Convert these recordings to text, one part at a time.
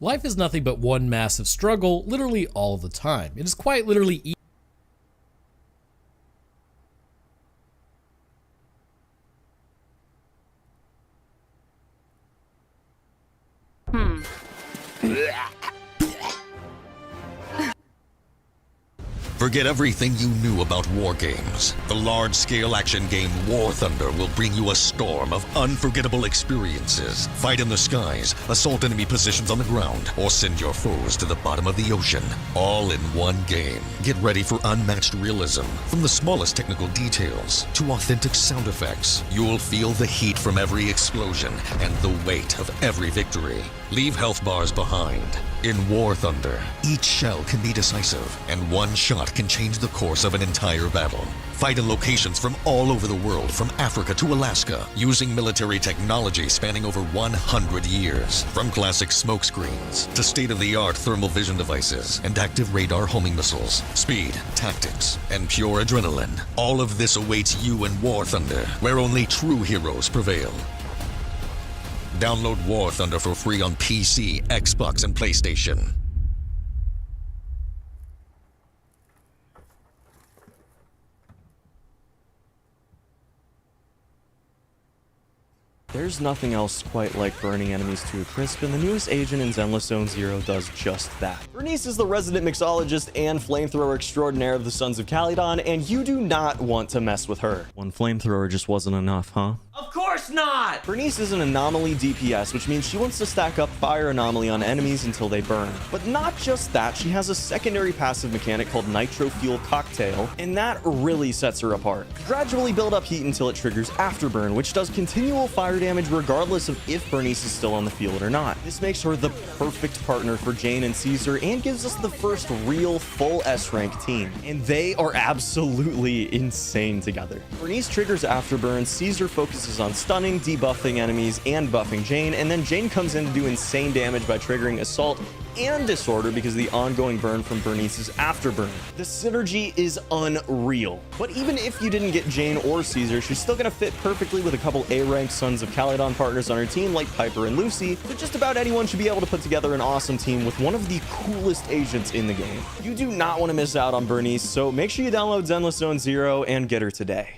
Life is nothing but one massive struggle, literally all the time. It is quite literally Forget everything you knew about war games. The large-scale action game War Thunder will bring you a storm of unforgettable experiences. Fight in the skies, assault enemy positions on the ground, or send your foes to the bottom of the ocean. All in one game. Get ready for unmatched realism. From the smallest technical details to authentic sound effects, you'll feel the heat from every explosion and the weight of every victory. Leave health bars behind. In War Thunder, each shell can be decisive, and one shot can change the course of an entire battle. Fight in locations from all over the world, from Africa to Alaska, using military technology spanning over 100 years. From classic smoke screens to state-of-the-art thermal vision devices and active radar homing missiles. Speed, tactics, and pure adrenaline. All of this awaits you in War Thunder, where only true heroes prevail. Download War Thunder for free on PC, Xbox, and PlayStation. There's nothing else quite like burning enemies to a crisp, and the newest agent in Zenless Zone Zero does just that. Bernice is the resident mixologist and flamethrower extraordinaire of the Sons of Caledon, and you do not want to mess with her. One flamethrower just wasn't enough, huh? Of course not! Bernice is an anomaly DPS, which means she wants to stack up fire anomaly on enemies until they burn. But not just that, she has a secondary passive mechanic called Nitro Fuel Cocktail, and that really sets her apart. Gradually build up heat until it triggers Afterburn, which does continual fire damage regardless of if Bernice is still on the field or not. This makes her the perfect partner for Jane and Caesar and gives us the first real full S-rank team. And they are absolutely insane together. Bernice triggers Afterburn, Caesar focuses on stunning, debuffing enemies, and buffing Jane, and then Jane comes in to do insane damage by triggering Assault and Disorder because of the ongoing burn from Bernice's Afterburn. The synergy is unreal. But even if you didn't get Jane or Caesar, she's still gonna fit perfectly with a couple A-ranked Sons of Caledon partners on her team like Piper and Lucy, but just about anyone should be able to put together an awesome team with one of the coolest agents in the game. You do not want to miss out on Bernice, so make sure you download Zenless Zone Zero and get her today.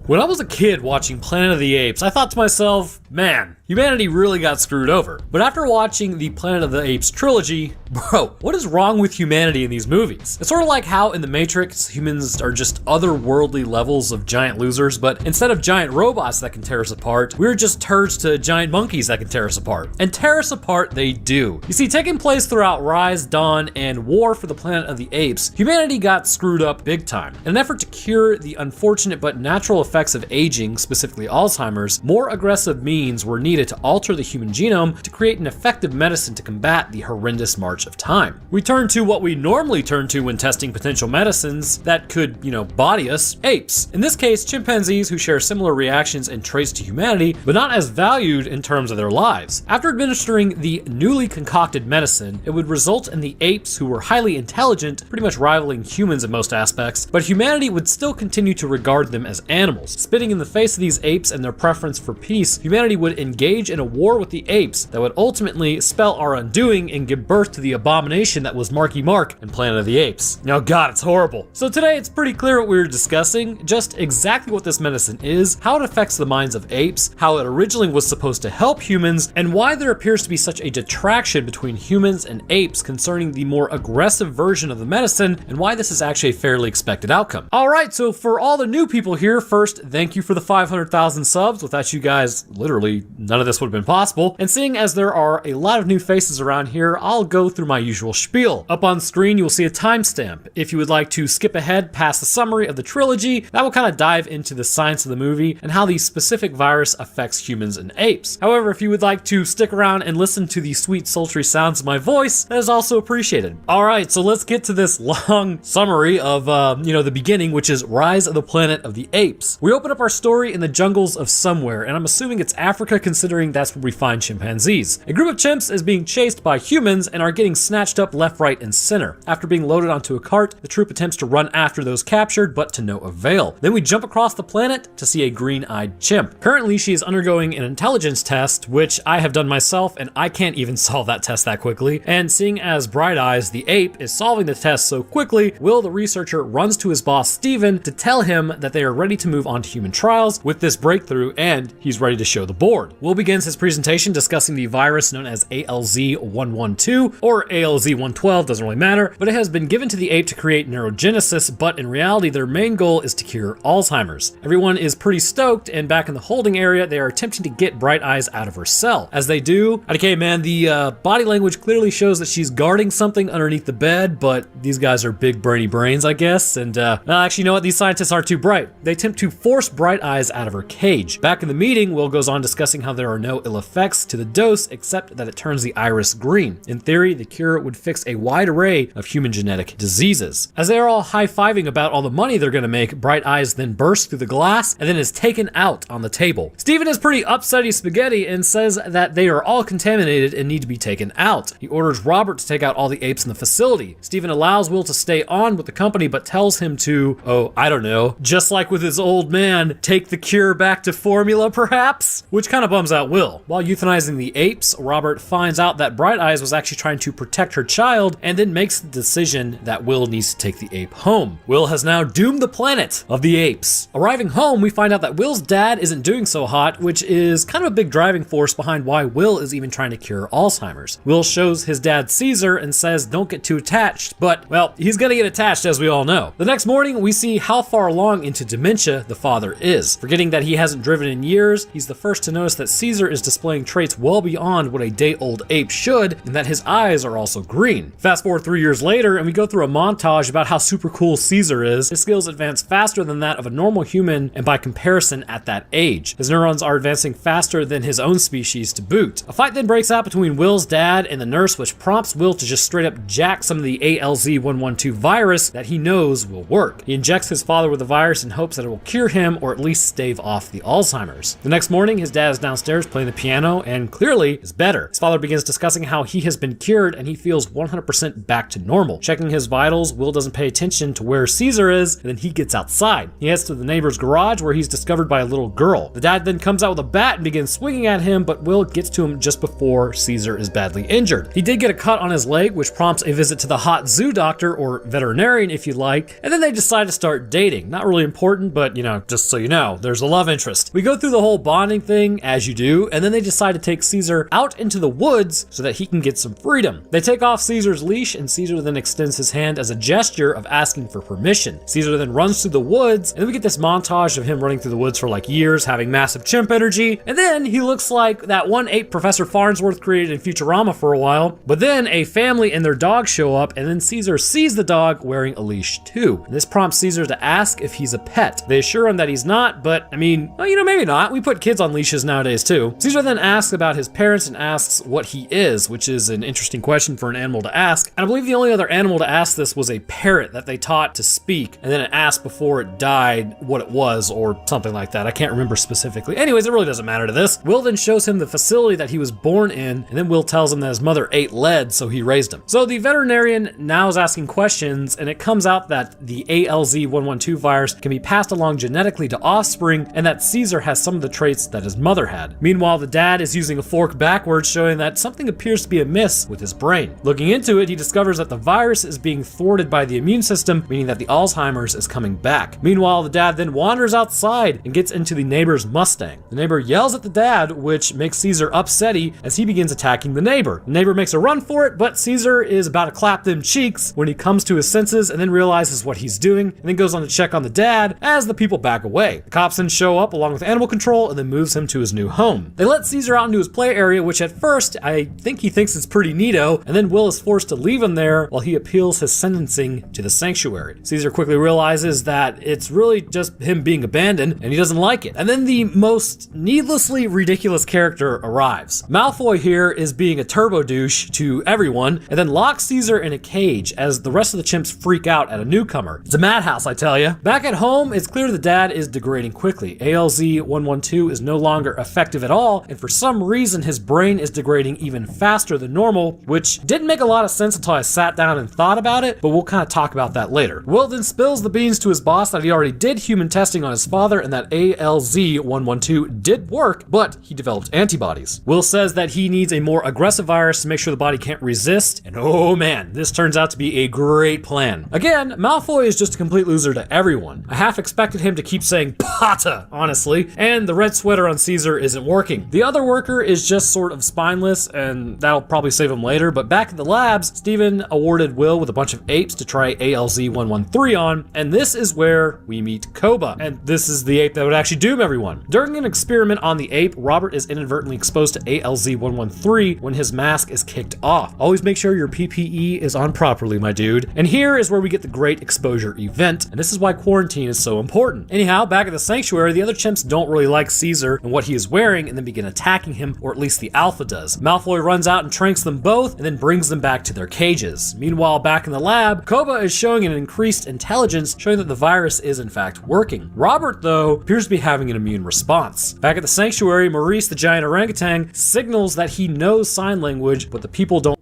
When I was a kid watching Planet of the Apes, I thought to myself, man, humanity really got screwed over. But after watching the Planet of the Apes trilogy, bro, what is wrong with humanity in these movies? It's sort of like how in The Matrix, humans are just otherworldly levels of giant losers, but instead of giant robots that can tear us apart, we're just turds to giant monkeys that can tear us apart. And tear us apart they do. You see, taking place throughout Rise, Dawn, and War for the Planet of the Apes, humanity got screwed up big time. In an effort to cure the unfortunate but natural effects of aging, specifically Alzheimer's, more aggressive means were needed to alter the human genome to create an effective medicine to combat the horrendous march of time. We turn to what we normally turn to when testing potential medicines that could, body us, apes. In this case, chimpanzees who share similar reactions and traits to humanity, but not as valued in terms of their lives. After administering the newly concocted medicine, it would result in the apes, who were highly intelligent, pretty much rivaling humans in most aspects, but humanity would still continue to regard them as animals. Spitting in the face of these apes and their preference for peace, humanity would engage in a war with the apes that would ultimately spell our undoing and give birth to the abomination that was Marky Mark in Planet of the Apes. Now, God, it's horrible. So today it's pretty clear what we were discussing, just exactly what this medicine is, how it affects the minds of apes, how it originally was supposed to help humans, and why there appears to be such a detraction between humans and apes concerning the more aggressive version of the medicine, and why this is actually a fairly expected outcome. Alright, so for all the new people here, first, thank you for the 500,000 subs. Without you guys, literally none of this would have been possible. And seeing as there are a lot of new faces around here, I'll go through my usual spiel. Up on screen, you will see a timestamp. If you would like to skip ahead past the summary of the trilogy, that will kind of dive into the science of the movie and how the specific virus affects humans and apes. However, if you would like to stick around and listen to the sweet sultry sounds of my voice, that is also appreciated. Alright, so let's get to this long summary of, the beginning, which is Rise of the Planet of the Apes. We open up our story in the jungles of somewhere, and I'm assuming it's Africa considering that's where we find chimpanzees. A group of chimps is being chased by humans and are getting snatched up left, right, and center. After being loaded onto a cart, the troop attempts to run after those captured, but to no avail. Then we jump across the planet to see a green-eyed chimp. Currently, she is undergoing an intelligence test, which I have done myself, and I can't even solve that test that quickly. And seeing as Bright Eyes, the ape, is solving the test so quickly, Will, the researcher, runs to his boss, Steven, to tell him that they are ready to move on to human trials with this breakthrough, and he's ready to show the board. Will begins his presentation discussing the virus known as ALZ-112, or ALZ-112, doesn't really matter, but it has been given to the ape to create neurogenesis, but in reality, their main goal is to cure Alzheimer's. Everyone is pretty stoked, and back in the holding area, they are attempting to get Bright Eyes out of her cell. As they do, okay, man, the body language clearly shows that she's guarding something underneath the bed, but these guys are big brainy brains, I guess, and actually, you know what? These scientists are too bright. They attempt to force Bright Eyes out of her cage. Back in the meeting, Will goes on discussing how there are no ill effects to the dose, except that it turns the iris green. In theory, the cure would fix a wide array of human genetic diseases. As they are all high-fiving about all the money they're gonna make, Bright Eyes then bursts through the glass and then is taken out on the table. Steven is pretty upsetty spaghetti and says that they are all contaminated and need to be taken out. He orders Robert to take out all the apes in the facility. Steven allows Will to stay on with the company, but tells him to, oh, I don't know, just like with his old man, take the cure back to formula, perhaps? Which kind of bums out Will. While euthanizing the apes, Robert finds out that Bright Eyes was actually trying to protect her child, and then makes the decision that Will needs to take the ape home. Will has now doomed the planet of the apes. Arriving home, we find out that Will's dad isn't doing so hot, which is kind of a big driving force behind why Will is even trying to cure Alzheimer's. Will shows his dad Caesar and says don't get too attached, but, well, he's gonna get attached as we all know. The next morning, we see how far along into dementia the father is. Forgetting that he hasn't driven in years, he's the first to notice that Caesar is displaying traits well beyond what a day-old ape should, and that his eyes are also green. Fast forward 3 years later, and we go through a montage about how super cool Caesar is. His skills advance faster than that of a normal human, and by comparison at that age. His neurons are advancing faster than his own species to boot. A fight then breaks out between Will's dad and the nurse, which prompts Will to just straight up jack some of the ALZ-112 virus that he knows will work. He injects his father with the virus in hopes that it will cure him or at least stave off the Alzheimer's. The next morning, his dad is downstairs playing the piano and clearly is better. His father begins discussing how he has been cured and he feels 100% back to normal. Checking his vitals, Will doesn't pay attention to where Caesar is, and then he gets outside. He heads to the neighbor's garage where he's discovered by a little girl. The dad then comes out with a bat and begins swinging at him, but Will gets to him just before Caesar is badly injured. He did get a cut on his leg, which prompts a visit to the hot zoo doctor, or veterinarian if you like, and then they decide to start dating. Not really important, but you know, just so you know, there's a love interest. We go through the whole bonding thing, as you do, and then they decide to take Caesar out into the woods so that he can get some freedom. They take off Caesar's leash, and Caesar then extends his hand as a gesture of asking for permission. Caesar then runs through the woods, and then we get this montage of him running through the woods for like years, having massive chimp energy, and then he looks like that one ape Professor Farnsworth created in Futurama for a while, but then a family and their dog show up, and then Caesar sees the dog wearing a leash too. And this prompts Caesar to ask if he's a pet. They assure him that he's not, but I mean, well, you know, maybe not. We put kids on leashes nowadays too. Caesar then asks about his parents and asks what he is, which is an interesting question for an animal to ask. And I believe the only other animal to ask this was a parrot that they taught to speak, and then it asked before it died what it was or something like that. I can't remember specifically. Anyways, it really doesn't matter to this. Will then shows him the facility that he was born in, and then Will tells him that his mother ate lead, so he raised him. So the veterinarian now is asking questions, and it comes out that the ALZ-112 virus can be passed along genetically to offspring, and that Caesar has some of the traits that his mother had. Meanwhile, the dad is using a fork backwards, showing that something appears to be amiss with his brain. Looking into it, he discovers that the virus is being thwarted by the immune system, meaning that the Alzheimer's is coming back. Meanwhile, the dad then wanders outside and gets into the neighbor's Mustang. The neighbor yells at the dad, which makes Caesar upsetty as he begins attacking the neighbor. The neighbor makes a run for it, but Caesar is about to clap them cheeks when he comes to his senses and then realizes what he's doing, and then goes on to check on the dad as the people back away. The cops then show up along with animal control and then moves him to his new home. They let Caesar out into his play area, which at first I think he thinks is pretty neato, and then Will is forced to leave him there while he appeals his sentencing to the sanctuary. Caesar quickly realizes that it's really just him being abandoned, and he doesn't like it. And then the most needlessly ridiculous character arrives. Malfoy here is being a turbo douche to everyone, and then locks Caesar in a cage as the rest of the chimps freak out at a newcomer. It's a madhouse, I tell ya. Back at home, it's clear the dad is degrading quickly. ALZ-112 is no longer effective at all, and for some reason his brain is degrading even faster than normal, which didn't make a lot of sense until I sat down and thought about it, but we'll kind of talk about that later. Will then spills the beans to his boss that he already did human testing on his father and that ALZ-112 did work, but he developed antibodies. Will says that he needs a more aggressive virus to make sure the body can't resist, and oh man, this turns out to be a great plan. Again, Malfoy is just a complete loser to everyone. I half expected him to keep saying Pata, honestly, and the red sweater on Caesar isn't working. The other worker is just sort of spineless, and that'll probably save him later, but back at the labs, Steven awarded Will with a bunch of apes to try ALZ-113 on, and this is where we meet Koba, and this is the ape that would actually doom everyone. During an experiment on the ape, Robert is inadvertently exposed to ALZ-113 when his mask is kicked off. Always make sure your PPE is on properly, my dude. And here is where we get the great exposure event, and this is why quarantine is so important. Anyhow, back at the sanctuary, the other chimps don't really like Caesar and what he is wearing and then begin attacking him, or at least the alpha does. Malfoy runs out and tranks them both and then brings them back to their cages. Meanwhile, back in the lab, Koba is showing an increased intelligence, showing that the virus is in fact working. Robert, though, appears to be having an immune response. Back at the sanctuary, Maurice, the giant orangutan, signals that he knows sign language, but the people don't.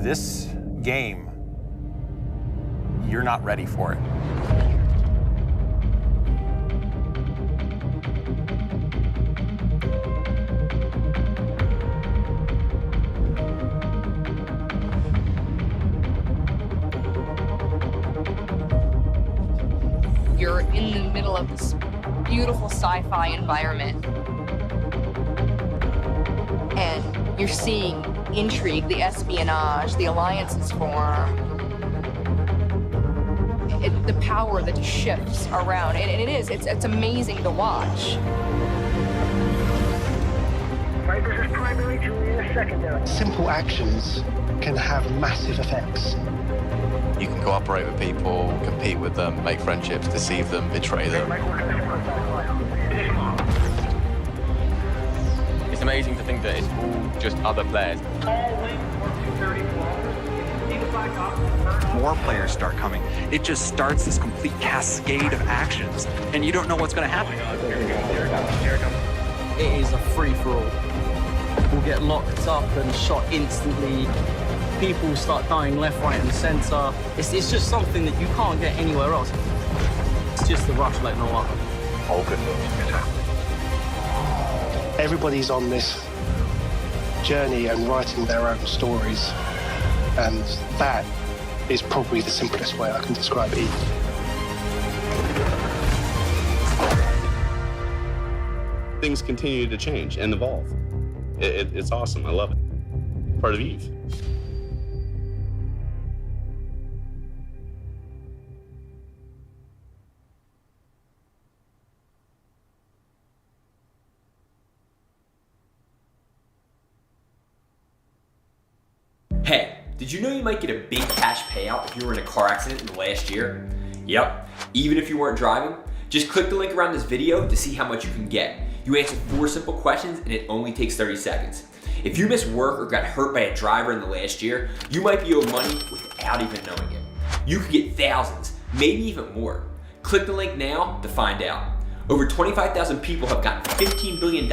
This game, you're not ready for it. You're in the middle of this beautiful sci-fi environment, and you're seeing intrigue, the espionage, the alliances form, the power that just shifts around, and it's amazing to watch. Right, this is primary, Julia, secondary. Simple actions can have massive effects. You can cooperate with people, compete with them, make friendships, deceive them, betray them. It's amazing to think that it's all just other players. More players start coming. It just starts this complete cascade of actions, and you don't know what's going to happen. It is a free-for-all. People get locked up and shot instantly. People start dying left, right, and center. It's just something that you can't get anywhere else. It's just the rush like no other. All good moves. Everybody's on this journey and writing their own stories, and that is probably the simplest way I can describe it. Things continue to change and evolve. It's awesome. I love it. Part of Eve. Hey, did you know you might get a big cash payout if you were in a car accident in the last year? Yep, even if you weren't driving. Just click the link around this video to see how much you can get. You answer 4 simple questions and it only takes 30 seconds. If you missed work or got hurt by a driver in the last year, you might be owed money without even knowing it. You could get thousands, maybe even more. Click the link now to find out. Over 25,000 people have gotten $15 billion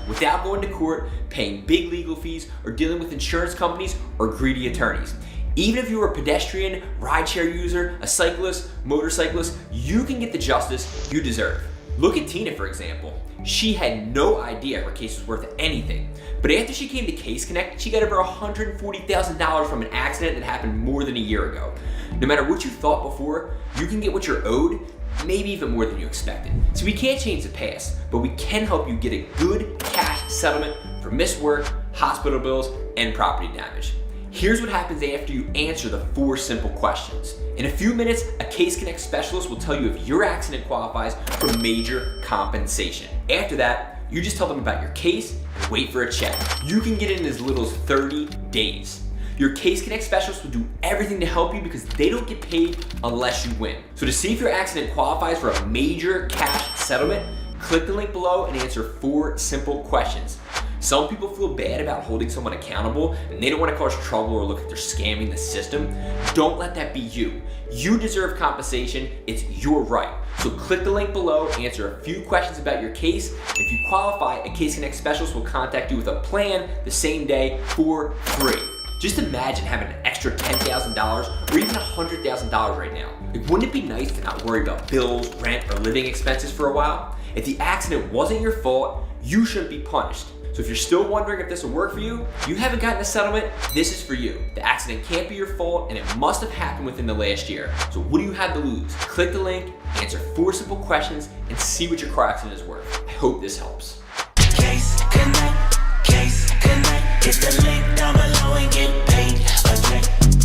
without going to court, paying big legal fees, or dealing with insurance companies or greedy attorneys. Even if you're a pedestrian, rideshare user, a cyclist, motorcyclist, you can get the justice you deserve. Look at Tina, for example. She had no idea her case was worth anything. But after she came to Case Connect, she got over $140,000 from an accident that happened more than a year ago. No matter what you thought before, you can get what you're owed, maybe even more than you expected. So we can't change the past, but we can help you get a good cash settlement for missed work, hospital bills, and property damage. Here's what happens after you answer the 4 simple questions. In a few minutes, a Case Connect specialist will tell you if your accident qualifies for major compensation. After that, you just tell them about your case and wait for a check. You can get it in as little as 30 days. Your Case Connect specialist will do everything to help you because they don't get paid unless you win. So to see if your accident qualifies for a major cash settlement, click the link below and answer 4 simple questions. Some people feel bad about holding someone accountable and they don't want to cause trouble or look like they're scamming the system. Don't let that be you. You deserve compensation. It's your right. So click the link below, answer a few questions about your case. If you qualify, a Case Connect specialist will contact you with a plan the same day for free. Just imagine having an extra $10,000 or even $100,000 right now. Like, wouldn't it be nice to not worry about bills, rent, or living expenses for a while? If the accident wasn't your fault, you shouldn't be punished. So if you're still wondering if this will work for you, you haven't gotten a settlement, this is for you. The accident can't be your fault and it must have happened within the last year. So what do you have to lose? Click the link, answer 4 simple questions, and see what your car accident is worth. I hope this helps. Case Connect, Case Connect. Hit the link down below and get paid a check.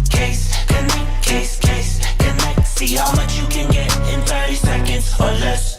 Case Connect, Case Connect. See how much you can get in 30 seconds or less.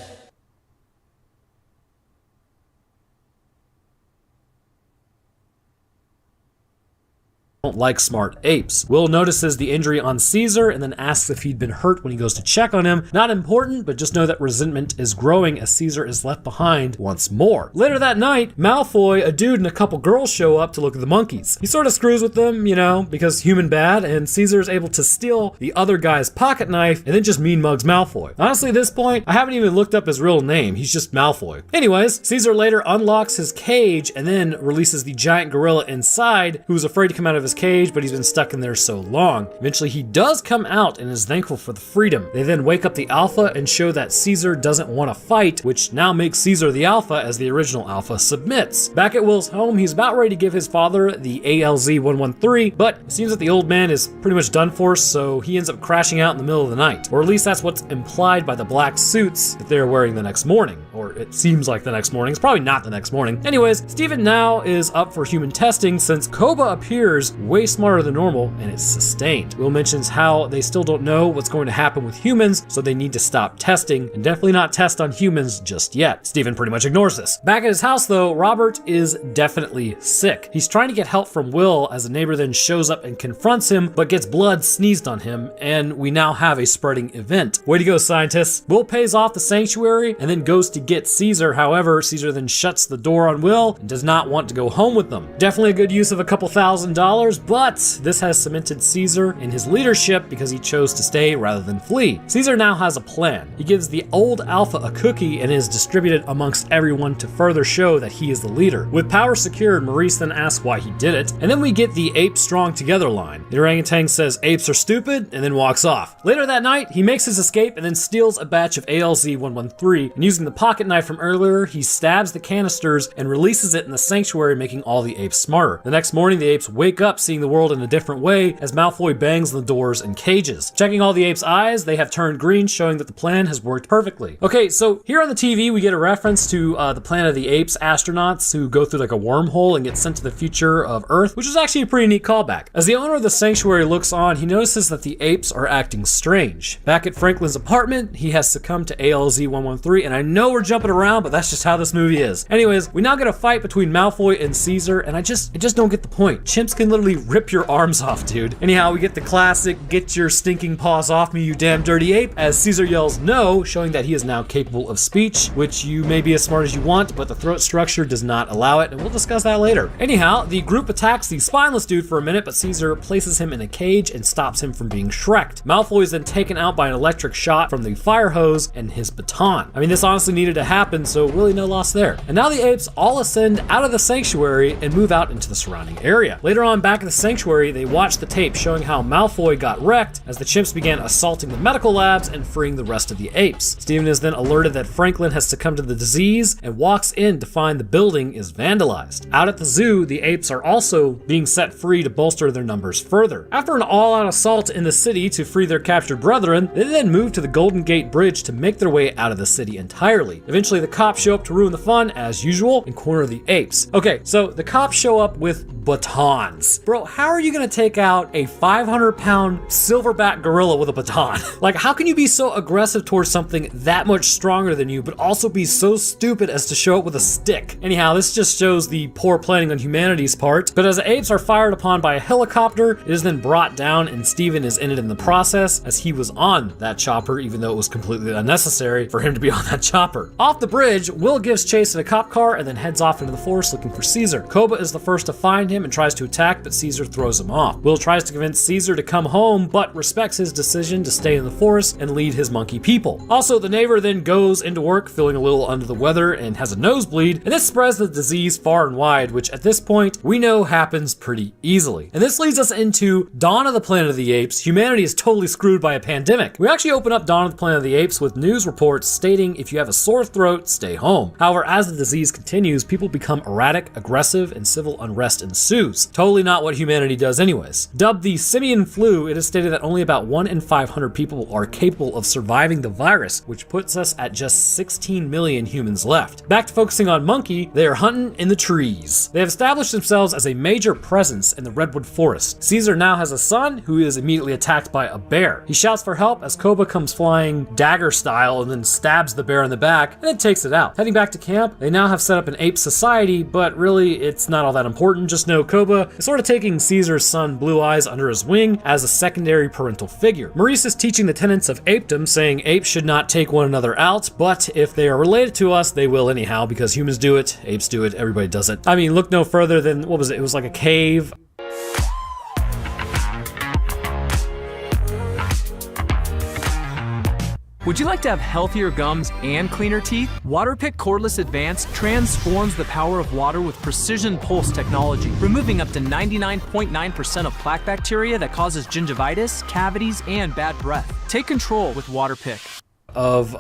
Don't like smart apes. Will notices the injury on Caesar and then asks if he'd been hurt when he goes to check on him. Not important, but just know that resentment is growing as Caesar is left behind once more. Later that night, Malfoy, a dude, and a couple girls show up to look at the monkeys. He sort of screws with them, you know, because human bad, and Caesar is able to steal the other guy's pocket knife and then just mean mugs Malfoy. Honestly, at this point, I haven't even looked up his real name. He's just Malfoy. Anyways, Caesar later unlocks his cage and then releases the giant gorilla inside, who was afraid to come out of his cage, but he's been stuck in there so long. Eventually he does come out and is thankful for the freedom. They then wake up the Alpha and show that Caesar doesn't want to fight, which now makes Caesar the Alpha as the original Alpha submits. Back at Will's home, he's about ready to give his father the ALZ-113, but it seems that the old man is pretty much done for, so he ends up crashing out in the middle of the night. Or at least that's what's implied by the black suits that they're wearing the next morning. Or it seems like the next morning. It's probably not the next morning. Anyways, Steven now is up for human testing since Koba appears way smarter than normal and it's sustained. Will mentions how they still don't know what's going to happen with humans, so they need to stop testing and definitely not test on humans just yet. Steven pretty much ignores this. Back at his house though, Robert is definitely sick. He's trying to get help from Will as a neighbor then shows up and confronts him, but gets blood sneezed on him, and we now have a spreading event. Way to go, scientists. Will pays off the sanctuary and then goes to get Caesar. However, Caesar then shuts the door on Will and does not want to go home with them. Definitely a good use of a couple $1,000s, but this has cemented Caesar in his leadership because he chose to stay rather than flee. Caesar now has a plan. He gives the old Alpha a cookie and is distributed amongst everyone to further show that he is the leader. With power secured, Maurice then asks why he did it, and then we get the ape strong together line. The orangutan says apes are stupid and then walks off. Later that night, he makes his escape and then steals a batch of ALZ-113, and using the pocket knife from earlier, he stabs the canisters and releases it in the sanctuary, making all the apes smarter. The next morning, the apes wake up seeing the world in a different way as Malfoy bangs on the doors and cages. Checking all the apes' eyes, they have turned green, showing that the plan has worked perfectly. Okay, so here on the TV, we get a reference to the Planet of the Apes astronauts who go through like a wormhole and get sent to the future of Earth, which is actually a pretty neat callback. As the owner of the sanctuary looks on, he notices that the apes are acting strange. Back at Franklin's apartment, he has succumbed to ALZ-113, and I know we're jumping around, but that's just how this movie is. Anyways, we now get a fight between Malfoy and Caesar, and I just don't get the point. Chimps can literally rip your arms off, dude. Anyhow, we get the classic, get your stinking paws off me, you damn dirty ape, as Caesar yells no, showing that he is now capable of speech, which you may be as smart as you want, but the throat structure does not allow it, and we'll discuss that later. Anyhow, the group attacks the spineless dude for a minute, but Caesar places him in a cage and stops him from being Shrek'd. Malfoy is then taken out by an electric shot from the fire hose and his baton. I mean, this honestly needed to happen, so really no loss there. And now the apes all ascend out of the sanctuary and move out into the surrounding area. Later on, back at the sanctuary, they watch the tape showing how Malfoy got wrecked as the chimps began assaulting the medical labs and freeing the rest of the apes. Steven is then alerted that Franklin has succumbed to the disease and walks in to find the building is vandalized. Out at the zoo, the apes are also being set free to bolster their numbers further. After an all-out assault in the city to free their captured brethren, they then move to the Golden Gate Bridge to make their way out of the city entirely. Eventually, the cops show up to ruin the fun, as usual, and corner the apes. Okay, so the cops show up with batons. Bro, how are you gonna take out a 500-pound silverback gorilla with a baton? Like, how can you be so aggressive towards something that much stronger than you, but also be so stupid as to show up with a stick? Anyhow, this just shows the poor planning on humanity's part. But as the apes are fired upon by a helicopter, it is then brought down, and Steven is in it in the process, as he was on that chopper, even though it was completely unnecessary for him to be on that chopper. Off the bridge, Will gives chase in a cop car and then heads off into the forest looking for Caesar. Koba is the first to find him and tries to attack, but Caesar throws him off. Will tries to convince Caesar to come home, but respects his decision to stay in the forest and lead his monkey people. Also, the neighbor then goes into work feeling a little under the weather and has a nosebleed, and this spreads the disease far and wide, which at this point we know happens pretty easily. And this leads us into Dawn of the Planet of the Apes. Humanity is totally screwed by a pandemic. We actually open up Dawn of the Planet of the Apes with news reports stating if you have a sore throat, stay home. However, as the disease continues, people become erratic, aggressive, and civil unrest ensues. Totally not what humanity does anyways. Dubbed the simian flu, it is stated that only about 1 in 500 people are capable of surviving the virus, which puts us at just 16 million humans left. Back to focusing on Monkey, they are hunting in the trees. They have established themselves as a major presence in the redwood forest. Caesar now has a son who is immediately attacked by a bear. He shouts for help as Koba comes flying dagger style and then stabs the bear in the back and then takes it out. Heading back to camp, they now have set up an ape society, but really it's not all that important. Just know Koba is sort of taking Caesar's son Blue Eyes under his wing as a secondary parental figure. Maurice is teaching the tenets of apedom, saying apes should not take one another out, but if they are related to us, they will anyhow, because humans do it, apes do it, everybody does it. I mean, look no further than, what was it? It was like a cave. Would you like to have healthier gums and cleaner teeth? Waterpik Cordless Advanced transforms the power of water with precision pulse technology, removing up to 99.9% of plaque bacteria that causes gingivitis, cavities, and bad breath. Take control with Waterpik. Of,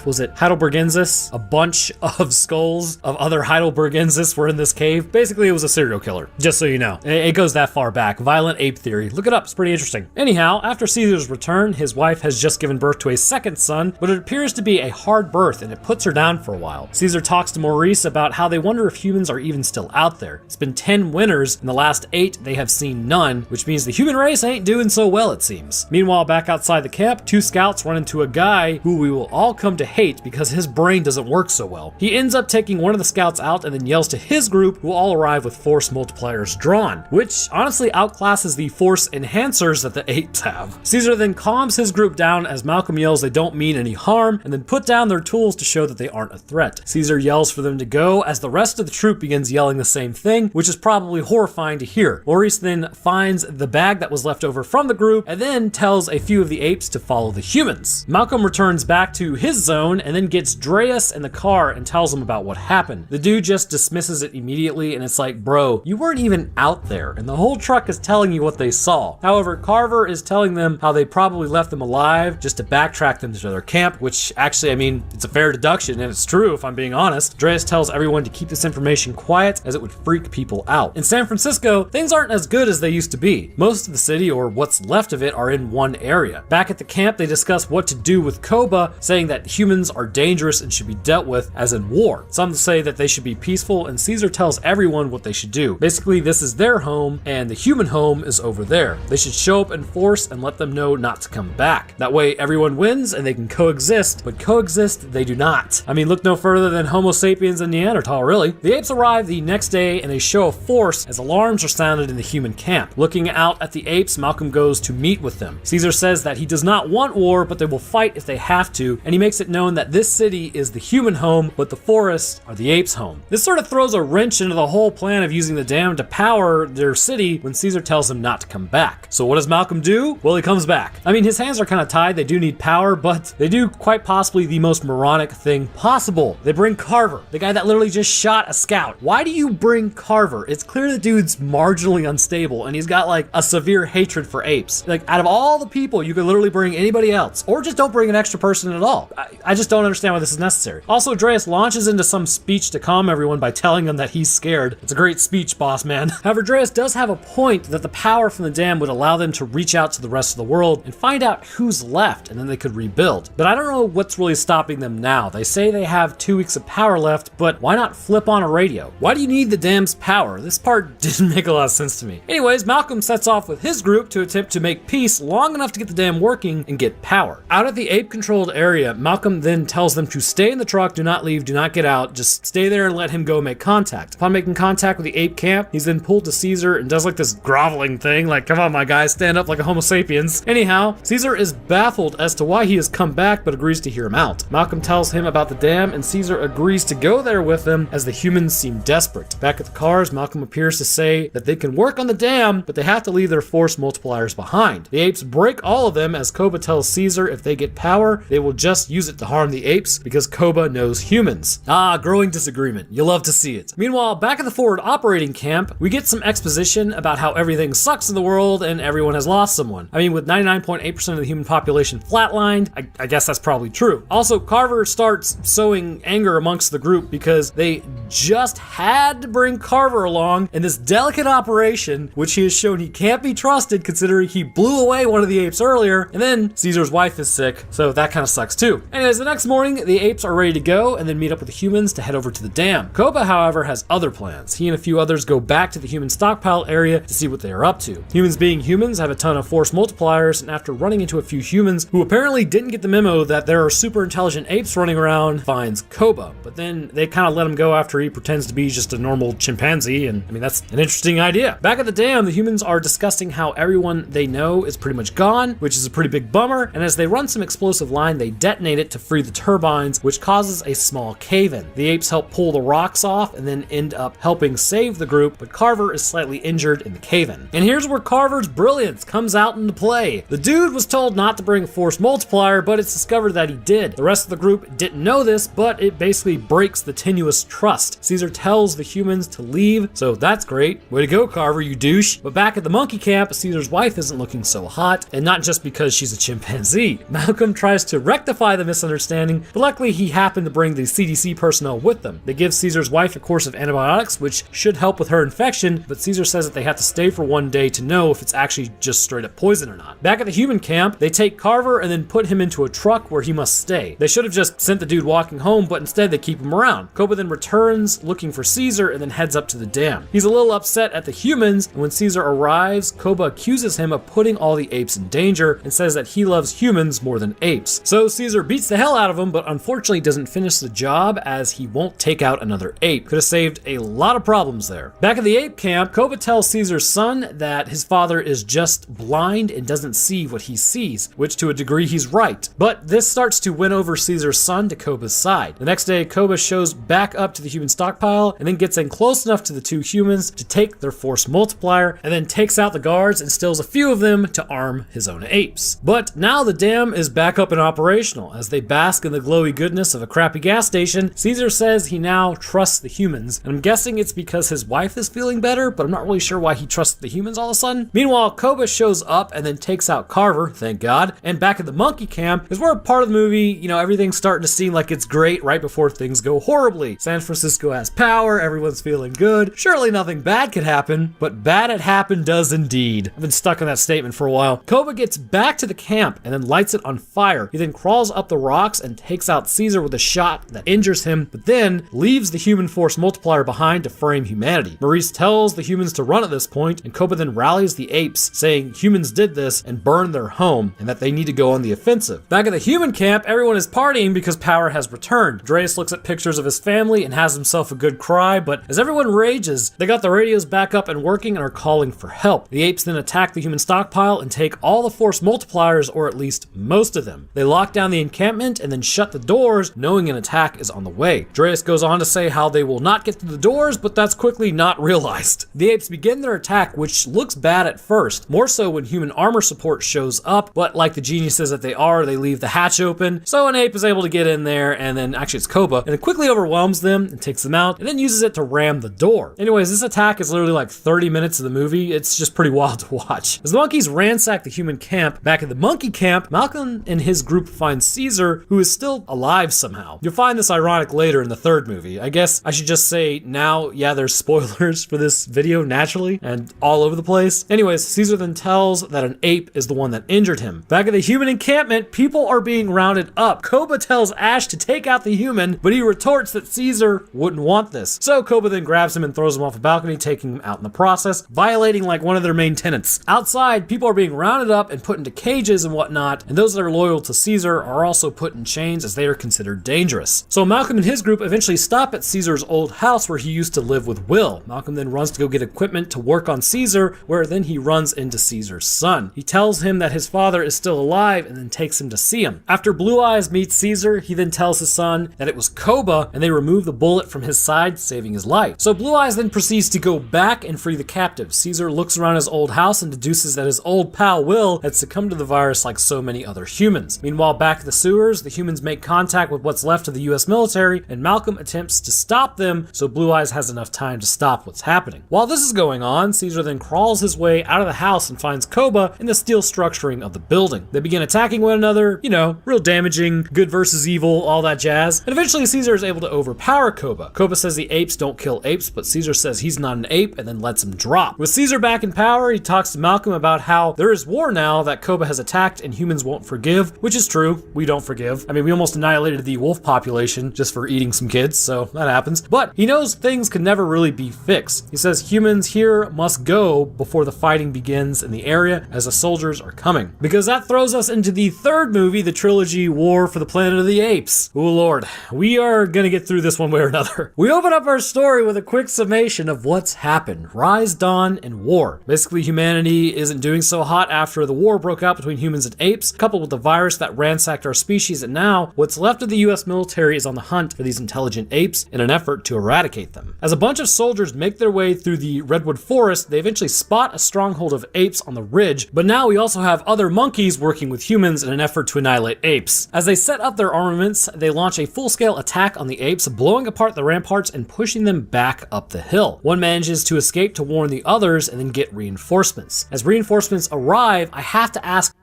was it Heidelbergensis? A bunch of skulls of other Heidelbergensis were in this cave. Basically, it was a serial killer, just so you know. It goes that far back. Violent ape theory. Look it up, it's pretty interesting. Anyhow, after Caesar's return, his wife has just given birth to a second son, but it appears to be a hard birth and it puts her down for a while. Caesar talks to Maurice about how they wonder if humans are even still out there. It's been 10 winters, in the last 8 they have seen none, which means the human race ain't doing so well, it seems. Meanwhile, back outside the camp, 2 scouts run into a guy who we will all come to hate because his brain doesn't work so well. He ends up taking one of the scouts out and then yells to his group, who all arrive with force multipliers drawn, which honestly outclasses the force enhancers that the apes have. Caesar then calms his group down as Malcolm yells they don't mean any harm and then put down their tools to show that they aren't a threat. Caesar yells for them to go as the rest of the troop begins yelling the same thing, which is probably horrifying to hear. Maurice then finds the bag that was left over from the group and then tells a few of the apes to follow the humans. Malcolm returns back to his zone and then gets Dreas in the car and tells him about what happened. The dude just dismisses it immediately and it's like, bro, you weren't even out there and the whole truck is telling you what they saw. However, Carver is telling them how they probably left them alive just to backtrack them to their camp, which actually, I mean, it's a fair deduction and it's true if I'm being honest. Dreas tells everyone to keep this information quiet as it would freak people out. In San Francisco, things aren't as good as they used to be. Most of the city, or what's left of it, are in one area. Back at the camp, they discuss what to do with Koba, saying that humans are dangerous and should be dealt with as in war. Some say that they should be peaceful, and Caesar tells everyone what they should do. Basically, this is their home and the human home is over there. They should show up in force and let them know not to come back. That way everyone wins and they can coexist, but coexist they do not. I mean, look no further than Homo sapiens and Neanderthal, really. The apes arrive the next day in a show of force as alarms are sounded in the human camp. Looking out at the apes, Malcolm goes to meet with them. Caesar says that he does not want war, but they will fight if they have to, and he makes it known that this city is the human home, but the forests are the apes' home. This sort of throws a wrench into the whole plan of using the dam to power their city when Caesar tells him not to come back. So what does Malcolm do? Well, he comes back. I mean, his hands are kind of tied, they do need power, but they do quite possibly the most moronic thing possible. They bring Carver, the guy that literally just shot a scout. Why do you bring Carver? It's clear the dude's marginally unstable and he's got like a severe hatred for apes. Like, out of all the people, you could literally bring anybody else, or just don't bring an extra person at all. I just don't understand why this is necessary. Also, Dreas launches into some speech to calm everyone by telling them that he's scared. It's a great speech, boss man. However, Dreas does have a point that the power from the dam would allow them to reach out to the rest of the world and find out who's left, and then they could rebuild. But I don't know what's really stopping them now. They say they have 2 weeks of power left, but why not flip on a radio? Why do you need the dam's power? This part didn't make a lot of sense to me. Anyways, Malcolm sets off with his group to attempt to make peace long enough to get the dam working and get power. Out at the ape-controlled area, Malcolm then tells them to stay in the truck, do not leave, do not get out, just stay there and let him go make contact. Upon making contact with the ape camp, he's then pulled to Caesar and does like this groveling thing, like, come on my guy, stand up like a homo sapiens. Anyhow, Caesar is baffled as to why he has come back, but agrees to hear him out. Malcolm tells him about the dam, and Caesar agrees to go there with them as the humans seem desperate. Back at the cars, Malcolm appears to say that they can work on the dam, but they have to leave their force multipliers behind. The apes break all of them as Koba tells Caesar if they get power, they will just use it to harm the apes because Koba knows humans. Ah, growing disagreement. You love to see it. Meanwhile, back at the forward operating camp, we get some exposition about how everything sucks in the world and everyone has lost someone. I mean, with 99.8% of the human population flatlined, I guess that's probably true. Also, Carver starts sowing anger amongst the group because they just had to bring Carver along in this delicate operation, which he has shown he can't be trusted considering he blew away one of the apes earlier, and then Caesar's wife is sick, so that kind of sucks too. Anyways, the next morning, the apes are ready to go and then meet up with the humans to head over to the dam. Koba, however, has other plans. He and a few others go back to the human stockpile area to see what they are up to. Humans being humans have a ton of force multipliers, and after running into a few humans who apparently didn't get the memo that there are super intelligent apes running around, finds Koba. But then they kind of let him go after he pretends to be just a normal chimpanzee, and I mean, that's an interesting idea. Back at the dam, the humans are discussing how everyone they know is pretty much gone, which is a pretty big bummer, and as they run some explosive line, they detonate it to free the turbines, which causes a small cave-in. The apes help pull the rocks off and then end up helping save the group, but Carver is slightly injured in the cave-in. And here's where Carver's brilliance comes out into play. The dude was told not to bring a force multiplier, but it's discovered that he did. The rest of the group didn't know this, but it basically breaks the tenuous trust. Caesar tells the humans to leave, so that's great. Way to go, Carver, you douche. But back at the monkey camp, Caesar's wife isn't looking so hot, and not just because she's a chimpanzee. Malcolm tries to rectify the misunderstanding, but luckily he happened to bring the CDC personnel with them. They give Caesar's wife a course of antibiotics, which should help with her infection, but Caesar says that they have to stay for one day to know if it's actually just straight up poison or not. Back at the human camp, they take Carver and then put him into a truck where he must stay. They should have just sent the dude walking home, but instead they keep him around. Koba then returns looking for Caesar and then heads up to the dam. He's a little upset at the humans, and when Caesar arrives, Koba accuses him of putting all the apes in danger and says that he loves humans more than apes. So Caesar beats the hell out of him, but unfortunately doesn't finish the job as he won't take out another ape. Could have saved a lot of problems there. Back at the ape camp, Koba tells Caesar's son that his father is just blind and doesn't see what he sees, which to a degree he's right. But this starts to win over Caesar's son to Koba's side. The next day, Koba shows back up to the human stockpile and then gets in close enough to the two humans to take their force multiplier and then takes out the guards and steals a few of them to arm his own apes. But now the dam is back up and operational. As they bask in the glowy goodness of a crappy gas station, Caesar says he now trusts the humans, and I'm guessing it's because his wife is feeling better, but I'm not really sure why he trusts the humans all of a sudden. Meanwhile, Koba shows up and then takes out Carver, thank God, and back at the monkey camp is where part of the movie, you know, everything's starting to seem like it's great right before things go horribly. San Francisco has power, everyone's feeling good, surely nothing bad could happen, but bad had happened does indeed. I've been stuck on that statement for a while. Koba gets back to the camp and then lights it on fire. He then crawls up the rocks and takes out Caesar with a shot that injures him, but then leaves the human force multiplier behind to frame humanity. Maurice tells the humans to run at this point, and Koba then rallies the apes, saying humans did this and burned their home, and that they need to go on the offensive. Back at the human camp, everyone is partying because power has returned. Dreas looks at pictures of his family and has himself a good cry, but as everyone rages, they got the radios back up and working and are calling for help. The apes then attack the human stockpile and take all the force multipliers, or at least most of them. They lock down the encampment and then shut the doors, knowing an attack is on the way. Dreas goes on to say how they will not get through the doors, but that's quickly not realized. The apes begin their attack, which looks bad at first, more so when human armor support shows up, but like the geniuses that they are, they leave the hatch open, so an ape is able to get in there, and then actually it's Koba, and it quickly overwhelms them and takes them out, and then uses it to ram the door. Anyways, this attack is literally like 30 minutes of the movie. It's just pretty wild to watch. As the monkeys ransack the human camp, back at the monkey camp, Malcolm and his group group finds Caesar, who is still alive somehow. You'll find this ironic later in the third movie. I guess I should just say now, yeah, there's spoilers for this video naturally and all over the place. Anyways, Caesar then tells that an ape is the one that injured him. Back at the human encampment, people are being rounded up. Koba tells Ash to take out the human, but he retorts that Caesar wouldn't want this. So Koba then grabs him and throws him off a balcony, taking him out in the process, violating like one of their main tenets. Outside, people are being rounded up and put into cages and whatnot, and those that are loyal to Caesar are also put in chains as they are considered dangerous. So Malcolm and his group eventually stop at Caesar's old house where he used to live with Will. Malcolm then runs to go get equipment to work on Caesar, where then he runs into Caesar's son. He tells him that his father is still alive and then takes him to see him. After Blue Eyes meets Caesar, he then tells his son that it was Koba and they remove the bullet from his side, saving his life. So Blue Eyes then proceeds to go back and free the captives. Caesar looks around his old house and deduces that his old pal Will had succumbed to the virus like so many other humans. Meanwhile, back at the sewers, the humans make contact with what's left of the US military, and Malcolm attempts to stop them so Blue Eyes has enough time to stop what's happening. While this is going on, Caesar then crawls his way out of the house and finds Koba in the steel structuring of the building. They begin attacking one another, you know, real damaging, good versus evil, all that jazz. And eventually Caesar is able to overpower Koba. Koba says the apes don't kill apes, but Caesar says he's not an ape and then lets him drop. With Caesar back in power, he talks to Malcolm about how there is war now that Koba has attacked and humans won't forgive, which is true. We don't forgive. I mean, we almost annihilated the wolf population just for eating some kids, so that happens. But he knows things can never really be fixed. He says humans here must go before the fighting begins in the area as the soldiers are coming. Because that throws us into the third movie, the trilogy War for the Planet of the Apes. Oh Lord, we are gonna get through this one way or another. We open up our story with a quick summation of what's happened. Rise, dawn, and war. Basically, humanity isn't doing so hot after the war broke out between humans and apes, coupled with the virus that ransacked our species, and now what's left of the US military is on the hunt for these intelligent apes in an effort to eradicate them. As a bunch of soldiers make their way through the redwood forest, they eventually spot a stronghold of apes on the ridge, but now we also have other monkeys working with humans in an effort to annihilate apes. As they set up their armaments, they launch a full-scale attack on the apes, blowing apart the ramparts and pushing them back up the hill. One manages to escape to warn the others and then get reinforcements. As reinforcements arrive, I have to ask,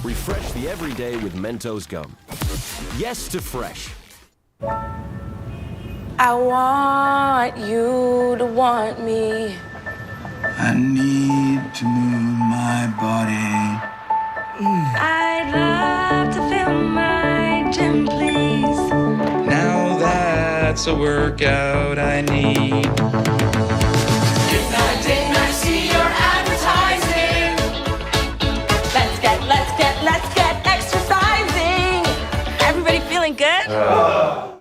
refresh the everyday with Mentos gum. Yes to fresh. I want you to want me. I need to move my body. I'd love to feel my gym, please. Now that's a workout I need. Didn't I see your advertising? Let's get exercising. Everybody feeling good?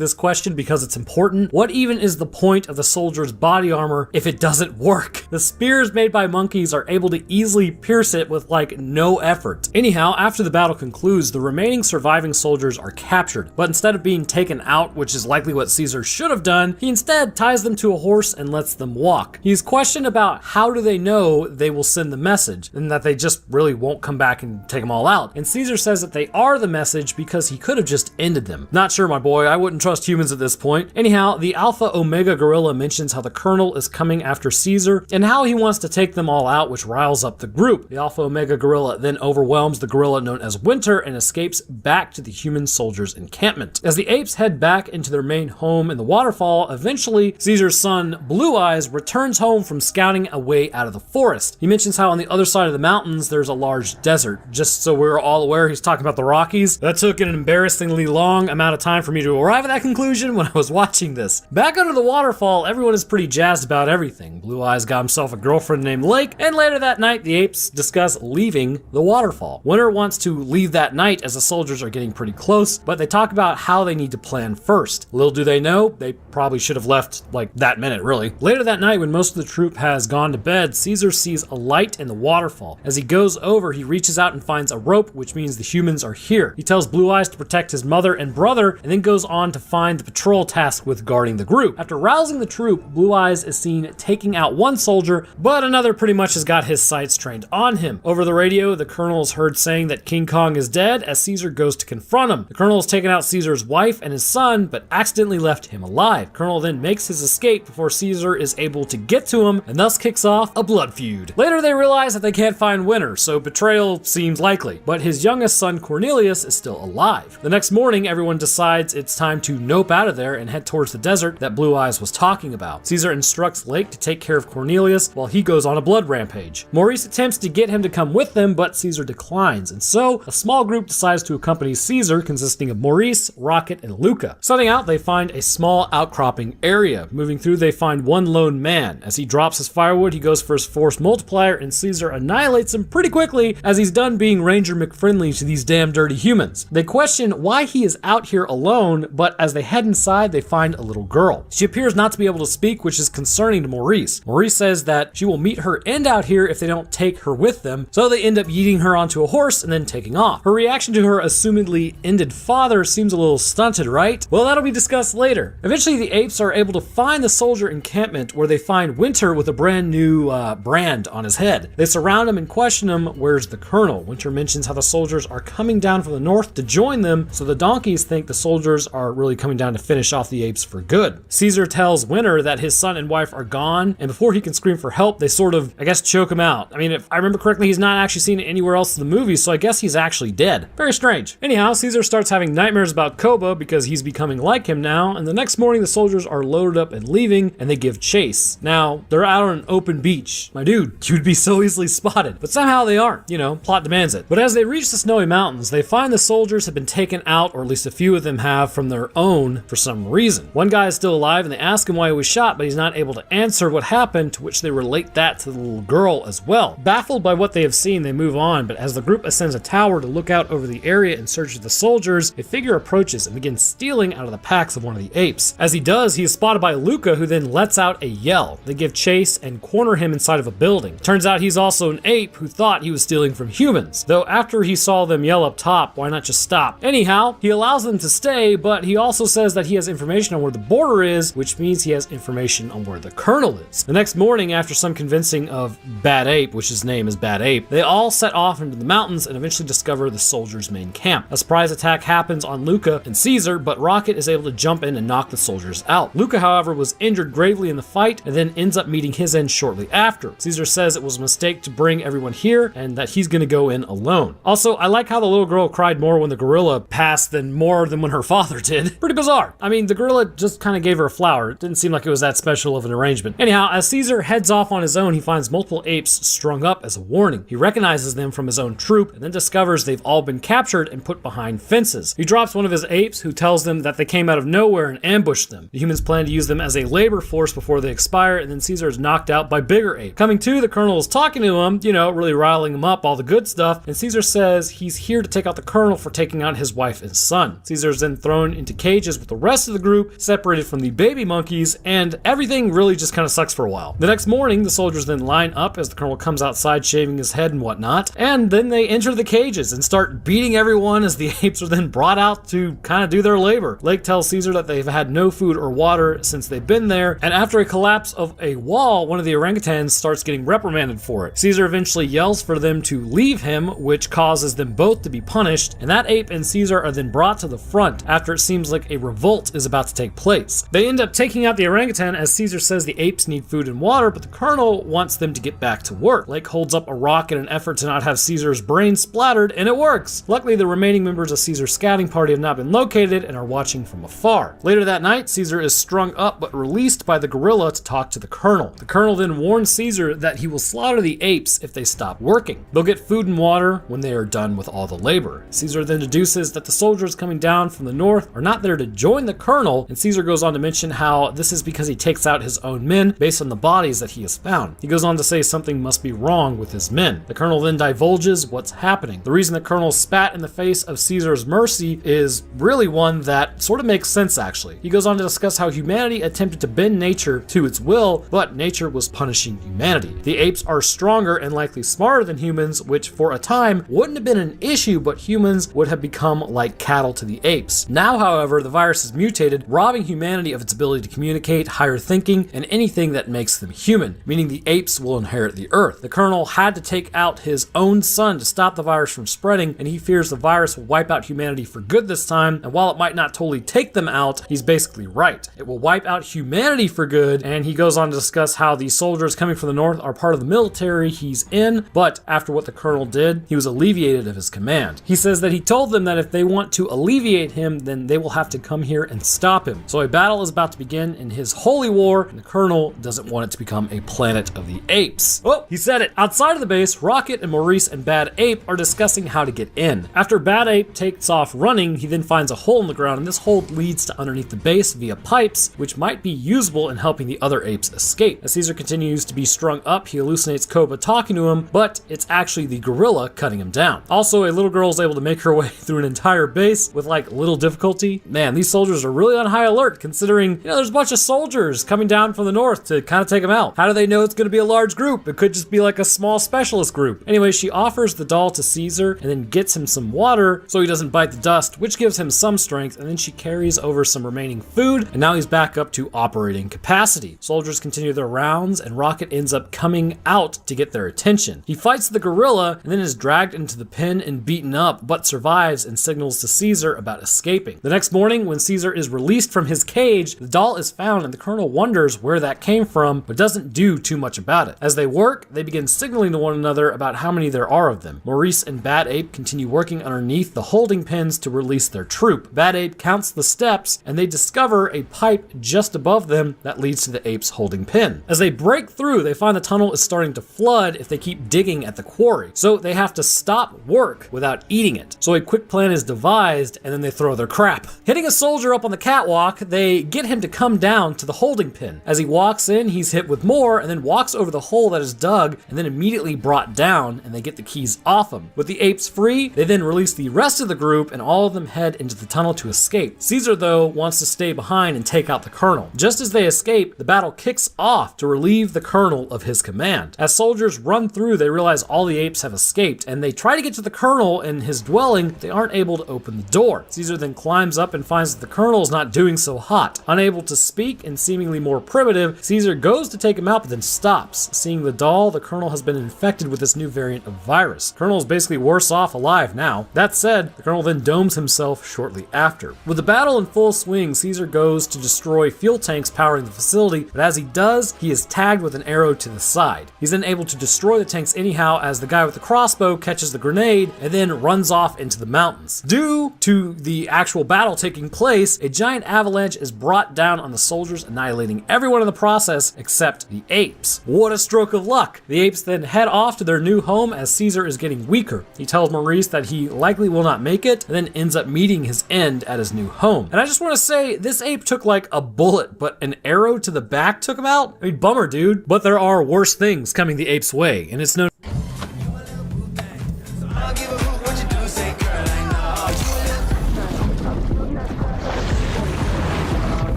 this question because it's important. What even is the point of the soldier's body armor if it doesn't work? The spears made by monkeys are able to easily pierce it with like no effort. Anyhow, after the battle concludes, the remaining surviving soldiers are captured, but instead of being taken out, which is likely what Caesar should have done, he instead ties them to a horse and lets them walk. He's questioned about how do they know they will send the message and that they just really won't come back and take them all out. And Caesar says that they are the message because he could have just ended them. Not sure, my boy, I wouldn't trust humans at this point. Anyhow, the Alpha Omega gorilla mentions how the Colonel is coming after Caesar and how he wants to take them all out, which riles up the group. The Alpha Omega gorilla then overwhelms the gorilla known as Winter and escapes back to the human soldiers' encampment. As the apes head back into their main home in the waterfall, eventually Caesar's son Blue Eyes returns home from scouting a way out of the forest. He mentions how on the other side of the mountains there's a large desert. Just so we're all aware, he's talking about the Rockies. That took an embarrassingly long amount of time for me to arrive at that conclusion when I was watching this. Back under the waterfall, everyone is pretty jazzed about everything. Blue Eyes got himself a girlfriend named Lake, and later that night the apes discuss leaving the waterfall. Winter wants to leave that night as the soldiers are getting pretty close, but they talk about how they need to plan first. Little do they know, they probably should have left like that minute, really. Later that night, when most of the troop has gone to bed, Caesar sees a light in the waterfall. As he goes over, he reaches out and finds a rope, which means the humans are here. He tells Blue Eyes to protect his mother and brother, and then goes on to find the patrol tasked with guarding the group. After rousing the troop, Blue Eyes is seen taking out one soldier, but another pretty much has got his sights trained on him. Over the radio, the colonel is heard saying that King Kong is dead as Caesar goes to confront him. The colonel has taken out Caesar's wife and his son, but accidentally left him alive. Colonel then makes his escape before Caesar is able to get to him and thus kicks off a blood feud. Later they realize that they can't find Winter, so betrayal seems likely, but his youngest son Cornelius is still alive. The next morning, everyone decides it's time to nope out of there and head towards the desert that Blue Eyes was talking about. Caesar instructs Lake to take care of Cornelius while he goes on a blood rampage. Maurice attempts to get him to come with them, but Caesar declines, and so a small group decides to accompany Caesar, consisting of Maurice, Rocket, and Luca. Setting out, they find a small outcropping area. Moving through, they find one lone man. As he drops his firewood, he goes for his force multiplier, and Caesar annihilates him pretty quickly as he's done being Ranger McFriendly to these damn dirty humans. They question why he is out here alone, but as they head inside, they find a little girl. She appears not to be able to speak, which is concerning to Maurice. Maurice says that she will meet her end out here if they don't take her with them, so they end up yeeting her onto a horse and then taking off. Her reaction to her assumedly ended father seems a little stunted, right? Well, that'll be discussed later. Eventually, the apes are able to find the soldier encampment where they find Winter with a brand new brand on his head. They surround him and question him, where's the colonel? Winter mentions how the soldiers are coming down from the north to join them, so the donkeys think the soldiers are really coming down to finish off the apes for good. Caesar tells Winter that his son and wife are gone, and before he can scream for help, they sort of, I guess, choke him out. I mean, if I remember correctly, he's not actually seen it anywhere else in the movie, so I guess he's actually dead. Very strange. Anyhow, Caesar starts having nightmares about Koba because he's becoming like him now, and the next morning the soldiers are loaded up and leaving, and they give chase. Now, they're out on an open beach. My dude, you'd be so easily spotted, but somehow they aren't. You know, plot demands it. But as they reach the snowy mountains, they find the soldiers have been taken out, or at least a few of them have, from their own for some reason. One guy is still alive, and they ask him why he was shot, but he's not able to answer what happened, to which they relate that to the little girl as well. Baffled by what they have seen, they move on, but as the group ascends a tower to look out over the area in search of the soldiers, a figure approaches and begins stealing out of the packs of one of the apes. As he does, he is spotted by Luca, who then lets out a yell. They give chase and corner him inside of a building. Turns out he's also an ape who thought he was stealing from humans, though after he saw them yell up top, why not just stop? Anyhow, he allows them to stay, but he also says that he has information on where the border is, which means he has information on where the colonel is. The next morning, after some convincing of Bad Ape, which his name is Bad Ape, they all set off into the mountains and eventually discover the soldiers' main camp. A surprise attack happens on Luca and Caesar, but Rocket is able to jump in and knock the soldiers out. Luca, however, was injured gravely in the fight and then ends up meeting his end shortly after. Caesar says it was a mistake to bring everyone here and that he's going to go in alone. Also, I like how the little girl cried more when the gorilla passed than when her father did. Pretty bizarre. I mean, the gorilla just kind of gave her a flower. It didn't seem like it was that special of an arrangement. Anyhow, as Caesar heads off on his own, he finds multiple apes strung up as a warning. He recognizes them from his own troop and then discovers they've all been captured and put behind fences. He drops one of his apes, who tells them that they came out of nowhere and ambushed them. The humans plan to use them as a labor force before they expire, and then Caesar is knocked out by bigger ape. Coming to, the colonel is talking to him, really riling him up, all the good stuff, and Caesar says he's here to take out the colonel for taking out his wife and son. Caesar is then thrown into cages with the rest of the group, separated from the baby monkeys, and everything really just kind of sucks for a while. The next morning, the soldiers then line up as the colonel comes outside shaving his head and whatnot, and then they enter the cages and start beating everyone as the apes are then brought out to kind of do their labor. Lake tells Caesar that they've had no food or water since they've been there, and after a collapse of a wall, one of the orangutans starts getting reprimanded for it. Caesar eventually yells for them to leave him, which causes them both to be punished, and that ape and Caesar are then brought to the front after it seems like a revolt is about to take place. They end up taking out the orangutan as Caesar says the apes need food and water, but the colonel wants them to get back to work. Lake holds up a rock in an effort to not have Caesar's brain splattered, and it works. Luckily, the remaining members of Caesar's scouting party have not been located and are watching from afar. Later that night, Caesar is strung up but released by the gorilla to talk to the colonel. The colonel then warns Caesar that he will slaughter the apes if they stop working. They'll get food and water when they are done with all the labor. Caesar then deduces that the soldiers coming down from the north are not there to join the colonel, and Caesar goes on to mention how this is because he takes out his own men based on the bodies that he has found. He goes on to say something must be wrong with his men. The colonel then divulges what's happening. The reason the colonel spat in the face of Caesar's mercy is really one that sort of makes sense, actually. He goes on to discuss how humanity attempted to bend nature to its will, but nature was punishing humanity. The apes are stronger and likely smarter than humans, which for a time wouldn't have been an issue, but humans would have become like cattle to the apes. Now, however, however, the virus is mutated, robbing humanity of its ability to communicate, higher thinking, and anything that makes them human, meaning the apes will inherit the Earth. The Colonel had to take out his own son to stop the virus from spreading, and he fears the virus will wipe out humanity for good this time, and while it might not totally take them out, he's basically right. It will wipe out humanity for good, and he goes on to discuss how the soldiers coming from the north are part of the military he's in, but after what the Colonel did, he was alleviated of his command. He says that he told them that if they want to alleviate him, then they will have to come here and stop him. So a battle is about to begin in his holy war, and the Colonel doesn't want it to become a planet of the apes. Oh, he said it. Outside of the base, Rocket and Maurice and Bad Ape are discussing how to get in. After Bad Ape takes off running, he then finds a hole in the ground, and this hole leads to underneath the base via pipes, which might be usable in helping the other apes escape. As Caesar continues to be strung up, he hallucinates Koba talking to him, but it's actually the gorilla cutting him down. Also, a little girl is able to make her way through an entire base with like little difficulty. Man, these soldiers are really on high alert considering, there's a bunch of soldiers coming down from the north to kind of take them out. How do they know it's going to be a large group? It could just be like a small specialist group. Anyway, she offers the doll to Caesar and then gets him some water so he doesn't bite the dust, which gives him some strength, and then she carries over some remaining food, and now he's back up to operating capacity. Soldiers continue their rounds, and Rocket ends up coming out to get their attention. He fights the gorilla and then is dragged into the pen and beaten up, but survives and signals to Caesar about escaping. The next morning, when Caesar is released from his cage, the doll is found, and the Colonel wonders where that came from, but doesn't do too much about it. As they work, they begin signaling to one another about how many there are of them. Maurice and Bad Ape continue working underneath the holding pens to release their troop. Bad Ape counts the steps, and they discover a pipe just above them that leads to the ape's holding pen. As they break through, they find the tunnel is starting to flood if they keep digging at the quarry, so they have to stop work without eating it. So a quick plan is devised, and then they throw their crap. Hitting a soldier up on the catwalk, they get him to come down to the holding pen. As he walks in, he's hit with more, and then walks over the hole that is dug, and then immediately brought down, and they get the keys off him. With the apes free, they then release the rest of the group, and all of them head into the tunnel to escape. Caesar, though, wants to stay behind and take out the Colonel. Just as they escape, the battle kicks off to relieve the Colonel of his command. As soldiers run through, they realize all the apes have escaped, and they try to get to the Colonel in his dwelling. They aren't able to open the door. Caesar then climbs up and finds that the Colonel is not doing so hot. Unable to speak and seemingly more primitive, Caesar goes to take him out but then stops. Seeing the doll, the Colonel has been infected with this new variant of virus. Colonel is basically worse off alive now. That said, the Colonel then domes himself shortly after. With the battle in full swing, Caesar goes to destroy fuel tanks powering the facility, but as he does, he is tagged with an arrow to the side. He's then able to destroy the tanks anyhow as the guy with the crossbow catches the grenade and then runs off into the mountains. Due to the actual battle taking place, a giant avalanche is brought down on the soldiers, annihilating everyone in the process except the apes. What a stroke of luck! The apes then head off to their new home as Caesar is getting weaker. He tells Maurice that he likely will not make it, and then ends up meeting his end at his new home. And I just want to say, this ape took like a bullet, but an arrow to the back took him out? I mean, bummer, dude. But there are worse things coming the ape's way, and it's no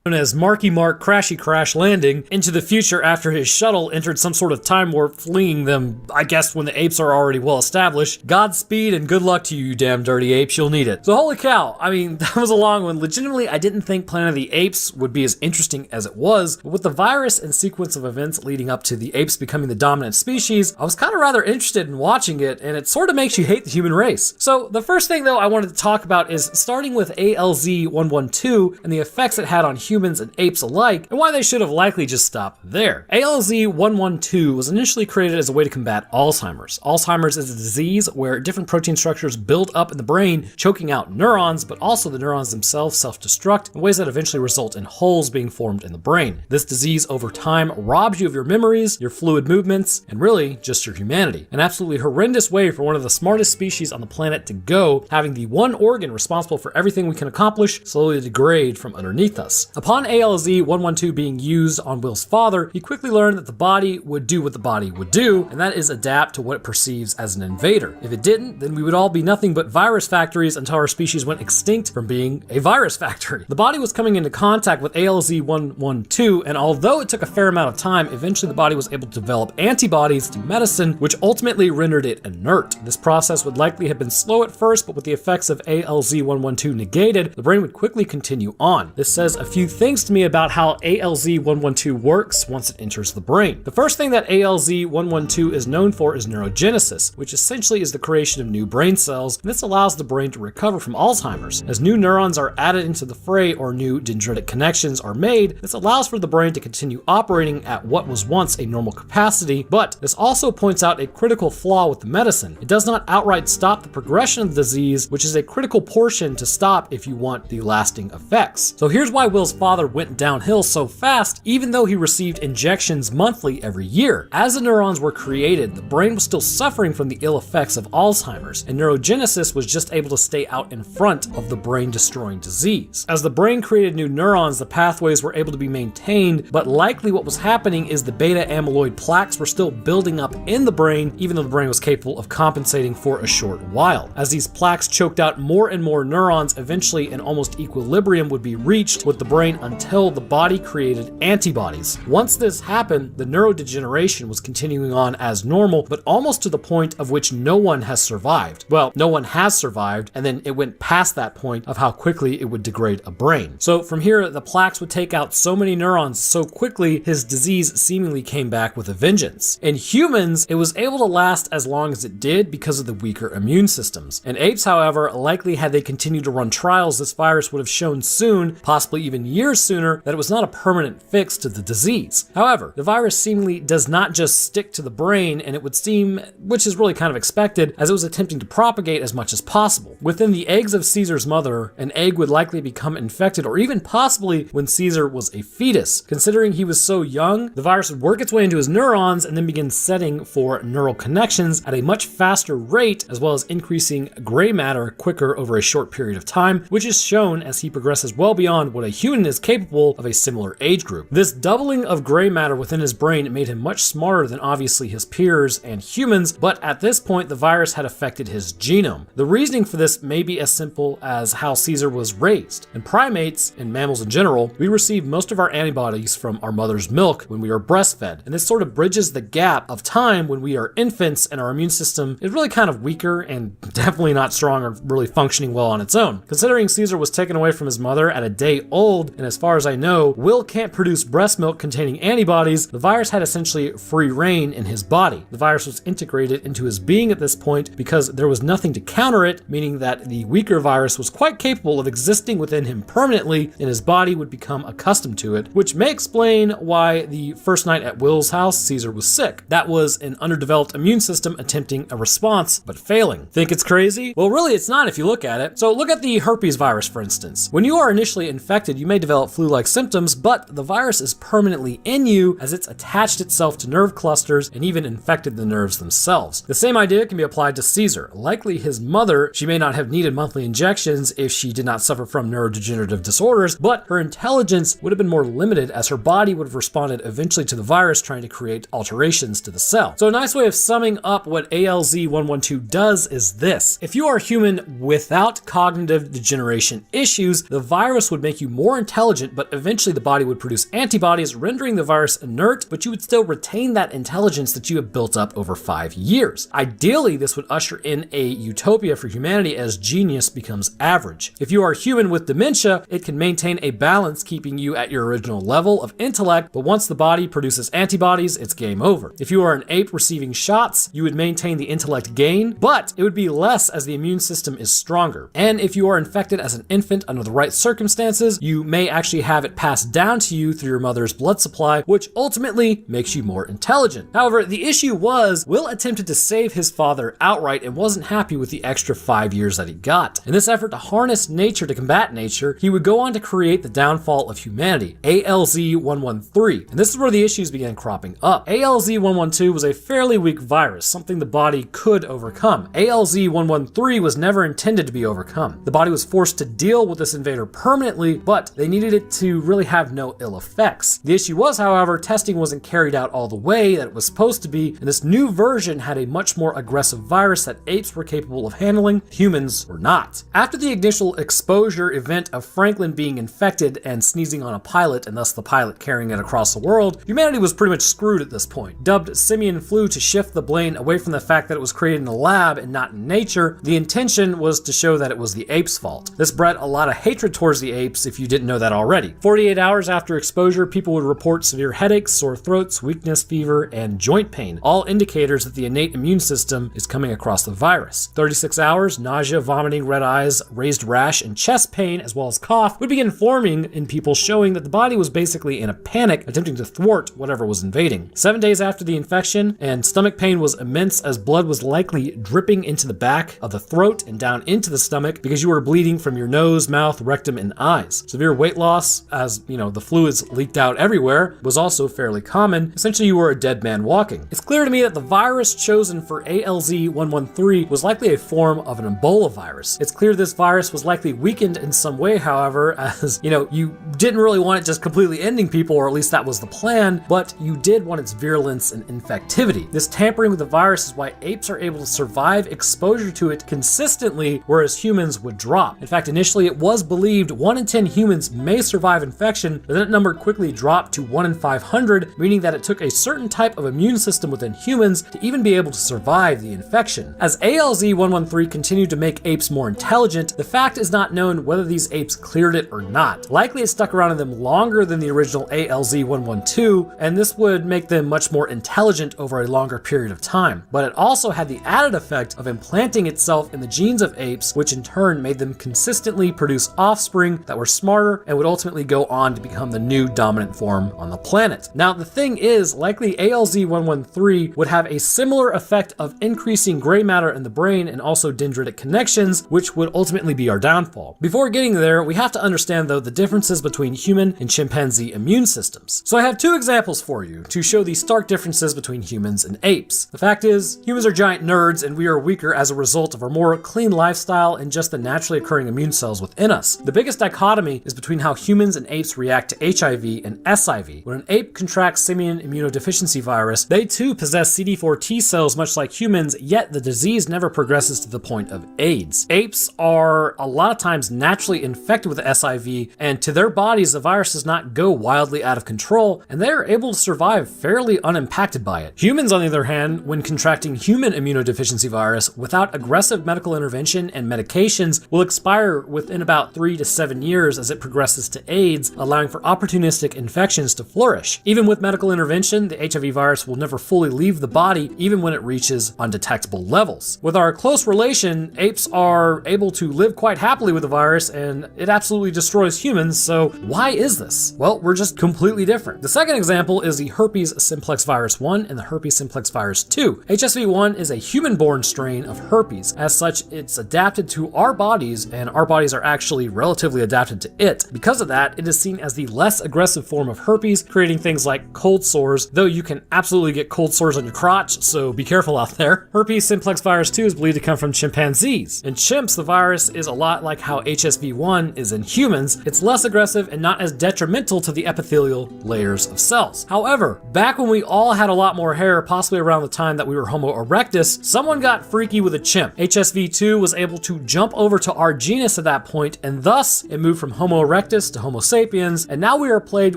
known as Marky Mark Crashy Crash Landing into the future after his shuttle entered some sort of time warp, fleeing them, I guess, when the apes are already well established. Godspeed and good luck to you, you damn dirty apes, you'll need it. So holy cow, I mean, that was a long one. Legitimately, I didn't think Planet of the Apes would be as interesting as it was, but with the virus and sequence of events leading up to the apes becoming the dominant species, I was kind of rather interested in watching it, and it sort of makes you hate the human race. So the first thing, though, I wanted to talk about is starting with ALZ-112 and the effects it had on humans and apes alike, and why they should have likely just stopped there. ALZ-112 was initially created as a way to combat Alzheimer's. Alzheimer's is a disease where different protein structures build up in the brain, choking out neurons, but also the neurons themselves self-destruct in ways that eventually result in holes being formed in the brain. This disease over time robs you of your memories, your fluid movements, and really just your humanity. An absolutely horrendous way for one of the smartest species on the planet to go, having the one organ responsible for everything we can accomplish slowly degrade from underneath us. Upon Upon ALZ-112 being used on Will's father, he quickly learned that the body would do what the body would do, and that is adapt to what it perceives as an invader. If it didn't, then we would all be nothing but virus factories until our species went extinct from being a virus factory. The body was coming into contact with ALZ-112, and although it took a fair amount of time, eventually the body was able to develop antibodies to medicine, which ultimately rendered it inert. This process would likely have been slow at first, but with the effects of ALZ-112 negated, the brain would quickly continue on. This says a few things to me about how ALZ-112 works once it enters the brain. The first thing that ALZ-112 is known for is neurogenesis, which essentially is the creation of new brain cells, and this allows the brain to recover from Alzheimer's. As new neurons are added into the fray or new dendritic connections are made, this allows for the brain to continue operating at what was once a normal capacity, but this also points out a critical flaw with the medicine. It does not outright stop the progression of the disease, which is a critical portion to stop if you want the lasting effects. So here's why Will's father went downhill so fast, even though he received injections monthly every year. As the neurons were created, the brain was still suffering from the ill effects of Alzheimer's, and neurogenesis was just able to stay out in front of the brain-destroying disease. As the brain created new neurons, the pathways were able to be maintained, but likely what was happening is the beta amyloid plaques were still building up in the brain, even though the brain was capable of compensating for a short while. As these plaques choked out more and more neurons, eventually an almost equilibrium would be reached with the brain until the body created antibodies. Once this happened, the neurodegeneration was continuing on as normal, but almost to the point of which no one has survived. Well, no one has survived, and then it went past that point of how quickly it would degrade a brain. So from here, the plaques would take out so many neurons so quickly, his disease seemingly came back with a vengeance. In humans, it was able to last as long as it did because of the weaker immune systems. In apes, however, likely had they continued to run trials, this virus would have shown soon, possibly even years sooner, that it was not a permanent fix to the disease. However, the virus seemingly does not just stick to the brain, and it would seem, which is really kind of expected, as it was attempting to propagate as much as possible. Within the eggs of Caesar's mother, an egg would likely become infected, or even possibly when Caesar was a fetus. Considering he was so young, the virus would work its way into his neurons and then begin setting for neural connections at a much faster rate, as well as increasing gray matter quicker over a short period of time, which is shown as he progresses well beyond what a human is capable of a similar age group. This doubling of gray matter within his brain made him much smarter than obviously his peers and humans, but at this point the virus had affected his genome. The reasoning for this may be as simple as how Caesar was raised. In primates, and mammals in general, we receive most of our antibodies from our mother's milk when we are breastfed, and this sort of bridges the gap of time when we are infants and our immune system is really kind of weaker and definitely not strong or really functioning well on its own. Considering Caesar was taken away from his mother at a day old, and as far as I know, Will can't produce breast milk containing antibodies, the virus had essentially free reign in his body. The virus was integrated into his being at this point because there was nothing to counter it, meaning that the weaker virus was quite capable of existing within him permanently, and his body would become accustomed to it, which may explain why the first night at Will's house, Caesar was sick. That was an underdeveloped immune system attempting a response, but failing. Think it's crazy? Well, really it's not if you look at it. So look at the herpes virus, for instance. When you are initially infected, you may develop flu-like symptoms, but the virus is permanently in you as it's attached itself to nerve clusters and even infected the nerves themselves. The same idea can be applied to Caesar. Likely his mother, she may not have needed monthly injections if she did not suffer from neurodegenerative disorders, but her intelligence would have been more limited as her body would have responded eventually to the virus trying to create alterations to the cell. So a nice way of summing up what ALZ-112 does is this. If you are human without cognitive degeneration issues, the virus would make you more intelligent, but eventually the body would produce antibodies rendering the virus inert, but you would still retain that intelligence that you have built up over 5 years. Ideally, this would usher in a utopia for humanity as genius becomes average. If you are human with dementia, it can maintain a balance keeping you at your original level of intellect, but once the body produces antibodies, it's game over. If you are an ape receiving shots, you would maintain the intellect gain, but it would be less as the immune system is stronger. And if you are infected as an infant under the right circumstances, you may actually have it passed down to you through your mother's blood supply, which ultimately makes you more intelligent. However, the issue was, Will attempted to save his father outright and wasn't happy with the extra 5 years that he got. In this effort to harness nature to combat nature, he would go on to create the downfall of humanity, ALZ-113. And this is where the issues began cropping up. ALZ-112 was a fairly weak virus, something the body could overcome. ALZ-113 was never intended to be overcome. The body was forced to deal with this invader permanently, but they needed it to really have no ill effects. The issue was, however, testing wasn't carried out all the way that it was supposed to be, and this new version had a much more aggressive virus that apes were capable of handling, humans were not. After the initial exposure event of Franklin being infected and sneezing on a pilot, and thus the pilot carrying it across the world, humanity was pretty much screwed at this point. Dubbed simian flu to shift the blame away from the fact that it was created in a lab and not in nature, the intention was to show that it was the apes' fault. This bred a lot of hatred towards the apes if you didn't know that already. 48 hours after exposure, people would report severe headaches, sore throats, weakness, fever, and joint pain, all indicators that the innate immune system is coming across the virus. 36 hours, nausea, vomiting, red eyes, raised rash, and chest pain, as well as cough, would begin forming in people, showing that the body was basically in a panic, attempting to thwart whatever was invading. 7 days after the infection, and stomach pain was immense as blood was likely dripping into the back of the throat and down into the stomach because you were bleeding from your nose, mouth, rectum, and eyes. Severe weight loss, as the fluids leaked out everywhere, was also fairly common. Essentially, you were a dead man walking. It's clear to me that the virus chosen for ALZ-113 was likely a form of an Ebola virus. It's clear this virus was likely weakened in some way, however, as you didn't really want it just completely ending people, or at least that was the plan, but you did want its virulence and infectivity. This tampering with the virus is why apes are able to survive exposure to it consistently, whereas humans would drop. In fact, initially it was believed 1 in 10 humans may survive infection, but then that number quickly dropped to 1 in 500, meaning that it took a certain type of immune system within humans to even be able to survive the infection. As ALZ-113 continued to make apes more intelligent, the fact is not known whether these apes cleared it or not. Likely it stuck around in them longer than the original ALZ-112, and this would make them much more intelligent over a longer period of time. But it also had the added effect of implanting itself in the genes of apes, which in turn made them consistently produce offspring that were smarter and would ultimately go on to become the new dominant form on the planet. Now, the thing is, likely ALZ-113 would have a similar effect of increasing gray matter in the brain and also dendritic connections, which would ultimately be our downfall. Before getting there, we have to understand, though, the differences between human and chimpanzee immune systems. So I have two examples for you to show the stark differences between humans and apes. The fact is, humans are giant nerds and we are weaker as a result of our more clean lifestyle and just the naturally occurring immune cells within us. The biggest dichotomy is between how humans and apes react to HIV and SIV. When an ape contracts simian immunodeficiency virus, they too possess CD4 T cells much like humans, yet the disease never progresses to the point of AIDS. Apes are a lot of times naturally infected with SIV, and to their bodies the virus does not go wildly out of control, and they are able to survive fairly unimpacted by it. Humans, on the other hand, when contracting human immunodeficiency virus without aggressive medical intervention and medications, will expire within about 3 to 7 years as it progresses to AIDS, allowing for opportunistic infections to flourish. Even with medical intervention, the HIV virus will never fully leave the body, even when it reaches undetectable levels. With our close relation, apes are able to live quite happily with the virus, and it absolutely destroys humans, so why is this? Well, we're just completely different. The second example is the herpes simplex virus 1 and the herpes simplex virus 2. HSV-1 is a human-born strain of herpes. As such, it's adapted to our bodies, and our bodies are actually relatively adapted to it. Because of that, it is seen as the less aggressive form of herpes, creating things like cold sores, though you can absolutely get cold sores on your crotch, so be careful out there. Herpes simplex virus 2 is believed to come from chimpanzees. In chimps, the virus is a lot like how HSV-1 is in humans. It's less aggressive and not as detrimental to the epithelial layers of cells. However, back when we all had a lot more hair, possibly around the time that we were Homo erectus, someone got freaky with a chimp. HSV-2 was able to jump over to our genus at that point, and thus it moved from Homo erectus to Homo sapiens, and now we are plagued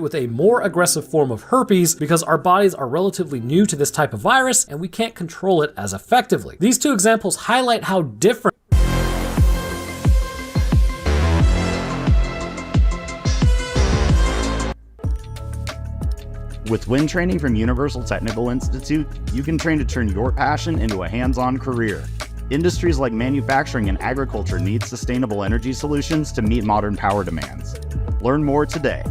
with a more aggressive form of herpes because our bodies are relatively new to this type of virus and we can't control it as effectively. These two examples highlight how different With wind training from Universal Technical Institute, you can train to turn your passion into a hands-on career. Industries like manufacturing and agriculture need sustainable energy solutions to meet modern power demands. Learn more today.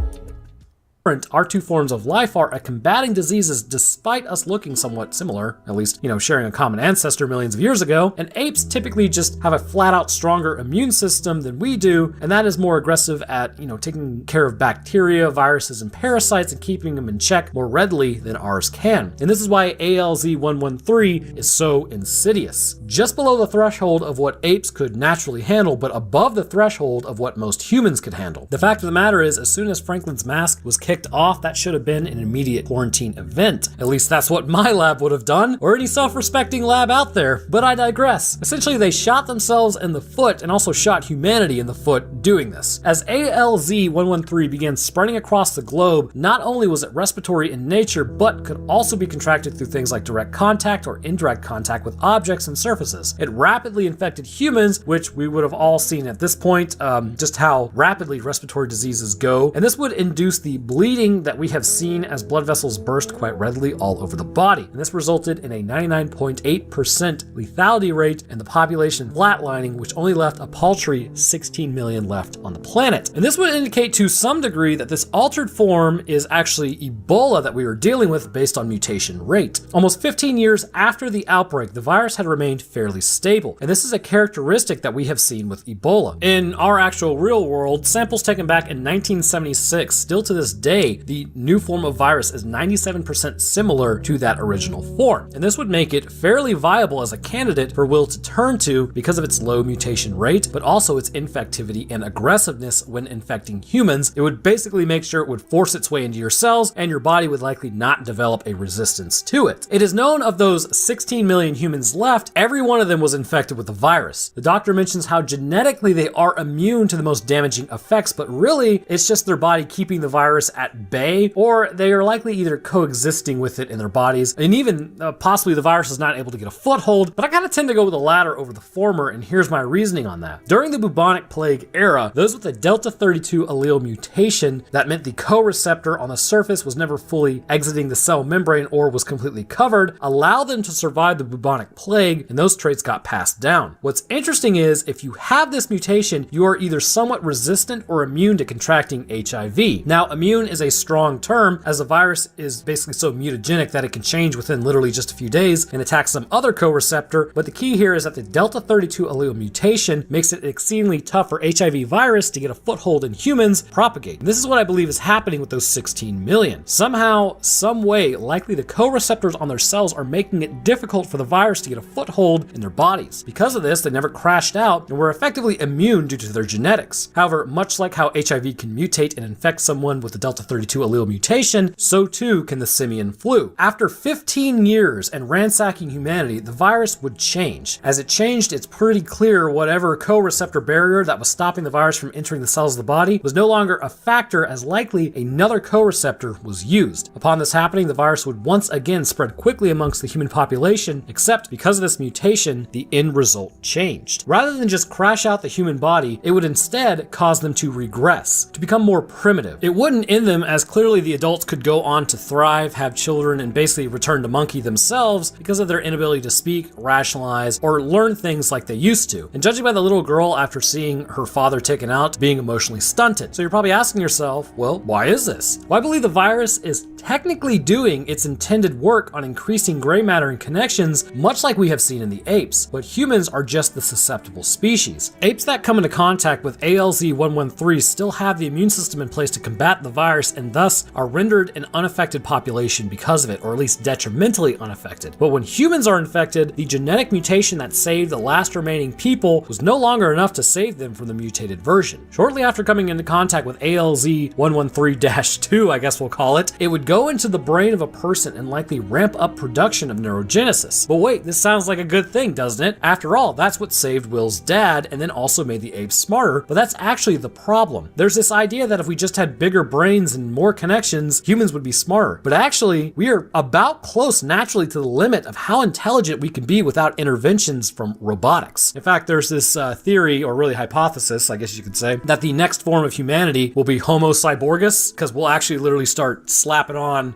our two forms of life are at combating diseases despite us looking somewhat similar, at least, sharing a common ancestor millions of years ago. And apes typically just have a flat out stronger immune system than we do, and that is more aggressive at, taking care of bacteria, viruses, and parasites and keeping them in check more readily than ours can. And this is why ALZ-113 is so insidious. Just below the threshold of what apes could naturally handle, but above the threshold of what most humans could handle. The fact of the matter is, as soon as Franklin's mask was kicked off, that should have been an immediate quarantine event. At least that's what my lab would have done, or any self-respecting lab out there, but I digress. Essentially, they shot themselves in the foot and also shot humanity in the foot doing this. As ALZ-113 began spreading across the globe, not only was it respiratory in nature, but could also be contracted through things like direct contact or indirect contact with objects and surfaces. It rapidly infected humans, which we would have all seen at this point, just how rapidly respiratory diseases go, and this would induce the bleeding that we have seen as blood vessels burst quite readily all over the body. And this resulted in a 99.8% lethality rate and the population flatlining, which only left a paltry 16 million left on the planet. And this would indicate to some degree that this altered form is actually Ebola that we were dealing with based on mutation rate. Almost 15 years after the outbreak, the virus had remained fairly stable, and this is a characteristic that we have seen with Ebola. In our actual real world, samples taken back in 1976, still to this day, the new form of virus is 97% similar to that original form. And this would make it fairly viable as a candidate for Will to turn to because of its low mutation rate, but also its infectivity and aggressiveness when infecting humans. It would basically make sure it would force its way into your cells, and your body would likely not develop a resistance to it. It is known of those 16 million humans left, every one of them was infected with the virus. The doctor mentions how genetically they are immune to the most damaging effects, but really it's just their body keeping the virus at bay, or they are likely either coexisting with it in their bodies, and even possibly the virus is not able to get a foothold. But I kind of tend to go with the latter over the former, and here's my reasoning on that. During the bubonic plague era, those with the Delta 32 allele mutation, that meant the co-receptor on the surface was never fully exiting the cell membrane or was completely covered, allowed them to survive the bubonic plague, and those traits got passed down. What's interesting is, if you have this mutation, you are either somewhat resistant or immune to contracting HIV. Now, immune is a strong term, as the virus is basically so mutagenic that it can change within literally just a few days and attack some other co-receptor, but the key here is that the Delta 32 allele mutation makes it exceedingly tough for HIV virus to get a foothold in humans, propagate. And this is what I believe is happening with those 16 million. Somehow, some way, likely the co-receptors on their cells are making it difficult for the virus to get a foothold in their bodies. Because of this, they never crashed out and were effectively immune due to their genetics. However, much like how HIV can mutate and infect someone with the Delta 32 allele mutation, so too can the simian flu. After 15 years and ransacking humanity, the virus would change. As it changed, it's pretty clear whatever co-receptor barrier that was stopping the virus from entering the cells of the body was no longer a factor, as likely another co-receptor was used. Upon this happening, the virus would once again spread quickly amongst the human population, except because of this mutation, the end result changed. Rather than just crash out the human body, it would instead cause them to regress, to become more primitive. It wouldn't end them, as clearly the adults could go on to thrive, have children, and basically return to monkey themselves because of their inability to speak, rationalize, or learn things like they used to. And judging by the little girl after seeing her father taken out, being emotionally stunted. So you're probably asking yourself, well, why is this? Well, I believe the virus is technically doing its intended work on increasing gray matter and connections, much like we have seen in the apes, but humans are just the susceptible species. Apes that come into contact with ALZ-113 still have the immune system in place to combat the virus, and thus are rendered an unaffected population because of it, or at least detrimentally unaffected. But when humans are infected, the genetic mutation that saved the last remaining people was no longer enough to save them from the mutated version. Shortly after coming into contact with ALZ-113-2, I guess we'll call it, it would go into the brain of a person and likely ramp up production of neurogenesis. But wait, this sounds like a good thing, doesn't it? After all, that's what saved Will's dad and then also made the apes smarter, but that's actually the problem. There's this idea that if we just had bigger brains and more connections, humans would be smarter. But actually, we are about close naturally to the limit of how intelligent we can be without interventions from robotics. In fact, there's this theory, or really hypothesis, I guess you could say, that the next form of humanity will be Homo cyborgus, because we'll actually literally start slapping on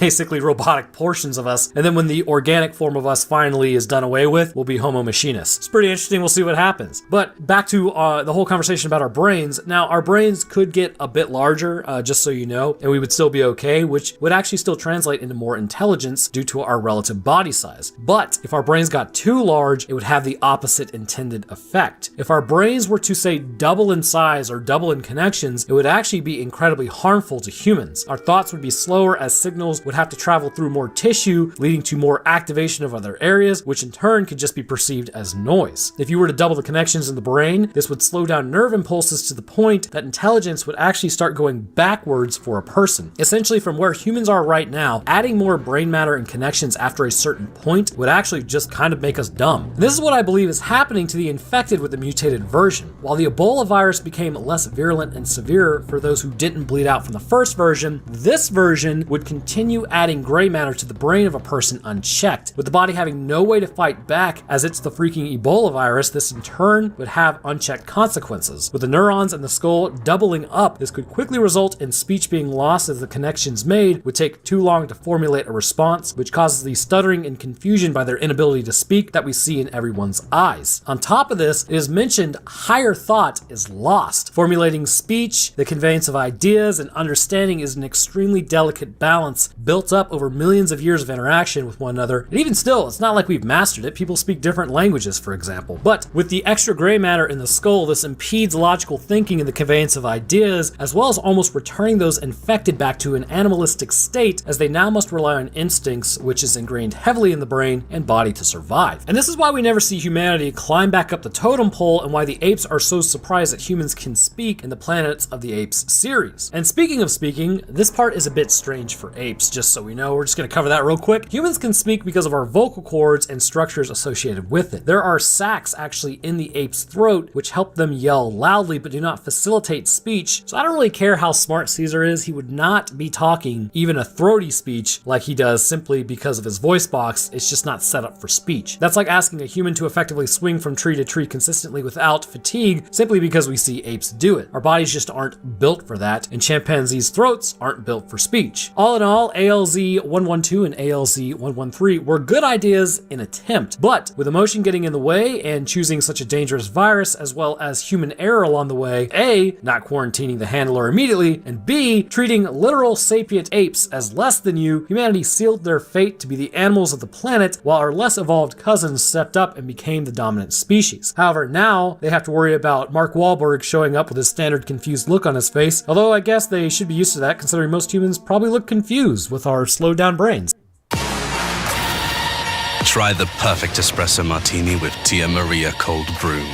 basically robotic portions of us, and then when the organic form of us finally is done away with, we'll be Homo machinus. It's pretty interesting, we'll see what happens. But back to the whole conversation about our brains. Now, our brains could get a bit larger. just so you know, and we would still be okay, which would actually still translate into more intelligence due to our relative body size. But if our brains got too large, it would have the opposite intended effect. If our brains were to, say, double in size or double in connections, it would actually be incredibly harmful to humans. Our thoughts would be slower as signals would have to travel through more tissue, leading to more activation of other areas, which in turn could just be perceived as noise. If you were to double the connections in the brain, this would slow down nerve impulses to the point that intelligence would actually start going backwards for a person. Essentially, from where humans are right now, adding more brain matter and connections after a certain point would actually just kind of make us dumb. And this is what I believe is happening to the infected with the mutated version. While the Ebola virus became less virulent and severe for those who didn't bleed out from the first version, this version would continue adding gray matter to the brain of a person unchecked, with the body having no way to fight back as it's the freaking Ebola virus. This in turn would have unchecked consequences. With the neurons in the skull doubling up, this could quickly result in speech being lost as the connections made would take too long to formulate a response, which causes the stuttering and confusion by their inability to speak that we see in everyone's eyes. On top of this, it is mentioned higher thought is lost. Formulating speech, the conveyance of ideas, and understanding is an extremely delicate balance built up over millions of years of interaction with one another. And even still, it's not like we've mastered it. People speak different languages, for example. But with the extra gray matter in the skull, this impedes logical thinking and the conveyance of ideas, as well as almost returning those infected back to an animalistic state, as they now must rely on instincts, which is ingrained heavily in the brain and body to survive. And this is why we never see humanity climb back up the totem pole, and why the apes are so surprised that humans can speak in the Planets of the Apes series. And speaking of speaking, this part is a bit strange for apes, just so we know. We're just going to cover that real quick. Humans can speak because of our vocal cords and structures associated with it. There are sacs actually in the ape's throat which help them yell loudly but do not facilitate speech. So I don't really care how smart Caesar is, he would not be talking even a throaty speech like he does simply because of his voice box. It's just not set up for speech. That's like asking a human to effectively swing from tree to tree consistently without fatigue simply because we see apes do it. Our bodies just aren't built for that, and chimpanzees' throats aren't built for speech. All in all, ALZ 112 and ALZ 113 were good ideas in attempt, but with emotion getting in the way and choosing such a dangerous virus as well as human error along the way, A, not quarantining the handler immediately, and B, treating literal sapient apes as less than you, humanity sealed their fate to be the animals of the planet while our less evolved cousins stepped up and became the dominant species. However, now they have to worry about Mark Wahlberg showing up with his standard confused look on his face, although I guess they should be used to that considering most humans probably look confused with our slowed down brains. Try the perfect espresso martini with Tia Maria Cold Brew.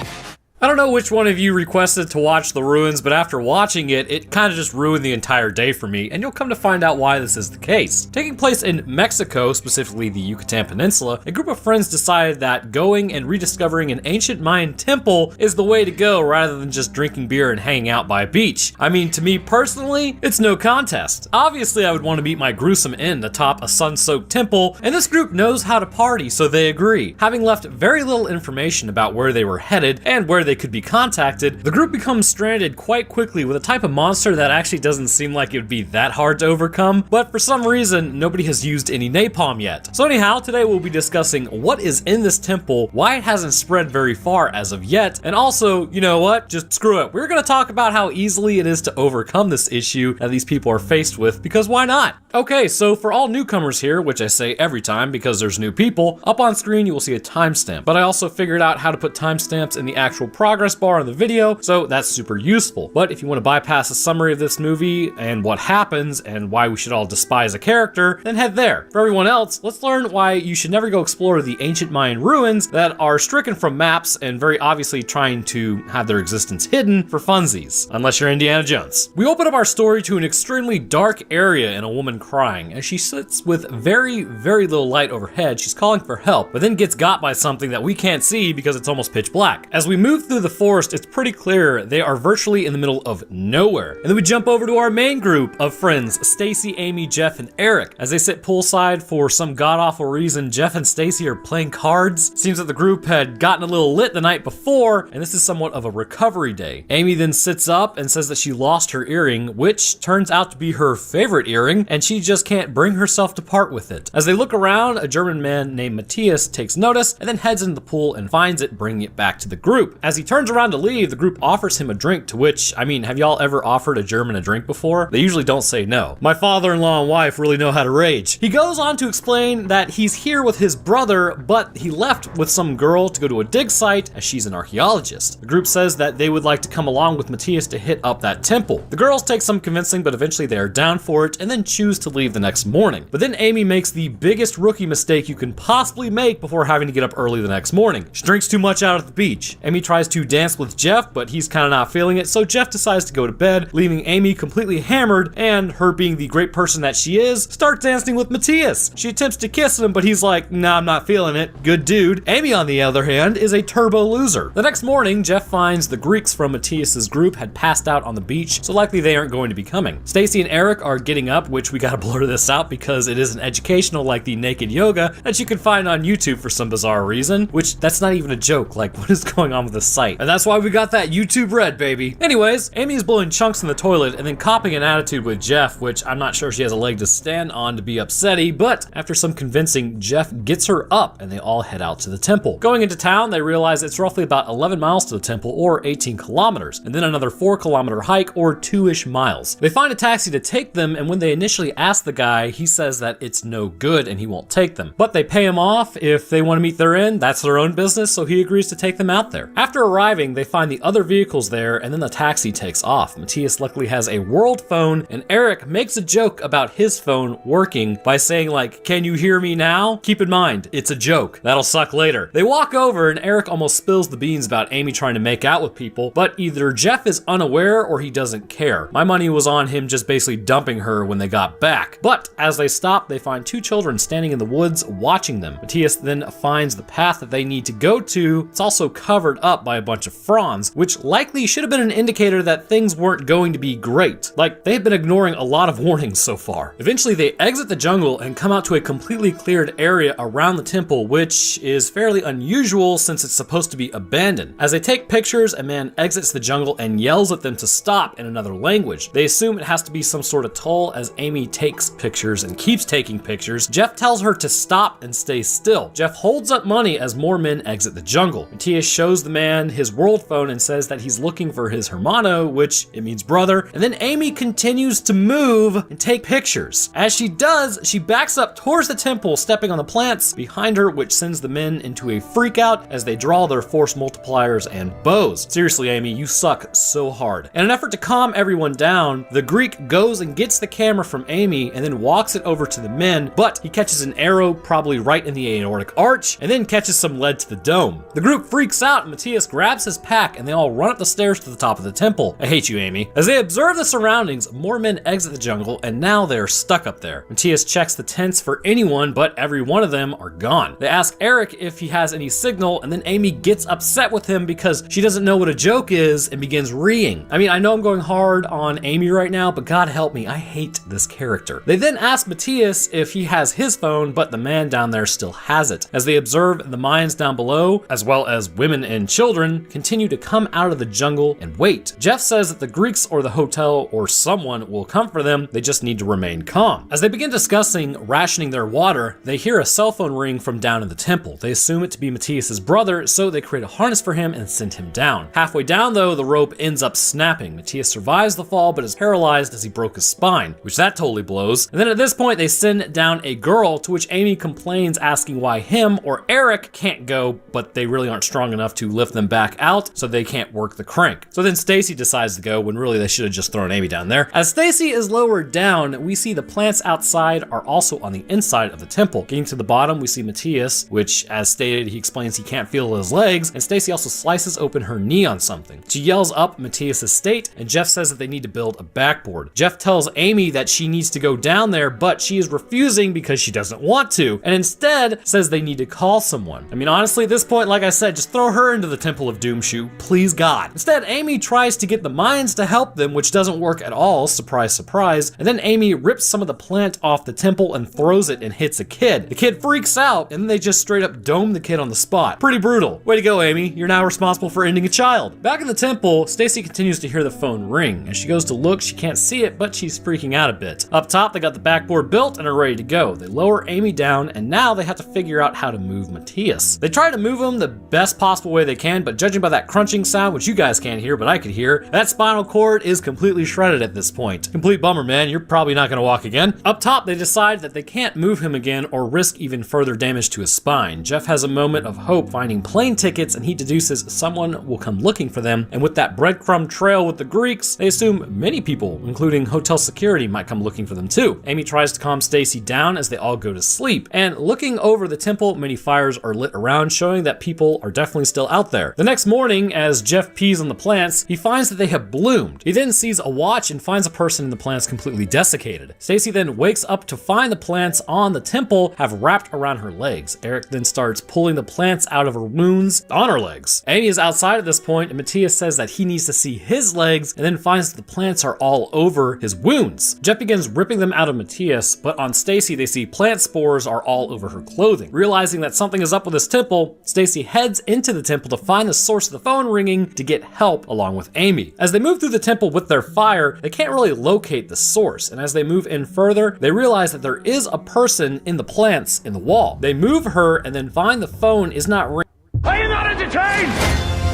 I don't know which one of you requested to watch The Ruins, but after watching it, it kind of just ruined the entire day for me, and you'll come to find out why this is the case. Taking place in Mexico, specifically the Yucatan Peninsula, a group of friends decided that going and rediscovering an ancient Mayan temple is the way to go rather than just drinking beer and hanging out by a beach. I mean, to me personally, it's no contest. Obviously, I would want to meet my gruesome end atop a sun-soaked temple, and this group knows how to party, so they agree. Having left very little information about where they were headed and where they could be contacted, the group becomes stranded quite quickly with a type of monster that actually doesn't seem like it would be that hard to overcome, but for some reason, nobody has used any napalm yet. So anyhow, today we'll be discussing what is in this temple, why it hasn't spread very far as of yet, and also, you know what, just screw it. We're gonna talk about how easily it is to overcome this issue that these people are faced with, because why not? Okay, so for all newcomers here, which I say every time because there's new people, up on screen you will see a timestamp, but I also figured out how to put timestamps in the actual progress bar on the video, so that's super useful. But if you want to bypass a summary of this movie and what happens and why we should all despise a character, then head there. For everyone else, let's learn why you should never go explore the ancient Mayan ruins that are stricken from maps and very obviously trying to have their existence hidden for funsies, unless you're Indiana Jones. We open up our story to an extremely dark area and a woman crying. As she sits with very, very little light overhead, she's calling for help, but then gets got by something that we can't see because it's almost pitch black. As we move through the forest, it's pretty clear they are virtually in the middle of nowhere. And then we jump over to our main group of friends, Stacy, Amy, Jeff, and Eric. As they sit poolside for some god-awful reason, Jeff and Stacy are playing cards. Seems that the group had gotten a little lit the night before, and this is somewhat of a recovery day. Amy then sits up and says that she lost her earring, which turns out to be her favorite earring, and she just can't bring herself to part with it. As they look around, a German man named Matthias takes notice and then heads into the pool and finds it, bringing it back to the group. As as he turns around to leave, the group offers him a drink, to which, I mean, have y'all ever offered a German a drink before? They usually don't say no. My father-in-law and wife really know how to rage. He goes on to explain that he's here with his brother, but he left with some girl to go to a dig site as she's an archaeologist. The group says that they would like to come along with Matthias to hit up that temple. The girls take some convincing, but eventually they are down for it and then choose to leave the next morning. But then Amy makes the biggest rookie mistake you can possibly make before having to get up early the next morning. She drinks too much out at the beach. Amy tries to dance with Jeff, but he's kind of not feeling it, so Jeff decides to go to bed, leaving Amy completely hammered, and her being the great person that she is, starts dancing with Matthias. She attempts to kiss him, but he's like, nah, I'm not feeling it. Good dude. Amy, on the other hand, is a turbo loser. The next morning, Jeff finds the Greeks from Matthias's group had passed out on the beach, so likely they aren't going to be coming. Stacy and Eric are getting up, which we gotta blur this out because it isn't educational like the naked yoga that you can find on YouTube for some bizarre reason, which that's not even a joke. Like, what is going on with this site? And that's why we got that YouTube red, baby. Anyways, Amy is blowing chunks in the toilet and then copping an attitude with Jeff, which I'm not sure she has a leg to stand on to be upsetty, but after some convincing, Jeff gets her up and they all head out to the temple. Going into town, they realize it's roughly about 11 miles to the temple, or 18 kilometers, and then another 4-kilometer hike, or 2-ish miles. They find a taxi to take them, and when they initially ask the guy, he says that it's no good and he won't take them. But they pay him off. If they want to meet their end, that's their own business, so he agrees to take them out there. After arriving, they find the other vehicles there, and then the taxi takes off. Matthias luckily has a world phone, and Eric makes a joke about his phone working by saying like, can you hear me now? Keep in mind, it's a joke. That'll suck later. They walk over, and Eric almost spills the beans about Amy trying to make out with people, but either Jeff is unaware or he doesn't care. My money was on him just basically dumping her when they got back. But as they stop, they find 2 children standing in the woods watching them. Matthias then finds the path that they need to go to. It's also covered up by a bunch of fronds, which likely should have been an indicator that things weren't going to be great. Like, they've been ignoring a lot of warnings so far. Eventually, they exit the jungle and come out to a completely cleared area around the temple, which is fairly unusual since it's supposed to be abandoned. As they take pictures, a man exits the jungle and yells at them to stop in another language. They assume it has to be some sort of toll as Amy takes pictures and keeps taking pictures. Jeff tells her to stop and stay still. Jeff holds up money as more men exit the jungle. Matthias shows the man his world phone and says that he's looking for his hermano, which it means brother, and then Amy continues to move and take pictures. As she does, she backs up towards the temple, stepping on the plants behind her, which sends the men into a freak out as they draw their force multipliers and bows. Seriously, Amy, you suck so hard. In an effort to calm everyone down, the Greek goes and gets the camera from Amy and then walks it over to the men, but he catches an arrow probably right in the aortic arch and then catches some lead to the dome. The group freaks out and Matthias grabs his pack and they all run up the stairs to the top of the temple. I hate you, Amy. As they observe the surroundings, more men exit the jungle and now they're stuck up there. Matthias checks the tents for anyone, but every one of them are gone. They ask Eric if he has any signal, and then Amy gets upset with him because she doesn't know what a joke is and begins reeing. I mean, I know I'm going hard on Amy right now, but God help me, I hate this character. They then ask Matthias if he has his phone, but the man down there still has it. As they observe the mines down below, as well as women and children, continue to come out of the jungle and wait. Jeff says that the Greeks or the hotel or someone will come for them, they just need to remain calm. As they begin discussing rationing their water, they hear a cell phone ring from down in the temple. They assume it to be Matthias's brother, so they create a harness for him and send him down. Halfway down though, the rope ends up snapping. Matthias survives the fall but is paralyzed as he broke his spine, which that totally blows. And then at this point they send down a girl, to which Amy complains, asking why him or Eric can't go, but they really aren't strong enough to lift them back out, so they can't work the crank. So then Stacy decides to go when really they should have just thrown Amy down there. As Stacy is lowered down, we see the plants outside are also on the inside of the temple. Getting to the bottom, we see Matthias, which as stated, he explains he can't feel his legs, and Stacy also slices open her knee on something. She yells up Matthias's state, and Jeff says that they need to build a backboard. Jeff tells Amy that she needs to go down there, but she is refusing because she doesn't want to, and instead says they need to call someone. I mean, honestly, at this point, like I said, just throw her into the Temple of Doomshoe, please God. Instead, Amy tries to get the mines to help them, which doesn't work at all, surprise, surprise, and then Amy rips some of the plant off the temple and throws it and hits a kid. The kid freaks out, and then they just straight up dome the kid on the spot. Pretty brutal. Way to go, Amy. You're now responsible for ending a child. Back in the temple, Stacy continues to hear the phone ring. As she goes to look, she can't see it, but she's freaking out a bit. Up top, they got the backboard built and are ready to go. They lower Amy down, and now they have to figure out how to move Matthias. They try to move him the best possible way they can, can, but judging by that crunching sound, which you guys can't hear, but I could hear, that spinal cord is completely shredded at this point. Complete bummer, man. You're probably not going to walk again. Up top, they decide that they can't move him again or risk even further damage to his spine. Jeff has a moment of hope finding plane tickets, and he deduces someone will come looking for them. And with that breadcrumb trail with the Greeks, they assume many people, including hotel security, might come looking for them too. Amy tries to calm Stacy down as they all go to sleep. And looking over the temple, many fires are lit around, showing that people are definitely still out there. The next morning, as Jeff pees on the plants, he finds that they have bloomed. He then sees a watch and finds a person in the plants completely desiccated. Stacy then wakes up to find the plants on the temple have wrapped around her legs. Eric then starts pulling the plants out of her wounds on her legs. Amy is outside at this point, and Matthias says that he needs to see his legs, and then finds that the plants are all over his wounds. Jeff begins ripping them out of Matthias, but on Stacy they see plant spores are all over her clothing. Realizing that something is up with this temple, Stacy heads into the temple to find the source of the phone ringing to get help along with Amy. As they move through the temple with their fire, they can't really locate the source, and as they move in further, they realize that there is a person in the plants in the wall. They move her and then find the phone is not ringing. Are you not entertained?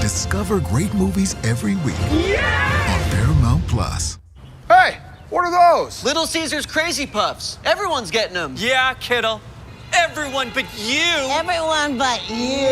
Discover great movies every week on Paramount Plus. Hey, what are those? Little Caesar's Crazy Puffs. Everyone's getting them. Yeah, kiddo. Everyone but you. Everyone but you.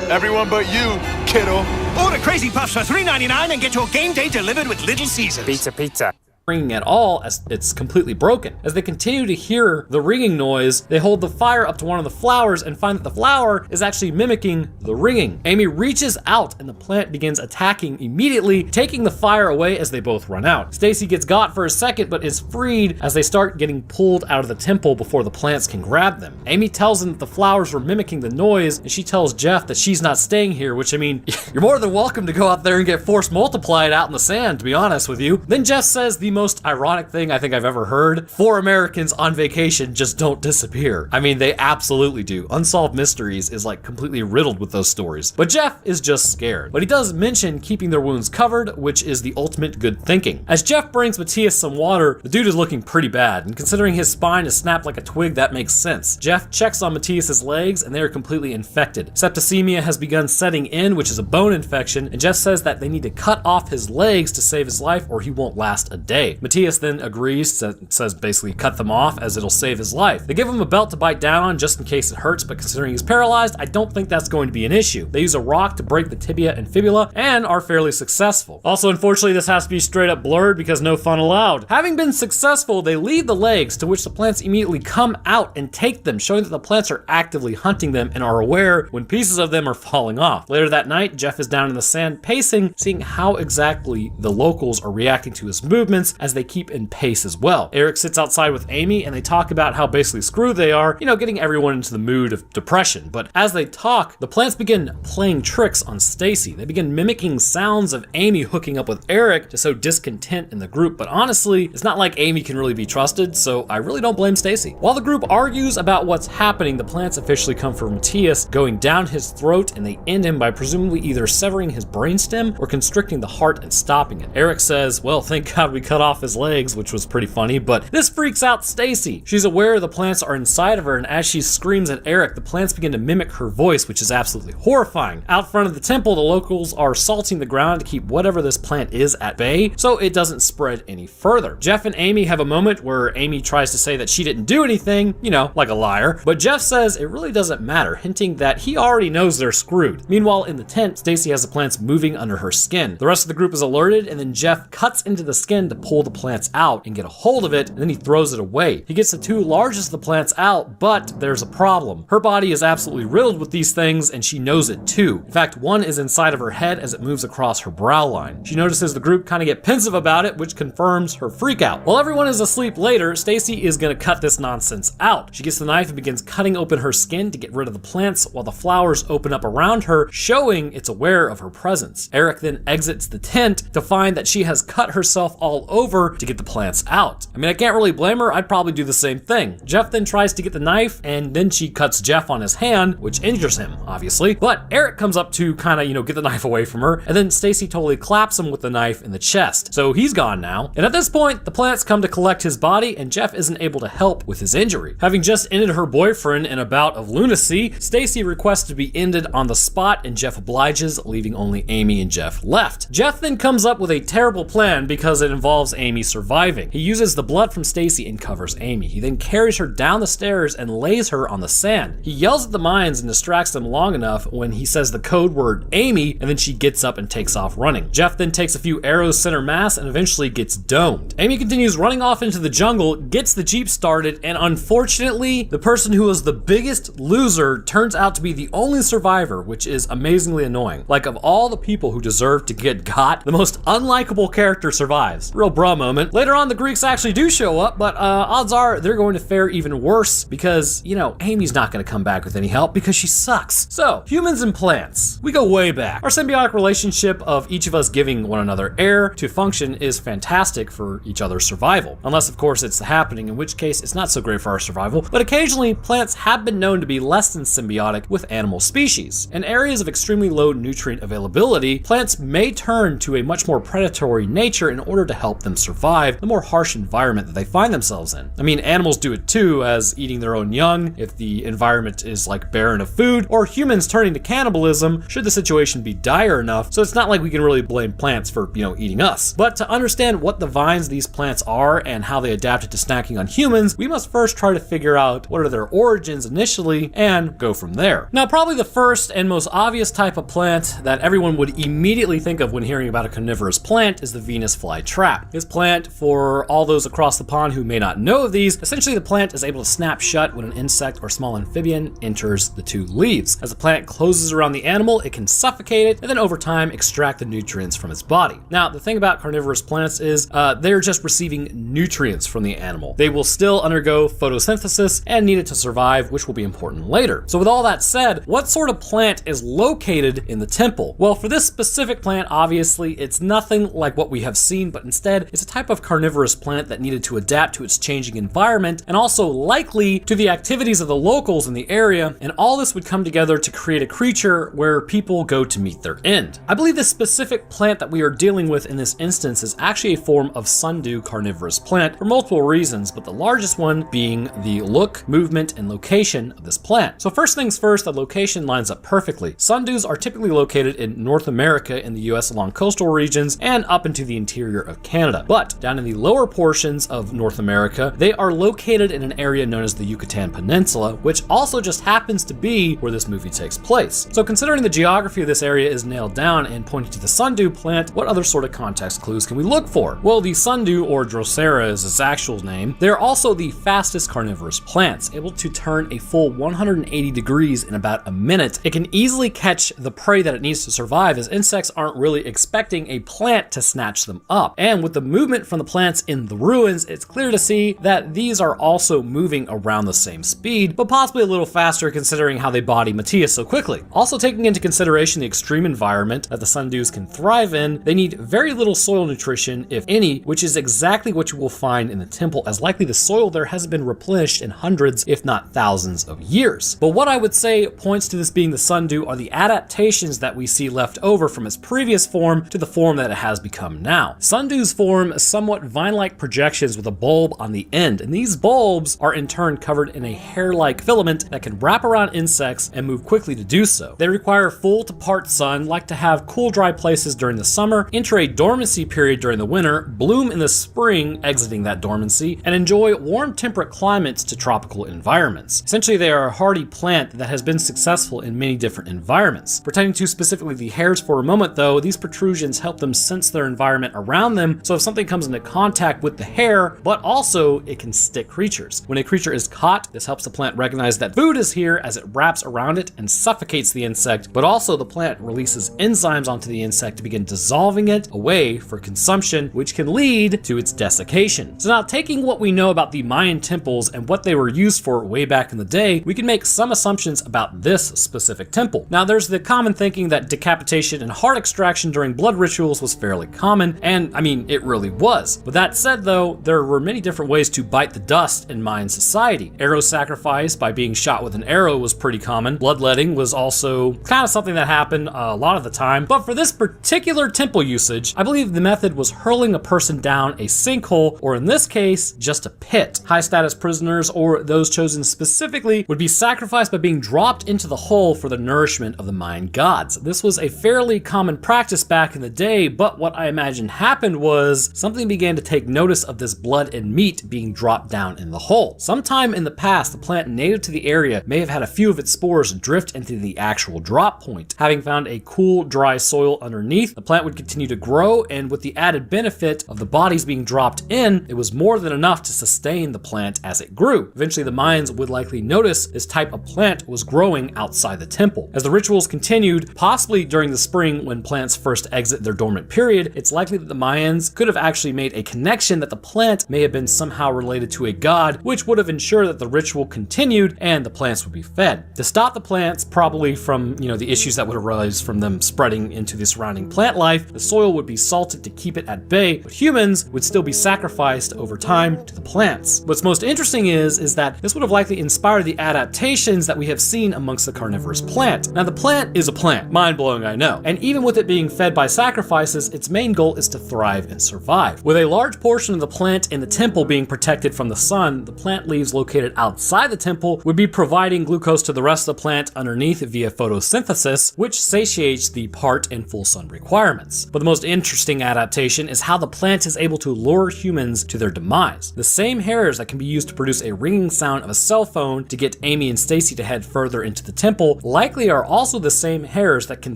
Everyone but you, kiddo. Order Crazy Puffs for $3.99 and get your game day delivered with Little Caesars. Pizza. Ringing at all as it's completely broken. As they continue to hear the ringing noise, they hold the fire up to one of the flowers and find that the flower is actually mimicking the ringing. Amy reaches out and the plant begins attacking immediately, taking the fire away as they both run out. Stacy gets got for a second but is freed as they start getting pulled out of the temple before the plants can grab them. Amy tells them that the flowers were mimicking the noise, and she tells Jeff that she's not staying here, which I mean, you're more than welcome to go out there and get force multiplied out in the sand, to be honest with you. Then Jeff says the most ironic thing I think I've ever heard. 4 Americans on vacation just don't disappear. I mean, they absolutely do. Unsolved Mysteries is like completely riddled with those stories. But Jeff is just scared. But he does mention keeping their wounds covered, which is the ultimate good thinking. As Jeff brings Matthias some water, the dude is looking pretty bad, and considering his spine is snapped like a twig, that makes sense. Jeff checks on Matthias's legs and they are completely infected. Septicemia has begun setting in, which is a bone infection, and Jeff says that they need to cut off his legs to save his life or he won't last a day. Matthias then agrees, says basically cut them off as it'll save his life. They give him a belt to bite down on just in case it hurts, but considering he's paralyzed, I don't think that's going to be an issue. They use a rock to break the tibia and fibula and are fairly successful. Also, unfortunately, this has to be straight up blurred because no fun allowed. Having been successful, they lead the legs, to which the plants immediately come out and take them, showing that the plants are actively hunting them and are aware when pieces of them are falling off. Later that night, Jeff is down in the sand pacing, seeing how exactly the locals are reacting to his movements as they keep in pace as well. Eric sits outside with Amy and they talk about how basically screwed they are, you know, getting everyone into the mood of depression. But as they talk, the plants begin playing tricks on Stacy. They begin mimicking sounds of Amy hooking up with Eric to sow discontent in the group. But honestly, it's not like Amy can really be trusted, so I really don't blame Stacy. While the group argues about what's happening, the plants officially come for Matthias, going down his throat, and they end him by presumably either severing his brainstem or constricting the heart and stopping it. Eric says, well, thank God we cut off his legs, which was pretty funny, but this freaks out Stacy. She's aware the plants are inside of her, and as she screams at Eric, the plants begin to mimic her voice, which is absolutely horrifying. Out front of the temple, the locals are salting the ground to keep whatever this plant is at bay, so it doesn't spread any further. Jeff and Amy have a moment where Amy tries to say that she didn't do anything, you know, like a liar, but Jeff says it really doesn't matter, hinting that he already knows they're screwed. Meanwhile, in the tent, Stacy has the plants moving under her skin. The rest of the group is alerted, and then Jeff cuts into the skin to pull the plants out and get a hold of it, and then he throws it away. He gets the 2 largest of the plants out, but there's a problem. Her body is absolutely riddled with these things, and she knows it too. In fact, one is inside of her head as it moves across her brow line. She notices the group kind of get pensive about it, which confirms her freak out. While everyone is asleep later, Stacy is gonna cut this nonsense out. She gets the knife and begins cutting open her skin to get rid of the plants, while the flowers open up around her, showing it's aware of her presence. Eric then exits the tent to find that she has cut herself all over over to get the plants out. I mean, I can't really blame her. I'd probably do the same thing. Jeff then tries to get the knife, and then she cuts Jeff on his hand, which injures him, obviously. But Eric comes up to kind of, get the knife away from her, and then Stacy totally claps him with the knife in the chest. So he's gone now. And at this point, the plants come to collect his body, and Jeff isn't able to help with his injury. Having just ended her boyfriend in a bout of lunacy, Stacy requests to be ended on the spot, and Jeff obliges, leaving only Amy and Jeff left. Jeff then comes up with a terrible plan because it involves Amy surviving. He uses the blood from Stacy and covers Amy. He then carries her down the stairs and lays her on the sand. He yells at the mines and distracts them long enough when he says the code word Amy, and then she gets up and takes off running. Jeff then takes a few arrows center mass and eventually gets domed. Amy continues running off into the jungle, gets the Jeep started, and unfortunately, the person who was the biggest loser turns out to be the only survivor, which is amazingly annoying. Like, of all the people who deserve to get got, the most unlikable character survives. Real bruh moment. Later on, the Greeks actually do show up, but odds are they're going to fare even worse because, Amy's not going to come back with any help because she sucks. So, humans and plants. We go way back. Our symbiotic relationship of each of us giving one another air to function is fantastic for each other's survival. Unless, of course, it's happening, in which case it's not so great for our survival. But occasionally, plants have been known to be less than symbiotic with animal species. In areas of extremely low nutrient availability, plants may turn to a much more predatory nature in order to help them survive the more harsh environment that they find themselves in. I mean, animals do it too, as eating their own young if the environment is like barren of food, or humans turning to cannibalism should the situation be dire enough. So it's not like we can really blame plants for, eating us. But to understand what the vines these plants are and how they adapted to snacking on humans, we must first try to figure out what are their origins initially and go from there. Now, probably the first and most obvious type of plant that everyone would immediately think of when hearing about a carnivorous plant is the Venus flytrap. This plant, for all those across the pond who may not know of these, essentially the plant is able to snap shut when an insect or small amphibian enters the two leaves. As the plant closes around the animal, it can suffocate it and then over time extract the nutrients from its body. Now, the thing about carnivorous plants is they're just receiving nutrients from the animal. They will still undergo photosynthesis and need it to survive, which will be important later. So with all that said, what sort of plant is located in the temple? Well, for this specific plant, obviously, it's nothing like what we have seen, but instead, it's a type of carnivorous plant that needed to adapt to its changing environment and also likely to the activities of the locals in the area, and all this would come together to create a creature where people go to meet their end. I believe the specific plant that we are dealing with in this instance is actually a form of sundew carnivorous plant for multiple reasons, but the largest one being the look, movement, and location of this plant. So first things first, the location lines up perfectly. Sundews are typically located in North America in the US along coastal regions and up into the interior of Canada. But down in the lower portions of North America, they are located in an area known as the Yucatan Peninsula, which also just happens to be where this movie takes place. So considering the geography of this area is nailed down and pointing to the sundew plant, what other sort of context clues can we look for? Well, the sundew, or Drosera is its actual name, they're also the fastest carnivorous plants, able to turn a full 180 degrees in about a minute. It can easily catch the prey that it needs to survive, as insects aren't really expecting a plant to snatch them up. And with the movement from the plants in the ruins, it's clear to see that these are also moving around the same speed, but possibly a little faster considering how they body Matthias so quickly. Also taking into consideration the extreme environment that the sundews can thrive in, they need very little soil nutrition, if any, which is exactly what you will find in the temple, as likely the soil there hasn't been replenished in hundreds, if not thousands of years. But what I would say points to this being the sundew are the adaptations that we see left over from its previous form to the form that it has become now. Sundews form somewhat vine-like projections with a bulb on the end, and these bulbs are in turn covered in a hair-like filament that can wrap around insects and move quickly to do so. They require full to part sun, like to have cool, dry places during the summer, enter a dormancy period during the winter, bloom in the spring, exiting that dormancy, and enjoy warm temperate climates to tropical environments. Essentially, they are a hardy plant that has been successful in many different environments. Pertaining to specifically the hairs for a moment though, these protrusions help them sense their environment around them, so if something comes into contact with the hair, but also it can stick creatures. When a creature is caught, this helps the plant recognize that food is here as it wraps around it and suffocates the insect, but also the plant releases enzymes onto the insect to begin dissolving it away for consumption, which can lead to its desiccation. So now, taking what we know about the Mayan temples and what they were used for way back in the day, we can make some assumptions about this specific temple. Now, there's the common thinking that decapitation and heart extraction during blood rituals was fairly common, and I mean, it really was. With that said though, there were many different ways to bite the dust in Mayan society. Arrow sacrifice by being shot with an arrow was pretty common. Bloodletting was also kind of something that happened a lot of the time, but for this particular temple usage, I believe the method was hurling a person down a sinkhole, or in this case, just a pit. High status prisoners, or those chosen specifically, would be sacrificed by being dropped into the hole for the nourishment of the Mayan gods. This was a fairly common practice back in the day, but what I imagine happened was something began to take notice of this blood and meat being dropped down in the hole. Sometime in the past, the plant native to the area may have had a few of its spores drift into the actual drop point. Having found a cool, dry soil underneath, the plant would continue to grow, and with the added benefit of the bodies being dropped in, it was more than enough to sustain the plant as it grew. Eventually, the Mayans would likely notice this type of plant was growing outside the temple. As the rituals continued, possibly during the spring when plants first exit their dormant period, it's likely that the Mayans could have actually made a connection that the plant may have been somehow related to a god, which would have ensured that the ritual continued and the plants would be fed. To stop the plants, probably from, the issues that would arise from them spreading into the surrounding plant life, the soil would be salted to keep it at bay, but humans would still be sacrificed over time to the plants. What's most interesting is that this would have likely inspired the adaptations that we have seen amongst the carnivorous plant. Now, the plant is a plant. Mind-blowing, I know. And even with it being fed by sacrifices, its main goal is to thrive and survive. With a large portion of the plant in the temple being protected from the sun, the plant leaves located outside the temple would be providing glucose to the rest of the plant underneath via photosynthesis, which satiates the part and full sun requirements. But the most interesting adaptation is how the plant is able to lure humans to their demise. The same hairs that can be used to produce a ringing sound of a cell phone to get Amy and Stacy to head further into the temple likely are also the same hairs that can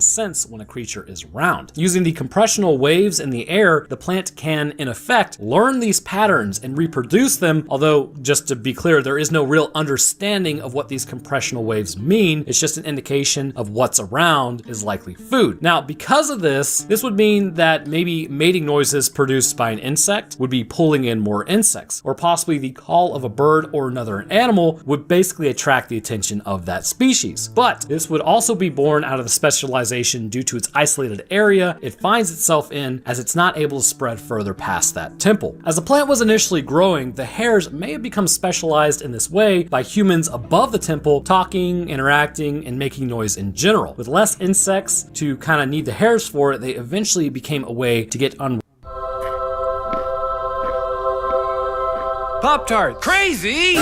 sense when a creature is around. Using the compressional waves in the air, the plant can, in effect, learn these patterns and reproduce them, although, just to be clear, there is no real understanding of what these compressional waves mean. It's just an indication of what's around is likely food. Now, because of this would mean that maybe mating noises produced by an insect would be pulling in more insects, or possibly the call of a bird or another animal would basically attract the attention of that species. But this would also be born out of the specialization due to its isolated area it finds itself in, as it's not able to spread further past that temple. As the plant was initially growing, the hairs may have become specialized in this way by humans above the temple, talking, interacting, and making noise in general. With less insects to kind of need the hairs for it, they eventually became a way to get Pop-Tart. Crazy!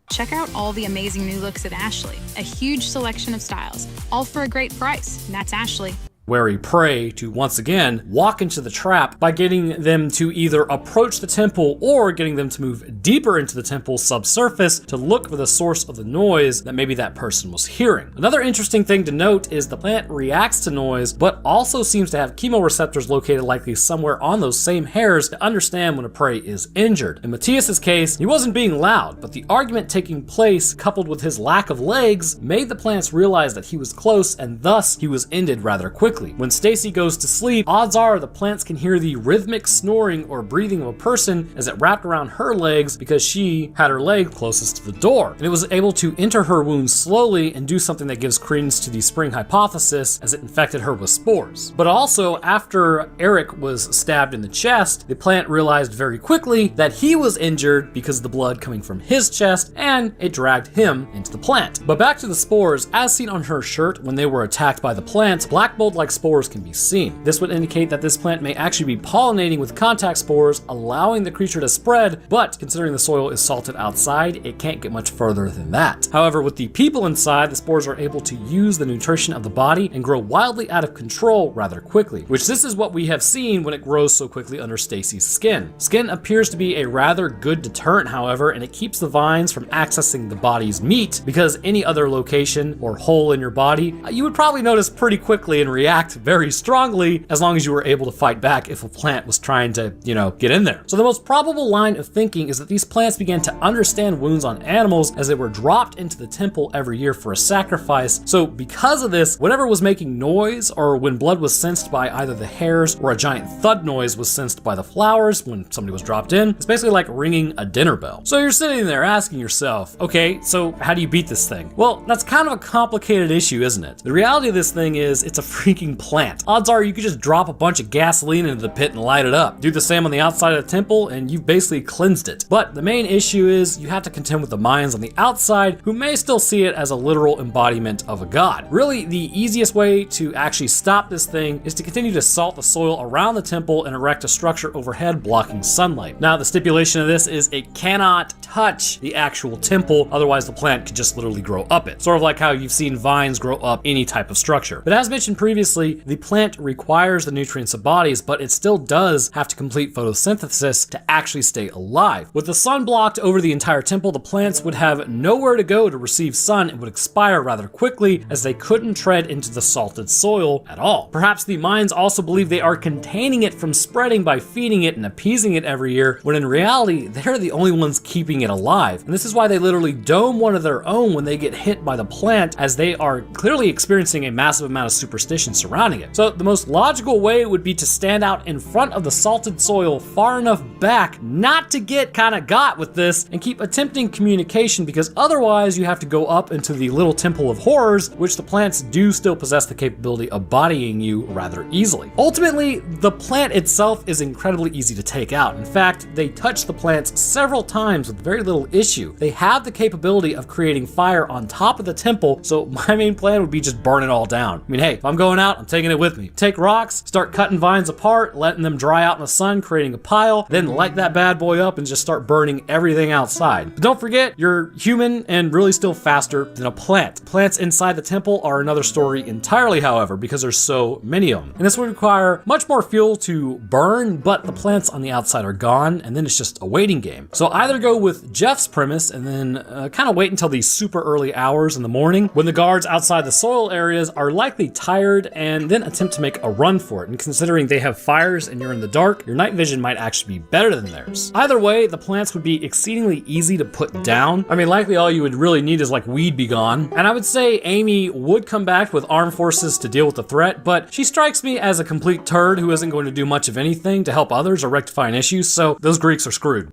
Check out all the amazing new looks at Ashley. A huge selection of styles, all for a great price. That's Ashley. wary prey to once again walk into the trap by getting them to either approach the temple or getting them to move deeper into the temple subsurface to look for the source of the noise that maybe that person was hearing. Another interesting thing to note is the plant reacts to noise, but also seems to have chemoreceptors located likely somewhere on those same hairs to understand when a prey is injured. In Matthias's case, he wasn't being loud, but the argument taking place coupled with his lack of legs made the plants realize that he was close, and thus he was ended rather quickly. When Stacy goes to sleep, odds are the plants can hear the rhythmic snoring or breathing of a person as it wrapped around her legs because she had her leg closest to the door. And it was able to enter her wound slowly and do something that gives credence to the spring hypothesis as it infected her with spores. But also, after Eric was stabbed in the chest, the plant realized very quickly that he was injured because of the blood coming from his chest, and it dragged him into the plant. But back to the spores, as seen on her shirt when they were attacked by the plant, black mold-like spores can be seen. This would indicate that this plant may actually be pollinating with contact spores, allowing the creature to spread, but considering the soil is salted outside, it can't get much further than that. However, with the people inside, the spores are able to use the nutrition of the body and grow wildly out of control rather quickly, which this is what we have seen when it grows so quickly under Stacy's skin. Skin appears to be a rather good deterrent, however, and it keeps the vines from accessing the body's meat, because any other location or hole in your body, you would probably notice pretty quickly and react very strongly as long as you were able to fight back if a plant was trying to, get in there. So the most probable line of thinking is that these plants began to understand wounds on animals as they were dropped into the temple every year for a sacrifice. So because of this, whatever was making noise, or when blood was sensed by either the hairs or a giant thud noise was sensed by the flowers when somebody was dropped in, it's basically like ringing a dinner bell. So you're sitting there asking yourself, okay, so how do you beat this thing? Well, that's kind of a complicated issue, isn't it? The reality of this thing is it's a freaking smoking plant. Odds are you could just drop a bunch of gasoline into the pit and light it up. Do the same on the outside of the temple and you've basically cleansed it. But the main issue is you have to contend with the Mayans on the outside who may still see it as a literal embodiment of a god. Really, the easiest way to actually stop this thing is to continue to salt the soil around the temple and erect a structure overhead blocking sunlight. Now, the stipulation of this is it cannot touch the actual temple, otherwise the plant could just literally grow up it. Sort of like how you've seen vines grow up any type of structure. But as mentioned previously, the plant requires the nutrients of bodies, but it still does have to complete photosynthesis to actually stay alive. With the sun blocked over the entire temple, the plants would have nowhere to go to receive sun and would expire rather quickly as they couldn't tread into the salted soil at all. Perhaps the Mayans also believe they are containing it from spreading by feeding it and appeasing it every year, when in reality, they're the only ones keeping it alive. And this is why they literally dome one of their own when they get hit by the plant, as they are clearly experiencing a massive amount of superstition surrounding it. So the most logical way would be to stand out in front of the salted soil far enough back not to get kind of got with this and keep attempting communication, because otherwise you have to go up into the little temple of horrors, which the plants do still possess the capability of bodying you rather easily. Ultimately, the plant itself is incredibly easy to take out. In fact, they touch the plants several times with very little issue. They have the capability of creating fire on top of the temple, so my main plan would be just burn it all down. I mean, hey, if I'm going out, I'm taking it with me. Take rocks, start cutting vines apart, letting them dry out in the sun, creating a pile, then light that bad boy up and just start burning everything outside. But don't forget, you're human and really still faster than a plant. Plants inside the temple are another story entirely, however, because there's so many of them. And this would require much more fuel to burn, but the plants on the outside are gone, and then it's just a waiting game. So either go with Jeff's premise and then kind of wait until these super early hours in the morning when the guards outside the soil areas are likely tired, and then attempt to make a run for it. And considering they have fires and you're in the dark, your night vision might actually be better than theirs. Either way, the plants would be exceedingly easy to put down. I mean, likely all you would really need is like weed be gone. And I would say Amy would come back with armed forces to deal with the threat, but she strikes me as a complete turd who isn't going to do much of anything to help others or rectify an issue, so those Greeks are screwed.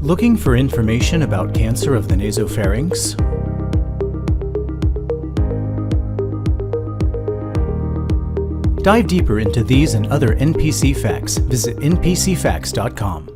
Looking for information about cancer of the nasopharynx? Dive deeper into these and other NPC facts. Visit npcfacts.com.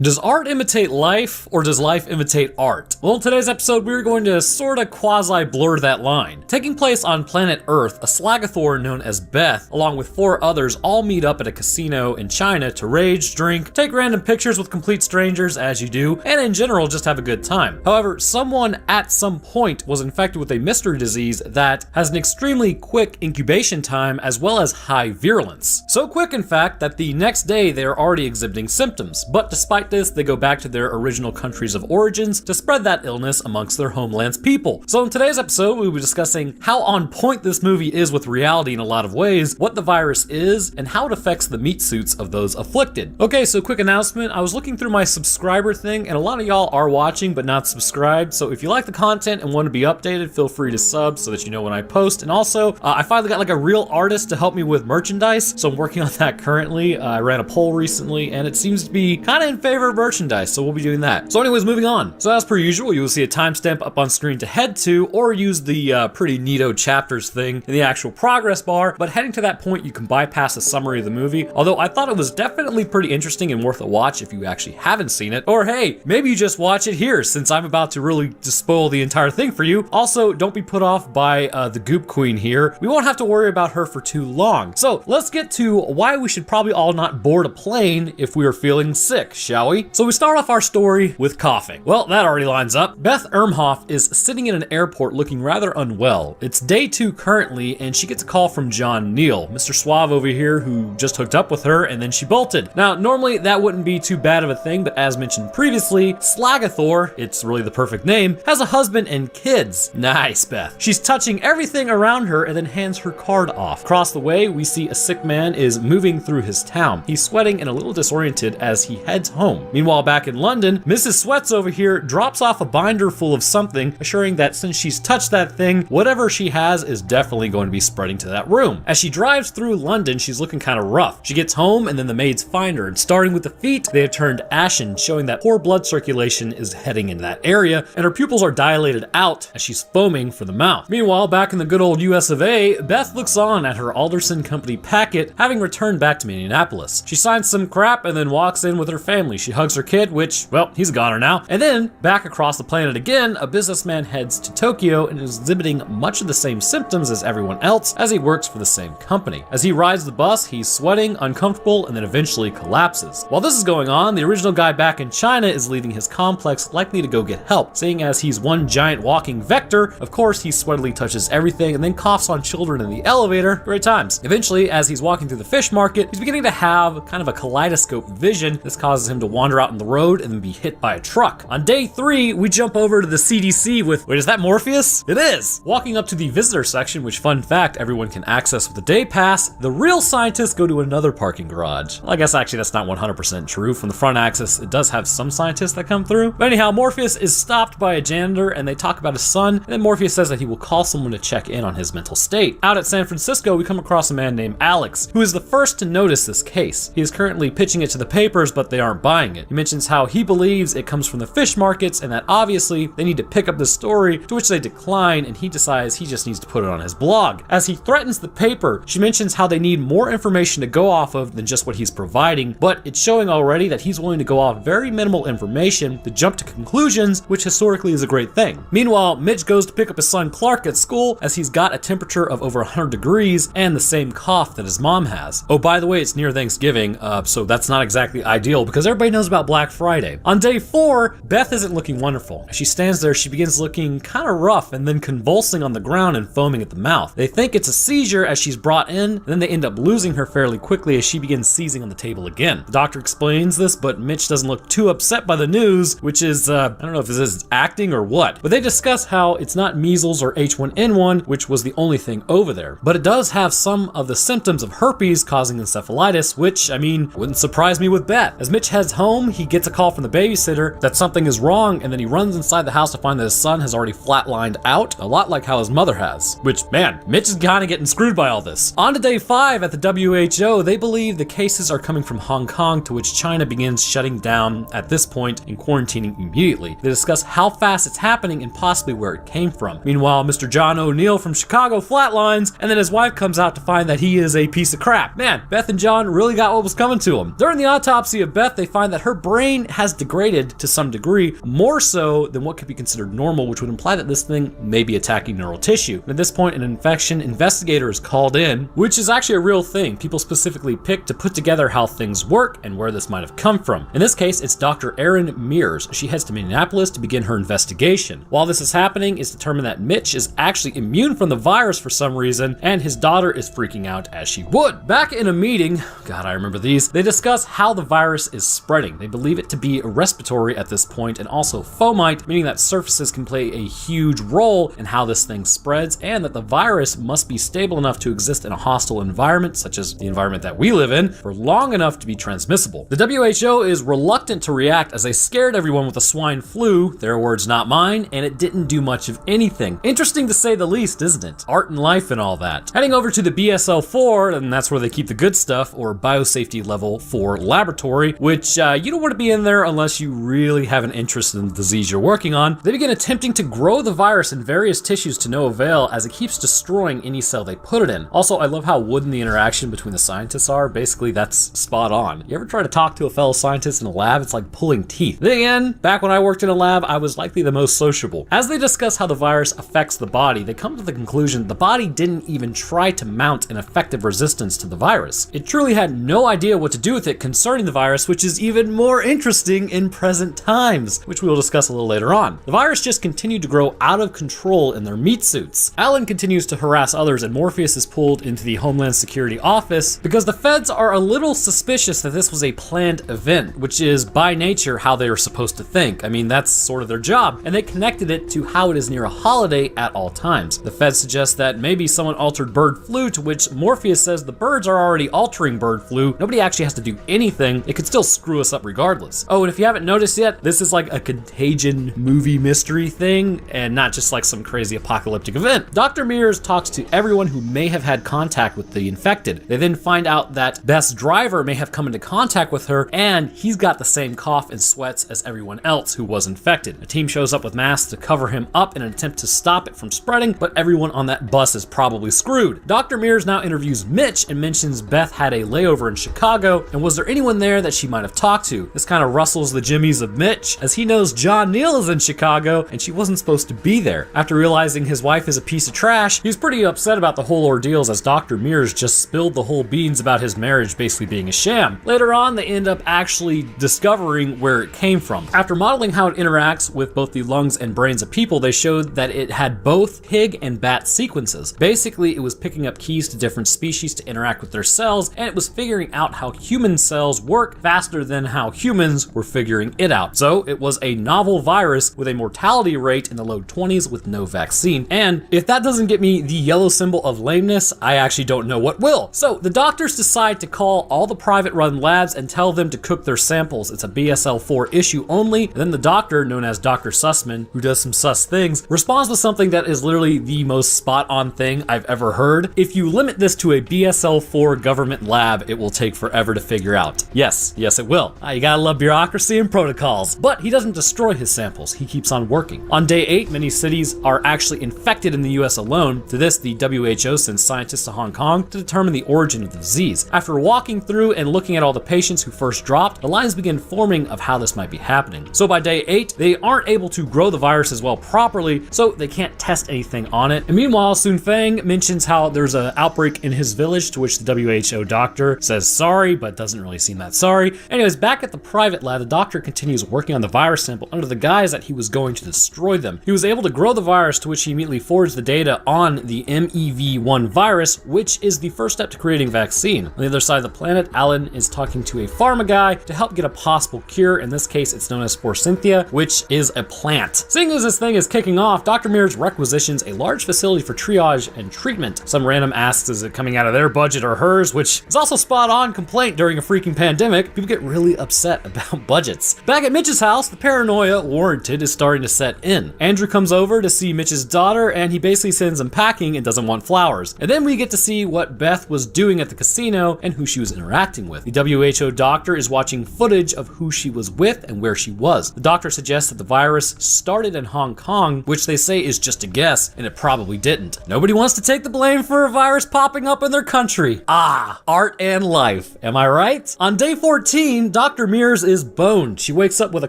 Does art imitate life, or does life imitate art? Well, in today's episode, we're going to sorta quasi-blur that line. Taking place on planet Earth, a Slagathor known as Beth, along with 4 others, all meet up at a casino in China to rage, drink, take random pictures with complete strangers, as you do, and in general, just have a good time. However, someone at some point was infected with a mystery disease that has an extremely quick incubation time as well as high virulence. So quick, in fact, that the next day they are already exhibiting symptoms, but despite this, they go back to their original countries of origins to spread that illness amongst their homeland's people. So in today's episode, we'll be discussing how on point this movie is with reality in a lot of ways, what the virus is, and how it affects the meat suits of those afflicted. Okay, so quick announcement. I was looking through my subscriber thing, and a lot of y'all are watching but not subscribed, so if you like the content and want to be updated, feel free to sub so that you know when I post. And also, I finally got like a real artist to help me with merchandise, so I'm working on that currently. I ran a poll recently, and it seems to be kind of in favor of merchandise, so we'll be doing that. So anyways, moving on. So as per usual, you will see a timestamp up on screen to head to, or use the pretty neato chapters thing in the actual progress bar, but heading to that point, you can bypass a summary of the movie, although I thought it was definitely pretty interesting and worth a watch if you actually haven't seen it, or hey, maybe you just watch it here, since I'm about to really just spoil the entire thing for you. Also, don't be put off by the Goop Queen here. We won't have to worry about her for too long. So let's get to why we should probably all not board a plane if we are feeling sick, shall we? So we start off our story with coughing. Well, that already lines up. Beth Ermhoff is sitting in an airport looking rather unwell. It's day 2 currently, and she gets a call from John Neal, Mr. Suave over here, who just hooked up with her, and then she bolted. Now, normally that wouldn't be too bad of a thing, but as mentioned previously, Slagathor, it's really the perfect name, has a husband and kids. Nice, Beth. She's touching everything around her and then hands her card off. Across the way, we see a sick man is moving through his town. He's sweating and a little disoriented as he heads home. home. Meanwhile, back in London, Mrs. Sweats over here drops off a binder full of something, assuring that since she's touched that thing, whatever she has is definitely going to be spreading to that room. As she drives through London, she's looking kind of rough. She gets home and then the maids find her, and starting with the feet, they have turned ashen, showing that poor blood circulation is heading into that area, and her pupils are dilated out as she's foaming for the mouth. Meanwhile, back in the good old US of A, Beth looks on at her Alderson Company packet, having returned back to Minneapolis. She signs some crap and then walks in with her family. She hugs her kid, which, well, he's a goner now. And then, back across the planet again, a businessman heads to Tokyo and is exhibiting much of the same symptoms as everyone else as he works for the same company. As he rides the bus, he's sweating, uncomfortable, and then eventually collapses. While this is going on, the original guy back in China is leaving his complex, likely to go get help. Seeing as he's one giant walking vector, of course he sweatily touches everything and then coughs on children in the elevator. Great times. Eventually, as he's walking through the fish market, he's beginning to have kind of a kaleidoscope vision. This causes him to wander out in the road and then be hit by a truck. On day 3, we jump over to the CDC with, wait, is that Morpheus? It is! Walking up to the visitor section, which, fun fact, everyone can access with a day pass, the real scientists go to another parking garage. Well, I guess actually that's not 100% true. From the front axis, it does have some scientists that come through. But anyhow, Morpheus is stopped by a janitor and they talk about his son, and then Morpheus says that he will call someone to check in on his mental state. Out at San Francisco, we come across a man named Alex, who is the first to notice this case. He is currently pitching it to the papers, but they aren't buying it. He mentions how he believes it comes from the fish markets and that obviously they need to pick up this story, to which they decline, and he decides he just needs to put it on his blog. As he threatens the paper, she mentions how they need more information to go off of than just what he's providing, but it's showing already that he's willing to go off very minimal information to jump to conclusions, which historically is a great thing. Meanwhile, Mitch goes to pick up his son Clark at school as he's got a temperature of over 100 degrees and the same cough that his mom has. Oh, by the way, it's near Thanksgiving, so that's not exactly ideal because everybody knows about Black Friday. On day 4, Beth isn't looking wonderful. As she stands there, she begins looking kind of rough and then convulsing on the ground and foaming at the mouth. They think it's a seizure as she's brought in, and then they end up losing her fairly quickly as she begins seizing on the table again. The doctor explains this, but Mitch doesn't look too upset by the news, which is, I don't know if this is acting or what, but they discuss how it's not measles or H1N1, which was the only thing over there, but it does have some of the symptoms of herpes causing encephalitis, which, I mean, wouldn't surprise me with Beth. As Mitch heads home, he gets a call from the babysitter that something is wrong, and then he runs inside the house to find that his son has already flatlined out, a lot like how his mother has. Which, man, Mitch is kind of getting screwed by all this. On to day 5 at the WHO, they believe the cases are coming from Hong Kong, to which China begins shutting down at this point and quarantining immediately. They discuss how fast it's happening and possibly where it came from. Meanwhile, Mr. John O'Neill from Chicago flatlines, and then his wife comes out to find that he is a piece of crap. Man, Beth and John really got what was coming to them. During the autopsy of Beth, they find that her brain has degraded to some degree, more so than what could be considered normal, which would imply that this thing may be attacking neural tissue. And at this point, an infection investigator is called in, which is actually a real thing. People specifically pick to put together how things work and where this might have come from. In this case, it's Dr. Erin Mears. She heads to Minneapolis to begin her investigation. While this is happening, it's determined that Mitch is actually immune from the virus for some reason, and his daughter is freaking out as she would. Back in a meeting, God, I remember these, they discuss how the virus is spreading. They believe it to be respiratory at this point and also fomite, meaning that surfaces can play a huge role in how this thing spreads, and that the virus must be stable enough to exist in a hostile environment, such as the environment that we live in, for long enough to be transmissible. The WHO is reluctant to react as they scared everyone with the swine flu, their words not mine, and it didn't do much of anything. Interesting to say the least, isn't it? Art and life and all that. Heading over to the BSL-4, and that's where they keep the good stuff, or biosafety level 4 laboratory, which you don't want to be in there unless you really have an interest in the disease you're working on. They begin attempting to grow the virus in various tissues to no avail as it keeps destroying any cell they put it in. Also, I love how wooden the interaction between the scientists are. Basically, that's spot on. You ever try to talk to a fellow scientist in a lab? It's like pulling teeth. Then again, back when I worked in a lab, I was likely the most sociable. As they discuss how the virus affects the body, they come to the conclusion the body didn't even try to mount an effective resistance to the virus. It truly had no idea what to do with it concerning the virus, which is even more interesting in present times, which we will discuss a little later on. The virus just continued to grow out of control in their meat suits. Alan continues to harass others, and Morpheus is pulled into the Homeland Security office because the feds are a little suspicious that this was a planned event, which is by nature how they are supposed to think. I mean, that's sort of their job, and they connected it to how it is near a holiday at all times. The feds suggest that maybe someone altered bird flu, to which Morpheus says the birds are already altering bird flu. Nobody actually has to do anything. It could still screw us us up regardless. Oh, and if you haven't noticed yet, this is like a Contagion movie mystery thing and not just like some crazy apocalyptic event. Dr. Mears talks to everyone who may have had contact with the infected. They then find out that Beth's driver may have come into contact with her and he's got the same cough and sweats as everyone else who was infected. A team shows up with masks to cover him up in an attempt to stop it from spreading, but everyone on that bus is probably screwed. Dr. Mears now interviews Mitch and mentions Beth had a layover in Chicago, and was there anyone there that she might have talked to? This kind of rustles the jimmies of Mitch, as he knows John Neal is in Chicago and she wasn't supposed to be there. After realizing his wife is a piece of trash, he's pretty upset about the whole ordeals as Dr. Mears just spilled the whole beans about his marriage basically being a sham. Later on, they end up actually discovering where it came from. After modeling how it interacts with both the lungs and brains of people, they showed that it had both pig and bat sequences. Basically, it was picking up keys to different species to interact with their cells, and it was figuring out how human cells work faster than how humans were figuring it out. So it was a novel virus with a mortality rate in the low 20s with no vaccine. And if that doesn't get me the yellow symbol of lameness, I actually don't know what will. So the doctors decide to call all the private run labs and tell them to cook their samples. It's a BSL-4 issue only. And then the doctor, known as Dr. Sussman, who does some sus things, responds with something that is literally the most spot on thing I've ever heard. If you limit this to a BSL-4 government lab, it will take forever to figure out. Yes, it will. You gotta love bureaucracy and protocols. But he doesn't destroy his samples, he keeps on working. On day 8, many cities are actually infected in the US alone. To this, the WHO sends scientists to Hong Kong to determine the origin of the disease. After walking through and looking at all the patients who first dropped, the lines begin forming of how this might be happening. So by day 8, they aren't able to grow the virus as well properly, so they can't test anything on it. And meanwhile, Sun Feng mentions how there's an outbreak in his village, to which the WHO doctor says sorry, but doesn't really seem that sorry. Anyways, back at the private lab, the doctor continues working on the virus sample under the guise that he was going to destroy them. He was able to grow the virus, to which he immediately forwards the data on the MEV1 virus, which is the first step to creating vaccine. On the other side of the planet, Alan is talking to a pharma guy to help get a possible cure. In this case, it's known as Forsythia, which is a plant. Seeing as this thing is kicking off, Dr. Mears requisitions a large facility for triage and treatment. Some random asks, is it coming out of their budget or hers, which is also spot on complaint during a freaking pandemic. People get really upset about budgets. Back at Mitch's house, the paranoia warranted is starting to set in. Andrew comes over to see Mitch's daughter, and he basically sends him packing and doesn't want flowers. And then we get to see what Beth was doing at the casino and who she was interacting with. The WHO doctor is watching footage of who she was with and where she was. The doctor suggests that the virus started in Hong Kong, which they say is just a guess, and it probably didn't. Nobody wants to take the blame for a virus popping up in their country. Ah, art and life, am I right? On day 14, Dr. Mears is boned. She wakes up with a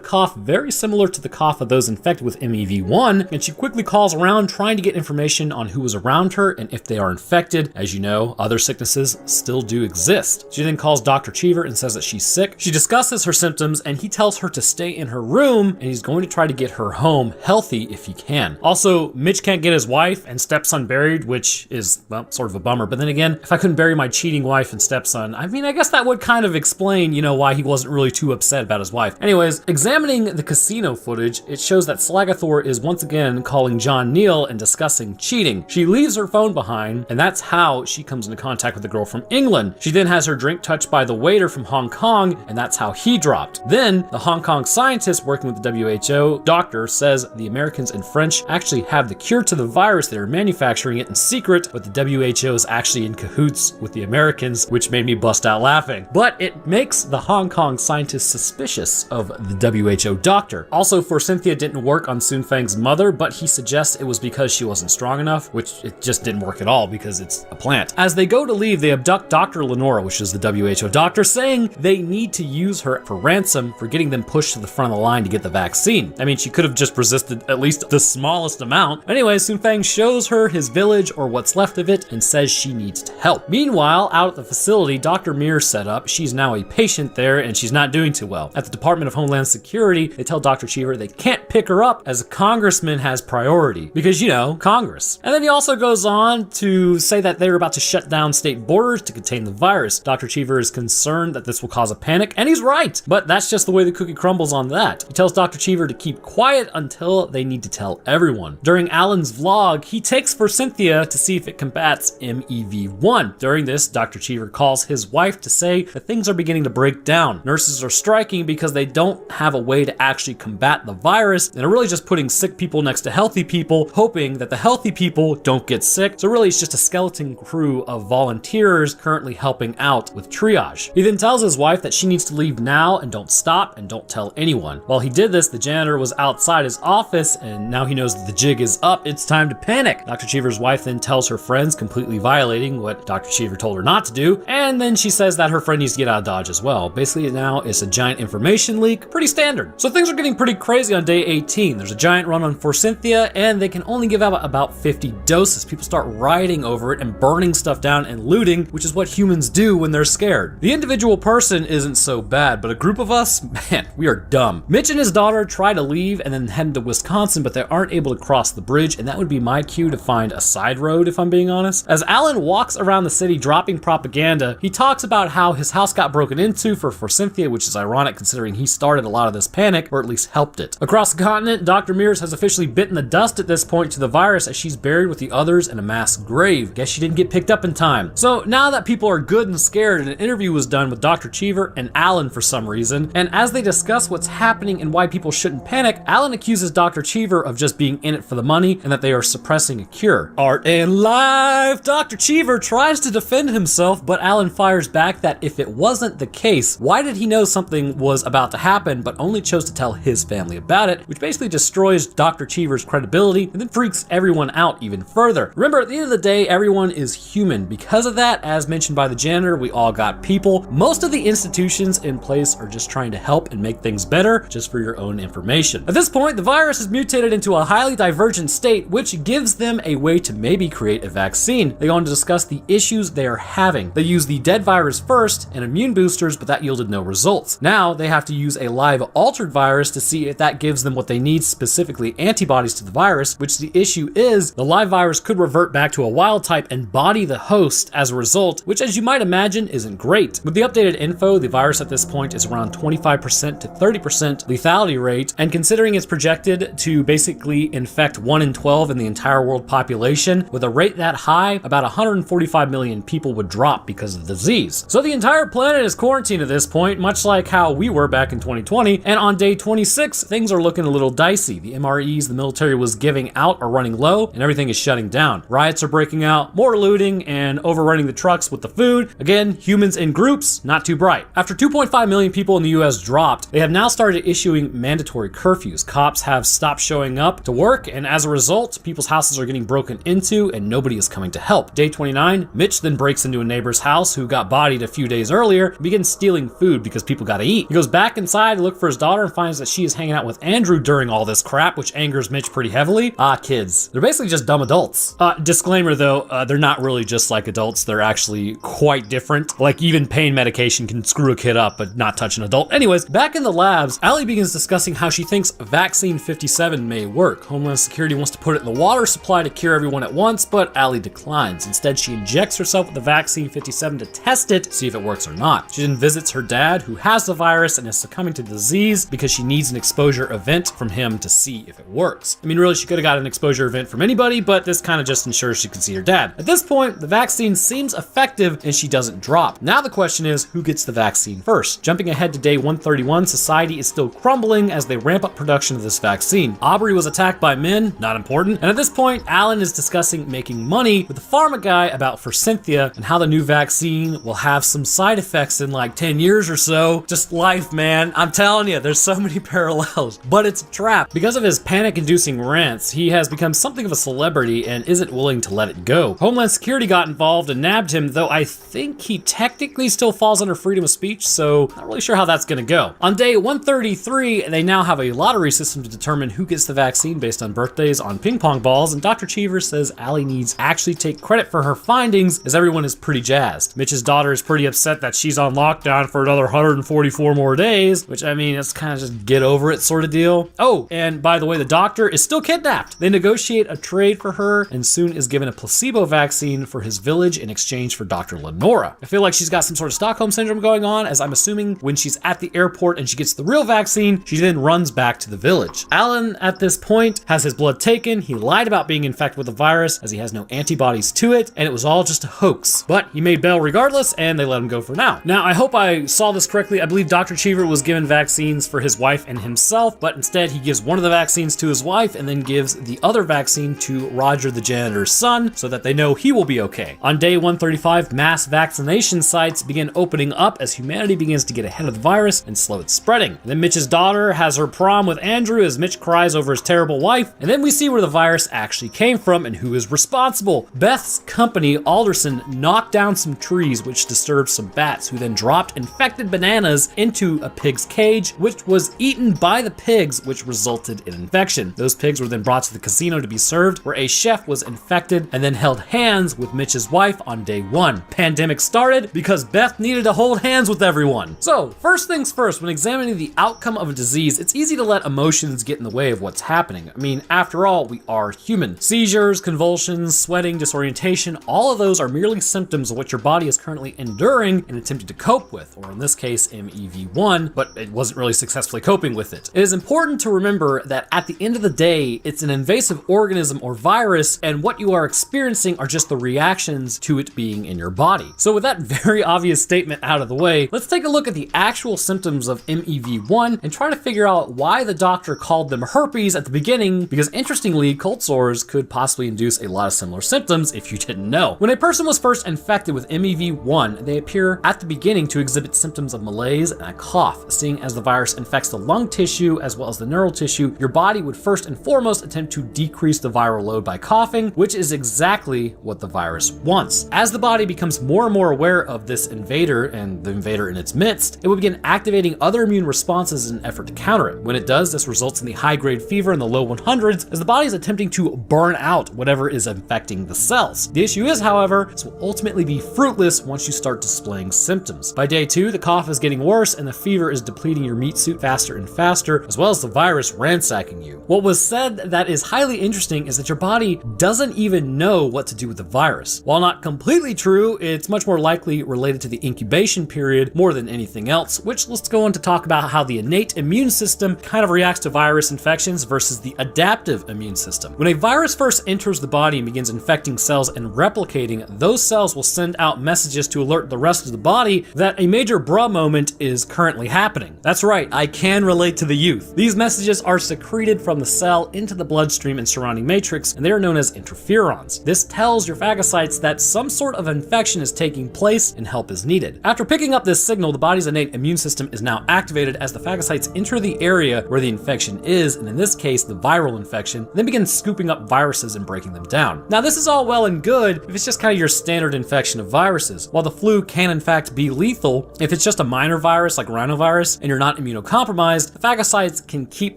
cough very similar to the cough of those infected with MEV1, and she quickly calls around trying to get information on who was around her and if they are infected. As you know, other sicknesses still do exist. She then calls Dr. Cheever and says that she's sick. She discusses her symptoms and he tells her to stay in her room, and he's going to try to get her home healthy if he can. Also, Mitch can't get his wife and stepson buried, which is, well, sort of a bummer. But then again, if I couldn't bury my cheating wife and stepson, I mean, I guess that would kind of explain, you know, why he wasn't really too upset about his wife. Anyways, examining the casino footage, it shows that Slagathor is once again calling John Neal and discussing cheating. She leaves her phone behind, and that's how she comes into contact with the girl from England. She then has her drink touched by the waiter from Hong Kong, and that's how he dropped. Then, the Hong Kong scientist working with the WHO doctor says the Americans and French actually have the cure to the virus. They're manufacturing it in secret, but the WHO is actually in cahoots with the Americans, which made me bust out laughing. But it makes the Hong Kong scientist suspicious of the WHO doctor. Also, Forsythia didn't work on Sun Feng's mother, but he suggests it was because she wasn't strong enough, which it just didn't work at all because it's a plant. As they go to leave, they abduct Dr. Lenora, which is the WHO doctor, saying they need to use her for ransom for getting them pushed to the front of the line to get the vaccine. I mean, she could have just resisted at least the smallest amount. Anyway, Sun Feng shows her his village, or what's left of it, and says she needs to help. Meanwhile, out at the facility Dr. Mears set up, she's now a patient there and she's not doing too well. At the Department of Homeland Security, they tell Dr. Cheever they can't pick her up as a congressman has priority because, you know, Congress. And then he also goes on to say that they're about to shut down state borders to contain the virus. Dr. Cheever is concerned that this will cause a panic, and he's right, but that's just the way the cookie crumbles on that. He tells Dr. Cheever to keep quiet until they need to tell everyone. During Alan's vlog, he takes Forsythia to see if it combats MEV1. During this, Dr. Cheever calls his wife to say that things are beginning to break down. nurses are striking because they don't have a way to actually combat the virus and are really just putting sick people next to healthy people, hoping that the healthy people don't get sick. So really it's just a skeleton crew of volunteers currently helping out with triage. He then tells his wife that she needs to leave now and don't stop and don't tell anyone. While he did this, the janitor was outside his office and now he knows that the jig is up. It's time to panic. Dr. Cheever's wife then tells her friends, completely violating what Dr. Cheever told her not to do, and then she says that her friend needs to get out of Dodge as well. Basically now it's a giant information leak, pretty standard. So things are getting pretty crazy on day 18. There's a giant run on Forsythia and they can only give out about 50 doses. People start rioting over it and burning stuff down and looting, which is what humans do when they're scared. The individual person isn't so bad, but a group of us, man, we are dumb. Mitch and his daughter try to leave and then head into Wisconsin, but they aren't able to cross the bridge, and that would be my cue to find a side road, if I'm being honest. As Alan walks around the city dropping propaganda, he talks about how his house got broken into for Forsythia, which is ironic considering he started a lot of this panic, or at least helped it. Across the continent, Dr. Mears has officially bitten the dust at this point to the virus as she's buried with the others in a mass grave. Guess she didn't get picked up in time. So now that people are good and scared, an interview was done with Dr. Cheever and Alan for some reason, and as they discuss what's happening and why people shouldn't panic, Alan accuses Dr. Cheever of just being in it for the money and that they are suppressing a cure. Art and life! Dr. Cheever tries to defend himself, but Alan fires back that if it wasn't the case, why did he know something was about to happen but only chose to tell his family about it, which basically destroys Dr. Cheever's credibility and then freaks everyone out even further. Remember, at the end of the day, everyone is human. Because of that, as mentioned by the janitor, we all got people. Most of the institutions in place are just trying to help and make things better, just for your own information. At this point, the virus has mutated into a highly divergent state, which gives them a way to maybe create a vaccine. They go on to discuss the issues they are having. They used the dead virus first and immune boosters, but that yielded no results. Now they have to use a live altered virus to see if that gives them what they need, specifically antibodies to the virus, which the issue is the live virus could revert back to a wild type and body the host as a result, which as you might imagine isn't great. With the updated info, the virus at this point is around 25% to 30% lethality rate, and considering it's projected to basically infect 1 in 12 in the entire world population, with a rate that high, about 145 million people would drop because of the disease. So the entire planet is quarantined at this point, much like how we were back in 2020, and on day 26, things are looking a little dicey. The MREs the military was giving out are running low, and everything is shutting down. Riots are breaking out, more looting, and overrunning the trucks with the food. Again, humans in groups, not too bright. After 2.5 million people in the US dropped, they have now started issuing mandatory curfews. Cops have stopped showing up to work, and as a result, people's houses are getting broken into and nobody is coming to help. Day 29, Mitch then breaks into a neighbor's house who got bodied a few days earlier and begins stealing food because people gotta eat. He goes back inside to look for his daughter and finds that she is hanging out with Andrew during all this crap, which angers Mitch pretty heavily. Kids. They're basically just dumb adults. Disclaimer though, they're not really just like adults. They're actually quite different. Like even pain medication can screw a kid up, but not touch an adult. Anyways, back in the labs, Allie begins discussing how she thinks vaccine 57 may work. Homeland Security wants to put it in the water supply to cure everyone at once, but Allie declines. Instead, she injects herself with the vaccine 57 to test it, see if it works or not. She then visits her dad, who has the virus and is succumbing to disease because she needs an exposure event from him to see if it works. I mean, really, she could have got an exposure event from anybody, but this kind of just ensures she can see her dad. At this point, the vaccine seems effective and she doesn't drop. Now the question is, who gets the vaccine first? Jumping ahead to day 131, society is still crumbling as they ramp up production of this vaccine. Aubrey was attacked by men, not important. And at this point, Alan is discussing making money with the pharma guy about Forsythia and how the new vaccine will have some side effects in like 10 years or so. Just life, man. I'm telling you, there's so many parallels, but it's a trap. Because of his panic-inducing rants, he has become something of a celebrity and isn't willing to let it go. Homeland Security got involved and nabbed him, though I think he technically still falls under freedom of speech, so not really sure how that's gonna go. On day 133, they now have a lottery system to determine who gets the vaccine based on birthdays on ping pong balls, and Dr. Cheever says Allie needs to actually take credit for her findings, as everyone is pretty jazzed. Mitch's daughter is pretty upset that she's on lockdown for another 144 more days, which I mean, it's kind of just get over it sort of deal. Oh, and by the way, the doctor is still kidnapped. They negotiate a trade for her and soon is given a placebo vaccine for his village in exchange for Dr. Lenora. I feel like she's got some sort of Stockholm syndrome going on, as I'm assuming when she's at the airport and she gets the real vaccine, she then runs back to the village. Alan, at this point, has his blood taken. He lied about being infected with the virus as he has no antibodies to it, and it was all just a hoax. But he made bail regardless, and they let him go for now. Now, I hope I saw saw this correctly, I believe Dr. Cheever was given vaccines for his wife and himself, but instead he gives one of the vaccines to his wife and then gives the other vaccine to Roger the janitor's son so that they know he will be okay. On day 135, mass vaccination sites begin opening up as humanity begins to get ahead of the virus and slow its spreading. And then Mitch's daughter has her prom with Andrew as Mitch cries over his terrible wife, and then we see where the virus actually came from and who is responsible. Beth's company, Alderson, knocked down some trees which disturbed some bats, who then dropped infected bananas into a pig's cage, which was eaten by the pigs, which resulted in infection. Those pigs were then brought to the casino to be served, where a chef was infected and then held hands with Mitch's wife on day 1. Pandemic started because Beth needed to hold hands with everyone. So, first things first, when examining the outcome of a disease, it's easy to let emotions get in the way of what's happening. I mean, after all, we are human. Seizures, convulsions, sweating, disorientation, all of those are merely symptoms of what your body is currently enduring and attempting to cope with, or in this case, MEV1, but it wasn't really successfully coping with it. It is important to remember that at the end of the day, it's an invasive organism or virus, and what you are experiencing are just the reactions to it being in your body. So with that very obvious statement out of the way, let's take a look at the actual symptoms of MEV1 and try to figure out why the doctor called them herpes at the beginning, because interestingly, cold sores could possibly induce a lot of similar symptoms if you didn't know. When a person was first infected with MEV1, they appear at the beginning to exhibit symptoms of malaise and a cough. Seeing as the virus infects the lung tissue as well as the neural tissue, your body would first and foremost attempt to decrease the viral load by coughing, which is exactly what the virus wants. As the body becomes more and more aware of this invader and the invader in its midst, it will begin activating other immune responses in an effort to counter it. When it does, this results in the high-grade fever in the low 100s as the body is attempting to burn out whatever is infecting the cells. The issue is, however, this will ultimately be fruitless once you start displaying symptoms. By day 2, the cough is getting worse and the fever is depleting your meat suit faster and faster, as well as the virus ransacking you. What was said that is highly interesting is that your body doesn't even know what to do with the virus. While not completely true, it's much more likely related to the incubation period more than anything else, which let's go on to talk about how the innate immune system kind of reacts to virus infections versus the adaptive immune system. When a virus first enters the body and begins infecting cells and replicating, those cells will send out messages to alert the rest of the body that a major bruh moment is currently happening. That's right, I can relate to the youth. These messages are secreted from the cell into the bloodstream and surrounding matrix, and they are known as interferons. This tells your phagocytes that some sort of infection is taking place and help is needed. After picking up this signal, the body's innate immune system is now activated as the phagocytes enter the area where the infection is, and in this case, the viral infection, and then begin scooping up viruses and breaking them down. Now, this is all well and good if it's just kind of your standard infection of viruses. While the flu can in fact be lethal, if it's just a minor virus like rhinovirus and you're not immunocompromised, the phagocytes can keep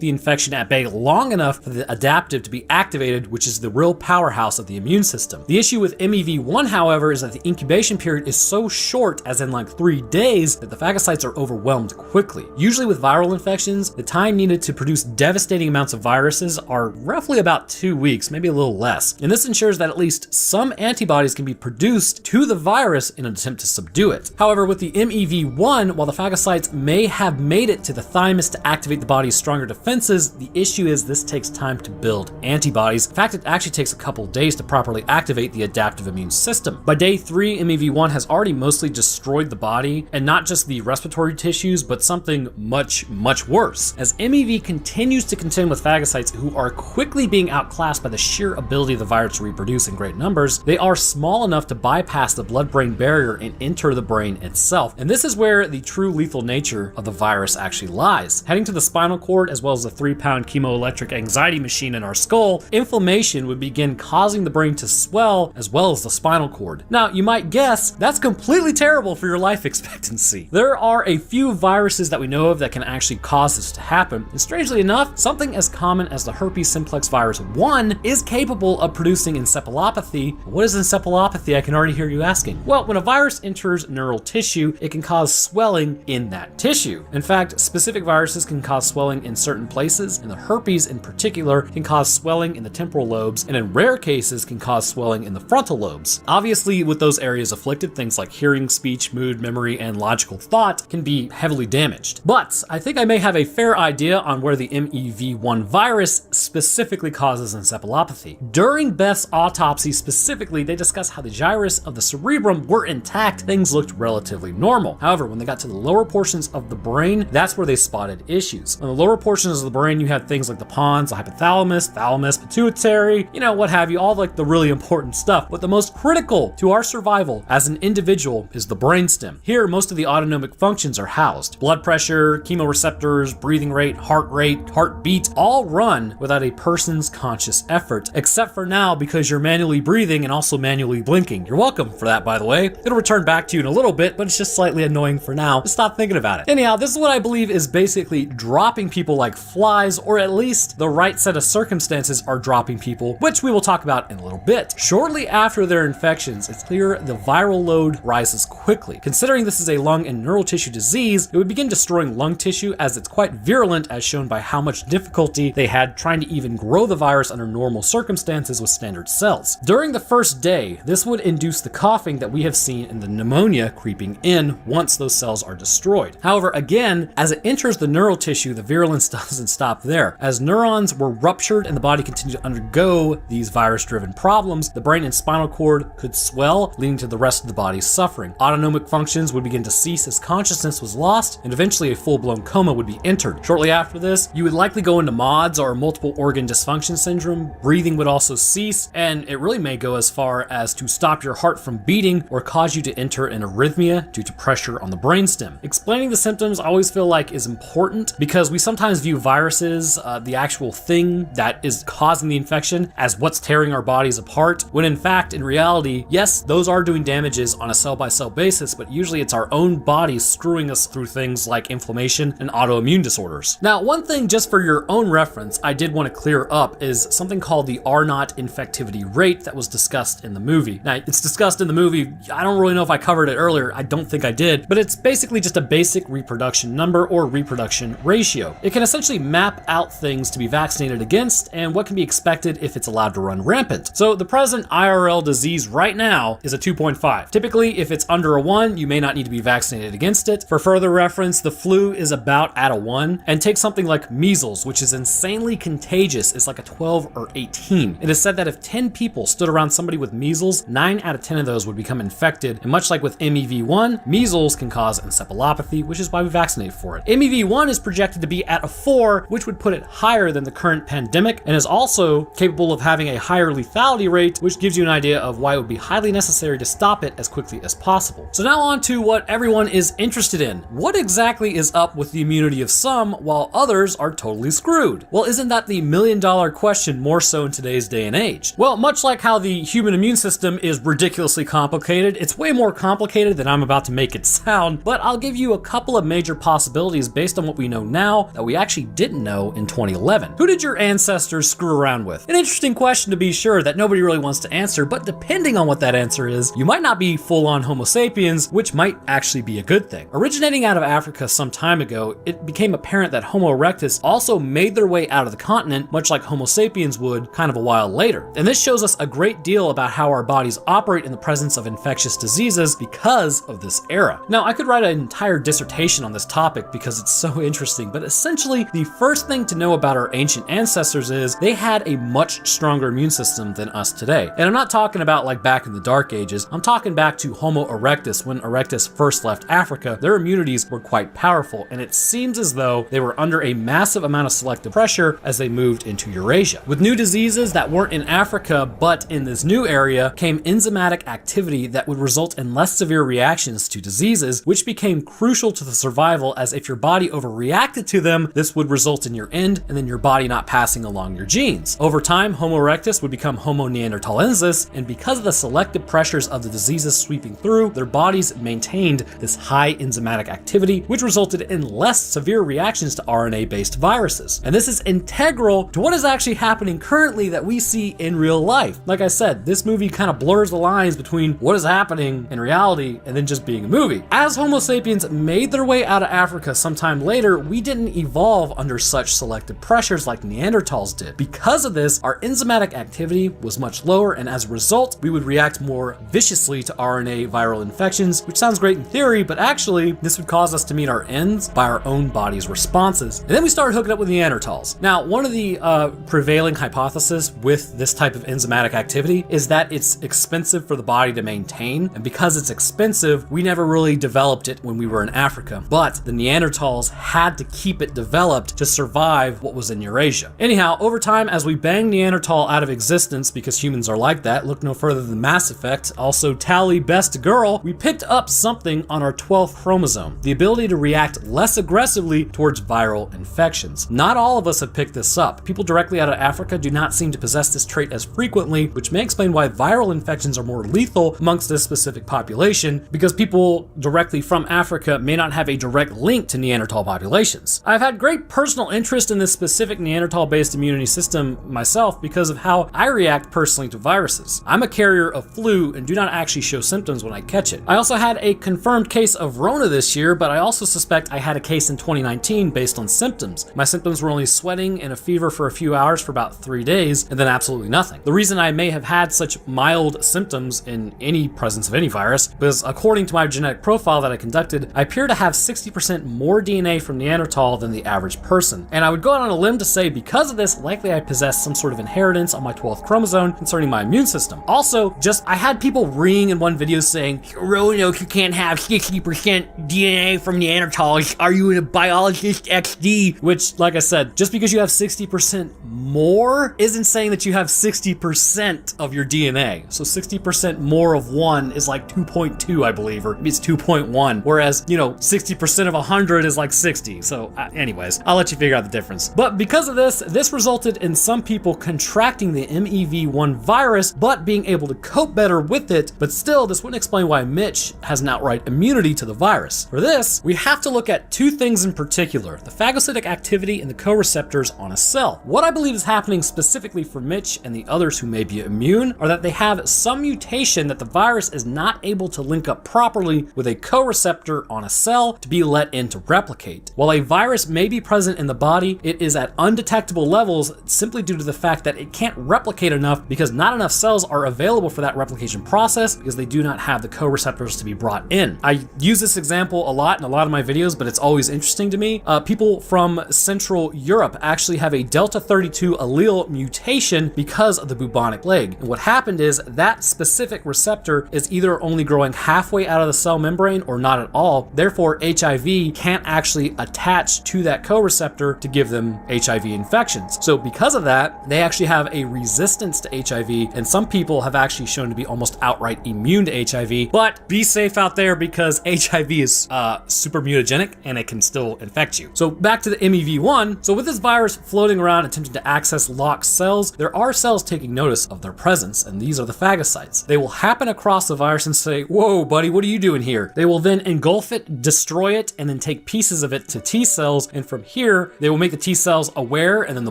the infection at bay long enough for the adaptive to be activated, which is the real powerhouse of the immune system. The issue with MEV1, however, is that the incubation period is so short, as in like 3 days, that the phagocytes are overwhelmed quickly. Usually with viral infections, the time needed to produce devastating amounts of viruses are roughly about 2 weeks, maybe a little less. And this ensures that at least some antibodies can be produced to the virus in an attempt to subdue it. However, with the MEV1, while the phagocytes may have made it to the thymus to activate the body's stronger defenses, the issue is this takes time to build antibodies. In fact, it actually takes a couple days to properly activate the adaptive immune system. By day 3, MEV1 has already mostly destroyed the body, and not just the respiratory tissues, but something much, much worse. As MEV continues to contend with phagocytes who are quickly being outclassed by the sheer ability of the virus to reproduce in great numbers, they are small enough to bypass the blood-brain barrier and enter the brain itself. And this is where the true lethal nature of the virus actually lies. Heading to the spinal cord, as well as the 3-pound chemoelectric anxiety machine in our skull, inflammation would begin causing the brain to swell, as well as the spinal cord. Now, you might guess, that's completely terrible for your life expectancy. There are a few viruses that we know of that can actually cause this to happen, and strangely enough, something as common as the herpes simplex virus 1 is capable of producing encephalopathy. What is encephalopathy? I can already hear you asking. Well, when a virus enters neural tissue, it can cause swelling in that tissue. In fact, specific viruses can cause swelling in certain places, and the herpes in particular can cause swelling in the temporal lobes, and in rare cases can cause swelling in the frontal lobes. Obviously, with those areas afflicted, things like hearing, speech, mood, memory, and logical thought can be heavily damaged. But I think I may have a fair idea on where the MEV1 virus specifically causes encephalopathy. During Beth's autopsy specifically, they discuss how the gyrus of the cerebrum were intact, things looked relatively normal. However, However, when they got to the lower portions of the brain, that's where they spotted issues. In the lower portions of the brain, you had things like the pons, the hypothalamus, thalamus, pituitary, what have you, all like the really important stuff. But the most critical to our survival as an individual is the brainstem. Here, most of the autonomic functions are housed. Blood pressure, chemoreceptors, breathing rate, heartbeat, all run without a person's conscious effort, except for now because you're manually breathing and also manually blinking. You're welcome for that, by the way. It'll return back to you in a little bit, but it's just slightly annoying for now. Just stop thinking about it. Anyhow, this is what I believe is basically dropping people like flies, or at least the right set of circumstances are dropping people, which we will talk about in a little bit. Shortly after their infections, it's clear the viral load rises quickly. Considering this is a lung and neural tissue disease, it would begin destroying lung tissue as it's quite virulent, as shown by how much difficulty they had trying to even grow the virus under normal circumstances with standard cells. During the first day, this would induce the coughing that we have seen in the pneumonia creeping in once those cells are destroyed. However, again, as it enters the neural tissue, the virulence doesn't stop there. As neurons were ruptured and the body continued to undergo these virus-driven problems, the brain and spinal cord could swell, leading to the rest of the body's suffering. Autonomic functions would begin to cease as consciousness was lost, and eventually a full-blown coma would be entered. Shortly after this, you would likely go into MODS, or multiple organ dysfunction syndrome. Breathing would also cease, and it really may go as far as to stop your heart from beating or cause you to enter an arrhythmia due to pressure on the brainstem. Explaining the symptoms I always feel like is important because we sometimes view viruses, the actual thing that is causing the infection, as what's tearing our bodies apart, when in fact, in reality, yes, those are doing damages on a cell-by-cell basis, but usually it's our own bodies screwing us through things like inflammation and autoimmune disorders. Now, one thing just for your own reference I did want to clear up is something called the R0 infectivity rate that was discussed in the movie. Now, it's discussed in the movie. I don't really know if I covered it earlier. I don't think I did, but it's basically just a basic reproduction number or reproduction ratio. It can essentially map out things to be vaccinated against and what can be expected if it's allowed to run rampant. So the present IRL disease right now is a 2.5. Typically, if it's under a 1, you may not need to be vaccinated against it. For further reference, the flu is about at a 1, and take something like measles, which is insanely contagious, is like a 12 or 18. It is said that if 10 people stood around somebody with measles, 9 out of 10 of those would become infected, and much like with MEV1, measles can cause encephalopathy, which is why we vaccinate for it. MEV1 is projected to be at a 4, which would put it higher than the current pandemic, and is also capable of having a higher lethality rate, which gives you an idea of why it would be highly necessary to stop it as quickly as possible. So now on to what everyone is interested in. What exactly is up with the immunity of some while others are totally screwed? Well, isn't that the million-dollar question more so in today's day and age? Well, much like how the human immune system is ridiculously complicated, it's way more complicated than I'm about to make it sound, but I'll give you a couple of major possibilities based on what we know now that we actually didn't know in 2011. Who did your ancestors screw around with? An interesting question to be sure that nobody really wants to answer, but depending on what that answer is, you might not be full-on Homo sapiens, which might actually be a good thing. Originating out of Africa some time ago, it became apparent that Homo erectus also made their way out of the continent, much like Homo sapiens would kind of a while later. And this shows us a great deal about how our bodies operate in the presence of infectious diseases because of this era. Now, I could write an entire dissertation on this topic because it's so interesting, but essentially the first thing to know about our ancient ancestors is they had a much stronger immune system than us today. And I'm not talking about like back in the Dark Ages, I'm talking back to Homo erectus. When Erectus first left Africa, their immunities were quite powerful, and it seems as though they were under a massive amount of selective pressure as they moved into Eurasia. With new diseases that weren't in Africa but in this new area came enzymatic activity that would result in less severe reactions to diseases, which became crucial to the survival, as if your body overreacted to them, this would result in your end and then your body not passing along your genes. Over time, Homo erectus would become Homo neanderthalensis, and because of the selective pressures of the diseases sweeping through, their bodies maintained this high enzymatic activity, which resulted in less severe reactions to RNA-based viruses. And this is integral to what is actually happening currently that we see in real life. Like I said, this movie kind of blurs the lines between what is happening in reality and then just being a movie. As Homo sapiens made their way out of Africa sometime later, we didn't evolve under such selective pressures like Neanderthals did. Because of this, our enzymatic activity was much lower, and as a result, we would react more viciously to RNA viral infections, which sounds great in theory, but actually, this would cause us to meet our ends by our own body's responses. And then we started hooking up with Neanderthals. Now, one of the prevailing hypotheses with this type of enzymatic activity is that it's expensive for the body to maintain, and because it's expensive, we never really developed developed it when we were in Africa, but the Neanderthals had to keep it developed to survive what was in Eurasia. Anyhow, over time, as we banged Neanderthal out of existence, because humans are like that, look no further than Mass Effect, also Tally Best Girl, we picked up something on our 12th chromosome, the ability to react less aggressively towards viral infections. Not all of us have picked this up. People directly out of Africa do not seem to possess this trait as frequently, which may explain why viral infections are more lethal amongst this specific population, because people directly from Africa may not have a direct link to Neanderthal populations. I've had great personal interest in this specific Neanderthal-based immunity system myself because of how I react personally to viruses. I'm a carrier of flu and do not actually show symptoms when I catch it. I also had a confirmed case of Rona this year, but I also suspect I had a case in 2019 based on symptoms. My symptoms were only sweating and a fever for a few hours for about 3 days, and then absolutely nothing. The reason I may have had such mild symptoms in any presence of any virus was, according to my genetic profile that I conducted, I appear to have 60% more DNA from Neanderthal than the average person. And I would go out on a limb to say because of this, likely I possess some sort of inheritance on my 12th chromosome concerning my immune system. Also, I had people ring in one video saying, Roanoke, you can't have 60% DNA from Neanderthals. Are you a biologist XD? Which, like I said, just because you have 60% more isn't saying that you have 60% of your DNA. So 60% more of one is like 2.2, I believe, or it's 2.1. Whereas, 60% of 100 is like 60. So anyways, I'll let you figure out the difference. But because of this resulted in some people contracting the MEV1 virus, but being able to cope better with it. But still, this wouldn't explain why Mitch has an outright immunity to the virus. For this, we have to look at two things in particular: the phagocytic activity and the co-receptors on a cell. What I believe is happening specifically for Mitch and the others who may be immune are that they have some mutation that the virus is not able to link up properly with a co-receptor on a cell to be let in to replicate. While a virus may be present in the body, it is at undetectable levels simply due to the fact that it can't replicate enough because not enough cells are available for that replication process because they do not have the co-receptors to be brought in. I use this example a lot in a lot of my videos, but it's always interesting to me. People from Central Europe actually have a Delta 32 allele mutation because of the bubonic plague. And what happened is that specific receptor is either only growing halfway out of the cell membrane or not at all. Therefore, HIV can't actually attach to that co-receptor to give them HIV infections. So because of that, they actually have a resistance to HIV, and some people have actually shown to be almost outright immune to HIV. But be safe out there because HIV is super mutagenic and it can still infect you. So back to the MEV1. So with this virus floating around attempting to access locked cells, there are cells taking notice of their presence, and these are the phagocytes. They will happen across the virus and say, whoa, buddy, what are you doing here? They will then engulf it, destroy it, and then take pieces of it to T cells, and from here, they will make the T cells aware, and then the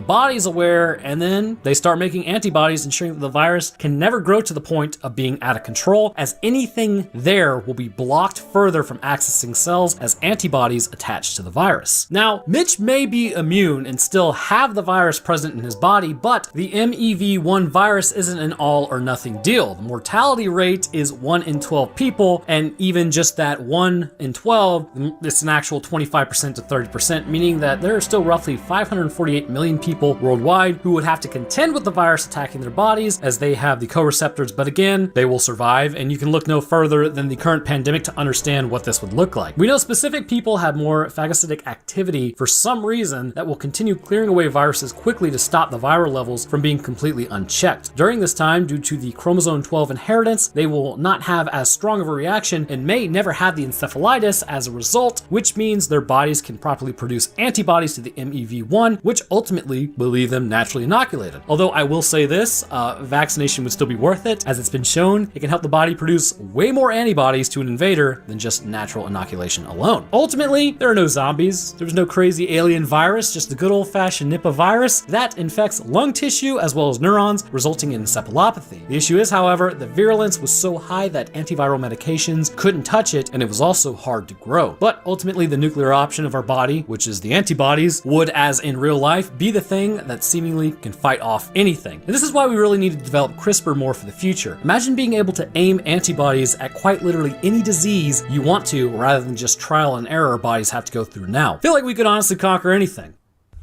body's aware, and then they start making antibodies, ensuring that the virus can never grow to the point of being out of control, as anything there will be blocked further from accessing cells as antibodies attach to the virus. Now, Mitch may be immune and still have the virus present in his body, but the MEV1 virus isn't an all or nothing deal. The mortality rate is 1 in 12 people, and even just that 1 in 12, it's an actual 25% to 30%, meaning that there are still roughly 548 million people worldwide who would have to contend with the virus attacking their bodies as they have the co-receptors, but again, they will survive, and you can look no further than the current pandemic to understand what this would look like. We know specific people have more phagocytic activity for some reason that will continue clearing away viruses quickly to stop the viral levels from being completely unchecked. During this time, due to the chromosome 12 inheritance, they will not have as strong of a reaction and may never have the encephalitis as a result, which means their bodies can properly produce antibodies to the MEV1, which ultimately will leave them naturally inoculated. Although I will say this, vaccination would still be worth it, as it's been shown it can help the body produce way more antibodies to an invader than just natural inoculation alone. Ultimately, there are no zombies. There's no crazy alien virus, just a good old-fashioned Nipah virus that infects lung tissue as well as neurons, resulting in encephalopathy. The issue is, however, the virulence was so high that antiviral medications couldn't touch it, and it was also hard to grow. But ultimately, the nuclear option of our body, which is the antibodies, would, as in real life, be the thing that seemingly can fight off anything. And this is why we really need to develop CRISPR more for the future. Imagine being able to aim antibodies at quite literally any disease you want to, rather than just trial and error our bodies have to go through now. I feel like we could honestly conquer anything.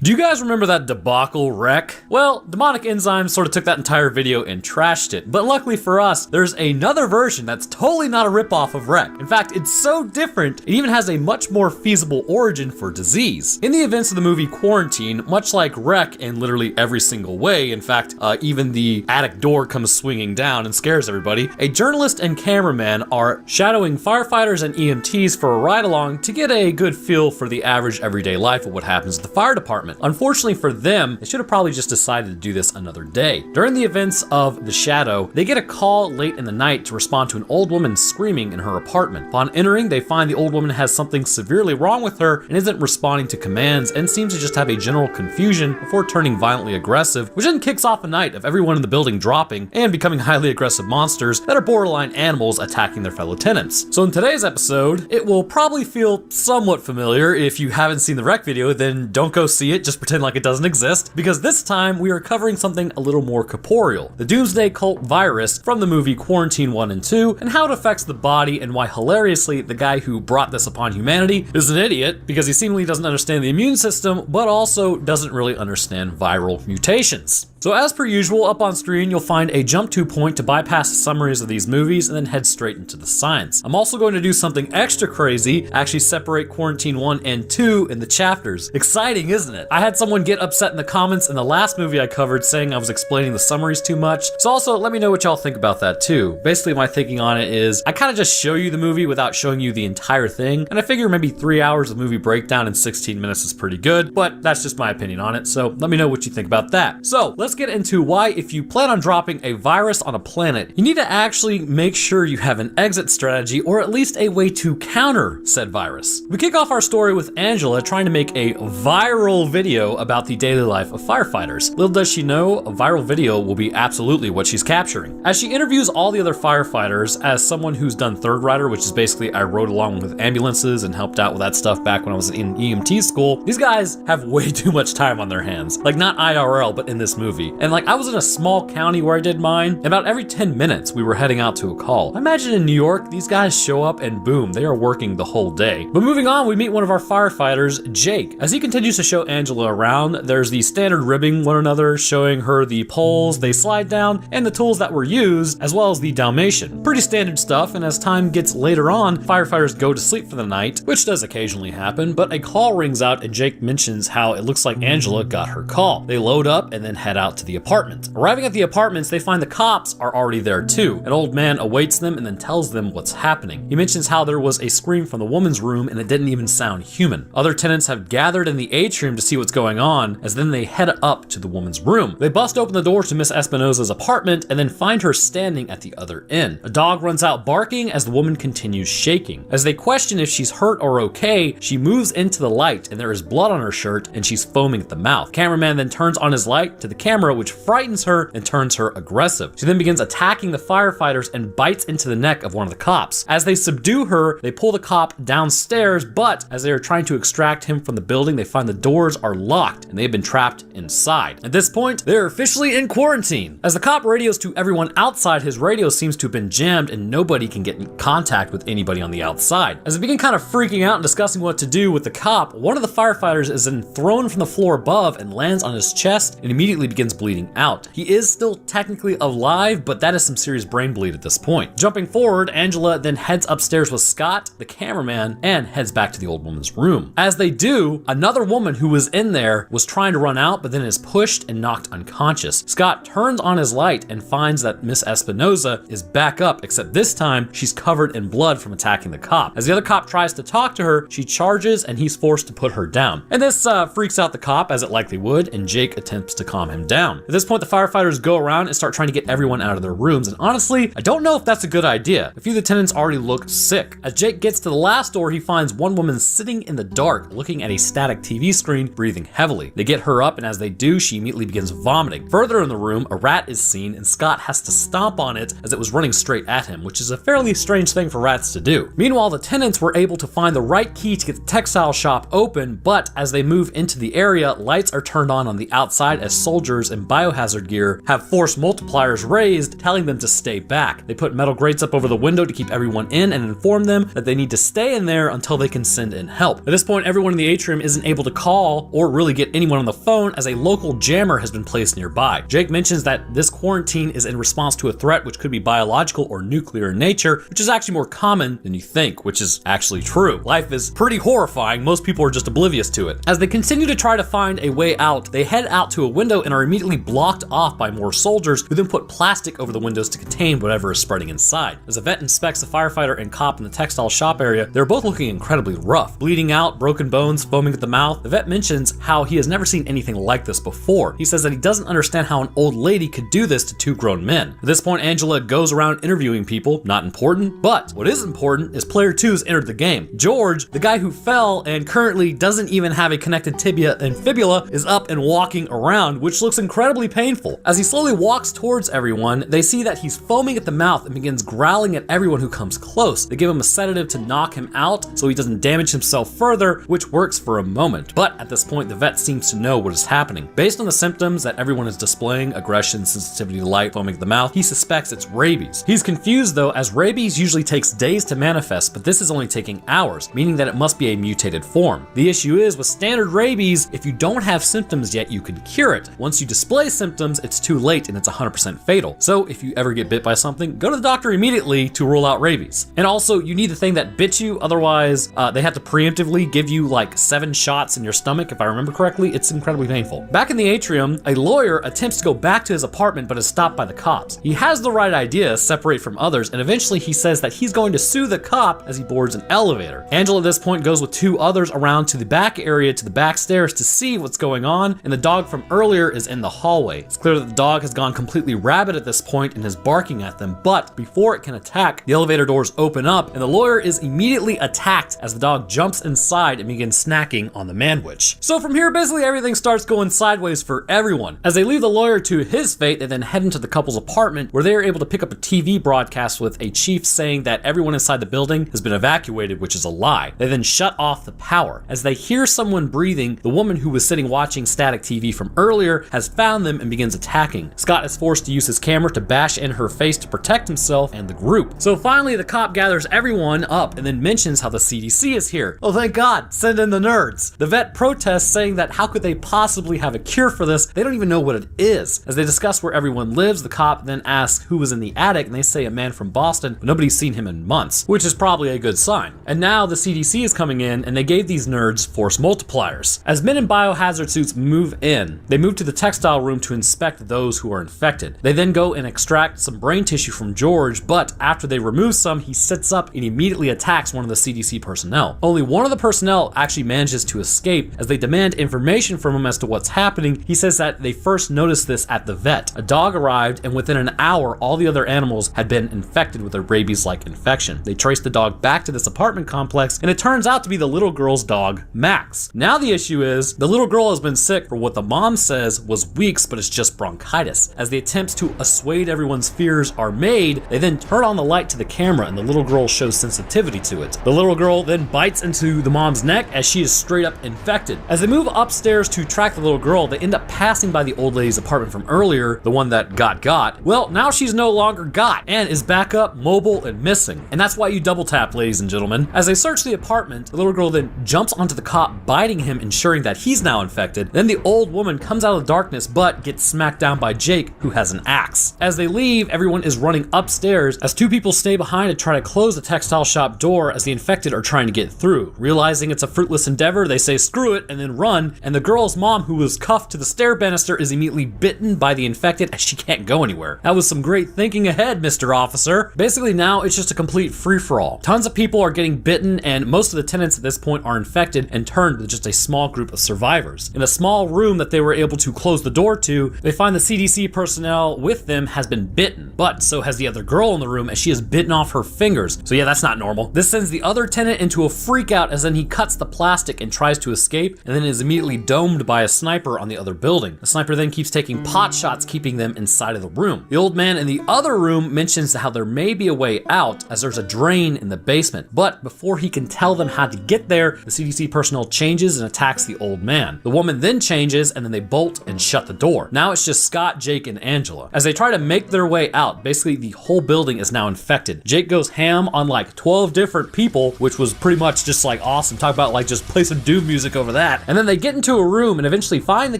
Do you guys remember that debacle wreck? Well, Demonic Enzymes sort of took that entire video and trashed it, but luckily for us, there's another version that's totally not a ripoff of Wreck. In fact, it's so different, it even has a much more feasible origin for disease. In the events of the movie Quarantine, much like Wreck in literally every single way, in fact, even the attic door comes swinging down and scares everybody, a journalist and cameraman are shadowing firefighters and EMTs for a ride along to get a good feel for the average everyday life of what happens at the fire department. Unfortunately for them, they should have probably just decided to do this another day. During the events of The Shadow, they get a call late in the night to respond to an old woman screaming in her apartment. Upon entering, they find the old woman has something severely wrong with her and isn't responding to commands and seems to just have a general confusion before turning violently aggressive, which then kicks off a night of everyone in the building dropping and becoming highly aggressive monsters that are borderline animals attacking their fellow tenants. So in today's episode, it will probably feel somewhat familiar. If you haven't seen the Wreck video, then don't go see it. Just pretend like it doesn't exist, because this time we are covering something a little more corporeal, the Doomsday Cult virus from the movie Quarantine 1 and 2, and how it affects the body, and why hilariously the guy who brought this upon humanity is an idiot because he seemingly doesn't understand the immune system, but also doesn't really understand viral mutations. So as per usual, up on screen you'll find a jump to point to bypass the summaries of these movies and then head straight into the science. I'm also going to do something extra crazy, actually separate Quarantine 1 and 2 in the chapters. Exciting, isn't it? I had someone get upset in the comments in the last movie I covered saying I was explaining the summaries too much, so also let me know what y'all think about that too. Basically my thinking on it is, I kind of just show you the movie without showing you the entire thing, and I figure maybe 3 hours of movie breakdown in 16 minutes is pretty good, but that's just my opinion on it, so let me know what you think about that. So let's get into why, if you plan on dropping a virus on a planet, you need to actually make sure you have an exit strategy or at least a way to counter said virus. We kick off our story with Angela trying to make a viral video about the daily life of firefighters. Little does she know, a viral video will be absolutely what she's capturing. As she interviews all the other firefighters, as someone who's done Third Rider, which is basically I rode along with ambulances and helped out with that stuff back when I was in EMT school, these guys have way too much time on their hands. Like, not IRL, but in this movie. And like, I was in a small county where I did mine, and about every 10 minutes we were heading out to a call. I imagine in New York, these guys show up and boom, they are working the whole day. But moving on, we meet one of our firefighters, Jake. As he continues to show Angela around, there's the standard ribbing one another, showing her the poles they slide down and the tools that were used, as well as the Dalmatian. Pretty standard stuff, and as time gets later on, firefighters go to sleep for the night, which does occasionally happen, but a call rings out and Jake mentions how it looks like Angela got her call. They load up and then head out to the apartment. Arriving at the apartments, they find the cops are already there too. An old man awaits them and then tells them what's happening. He mentions how there was a scream from the woman's room and it didn't even sound human. Other tenants have gathered in the atrium to see what's going on, as then they head up to the woman's room. They bust open the door to Miss Espinosa's apartment and then find her standing at the other end. A dog runs out barking as the woman continues shaking. As they question if she's hurt or okay, she moves into the light and there is blood on her shirt and she's foaming at the mouth. Cameraman then turns on his light to the camera, which frightens her and turns her aggressive. She then begins attacking the firefighters and bites into the neck of one of the cops. As they subdue her, they pull the cop downstairs, but as they are trying to extract him from the building, they find the doors are locked and they've been trapped inside. At this point, they're officially in quarantine. As the cop radios to everyone outside, his radio seems to have been jammed and nobody can get in contact with anybody on the outside. As they begin kind of freaking out and discussing what to do with the cop, one of the firefighters is then thrown from the floor above and lands on his chest and immediately begins bleeding out. He is still technically alive, but that is some serious brain bleed at this point. Jumping forward, Angela then heads upstairs with Scott, the cameraman, and heads back to the old woman's room. As they do, another woman who was in there was trying to run out, but then is pushed and knocked unconscious. Scott turns on his light and finds that Miss Espinosa is back up, except this time she's covered in blood from attacking the cop. As the other cop tries to talk to her, she charges and he's forced to put her down. And this freaks out the cop, as it likely would, and Jake attempts to calm him down. At this point, the firefighters go around and start trying to get everyone out of their rooms, and honestly, I don't know if that's a good idea. A few of the tenants already look sick. As Jake gets to the last door, he finds one woman sitting in the dark, looking at a static TV screen, breathing heavily. They get her up, and as they do, she immediately begins vomiting. Further in the room, a rat is seen, and Scott has to stomp on it as it was running straight at him, which is a fairly strange thing for rats to do. Meanwhile, the tenants were able to find the right key to get the textile shop open, but as they move into the area, lights are turned on the outside as soldiers firefighters in biohazard gear have force multipliers raised, telling them to stay back. They put metal grates up over the window to keep everyone in and inform them that they need to stay in there until they can send in help. At this point, everyone in the atrium isn't able to call or really get anyone on the phone as a local jammer has been placed nearby. Jake mentions that this quarantine is in response to a threat which could be biological or nuclear in nature, which is actually more common than you think, which is actually true. Life is pretty horrifying. Most people are just oblivious to it. As they continue to try to find a way out, they head out to a window and are immediately blocked off by more soldiers who then put plastic over the windows to contain whatever is spreading inside. As a vet inspects the firefighter and cop in the textile shop area, they're both looking incredibly rough. Bleeding out, broken bones, foaming at the mouth. The vet mentions how he has never seen anything like this before. He says that he doesn't understand how an old lady could do this to two grown men. At this point, Angela goes around interviewing people. Not important, but what is important is player 2's entered the game. George, the guy who fell and currently doesn't even have a connected tibia and fibula, is up and walking around, which looks incredibly painful. As he slowly walks towards everyone, they see that he's foaming at the mouth and begins growling at everyone who comes close. They give him a sedative to knock him out so he doesn't damage himself further, which works for a moment. But at this point, the vet seems to know what is happening. Based on the symptoms that everyone is displaying, aggression, sensitivity to light, foaming at the mouth, he suspects it's rabies. He's confused though, as rabies usually takes days to manifest, but this is only taking hours, meaning that it must be a mutated form. The issue is, with standard rabies, if you don't have symptoms yet, you can cure it. Once you display symptoms, it's too late and it's 100% fatal. So if you ever get bit by something, go to the doctor immediately to rule out rabies. And also, you need the thing that bit you, otherwise they have to preemptively give you like 7 shots in your stomach, if I remember correctly. It's incredibly painful. Back in the atrium, a lawyer attempts to go back to his apartment but is stopped by the cops. He has the right idea, separate from others, and eventually he says that he's going to sue the cop as he boards an elevator. Angela at this point goes with 2 others around to the back area, to the back stairs, to see what's going on, and the dog from earlier is in the hallway. It's clear that the dog has gone completely rabid at this point and is barking at them, but before it can attack, the elevator doors open up and the lawyer is immediately attacked as the dog jumps inside and begins snacking on the man-witch. So from here, basically everything starts going sideways for everyone. As they leave the lawyer to his fate, they then head into the couple's apartment where they are able to pick up a TV broadcast with a chief saying that everyone inside the building has been evacuated, which is a lie. They then shut off the power. As they hear someone breathing, the woman who was sitting watching static TV from earlier has found them and begins attacking. Scott is forced to use his camera to bash in her face to protect himself and the group. So finally, the cop gathers everyone up and then mentions how the CDC is here. Oh, thank God, send in the nerds. The vet protests, saying that how could they possibly have a cure for this? They don't even know what it is. As they discuss where everyone lives, the cop then asks who was in the attic, and they say a man from Boston, but nobody's seen him in months, which is probably a good sign. And now the CDC is coming in, and they gave these nerds force multipliers. As men in biohazard suits move in, they move to the textile room to inspect those who are infected. They then go and extract some brain tissue from George, but after they remove some, he sits up and immediately attacks one of the CDC personnel. Only one of the personnel actually manages to escape. As they demand information from him as to what's happening, he says that they first noticed this at the vet. A dog arrived, and within an hour, all the other animals had been infected with a rabies-like infection. They traced the dog back to this apartment complex, and it turns out to be the little girl's dog, Max. Now the issue is, the little girl has been sick for what the mom says was weeks, but it's just bronchitis. As the attempts to assuage everyone's fears are made, they then turn on the light to the camera, and the little girl shows sensitivity to it. The little girl then bites into the mom's neck as she is straight up infected. As they move upstairs to track the little girl, they end up passing by the old lady's apartment from earlier, the one that got. Well, now she's no longer got and is back up, mobile, and missing. And that's why you double tap, ladies and gentlemen. As they search the apartment, the little girl then jumps onto the cop, biting him, ensuring that he's now infected. Then the old woman comes out of the darkness, but gets smacked down by Jake, who has an axe. As they leave, everyone is running upstairs as 2 people stay behind to try to close the textile shop door as the infected are trying to get through. Realizing it's a fruitless endeavor, they say screw it and then run, and the girl's mom, who was cuffed to the stair banister, is immediately bitten by the infected as she can't go anywhere. That was some great thinking ahead, Mr. Officer. Basically now it's just a complete free-for-all. Tons of people are getting bitten, and most of the tenants at this point are infected and turned with just a small group of survivors. In a small room that they were able to close the door to, they find the CDC personnel with them has been bitten, but so has the other girl in the room as she has bitten off her fingers. So yeah, that's not normal. This sends the other tenant into a freak out as then he cuts the plastic and tries to escape, and then is immediately domed by a sniper on the other building. The sniper then keeps taking pot shots, keeping them inside of the room. The old man in the other room mentions how there may be a way out as there's a drain in the basement, but before he can tell them how to get there, the CDC personnel changes and attacks the old man. The woman then changes, and then they bolt and shut the door. Now it's just Scott, Jake, and Angela. As they try to make their way out, basically the whole building is now infected. Jake goes ham on like 12 different people, which was pretty much just like awesome. Talk about like just play some Doom music over that. And then they get into a room and eventually find the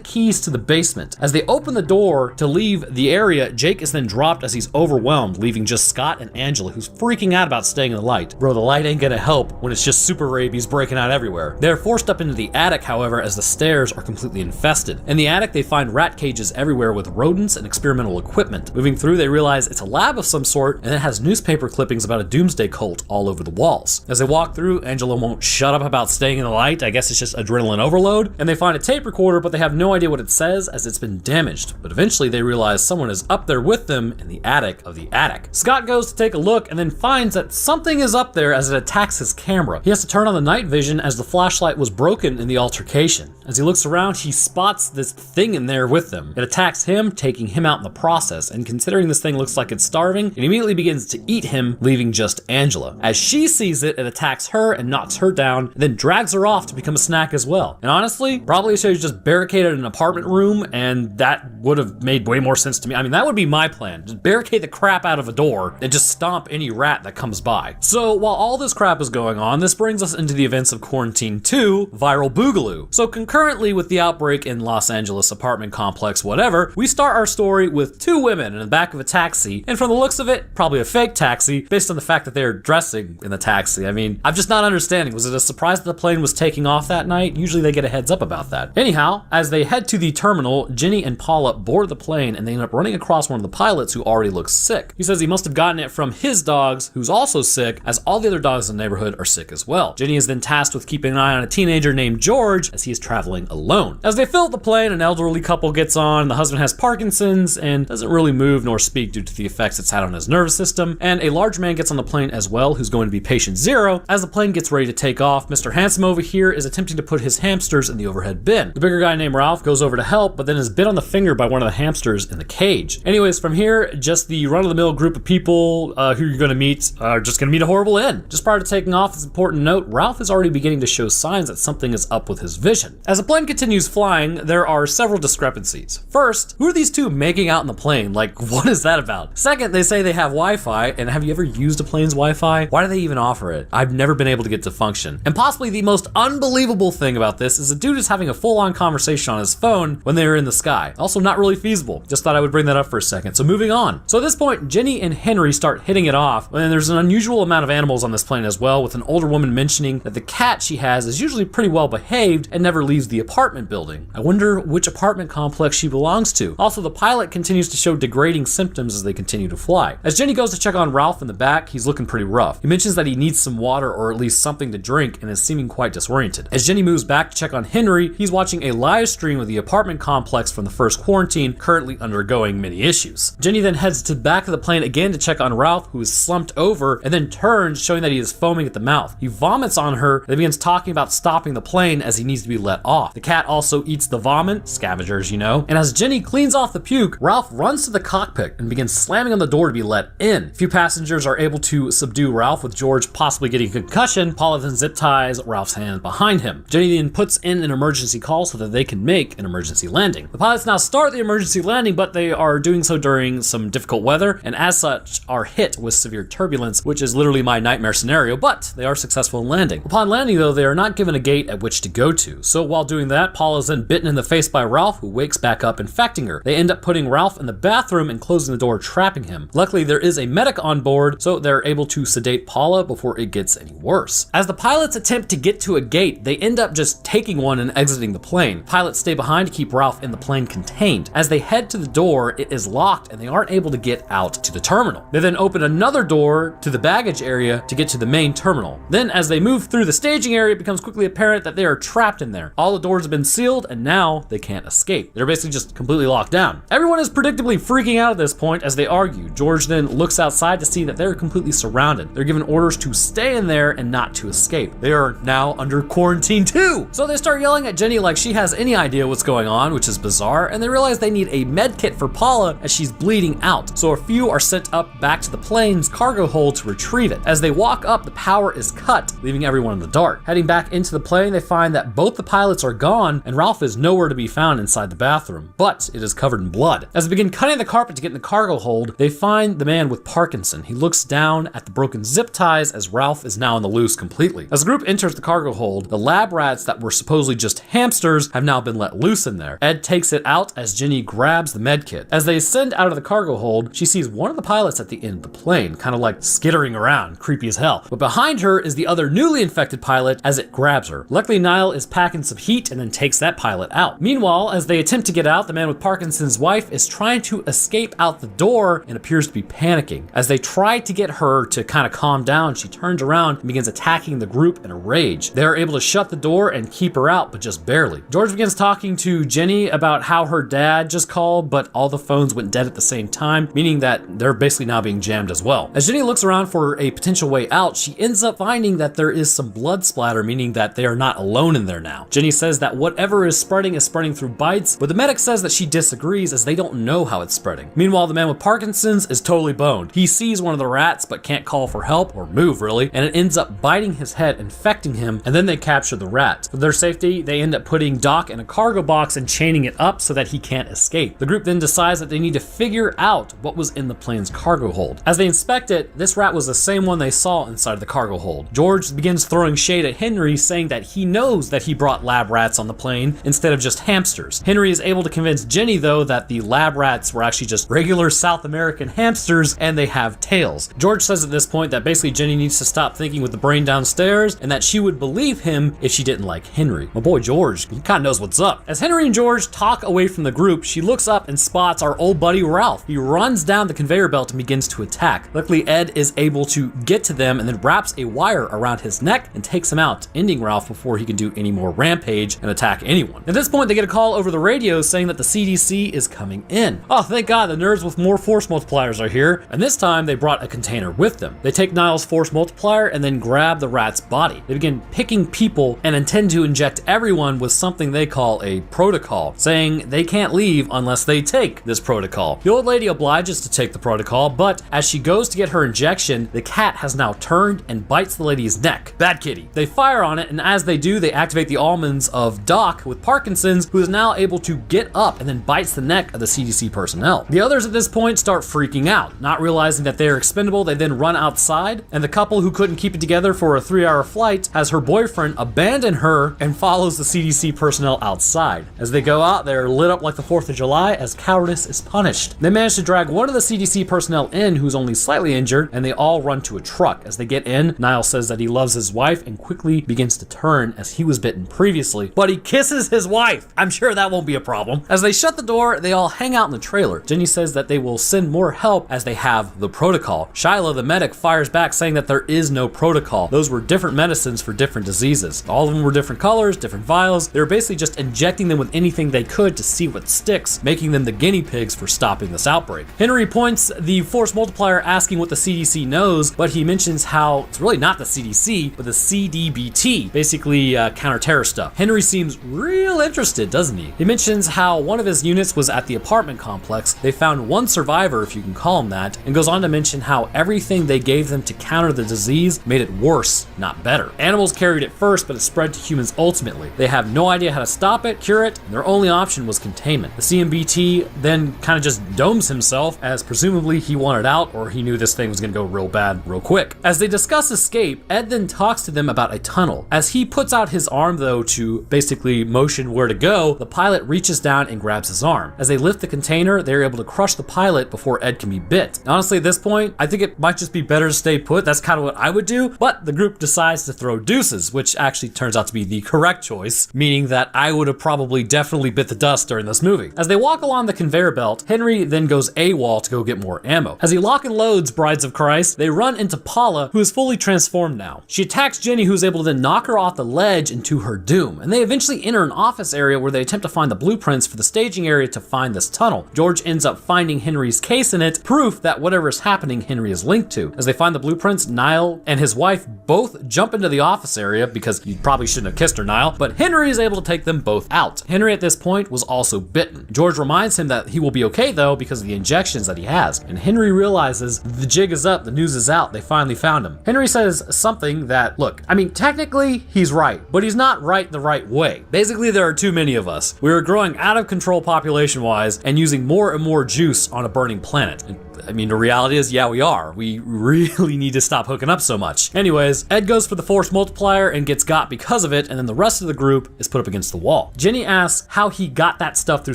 keys to the basement. As they open the door to leave the area, Jake is then dropped as he's overwhelmed, leaving just Scott and Angela, who's freaking out about staying in the light. Bro, the light ain't gonna help when it's just super rabies breaking out everywhere. They're forced up into the attic, however, as the stairs are completely infested. In the attic, they find rat cages everywhere with rodents and experimental equipment. Moving through, they realize it's a lab of some sort, and it has newspaper clippings about a doomsday cult all over the walls. As they walk through, Angela won't shut up about staying in the light. I guess it's just adrenaline overload. And they find a tape recorder, but they have no idea what it says as it's been damaged. But eventually they realize someone is up there with them in the attic of the attic. Scott goes to take a look and then finds that something is up there as it attacks his camera. He has to turn on the night vision as the flashlight was broken in the altercation. As he looks around, he spots this thing in there with them. It attacks him, taking him out in the process, and considering this thing looks like it's starving, it immediately begins to eat him, leaving just Angela. As she sees it, it attacks her and knocks her down, and then drags her off to become a snack as well. And honestly, probably should have just barricaded an apartment room, and that would have made way more sense to me. I mean, that would be my plan. Just barricade the crap out of a door and just stomp any rat that comes by. So while all this crap is going on, this brings us into the events of Quarantine 2, Viral Boogaloo. So concurrently with the outbreak in Los Angeles apartment complex, whatever, we start our story with two women in the back of a taxi, and from the looks of it, probably a fake taxi, based on the fact that they're dressing in the taxi. I mean, I'm just not understanding. Was it a surprise that the plane was taking off that night? Usually they get a heads up about that. Anyhow, as they head to the terminal, Jenny and Paula board the plane, and they end up running across one of the pilots who already looks sick. He says he must have gotten it from his dogs, who's also sick, as all the other dogs in the neighborhood are sick as well. Jenny is then tasked with keeping an eye on a teenager named George as he is traveling alone. As they fill up the plane, an elderly couple gets on. The husband has Parkinson's and doesn't really move nor speak due to the effects it's had on his nervous system, and a large man gets on the plane as well, who's going to be patient zero. As the plane gets ready to take off, Mr. Handsome over here is attempting to put his hamsters in the overhead bin. The bigger guy named Ralph goes over to help, but then is bit on the finger by one of the hamsters in the cage. Anyways, from here, just the run-of-the-mill group of people who you're going to meet are just going to meet a horrible end. Just prior to taking off, it's an important note, Ralph is already beginning to show signs that something is up with his vision. As the plane continues flying, there are several discrepancies. First, who are these two making out in the plane? Like, what is that about? Second, they say they have Wi-Fi, and have you ever used a plane's Wi-Fi? Why do they even offer it? I've never been able to get to function. And possibly the most unbelievable thing about this is the dude is having a full-on conversation on his phone when they are in the sky. Also not really feasible. Just thought I would bring that up for a second. So moving on. So at this point, Jenny and Henry start hitting it off, and there's an unusual amount of animals on this plane as well, with an older woman mentioning that the cat she has is usually pretty well behaved and never leaves the apartment building. I wonder which apartment complex she belongs to. Also, the pilot continues to show degrading symptoms as they continue to fly. As Jenny goes to check on Ralph in the back, he's looking pretty rough. He mentions that he needs some water or at least something to drink and is seeming quite disoriented. As Jenny moves back to check on Henry, he's watching a live stream of the apartment complex from the first quarantine, currently undergoing many issues. Jenny then heads to the back of the plane again to check on Ralph, who is slumped over, and then turns, showing that he is foaming at the mouth. He vomits on her and begins talking about stopping the plane as he needs to be let off. The cat also eats the vomit, scavengers, you know, and as Jenny cleans off the puke, Ralph runs to the cockpit and begins slamming on the door to be let in. A few passengers are able to subdue Ralph, with George possibly getting a concussion. Paula then zip ties Ralph's hand behind him. Jenny then puts in an emergency call so that they can make an emergency landing. The pilots now start the emergency landing, but they are doing so during some difficult weather, and as such are hit with severe turbulence, which is literally my nightmare scenario, but they are successful in landing. Upon landing though, they are not given a gate at which to go to. So while doing that, Paula is then bitten in the face by Ralph, who wakes back up, infecting her. They end up putting Ralph in the bathroom and closing the door, trapping him. Luckily, there is a medic on board, so they're able to sedate Paula before it gets any worse. As the pilots attempt to get to a gate, they end up just taking one and exiting the plane. Pilots stay behind to keep Ralph in the plane contained. As they head to the door, it is locked and they aren't able to get out to the terminal. They then open another door to the baggage area to get to the main terminal. Then as they move through the staging area, it becomes quickly apparent that they are trapped in there. All the doors have been sealed and now they can't escape. They're basically just completely locked down. Everyone is predictably freaking out at this point as they argue. George then looks outside to see that they're completely surrounded. They're given orders to stay in there and not to escape. They are now under quarantine too. So they start yelling at Jenny like she has any idea what's going on, which is bizarre, and they realize they need a med kit for Paula as she's bleeding out. So a few are sent up back to the plane's cargo hold to retrieve it. As they walk up, the power is cut, leaving everyone in the dark. Heading back into the plane, they find that both the pilots are gone and Ralph is nowhere to be found inside outside the bathroom, but it is covered in blood. As they begin cutting the carpet to get in the cargo hold, they find the man with Parkinson. He looks down at the broken zip ties as Ralph is now on the loose completely. As the group enters the cargo hold, the lab rats that were supposedly just hamsters have now been let loose in there. Ed takes it out as Jenny grabs the med kit. As they ascend out of the cargo hold, she sees one of the pilots at the end of the plane, kind of like skittering around, creepy as hell. But behind her is the other newly infected pilot as it grabs her. Luckily, Niall is packing some heat and then takes that pilot out. Meanwhile, as they attempt to get out, the man with Parkinson's wife is trying to escape out the door and appears to be panicking. As they try to get her to kind of calm down, she turns around and begins attacking the group in a rage. They are able to shut the door and keep her out, but just barely. George begins talking to Jenny about how her dad just called, but all the phones went dead at the same time, meaning that they're basically now being jammed as well. As Jenny looks around for a potential way out, she ends up finding that there is some blood splatter, meaning that they are not alone in there now. Jenny says that whatever is spreading through bites, but the medic says that she disagrees as they don't know how it's spreading. Meanwhile, the man with Parkinson's is totally boned. He sees one of the rats but can't call for help or move really, and it ends up biting his head, infecting him, and then they capture the rat. For their safety, they end up putting Doc in a cargo box and chaining it up so that he can't escape. The group then decides that they need to figure out what was in the plane's cargo hold. As they inspect it, this rat was the same one they saw inside the cargo hold. George begins throwing shade at Henry, saying that he knows that he brought lab rats on the plane instead of just hamsters. Henry is able to convince Jenny though that the lab rats were actually just regular South American hamsters and they have tails. George says at this point that basically Jenny needs to stop thinking with the brain downstairs and that she would believe him if she didn't like Henry. My boy George, he kind of knows what's up. As Henry and George talk away from the group, she looks up and spots our old buddy Ralph. He runs down the conveyor belt and begins to attack. Luckily, Ed is able to get to them and then wraps a wire around his neck and takes him out, ending Ralph before he can do any more rampage and attack anyone. At this point, they get a call over the radio saying that the CDC is coming in. Oh, thank God, the nerds with more force multipliers are here, and this time they brought a container with them. They take Niall's force multiplier and then grab the rat's body. They begin picking people and intend to inject everyone with something they call a protocol, saying they can't leave unless they take this protocol. The old lady obliges to take the protocol, but as she goes to get her injection, the cat has now turned and bites the lady's neck. Bad kitty. They fire on it, and as they do, they activate the almonds of Doc with Parkinson's, who is now able to get up and then bites the neck of the CDC personnel. The others at this point start freaking out. Not realizing that they are expendable, they then run outside, and the couple who couldn't keep it together for a 3-hour flight has her boyfriend abandon her and follows the CDC personnel outside. As they go out, they're lit up like the 4th of July as cowardice is punished. They manage to drag one of the CDC personnel in who's only slightly injured, and they all run to a truck. As they get in, Niall says that he loves his wife and quickly begins to turn as he was bitten previously, but he kisses his wife. I'm sure that won't be a problem. As they shut the door, they all hang out in the trailer. Jenny says that they will send more help as they have the protocol. Shiloh, the medic, fires back saying that there is no protocol. Those were different medicines for different diseases. All of them were different colors, different vials. They were basically just injecting them with anything they could to see what sticks, making them the guinea pigs for stopping this outbreak. Henry points the force multiplier asking what the CDC knows, but he mentions how it's really not the CDC, but the CDBT, basically counter-terror stuff. Henry seems real interested, doesn't he? He mentions how one of his units was at the apartment complex. They found one survivor, if you can call him that, and goes on to mention how everything they gave them to counter the disease made it worse, not better. Animals carried it first, but it spread to humans ultimately. They have no idea how to stop it, cure it, and their only option was containment. The CMBT then kind of just domes himself, as presumably he wanted out, or he knew this thing was gonna go real bad real quick. As they discuss escape, Ed then talks to them about a tunnel. As he puts out his arm though to basically motion where to go, the pilot reaches down and grabs his arm. As they lift the container, they're able to crush the pilot before Ed can be bit. Honestly, at this point, I think it might just be better to stay put. That's kind of what I would do, but the group decides to throw deuces, which actually turns out to be the correct choice, meaning that I would have probably definitely bit the dust during this movie. As they walk along the conveyor belt, Henry then goes AWOL to go get more ammo. As he lock and loads Brides of Christ, they run into Paula, who is fully transformed now. She attacks Jenny, who's able to then knock her off the ledge into her doom, and they eventually enter an office area where they attempt to find the blueprints for the staging area to find this tunnel. George ends up finding Henry's case in it, proof that whatever is happening, Henry is linked to. As they find the blueprints, Niall and his wife both jump into the office area because you probably shouldn't have kissed her, Niall, but Henry is able to take them both out. Henry at this point was also bitten. George reminds him that he will be okay though because of the injections that he has, and Henry realizes the jig is up, the news is out, they finally found him. Henry says something that, look, I mean, technically he's right, but he's not right the right way. Basically, there are too many of us. We are growing out of control population-wise and using more and more juice on a burning planet. And, I mean, the reality is, yeah, we are. We really need to stop hooking up so much. Anyways, Ed goes for the force multiplier and gets got because of it, and then the rest of the group is put up against the wall. Jenny asks how he got that stuff through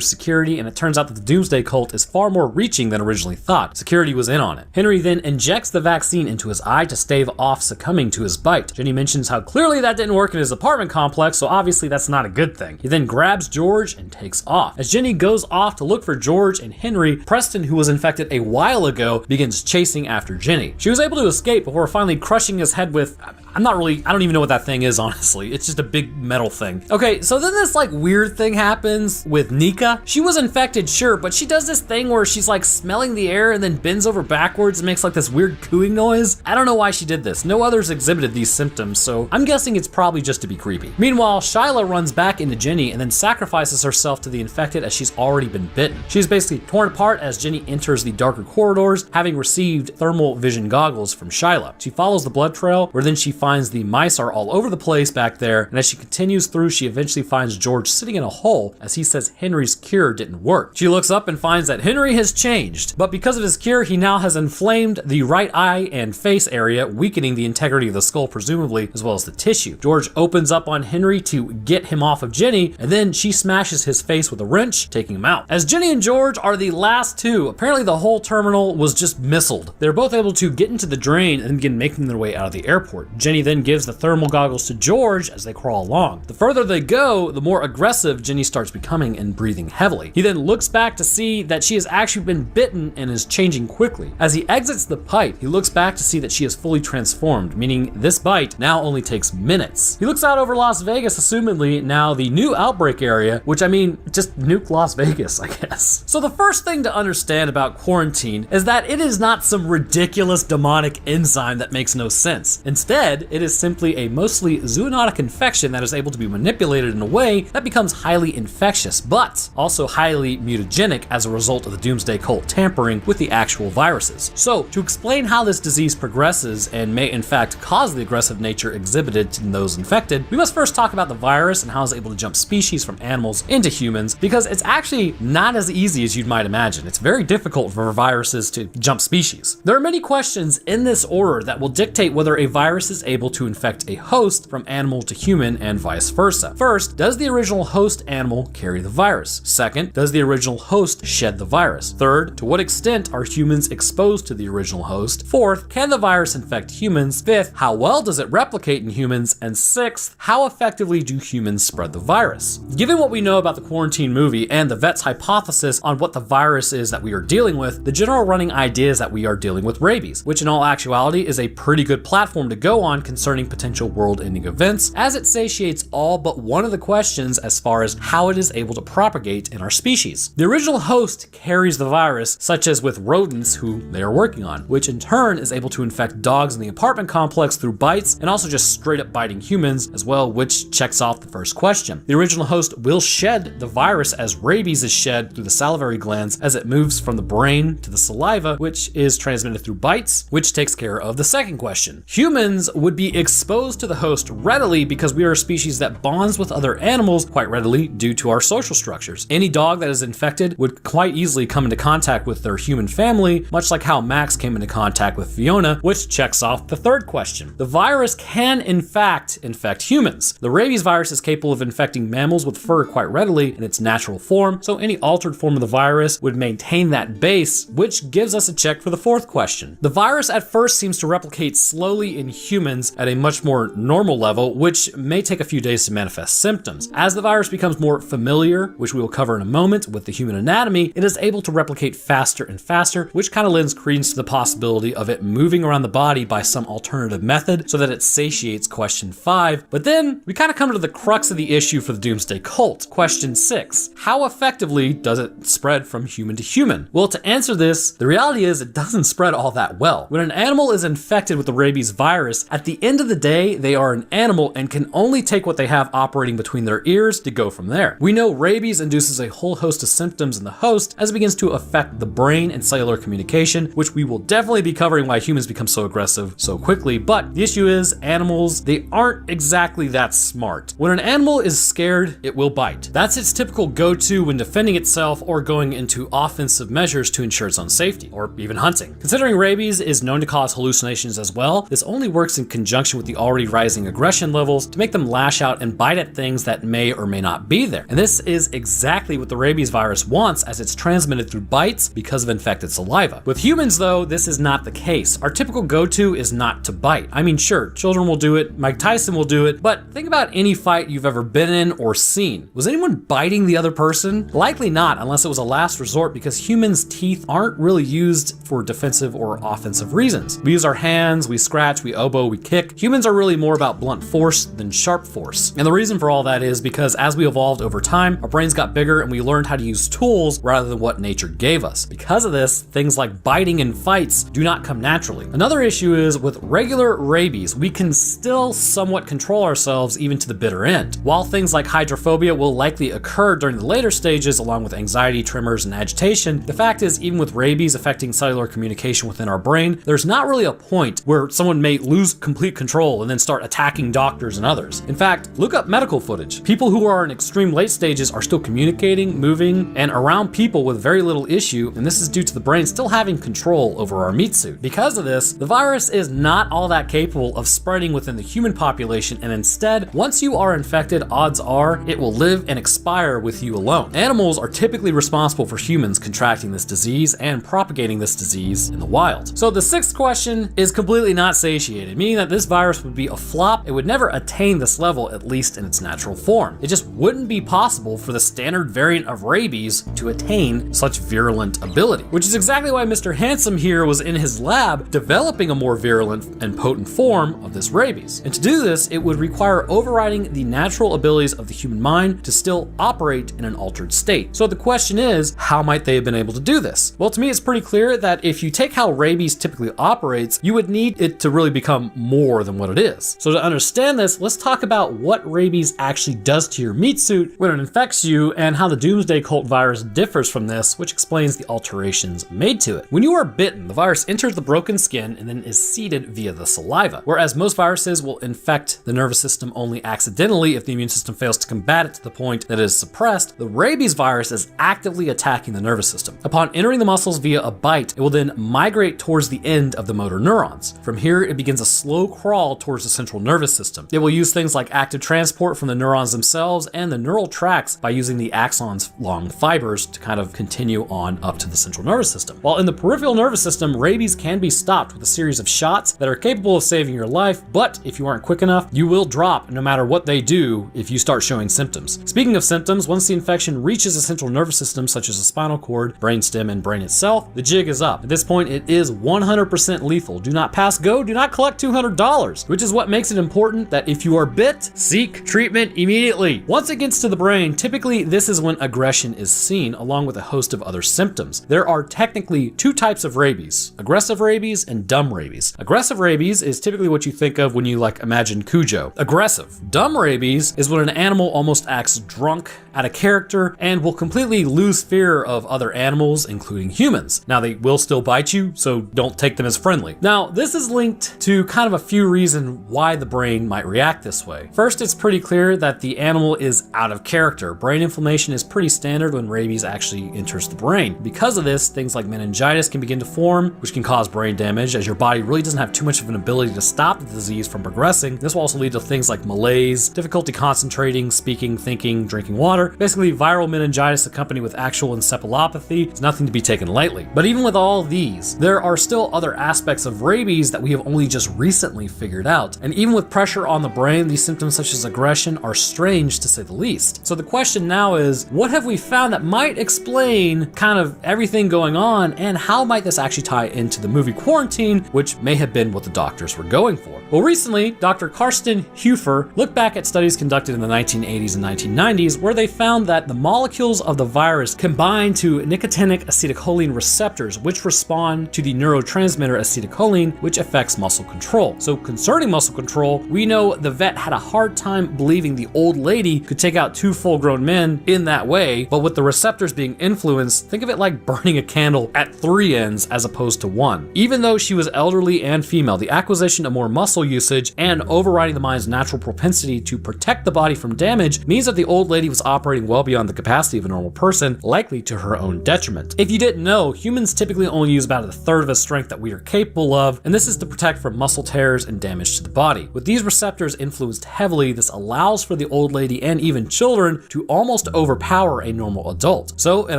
security, and it turns out that the Doomsday Cult is far more reaching than originally thought. Security was in on it. Henry then injects the vaccine into his eye to stave off succumbing to his bite. Jenny mentions how clearly that didn't work in his apartment complex, so obviously that's not a good thing. He then grabs George and takes off. As Jenny goes off to look for George and Henry, Preston, who was infected a while ago, begins chasing after Jenny. She was able to escape before finally crushing his head with, I don't even know what that thing is, honestly. It's just a big metal thing. Okay, so then this like weird thing happens with Nika. She was infected, sure, but she does this thing where she's like smelling the air and then bends over backwards and makes like this weird cooing noise. I don't know why she did this. No others exhibited these symptoms, so I'm guessing it's probably just to be creepy. Meanwhile, Shyla runs back into Jenny and then sacrifices herself to the infected as she's already been bitten. She's basically torn apart as Jenny enters the darker corridors, having received thermal vision goggles from Shyla. She follows the blood trail, where then she finds the mice are all over the place back there, and as she continues through, she eventually finds George sitting in a hole as he says Henry's cure didn't work. She looks up and finds that Henry has changed, but because of his cure, he now has inflamed the right eye and face area, weakening the integrity of the skull presumably, as well as the tissue. George opens up on Henry to get him off of Jenny, and then she smashes his face with a wrench, taking him out. As Jenny and George are the last two, apparently the whole terminal was just missiled. They're both able to get into the drain and begin making their way out of the airport. Jenny then gives the thermal goggles to George as they crawl along. The further they go, the more aggressive Jenny starts becoming and breathing heavily. He then looks back to see that she has actually been bitten and is changing quickly. As he exits the pipe, he looks back to see that she is fully transformed, meaning this bite now only takes minutes. He looks out over Las Vegas, assumedly now the new outbreak area, which I mean, just nuke Las Vegas, I guess. So the first thing to understand about quarantine is that it is not some ridiculous demonic enzyme that makes no sense. Instead, it is simply a mostly zoonotic infection that is able to be manipulated in a way that becomes highly infectious, but also highly mutagenic as a result of the Doomsday Cult tampering with the actual viruses. So, to explain how this disease progresses and may in fact cause the aggressive nature exhibited in those infected, we must first talk about the virus and how it's able to jump species from animals into humans, because it's actually not as easy as you might imagine. It's very difficult for viruses to jump species. There are many questions in this order that will dictate whether a virus is able to infect a host from animal to human and vice versa. First, does the original host animal carry the virus? Second, does the original host shed the virus? Third, to what extent are humans exposed to the original host? Fourth, can the virus infect humans? Fifth, how well does it replicate in humans? And sixth, how effectively do humans spread the virus? Given what we know about the Quarantine movie and the vet's hypothesis on what the virus is that we are dealing with, the general running idea is that we are dealing with rabies, which in all actuality is a pretty good platform to go on concerning potential world-ending events, as it satiates all but one of the questions as far as how it is able to propagate in our species. The original host carries the virus, such as with rodents who they are working on, which in turn is able to infect dogs in the apartment complex through bites and also just straight up biting humans as well, which checks off the first question. The original host will shed the virus as rabies is shed through the salivary glands as it moves from the brain to the saliva, which is transmitted through bites, which takes care of the second question. Humans would be exposed to the host readily because we are a species that bonds with other animals quite readily due to our social structures. Any dog that is infected would quite easily come into contact with their human family, much like how Max came into contact with Fiona, which checks off the third question. The virus can in fact infect humans. The rabies virus is capable of infecting mammals with fur quite readily in its natural form, so any altered form of the virus would maintain that base, which gives us a check for the fourth question. The virus at first seems to replicate slowly in humans at a much more normal level, which may take a few days to manifest symptoms. As the virus becomes more familiar, which we will cover in a moment with the human anatomy, it is able to replicate faster and faster, which kind of lends credence to the possibility of it moving around the body by some alternative method so that it satiates question 5. But then we kind of come to the crux of the issue for the Doomsday Cult. Question 6. How effectively does it spread from human to human? Well, to answer this, the reality is it doesn't spread all that well. When an animal is infected with the rabies virus, at At the end of the day, they are an animal and can only take what they have operating between their ears to go from there. We know rabies induces a whole host of symptoms in the host as it begins to affect the brain and cellular communication, which we will definitely be covering why humans become so aggressive so quickly. But the issue is, animals, they aren't exactly that smart. When an animal is scared, it will bite. That's its typical go-to when defending itself or going into offensive measures to ensure its own safety, or even hunting. Considering rabies is known to cause hallucinations as well, this only works in conjunction with the already rising aggression levels to make them lash out and bite at things that may or may not be there. And this is exactly what the rabies virus wants, as it's transmitted through bites because of infected saliva. With humans though, this is not the case. Our typical go-to is not to bite. I mean, sure, children will do it, Mike Tyson will do it, but think about any fight you've ever been in or seen. Was anyone biting the other person? Likely not, unless it was a last resort, because humans' teeth aren't really used for defensive or offensive reasons. We use our hands, we scratch, we elbow, we kick. Humans are really more about blunt force than sharp force. And the reason for all that is because as we evolved over time, our brains got bigger and we learned how to use tools rather than what nature gave us. Because of this, things like biting in fights do not come naturally. Another issue is with regular rabies, we can still somewhat control ourselves even to the bitter end. While things like hydrophobia will likely occur during the later stages along with anxiety, tremors, and agitation, the fact is even with rabies affecting cellular communication within our brain, there's not really a point where someone may lose complete control and then start attacking doctors and others. In fact, look up medical footage. People who are in extreme late stages are still communicating, moving, and around people with very little issue, and this is due to the brain still having control over our meat suit. Because of this, the virus is not all that capable of spreading within the human population, and instead, once you are infected, odds are it will live and expire with you alone. Animals are typically responsible for humans contracting this disease and propagating this disease in the wild. So the sixth question is completely not satiated, meaning that this virus would be a flop. It would never attain this level, at least in its natural form. It just wouldn't be possible for the standard variant of rabies to attain such virulent ability, which is exactly why Mr. Handsome here was in his lab developing a more virulent and potent form of this rabies. And to do this, it would require overriding the natural abilities of the human mind to still operate in an altered state. So the question is, how might they have been able to do this? Well, to me, it's pretty clear that if you take how rabies typically operates, you would need it to really become more than what it is. So to understand this, let's talk about what rabies actually does to your meat suit when it infects you and how the Doomsday Cult virus differs from this, which explains the alterations made to it. When you are bitten, the virus enters the broken skin and then is seeded via the saliva. Whereas most viruses will infect the nervous system only accidentally if the immune system fails to combat it to the point that it is suppressed, the rabies virus is actively attacking the nervous system. Upon entering the muscles via a bite, it will then migrate towards the end of the motor neurons. From here, it begins a slow crawl towards the central nervous system. It will use things like active transport from the neurons themselves and the neural tracts by using the axon's long fibers to kind of continue on up to the central nervous system. While in the peripheral nervous system, rabies can be stopped with a series of shots that are capable of saving your life, but if you aren't quick enough, you will drop no matter what they do if you start showing symptoms. Speaking of symptoms, once the infection reaches the central nervous system, such as the spinal cord, brainstem, and brain itself, the jig is up. At this point, it is 100% lethal. Do not pass go, do not collect $200, which is what makes it important that if you are bit, seek treatment immediately. Once it gets to the brain, typically this is when aggression is seen, along with a host of other symptoms. There are technically two types of rabies: aggressive rabies and dumb rabies. Aggressive rabies is typically what you think of when you imagine Cujo. Aggressive. Dumb rabies is when an animal almost acts drunk, out of character, and will completely lose fear of other animals, including humans. Now, they will still bite you, so don't take them as friendly. Now, this is linked to kind of a few reasons why the brain might react this way. First, it's pretty clear that the animal is out of character. Brain inflammation is pretty standard when rabies actually enters the brain. Because of this, things like meningitis can begin to form, which can cause brain damage, as your body really doesn't have too much of an ability to stop the disease from progressing. This will also lead to things like malaise, difficulty concentrating, speaking, thinking, drinking water. Basically, viral meningitis accompanied with actual encephalopathy is nothing to be taken lightly. But even with all these, there are still other aspects of rabies that we have only just recently figured out. And even with pressure on the brain, these symptoms such as aggression are strange to say the least. So the question now is, what have we found that might explain kind of everything going on, and how might this actually tie into the movie Quarantine, which may have been what the doctors were going for? Well, recently, Dr. Karsten Hufer looked back at studies conducted in the 1980s and 1990s where they found that the molecules of the virus combine to nicotinic acetylcholine receptors, which respond to the neurotransmitter acetylcholine, which affects muscle control. control. So concerning muscle control, we know the vet had a hard time believing the old lady could take out 2 full-grown men in that way, but with the receptors being influenced, think of it like burning a candle at 3 ends as opposed to 1. Even though she was elderly and female, the acquisition of more muscle usage and overriding the mind's natural propensity to protect the body from damage means that the old lady was operating well beyond the capacity of a normal person, likely to her own detriment. If you didn't know, humans typically only use about 1/3 of the strength that we are capable of, and this is to protect from muscle tears and damage to the body. With these receptors influenced heavily, this allows for the old lady and even children to almost overpower a normal adult. So an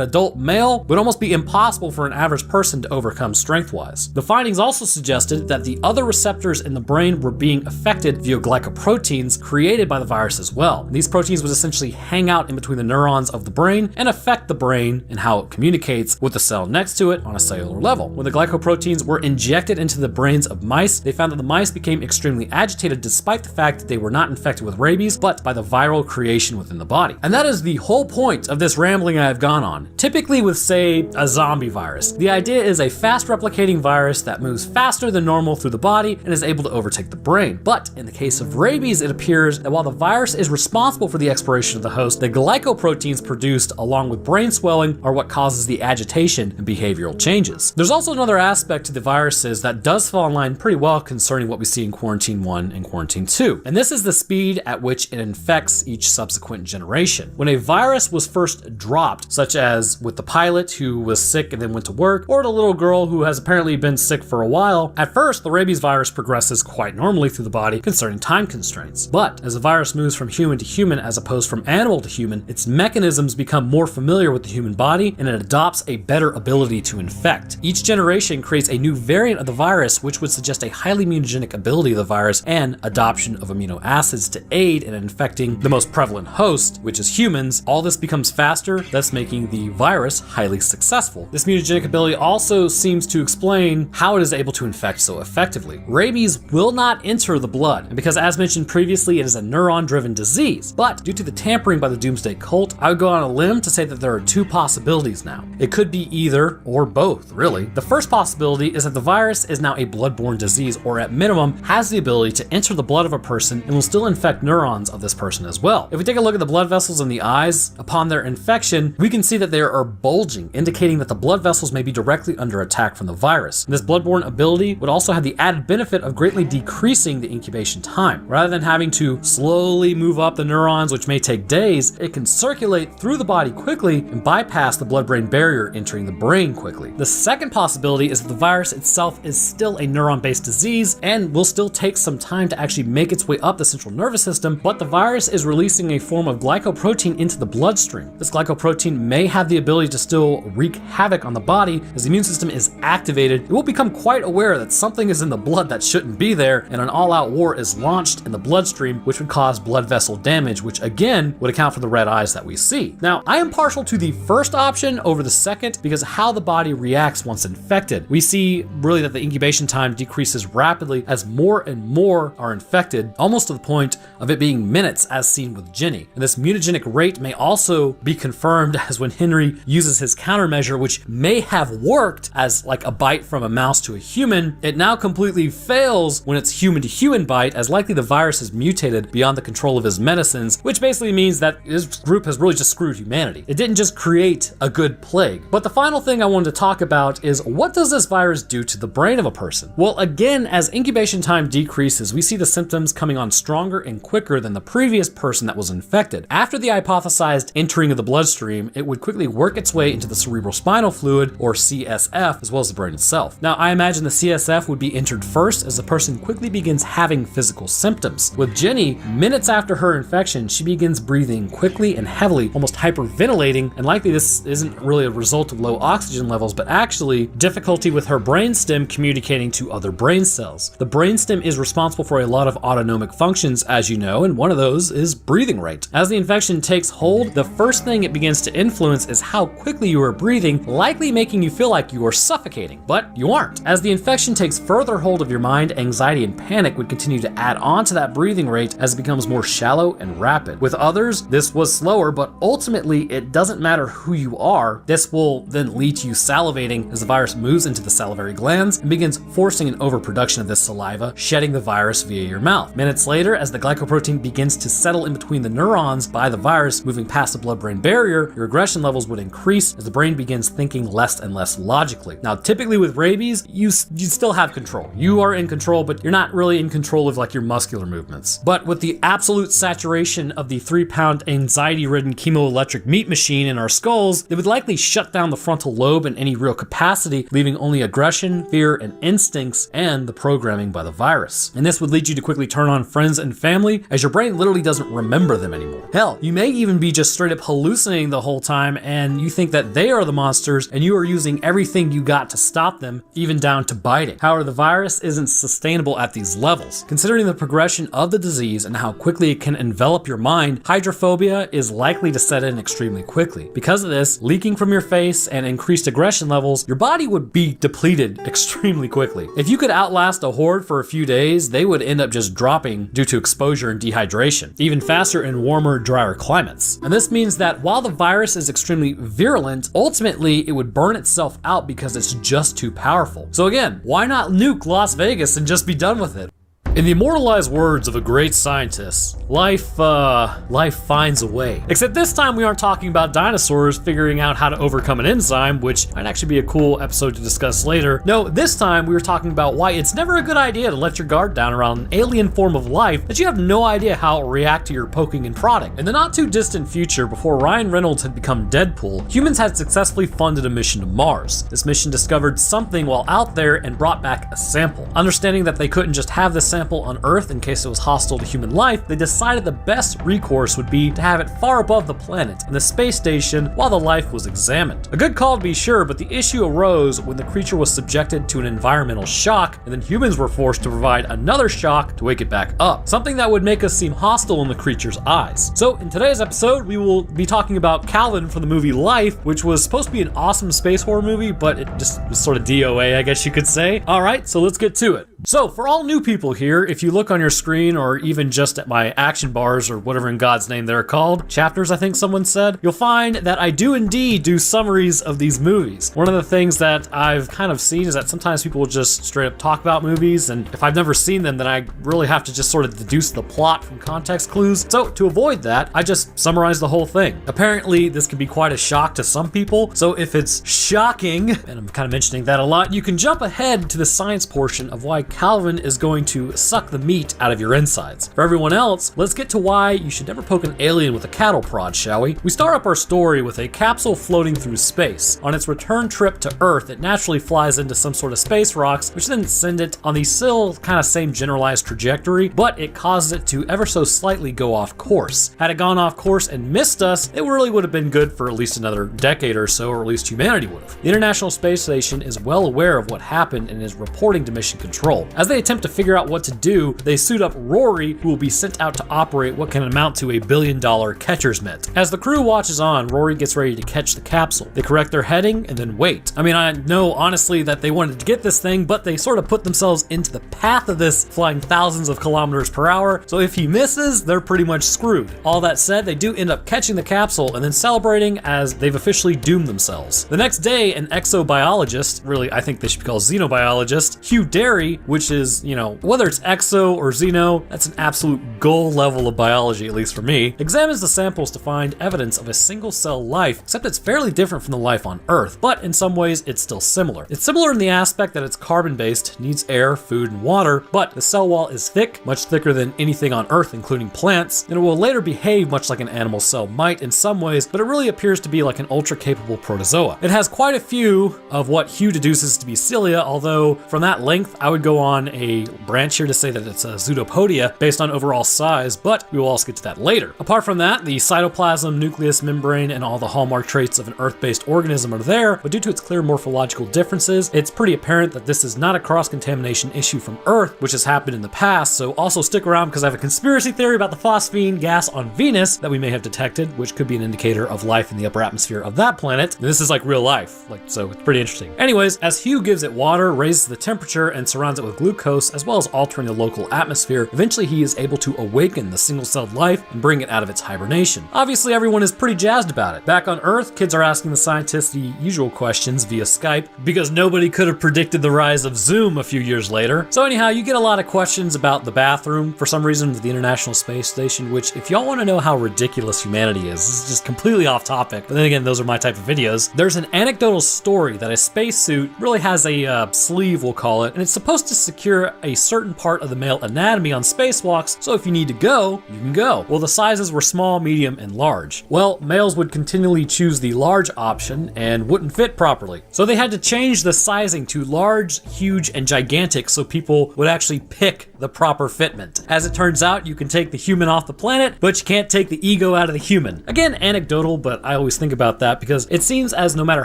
adult male would almost be impossible for an average person to overcome strength-wise. The findings also suggested that the other receptors in the brain were being affected via glycoproteins created by the virus as well. These proteins would essentially hang out in between the neurons of the brain and affect the brain and how it communicates with the cell next to it on a cellular level. When the glycoproteins were injected into the brains of mice, they found that the mice became extremely agitated despite the fact that they were not infected with rabies, but by the viral creation within the body. And that is the whole point of this rambling I have gone on. Typically with, say, a zombie virus, the idea is a fast replicating virus that moves faster than normal through the body and is able to overtake the brain. But in the case of rabies, it appears that while the virus is responsible for the expiration of the host, the glycoproteins produced along with brain swelling are what causes the agitation and behavioral changes. There's also another aspect to the viruses that does fall in line pretty well concerning what we see in Quarantine 1 and Quarantine 2, and this is the speed at which it infects each subsequent generation. When a virus was first dropped, such as with the pilot who was sick and then went to work, or the little girl who has apparently been sick for a while, at first the rabies virus progresses quite normally through the body concerning time constraints. But as the virus moves from human to human as opposed from animal to human, its mechanisms become more familiar with the human body and it adopts a better ability to infect. Each generation creates a new variant of the virus, which would suggest a highly mutagenic ability of the virus and adoption of amino acids to aid in infecting the most prevalent host, which is humans. All this becomes faster, thus making the virus highly successful. This mutagenic ability also seems to explain how it is able to infect so effectively. Rabies will not enter the blood, and because as mentioned previously, it is a neuron-driven disease. But due to the tampering by the Doomsday Cult, I would go on a limb to say that there are 2 possibilities now. It could be either or both, really. The first possibility is that the virus is now a bloodborne disease, or at minimum has the ability to enter the blood of a person and will still infect neurons of this person as well. If we take a look at the blood vessels in the eyes, upon their infection, we can see that they are bulging, indicating that the blood vessels may be directly under attack from the virus. And this bloodborne ability would also have the added benefit of greatly decreasing the incubation time. Rather than having to slowly move up the neurons, which may take days, it can circulate through the body quickly and bypass the blood-brain barrier, entering the brain quickly. The second possibility is that the virus itself is still a neuron-based disease and will still take some time to actually make its way up the central nervous system, but the virus is releasing a form of glycoprotein into the bloodstream. This glycoprotein may have the ability to still wreak havoc on the body. As the immune system is activated, it will become quite aware that something is in the blood that shouldn't be there, and an all-out war is launched in the bloodstream, which would cause blood vessel damage, which again would account for the red eyes that we see. Now, I am partial to the first option over the second because of how the body reacts once infected. We see really that the incubation time decreases rapidly as more and more are infected, almost to the point of it being minutes as seen with Jenny. And this mutagenic rate may also be confirmed as when Henry uses his countermeasure, which may have worked as like a bite from a mouse to a human, it now completely fails when it's human to human bite, as likely the virus has mutated beyond the control of his medicines, which basically means that his group has really just screwed humanity. It didn't just create a good plague. But the final thing I wanted to talk about is, what does this virus do to the brain of a person? Well, again, as incubation time decreases, we see the symptoms coming on stronger and quicker than the previous person that was infected. After the hypothesized entering of the bloodstream, it would quickly work its way into the cerebrospinal fluid, or CSF, as well as the brain itself. Now, I imagine the CSF would be entered first as the person quickly begins having physical symptoms. With Jenny, minutes after her infection, she begins breathing quickly and heavily, almost hyperventilating, and likely this isn't really a result of low oxygen levels, but actually difficulty with her brainstem communicating to other brain cells. The brainstem is responsible for a lot of autonomic functions, as you know, and one of those is breathing rate. As the infection takes hold, the first thing it begins to influence is how quickly you are breathing, likely making you feel like you are suffocating, but you aren't. As the infection takes further hold of your mind, anxiety and panic would continue to add on to that breathing rate as it becomes more shallow and rapid. With others, this was slower, but ultimately it doesn't matter who you are. This will then lead to you salivating as the virus moves into the salivary glands and begins forcing an overproduction of this saliva, shedding the virus via your mouth. Minutes later, as the glycoprotein begins to settle in between the neurons by the virus, moving past the blood-brain barrier, your aggression levels would increase as the brain begins thinking less and less logically. Now, typically with rabies, you still have control. You are in control, but you're not really in control of like your muscular movements. But with the absolute saturation of the 3-pound anxiety-ridden chemoelectric meat machine in our skulls, they would likely shut down the frontal lobe in any real capacity, leaving only aggression, fear, and instincts, and the programming by the virus. And this would lead you to quickly turn on friends and family, as your brain literally doesn't remember them anymore. Hell, you may even be just straight up hallucinating the whole time, and you think that they are the monsters, and you are using everything you got to stop them, even down to biting. However, the virus isn't sustainable at these levels. Considering the progression of the disease and how quickly it can envelop your mind, hydrophobia is likely to set in extremely quickly. Because of this, leaking from your face and increased aggression levels, your body would be depleted extremely quickly. If you could outlast a horde for a few days, they would end up just dropping due to exposure and dehydration, even faster in warmer, drier climates. And this means that while the virus is extremely virulent, ultimately it would burn itself out because it's just too powerful. So again, why not nuke Las Vegas and just be done with it? In the immortalized words of a great scientist, life finds a way. Except this time we aren't talking about dinosaurs figuring out how to overcome an enzyme, which might actually be a cool episode to discuss later. No, this time we were talking about why it's never a good idea to let your guard down around an alien form of life that you have no idea how it will react to your poking and prodding. In the not too distant future, before Ryan Reynolds had become Deadpool, humans had successfully funded a mission to Mars. This mission discovered something while out there and brought back a sample. Understanding that they couldn't just have the sample on Earth in case it was hostile to human life, they decided the best recourse would be to have it far above the planet in the space station while the life was examined. A good call to be sure, but the issue arose when the creature was subjected to an environmental shock, and then humans were forced to provide another shock to wake it back up, something that would make us seem hostile in the creature's eyes. So in today's episode, we will be talking about Calvin from the movie Life, which was supposed to be an awesome space horror movie, but it just was sort of DOA, I guess you could say. Alright, so let's get to it. So for all new people here, if you look on your screen or even just at my action bars or whatever in God's name they're called, chapters I think someone said, you'll find that I do indeed do summaries of these movies. One of the things that I've kind of seen is that sometimes people will just straight up talk about movies, and if I've never seen them, then I really have to just sort of deduce the plot from context clues. So to avoid that, I just summarize the whole thing. Apparently this can be quite a shock to some people, so if it's shocking, and I'm kind of mentioning that a lot, you can jump ahead to the science portion of why Calvin is going to suck the meat out of your insides. For everyone else, let's get to why you should never poke an alien with a cattle prod, shall we? We start up our story with a capsule floating through space. On its return trip to Earth, it naturally flies into some sort of space rocks, which then send it on the still kind of same generalized trajectory, but it causes it to ever so slightly go off course. Had it gone off course and missed us, it really would have been good for at least another decade or so, or at least humanity would have. The International Space Station is well aware of what happened and is reporting to Mission Control. As they attempt to figure out what to do, they suit up Rory, who will be sent out to operate what can amount to $1 billion catcher's mitt. As the crew watches on, Rory gets ready to catch the capsule. They correct their heading and then wait. I mean, I know honestly that they wanted to get this thing, but they sort of put themselves into the path of this, flying thousands of kilometers per hour, so if he misses, they're pretty much screwed. All that said, they do end up catching the capsule and then celebrating as they've officially doomed themselves. The next day, an exobiologist, really I think they should be called xenobiologist, Hugh Derry, which is, you know, whether it's exo or xeno, that's an absolute goal level of biology, at least for me, examines the samples to find evidence of a single cell life, except it's fairly different from the life on Earth, but in some ways it's still similar. It's similar in the aspect that it's carbon-based, needs air, food, and water, but the cell wall is thick, much thicker than anything on Earth, including plants, and it will later behave much like an animal cell might in some ways, but it really appears to be like an ultra-capable protozoa. It has quite a few of what Hugh deduces to be cilia, although from that length, I would go on a branch here to say that it's a pseudopodia based on overall size, but we will also get to that later. Apart from that, the cytoplasm, nucleus, membrane, and all the hallmark traits of an Earth-based organism are there, but due to its clear morphological differences, it's pretty apparent that this is not a cross-contamination issue from Earth, which has happened in the past, so also stick around because I have a conspiracy theory about the phosphine gas on Venus that we may have detected, which could be an indicator of life in the upper atmosphere of that planet. And this is like real life, so it's pretty interesting. Anyways, as Hugh gives it water, raises the temperature, and surrounds it with glucose, as well as altering entering the local atmosphere, eventually he is able to awaken the single-celled life and bring it out of its hibernation. Obviously, everyone is pretty jazzed about it. Back on Earth, kids are asking the scientists the usual questions via Skype, because nobody could have predicted the rise of Zoom a few years later. So anyhow, you get a lot of questions about the bathroom, for some reason with the International Space Station, which if y'all want to know how ridiculous humanity is, this is just completely off topic, but then again, those are my type of videos. There's an anecdotal story that a spacesuit really has a sleeve, we'll call it, and it's supposed to secure a certain part of the male anatomy on spacewalks, so if you need to go, you can go. Well, the sizes were small, medium, and large. Well, males would continually choose the large option and wouldn't fit properly. So they had to change the sizing to large, huge, and gigantic so people would actually pick the proper fitment. As it turns out, you can take the human off the planet, but you can't take the ego out of the human. Again, anecdotal, but I always think about that because it seems as no matter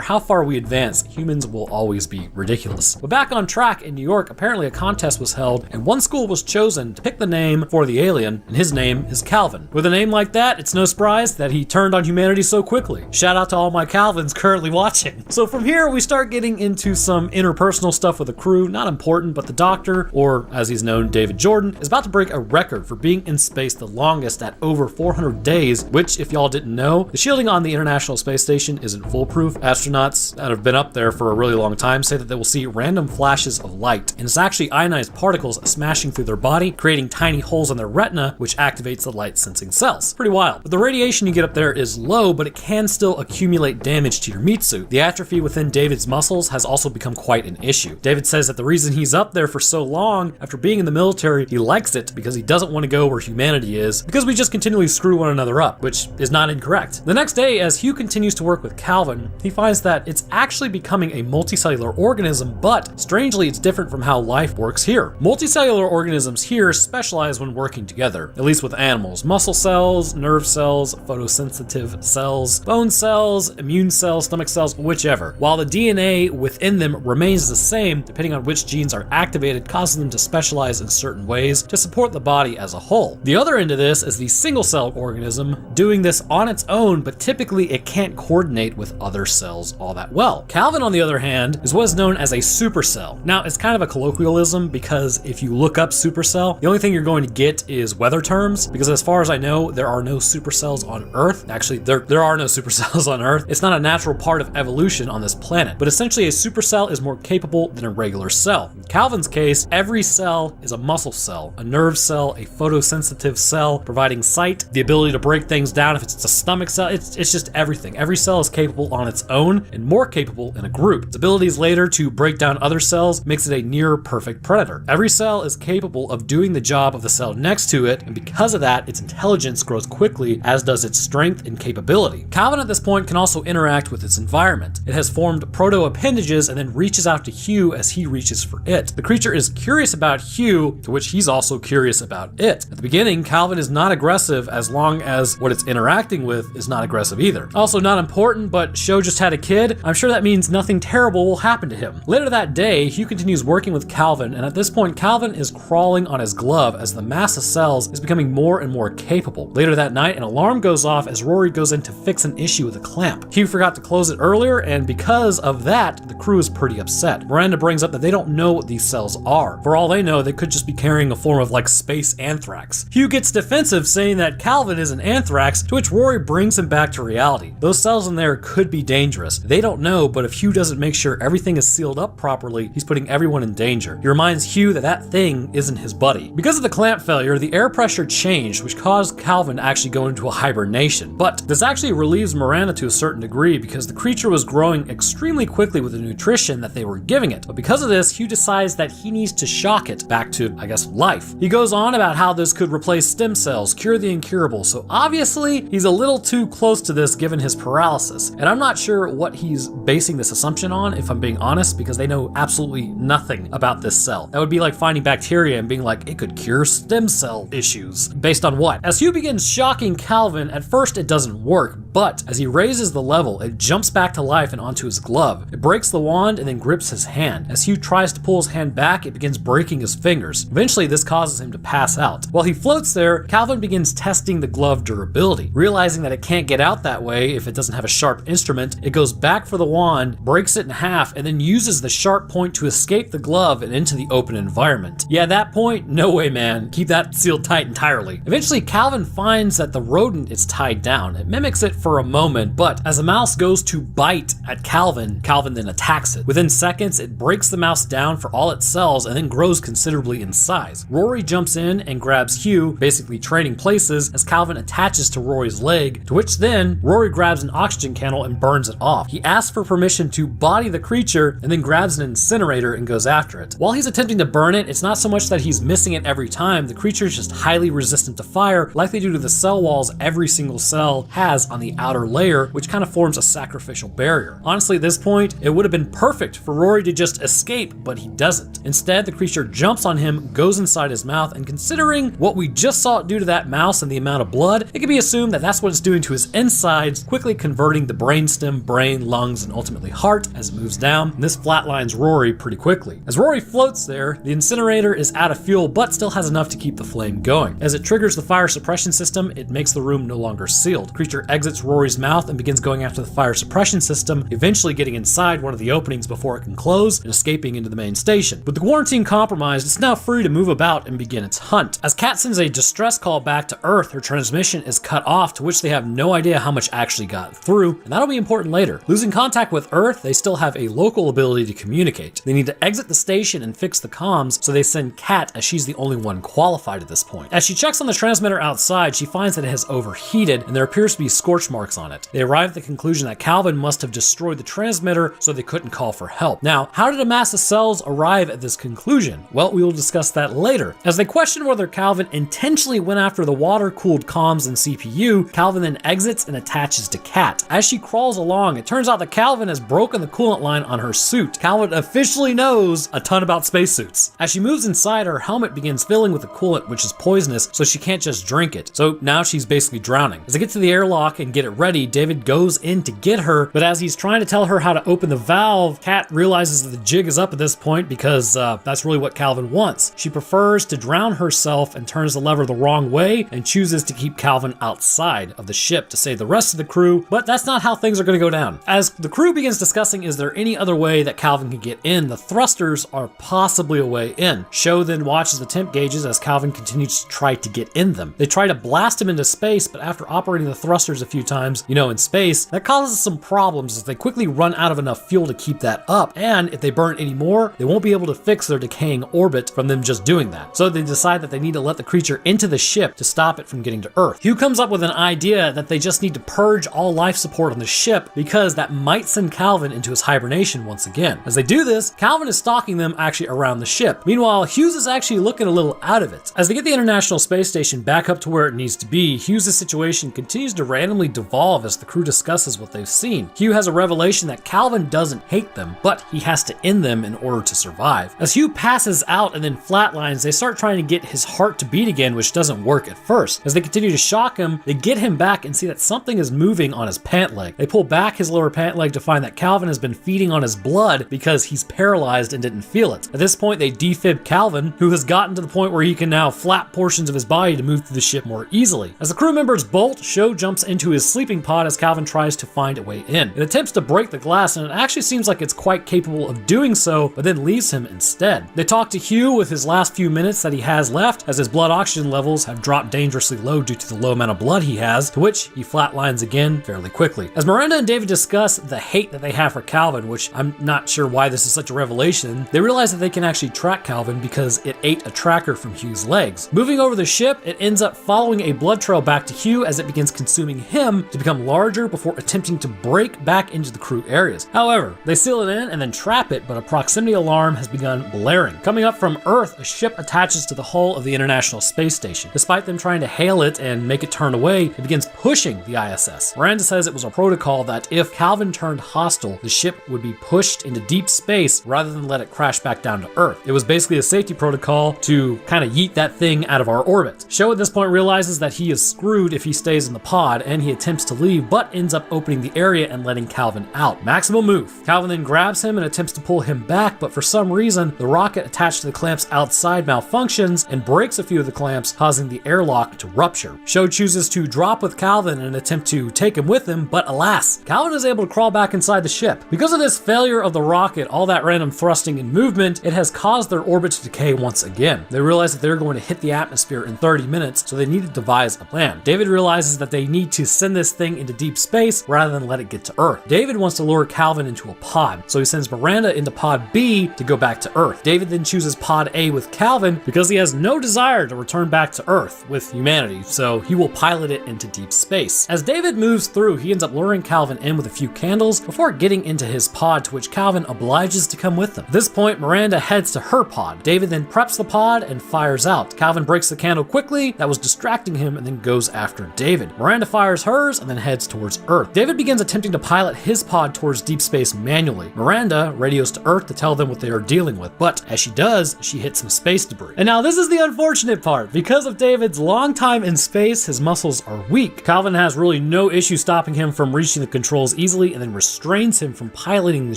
how far we advance, humans will always be ridiculous. But back on track in New York, apparently a contest was held and one school was chosen to pick the name for the alien, and his name is Calvin. With a name like that, it's no surprise that he turned on humanity so quickly. Shout out to all my Calvins currently watching. So from here, we start getting into some interpersonal stuff with the crew, not important, but the Doctor, or as he's known, David Jordan, is about to break a record for being in space the longest at over 400 days, which, if y'all didn't know, the shielding on the International Space Station isn't foolproof. Astronauts that have been up there for a really long time say that they will see random flashes of light, and it's actually ionized particles smashing through their body, creating tiny holes in their retina, which activates the light-sensing cells. Pretty wild. But the radiation you get up there is low, but it can still accumulate damage to your meat suit. The atrophy within David's muscles has also become quite an issue. David says that the reason he's up there for so long, after being in the military, he likes it because he doesn't want to go where humanity is, because we just continually screw one another up, which is not incorrect. The next day, as Hugh continues to work with Calvin, he finds that it's actually becoming a multicellular organism, but strangely, it's different from how life works here. Multicellular organisms here specialize when working together, at least with animals. Muscle cells, nerve cells, photosensitive cells, bone cells, immune cells, stomach cells, whichever. While the DNA within them remains the same, depending on which genes are activated, causing them to specialize in certain ways to support the body as a whole. The other end of this is the single-celled organism, doing this on its own, but typically it can't coordinate with other cells all that well. Calvin, on the other hand, is what is known as a supercell. Now, it's kind of a colloquialism because if you look up supercell, the only thing you're going to get is weather terms, because as far as I know, there are no supercells on Earth. Actually, there are no supercells on Earth. It's not a natural part of evolution on this planet, but essentially a supercell is more capable than a regular cell. In Calvin's case, every cell is a muscle cell, a nerve cell, a photosensitive cell, providing sight, the ability to break things down. If it's a stomach cell, it's just everything. Every cell is capable on its own and more capable in a group. Its abilities later to break down other cells makes it a near perfect predator. Every cell is capable of doing the job of the cell next to it, and because of that, its intelligence grows quickly, as does its strength and capability. Calvin at this point can also interact with its environment. It has formed proto-appendages and then reaches out to Hugh as he reaches for it. The creature is curious about Hugh, to which he's also curious about it. At the beginning, Calvin is not aggressive as long as what it's interacting with is not aggressive either. Also not important, but Sho just had a kid. I'm sure that means nothing terrible will happen to him. Later that day, Hugh continues working with Calvin, and at this point, Calvin is crawling on his glove as the mass of cells is becoming more and more capable. Later that night, an alarm goes off as Rory goes in to fix an issue with a clamp. Hugh forgot to close it earlier, and because of that, the crew is pretty upset. Miranda brings up that they don't know what these cells are. For all they know, they could just be carrying a form of like space anthrax. Hugh gets defensive, saying that Calvin is an anthrax, to which Rory brings him back to reality. Those cells in there could be dangerous. They don't know, but if Hugh doesn't make sure everything is sealed up properly, he's putting everyone in danger. He reminds Hugh that that thing isn't his buddy. Because of the clamp failure, the air pressure changed, which caused Calvin to actually go into a hibernation. But this actually relieves Miranda to a certain degree because the creature was growing extremely quickly with the nutrition that they were giving it. But because of this, Hugh decides that he needs to shock it back to, I guess, life. He goes on about how this could replace stem cells, cure the incurable, so obviously he's a little too close to this given his paralysis. And I'm not sure what he's basing this assumption on, if I'm being honest, because they know absolutely nothing about this cell. That would be like finding bacteria and being like, it could cure stem cell issues. Based on what? As Hugh begins shocking Calvin, at first it doesn't work, but as he raises the level, it jumps back to life and onto his glove. It breaks the wand and then grips his hand. As Hugh tries to pull his hand back, it begins breaking his fingers. Eventually, this causes him to pass out. While he floats there, Calvin begins testing the glove durability. Realizing that it can't get out that way if it doesn't have a sharp instrument, it goes back for the wand, breaks it in half, and then uses the sharp point to escape the glove and into the open environment. Yeah, at that point, no way, man. Keep that sealed tight entirely. Eventually, Calvin finds that the rodent is tied down. It mimics it for a moment, but as the mouse goes to bite at Calvin, Calvin then attacks it. Within seconds, it breaks the mouse down for all its cells and then grows considerably in size. Rory jumps in and grabs Hugh, basically trading places, as Calvin attaches to Rory's leg, to which then Rory grabs an oxygen candle and burns it off. He asks for permission to body the creature and then grabs an incinerator and goes after it. While he's attempting to burn it, it's not so much that he's missing it every time. The creature is just highly resistant to fire, likely due to the cell walls every single cell has on the outer layer, which kind of forms a sacrificial barrier. Honestly, at this point, it would have been perfect for Rory to just escape, but he doesn't. Instead, the creature jumps on him, goes inside his mouth, and considering what we just saw it do to that mouse and the amount of blood, it can be assumed that that's what it's doing to his insides, quickly converting the brainstem, brain, lungs, and ultimately heart as it moves down, and this flatlines Rory pretty quickly. As Rory floats there, the incinerator is out of fuel, but still has enough to keep the flame going. As it triggers the fire suppression system, it makes the room no longer sealed. The creature exits Rory's mouth and begins going after the fire suppression system, eventually getting inside one of the openings before it can close and escaping into the main station. With the quarantine compromised, it's now free to move about and begin its hunt. As Kat sends a distress call back to Earth, her transmission is cut off, to which they have no idea how much actually got through, and that'll be important later. Losing contact with Earth, they still have a local ability to communicate. They need to exit the station and fix the comms, so they send Kat, as she's the only one qualified at this point. As she checks on the transmitter outside, she finds that it has overheated and there appears to be scorch marks on it. They arrive at the conclusion that Calvin must have destroyed the transmitter, so they couldn't call for help. Now, how did a mass of cells arrive at this conclusion? Well, we will discuss that later. As they question whether Calvin intentionally went after the water-cooled comms and CPU, Calvin then exits and attaches to Kat. As she crawls along, it turns out that Calvin has broken the coolant line on her suit. Calvin officially knows a ton about spacesuits. As she moves inside, her helmet begins filling with the coolant, which is poisonous, so she can't just drink it. So now she's basically drowning. As they get to the airlock and get it ready, David goes in to get her, but as he's trying to tell her how to open the valve, Kat realizes that the jig is up at this point because that's really what Calvin wants. She prefers to drown herself and turns the lever the wrong way and chooses to keep Calvin outside of the ship to save the rest of the crew, but that's not how things are going to go down. As the crew begins discussing is there any other way that Calvin can get in, the thrusters are possibly a way in. Sho then watches the temp gauges as Calvin continues to try to get in them. They try to blast him into space, but after operating the thrusters a few times, in space, that causes some problems as they quickly run out of enough fuel to keep that up, and if they burn any more, they won't be able to fix their decaying orbit from them just doing that. So they decide that they need to let the creature into the ship to stop it from getting to Earth. Hugh comes up with an idea that they just need to purge all life support on the ship because that might send Calvin into his hibernation once again. As they do this, Calvin is stalking them actually around the ship. Meanwhile, Hughes is actually looking a little out of it. As they get the International Space Station back up to where it needs to be, Hughes' situation continues to randomly devolve as the crew discusses what they've seen. Hugh has a revelation that Calvin doesn't hate them, but he has to end them in order to survive. As Hugh passes out and then flatlines, they start trying to get his heart to beat again, which doesn't work at first. As they continue to shock him, they get him back and see that something is moving on his pant leg. They pull back his lower pant leg to find that Calvin has been feeding on his blood because he's paralyzed and didn't feel it. At this point, they defib Calvin, who has gotten to the point where he can now flap portions of his body to move through the ship more easily. As the crew members bolt, Sho jumps into his sleeping pod as Calvin tries to find a way in. It attempts to break the glass, and it actually seems like it's quite capable of doing so, but then leaves him instead. They talk to Hugh with his last few minutes that he has left, as his blood oxygen levels have dropped dangerously low due to the low amount of blood he has, to which he flatlines again fairly quickly. As Miranda and David discuss the hate that they have for Calvin, which I'm not sure why this is such a revelation, they realize that they can actually track Calvin because it ate a tracker from Hugh's legs. Moving over the ship, it ends up following a blood trail back to Hugh as it begins consuming him to become larger before attempting to break back into the crew areas. However, they seal it in and then trap it, but a proximity alarm has begun blaring. Coming up from Earth, a ship attaches to the hull of the International Space Station. Despite them trying to hail it and make it turn away, it begins pushing the ISS. Miranda says it was a protocol that if Calvin turned hostile, the ship would be pushed into deep space rather than let it crash back down to Earth. It was basically a safety protocol to kind of yeet that thing out of our orbit. Sho at this point realizes that he is screwed if he stays in the pod, and he attempts to leave, but ends up opening the area and letting Calvin out. Maximum move. Calvin then grabs him and attempts to pull him back, but for some reason, the rocket attached to the clamps outside malfunctions and breaks a few of the clamps, causing the airlock to rupture. Sho chooses to drop with Calvin in an attempt to take him with him, but alas, Calvin is able to crawl back inside the ship. Because of this failure of the rocket, all that random thrusting and movement, it has caused their orbit to decay once again. They realize that they're going to hit the atmosphere in 30 minutes, so they need to devise a plan. David realizes that they need to send this thing into deep space rather than let it get to Earth. David wants to lure Calvin into a pod, so he sends Miranda into pod B to go back to Earth. David then chooses pod A with Calvin because he has no desire to return back to Earth with humanity, so he will pilot it into deep space. As David moves through, he ends up luring Calvin in with a few candles before getting into his pod, to which Calvin obliges to come with them. At this point, Miranda heads to her pod. David then preps the pod and fires out. Calvin breaks the candle quickly that was distracting him and then goes after David. Miranda fires hers and then heads towards Earth. David begins attempting to pilot his pod towards deep space manually. Miranda radios to Earth to tell them what they are dealing with, but as she does, she hits some space debris. And now this is the unfortunate part. Because of David's long time in space, his muscles are weak. Calvin has really no issue stopping him from reaching the controls easily and then restrains him from piloting the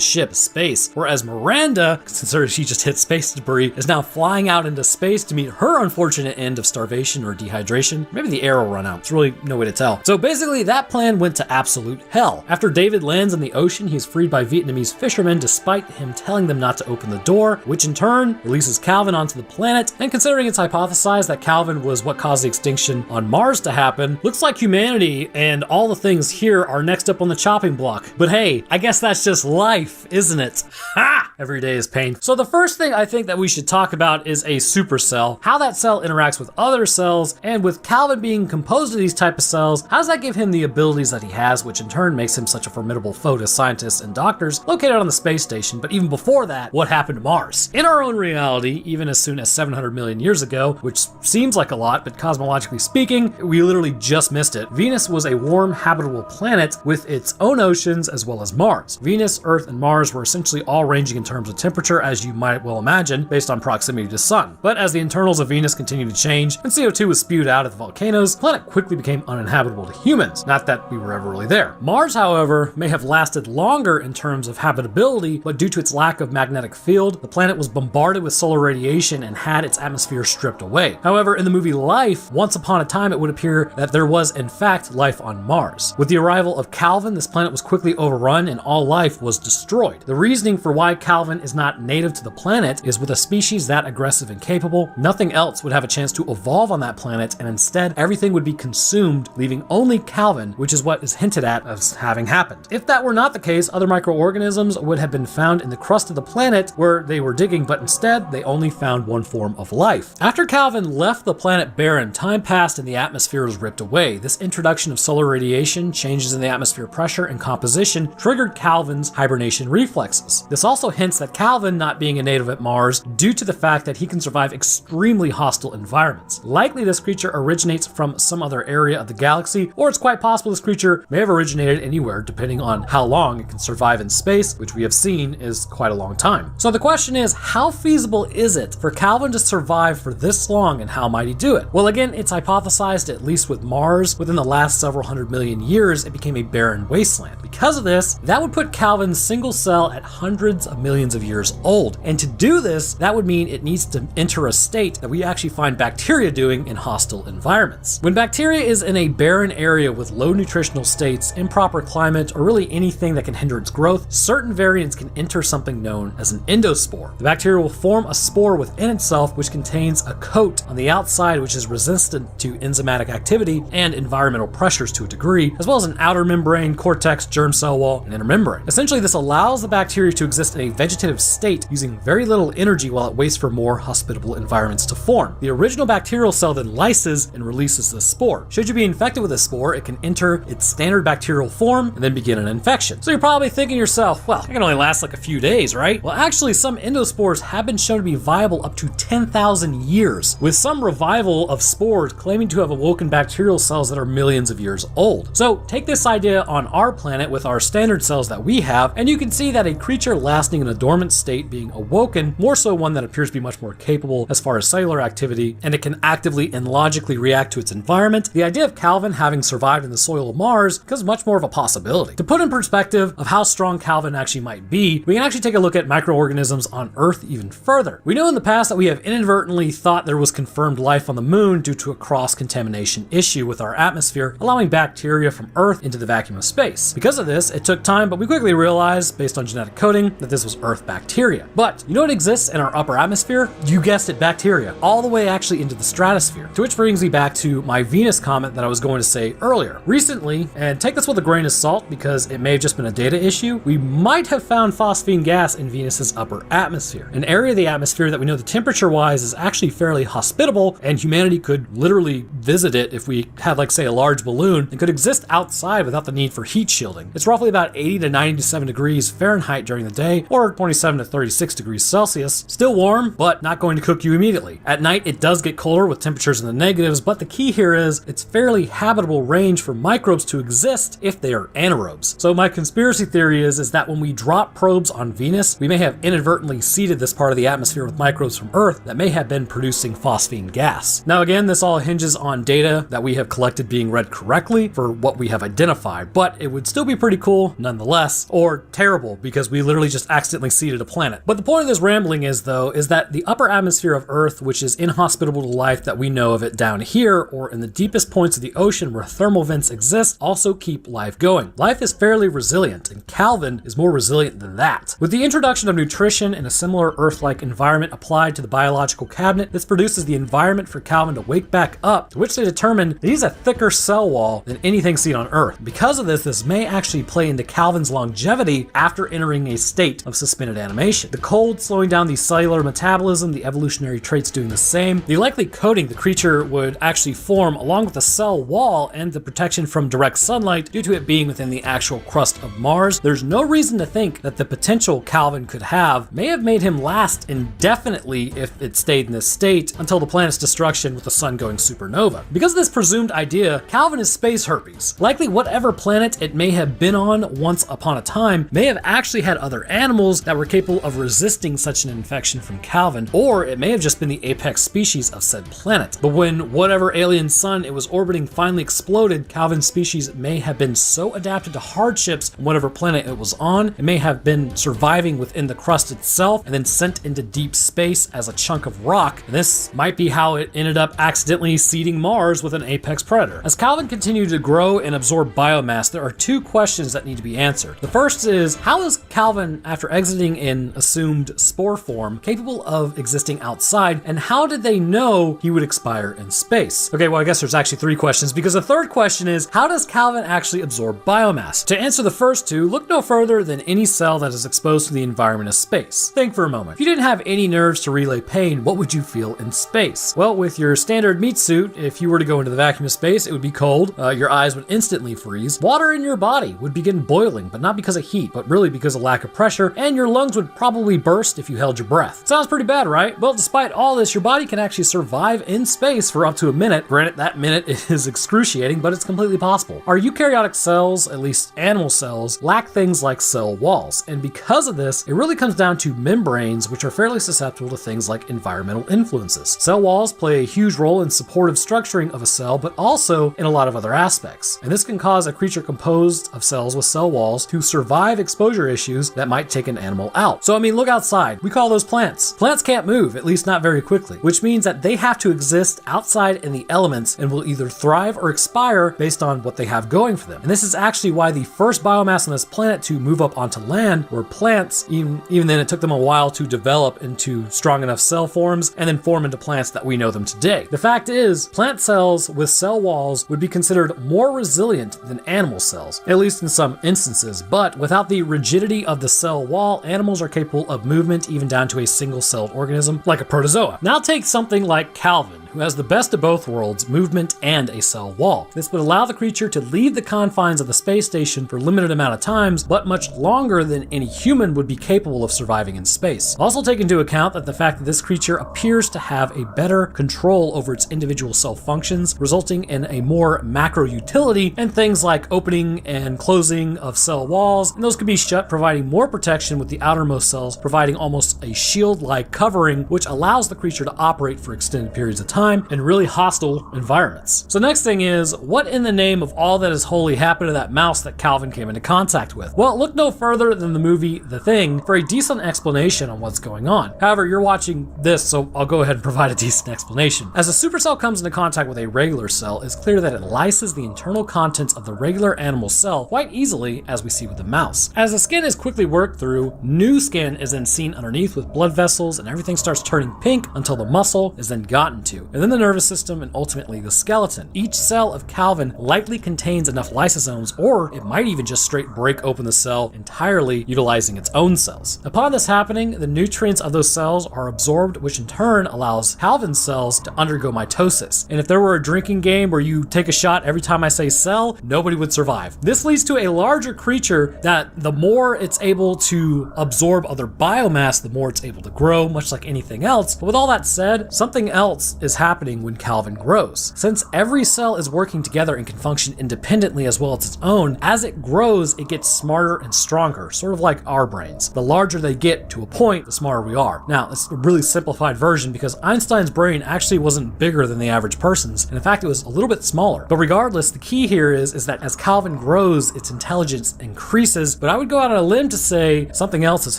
ship to space. Whereas Miranda, considering she just hit space debris, is now flying out into space to meet her unfortunate end of starvation or dehydration. Maybe the air will run out. It's really no way to tell. So basically that plan went to absolute hell. After David lands in the ocean, he's freed by Vietnamese fishermen despite him telling them not to open the door, which in turn releases Calvin onto the planet. And considering it's hypothesized that Calvin was what caused the extinction on Mars to happen, looks like humanity and all the things here are next up on the chopping block. But hey, I guess that's just life, isn't it? Ha! Every day is pain. So the first thing I think that we should talk about is a supercell, how that cell interacts with other cells, and with Calvin being composed of these type of cells, how does that give him the abilities that he has, which in turn makes him such a formidable foe to scientists and doctors located on the space station. But even before that, what happened to Mars? In our own reality, even as soon as 700 million years ago, which seems like a lot, but cosmologically speaking, we literally just missed it. Venus was a warm, habitable planet with its own oceans as well as Mars. Venus, Earth, and Mars were essentially all ranging in terms of temperature, as you might well imagine, based on proximity to Sun. But as the internals of Venus continued to change and CO2 was spewed out of the volcanoes, the planet quickly became uninhabitable to humans. Not that we were ever really there. Mars, however, may have lasted longer in terms of habitability, but due to its lack of magnetic field, the planet was bombarded with solar radiation and had its atmosphere stripped away. However, in the movie Life, once upon a time it would appear that there was in fact life on Mars. With the arrival of Calvin, this planet was quickly overrun and all life was destroyed. The reasoning for why Calvin is not native to the planet is with a species that aggressive and capable, nothing else would have a chance to evolve on that planet, and instead everything would be consumed, leaving only Calvin, which is what is hinted at as having happened. If that were not the case, other microorganisms would have been found in the crust of the planet where they were digging, but instead they only found one form of life. After Calvin left the planet barren, time passed and the atmosphere was ripped away. This introduction of solar radiation, changes in the atmosphere pressure and composition, triggered Calvin's hibernation reflexes. This also hints that Calvin not being a native at Mars due to the fact that he can survive extremely hostile environments. Likely this creature originates from some other area of the galaxy, or it's quite possible this creature may have originated anywhere depending on how long it can survive in space, which we have seen is quite a long time. So the question is, how feasible is it for Calvin to survive for this long, and how might he do it? Well, again, it's hypothesized, at least with Mars, within the last several hundred million years, it became a barren wasteland. Because of this, that would put Calvin's single cell at hundreds of millions of years old. And to do this, that would mean it needs to enter a state that we actually find bacteria doing in hostile environments. When bacteria is in a barren area with low nutritional states, improper climate, or really anything that can hinder its growth, certain variants can enter something known as an endospore. The bacteria will form a spore within itself, which contains a coat on the outside which is resistant to enzymatic activity and environmental pressures to a degree, as well as an outer membrane, cortex, germ cell wall, and inner membrane. Essentially, this allows the bacteria to exist in a vegetative state using very little energy while it waits for more hospitable environments to form. The original bacterial cell then lyses and releases the spore. Should you be infected with a spore, it can enter its standard bacterial form and then begin an infection. So you're probably thinking to yourself, well, it can only last like a few days, right? Well, actually, some endospores have been shown to be viable up to 10,000 years, with some revival of spores claiming to have awoken bacterial cells that are millions of years old. So take this idea on our planet with our standard cells that we have, and you can see that a creature lasting in a dormant state being awoken, more so one that appears to be much more capable as far as cellular activity, and it can actively and logically react to its environment. The idea of Calvin having survived survived in the soil of Mars becomes much more of a possibility. To put in perspective of how strong Calvin actually might be, we can actually take a look at microorganisms on Earth even further. We know in the past that we have inadvertently thought there was confirmed life on the moon due to a cross-contamination issue with our atmosphere, allowing bacteria from Earth into the vacuum of space. Because of this, it took time, but we quickly realized, based on genetic coding, that this was Earth bacteria. But you know what exists in our upper atmosphere? You guessed it, bacteria, all the way actually into the stratosphere. To which brings me back to my Venus comment that I was going to say earlier. Recently, and take this with a grain of salt because it may have just been a data issue, we might have found phosphine gas in Venus's upper atmosphere, an area of the atmosphere that we know the temperature-wise is actually fairly hospitable, and humanity could literally visit it if we had, like, say, a large balloon and could exist outside without the need for heat shielding. It's roughly about 80 to 97 degrees Fahrenheit during the day, or 27 to 36 degrees Celsius. Still warm, but not going to cook you immediately. At night, it does get colder with temperatures in the negatives, but the key here is it's fairly habitable range for microbes to exist if they are anaerobes. So my conspiracy theory is that when we drop probes on Venus, we may have inadvertently seeded this part of the atmosphere with microbes from Earth that may have been producing phosphine gas. Now again, this all hinges on data that we have collected being read correctly for what we have identified, but it would still be pretty cool nonetheless, or terrible because we literally just accidentally seeded a planet. But the point of this rambling is that the upper atmosphere of Earth, which is inhospitable to life that we know of it down here, or in the deepest points of the ocean where thermal vents exist, also keep life going. Life is fairly resilient, and Calvin is more resilient than that. With the introduction of nutrition in a similar Earth-like environment applied to the biological cabinet, this produces the environment for Calvin to wake back up, to which they determined that he's a thicker cell wall than anything seen on Earth. Because of this may actually play into Calvin's longevity after entering a state of suspended animation. The cold slowing down the cellular metabolism, the evolutionary traits doing the same, the likely coating the creature would actually form along with the cell wall and the protection from direct sunlight due to it being within the actual crust of Mars. There's no reason to think that the potential Calvin could have may have made him last indefinitely if it stayed in this state until the planet's destruction with the sun going supernova. Because of this presumed idea, Calvin is space herpes. Likely whatever planet it may have been on once upon a time may have actually had other animals that were capable of resisting such an infection from Calvin, or it may have just been the apex species of said planet. But when whatever alien sun it was orbiting finally exploded, Calvin's species may have been so adapted to hardships on whatever planet it was on, it may have been surviving within the crust itself and then sent into deep space as a chunk of rock. And this might be how it ended up accidentally seeding Mars with an apex predator. As Calvin continued to grow and absorb biomass, there are two questions that need to be answered. The first is, how is Calvin, after exiting in assumed spore form, capable of existing outside, and how did they know he would expire in space? Okay, well, I guess there's actually three questions, because the third question is, how does Calvin actually absorb biomass? To answer the first two, look no further than any cell that is exposed to the environment of space. Think for a moment. If you didn't have any nerves to relay pain, what would you feel in space? Well, with your standard meat suit, if you were to go into the vacuum of space, it would be cold, your eyes would instantly freeze, water in your body would begin boiling, but not because of heat, but really because of lack of pressure, and your lungs would probably burst if you held your breath. Sounds pretty bad, right? Well, despite all this, your body can actually survive in space for up to a minute. Granted, that minute is excruciating, but it's completely possible. Our eukaryotic cells, at least animal cells, lack things like cell walls, and because of this, it really comes down to membranes, which are fairly susceptible to things like environmental influences. Cell walls play a huge role in supportive structuring of a cell, but also in a lot of other aspects. And this can cause a creature composed of cells with cell walls to survive exposure issues that might take an animal out. So I mean, look outside. We call those plants. Plants can't move, at least not very quickly, which means that they have to exist outside in the elements and will either thrive or expire based on what they have going for them. And this is actually why the first biomass on this planet to move up onto land were plants. Even then, it took them a while to develop into strong enough cell forms and then form into plants that we know them today. The fact is, plant cells with cell walls would be considered more resilient than animal cells, at least in some instances, but without the rigidity of the cell wall, animals are capable of movement even down to a single-celled organism like a protozoa. Now take something like Calvin, who has the best of both worlds, movement and a cell wall. This would allow the creature to leave the confines of the space station for a limited amount of times, but much longer than any human would be capable of surviving in space. Also take into account that the fact that this creature appears to have a better control over its individual cell functions, resulting in a more macro utility and things like opening and closing of cell walls, and those could be shut, providing more protection, with the outermost cells providing almost a shield-like covering, which allows the creature to operate for extended periods of time time in really hostile environments. So next thing is, what in the name of all that is holy happened to that mouse that Calvin came into contact with? Well, look no further than the movie The Thing for a decent explanation on what's going on. However, you're watching this, so I'll go ahead and provide a decent explanation. As a supercell comes into contact with a regular cell, it's clear that it lyses the internal contents of the regular animal cell quite easily, as we see with the mouse. As the skin is quickly worked through, new skin is then seen underneath with blood vessels, and everything starts turning pink until the muscle is then gotten to, and then the nervous system, and ultimately the skeleton. Each cell of Calvin likely contains enough lysosomes, or it might even just straight break open the cell entirely, utilizing its own cells. Upon this happening, the nutrients of those cells are absorbed, which in turn allows Calvin's cells to undergo mitosis. And if there were a drinking game where you take a shot every time I say cell, nobody would survive. This leads to a larger creature that the more it's able to absorb other biomass, the more it's able to grow, much like anything else. But with all that said, something else is happening when Calvin grows. Since every cell is working together and can function independently as well as its own, as it grows, it gets smarter and stronger, sort of like our brains. The larger they get to a point, the smarter we are. Now, it's a really simplified version because Einstein's brain actually wasn't bigger than the average person's, and in fact, it was a little bit smaller. But regardless, the key here is that as Calvin grows, its intelligence increases, but I would go out on a limb to say something else is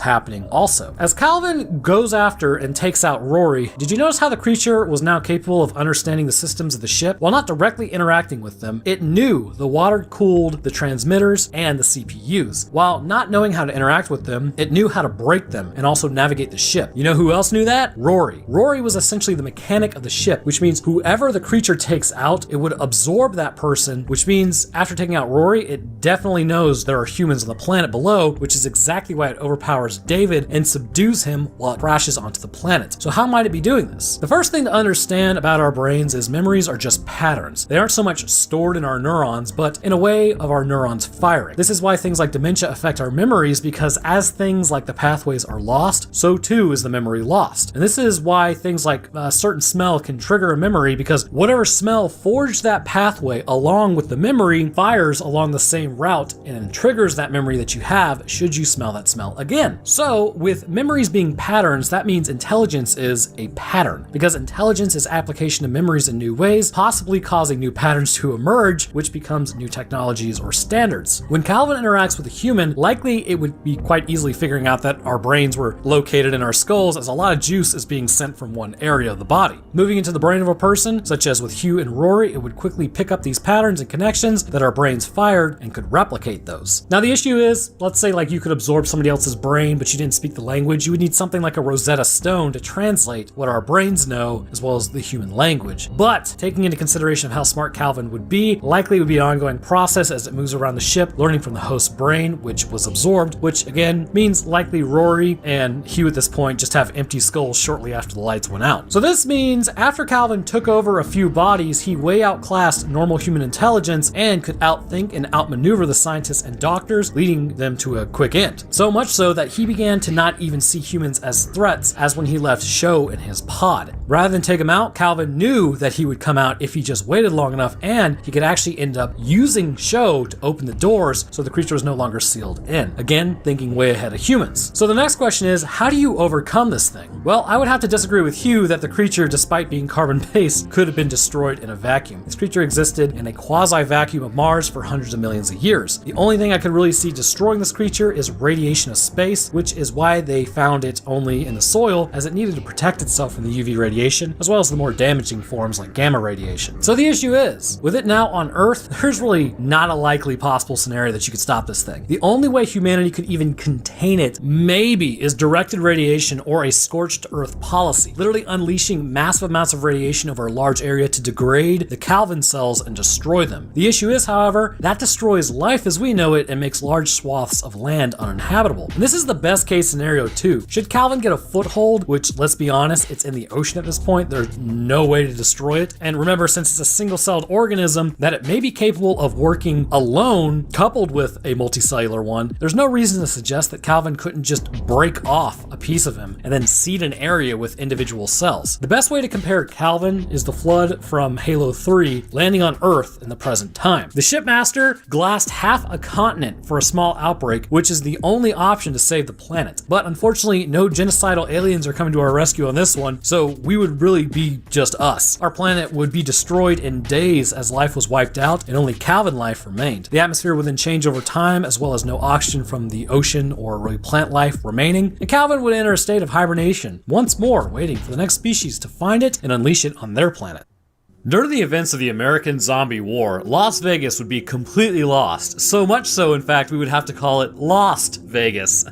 happening also. As Calvin goes after and takes out Rory, did you notice how the creature was now capable of understanding the systems of the ship? While not directly interacting with them, it knew the water-cooled, the transmitters, and the CPUs. While not knowing how to interact with them, it knew how to break them and also navigate the ship. You know who else knew that? Rory. Rory was essentially the mechanic of the ship, which means whoever the creature takes out, it would absorb that person, which means after taking out Rory, it definitely knows there are humans on the planet below, which is exactly why it overpowers David and subdues him while it crashes onto the planet. So how might it be doing this? The first thing to understand about our brains is memories are just patterns. They aren't so much stored in our neurons, but in a way of our neurons firing. This is why things like dementia affect our memories, because as things like the pathways are lost, so too is the memory lost. And this is why things like a certain smell can trigger a memory, because whatever smell forged that pathway along with the memory fires along the same route and triggers that memory that you have should you smell that smell again. So with memories being patterns, that means intelligence is a pattern, because intelligence is application of memories in new ways, possibly causing new patterns to emerge, which becomes new technologies or standards. When Calvin interacts with a human, likely it would be quite easily figuring out that our brains were located in our skulls, as a lot of juice is being sent from one area of the body. Moving into the brain of a person, such as with Hugh and Rory, it would quickly pick up these patterns and connections that our brains fired and could replicate those. Now the issue is, let's say like you could absorb somebody else's brain, but you didn't speak the language, you would need something like a Rosetta Stone to translate what our brains know, as well as the human language. But taking into consideration of how smart Calvin would be, likely it would be an ongoing process as it moves around the ship, learning from the host's brain, which was absorbed, which again means likely Rory and Hugh at this point just have empty skulls shortly after the lights went out. So this means after Calvin took over a few bodies, he way outclassed normal human intelligence and could outthink and outmaneuver the scientists and doctors, leading them to a quick end. So much so that he began to not even see humans as threats as when he left Sho in his pod. Rather than take him out, Calvin knew that he would come out if he just waited long enough, and he could actually end up using Sho to open the doors so the creature was no longer sealed in. Again, thinking way ahead of humans. So the next question is, how do you overcome this thing? Well, I would have to disagree with Hugh that the creature, despite being carbon-based, could have been destroyed in a vacuum. This creature existed in a quasi-vacuum of Mars for hundreds of millions of years. The only thing I could really see destroying this creature is radiation of space, which is why they found it only in the soil, as it needed to protect itself from the UV radiation, as well as the more damaging forms like gamma radiation. So the issue is, with it now on Earth, there's really not a likely possible scenario that you could stop this thing. The only way humanity could even contain it, maybe, is directed radiation or a scorched earth policy, literally unleashing massive amounts of radiation over a large area to degrade the Calvin cells and destroy them. The issue is, however, that destroys life as we know it and makes large swaths of land uninhabitable. And this is the best case scenario too. Should Calvin get a foothold, which, let's be honest, it's in the ocean at this point, there's no way to destroy it. And remember, since it's a single-celled organism, that it may be capable of working alone, coupled with a multicellular one, there's no reason to suggest that Calvin couldn't just break off a piece of him and then seed an area with individual cells. The best way to compare Calvin is the flood from Halo 3 landing on Earth in the present time. The shipmaster glassed half a continent for a small outbreak, which is the only option to save the planet. But unfortunately, no genocidal aliens are coming to our rescue on this one, so we would really be be just us. Our planet would be destroyed in days as life was wiped out and only Calvin life remained. The atmosphere would then change over time, as well as no oxygen from the ocean or really plant life remaining, and Calvin would enter a state of hibernation, once more waiting for the next species to find it and unleash it on their planet. During the events of the American Zombie War, Las Vegas would be completely lost. So much so, in fact, we would have to call it Lost Vegas.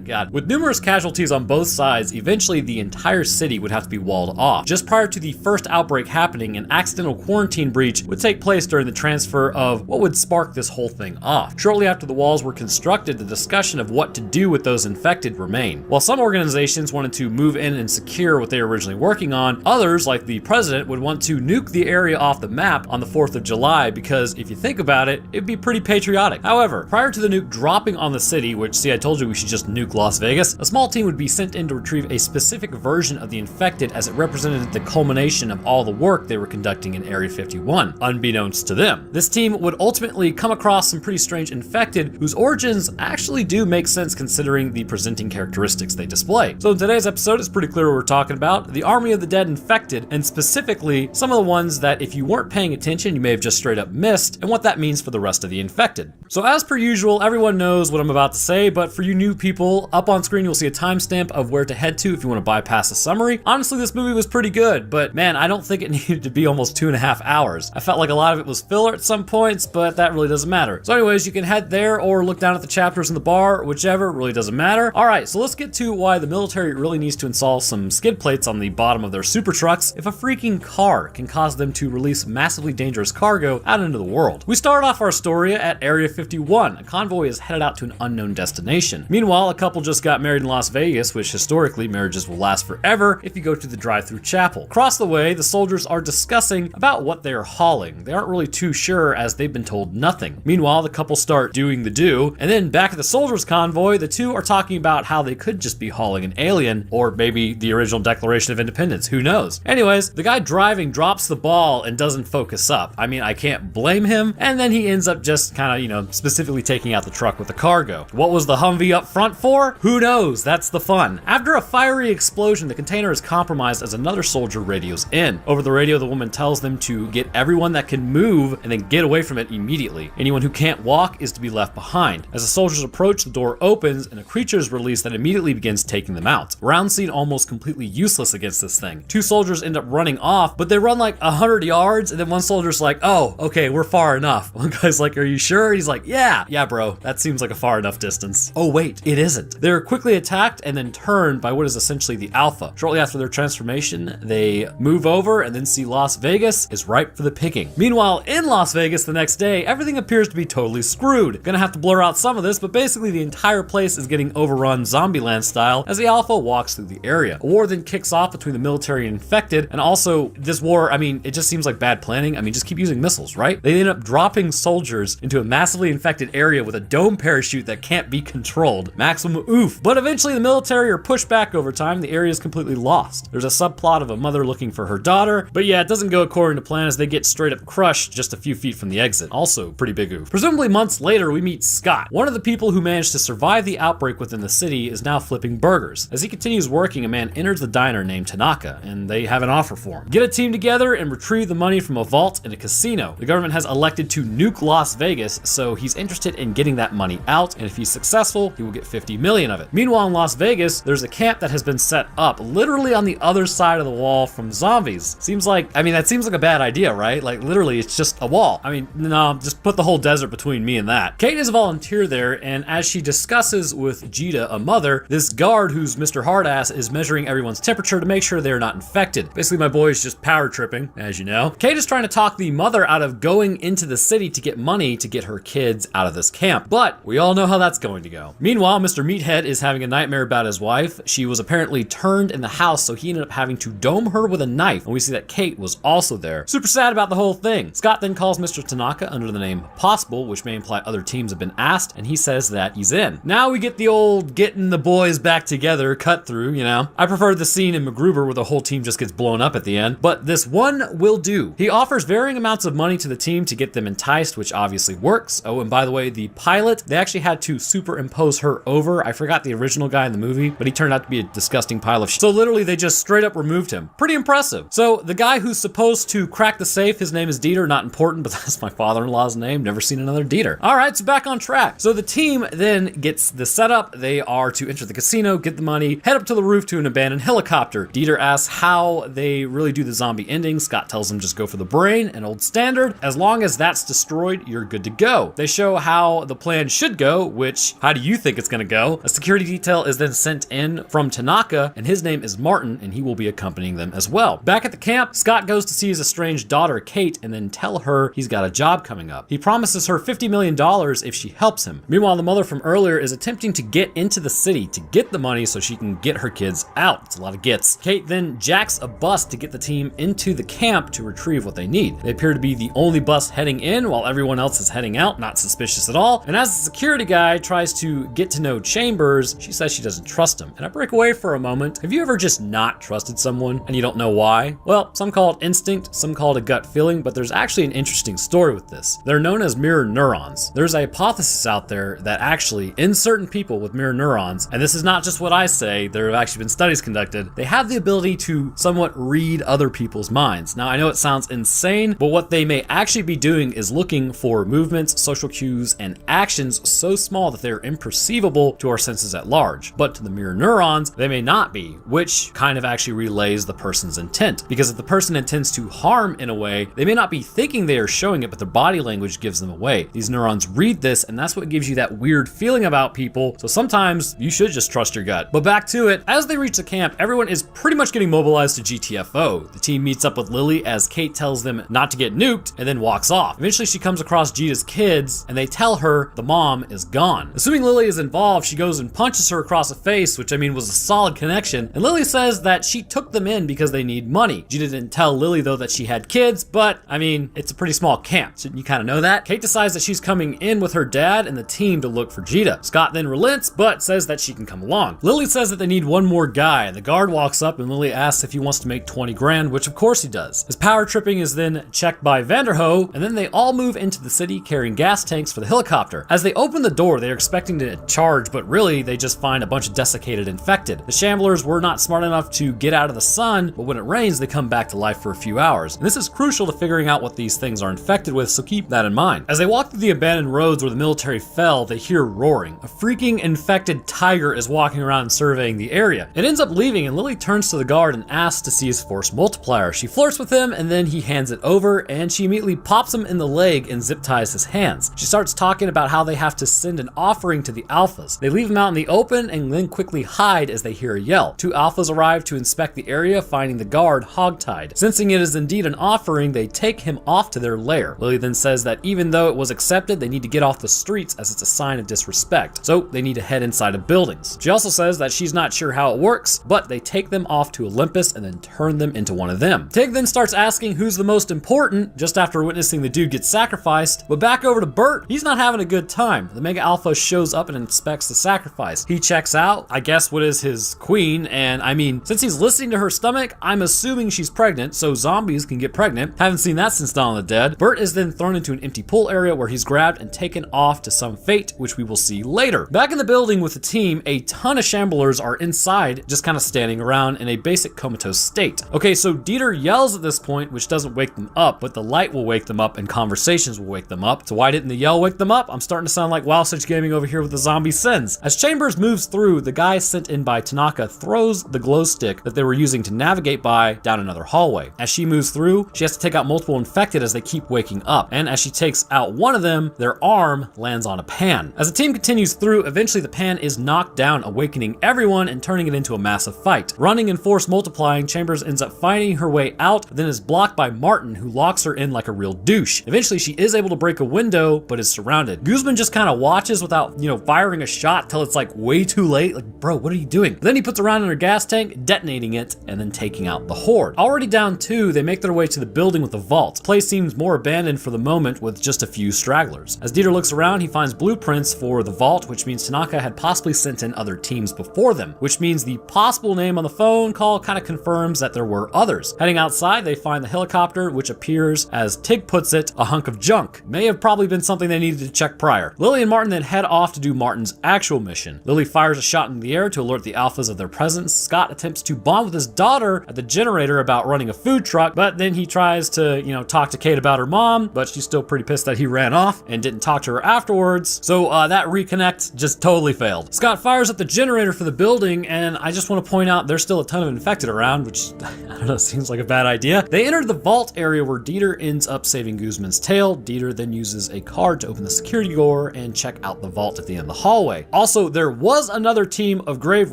God. With numerous casualties on both sides, eventually the entire city would have to be walled off. Just prior to the first outbreak happening, an accidental quarantine breach would take place during the transfer of what would spark this whole thing off. Shortly after the walls were constructed, the discussion of what to do with those infected remained. While some organizations wanted to move in and secure what they were originally working on, others, like the president, would want to nuke the area off the map on the 4th of July because, if you think about it, it'd be pretty patriotic. However, prior to the nuke dropping on the city, which, see, I told you we should just nuke Las Vegas, a small team would be sent in to retrieve a specific version of the infected as it represented the culmination of all the work they were conducting in Area 51, unbeknownst to them. This team would ultimately come across some pretty strange infected whose origins actually do make sense considering the presenting characteristics they display. So in today's episode, it's pretty clear what we're talking about: the Army of the Dead infected, and specifically some of the ones that if you weren't paying attention, you may have just straight up missed, and what that means for the rest of the infected. So as per usual, everyone knows what I'm about to say, but for you new people, up on screen you'll see a timestamp of where to head to if you want to bypass the summary. Honestly, this movie was pretty good, but man, I don't think it needed to be almost 2.5 hours. I felt like a lot of it was filler at some points, but that really doesn't matter. So anyways, you can head there or look down at the chapters in the bar, whichever, really doesn't matter. Alright, so let's get to why the military really needs to install some skid plates on the bottom of their super trucks if a freaking car can cause them to release massively dangerous cargo out into the world. We start off our story at Area 51. A convoy is headed out to an unknown destination. Meanwhile, a couple just got married in Las Vegas, which historically marriages will last forever if you go to the drive-through chapel. Across the way, the soldiers are discussing about what they are hauling. They aren't really too sure as they've been told nothing. Meanwhile, the couple start doing the do, and then back at the soldiers' convoy, the two are talking about how they could just be hauling an alien, or maybe the original Declaration of Independence, who knows. Anyways, the guy driving drops the ball and doesn't focus up. I mean, I can't blame him, and then he ends up just kind of, specifically taking out the truck with the cargo. What was the Humvee up front for? Who knows? That's the fun. After a fiery explosion, the container is compromised as another soldier radios in. Over the radio, the woman tells them to get everyone that can move and then get away from it immediately. Anyone who can't walk is to be left behind. As the soldiers approach, the door opens and a creature is released that immediately begins taking them out. Rounds seem almost completely useless against this thing. Two soldiers end up running off, but they run like 100 yards, and then one soldier's like, oh, okay, we're far enough. One guy's like, are you sure? He's like, yeah, bro, that seems like a far enough distance. Oh wait, it isn't. They're quickly attacked and then turned by what is essentially the Alpha. Shortly after their transformation, they move over and then see Las Vegas is ripe for the picking. Meanwhile, in Las Vegas the next day, everything appears to be totally screwed. Gonna have to blur out some of this, but basically the entire place is getting overrun Zombieland style as the Alpha walks through the area. A war then kicks off between the military and infected, and also this war, I mean, it just seems like bad planning. I mean, just keep using missiles, right? They end up dropping soldiers into a massively infected area with a dome parachute that can't be controlled. Maximum oof. But eventually the military are pushed back over time. The area is completely lost. There's a subplot of a mother looking for her daughter, but yeah, it doesn't go according to plan as they get straight up crushed just a few feet from the exit. Also, pretty big oof. Presumably months later, we meet Scott. One of the people who managed to survive the outbreak within the city is now flipping burgers. As he continues working, a man enters the diner named Tanaka, and they have an offer for him. Get a team together and retrieve the money from a vault in a casino. The government has elected to nuke Las Vegas, so he's interested in getting that money out, and if he's successful, he will get 50 million of it. Meanwhile, in Las Vegas, there's a camp that has been set up literally on the other side of the wall from zombies. Seems like, I mean, that seems like a bad idea, right? Like literally, it's just a wall. I mean, no, just put the whole desert between me and that. Kate is a volunteer there, and as she discusses with Jita, a mother, this guard who's Mr. Hardass is measuring everyone's temperature to make sure they're not infected. Basically, my boy is just power tripping, as you know. Kate is trying to talk the mother out of going into the city to get money to get her kids out of this camp, but we all know how that's going to go. Meanwhile, Mr. Meathead is having a nightmare about his wife. She was apparently turned in the house, so he ended up having to dome her with a knife, and we see that Kate was also there. Super sad about the whole thing. Scott then calls Mr. Tanaka under the name Possible, which may imply other teams have been asked, and he says that he's in. Now we get the old getting the boys back together cut through, you know. I prefer the scene in MacGruber where the whole team just gets blown up at the end, but this one will do. He offers varying amounts of money to the team to get them enticed, which obviously works. Oh, and by the way, the pilot, they actually had to superimpose her over remember. I forgot the original guy in the movie, but he turned out to be a disgusting pile of shit. So literally they just straight up removed him. Pretty impressive. So the guy who's supposed to crack the safe, his name is Dieter, not important, but that's my father-in-law's name. Never seen another Dieter. All right, so back on track. So the team then gets the setup. They are to enter the casino, get the money, head up to the roof to an abandoned helicopter. Dieter asks how they really do the zombie ending. Scott tells him just go for the brain, an old standard. As long as that's destroyed, you're good to go. They show how the plan should go, which, how do you think it's gonna go? A security detail is then sent in from Tanaka, and his name is Martin, and he will be accompanying them as well. Back at the camp, Scott goes to see his estranged daughter, Kate, and then tell her he's got a job coming up. He promises her $50 million if she helps him. Meanwhile, the mother from earlier is attempting to get into the city to get the money so she can get her kids out. It's a lot of gets. Kate then jacks a bus to get the team into the camp to retrieve what they need. They appear to be the only bus heading in while everyone else is heading out, not suspicious at all. And as the security guy tries to get to know Chambers, she says she doesn't trust him. And I break away for a moment. Have you ever just not trusted someone and you don't know why? Well, some call it instinct, some call it a gut feeling, but there's actually an interesting story with this. They're known as mirror neurons. There's a hypothesis out there that actually in certain people with mirror neurons, and this is not just what I say, there have actually been studies conducted, they have the ability to somewhat read other people's minds. Now I know it sounds insane, but what they may actually be doing is looking for movements, social cues, and actions so small that they're imperceivable to our senses at large. But to the mirror neurons, they may not be, which kind of actually relays the person's intent. Because if the person intends to harm in a way, they may not be thinking they are showing it, but their body language gives them away. These neurons read this, and that's what gives you that weird feeling about people. So sometimes you should just trust your gut. But back to it, as they reach the camp, everyone is pretty much getting mobilized to GTFO. The team meets up with Lily as Kate tells them not to get nuked and then walks off. Eventually she comes across Jita's kids and they tell her the mom is gone. Assuming Lily is involved, she goes and punches her across the face, which I mean was a solid connection. And Lily says that she took them in because they need money. Jita didn't tell Lily though that she had kids, but I mean, it's a pretty small camp. Shouldn't you kind of know that? Kate decides that she's coming in with her dad and the team to look for Jita. Scott then relents, but says that she can come along. Lily says that they need one more guy, and the guard walks up and Lily asks if he wants to make 20 grand, which of course he does. His power tripping is then checked by Vanderhoof, and then they all move into the city carrying gas tanks for the helicopter. As they open the door, they're expecting to charge, but really they just find a bunch of desiccated infected. The Shamblers were not smart enough to get out of the sun, but when it rains, they come back to life for a few hours. And this is crucial to figuring out what these things are infected with, so keep that in mind. As they walk through the abandoned roads where the military fell, they hear roaring. A freaking infected tiger is walking around surveying the area. It ends up leaving, and Lily turns to the guard and asks to see his force multiplier. She flirts with him, and then he hands it over, and she immediately pops him in the leg and zip ties his hands. She starts talking about how they have to send an offering to the alphas. They leave him out in the open and then quickly hide as they hear a yell. 2 alphas arrive to inspect the area, finding the guard hogtied. Sensing it is indeed an offering, they take him off to their lair. Lily then says that even though it was accepted, they need to get off the streets as it's a sign of disrespect. So they need to head inside of buildings. She also says that she's not sure how it works, but they take them off to Olympus and then turn them into one of them. Tig then starts asking who's the most important just after witnessing the dude get sacrificed, but back over to Bert, he's not having a good time. The Mega Alpha shows up and inspects the sacrifice. He checks out, I guess, what is his queen, and I mean, since he's listening to her stomach, I'm assuming she's pregnant, so zombies can get pregnant. Haven't seen that since Dawn of the Dead. Bert is then thrown into an empty pool area where he's grabbed and taken off to some fate, which we will see later. Back in the building with the team, a ton of Shamblers are inside, just kind of standing around in a basic comatose state. Okay, so Dieter yells at this point, which doesn't wake them up, but the light will wake them up and conversations will wake them up. So why didn't the yell wake them up? I'm starting to sound like WowSage Gaming over here with the zombie sins. As Chambers moves through, the guy sent in by Tanaka throws the glow stick that they were using to navigate by down another hallway. As she moves through, she has to take out multiple infected as they keep waking up. And as she takes out one of them, their arm lands on a pan. As the team continues through, eventually the pan is knocked down, awakening everyone and turning it into a massive fight. Running and force multiplying, Chambers ends up finding her way out, then is blocked by Martin, who locks her in like a real douche. Eventually she is able to break a window, but is surrounded. Guzman just kind of watches without, firing a shot till it's like way too late. Like, bro, what are you doing? But then he puts a round in her gas tank, detonating it, and then taking out the horde. Already down 2, they make their way to the building with the vault. The place seems more abandoned for the moment with just a few stragglers. As Dieter looks around, he finds blueprints for the vault, which means Tanaka had possibly sent in other teams before them, which means the possible name on the phone call kind of confirms that there were others. Heading outside, they find the helicopter, which appears, as Tig puts it, a hunk of junk. May have probably been something they needed to check prior. Lily and Martin then head off to do Martin's actual actual mission. Lily fires a shot in the air to alert the Alphas of their presence. Scott attempts to bond with his daughter at the generator about running a food truck, but then he tries to, talk to Kate about her mom, but she's still pretty pissed that he ran off and didn't talk to her afterwards. So that reconnect just totally failed. Scott fires at the generator for the building, and I just want to point out there's still a ton of infected around, which I don't know, seems like a bad idea. They enter the vault area where Dieter ends up saving Guzman's tail. Dieter then uses a card to open the security door and check out the vault at the end of the hallway. Also, there was another team of grave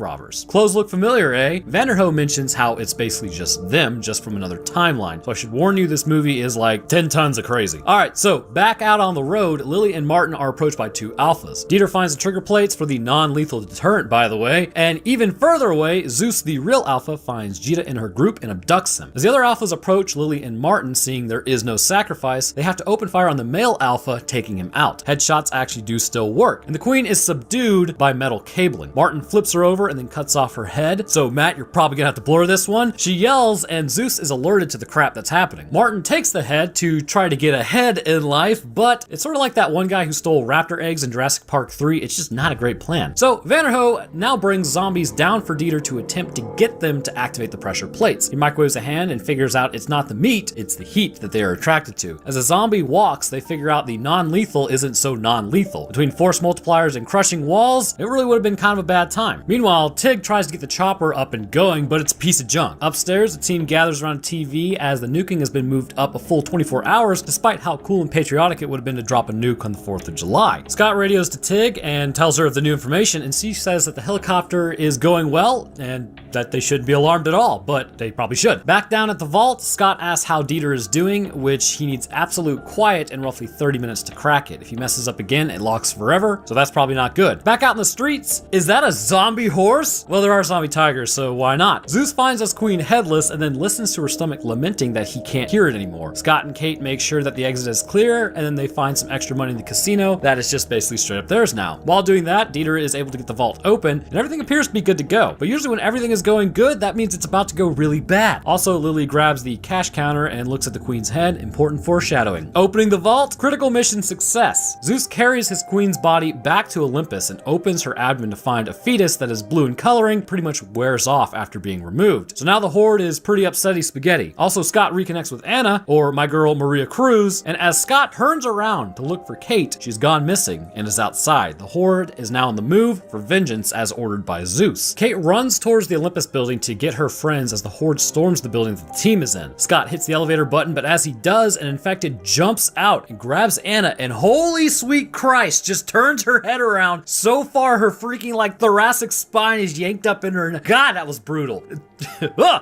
robbers. Clothes look familiar, eh? Vanderho mentions how it's basically just them, just from another timeline. So I should warn you, this movie is like 10 tons of crazy. All right, so back out on the road, Lily and Martin are approached by two Alphas. Dieter finds the trigger plates for the non-lethal deterrent, by the way, and even further away, Zeus, the real Alpha, finds Jita in her group and abducts them. As the other Alphas approach Lily and Martin, seeing there is no sacrifice, they have to open fire on the male Alpha, taking him out. Headshots actually do still work, and the Queen is subdued by metal cabling. Martin flips her over and then cuts off her head. So Matt, you're probably gonna have to blur this one. She yells and Zeus is alerted to the crap that's happening. Martin takes the head to try to get ahead in life, but it's sort of like that one guy who stole raptor eggs in Jurassic Park 3. It's just not a great plan. So Vanderho now brings zombies down for Dieter to attempt to get them to activate the pressure plates. He microwaves a hand and figures out it's not the meat, it's the heat that they are attracted to. As a zombie walks, they figure out the non-lethal isn't so non-lethal. Between force multipliers and crushing walls, it really would have been kind of a bad time. Meanwhile, Tig tries to get the chopper up and going, but it's a piece of junk. Upstairs, the team gathers around a TV as the nuking has been moved up a full 24 hours, despite how cool and patriotic it would have been to drop a nuke on the 4th of July. Scott radios to Tig and tells her of the new information, and she says that the helicopter is going well and that they shouldn't be alarmed at all, but they probably should. Back down at the vault, Scott asks how Dieter is doing, which he needs absolute quiet and roughly 30 minutes to crack it. If he messes up again, it locks forever, so that's probably not good. Back out in the streets, is that a zombie horse? Well, there are zombie tigers, so why not? Zeus finds his queen headless and then listens to her stomach lamenting that he can't hear it anymore. Scott and Kate make sure that the exit is clear, and then they find some extra money in the casino that is just basically straight up theirs now. While doing that, Dieter is able to get the vault open, and everything appears to be good to go. But usually when everything is going good, that means it's about to go really bad. Also, Lily grabs the cash counter and looks at the queen's head, important foreshadowing. Opening the vault, critical mission success. Zeus carries his queen's body back to Olympus and opens her abdomen to find a fetus that is blue in coloring, pretty much wears off after being removed. So now the Horde is pretty upsetty spaghetti. Also, Scott reconnects with Anna, or my girl Maria Cruz, and as Scott turns around to look for Kate, she's gone missing and is outside. The Horde is now on the move for vengeance as ordered by Zeus. Kate runs towards the Olympus building to get her friends as the Horde storms the building that the team is in. Scott hits the elevator button, but as he does, an infected jumps out and grabs Anna, and holy sweet Christ, just turns her head around so far her freaking like thoracic spine is yanked up in her. God, that was brutal.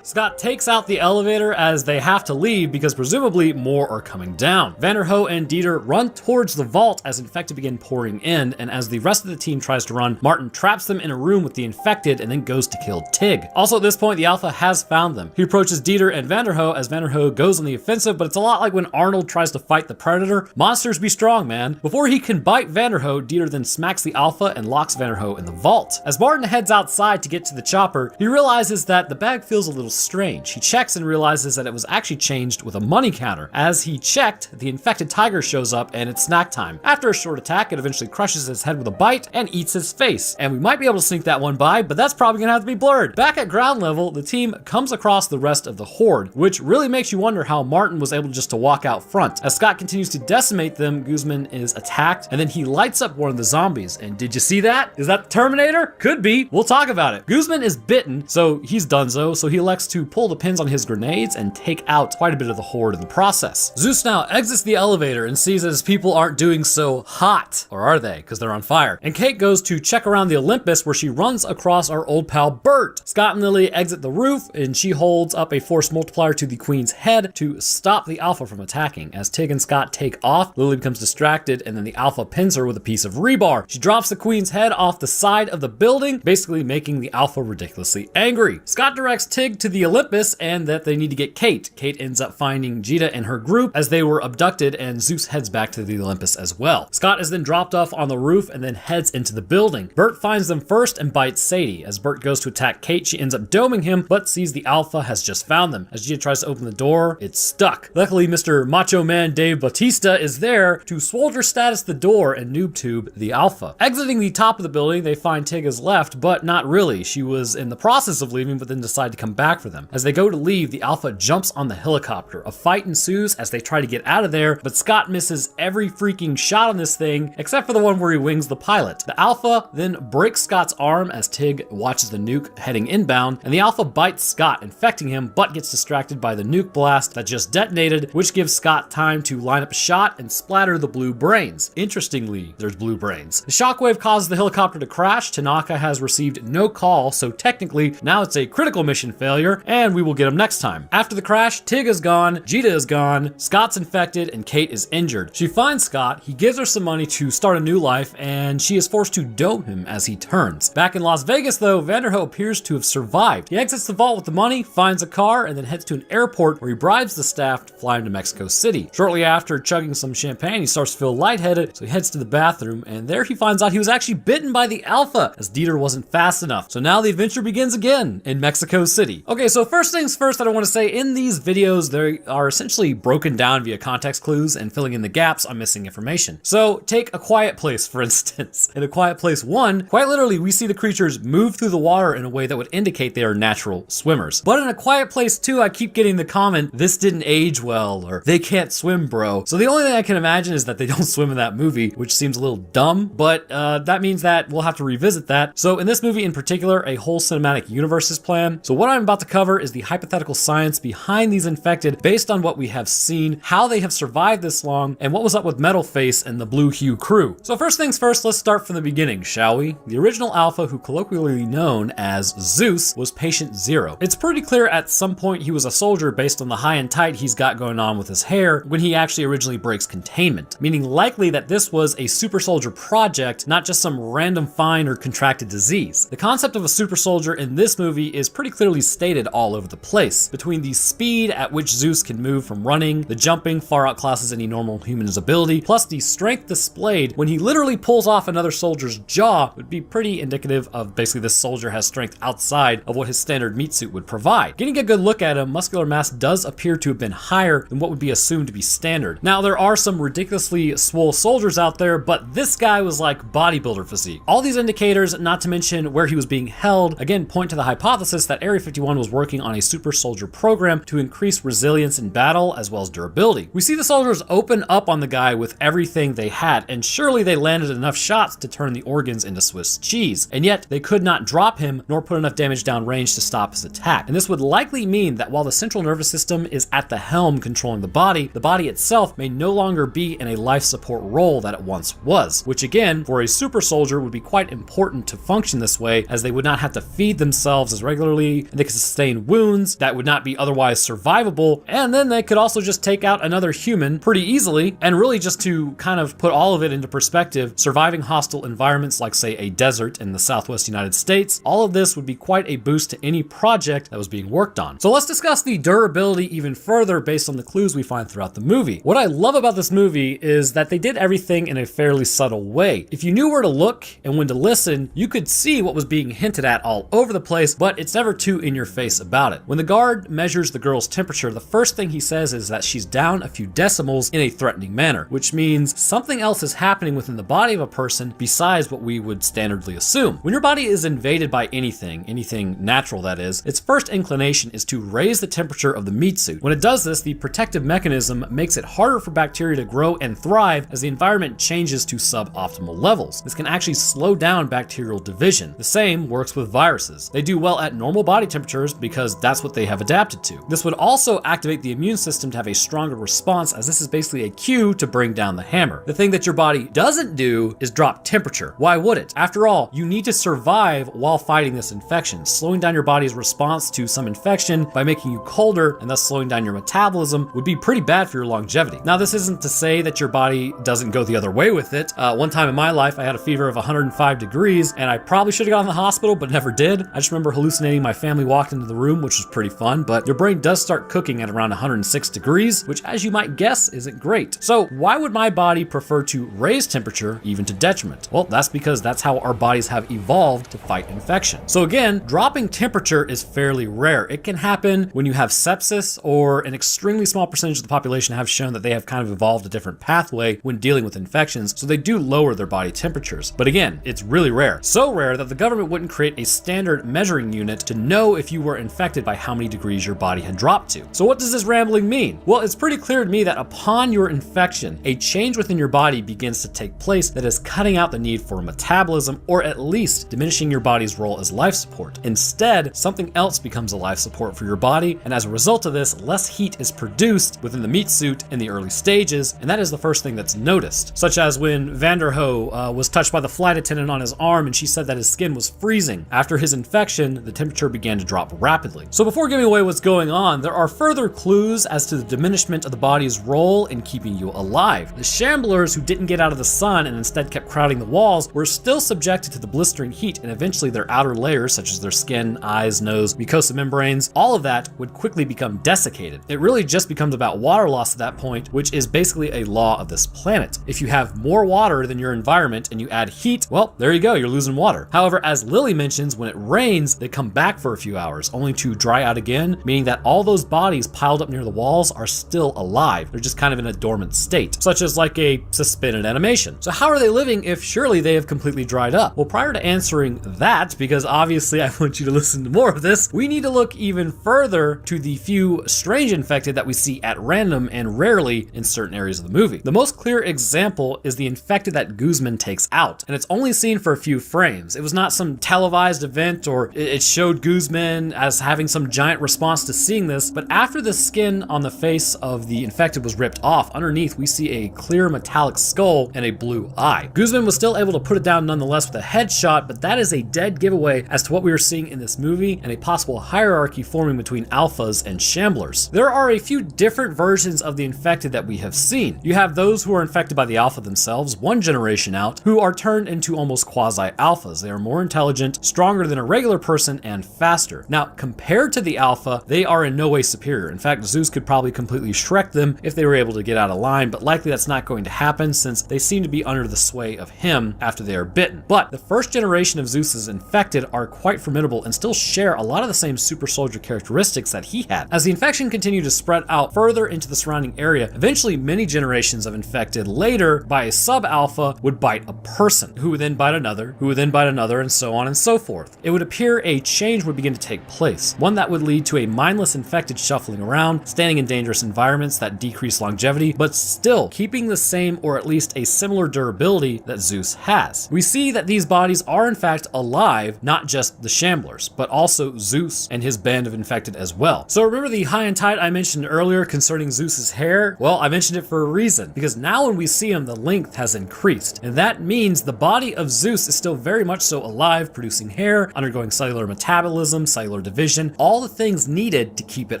Scott takes out the elevator as they have to leave because presumably more are coming down. Vanderho and Dieter run towards the vault as infected begin pouring in, and as the rest of the team tries to run, Martin traps them in a room with the infected and then goes to kill Tig. Also at this point, the Alpha has found them. He approaches Dieter and Vanderho as Vanderho goes on the offensive, but it's a lot like when Arnold tries to fight the Predator. Monsters be strong, man. Before he can bite Vanderho, Dieter then smacks the Alpha and locks Vanderho in the vault. As Martin heads outside to get to the chopper, he realizes that the bag feels a little strange. He checks and realizes that it was actually changed with a money counter. As he checked, the infected tiger shows up and it's snack time. After a short attack, it eventually crushes his head with a bite and eats his face. And we might be able to sneak that one by, but that's probably gonna have to be blurred. Back at ground level, the team comes across the rest of the Horde, which really makes you wonder how Martin was able just to walk out front. As Scott continues to decimate them, Guzman is attacked and then he lights up one of the zombies. And did you see that? Is that the Terminator? Could be. We'll talk about it. Guzman is bitten, so he's donezo, so he elects to pull the pins on his grenades and take out quite a bit of the Horde in the process. Zeus now exits the elevator and sees that his people aren't doing so hot. Or are they? Because they're on fire. And Kate goes to check around the Olympus where she runs across our old pal Bert. Scott and Lily exit the roof and she holds up a force multiplier to the Queen's head to stop the Alpha from attacking. As Tig and Scott take off, Lily becomes distracted and then the Alpha pins her with a piece of rebar. She drops the Queen's head off the side of the building, basically making the Alpha ridiculously angry. Scott directs Tig to the Olympus and that they need to get Kate. Kate ends up finding Jita and her group as they were abducted, and Zeus heads back to the Olympus as well. Scott is then dropped off on the roof and then heads into the building. Bert finds them first and bites Sadie. As Bert goes to attack Kate, she ends up doming him, but sees the Alpha has just found them. As Jita tries to open the door, it's stuck. Luckily, Mr. Macho Man Dave Bautista is there to soldier status the door and noob tube the Alpha. Exiting the top of the building, they find Tig has left, but not really. She was in the process of leaving, but then decided to come back for them. As they go to leave, the Alpha jumps on the helicopter. A fight ensues as they try to get out of there, but Scott misses every freaking shot on this thing, except for the one where he wings the pilot. The Alpha then breaks Scott's arm as Tig watches the nuke heading inbound, and the Alpha bites Scott, infecting him, but gets distracted by the nuke blast that just detonated, which gives Scott time to line up a shot and splatter the blue brains. Interestingly, there's blue brains. The shockwave causes the helicopter to crash. Tanaka has received no call, so technically now it's a critical mission failure, and we will get him next time. After the crash, Tig is gone, Jita is gone, Scott's infected, and Kate is injured. She finds Scott, he gives her some money to start a new life, and she is forced to dope him as he turns. Back in Las Vegas though, Vanderho appears to have survived. He exits the vault with the money, finds a car, and then heads to an airport where he bribes the staff to fly him to Mexico City. Shortly after chugging some champagne, he starts to feel lightheaded, so he heads to the bathroom, and there he finds out he was actually bitten by the Alpha, as Dieter wasn't fast enough. So now the adventure begins again in Mexico City. Okay, so first things first that I want to say, in these videos, they are essentially broken down via context clues and filling in the gaps on missing information. So take A Quiet Place, for instance. In A Quiet Place 1, quite literally, we see the creatures move through the water in a way that would indicate they are natural swimmers. But in A Quiet Place 2, I keep getting the comment, this didn't age well, or they can't swim, bro. So the only thing I can imagine is that they don't swim in that movie, which seems a little dumb, but that means that we'll have to revisit that. So in this movie in particular, a whole cinematic universe is planned. So what I'm about to cover is the hypothetical science behind these infected based on what we have seen, how they have survived this long, and what was up with Metalface and the Blue Hue crew. So first things first, let's start from the beginning, shall we? The original Alpha, who colloquially known as Zeus, was Patient Zero. It's pretty clear at some point he was a soldier based on the high and tight he's got going on with his hair when he actually originally breaks containment, meaning likely that this was a super soldier project, not just some random find or contracted disease. The concept of a super soldier in this movie is pretty clearly stated all over the place. Between the speed at which Zeus can move from running, the jumping far outclasses any normal human's ability, plus the strength displayed when he literally pulls off another soldier's jaw would be pretty indicative of basically this soldier has strength outside of what his standard meat suit would provide. Getting a good look at him, muscular mass does appear to have been higher than what would be assumed to be standard. Now there are some ridiculously swole soldiers out there, but this guy was like bodybuilder physique. All these indicators, not to mention where he was being held, again point to the hypothesis that Area 51 was working on a super soldier program to increase resilience in battle as well as durability. We see the soldiers open up on the guy with everything they had, and surely they landed enough shots to turn the organs into Swiss cheese, and yet they could not drop him nor put enough damage down range to stop his attack. And this would likely mean that while the central nervous system is at the helm controlling the body itself may no longer be in a life support role that it once was, which again, for a super soldier would be quite important to function this way, as they would not have to feed themselves as regularly, and they could sustain wounds that would not be otherwise survivable, and then they could also just take out another human pretty easily. And really, just to kind of put all of it into perspective, surviving hostile environments like say a desert in the Southwest United States, all of this would be quite a boost to any project that was being worked on. So let's discuss the durability even further based on the clues we find throughout the movie. What I love about this movie is that they did everything in a fairly subtle way. If you knew where to look and when to listen, you could see what was being hinted at all over the place, but it's never too in your face about it. When the guard measures the girl's temperature, the first thing he says is that she's down a few decimals in a threatening manner, which means something else is happening within the body of a person besides what we would standardly assume. When your body is invaded by anything natural that is, its first inclination is to raise the temperature of the meat suit. When it does this, the protective mechanism makes it harder for bacteria to grow and thrive as the environment changes to suboptimal levels. This can actually slow down bacterial division. The same works with viruses. They do well at normal body temperatures because that's what they have adapted to. This would also activate the immune system to have a stronger response, as this is basically a cue to bring down the hammer. The thing that your body doesn't do is drop temperature. Why would it? After all, you need to survive while fighting this infection. Slowing down your body's response to some infection by making you colder and thus slowing down your metabolism would be pretty bad for your longevity. Now, this isn't to say that your body doesn't go the other way with it. One time in my life, I had a fever of 105 degrees, and I probably should have gone to the hospital, but never did. I just remember hallucinating my family walked into the room, which was pretty fun, but your brain does start cooking at around 106 degrees, which, as you might guess, isn't great. So why would my body prefer to raise temperature even to detriment? Well, that's because that's how our bodies have evolved to fight infection. So again, dropping temperature is fairly rare. It can happen when you have sepsis, or an extremely small percentage of the population have shown that they have kind of evolved a different pathway when dealing with infections, so they do lower their body temperature. temperatures. But again, it's really rare. So rare that the government wouldn't create a standard measuring unit to know if you were infected by how many degrees your body had dropped to. So what does this rambling mean? Well, it's pretty clear to me that upon your infection, a change within your body begins to take place that is cutting out the need for metabolism, or at least diminishing your body's role as life support. Instead, something else becomes a life support for your body, and as a result of this, less heat is produced within the meat suit in the early stages, and that is the first thing that's noticed. Such as when Vanderhoof was touched by the flight attendant on his arm and she said that his skin was freezing. After his infection, the temperature began to drop rapidly. So before giving away what's going on, there are further clues as to the diminishment of the body's role in keeping you alive. The Shamblers, who didn't get out of the sun and instead kept crowding the walls, were still subjected to the blistering heat, and eventually their outer layers, such as their skin, eyes, nose, mucosa membranes, all of that would quickly become desiccated. It really just becomes about water loss at that point, which is basically a law of this planet. If you have more water than your environment and you add heat, well, there you go, you're losing water. However, as Lily mentions, when it rains, they come back for a few hours, only to dry out again, meaning that all those bodies piled up near the walls are still alive. They're just kind of in a dormant state, such as like a suspended animation. So how are they living if surely they have completely dried up? Well, prior to answering that, because obviously I want you to listen to more of this, we need to look even further to the few strange infected that we see at random and rarely in certain areas of the movie. The most clear example is the infected that Guzman takes out, and it's only seen for a few frames. It was not some televised event or it showed Guzman as having some giant response to seeing this, but after the skin on the face of the infected was ripped off, underneath we see a clear metallic skull and a blue eye. Guzman was still able to put it down nonetheless with a headshot, but that is a dead giveaway as to what we are seeing in this movie and a possible hierarchy forming between alphas and shamblers. There are a few different versions of the infected that we have seen. You have those who are infected by the alpha themselves, one generation out, who are turned into almost quasi-alphas. They are more intelligent, stronger than a regular person, and faster. Now, compared to the alpha, they are in no way superior. In fact, Zeus could probably completely Shrek them if they were able to get out of line, but likely that's not going to happen since they seem to be under the sway of him after they are bitten. But the first generation of Zeus's infected are quite formidable and still share a lot of the same super soldier characteristics that he had. As the infection continued to spread out further into the surrounding area, eventually many generations of infected later by a sub-alpha would bite a person, who would then bite another, who would then bite another, and so on and so forth. It would appear a change would begin to take place, one that would lead to a mindless infected shuffling around, standing in dangerous environments that decrease longevity, but still keeping the same or at least a similar durability that Zeus has. We see that these bodies are in fact alive, not just the Shamblers, but also Zeus and his band of infected as well. So remember the high and tight I mentioned earlier concerning Zeus's hair? Well, I mentioned it for a reason, because now when we see him, the length has increased, and that means the body of Zeus is still very much so alive, producing hair, undergoing cellular metabolism, cellular division, all the things needed to keep it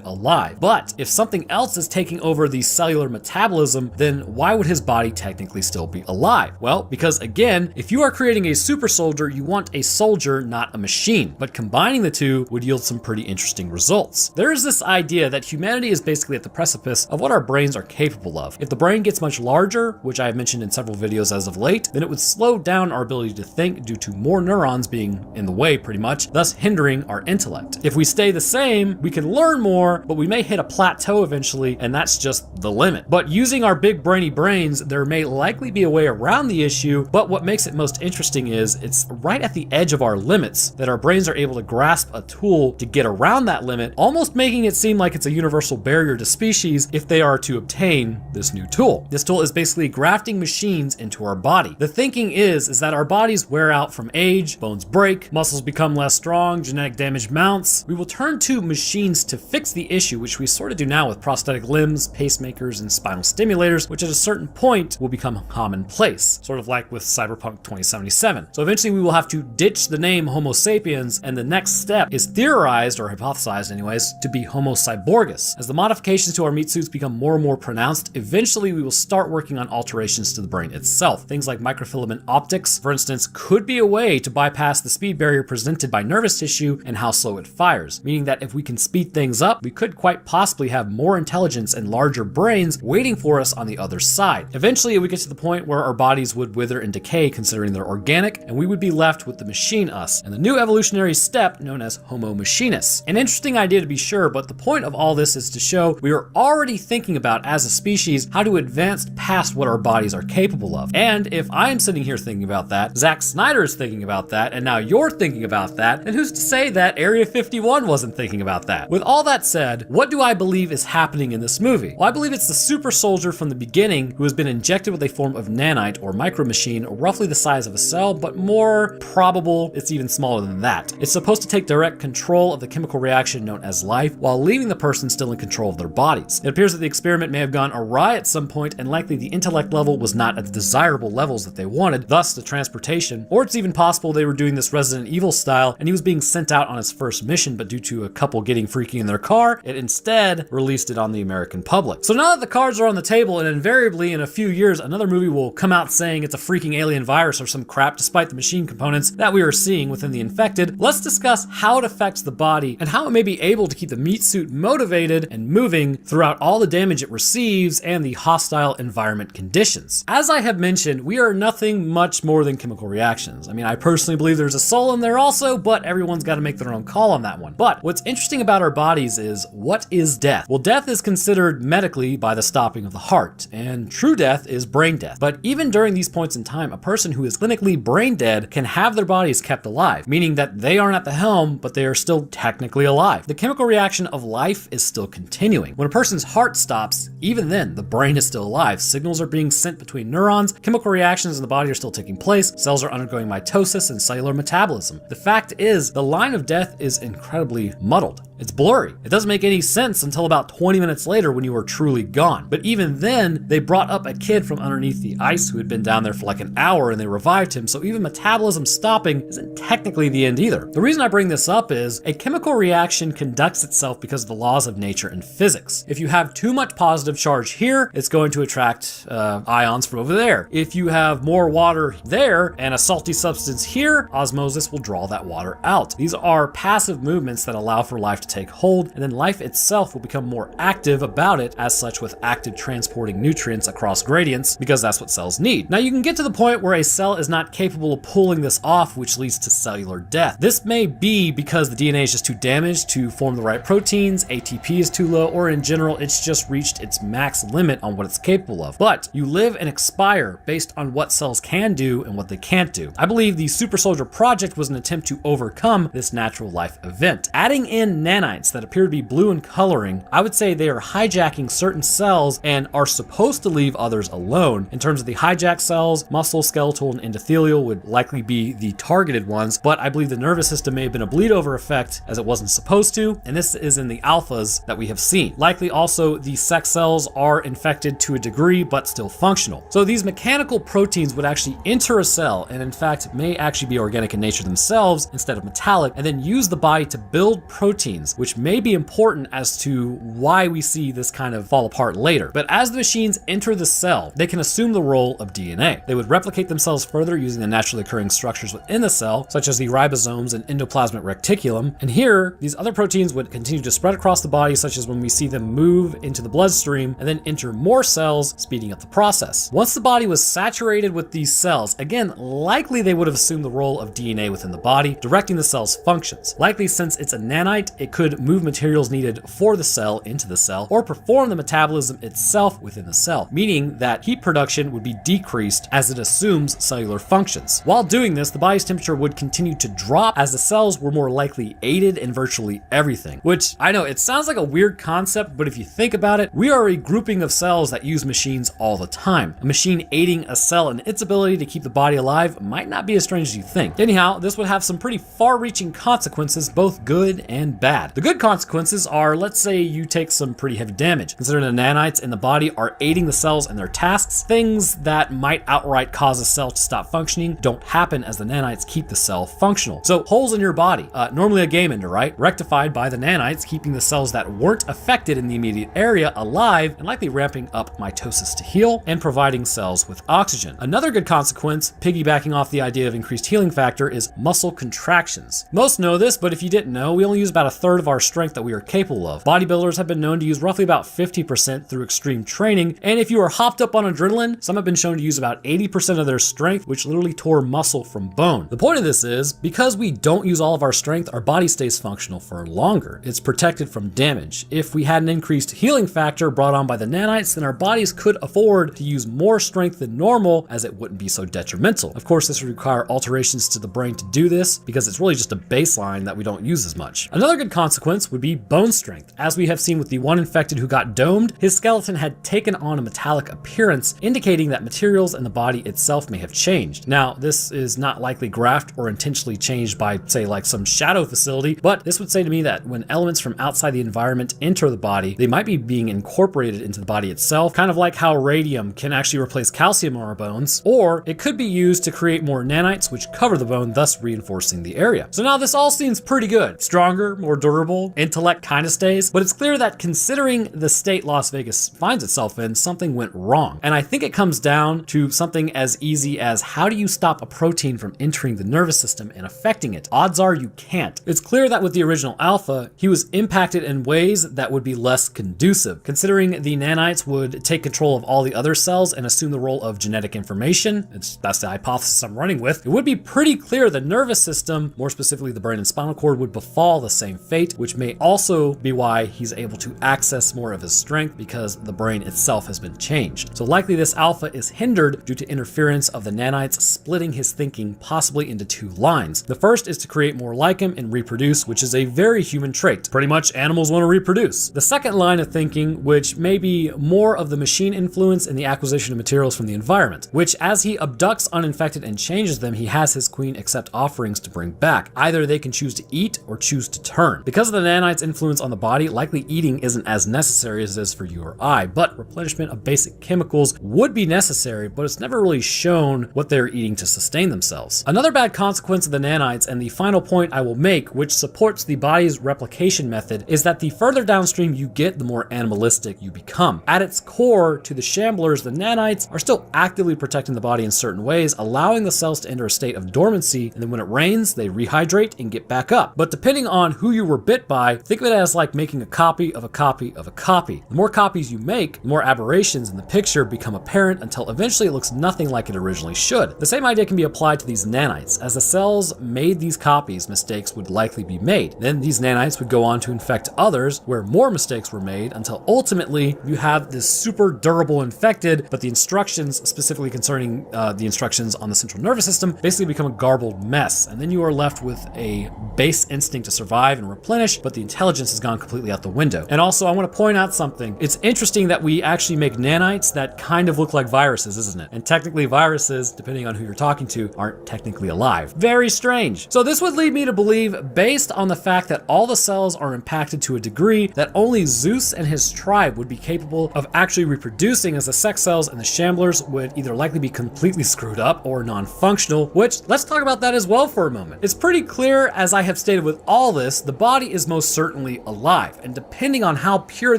alive. But if something else is taking over the cellular metabolism, then why would his body technically still be alive? Well, because again, if you are creating a super soldier, you want a soldier, not a machine. But combining the two would yield some pretty interesting results. There is this idea that humanity is basically at the precipice of what our brains are capable of. If the brain gets much larger, which I have mentioned in several videos as of late, then it would slow down our ability to think due to more neurons being in the way pretty much, thus hindering our intellect. If we stay the same, we can learn more, but we may hit a plateau eventually, and that's just the limit. But using our big brainy brains, there may likely be a way around the issue, but what makes it most interesting is it's right at the edge of our limits that our brains are able to grasp a tool to get around that limit, almost making it seem like it's a universal barrier to species if they are to obtain this new tool. This tool is basically grafting machines into our body. The thinking is that our bodies wear out from age, bones break, muscles become less strong, genetic damage mounts. We will turn to machines to fix the issue, which we sort of do now with prosthetic limbs, pacemakers, and spinal stimulators, which at a certain point will become commonplace, sort of like with Cyberpunk 2077. So eventually we will have to ditch the name Homo sapiens, and the next step is theorized, or hypothesized anyways, to be Homo cyborgus. As the modifications to our meat suits become more and more pronounced, eventually we will start working on alterations to the brain itself. Things like microfilament optics, for instance, could be a way to bypass the speed barrier presented by nervous tissue and how slow it fires, meaning that if we can speed things up, we could quite possibly have more intelligence and larger brains waiting for us on the other side. Eventually, it would get to the point where our bodies would wither and decay considering they're organic, and we would be left with the machine us, and the new evolutionary step known as Homo machinus. An interesting idea to be sure, but the point of all this is to show we are already thinking about as a species how to advance past what our bodies are capable of. And if I am sitting sitting here thinking about that, Zack Snyder is thinking about that, and now you're thinking about that, and who's to say that Area 51 wasn't thinking about that? With all that said, what do I believe is happening in this movie? Well, I believe it's the super soldier from the beginning who has been injected with a form of nanite or micro machine roughly the size of a cell, but more probable it's even smaller than that. It's supposed to take direct control of the chemical reaction known as life while leaving the person still in control of their bodies. It appears that the experiment may have gone awry at some point, and likely the intellect level was not at the desirable levels that they wanted, thus the transportation. Or it's even possible they were doing this Resident Evil style and he was being sent out on his first mission, but due to a couple getting freaky in their car, it instead released it on the American public. So now that the cards are on the table, and invariably in a few years another movie will come out saying it's a freaking alien virus or some crap despite the machine components that we are seeing within the infected, let's discuss how it affects the body and how it may be able to keep the meat suit motivated and moving throughout all the damage it receives and the hostile environment conditions. As I have mentioned, we are nothing much more than chemical reactions. I mean, I personally believe there's a soul in there also, but everyone's got to make their own call on that one. But what's interesting about our bodies is, what is death? Well, death is considered medically by the stopping of the heart, and true death is brain death. But even during these points in time, a person who is clinically brain dead can have their bodies kept alive, meaning that they aren't at the helm, but they are still technically alive. The chemical reaction of life is still continuing. When a person's heart stops, even then, the brain is still alive. Signals are being sent between neurons, chemical reactions in the body are still taking place, cells are undergoing mitosis and cellular metabolism. The fact is, the line of death is incredibly muddled. It's blurry. It doesn't make any sense until about 20 minutes later when you are truly gone. But even then, they brought up a kid from underneath the ice who had been down there for like an hour and they revived him, so even metabolism stopping isn't technically the end either. The reason I bring this up is a chemical reaction conducts itself because of the laws of nature and physics. If you have too much positive charge here, it's going to attract ions from over there. If you have more water there and a salty substance here, osmosis will draw that water out. These are passive movements that allow for life to take hold, and then life itself will become more active about it, as such with active transporting nutrients across gradients, because that's what cells need. Now you can get to the point where a cell is not capable of pulling this off, which leads to cellular death. This may be because the DNA is just too damaged to form the right proteins, ATP is too low, or in general it's just reached its max limit on what it's capable of. But you live and expire based on what cells can do and what they can't do. I believe the Super Soldier Project was an attempt to overcome this natural life event. Adding in nanites that appear to be blue in coloring, I would say they are hijacking certain cells and are supposed to leave others alone. In terms of the hijacked cells, muscle, skeletal, and endothelial would likely be the targeted ones, but I believe the nervous system may have been a bleed over effect as it wasn't supposed to, and this is in the alphas that we have seen. Likely also the sex cells are infected to a degree, but still functional. So these mechanical proteins would actually enter a cell, and in fact may actually be organic in nature themselves instead of metallic, and then use the body to build proteins, which may be important as to why we see this kind of fall apart later. But as the machines enter the cell, they can assume the role of DNA. They would replicate themselves further using the naturally occurring structures within the cell, such as the ribosomes and endoplasmic reticulum. And here, these other proteins would continue to spread across the body, such as when we see them move into the bloodstream and then enter more cells, speeding up the process. Once the body was saturated with these cells, again, likely they would have assumed the role of DNA within the body, directing the cell's functions. Likely, since it's a nanite, it could move materials needed for the cell into the cell, or perform the metabolism itself within the cell, meaning that heat production would be decreased as it assumes cellular functions. While doing this, the body's temperature would continue to drop as the cells were more likely aided in virtually everything. Which, I know, it sounds like a weird concept, but if you think about it, we are a grouping of cells that use machines all the time. A machine aiding a cell in its ability to keep the body alive might not be as strange as you think. Anyhow, this would have some pretty far-reaching consequences, both good and bad. The good consequences are, let's say you take some pretty heavy damage. Considering the nanites in the body are aiding the cells in their tasks, things that might outright cause a cell to stop functioning don't happen as the nanites keep the cell functional. So holes in your body, normally a game ender, right? Rectified by the nanites keeping the cells that weren't affected in the immediate area alive and likely ramping up mitosis to heal and providing cells with oxygen. Another good consequence, piggybacking off the idea of increased healing factor, is muscle contractions. Most know this, but if you didn't know, we only use about a third of our strength that we are capable of. Bodybuilders have been known to use roughly about 50% through extreme training, and if you are hopped up on adrenaline, some have been shown to use about 80% of their strength, which literally tore muscle from bone. The point of this is, because we don't use all of our strength, our body stays functional for longer. It's protected from damage. If we had an increased healing factor brought on by the nanites, then our bodies could afford to use more strength than normal, as it wouldn't be so detrimental. Of course, this would require alterations to the brain to do this because it's really just a baseline that we don't use as much. Another good consequence would be bone strength. As we have seen with the one infected who got domed, his skeleton had taken on a metallic appearance, indicating that materials in the body itself may have changed. Now, this is not likely grafted or intentionally changed by, say, like some shadow facility, but this would say to me that when elements from outside the environment enter the body, they might be being incorporated into the body itself, kind of like how radium can actually replace calcium on our bones, or it could be used to create more nanites which cover the bone, thus reinforcing the area. So now this all seems pretty good. Stronger, more durable, intellect kind of stays, but it's clear that considering the state Las Vegas finds itself in, something went wrong. And I think it comes down to something as easy as how do you stop a protein from entering the nervous system and affecting it? Odds are you can't. It's clear that with the original Alpha, he was impacted in ways that would be less conducive. Considering the nanites would take control of all the other cells and assume the role of genetic information, that's the hypothesis I'm running with, it would be pretty clear the nervous system, more specifically the brain and spinal cord, would befall the same fate, which may also be why he's able to access more of his strength because the brain itself has been changed. So likely this Alpha is hindered due to interference of the nanites splitting his thinking possibly into two lines. The first is to create more like him and reproduce, which is a very human trait. Pretty much animals want to reproduce. The second line of thinking, which may be more of the machine influence in the acquisition of materials from the environment, which as he abducts uninfected and changes them, he has his queen accept offerings to bring back. Either they can choose to eat or choose to turn. Because of the nanites' influence on the body, likely eating isn't as necessary as it is for you or I, but replenishment of basic chemicals would be necessary, but it's never really shown what they're eating to sustain themselves. Another bad consequence of the nanites, and the final point I will make, which supports the body's replication method, is that the further downstream you get, the more animalistic you become. At its core, to the shamblers, the nanites are still actively protecting the body in certain ways, allowing the cells to enter a state of dormancy, and then when it rains, they rehydrate and get back up. But depending on who you were bit by, think of it as like making a copy of a copy of a copy. The more copies you make, the more aberrations in the picture become apparent until eventually it looks nothing like it originally should. The same idea can be applied to these nanites. As the cells made these copies, mistakes would likely be made. Then these nanites would go on to infect others where more mistakes were made until ultimately you have this super durable infected, but the instructions specifically concerning the instructions on the central nervous system basically become a garbled mess. And then you are left with a base instinct to survive and replenish, but the intelligence has gone completely out the window. And also I want to point out something. It's interesting that we actually make nanites that kind of look like viruses, isn't it? And technically viruses, depending on who you're talking to, aren't technically alive. Very strange. So this would lead me to believe, based on the fact that all the cells are impacted to a degree, that only Zeus and his tribe would be capable of actually reproducing, as the sex cells and the shamblers would either likely be completely screwed up or non-functional, which let's talk about that as well for a moment. It's pretty clear, as I have stated with all this, the body is most certainly alive, and depending on how pure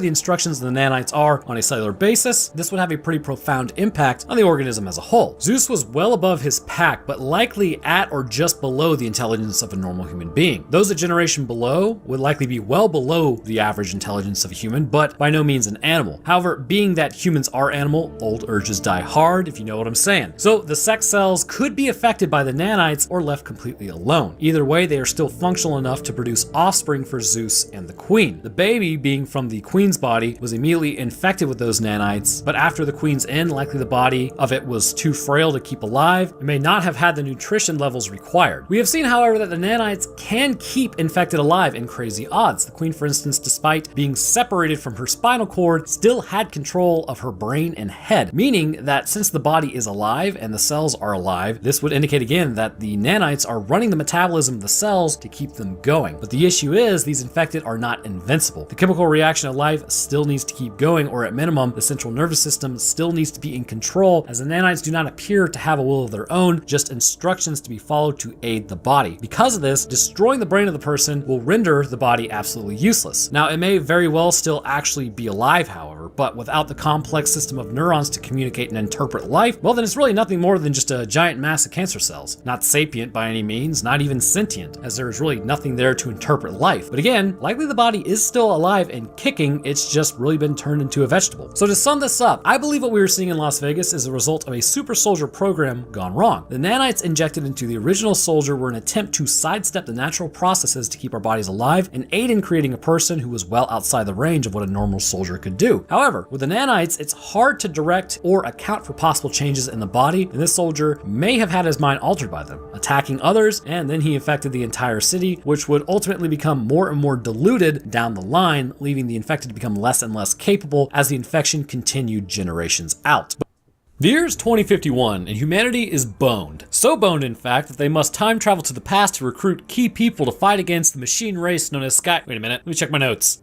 the instructions of the nanites are on a cellular basis, this would have a pretty profound impact on the organism as a whole. Zeus was well above his pack, but likely at or just below the intelligence of a normal human being. Those a generation below would likely be well below the average intelligence of a human, but by no means an animal. However, being that humans are animal, old urges die hard, if you know what I'm saying. So the sex cells could be affected by the nanites or left completely alone. Either way, they are still functional enough to produce offspring for Zeus and the queen. The baby, being from the queen's body, was immediately infected with those nanites, but after the queen's end, likely the body of it was too frail to keep alive and may not have had the nutrition levels required. We have seen, however, that the nanites can keep infected alive in crazy odds. The queen, for instance, despite being separated from her spinal cord, still had control of her brain and head, meaning that since the body is alive and the cells are alive, this would indicate again that the nanites are running the metabolism of the cells to keep them going. But the issue is these infected are not invincible. The chemical reaction of life still needs to keep going, or at minimum, the central nervous system still needs to be in control, as the nanites do not appear to have a will of their own, just instructions to be followed to aid the body. Because of this, destroying the brain of the person will render the body absolutely useless. Now, it may very well still actually be alive, however, but without the complex system of neurons to communicate and interpret life, well, then it's really nothing more than just a giant mass of cancer cells. Not sapient by any means, not even sentient, as there is really nothing there to interpret life. But again, likely the body is still alive and kicking, it's just really been turned into a vegetable. So to sum this up, I believe what we were seeing in Las Vegas is a result of a super soldier program gone wrong. The nanites injected into the original soldier were an attempt to sidestep the natural processes to keep our bodies alive and aid in creating a person who was well outside the range of what a normal soldier could do. However, with the nanites, it's hard to direct or account for possible changes in in the body, and this soldier may have had his mind altered by them, attacking others, and then he infected the entire city, which would ultimately become more and more diluted down the line, leaving the infected to become less and less capable as the infection continued generations out. The year is 2051, and humanity is boned. So boned, in fact, that they must time travel to the past to recruit key people to fight against the machine race known as Sky. Wait a minute, let me check my notes.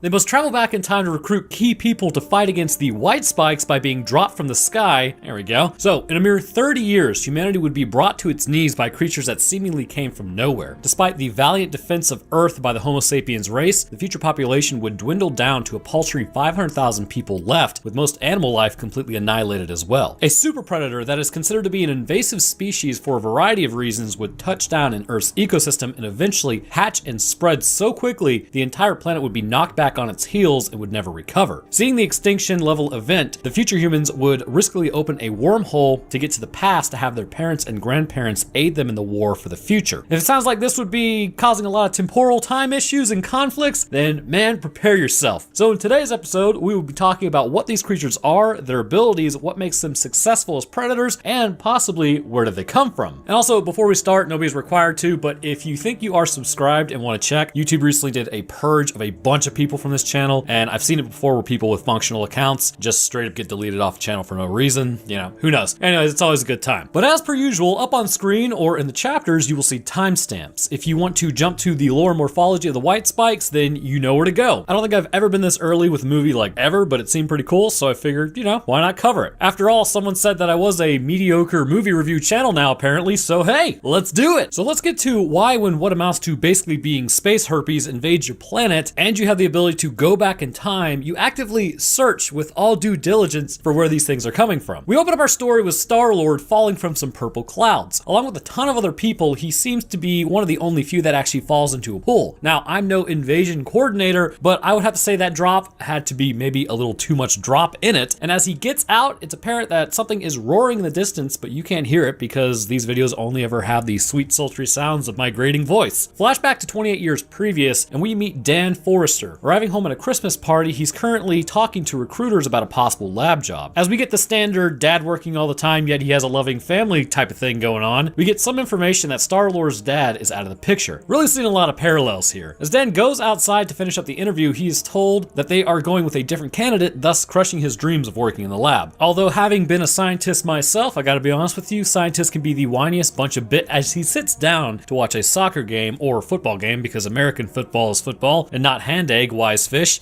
They must travel back in time to recruit key people to fight against the White Spikes by being dropped from the sky. There we go. So, in a mere 30 years, humanity would be brought to its knees by creatures that seemingly came from nowhere. Despite the valiant defense of Earth by the Homo sapiens race, the future population would dwindle down to a paltry 500,000 people left, with most animal life completely annihilated as well. A super predator that is considered to be an invasive species for a variety of reasons would touch down in Earth's ecosystem and eventually hatch and spread so quickly the entire planet would be knocked back on its heels and would never recover. Seeing the extinction level event, the future humans would riskily open a wormhole to get to the past to have their parents and grandparents aid them in the war for the future. If it sounds like this would be causing a lot of temporal time issues and conflicts, then man, prepare yourself. So in today's episode, we will be talking about what these creatures are, their abilities, what makes them successful as predators, and possibly where do they come from. And also, before we start, nobody's required to, but if you think you are subscribed and want to check, YouTube recently did a purge of a bunch of people from this channel, and I've seen it before where people with functional accounts just straight up get deleted off the channel for no reason. You know, who knows? Anyways, it's always a good time. But as per usual, up on screen or in the chapters, you will see timestamps. If you want to jump to the lore and morphology of the White Spikes, then you know where to go. I don't think I've ever been this early with a movie like ever, but it seemed pretty cool, so I figured, you know, why not cover it? After all, someone said that I was a mediocre movie review channel now apparently, so hey, let's do it. So let's get to why when what amounts to basically being space herpes invades your planet and you have the ability to go back in time, you actively search with all due diligence for where these things are coming from. We open up our story with Star-Lord falling from some purple clouds. Along with a ton of other people, he seems to be one of the only few that actually falls into a pool. Now, I'm no invasion coordinator, but I would have to say that drop had to be maybe a little too much drop in it. And as he gets out, it's apparent that something is roaring in the distance, but you can't hear it because these videos only ever have the sweet sultry sounds of my grating voice. Flashback to 28 years previous, and we meet Dan Forrester. Arriving home at a Christmas party, he's currently talking to recruiters about a possible lab job. As we get the standard dad working all the time, yet he has a loving family type of thing going on, we get some information that Star-Lord's dad is out of the picture. Really seeing a lot of parallels here. As Dan goes outside to finish up the interview, he is told that they are going with a different candidate, thus crushing his dreams of working in the lab. Although having been a scientist myself, I gotta be honest with you, scientists can be the whiniest bunch of bit as he sits down to watch a soccer game or football game because American football is football and not hand egg, wise fish.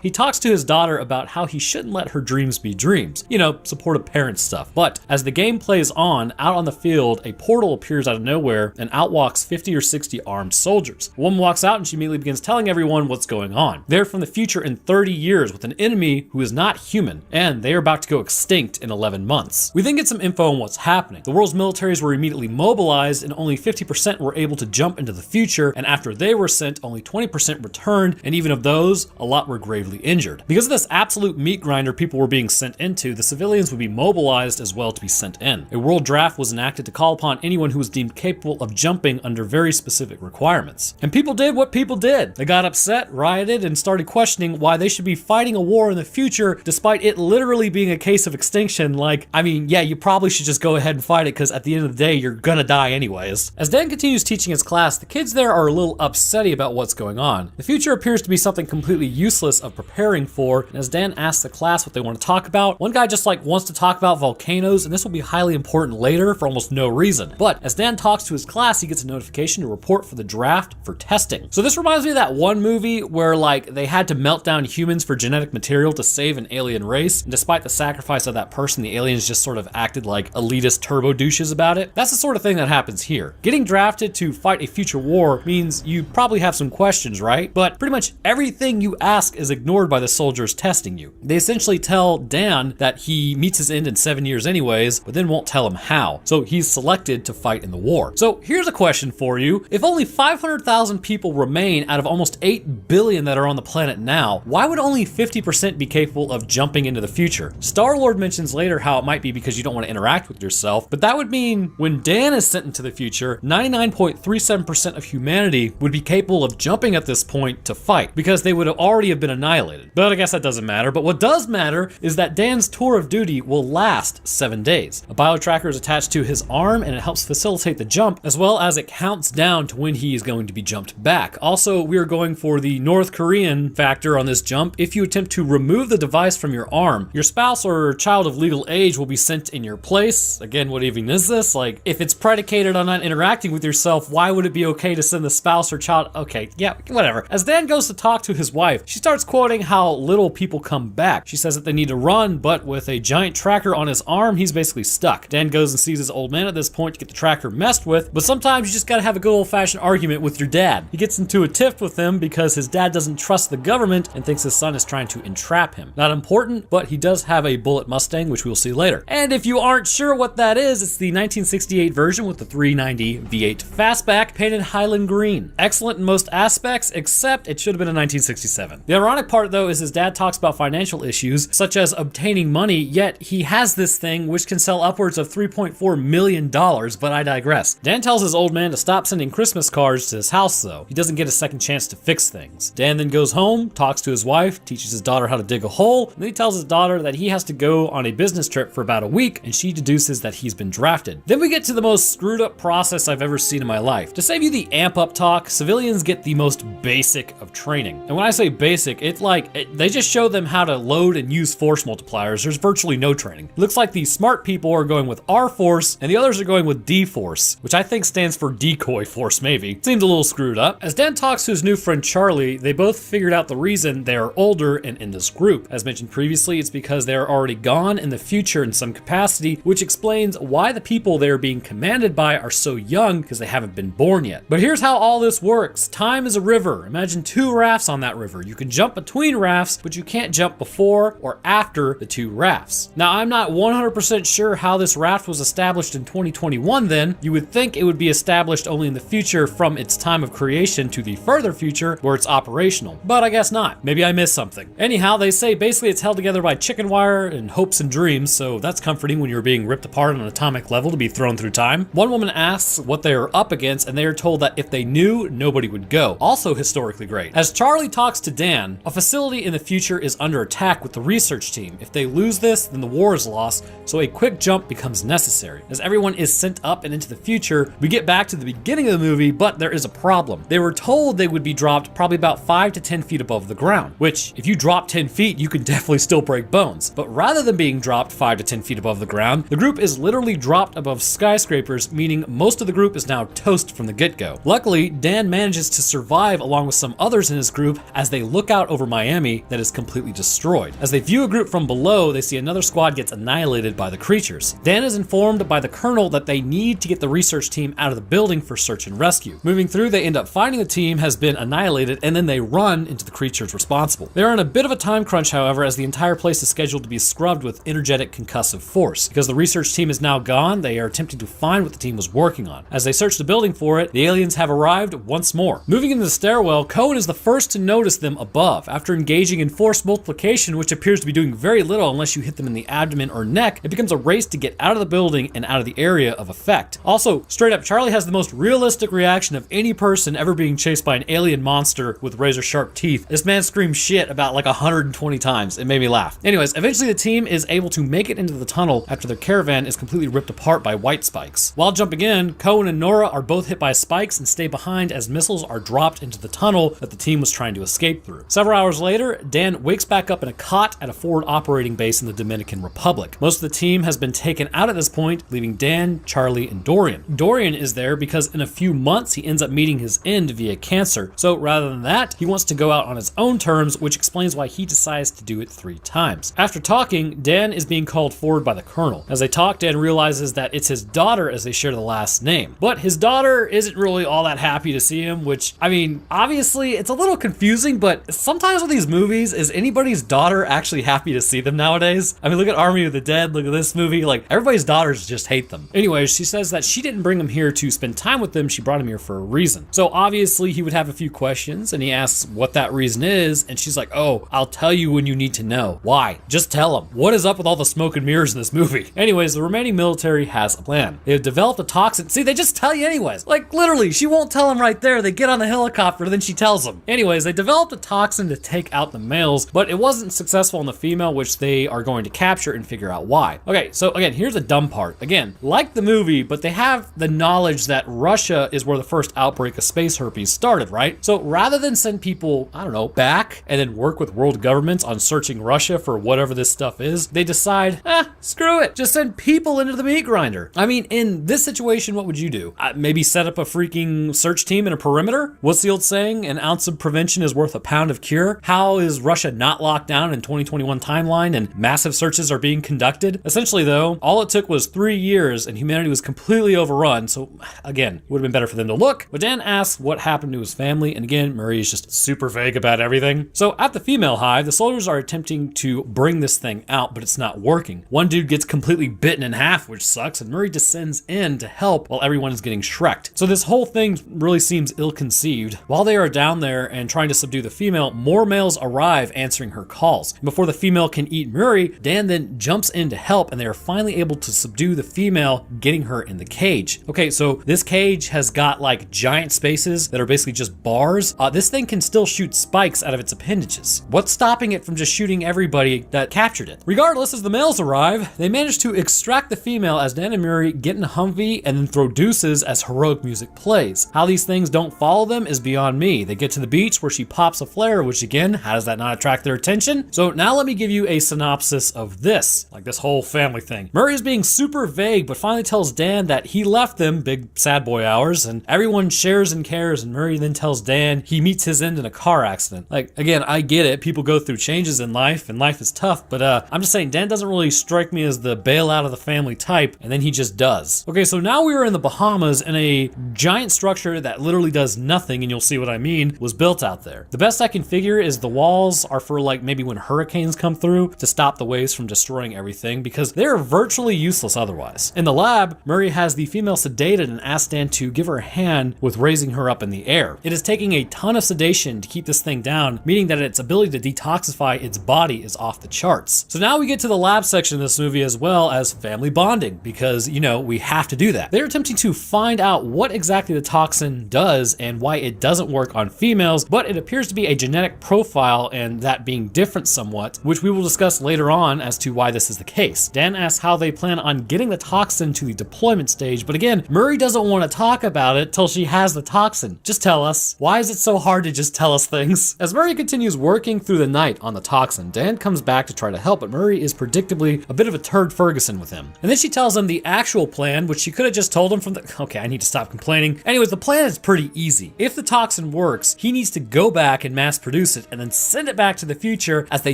He talks to his daughter about how he shouldn't let her dreams be dreams. You know, supportive parent stuff. But as the game plays on, out on the field, a portal appears out of nowhere and out walks 50 or 60 armed soldiers. A woman walks out and she immediately begins telling everyone what's going on. They're from the future in 30 years with an enemy who is not human, and they are about to go extinct in 11 months. We then get some info on what's happening. The world's militaries were immediately mobilized and only 50% were able to jump into the future, and after they were sent, only 20% returned, and even of those, a lot were gravely injured. Because of this absolute meat grinder people were being sent into, the civilians would be mobilized as well to be sent in. A world draft was enacted to call upon anyone who was deemed capable of jumping under very specific requirements. And people did what people did. They got upset, rioted, and started questioning why they should be fighting a war in the future despite it literally being a case of extinction. Like, I mean, yeah, you probably should just go ahead and fight it because at the end of the day, you're gonna die anyways. As Dan continues teaching his class, the kids there are a little upsetty about what's going on. The future appears to be something completely useless of preparing for, and as Dan asks the class what they want to talk about, one guy just wants to talk about volcanoes, and this will be highly important later for almost no reason. But as Dan talks to his class, he gets a notification to report for the draft for testing. So this reminds me of that one movie where they had to melt down humans for genetic material to save an alien race, and despite the sacrifice of that person, the aliens just sort of acted like elitist turbo douches about it. That's the sort of thing that happens here. Getting drafted to fight a future war means you probably have some questions, right? But pretty much everything you ask is ignored by the soldiers testing you. They essentially tell Dan that he meets his end in 7 years anyways, but then won't tell him how. So he's selected to fight in the war. So here's a question for you. If only 500,000 people remain out of almost 8 billion that are on the planet now, why would only 50% be capable of jumping into the future? Star-Lord mentions later how it might be because you don't want to interact with yourself, but that would mean when Dan is sent into the future, 99.37% of humanity would be capable of jumping at this point to fight because they would already have been annihilated annihilated. But I guess that doesn't matter. But what does matter is that Dan's tour of duty will last 7 days. A biotracker is attached to his arm and it helps facilitate the jump, as well as it counts down to when he is going to be jumped back. Also, we are going for the North Korean factor on this jump. If you attempt to remove the device from your arm, your spouse or child of legal age will be sent in your place. Again, what even is this? Like, if it's predicated on not interacting with yourself, why would it be okay to send the spouse or child? Okay, yeah, whatever. As Dan goes to talk to his wife, she starts quoting how little people come back. She says that they need to run, but with a giant tracker on his arm, he's basically stuck. Dan goes and sees his old man at this point to get the tracker messed with, but sometimes you just gotta have a good old-fashioned argument with your dad. He gets into a tiff with him because his dad doesn't trust the government and thinks his son is trying to entrap him. Not important, but he does have a Bullitt Mustang, which we'll see later. And if you aren't sure what that is, it's the 1968 version with the 390 V8 Fastback painted Highland green. Excellent in most aspects, except it should have been a 1967. The ironic part, though, is his dad talks about financial issues, such as obtaining money, yet he has this thing which can sell upwards of $3.4 million, but I digress. Dan tells his old man to stop sending Christmas cards to his house, though. He doesn't get a second chance to fix things. Dan then goes home, talks to his wife, teaches his daughter how to dig a hole, and then he tells his daughter that he has to go on a business trip for about a week, and she deduces that he's been drafted. Then we get to the most screwed up process I've ever seen in my life. To save you the amp up talk, civilians get the most basic of training. And when I say basic, it's like they just show them how to load and use force multipliers. There's virtually no training. It looks like the smart people are going with R-Force and the others are going with D-Force, which I think stands for decoy force maybe. Seems a little screwed up. As Dan talks to his new friend Charlie, they both figured out the reason they are older and in this group. As mentioned previously, it's because they are already gone in the future in some capacity, which explains why the people they are being commanded by are so young, because they haven't been born yet. But here's how all this works. Time is a river. Imagine 2 rafts on that river. You can jump between rafts, but you can't jump before or after the 2 rafts. Now, I'm not 100% sure how this raft was established in 2021 then. You would think it would be established only in the future from its time of creation to the further future where it's operational. But I guess not. Maybe I missed something. Anyhow, they say basically it's held together by chicken wire and hopes and dreams, so that's comforting when you're being ripped apart on an atomic level to be thrown through time. One woman asks what they are up against, and they are told that if they knew, nobody would go. Also historically great. As Charlie talks to Dan, a facility in the future is under attack with the research team. If they lose this, then the war is lost, so a quick jump becomes necessary. As everyone is sent up and into the future, we get back to the beginning of the movie, but there is a problem. They were told they would be dropped probably about 5 to 10 feet above the ground, which if you drop 10 feet, you can definitely still break bones. But rather than being dropped 5 to 10 feet above the ground, the group is literally dropped above skyscrapers, meaning most of the group is now toast from the get-go. Luckily, Dan manages to survive along with some others in his group as they look out over Miami that is completely destroyed. As they view a group from below, they see another squad gets annihilated by the creatures. Dan is informed by the colonel that they need to get the research team out of the building for search and rescue. Moving through, they end up finding the team has been annihilated, and then they run into the creatures responsible. They are in a bit of a time crunch, however, as the entire place is scheduled to be scrubbed with energetic concussive force. Because the research team is now gone, they are attempting to find what the team was working on. As they search the building for it, the aliens have arrived once more. Moving into the stairwell, Cohen is the first to notice them above. After engaging in force multiplication, which appears to be doing very little unless you hit them in the abdomen or neck, it becomes a race to get out of the building and out of the area of effect. Also, straight up, Charlie has the most realistic reaction of any person ever being chased by an alien monster with razor sharp teeth. This man screamed shit about like 120 times. It made me laugh. Anyways, eventually the team is able to make it into the tunnel after their caravan is completely ripped apart by white spikes. While jumping in, Cohen and Nora are both hit by spikes and stay behind as missiles are dropped into the tunnel that the team was trying to escape through. Several hours later, Dan wakes back up in a cot at a forward operating base in the Dominican Republic. Most of the team has been taken out at this point, leaving Dan, Charlie, and Dorian. Dorian is there because in a few months he ends up meeting his end via cancer, so rather than that, he wants to go out on his own terms, which explains why he decides to do it 3 times. After talking, Dan is being called forward by the colonel. As they talk, Dan realizes that it's his daughter as they share the last name. But his daughter isn't really all that happy to see him, which, I mean, obviously it's a little confusing, but sometimes with these movies, is anybody's daughter actually happy to see them nowadays? I mean, look at Army of the Dead, look at this movie, like everybody's daughters just hate them. Anyways, she says that she didn't bring him here to spend time with them, she brought him here for a reason. So obviously he would have a few questions and he asks what that reason is, and she's like, oh, I'll tell you when you need to know. Why? Just tell him. What is up with all the smoke and mirrors in this movie? Anyways, the remaining military has a plan. They have developed a toxin. See, they just tell you anyways. Like literally, she won't tell him right there. They get on the helicopter, then she tells them. Anyways, they developed a toxin to take out the males, but it wasn't successful on the female, which they are going to capture and figure out why. Okay, so again, here's the dumb part. Again, like the movie, but they have the knowledge that Russia is where the first outbreak of space herpes started, right? So rather than send people, I don't know, back and then work with world governments on searching Russia for whatever this stuff is, they decide, screw it, just send people into the meat grinder. I mean, in this situation, what would you do? Maybe set up a freaking search team in a perimeter? What's the old saying? An ounce of prevention is worth a pound of cure. How is Russia not locked down in 2021 timeline and massive searches are being conducted? Essentially though, all it took was 3 years and humanity was completely overrun. So again, it would have been better for them to look. But Dan asks what happened to his family. And again, Murray is just super vague about everything. So at the female hive, the soldiers are attempting to bring this thing out, but it's not working. One dude gets completely bitten in half, which sucks, and Murray descends in to help while everyone is getting shreked. So this whole thing really seems ill-conceived. While they are down there and trying to subdue the female, more males arrive answering her calls. Before the female can eat Murray, Dan then jumps in to help, and they are finally able to subdue the female, getting her in the cage. Okay, so this cage has got like giant spaces that are basically just bars. This thing can still shoot spikes out of its appendages. What's stopping it from just shooting everybody that captured it? Regardless, as the males arrive, they manage to extract the female as Dan and Murray get in a Humvee and then throw deuces as heroic music plays. How these things don't follow them is beyond me. They get to the beach where she pops a flare, which again, how does that not attract their attention? So now let me give you a synopsis of this, like this whole family thing. Murray is being super vague, but finally tells Dan that he left them, big sad boy hours, and everyone shares and cares, and Murray then tells Dan he meets his end in a car accident. Like, again, I get it. People go through changes in life, and life is tough, but I'm just saying, Dan doesn't really strike me as the bailout of the family type, and then he just does. Okay, so now we are in the Bahamas, and a giant structure that literally does nothing, and you'll see what I mean, was built out there. The best I can figure is the walls are for like maybe when hurricanes come through to stop the waves from destroying everything, because they're virtually useless otherwise. In the lab, Murray has the female sedated and asks Dan to give her a hand with raising her up in the air. It is taking a ton of sedation to keep this thing down, meaning that its ability to detoxify its body is off the charts. So now we get to the lab section of this movie as well as family bonding, because, you know, we have to do that. They're attempting to find out what exactly the toxin does and why it doesn't work on females, but it appears to be a genetic profile and that being different somewhat, which we will discuss later on as to why this is the case. Dan asks how they plan on getting the toxin to the deployment stage, but again, Murray doesn't want to talk about it till she has the toxin. Just tell us. Why is it so hard to just tell us things? As Murray continues working through the night on the toxin, Dan comes back to try to help, but Murray is predictably a bit of a turd Ferguson with him. And then she tells him the actual plan, which she could have just told him from the... Okay, I need to stop complaining. Anyways, the plan is pretty easy. If the toxin works, he needs to go back and mass produce it and then send it back to the future, as they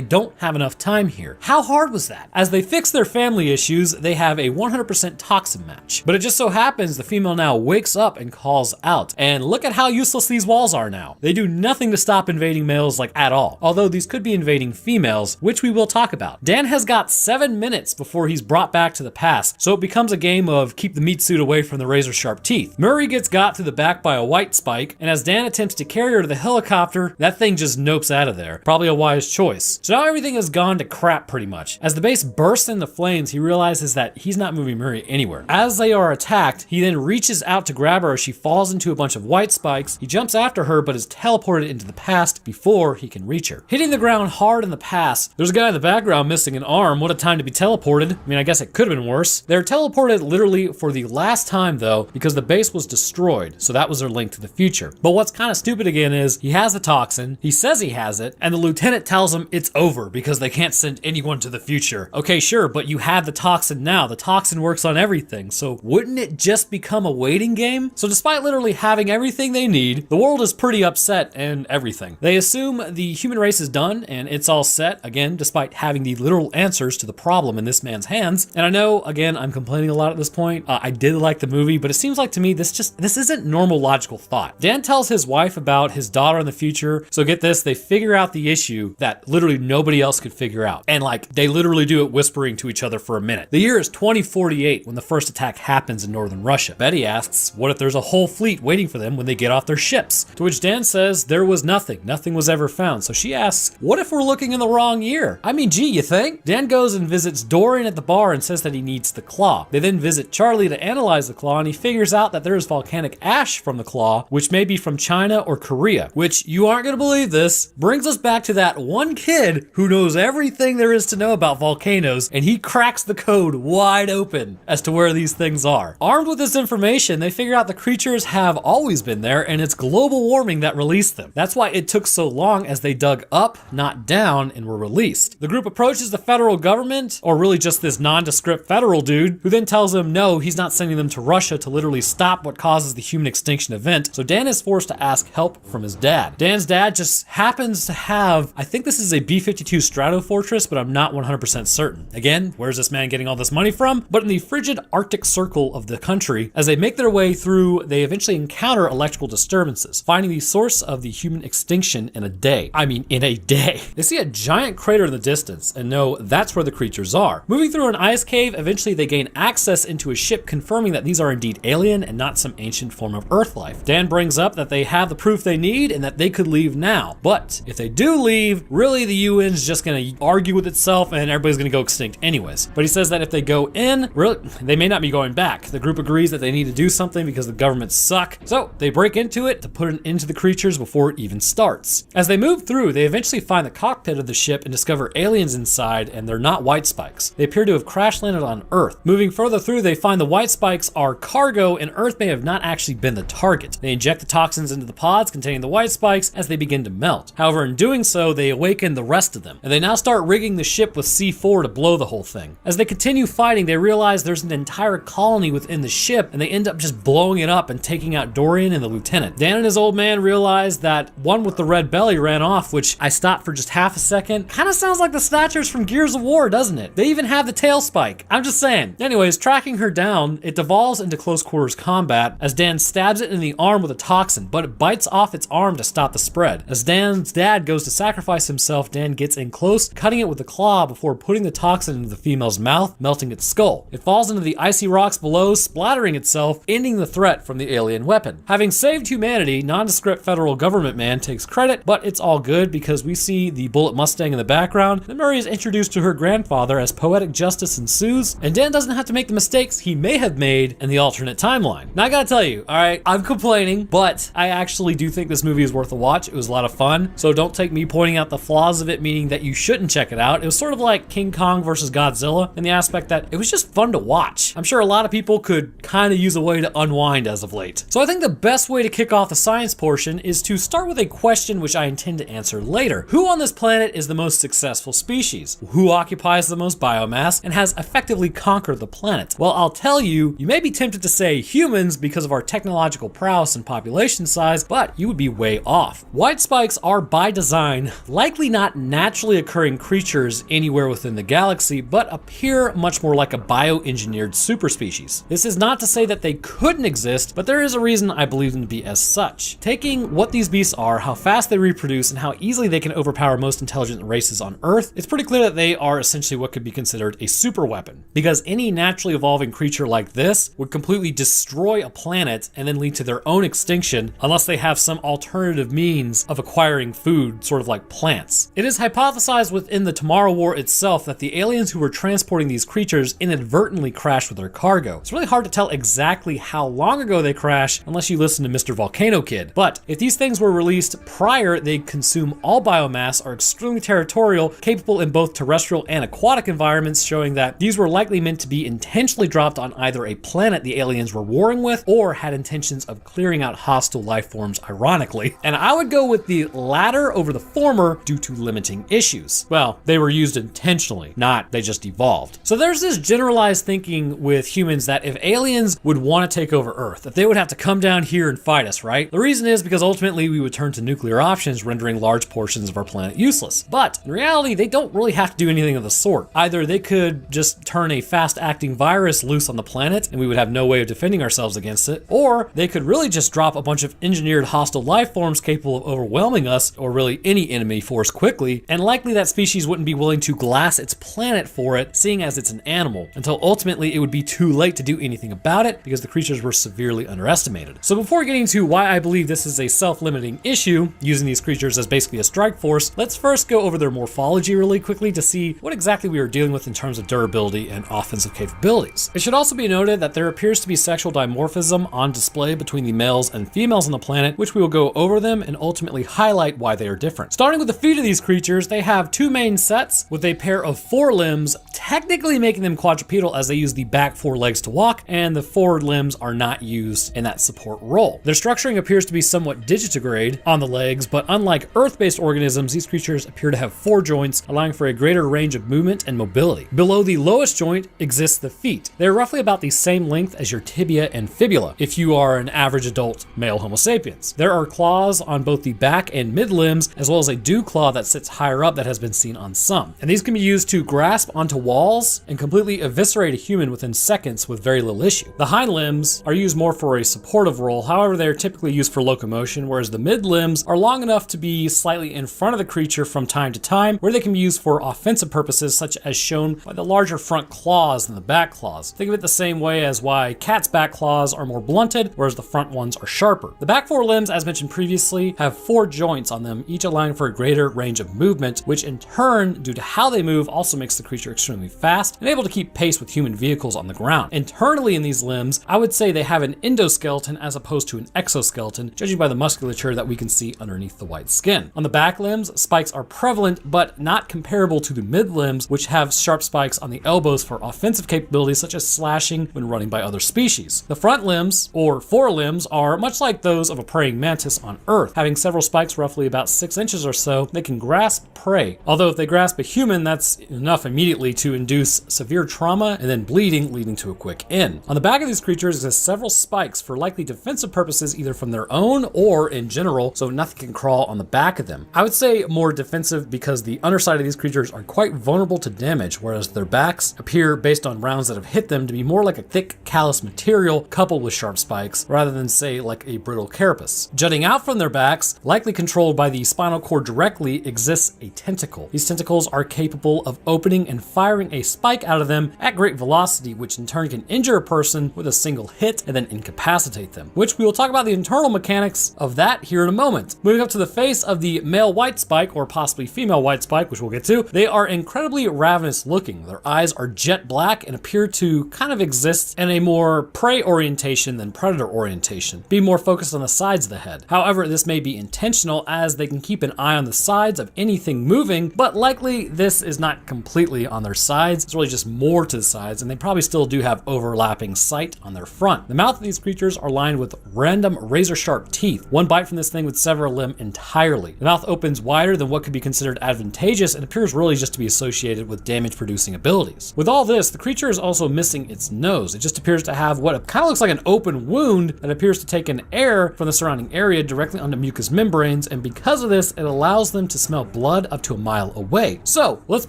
don't have enough time here. How hard was that? As they fix their family issues, they have a 100% toxin match. But it just so happens the female now wakes up and calls out. And look at how useless these walls are now. They do nothing to stop invading males like at all. Although these could be invading females, which we will talk about. Dan has got 7 minutes before he's brought back to the past, so it becomes a game of keep the meat suit away from the razor sharp teeth. Murray gets got to the back by a white spike, and as Dan attempts to carry her to the helicopter, that thing just nopes out of there. Probably a wise choice. So now everything has gone to crap pretty much. As the base bursts into flames, he realizes that he's not moving Murray anywhere. As they are attacked, he then reaches out to grab her as she falls into a bunch of white spikes. He jumps after her, but is teleported into the past before he can reach her. Hitting the ground hard in the past, there's a guy in the background missing an arm. What a time to be teleported. I mean, I guess it could have been worse. They're teleported literally for the last time though, because the base was destroyed, so that was their link to the future. But what's kind of stupid again is he has the toxin, he says he has it, and the lieutenant tells him it's over because they can't send anyone to the future. Okay, sure, but you have the toxin now. The toxin works on everything, so wouldn't it just become a waiting game? So despite literally having everything they need, the world is pretty upset and everything. They assume the human race is done and it's all set, again, despite having the literal answers to the problem in this man's hands. And I know, again, I'm complaining a lot at this point. I did like the movie, but it seems like to me this isn't normal logical thought. Dan tells his wife about his daughter in the future, so get this, they figure out the issue that literally nobody else could figure out. And like, they literally do it whispering to each other for a minute. The year is 2048 when the first attack happens in northern Russia. Betty asks, what if there's a whole fleet waiting for them when they get off their ships? To which Dan says there was nothing. Nothing was ever found. So she asks, what if we're looking in the wrong year? I mean, gee, you think? Dan goes and visits Dorian at the bar and says that he needs the claw. They then visit Charlie to analyze the claw, and he figures out that there is volcanic ash from the claw, which may be from China or Korea, which you aren't going to believe this. this brings us back to that one kid who knows everything there is to know about volcanoes, and he cracks the code wide open as to where these things are. Armed with this information, they figure out the creatures have always been there, and it's global warming that released them. That's why it took so long, as they dug up, not down, and were released. The group approaches the federal government, or really just this nondescript federal dude, who then tells them no, he's not sending them to Russia to literally stop what causes the human extinction event. So Dan is forced to ask help from his dad. Dan's dad just happens to have, I think this is a B-52 Stratofortress, but I'm not 100% certain. Again, where's this man getting all this money from? But in the frigid Arctic Circle of the country, as they make their way through, they eventually encounter electrical disturbances, finding the source of the human extinction in a day. I mean, in a day. They see a giant crater in the distance and know that's where the creatures are. Moving through an ice cave, eventually they gain access into a ship confirming that these are indeed alien and not some ancient form of Earth life. Dan brings up that they have the proof they need and that they could leave now. But if they do leave, really the UN's just gonna argue with itself and everybody's gonna go extinct anyways. But he says that if they go in, really, they may not be going back. The group agrees that they need to do something because the governments suck. So they break into it to put an end to the creatures before it even starts. As they move through, they eventually find the cockpit of the ship and discover aliens inside, and they're not white spikes. They appear to have crash landed on Earth. Moving further through, they find the white spikes are cargo and Earth may have not actually been the target. They inject the toxins into the pods containing the white spikes as they begin to melt. However, in doing so, they awaken the rest of them, and they now start rigging the ship with C4 to blow the whole thing. As they continue fighting, they realize there's an entire colony within the ship, and they end up just blowing it up and taking out Dorian and the lieutenant. Dan and his old man realize that one with the red belly ran off, which I stopped for just half a second. Kind of sounds like the Snatchers from Gears of War, doesn't it? They even have the tail spike. I'm just saying. Anyways, tracking her down, it devolves into close quarters combat as Dan stabs it in the arm with a toxin, but it bites off its arm to stop the spread. As Dan's dad goes to sacrifice himself, Dan gets in close, cutting it with a claw before putting the toxin into the female's mouth, melting its skull. It falls into the icy rocks below, splattering itself, ending the threat from the alien weapon. Having saved humanity, nondescript federal government man takes credit, but it's all good because we see the Bullet Mustang in the background. Then Murray is introduced to her grandfather as poetic justice ensues, and Dan doesn't have to make the mistakes he may have made in the alternate timeline. Now I gotta tell you, alright, I'm complaining, but I actually do think this movie is worth a watch. It was a lot of fun, so don't take me pointing out the flaws of it, meaning that you shouldn't check it out. It was sort of like King Kong versus Godzilla in the aspect that it was just fun to watch. I'm sure a lot of people could kind of use a way to unwind as of late. So I think the best way to kick off the science portion is to start with a question which I intend to answer later. Who on this planet is the most successful species? Who occupies the most biomass and has effectively conquered the planet? Well, I'll tell you, you may be tempted to say humans because of our technological prowess and population size, but you would be way off. White spikes are by design likely not naturally occurring creatures anywhere within the galaxy, but appear much more like a bioengineered superspecies. This is not to say that they couldn't exist, but there is a reason I believe them to be as such. Taking what these beasts are, how fast they reproduce, and how easily they can overpower most intelligent races on Earth, it's pretty clear that they are essentially what could be considered a super weapon. Because any naturally evolving creature like this would completely destroy a planet and then lead to their own extinction unless they have some alternative means of acquiring food, sort of like plants. It is hypothesized within the Tomorrow War itself that the aliens who were transporting these creatures inadvertently crashed with their cargo. It's really hard to tell exactly how long ago they crashed unless you listen to Mr. Volcano Kid. But if these things were released prior, they consume all biomass, are extremely territorial, capable in both terrestrial and aquatic environments, showing that these were likely meant to be intentionally dropped on either a planet the aliens were warring with or had intentions of clearing out hostile life forms, ironically. And I would go with the latter over the former due to limiting issues. Well, they were used intentionally, not they just evolved. So there's this generalized thinking with humans that if aliens would want to take over Earth, that they would have to come down here and fight us, right? The reason is because ultimately we would turn to nuclear options, rendering large portions of our planet useless. But in reality, they don't really have to do anything of the sort. Either they could just turn a fast-acting virus loose on the planet and we would have no way of defending ourselves against it, or they could really just drop a bunch of engineered hostile life forms capable of overwhelming us, or really any enemy force quickly, and likely that species wouldn't be willing to glass its planet for it, seeing as it's an animal, until ultimately it would be too late to do anything about it because the creatures were severely underestimated. So before getting to why I believe this is a self-limiting issue, using these creatures as basically a strike force, let's first go over their morphology really quickly to see what exactly we are dealing with in terms of durability and offensive capabilities. It should also be noted that there appears to be sexual dimorphism on display between the males and females on the planet, which we will go over them and ultimately highlight highlight why they are different. Starting with the feet of these creatures, they have two main sets with a pair of forelimbs, technically making them quadrupedal as they use the back four legs to walk, and the forward limbs are not used in that support role. Their structuring appears to be somewhat digitigrade on the legs, but unlike Earth-based organisms, these creatures appear to have 4 joints, allowing for a greater range of movement and mobility. Below the lowest joint exists the feet. They're roughly about the same length as your tibia and fibula, if you are an average adult male Homo sapiens. There are claws on both the back and mid limbs, as well as a dew claw that sits higher up that has been seen on some. And these can be used to grasp onto walls and completely eviscerate a human within seconds with very little issue. The hind limbs are used more for a supportive role, however they're typically used for locomotion, whereas the mid limbs are long enough to be slightly in front of the creature from time to time, where they can be used for offensive purposes, such as shown by the larger front claws than the back claws. Think of it the same way as why cats' back claws are more blunted, whereas the front ones are sharper. The back 4 limbs, as mentioned previously, have 4 joints on them, each allowing for a greater range of movement, which in turn, due to how they move, also makes the creature extremely fast and able to keep pace with human vehicles on the ground. Internally in these limbs, I would say they have an endoskeleton as opposed to an exoskeleton, judging by the musculature that we can see underneath the white skin. On the back limbs, spikes are prevalent, but not comparable to the mid limbs, which have sharp spikes on the elbows for offensive capabilities such as slashing when running by other species. The front limbs, or forelimbs, are much like those of a praying mantis on Earth, having several spikes roughly about 6 inches or so. They can grasp prey, although if they grasp a human, that's enough immediately to induce severe trauma and then bleeding, leading to a quick end. On the back of these creatures exist several spikes for likely defensive purposes, either from their own or in general, so nothing can crawl on the back of them. I would say more defensive because the underside of these creatures are quite vulnerable to damage, whereas their backs appear, based on rounds that have hit them, to be more like a thick callous material coupled with sharp spikes, rather than say like a brittle carapace. Jutting out from their backs, likely controlled by the spinal cord directly, exists a tentacle. These tentacles are capable of opening and firing a spike out of them at great velocity, which in turn can injure a person with a single hit and then incapacitate them, which we will talk about the internal mechanics of that here in a moment. Moving up to the face of the male white spike, or possibly female white spike, which we'll get to, they are incredibly ravenous looking. Their eyes are jet black and appear to kind of exist in a more prey orientation than predator orientation, being more focused on the sides of the head. However, this may be intentional as they can keep an eye on the sides of anything moving, but likely this is not completely on their sides. It's really just more to the sides, and they probably still do have overlapping sight on their front. The mouth of these creatures are lined with random razor sharp teeth. One bite from this thing would sever a limb entirely. The mouth opens wider than what could be considered advantageous and appears really just to be associated with damage producing abilities. With all this, the creature is also missing its nose. It just appears to have what kind of looks like an open wound that appears to take in air from the surrounding area directly onto mucous membranes, and because of this, it allows them to smell blood up to a mile away. So let's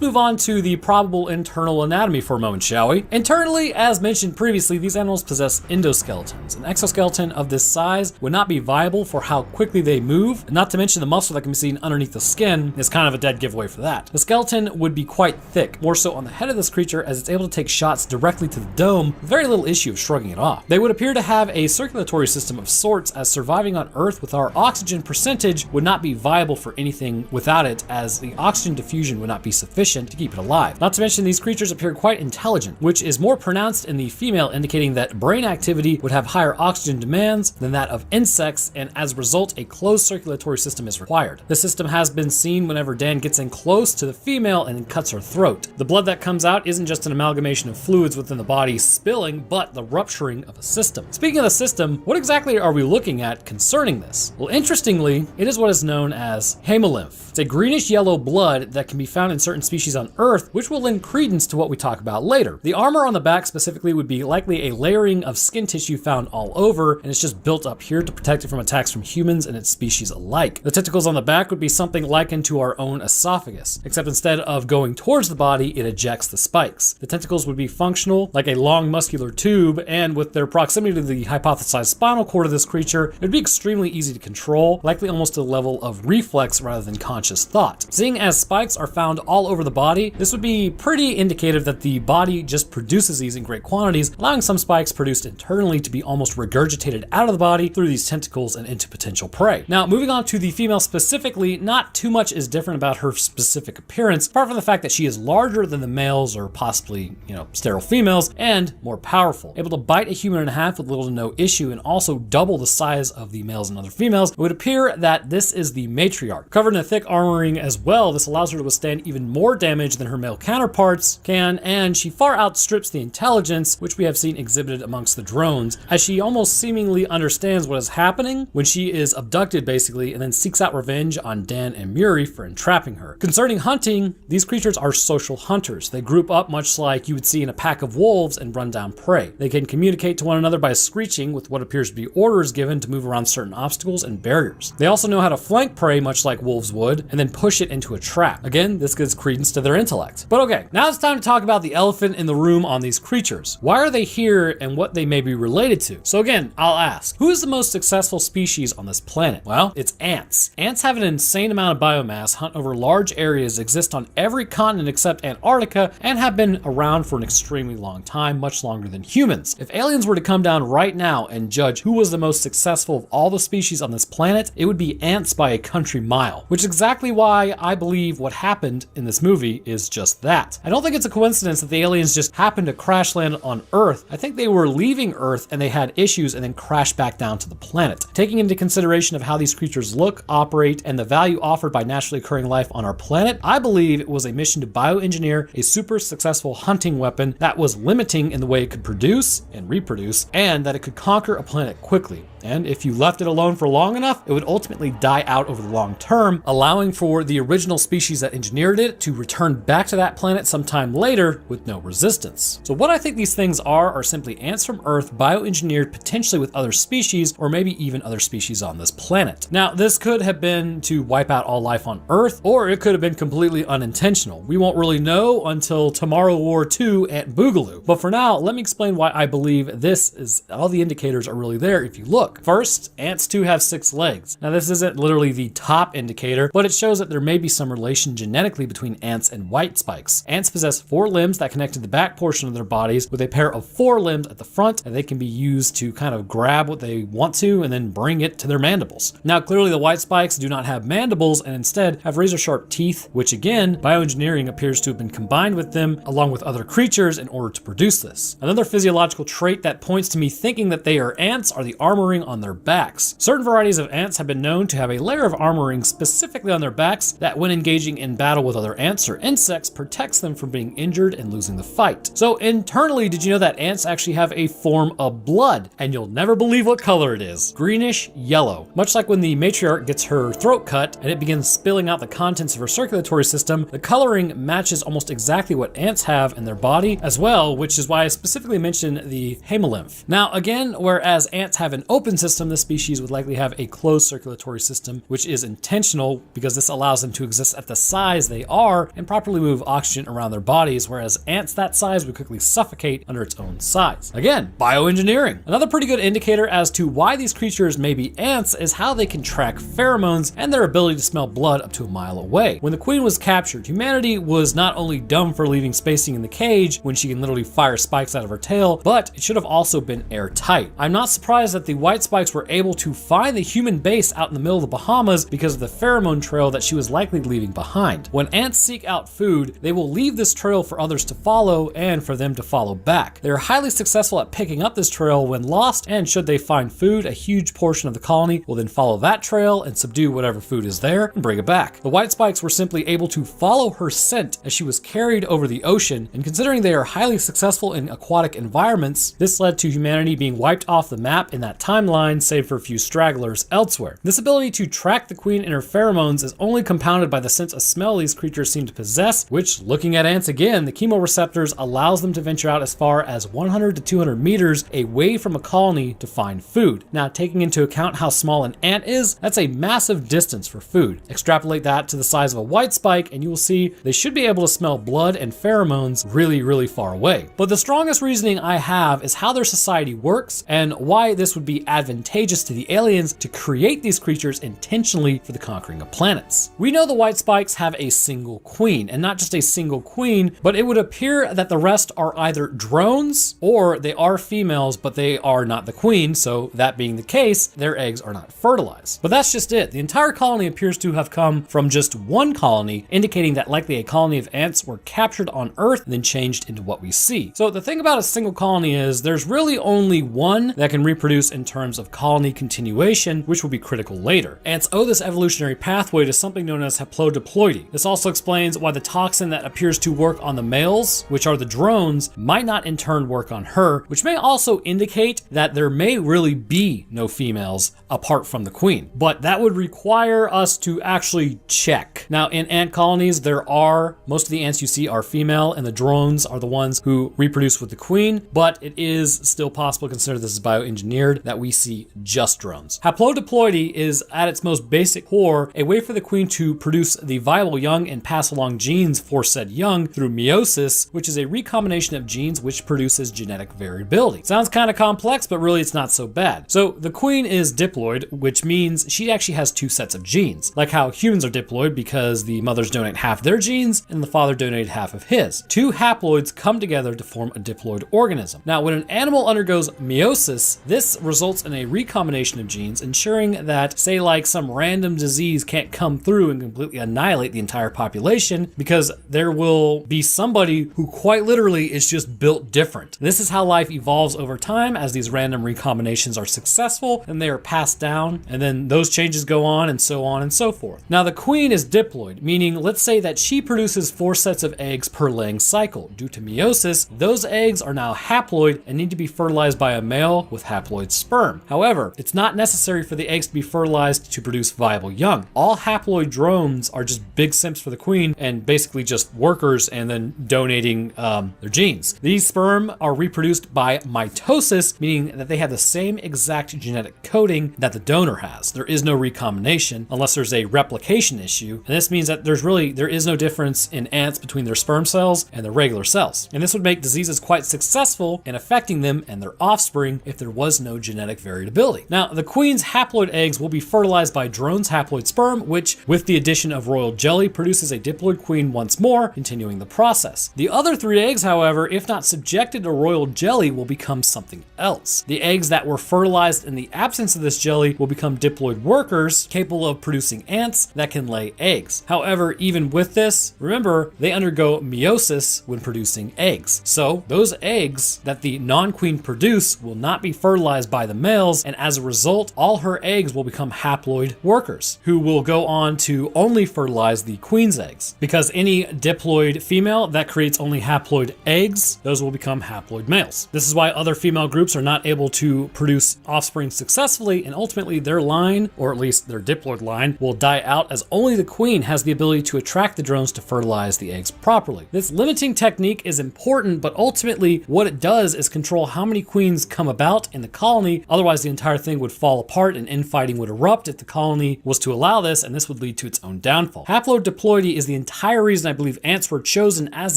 move on to the probable internal anatomy for a moment, shall we? Internally, as mentioned previously, these animals possess endoskeletons. An exoskeleton of this size would not be viable for how quickly they move, not to mention the muscle that can be seen underneath the skin is kind of a dead giveaway for that. The skeleton would be quite thick, more so on the head of this creature, as it's able to take shots directly to the dome with very little issue of shrugging it off. They would appear to have a circulatory system of sorts, as surviving on Earth with our oxygen percentage would not be viable for anything without it, as the oxygen diffusion would not be sufficient to keep it alive. Not to mention these creatures appear quite intelligent, which is more pronounced in the female, indicating that brain activity would have higher oxygen demands than that of insects, and as a result, a closed circulatory system is required. The system has been seen whenever Dan gets in close to the female and cuts her throat. The blood that comes out isn't just an amalgamation of fluids within the body spilling, but the rupturing of a system. Speaking of the system, what exactly are we looking at concerning this? Well, interestingly, it is what is known as hemolymph. It's a greenish yellow blood that can be found in certain species on Earth, which will lend credence to what we talk about later. The armor on the back specifically would be likely a layering of skin tissue found all over, and it's just built up here to protect it from attacks from humans and its species alike. The tentacles on the back would be something likened to our own esophagus, except instead of going towards the body, it ejects the spikes. The tentacles would be functional like a long muscular tube, and with their proximity to the hypothesized spinal cord of this creature, it would be extremely easy to control, likely almost to the level of reflex rather than conscious thought. Seeing as spikes are found all over the body, this would be pretty indicative that the body just produces these in great quantities, allowing some spikes produced internally to be almost regurgitated out of the body through these tentacles and into potential prey. Now, moving on to the female specifically, not too much is different about her specific appearance, apart from the fact that she is larger than the males, or possibly, sterile females, and more powerful powerful, able to bite a human in half with little to no issue and also double the size of the males and other females. It would appear that this is the matriarch. Covered in a thick armoring as well, this allows her to withstand even more damage than her male counterparts can, and she far outstrips the intelligence which we have seen exhibited amongst the drones, as she almost seemingly understands what is happening when she is abducted basically, and then seeks out revenge on Dan and Muri for entrapping her. Concerning hunting, these creatures are social hunters. They group up much like you would see in a pack of wolves and run down prey. They can communicate to one another by screeching with what appears to be orders given to move around certain obstacles and barriers. They also know how to flank prey much like wolves would, and then push it into a trap. Again, this gives credence to their intellect. But okay, now it's time to talk about the elephant in the room on these creatures. Why are they here and what they may be related to? So again, I'll ask, who is the most successful species on this planet? Well, it's ants. Ants have an insane amount of biomass, hunt over large areas, exist on every continent except Antarctica, and have been around for an extremely long time, much longer than humans. If aliens were to come down right now and judge who was the most successful of all the species on this planet, it would be ants by a country mile, which is exactly why I believe what happened in this movie is just that. I don't think it's a coincidence that the aliens just happened to crash land on Earth. I think they were leaving Earth and they had issues and then crashed back down to the planet. Taking into consideration of how these creatures look, operate, and the value offered by naturally occurring life on our planet, I believe it was a mission to bioengineer a super successful hunting weapon that was limiting in the way it could produce and reproduce, and that it could conquer a planet quickly. And if you left it alone for long enough, it would ultimately die out over the long term, allowing for the original species that engineered it to return back to that planet sometime later with no resistance. So what I think these things are simply ants from Earth bioengineered potentially with other species, or maybe even other species on this planet. Now, this could have been to wipe out all life on Earth, or it could have been completely unintentional. We won't really know until Tomorrow War 2 Ant Boogaloo. But for now, let me explain why I believe this is, all the indicators are really there if you look. First, ants too have 6 legs. Now this isn't literally the top indicator, but it shows that there may be some relation genetically between ants and white spikes. Ants possess 4 limbs that connect to the back portion of their bodies with a pair of 4 limbs at the front, and they can be used to kind of grab what they want to and then bring it to their mandibles. Now clearly the white spikes do not have mandibles and instead have razor sharp teeth, which again, bioengineering appears to have been combined with them along with other creatures in order to produce this. Another physiological trait that points to me thinking that they are ants are the armoring on their backs. Certain varieties of ants have been known to have a layer of armoring specifically on their backs that when engaging in battle with other ants or insects protects them from being injured and losing the fight. So internally, did you know that ants actually have a form of blood? And you'll never believe what color it is. Greenish yellow. Much like when the matriarch gets her throat cut and it begins spilling out the contents of her circulatory system, the coloring matches almost exactly what ants have in their body as well, which is why I specifically mentioned the hemolymph. Now again, whereas ants have an open system, this species would likely have a closed circulatory system, which is intentional because this allows them to exist at the size they are and properly move oxygen around their bodies, whereas ants that size would quickly suffocate under its own size. Again, bioengineering. Another pretty good indicator as to why these creatures may be ants is how they can track pheromones and their ability to smell blood up to a mile away. When the queen was captured, humanity was not only dumb for leaving spacing in the cage when she can literally fire spikes out of her tail, but it should have also been airtight. I'm not surprised that the white spikes were able to find the human base out in the middle of the Bahamas because of the pheromone trail that she was likely leaving behind. When ants seek out food, they will leave this trail for others to follow and for them to follow back. They are highly successful at picking up this trail when lost, and should they find food, a huge portion of the colony will then follow that trail and subdue whatever food is there and bring it back. The white spikes were simply able to follow her scent as she was carried over the ocean, and considering they are highly successful in aquatic environments, this led to humanity being wiped off the map in that timeline, save for a few stragglers elsewhere. This ability to track the queen and her pheromones is only compounded by the sense of smell these creatures seem to possess, which, looking at ants again, the chemoreceptors allows them to venture out as far as 100 to 200 meters away from a colony to find food. Now, taking into account how small an ant is, that's a massive distance for food. Extrapolate that to the size of a white spike and you will see they should be able to smell blood and pheromones really far away. But the strongest reasoning I have is how their society works and why this would be advantageous to the aliens to create these creatures intentionally for the conquering of planets. We know the white spikes have a single queen, and not just a single queen, but it would appear that the rest are either drones or they are females, but they are not the queen, so that being the case, their eggs are not fertilized. But that's just it. The entire colony appears to have come from just one colony, indicating that likely a colony of ants were captured on Earth and then changed into what we see. So the thing about a single colony is there's really only one that can reproduce in terms of colony continuation, which will be critical later. Ants owe this evolutionary pathway to something known as haplodiploidy. This also explains why the toxin that appears to work on the males, which are the drones, might not in turn work on her, which may also indicate that there may really be no females apart from the queen. But that would require us to actually check. Now, in ant colonies, most of the ants you see are female, and the drones are the ones who reproduce with the queen, but it is still possible, consider this is bioengineered, that we see just drones. Haplodiploidy is at its most basic core a way for the queen to produce the viable young and pass along genes for said young through meiosis, which is a recombination of genes which produces genetic variability. Sounds kind of complex, but really it's not so bad. So the queen is diploid, which means she actually has two sets of genes, like how humans are diploid because the mothers donate half their genes and the father donated half of his. Two haploids come together to form a diploid organism. Now, when an animal undergoes meiosis, this results in a recombination of genes, ensuring that, say, like some random disease can't come through and completely annihilate the entire population, because there will be somebody who quite literally is just built different. This is how life evolves over time as these random recombinations are successful and they are passed down, and then those changes go on and so forth. Now, the queen is diploid, meaning let's say that she produces 4 sets of eggs per laying cycle. Due to meiosis, those eggs are now haploid and need to be fertilized by a male with haploid sperm. However, it's not necessary for the eggs to be fertilized to produce viable young. All haploid drones are just big simps for the queen and basically just workers and then donating their genes. These sperm are reproduced by mitosis, meaning that they have the same exact genetic coding that the donor has. There is no recombination unless there's a replication issue, and this means that there is no difference in ants between their sperm cells and their regular cells. And this would make diseases quite successful in affecting them and their offspring if there was no genetic variability. Now, the queen's haploid eggs will be fertilized by drone's haploid sperm, which, with the addition of royal jelly, produces a diploid queen once more, continuing the process. The other 3 eggs, however, if not subjected to royal jelly, will become something else. The eggs that were fertilized in the absence of this jelly will become diploid workers, capable of producing ants that can lay eggs. However, even with this, remember, they undergo meiosis when producing eggs. So those eggs that the non-queen produce will not be fertilized by the males, and as a result, all her eggs will become haploid workers, who will go on to only fertilize the queen's eggs. Because any diploid female that creates only haploid eggs, those will become haploid males. This is why other female groups are not able to produce offspring successfully, and ultimately their line, or at least their diploid line, will die out as only the queen has the ability to attract the drones to fertilize the eggs properly. This limiting technique is important, but ultimately what it does is control how many queens come about in the colony. Otherwise, the entire thing would fall apart and infighting would erupt if the colony was to allow this, and this would lead to its own downfall. Haplodiploidy is the entire reason I believe ants were chosen as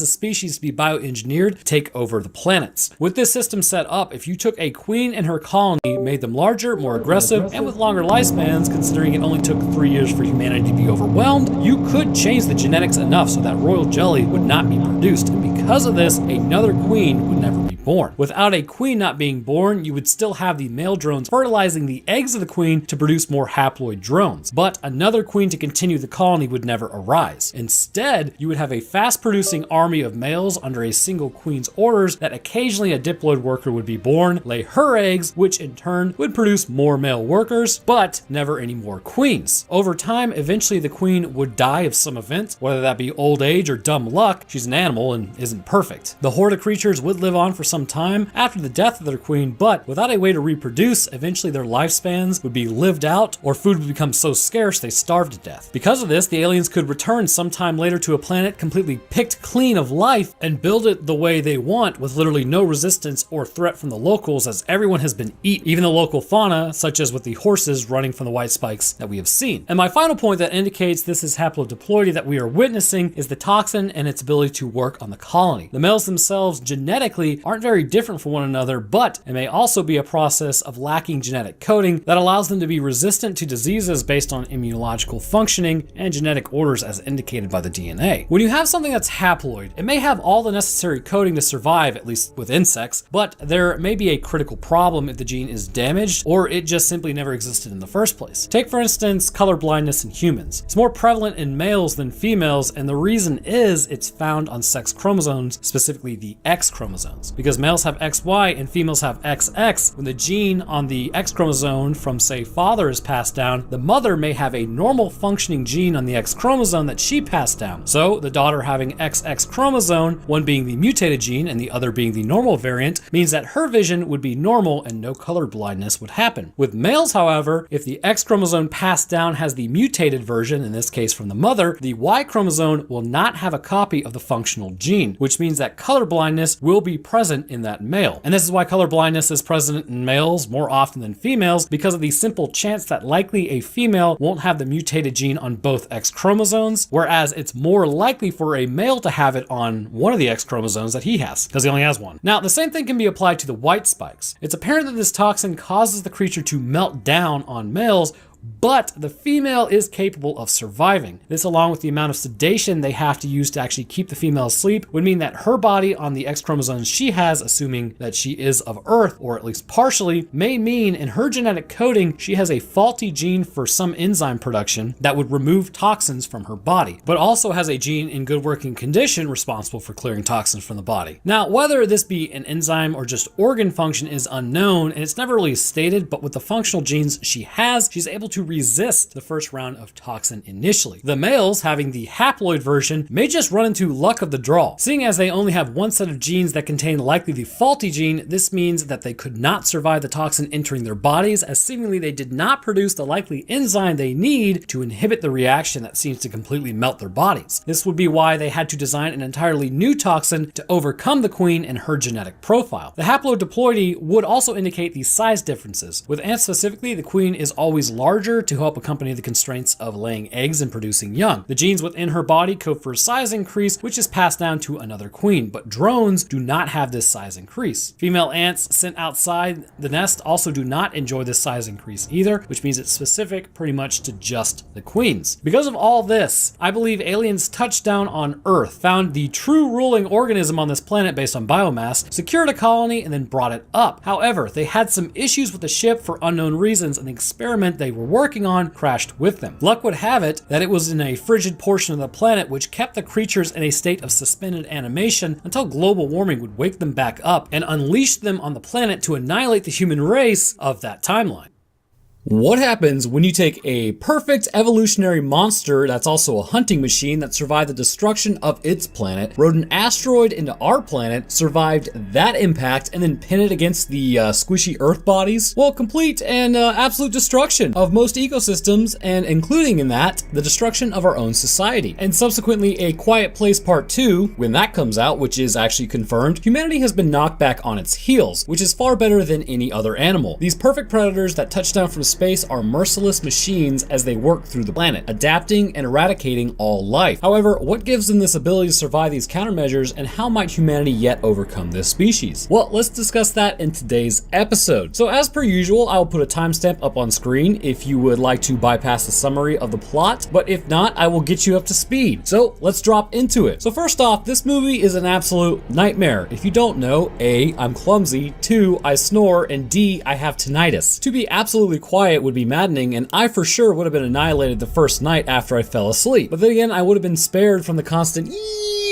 the species to be bioengineered to take over the planets. With this system set up, if you took a queen and her colony, made them larger, more aggressive, and with longer lifespans, considering it only took 3 years for humanity to be overwhelmed, you could change the genetics enough so that royal jelly would not be produced, and because of this, another queen would never be born. Without a queen not being born, you would still have the male drones fertilizing the eggs of the queen to produce more haploid drones, but another queen to continue the colony would never arise. Instead, you would have a fast-producing army of males under a single queen's orders that occasionally a diploid worker would be born, lay her eggs, which in turn would produce more male workers, but never any more queens. Over time, eventually the queen would die of some event, whether that be old age or dumb luck. She's an animal and isn't perfect. The horde of creatures would live on for some time after the death of their queen, but without a way to reproduce, eventually their lifespans would be lived out, or food would become so scarce they starved to death. Because of this, the aliens could return sometime later to a planet completely picked clean of life and build it the way they want, with literally no resistance or threat from the locals, as everyone has been eaten, even the local fauna, such as with the horses running from the white spikes that we have seen. And my final point that indicates this is haplodiploidy that we are witnessing is the toxin and its ability to work on the colony. colony. The males themselves genetically aren't very different from one another, but it may also be a process of lacking genetic coding that allows them to be resistant to diseases based on immunological functioning and genetic orders as indicated by the DNA. When you have something that's haploid, it may have all the necessary coding to survive, at least with insects, but there may be a critical problem if the gene is damaged or it just simply never existed in the first place. Take for instance color blindness in humans. It's more prevalent in males than females, and the reason is it's found on sex chromosomes, specifically the X chromosomes. Because males have XY and females have XX, when the gene on the X chromosome from say father is passed down, the mother may have a normal functioning gene on the X chromosome that she passed down. So the daughter having XX chromosome, one being the mutated gene and the other being the normal variant, means that her vision would be normal and no color blindness would happen. With males, however, if the X chromosome passed down has the mutated version, in this case from the mother, the Y chromosome will not have a copy of the functional gene, which means that color blindness will be present in that male. And this is why color blindness is present in males more often than females, because of the simple chance that likely a female won't have the mutated gene on both X chromosomes, whereas it's more likely for a male to have it on one of the X chromosomes that he has, because he only has one. Now, the same thing can be applied to the white spikes. It's apparent that this toxin causes the creature to melt down on males, but the female is capable of surviving. This, along with the amount of sedation they have to use to actually keep the female asleep, would mean that her body on the X chromosome she has, assuming that she is of Earth, or at least partially, may mean in her genetic coding she has a faulty gene for some enzyme production that would remove toxins from her body, but also has a gene in good working condition responsible for clearing toxins from the body. Now, whether this be an enzyme or just organ function is unknown, and it's never really stated, but with the functional genes she has, she's able to resist the first round of toxin initially. The males, having the haploid version, may just run into luck of the draw. Seeing as they only have one set of genes that contain likely the faulty gene, this means that they could not survive the toxin entering their bodies, as seemingly they did not produce the likely enzyme they need to inhibit the reaction that seems to completely melt their bodies. This would be why they had to design an entirely new toxin to overcome the queen and her genetic profile. The haplodiploidy would also indicate the size differences. With ants specifically, the queen is always larger to help accompany the constraints of laying eggs and producing young. The genes within her body code for size increase, which is passed down to another queen, but drones do not have this size increase. Female ants sent outside the nest also do not enjoy this size increase either, which means it's specific pretty much to just the queens. Because of all this, I believe aliens touched down on Earth, found the true ruling organism on this planet based on biomass, secured a colony, and then brought it up. However, they had some issues with the ship for unknown reasons, and the experiment they were working on crashed with them. Luck would have it that it was in a frigid portion of the planet which kept the creatures in a state of suspended animation until global warming would wake them back up and unleash them on the planet to annihilate the human race of that timeline. What happens when you take a perfect evolutionary monster that's also a hunting machine that survived the destruction of its planet, rode an asteroid into our planet, survived that impact, and then pin it against the squishy Earth bodies? Well, complete and absolute destruction of most ecosystems, and including in that, the destruction of our own society. And subsequently, A Quiet Place Part 2, when that comes out, which is actually confirmed, humanity has been knocked back on its heels, which is far better than any other animal. These perfect predators that touch down from space are merciless machines as they work through the planet, adapting and eradicating all life. However, what gives them this ability to survive these countermeasures, and how might humanity yet overcome this species? Well, let's discuss that in today's episode. So as per usual, I will put a timestamp up on screen if you would like to bypass the summary of the plot, but if not, I will get you up to speed. So let's drop into it. So first off, this movie is an absolute nightmare. If you don't know, A, I'm clumsy, 2, I snore, and D, I have tinnitus. To be absolutely quiet would be maddening, and I for sure would have been annihilated the first night after I fell asleep. But then again, I would have been spared from the constant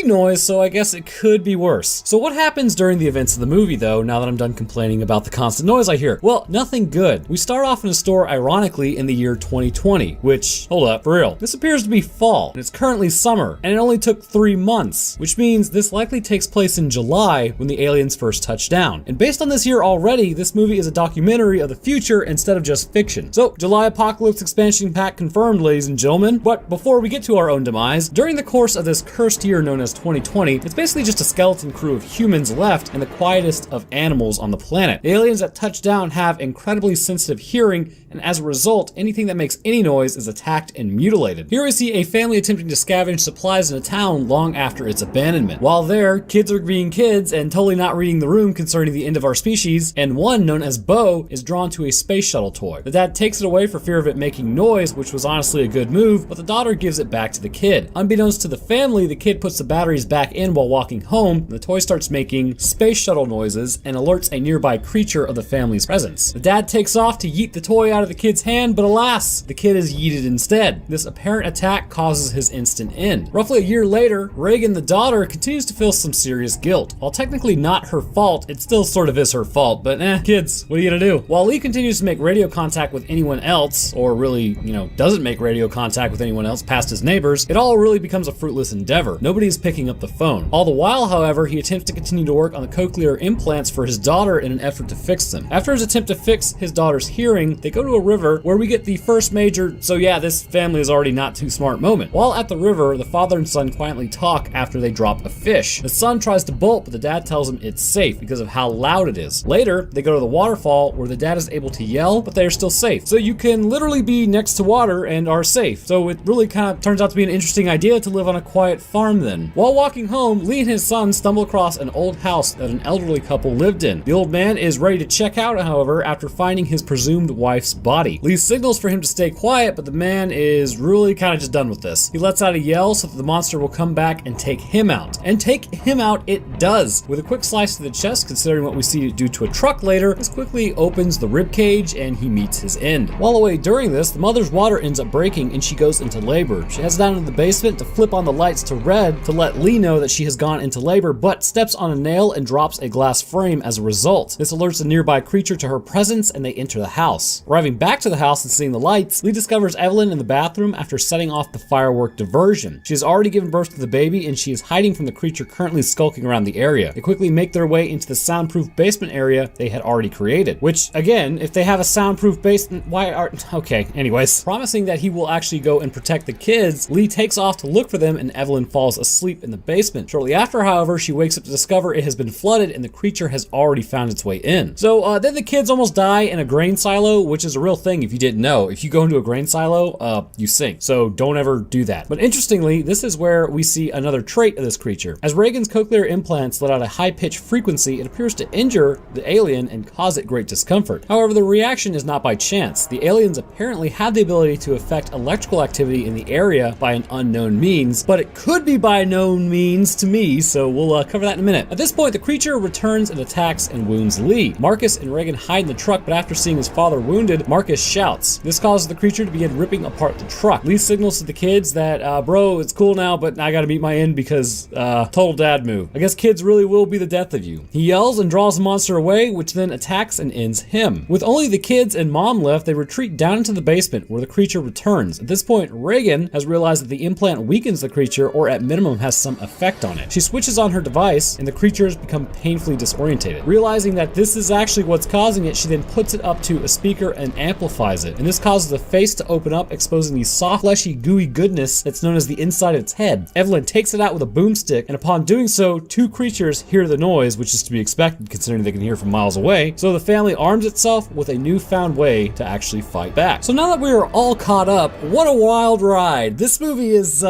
noise, so I guess it could be worse. So what happens during the events of the movie though, now that I'm done complaining about the constant noise I hear? Well, nothing good. We start off in a store ironically in the year 2020, which, hold up, for real, this appears to be fall, and it's currently summer, and it only took 3 months, which means this likely takes place in July when the aliens first touch down. And based on this year already, this movie is a documentary of the future instead of just fiction. So July Apocalypse expansion pack confirmed, ladies and gentlemen. But before we get to our own demise, during the course of this cursed year known as 2020, it's basically just a skeleton crew of humans left and the quietest of animals on the planet. The aliens that touch down have incredibly sensitive hearing and and as a result, anything that makes any noise is attacked and mutilated. Here we see a family attempting to scavenge supplies in a town long after its abandonment. While there, kids are being kids and totally not reading the room concerning the end of our species, and one, known as Bo, is drawn to a space shuttle toy. The dad takes it away for fear of it making noise, which was honestly a good move, but the daughter gives it back to the kid. Unbeknownst to the family, the kid puts the batteries back in while walking home, and the toy starts making space shuttle noises and alerts a nearby creature of the family's presence. The dad takes off to yeet the toy out of the kid's hand, but alas, the kid is yeeted instead. This apparent attack causes his instant end. Roughly a year later, Reagan, the daughter, continues to feel some serious guilt. While technically not her fault, it still sort of is her fault, but kids, what are you gonna do? While Lee continues to make radio contact with anyone else, or really, doesn't make radio contact with anyone else past his neighbors, it all really becomes a fruitless endeavor. Nobody is picking up the phone. All the while, however, he attempts to continue to work on the cochlear implants for his daughter in an effort to fix them. After his attempt to fix his daughter's hearing, they go to a river where we get the first major, so yeah, this family is already not too smart moment. While at the river, the father and son quietly talk after they drop a fish. The son tries to bolt, but the dad tells him it's safe because of how loud it is. Later, they go to the waterfall where the dad is able to yell, but they are still safe. So you can literally be next to water and are safe. So it really kind of turns out to be an interesting idea to live on a quiet farm then. While walking home, Lee and his son stumble across an old house that an elderly couple lived in. The old man is ready to check out, however, after finding his presumed wife's body. Lee signals for him to stay quiet, but the man is really kind of just done with this. He lets out a yell so that the monster will come back and take him out. And take him out it does. With a quick slice to the chest, considering what we see it do to a truck later, this quickly opens the rib cage and he meets his end. While away during this, the mother's water ends up breaking and she goes into labor. She heads down into the basement to flip on the lights to red to let Lee know that she has gone into labor, but steps on a nail and drops a glass frame as a result. This alerts a nearby creature to her presence and they enter the house. Arriving back to the house and seeing the lights, Lee discovers Evelyn in the bathroom after setting off the firework diversion. She has already given birth to the baby and she is hiding from the creature currently skulking around the area. They quickly make their way into the soundproof basement area they had already created, which again, if they have a soundproof basement, why are... Okay, anyways. Promising that he will actually go and protect the kids, Lee takes off to look for them and Evelyn falls asleep in the basement. Shortly after, however, she wakes up to discover it has been flooded and the creature has already found its way in. So then the kids almost die in a grain silo, which is a real thing if you didn't know. If you go into a grain silo, you sink. So don't ever do that. But interestingly, this is where we see another trait of this creature. As Reagan's cochlear implants let out a high-pitched frequency, it appears to injure the alien and cause it great discomfort. However, the reaction is not by chance. The aliens apparently have the ability to affect electrical activity in the area by an unknown means, but it could be by known means to me, so we'll cover that in a minute. At this point, the creature returns and attacks and wounds Lee. Marcus and Reagan hide in the truck, but after seeing his father wounded, Marcus shouts. This causes the creature to begin ripping apart the truck. Lee signals to the kids that, bro, it's cool now, but I gotta meet my end because, total dad move. I guess kids really will be the death of you. He yells and draws the monster away, which then attacks and ends him. With only the kids and mom left, they retreat down into the basement where the creature returns. At this point, Reagan has realized that the implant weakens the creature or at minimum has some effect on it. She switches on her device and the creature has become painfully disorientated. Realizing that this is actually what's causing it, she then puts it up to a speaker and amplifies it. And this causes the face to open up, exposing the soft, fleshy, gooey goodness that's known as the inside of its head. Evelyn takes it out with a boomstick, and upon doing so, two creatures hear the noise, which is to be expected considering they can hear from miles away. So the family arms itself with a newfound way to actually fight back. So now that we are all caught up, what a wild ride. This movie is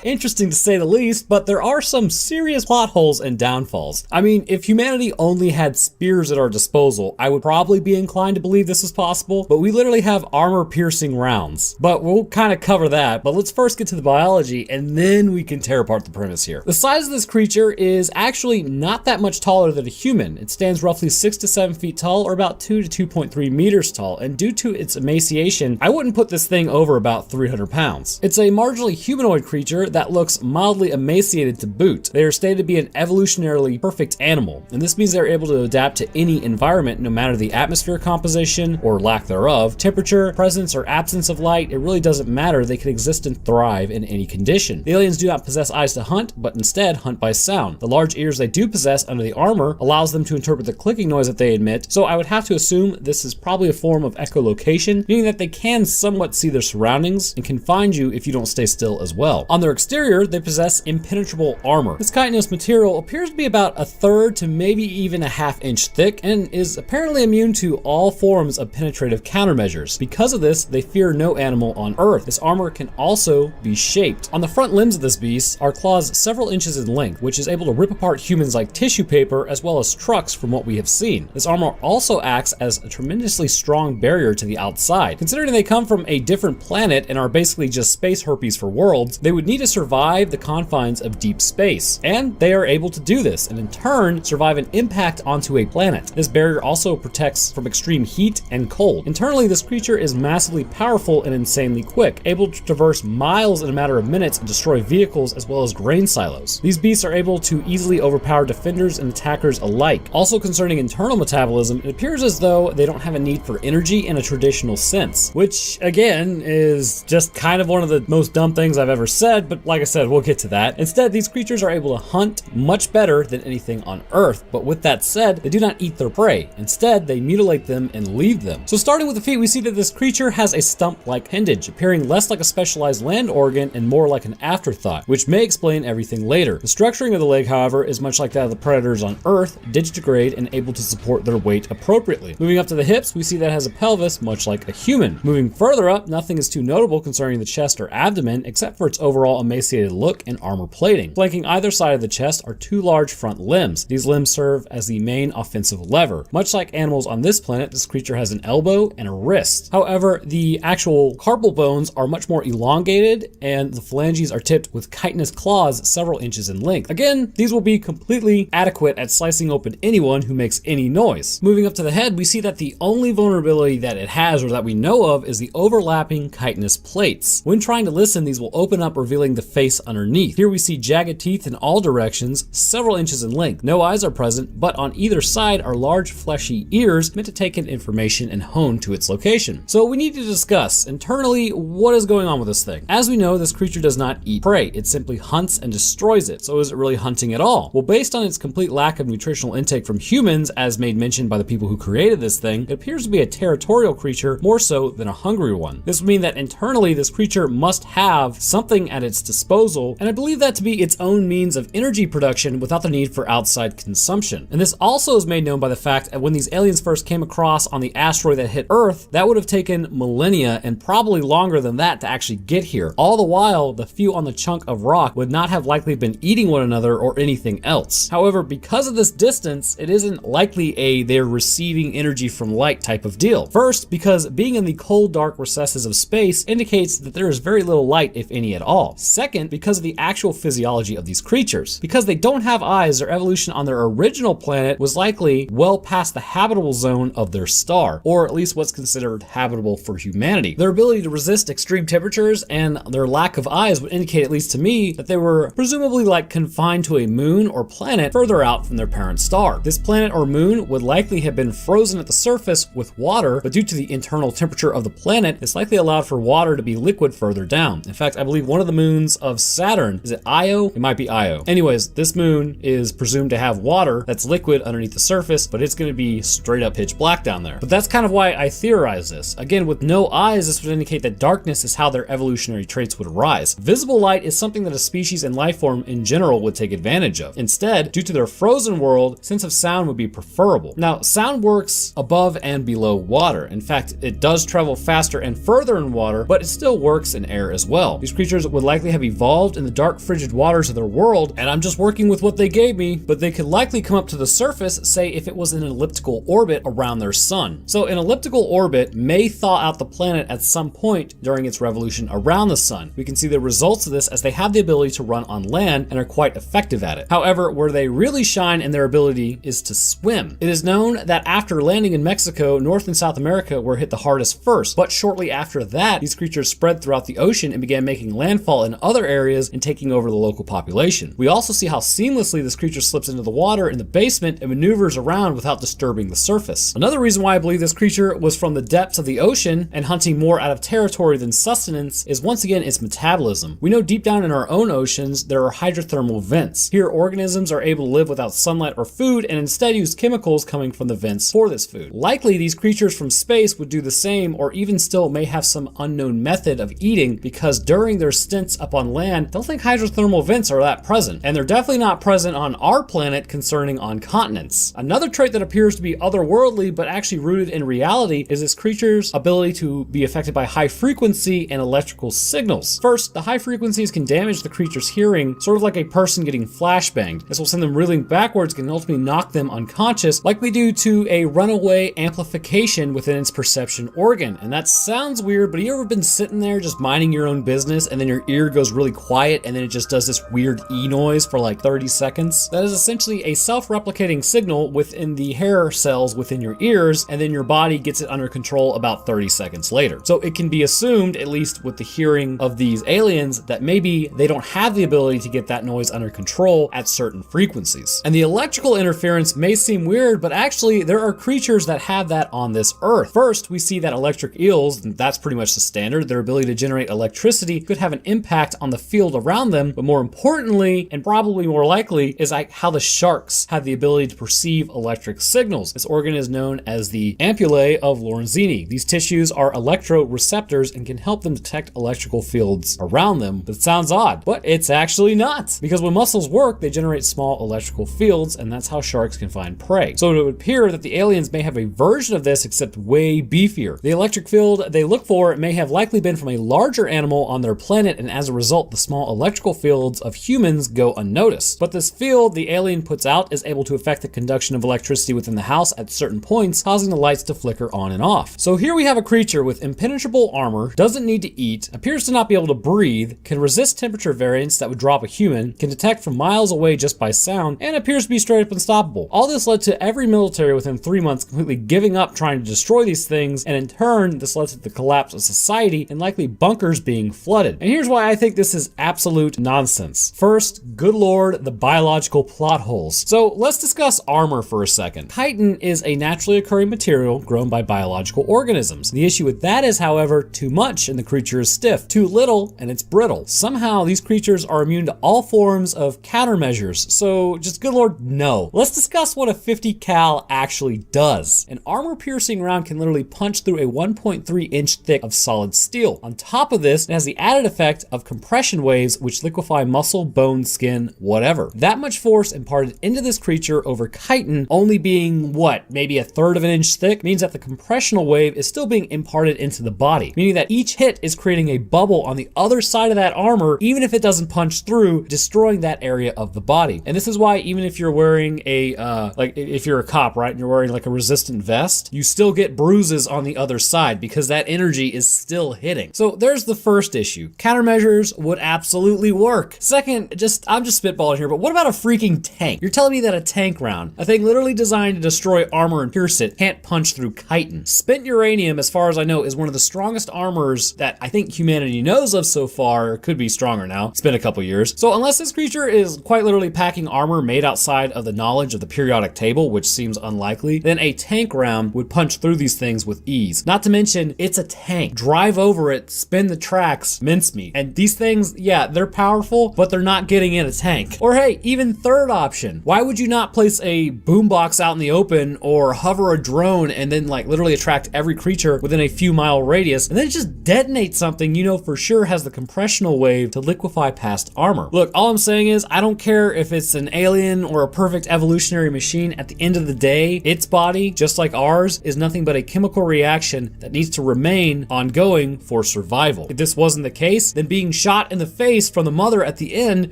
interesting to say the least, but there are some serious plot holes and downfalls. I mean, if humanity only had spears at our disposal, I would probably be inclined to believe this is possible, but we literally have armor-piercing rounds. But we'll kind of cover that, but let's first get to the biology, and then we can tear apart the premise here. The size of this creature is actually not that much taller than a human. It stands roughly 6 to 7 feet tall, or about 2 to 2.3 meters tall, and due to its emaciation, I wouldn't put this thing over about 300 pounds. It's a marginally humanoid creature that looks mildly emaciated to boot. They are stated to be an evolutionarily perfect animal, and this means they're able to adapt to any environment, no matter the atmosphere composition or lack thereof, temperature, presence or absence of light. It really doesn't matter. They can exist and thrive in any condition. The aliens do not possess eyes to hunt, but instead hunt by sound. The large ears they do possess under the armor allows them to interpret the clicking noise that they emit, so I would have to assume this is probably a form of echolocation, meaning that they can somewhat see their surroundings and can find you if you don't stay still as well. On their exterior, they possess impenetrable armor. This chitinous material appears to be about 1/3 to maybe even a 1/2 inch thick and is apparently immune to all forms of penetrative countermeasures. Because of this, they fear no animal on Earth. This armor can also be shaped. On the front limbs of this beast are claws several inches in length, which is able to rip apart humans like tissue paper as well as trucks from what we have seen. This armor also acts as a tremendously strong barrier to the outside. Considering they come from a different planet and are basically just space herpes for worlds, they would need to survive the confines of deep space. And they are able to do this, and in turn, survive an impact onto a planet. This barrier also protects from extreme heat and cold. Internally, this creature is massively powerful and insanely quick, able to traverse miles in a matter of minutes and destroy vehicles as well as grain silos. These beasts are able to easily overpower defenders and attackers alike. Also concerning internal metabolism, it appears as though they don't have a need for energy in a traditional sense, which again is just kind of one of the most dumb things I've ever said, but like I said, we'll get to that. Instead, these creatures are able to hunt much better than anything on Earth, but with that said, they do not eat their prey. Instead, they mutilate them and leave them. So starting with the feet, we see that this creature has a stump-like appendage, appearing less like a specialized land organ and more like an afterthought, which may explain everything later. The structuring of the leg, however, is much like that of the predators on Earth, digitigrade and able to support their weight appropriately. Moving up to the hips, we see that it has a pelvis much like a human. Moving further up, nothing is too notable concerning the chest or abdomen, except for its overall emaciated look and armor plating. Flanking either side of the chest are two large front limbs. These limbs serve as the main offensive lever. Much like animals on this planet, this creature has an elbow and a wrist. However, the actual carpal bones are much more elongated, and the phalanges are tipped with chitinous claws several inches in length. Again, these will be completely adequate at slicing open anyone who makes any noise. Moving up to the head, we see that the only vulnerability that it has, or that we know of, is the overlapping chitinous plates. When trying to listen, these will open up, revealing the face underneath. Here we see jagged teeth in all directions, several inches in length. No eyes are present, but on either side are large fleshy ears meant to take in information and hone to its location. So we need to discuss internally what is going on with this thing. As we know, this creature does not eat prey. It simply hunts and destroys it. So is it really hunting at all? Well, based on its complete lack of nutritional intake from humans, as made mention by the people who created this thing, it appears to be a territorial creature more so than a hungry one. This would mean that internally this creature must have something at its disposal, and I believe that to be its own means of energy production without the need for outside consumption. And this also is made known by the fact that when these aliens first came across on the asteroid that hit Earth, that would have taken millennia and probably longer than that to actually get here. All the while, the few on the chunk of rock would not have likely been eating one another or anything else. However, because of this distance, it isn't likely they're receiving energy from light type of deal. First, because being in the cold, dark recesses of space indicates that there is very little light, if any at all. Second, because of the actual physiology of these creatures. Because they don't have eyes, their evolution on their original planet was likely well past the habitable zone of their star, or at least what's considered habitable for humanity. Their ability to resist extreme temperatures and their lack of eyes would indicate, at least to me, that they were presumably like confined to a moon or planet further out from their parent star. This planet or moon would likely have been frozen at the surface with water, but due to the internal temperature of the planet, it's likely allowed for water to be liquid further down. In fact, I believe one of the moons of Saturn, is it Io? It might be Io. Anyways, this moon is presumed to have water that's liquid underneath the surface, but it's going to be straight up pitch black down there. But that's kind of why I theorize this. Again, with no eyes, this would indicate that darkness is how their evolutionary traits would arise. Visible light is something that a species and life form in general would take advantage of. Instead, due to their frozen world, sense of sound would be preferable. Now, sound works above and below water. In fact, it does travel faster and further in water, but it still works in air as well. These creatures would likely have evolved in the dark, frigid waters of their world, and I'm just working with what they gave me, but they could likely come up to the surface, say if it was in an elliptical orbit around their sun. So an elliptical orbit may thaw out the planet at some point during its revolution around the sun. We can see the results of this as they have the ability to run on land and are quite effective at it. However, where they really shine in their ability is to swim. It is known that after landing in Mexico, North and South America were hit the hardest first, but shortly after that, these creatures spread throughout the ocean and began making landfall in other areas and taking over the local population. We also see how seamlessly this creature slips into the water in the basement and maneuvers around without disturbing the surface. Another reason why I believe this creature was from the depths of the ocean and hunting more out of territory than sustenance is once again its metabolism. We know deep down in our own oceans there are hydrothermal vents. Here organisms are able to live without sunlight or food and instead use chemicals coming from the vents for this food. Likely these creatures from space would do the same, or even still may have some unknown method of eating, because during their stints up on land, I don't think hydrothermal vents are that present, and they're definitely not present on our planet concerning on continents. Another trait that appears to be otherworldly but actually rooted in reality reality is this creature's ability to be affected by high frequency and electrical signals. First, the high frequencies can damage the creature's hearing, sort of like a person getting flashbanged. This will send them reeling backwards and ultimately knock them unconscious, likely due to a runaway amplification within its perception organ. And that sounds weird, but have you ever been sitting there just minding your own business and then your ear goes really quiet and then it just does this weird E noise for like 30 seconds? That is essentially a self-replicating signal within the hair cells within your ears, and then your body gets it under control about 30 seconds later. So it can be assumed, at least with the hearing of these aliens, that maybe they don't have the ability to get that noise under control at certain frequencies. And the electrical interference may seem weird, but actually there are creatures that have that on this earth. First, we see that electric eels, and that's pretty much the standard. Their ability to generate electricity could have an impact on the field around them, but more importantly, and probably more likely, is like how the sharks have the ability to perceive electric signals. This organ is known as the ampullae of Lorenzini. These tissues are electroreceptors and can help them detect electrical fields around them. That sounds odd, but it's actually not, because when muscles work, they generate small electrical fields, and that's how sharks can find prey. So it would appear that the aliens may have a version of this, except way beefier. The electric field they look for may have likely been from a larger animal on their planet, and as a result, the small electrical fields of humans go unnoticed. But this field the alien puts out is able to affect the conduction of electricity within the house at certain points, causing the lights to flicker on and off. So here we have a creature with impenetrable armor, doesn't need to eat, appears to not be able to breathe, can resist temperature variants that would drop a human, can detect from miles away just by sound, and appears to be straight up unstoppable. All this led to every military within 3 months completely giving up trying to destroy these things, and in turn, this led to the collapse of society and likely bunkers being flooded. And here's why I think this is absolute nonsense. First, good lord, the biological plot holes. So let's discuss armor for a second. Chitin is a naturally occurring material grown by biological organisms. The issue with that is, however, too much and the creature is stiff, too little and it's brittle. Somehow these creatures are immune to all forms of countermeasures, so just good lord, no. Let's discuss what a 50 cal actually does. An armor-piercing round can literally punch through a 1.3 inch thick of solid steel. On top of this, it has the added effect of compression waves which liquefy muscle, bone, skin, whatever. That much force imparted into this creature over chitin only being, what, maybe 1/3 of an inch thick, means that the compressional wave is still being imparted into the body, meaning that each hit is creating a bubble on the other side of that armor, even if it doesn't punch through, destroying that area of the body. And this is why even if you're wearing a, like if you're a cop, right, and you're wearing like a resistant vest, you still get bruises on the other side because that energy is still hitting. So there's the first issue. Countermeasures would absolutely work. Second, I'm just spitballing here, but what about a freaking tank? You're telling me that a tank round, a thing literally designed to destroy armor and pierce it, can't punch through chitin? Spent uranium, as far as I know, is one of the strongest armors that I think humanity knows of so far. Could be stronger now. It's been a couple years. So unless this creature is quite literally packing armor made outside of the knowledge of the periodic table, which seems unlikely, then a tank round would punch through these things with ease. Not to mention, it's a tank. Drive over it, spin the tracks, mincemeat. And these things, yeah, they're powerful, but they're not getting in a tank. Or hey, even third option, why would you not place a boombox out in the open or hover a drone and then like literally attract every creature within a few mile radius and then just detonate something you know for sure has the compressional wave to liquefy past armor? Look, all I'm saying is I don't care if it's an alien or a perfect evolutionary machine. At the end of the day, its body, just like ours, is nothing but a chemical reaction that needs to remain ongoing for survival. If this wasn't the case, then being shot in the face from the mother at the end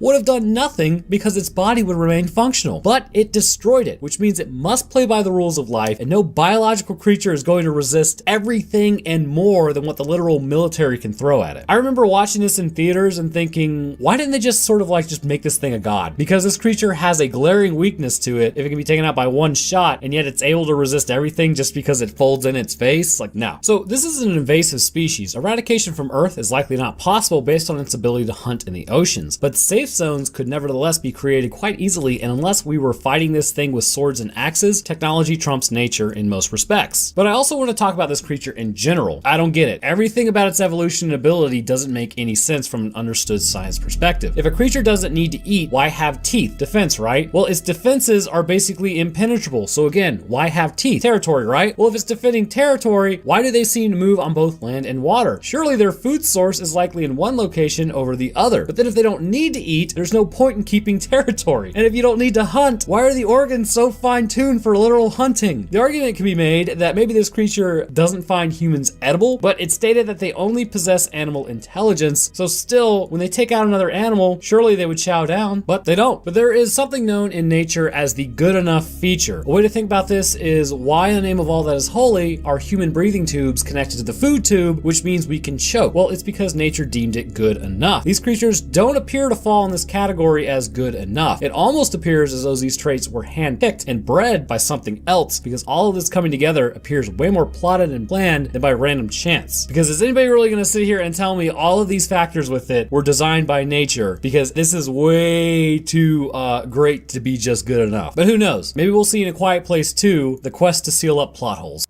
would have done nothing because its body would remain functional. But it destroyed it, which means it must play by the rules of life, and no biological creature is going to resist everything and more than what the literal military can throw at it. I remember watching this in theaters and thinking, why didn't they just sort of like just make this thing a god? Because this creature has a glaring weakness to it. If it can be taken out by one shot and yet it's able to resist everything just because it folds in its face, like no. So this is an invasive species. Eradication from Earth is likely not possible based on its ability to hunt in the oceans, but safe zones could nevertheless be created quite easily, and unless we were fighting this thing with swords and axes, technology trumps nature in most respects. But I also want to talk about this creature in general. I don't get it. Everything about its evolution and ability doesn't make any sense from an understood science perspective. If a creature doesn't need to eat, why have teeth? Defense, right? Well, its defenses are basically impenetrable, so again, why have teeth? Territory, right? Well, if it's defending territory, why do they seem to move on both land and water? Surely their food source is likely in one location over the other. But then if they don't need to eat, there's no point in keeping territory. And if you don't need to hunt, why are the organs so fine-tuned for literal hunting? The argument can be made that maybe maybe this creature doesn't find humans edible, but it's stated that they only possess animal intelligence, so still, when they take out another animal, surely they would chow down, but they don't. But there is something known in nature as the good enough feature. A way to think about this is why in the name of all that is holy are human breathing tubes connected to the food tube, which means we can choke. Well, it's because nature deemed it good enough. These creatures don't appear to fall in this category as good enough. It almost appears as though these traits were handpicked and bred by something else, because all of this coming together appears way more plotted and planned than by random chance. Because is anybody really going to sit here and tell me all of these factors with it were designed by nature? Because this is way too great to be just good enough. But who knows? Maybe we'll see in A Quiet Place 2 the quest to seal up plot holes.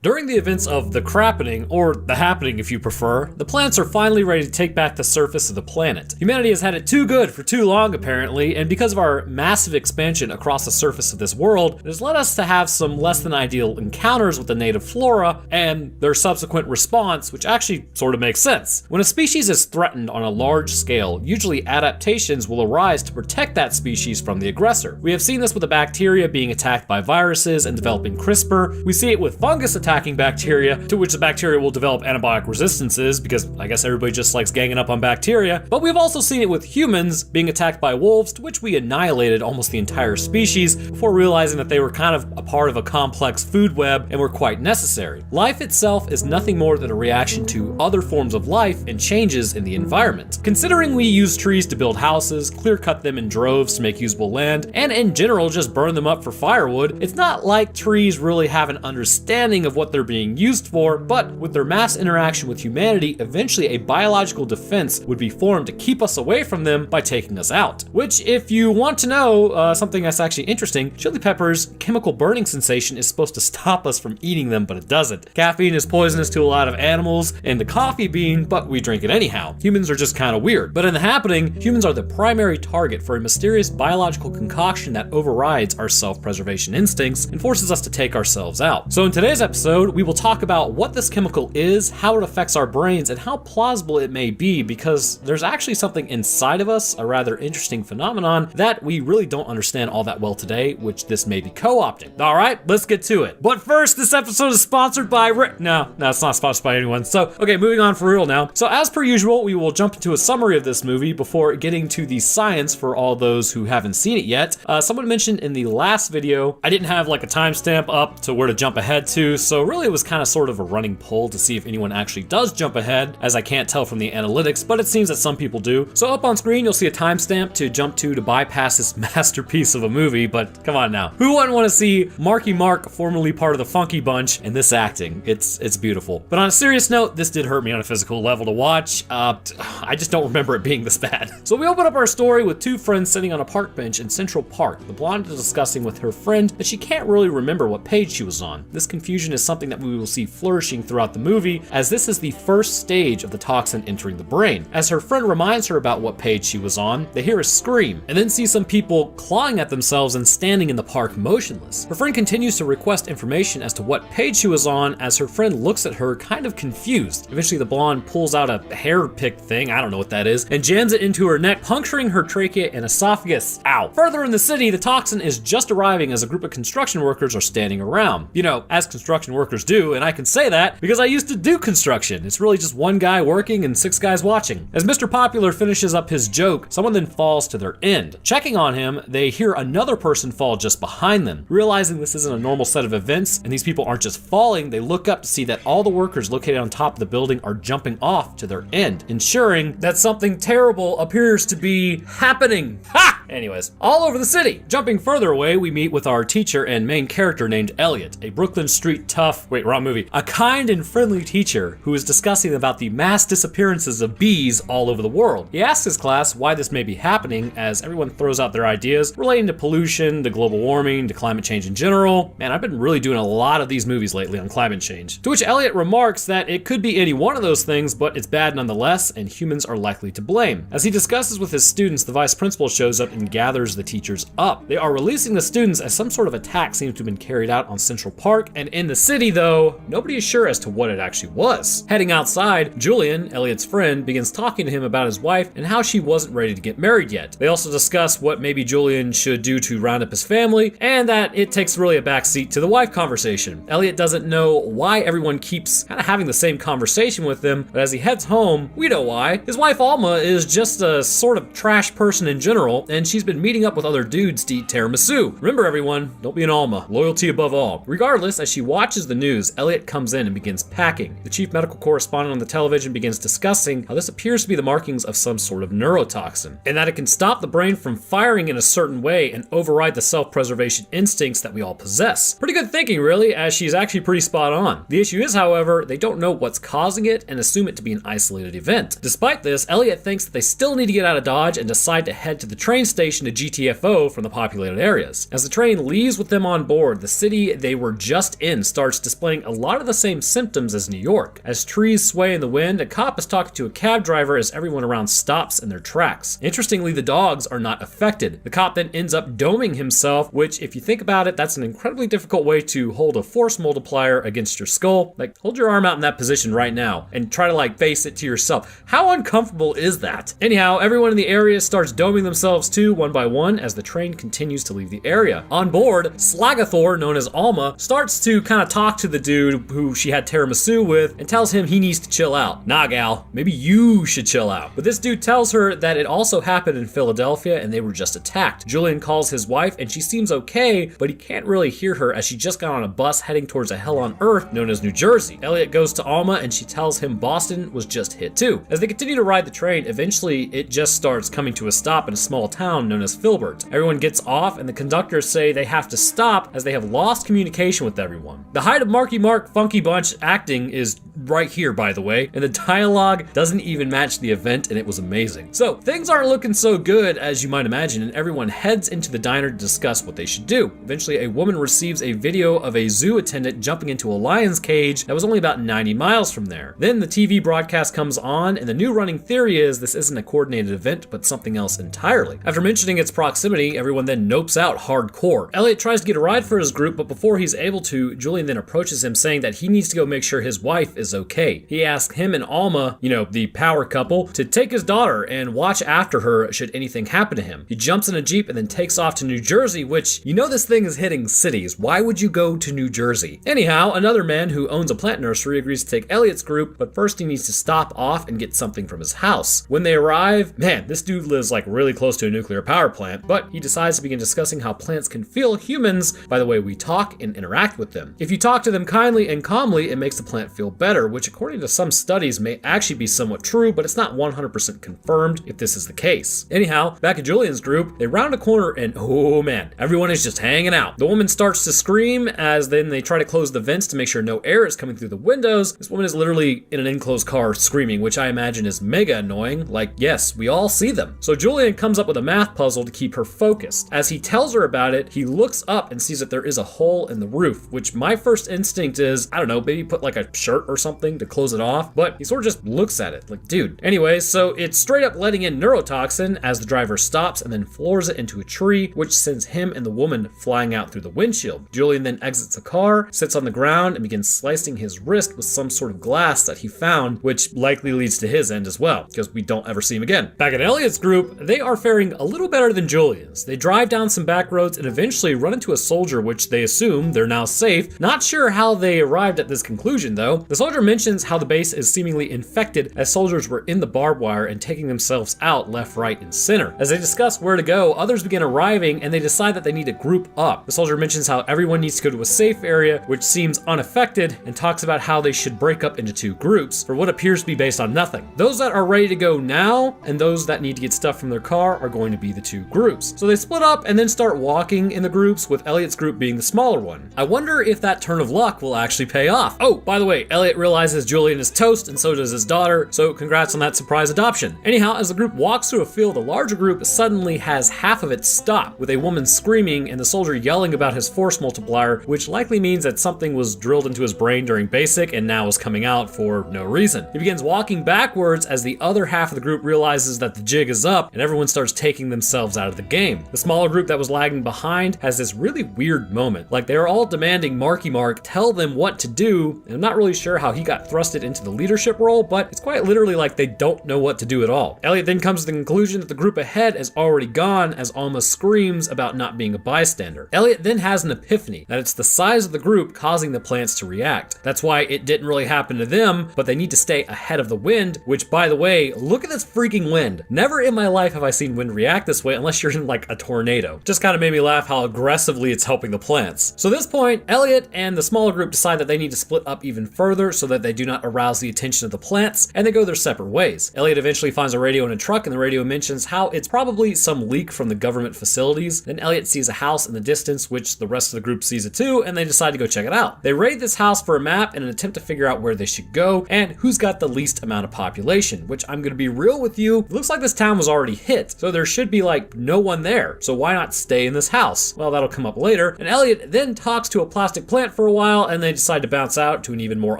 During the events of the Crappening, or the Happening if you prefer, the planets are finally ready to take back the surface of the planet. Humanity has had it too good for too long apparently, and because of our massive expansion across the surface of this world, it has led us to have some less than ideal encounters with the native flora and their subsequent response, which actually sort of makes sense. When a species is threatened on a large scale, usually adaptations will arise to protect that species from the aggressor. We have seen this with the bacteria being attacked by viruses and developing CRISPR. We see it with fungus attacking bacteria, to which the bacteria will develop antibiotic resistances, because I guess everybody just likes ganging up on bacteria. But we've also seen it with humans being attacked by wolves, to which we annihilated almost the entire species before realizing that they were kind of a part of a complex food web and were quite necessary. Life itself is nothing more than a reaction to other forms of life and changes in the environment. Considering we use trees to build houses, clear cut them in droves to make usable land, and in general just burn them up for firewood, it's not like trees really have an understanding of what they're being used for, but with their mass interaction with humanity, eventually a biological defense would be formed to keep us away from them by taking us out. Which, if you want to know something that's actually interesting, chili peppers' chemical burning sensation is supposed to stop us from eating them, but it doesn't. Caffeine is poisonous to a lot of animals, and the coffee bean, but we drink it anyhow. Humans are just kind of weird. But in The Happening, humans are the primary target for a mysterious biological concoction that overrides our self-preservation instincts and forces us to take ourselves out. So in today's episode, we will talk about what this chemical is, how it affects our brains, and how plausible it may be, because there's actually something inside of us, a rather interesting phenomenon, that we really don't understand all that well today, which this may be co-opting. All right, let's get to it. But first, this episode is sponsored by No, it's not sponsored by anyone. So, okay, moving on for real now. So as per usual, we will jump into a summary of this movie before getting to the science for all those who haven't seen it yet. Someone mentioned in the last video, I didn't have like a timestamp up to where to jump ahead to, so really it was kind of sort of a running poll to see if anyone actually does jump ahead, as I can't tell from the analytics, but it seems that some people do. So up on screen, you'll see a timestamp to jump to bypass this masterpiece of a movie, but come on now. Who wouldn't want to see Marky Mark, formerly part of the Funky Bunch, in this acting? It's beautiful. But on a serious note, this did hurt me on a physical level to watch. I just don't remember it being this bad. So we open up our story with two friends sitting on a park bench in Central Park. The blonde is discussing with her friend that she can't really remember what page she was on. This confusion is something that we will see flourishing throughout the movie, as this is the first stage of the toxin entering the brain. As her friend reminds her about what page she was on, they hear a scream, and then see some people clawing at themselves and standing in the park motionless. Her friend continues to request information as to what page she was on, as her friend looks at her kind of confused. Eventually the blonde pulls out a hair pick thing, I don't know what that is, and jams it into her neck, puncturing her trachea and esophagus. Ow. Further in the city, the toxin is just arriving as a group of construction workers are standing around. You know, as construction workers do, and I can say that because I used to do construction. It's really just one guy working and 6 guys watching. As Mr. Popular finishes up his joke, someone then falls to their end. Checking on him, they hear another person fall just behind them. Realizing this isn't a normal set of events, and these people aren't just falling, they look up to see that all the workers located on top of the building are jumping off to their end, ensuring that something terrible appears to be happening. Ha! Anyways, all over the city. Jumping further away, we meet with our teacher and main character named Elliot, a Brooklyn street tough, wrong movie, a kind and friendly teacher who is discussing about the mass disappearances of bees all over the world. He asks his class why this may be happening, as everyone throws out their ideas relating to pollution, to global warming, to climate change in general. Man, I've been really doing a lot of these movies lately on climate change. To which Elliot remarks that it could be any one of those things, but it's bad nonetheless, and humans are likely to blame. As he discusses with his students, the vice principal shows up and gathers the teachers up. They are releasing the students as some sort of attack seems to have been carried out on Central Park, and in the city, though, nobody is sure as to what it actually was. Heading outside, Julian, Elliot's friend, begins talking to him about his wife and how she wasn't ready to get married yet. They also discuss what maybe Julian should do to round up his family, and that it takes really a backseat to the wife conversation. Elliot doesn't know why everyone keeps kind of having the same conversation with him, but as he heads home, we know why. His wife Alma is just a sort of trash person in general, and she's been meeting up with other dudes to eat tiramisu. Remember everyone, don't be an Alma. Loyalty above all. Regardless, as she watches the news, Elliot comes in and begins packing. The chief medical correspondent on the television begins discussing how this appears to be the markings of some sort of neurotoxin, and that it can stop the brain from firing in a certain way and override the self-preservation instincts that we all possess. Pretty good thinking, really, as she's actually pretty spot on. The issue is, however, they don't know what's causing it and assume it to be an isolated event. Despite this, Elliot thinks that they still need to get out of Dodge and decide to head to the train station to GTFO from the populated areas. As the train leaves with them on board, the city they were just in starts displaying a lot of the same symptoms as New York. As trees sway in the wind, a cop is talking to a cab driver as everyone around stops in their tracks. Interestingly, the dogs are not affected. The cop then ends up doming himself, which, if you think about it, that's an incredibly difficult way to hold a force multiplier against your skull. Like, hold your arm out in that position right now and try to like face it to yourself. How uncomfortable is that? Anyhow, everyone in the area starts doming themselves too, one by one, as the train continues to leave the area. On board, Slagathor, known as Alma, starts to kind of talk to the dude who she had tiramisu with and tells him he needs to chill out. Nah, gal, maybe you should chill out. But this dude tells her that it also happened in Philadelphia and they were just attacked. Julian calls his wife and she seems okay, but he can't really hear her as she just got on a bus heading towards a hell on earth known as New Jersey. Elliot goes to Alma and she tells him Boston was just hit too. As they continue to ride the train, eventually it just starts coming to a stop in a small town known as Filbert. Everyone gets off and the conductors say they have to stop as they have lost communication with everyone. The height of Marky Mark Funky Bunch acting is right here, by the way, and the dialogue doesn't even match the event, and it was amazing. So things aren't looking so good as you might imagine, and everyone heads into the diner to discuss what they should do. Eventually, a woman receives a video of a zoo attendant jumping into a lion's cage that was only about 90 miles from there. Then the TV broadcast comes on, and the new running theory is this isn't a coordinated event, but something else entirely. After mentioning its proximity, everyone then nopes out hardcore. Elliot tries to get a ride for his group, but before he's able to, Julian then approaches him saying that he needs to go make sure his wife is okay. He asks him and Alma, the power couple, to take his daughter and watch after her should anything happen to him. He jumps in a Jeep and then takes off to New Jersey, which, this thing is hitting cities. Why would you go to New Jersey? Anyhow, another man who owns a plant nursery agrees to take Elliot's group, but first he needs to stop off and get something from his house. When they arrive, man, this dude lives like really close to a nuclear power plant, but he decides to begin discussing how plants can feel humans by the way we talk and interact with them. If you talk to them kindly and calmly, it makes the plant feel better, which according to some studies may actually be somewhat true, but it's not 100% confirmed if this is the case. Anyhow, back at Julian's group, they round a corner and oh man, everyone is just hanging out. The woman starts to scream as then they try to close the vents to make sure no air is coming through the windows. This woman is literally in an enclosed car screaming, which I imagine is mega annoying. Like, yes, we all see them. So Julian comes up with a math puzzle to keep her focused. As he tells her about it, he looks up and sees that there is a hole in the roof, which my first instinct is, I don't know, maybe put like a shirt or something to close it off, but he sort of just looks at it like, dude. Anyways, so it's straight up letting in neurotoxin as the driver stops and then floors it into a tree, which sends him and the woman flying out through the windshield. Julian then exits the car, sits on the ground, and begins slicing his wrist with some sort of glass that he found, which likely leads to his end as well, because we don't ever see him again. Back at Elliot's group, they are faring a little better than Julian's. They drive down some back roads and eventually run into a soldier, which they assume they're now safe. Not sure how they arrived at this conclusion though. The soldier mentions how the base is seemingly infected as soldiers were in the barbed wire and taking themselves out left, right, and center. As they discuss where to go, others begin arriving and they decide that they need to group up. The soldier mentions how everyone needs to go to a safe area, which seems unaffected, and talks about how they should break up into two groups for what appears to be based on nothing. Those that are ready to go now and those that need to get stuff from their car are going to be the two groups. So they split up and then start walking in the groups, with Elliot's group being the smaller one. I wonder if that turn of luck will actually pay off. Oh, by the way, Elliot realizes Julian is toast, and so does his daughter, so congrats on that surprise adoption. Anyhow, as the group walks through a field, the larger group suddenly has half of it stop, with a woman screaming and the soldier yelling about his force multiplier, which likely means that something was drilled into his brain during basic and now is coming out for no reason. He begins walking backwards as the other half of the group realizes that the jig is up and everyone starts taking themselves out of the game. The smaller group that was lagging behind has this really weird moment. Like, they are all demanding Marky Mark tell them what to do, and I'm not really sure how he got thrusted into the leadership role, but it's quite literally like they don't know what to do at all. Elliot then comes to the conclusion that the group ahead is already gone as Alma screams about not being a bystander. Elliot then has an epiphany that it's the size of the group causing the plants to react. That's why it didn't really happen to them, but they need to stay ahead of the wind, which, by the way, look at this freaking wind. Never in my life have I seen wind react this way unless you're in like a tornado. Just kind of made me laugh how aggressively it's helping the plants. So at this point, Elliot and the smaller group decide that they need to split up even further so that they do not arouse the attention of the plants, and they go their separate ways. Elliot eventually finds a radio in a truck, and the radio mentions how it's probably some leak from the government facilities. Then Elliot sees a house in the distance, which the rest of the group sees it too, and they decide to go check it out. They raid this house for a map in an attempt to figure out where they should go and who's got the least amount of population, which I'm gonna be real with you, it looks like this town was already hit, so there should be like no one there. So why not stay in this house? Well, that'll come up later. And Elliot then talks to a plastic plant for a while, and they decide to bounce out to an even more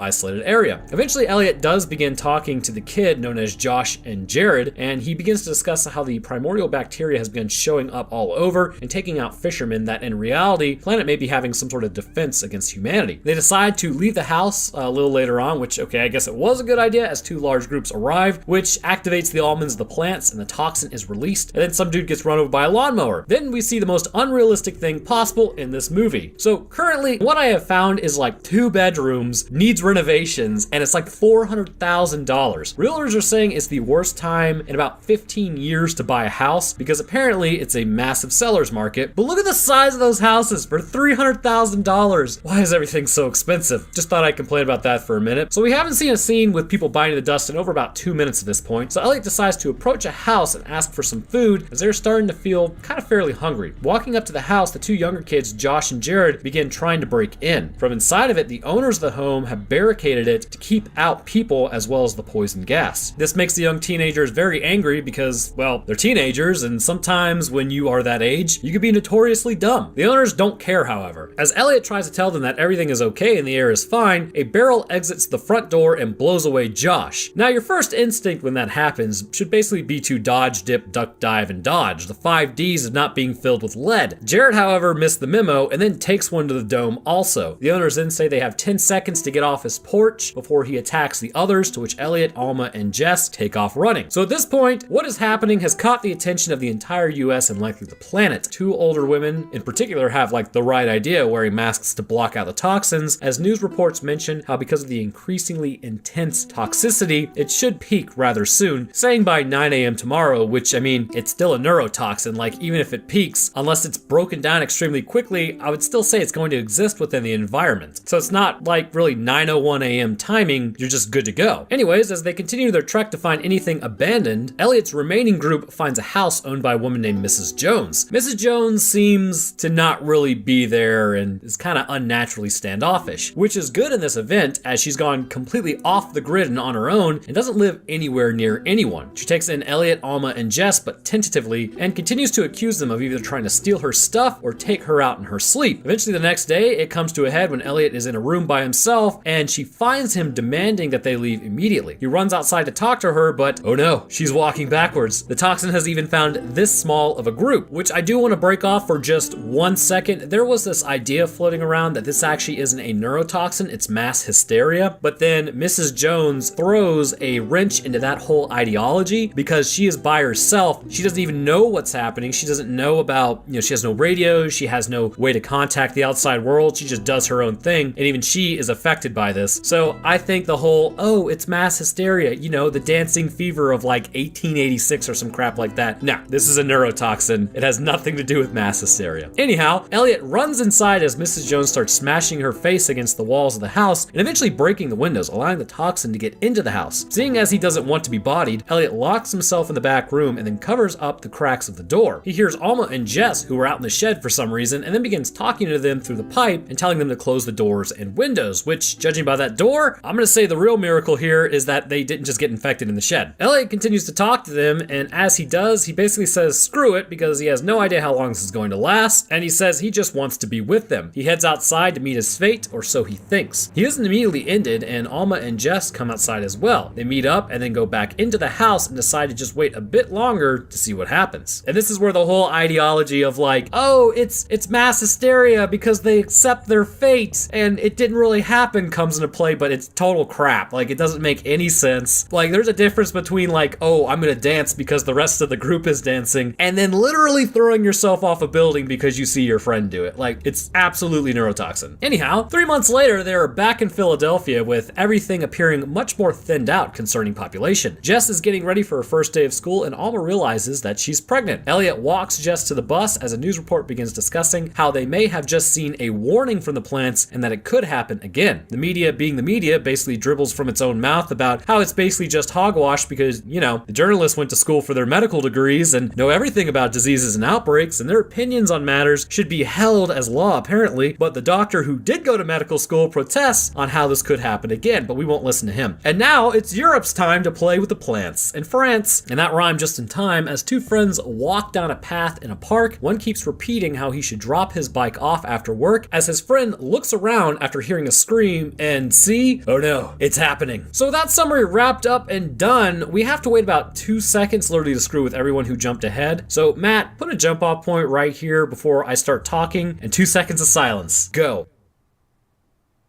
isolated area. Eventually, Elliot does begin talking to the kid known as Josh and Jared, and he begins to discuss how the primordial bacteria has begun showing up all over and taking out fishermen, that in reality, the planet may be having some sort of defense against humanity. They decide to leave the house a little later on, which, okay, I guess it was a good idea, as two large groups arrive, which activates the almonds of the plants, and the toxin is released, and then some dude gets run over by a lawnmower. Then we see the most unrealistic thing possible in this movie. So currently, what I have found is like 2 bedrooms, needs renovations, and it's like $400,000. Realtors are saying it's the worst time in about 15 years to buy a house, because apparently it's a massive seller's market. But look at the size of those houses for $300,000. Why is everything so expensive? Just thought I'd complain about that for a minute. So we haven't seen a scene with people biting the dust in over about 2 minutes at this point. So Elliot decides to approach a house and ask for some food as they're starting to feel kind of fairly hungry. Walking up to the house, the two younger kids, Josh and Jared, begin trying to break in. From inside of it, the owners of the home have barricaded it to keep out people as well as the poison gas. This makes the young teenagers very angry because, well, they're teenagers, and sometimes when you are that age, you can be notoriously dumb. The owners don't care, however. As Elliot tries to tell them that everything is okay and the air is fine, a barrel exits the front door and blows away Josh. Now, your first instinct when that happens should basically be to dodge, dip, duck, dive, and dodge, the 5 Ds of not being filled with lead. Jared, however, missed the memo and then takes one to the dome also. The owners then say they have 10 seconds to get off his porch before he attacks the others, to which Elliot, Alma, and Jess take off running. So at this point, what is happening has caught the attention of the entire US and likely the planet. 2 older women in particular have like the right idea, wearing masks to block out the toxins, as news reports mention how because of the increasingly intense toxicity, it should peak rather soon, saying by 9 a.m. tomorrow, which, I mean, it's still a neurotoxin. Like, even if it peaks, unless it's broken down extremely quickly, I would still say it's going to exist within the environment. So it's not like really 9:01 a.m. timing, you're just good to go. Anyways, as they continue their trek to find anything abandoned, Elliot's remaining group finds a house owned by a woman named Mrs. Jones. Mrs. Jones seems to not really be there and is kind of unnaturally standoffish, which is good in this event as she's gone completely off the grid and on her own and doesn't live anywhere near anyone. She takes in Elliot, Alma, and Jess, but tentatively, and continues to accuse them of either trying to steal her stuff or take her out in her sleep. Eventually the next day, it comes to a head when Elliot is in a room by himself and she finds him demanding that they leave immediately. He runs outside to talk to her, but oh no, she's walking backwards. The toxin has even found this small of a group, which I do want to break off for just 1 second. There was this idea floating around that this actually isn't a neurotoxin, it's mass hysteria, but then Mrs. Jones throws a wrench into that whole ideology because she is by herself. She doesn't even know what's happening. She doesn't know about, she has no radio, she has no way to contact the outside world. She just does her own thing, and even she is affected by this. So I think the whole, oh, it's mass hysteria, the dancing fever of like 1886 or some crap like that. No, this is a neurotoxin. It has nothing to do with mass hysteria. Anyhow, Elliot runs inside as Mrs. Jones starts smashing her face against the walls of the house and eventually breaking the windows, allowing the toxin to get into the house. Seeing as he doesn't want to be bodied, Elliot locks himself in the back room and then covers up the cracks of the door. He hears Alma and Jess, who are out in the shed for some reason, and then begins talking to them through the pipe and telling them to close the doors and windows, which, judging by that that door, I'm gonna say the real miracle here is that they didn't just get infected in the shed. Elliot continues to talk to them, and as he does, he basically says screw it because he has no idea how long this is going to last, and he says he just wants to be with them. He heads outside to meet his fate, or so he thinks. He isn't immediately ended, and Alma and Jess come outside as well. They meet up and then go back into the house and decide to just wait a bit longer to see what happens. And this is where the whole ideology of like, oh, it's mass hysteria because they accept their fate and it didn't really happen comes into play, but it's total crap. Like, it doesn't make any sense. Like, there's a difference between like, oh, I'm gonna dance because the rest of the group is dancing, and then literally throwing yourself off a building because you see your friend do it. Like, it's absolutely neurotoxin. Anyhow, 3 months later, they're back in Philadelphia with everything appearing much more thinned out concerning population. Jess is getting ready for her first day of school, and Alma realizes that she's pregnant. Elliot walks Jess to the bus as a news report begins discussing how they may have just seen a warning from the plants and that it could happen again. The media, being the media, basically dribbles from its own mouth about how it's basically just hogwash because, you know, the journalists went to school for their medical degrees and know everything about diseases and outbreaks, and their opinions on matters should be held as law apparently, but the doctor who did go to medical school protests on how this could happen again, but we won't listen to him. And now it's Europe's time to play with the plants in France, and that rhymed just in time as two friends walk down a path in a park. One keeps repeating how he should drop his bike off after work as his friend looks around after hearing a scream and see, oh no, it's happening. So with that summary wrapped up and done, we have to wait about 2 seconds literally to screw with everyone who jumped ahead. So Matt, put a jump off point right here before I start talking, and 2 seconds of silence. Go.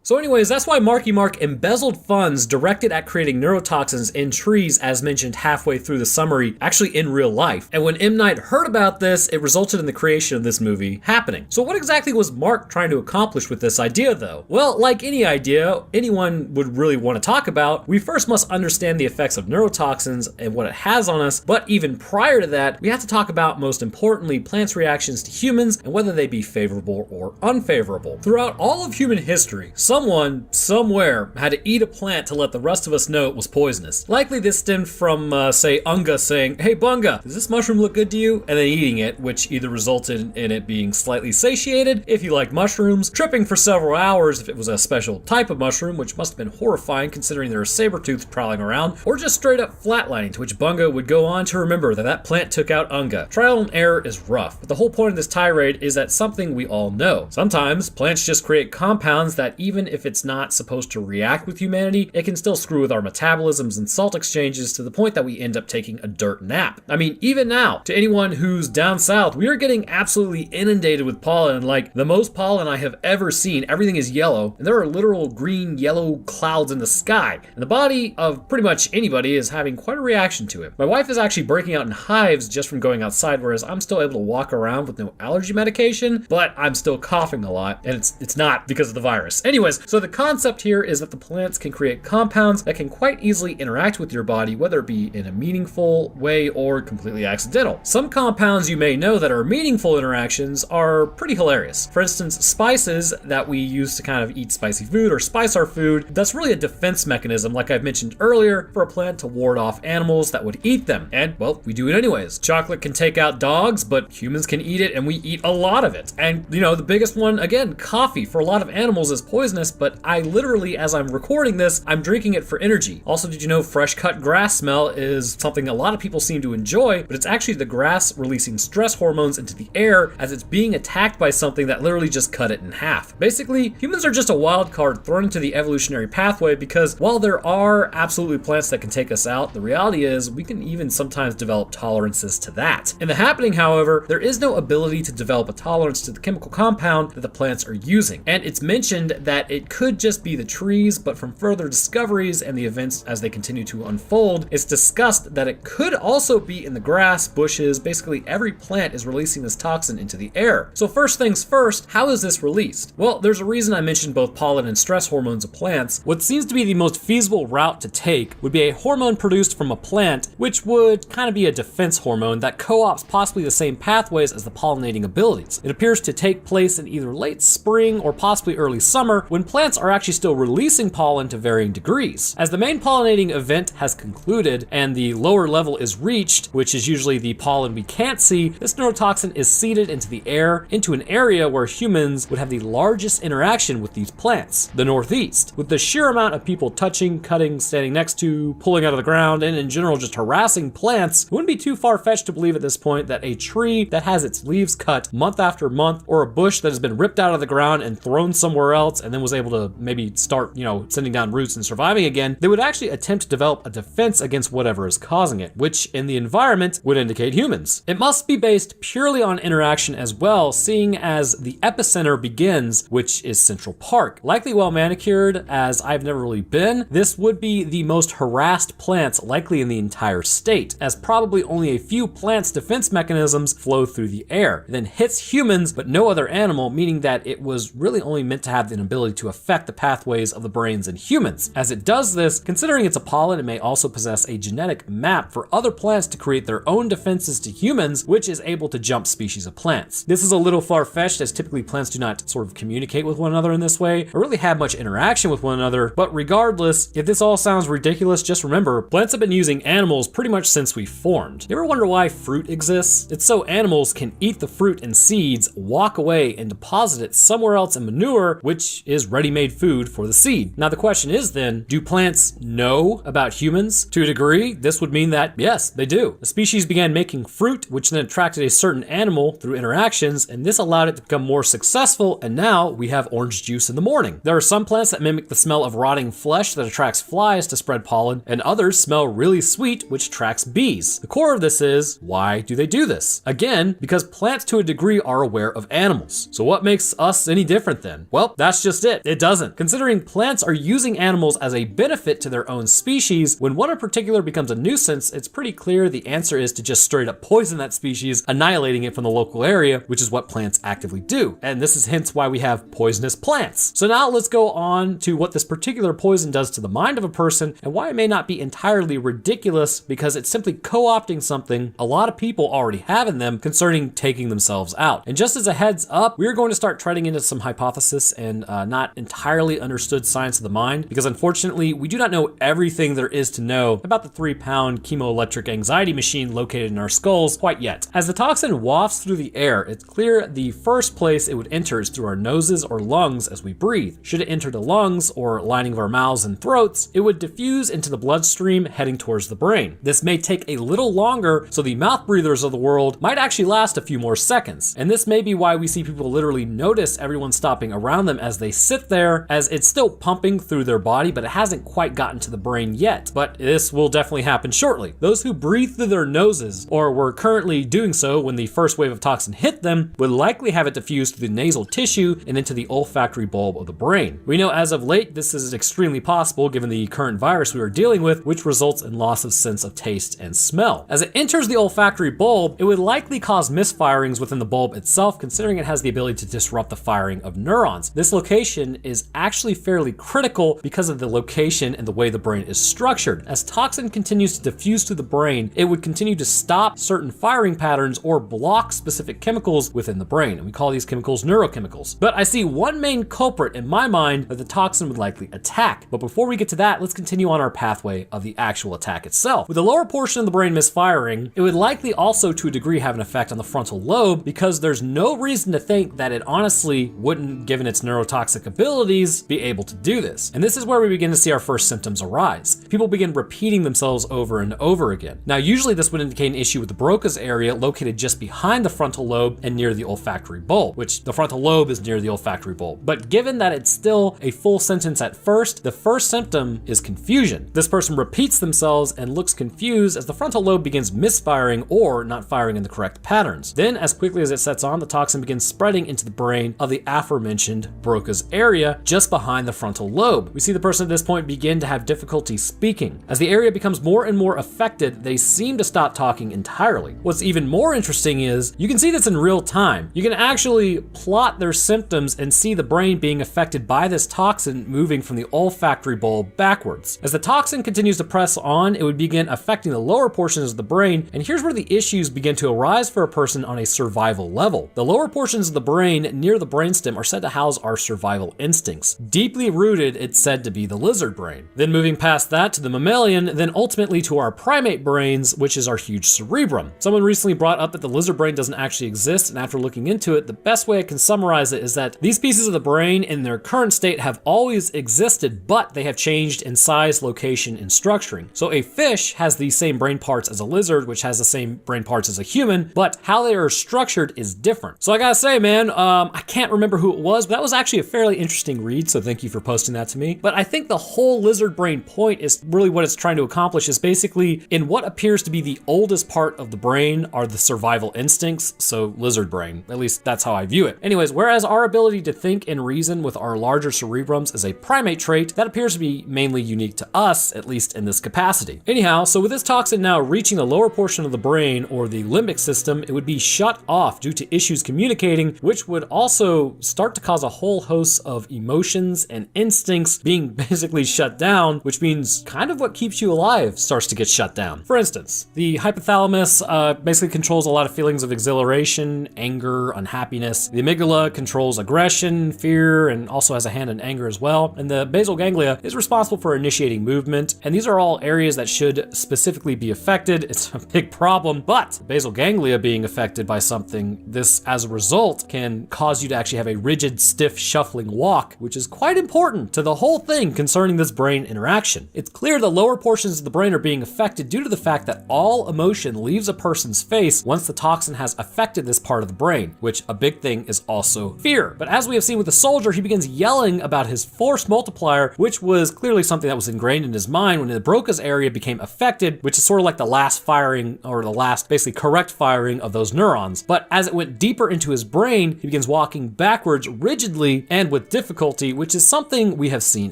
So anyways, that's why Marky Mark embezzled funds directed at creating neurotoxins in trees, as mentioned halfway through the summary, actually in real life. And when M. Night heard about this, it resulted in the creation of this movie happening. So what exactly was Mark trying to accomplish with this idea though? Well, like any idea anyone would really want to talk about, we first must understand the effects of neurotoxins and what it has on us, but even prior to that, we have to talk about, most importantly, plants' reactions to humans and whether they be favorable or unfavorable. Throughout all of human history, someone, somewhere, had to eat a plant to let the rest of us know it was poisonous. Likely this stemmed from, say, Unga saying, hey Bunga, does this mushroom look good to you? And then eating it, which either resulted in it being slightly satiated, if you like mushrooms, tripping for several hours if it was a special type of mushroom, which must have been horrifying considering there are saber-tooth prowling around, or just straight up flatlining, to which Bunga would go on to remember that that plant took out Unga. Trial and error is rough, but the whole point of this tirade is that something we all know. Sometimes plants just create compounds that even if it's not supposed to react with humanity, it can still screw with our metabolisms and salt exchanges to the point that we end up taking a dirt nap. I mean, even now, to anyone who's down south, we are getting absolutely inundated with pollen, like the most pollen I have ever seen. Everything is yellow, and there are literal green, yellow clouds in the sky, and the body of pretty much anybody is having quite a reaction to it. My wife is actually breaking out in hives just from going outside, whereas I'm still able to walk around with no allergy medication, but I'm still coughing a lot, and it's not because of the virus. Anyways, so the concept here is that the plants can create compounds that can quite easily interact with your body, whether it be in a meaningful way or completely accidental. Some compounds you may know that are meaningful interactions are pretty hilarious. For instance, spices that we use to kind of eat spicy food or spice our food, that's really a defense mechanism, like I've mentioned earlier, for a plant to ward off animals that would eat them. And, well, we do it anyways. Chocolate can take out dogs, but humans can eat it, and we eat a lot of it. And, you know, the biggest one, again, coffee for a lot of animals is poisonous, but I literally, as I'm recording this, I'm drinking it for energy. Also, did you know fresh cut grass smell is something a lot of people seem to enjoy, but it's actually the grass releasing stress hormones into the air as it's being attacked by something that literally just cut it in half. Basically, humans are just a wild card thrown into the evolutionary pathway because while there are absolutely plants that can take us out, the reality is we can even sometimes develop tolerances to that. In the happening, however, there is no ability to develop a tolerance to the chemical compound that the plants are using. And it's mentioned that it could just be the trees, but from further discoveries and the events as they continue to unfold, it's discussed that it could also be in the grass, bushes, basically every plant is releasing this toxin into the air. So first things first, how is this released? Well, there's a reason I mentioned both pollen and stress hormones of plants. What seems to be the most feasible route to take would be a hormone produced from a plant, which would kind of be a defense hormone that co-opts possibly the same pathways as the pollinating abilities. It appears to take place in either late spring or possibly early summer when when plants are actually still releasing pollen to varying degrees. As the main pollinating event has concluded and the lower level is reached, which is usually the pollen we can't see, this neurotoxin is seeded into the air into an area where humans would have the largest interaction with these plants, the Northeast. With the sheer amount of people touching, cutting, standing next to, pulling out of the ground, and in general just harassing plants, it wouldn't be too far-fetched to believe at this point that a tree that has its leaves cut month after month, or a bush that has been ripped out of the ground and thrown somewhere else and then was able to maybe start, sending down roots and surviving again, they would actually attempt to develop a defense against whatever is causing it, which in the environment would indicate humans. It must be based purely on interaction as well, seeing as the epicenter begins, which is Central Park. Likely well manicured, as I've never really been, this would be the most harassed plants likely in the entire state, as probably only a few plants' defense mechanisms flow through the air. It then hits humans, but no other animal, meaning that it was really only meant to have an ability to affect the pathways of the brains in humans. As it does this, considering it's a pollen, it may also possess a genetic map for other plants to create their own defenses to humans, which is able to jump species of plants. This is a little far-fetched, as typically plants do not sort of communicate with one another in this way, or really have much interaction with one another, but regardless, if this all sounds ridiculous, just remember, plants have been using animals pretty much since we formed. You ever wonder why fruit exists? It's so animals can eat the fruit and seeds, walk away, and deposit it somewhere else in manure, which is ready-made food for the seed. Now the question is then, do plants know about humans? To a degree, this would mean that, yes, they do. The species began making fruit, which then attracted a certain animal through interactions, and this allowed it to become more successful, and now we have orange juice in the morning. There are some plants that mimic the smell of rotting flesh that attracts flies to spread pollen, and others smell really sweet, which attracts bees. The core of this is, why do they do this? Again, because plants to a degree are aware of animals. So what makes us any different then? Well, that's just it. It doesn't. Considering plants are using animals as a benefit to their own species, when one in particular becomes a nuisance, it's pretty clear the answer is to just straight up poison that species, annihilating it from the local area, which is what plants actively do. And this is hence why we have poisonous plants. So now let's go on to what this particular poison does to the mind of a person and why it may not be entirely ridiculous, because it's simply co-opting something a lot of people already have in them concerning taking themselves out. And just as a heads up, we're going to start treading into some hypothesis and not entirely understood science of the mind, because unfortunately we do not know everything there is to know about the 3-pound chemoelectric anxiety machine located in our skulls quite yet. As the toxin wafts through the air, it's clear the first place it would enter is through our noses or lungs as we breathe. Should it enter the lungs or lining of our mouths and throats, it would diffuse into the bloodstream heading towards the brain. This may take a little longer, so the mouth breathers of the world might actually last a few more seconds. And this may be why we see people literally notice everyone stopping around them as they sit there, as it's still pumping through their body, but it hasn't quite gotten to the brain yet. But this will definitely happen shortly. Those who breathe through their noses, or were currently doing so when the first wave of toxin hit them, would likely have it diffused through the nasal tissue and into the olfactory bulb of the brain. We know as of late this is extremely possible given the current virus we are dealing with, which results in loss of sense of taste and smell. As it enters the olfactory bulb, it would likely cause misfirings within the bulb itself, considering it has the ability to disrupt the firing of neurons. This location is actually fairly critical because of the location and the way the brain is structured. As toxin continues to diffuse through the brain, it would continue to stop certain firing patterns or block specific chemicals within the brain, and we call these chemicals neurochemicals. But I see one main culprit in my mind that the toxin would likely attack. But before we get to that, let's continue on our pathway of the actual attack itself. With the lower portion of the brain misfiring, it would likely also to a degree have an effect on the frontal lobe, because there's no reason to think that it honestly wouldn't, given its neurotoxic abilities, be able to do this. And this is where we begin to see our first symptoms arise. People begin repeating themselves over and over again. Now, usually this would indicate an issue with the Broca's area located just behind the frontal lobe and near the olfactory bulb, which the frontal lobe is near the olfactory bulb. But given that it's still a full sentence at first, the first symptom is confusion. This person repeats themselves and looks confused as the frontal lobe begins misfiring or not firing in the correct patterns. Then, as quickly as it sets on, the toxin begins spreading into the brain of the aforementioned Broca's area just behind the frontal lobe. We see the person at this point begin to have difficulty speaking. As the area becomes more and more affected, they seem to stop talking entirely. What's even more interesting is you can see this in real time. You can actually plot their symptoms and see the brain being affected by this toxin moving from the olfactory bulb backwards. As the toxin continues to press on, it would begin affecting the lower portions of the brain, and here's where the issues begin to arise for a person on a survival level. The lower portions of the brain near the brainstem are said to house our survival survival instincts. Deeply rooted, it's said to be the lizard brain. Then moving past that to the mammalian, then ultimately to our primate brains, which is our huge cerebrum. Someone recently brought up that the lizard brain doesn't actually exist, and after looking into it, the best way I can summarize it is that these pieces of the brain in their current state have always existed, but they have changed in size, location, and structuring. So a fish has the same brain parts as a lizard, which has the same brain parts as a human, but how they are structured is different. So I gotta say, man, I can't remember who it was, but that was actually a fairly interesting read, so thank you for posting that to me. But I think the whole lizard brain point is really what it's trying to accomplish is basically in what appears to be the oldest part of the brain are the survival instincts, so lizard brain. At least that's how I view it. Anyways, whereas our ability to think and reason with our larger cerebrums is a primate trait, that appears to be mainly unique to us, at least in this capacity. Anyhow, so with this toxin now reaching the lower portion of the brain, or the limbic system, it would be shut off due to issues communicating, which would also start to cause a whole host of emotions and instincts being basically shut down, which means kind of what keeps you alive starts to get shut down. For instance, the hypothalamus basically controls a lot of feelings of exhilaration, anger, unhappiness. The amygdala controls aggression, fear, and also has a hand in anger as well. And the basal ganglia is responsible for initiating movement. And these are all areas that should specifically be affected. It's a big problem, but basal ganglia being affected by something, this as a result can cause you to actually have a rigid, stiff, shuffling walk, which is quite important to the whole thing concerning this brain interaction. It's clear the lower portions of the brain are being affected due to the fact that all emotion leaves a person's face once the toxin has affected this part of the brain, which a big thing is also fear. But as we have seen with the soldier, he begins yelling about his force multiplier, which was clearly something that was ingrained in his mind when the Broca's area became affected, which is sort of like the last firing, or the last basically correct firing of those neurons. But as it went deeper into his brain, he begins walking backwards rigidly and with difficulty, which is something we have seen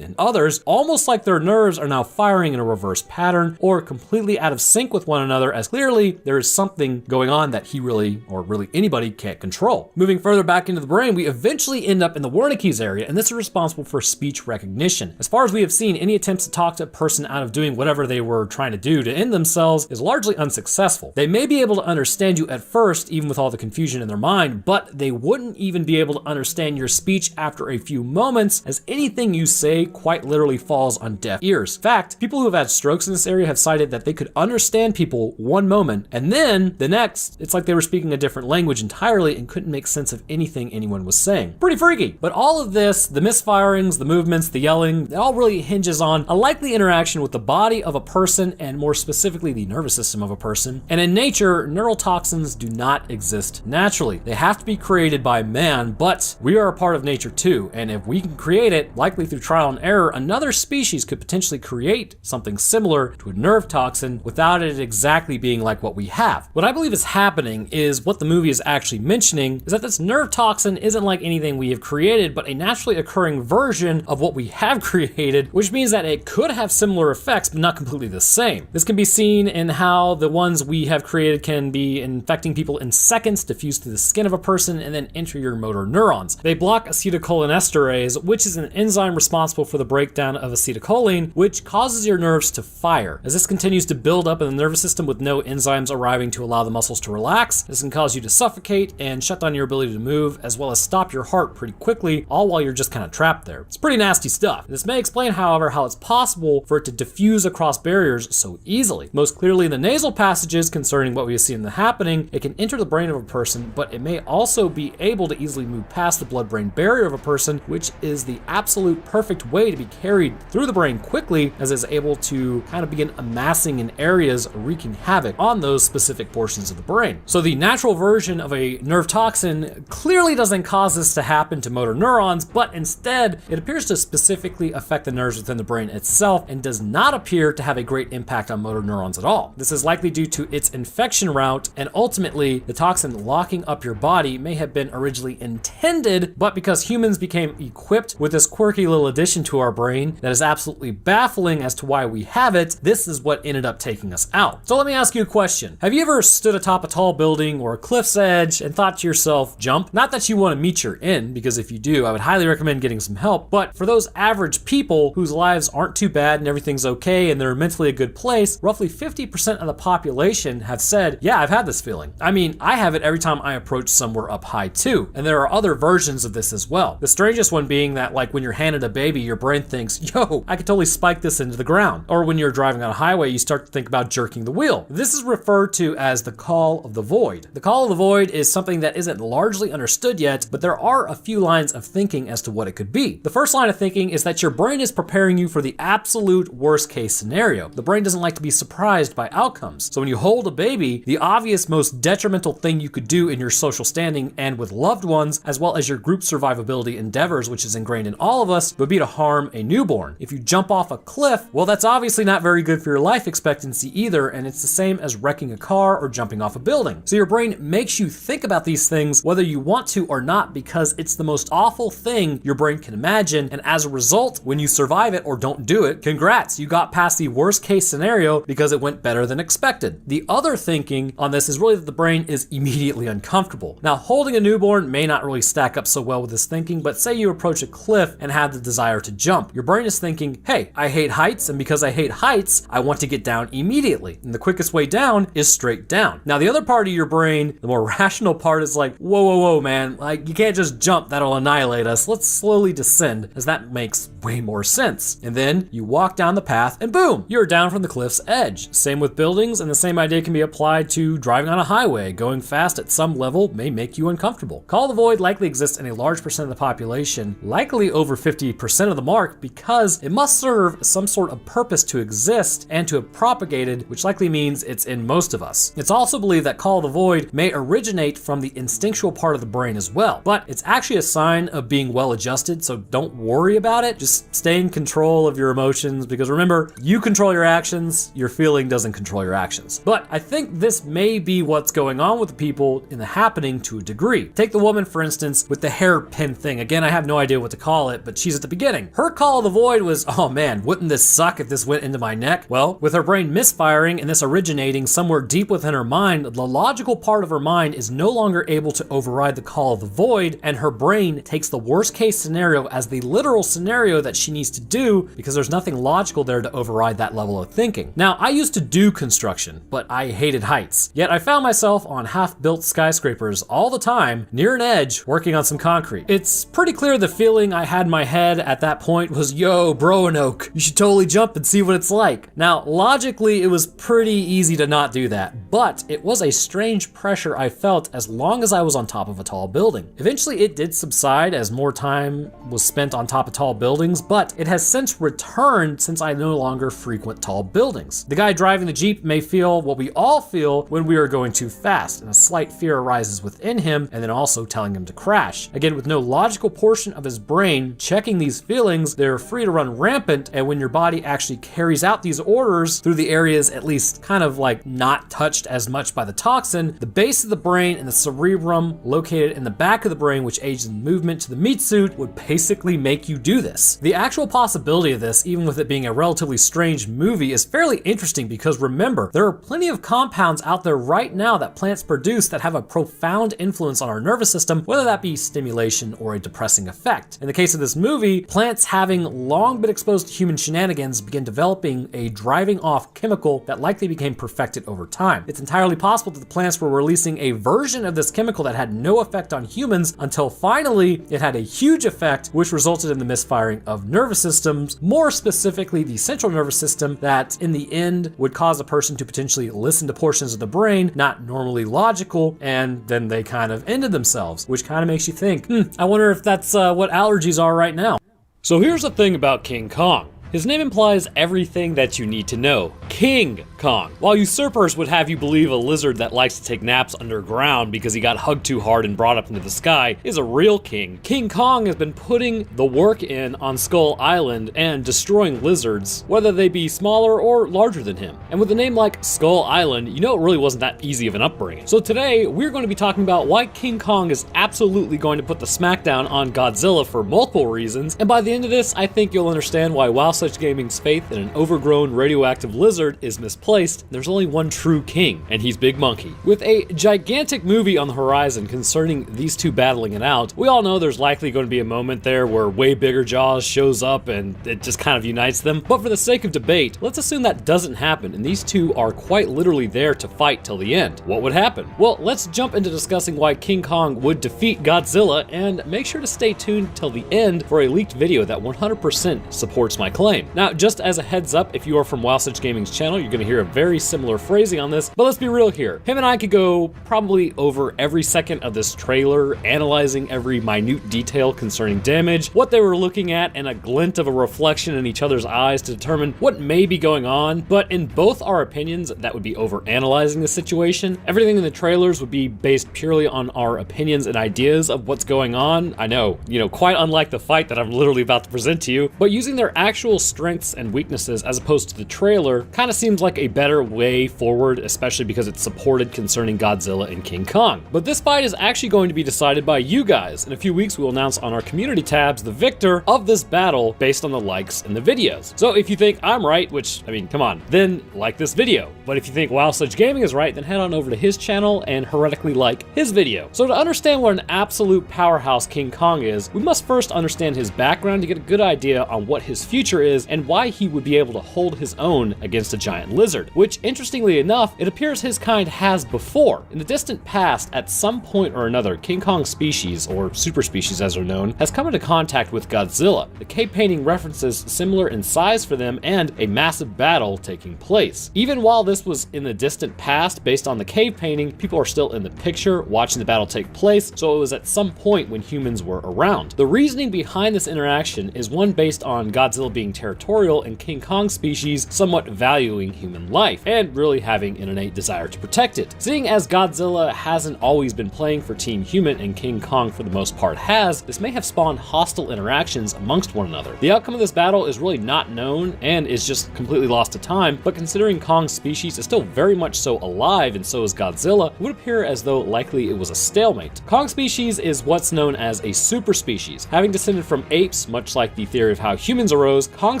in others, almost like their nerves are now firing in a reverse pattern or completely out of sync with one another, as clearly there is something going on that he really, or really anybody, can't control. Moving further back into the brain, we eventually end up in the Wernicke's area, and this is responsible for speech recognition. As far as we have seen, any attempts to talk to a person out of doing whatever they were trying to do to end themselves is largely unsuccessful. They may be able to understand you at first, even with all the confusion in their mind, but they wouldn't even be able to understand your speech after a few moments, as anything you say quite literally falls on deaf ears. In fact, people who have had strokes in this area have cited that they could understand people one moment, and then the next, it's like they were speaking a different language entirely and couldn't make sense of anything anyone was saying. Pretty freaky. But all of this, the misfirings, the movements, the yelling, it all really hinges on a likely interaction with the body of a person, and more specifically the nervous system of a person. And in nature, neural toxins do not exist naturally. They have to be created by man, but we are a part of nature too, and if we can create it, likely through trial and error, another species could potentially create something similar to a nerve toxin without it exactly being like what we have. What I believe is happening is what the movie is actually mentioning is that this nerve toxin isn't like anything we have created, but a naturally occurring version of what we have created, which means that it could have similar effects, but not completely the same. This can be seen in how the ones we have created can be infecting people in seconds, diffuse through the skin of a person, and then enter your motor neurons. They block acetylcholinesterase, which is an enzyme responsible for the breakdown of acetylcholine, which causes your nerves to fire. As this continues to build up in the nervous system with no enzymes arriving to allow the muscles to relax, this can cause you to suffocate and shut down your ability to move, as well as stop your heart pretty quickly, all while you're just kind of trapped there. It's pretty nasty stuff. This may explain, however, how it's possible for it to diffuse across barriers so easily. Most clearly in the nasal passages concerning what we have seen happening, it can enter the brain of a person, but it may also be able to easily move past the blood-brain barrier of a person, which is the absolute perfect way to be carried through the brain quickly, as it's able to kind of begin amassing in areas, wreaking havoc on those specific portions of the brain. So the natural version of a nerve toxin clearly doesn't cause this to happen to motor neurons, but instead it appears to specifically affect the nerves within the brain itself and does not appear to have a great impact on motor neurons at all. This is likely due to its infection route, and ultimately the toxin locking up your body may have been originally intended, but because humans became equipped with this quirky little addition to our brain that is absolutely baffling as to why we have it, this is what ended up taking us out. So let me ask you a question. Have you ever stood atop a tall building or a cliff's edge and thought to yourself, jump? Not that you want to meet your end, because if you do, I would highly recommend getting some help, but for those average people whose lives aren't too bad and everything's okay and they're mentally a good place, roughly 50% of the population have said, yeah, I've had this feeling. I mean, I have it every time I approach somewhere up high too, and there are other versions of this as well. The strangest one being that, like, when you're handed a baby, your brain thinks, yo, I could totally spike this into the ground. Or when you're driving on a highway, you start to think about jerking the wheel. This is referred to as the call of the void. The call of the void is something that isn't largely understood yet, but there are a few lines of thinking as to what it could be. The first line of thinking is that your brain is preparing you for the absolute worst case scenario. The brain doesn't like to be surprised by outcomes. So when you hold a baby, the obvious most detrimental thing you could do in your social standing and with loved ones, as well as your group survivability endeavors, which is ingrained in all of us, would be to harm a newborn. If you jump off a cliff, well, that's obviously not very good for your life expectancy either, and it's the same as wrecking a car or jumping off a building. So your brain makes you think about these things whether you want to or not, because it's the most awful thing your brain can imagine, and as a result, when you survive it or don't do it, congrats, you got past the worst case scenario because it went better than expected. The other thinking on this is really that the brain is immediately uncomfortable. Now, holding a newborn may not really stack up so well with this thinking, but say you approach a cliff and have the desire to jump. Your brain is thinking, hey, I hate heights, and because I hate heights, I want to get down immediately. And the quickest way down is straight down. Now, the other part of your brain, the more rational part, is like, whoa, man, like, you can't just jump, that'll annihilate us. Let's slowly descend, as that makes way more sense. And then you walk down the path and boom, you're down from the cliff's edge. Same with buildings, and the same idea can be applied to driving on a highway. Going fast at some level may make you uncomfortable. Call of the void likely exists in a large percent of the population, likely over 50% of the mark, because it must serve some sort of purpose to exist and to have propagated, which likely means it's in most of us. It's also believed that call of the void may originate from the instinctual part of the brain as well, but it's actually a sign of being well adjusted, so don't worry about it. Just stay in control of your emotions, because remember, you control your actions, your feeling doesn't control your actions. But I think this may be what's going on with the people in the happening to a degree. Take the woman, for instance, with the hairpin thing. Again, I have no idea what to call it, but she's at the beginning. Her call of the void was, oh man, wouldn't this suck if this went into my neck? Well, with her brain misfiring and this originating somewhere deep within her mind, the logical part of her mind is no longer able to override the call of the void, and her brain takes the worst case scenario as the literal scenario that she needs to do, because there's nothing logical there to override that level of thinking. Now, I used to do construction, but I hated heights. Yet I found myself on half-built skyscrapers all the time, near an edge, working on some concrete. It's pretty clear the feeling I had in my head at that point was, yo, Roanoke, you should totally jump and see what it's like. Now, logically, it was pretty easy to not do that, but it was a strange pressure I felt as long as I was on top of a tall building. Eventually, it did subside as more time was spent on top of tall buildings, but it has since returned since I no longer frequent tall buildings. The guy driving the Jeep may feel what we all feel when we are going too fast, and a slight fear arises within him, and then also telling him to crash. Again, with no logical portion of his brain checking these feelings, they're free to run rampant, and when your body actually carries out these orders through the areas at least kind of like not touched as much by the toxin, the base of the brain and the cerebrum located in the back of the brain, which aids in movement to the meat suit, would basically make you do this. The actual possibility of this, even with it being a relatively strange movie, is fairly interesting, because remember, there are plenty of compounds out there right now that plants produce that have a profound influence on our nervous system, whether that be stimulation or a depressing effect. In the case of this movie, plants having long been exposed to human shenanigans begin developing a driving off chemical that likely became perfected over time. It's entirely possible that the plants were releasing a version of this chemical that had no effect on humans until finally it had a huge effect, which resulted in the misfiring of nervous systems, more specifically the central nervous system, that in the end would cause a person to potentially listen to portions of the brain not normally logical, and then they kind of ended themselves, which kind of makes you think, I wonder if that's what allergies are right now. So here's the thing about King Kong. His name implies everything that you need to know. King Kong. While usurpers would have you believe a lizard that likes to take naps underground because he got hugged too hard and brought up into the sky is a real king, King Kong has been putting the work in on Skull Island and destroying lizards, whether they be smaller or larger than him. And with a name like Skull Island, you know it really wasn't that easy of an upbringing. So today, we're going to be talking about why King Kong is absolutely going to put the smackdown on Godzilla for multiple reasons, and by the end of this, I think you'll understand why Wow Such Gaming's faith in an overgrown radioactive lizard lizard is misplaced, there's only one true king, and he's Big Monkey. With a gigantic movie on the horizon concerning these two battling it out, we all know there's likely going to be a moment there where way bigger Jaws shows up and it just kind of unites them. But for the sake of debate, let's assume that doesn't happen and these two are quite literally there to fight till the end. What would happen? Well, let's jump into discussing why King Kong would defeat Godzilla, and make sure to stay tuned till the end for a leaked video that 100% supports my claim. Now, just as a heads up, if you are from Wowsage Gaming's channel, you're going to hear a very similar phrasing on this, but let's be real here. Him and I could go probably over every second of this trailer, analyzing every minute detail concerning damage, what they were looking at, and a glint of a reflection in each other's eyes to determine what may be going on. But in both our opinions, that would be over analyzing the situation. Everything in the trailers would be based purely on our opinions and ideas of what's going on. I know, quite unlike the fight that I'm literally about to present to you, but using their actual strengths and weaknesses as opposed to the trailer kind of seems like a better way forward, especially because it's supported concerning Godzilla and King Kong. But this fight is actually going to be decided by you guys. In a few weeks, we will announce on our community tabs the victor of this battle based on the likes in the videos. So if you think I'm right, which, I mean, come on, then like this video. But if you think Wowsage Gaming is right, then head on over to his channel and heretically like his video. So to understand what an absolute powerhouse King Kong is, we must first understand his background to get a good idea on what his future is and why he would be able to hold his own against a giant lizard, which interestingly enough, it appears his kind has before. In the distant past, at some point or another, King Kong species, or super species as they're known, has come into contact with Godzilla. The cave painting references similar in size for them and a massive battle taking place. Even while this was in the distant past, based on the cave painting, people are still in the picture watching the battle take place, so it was at some point when humans were around. The reasoning behind this interaction is one based on Godzilla being territorial and King Kong species somewhat valuing human life, and really having an innate desire to protect it. Seeing as Godzilla hasn't always been playing for Team Human and King Kong for the most part has, this may have spawned hostile interactions amongst one another. The outcome of this battle is really not known and is just completely lost to time, but considering Kong's species is still very much so alive and so is Godzilla, it would appear as though likely it was a stalemate. Kong species is what's known as a super species. Having descended from apes, much like the theory of how humans arose, Kong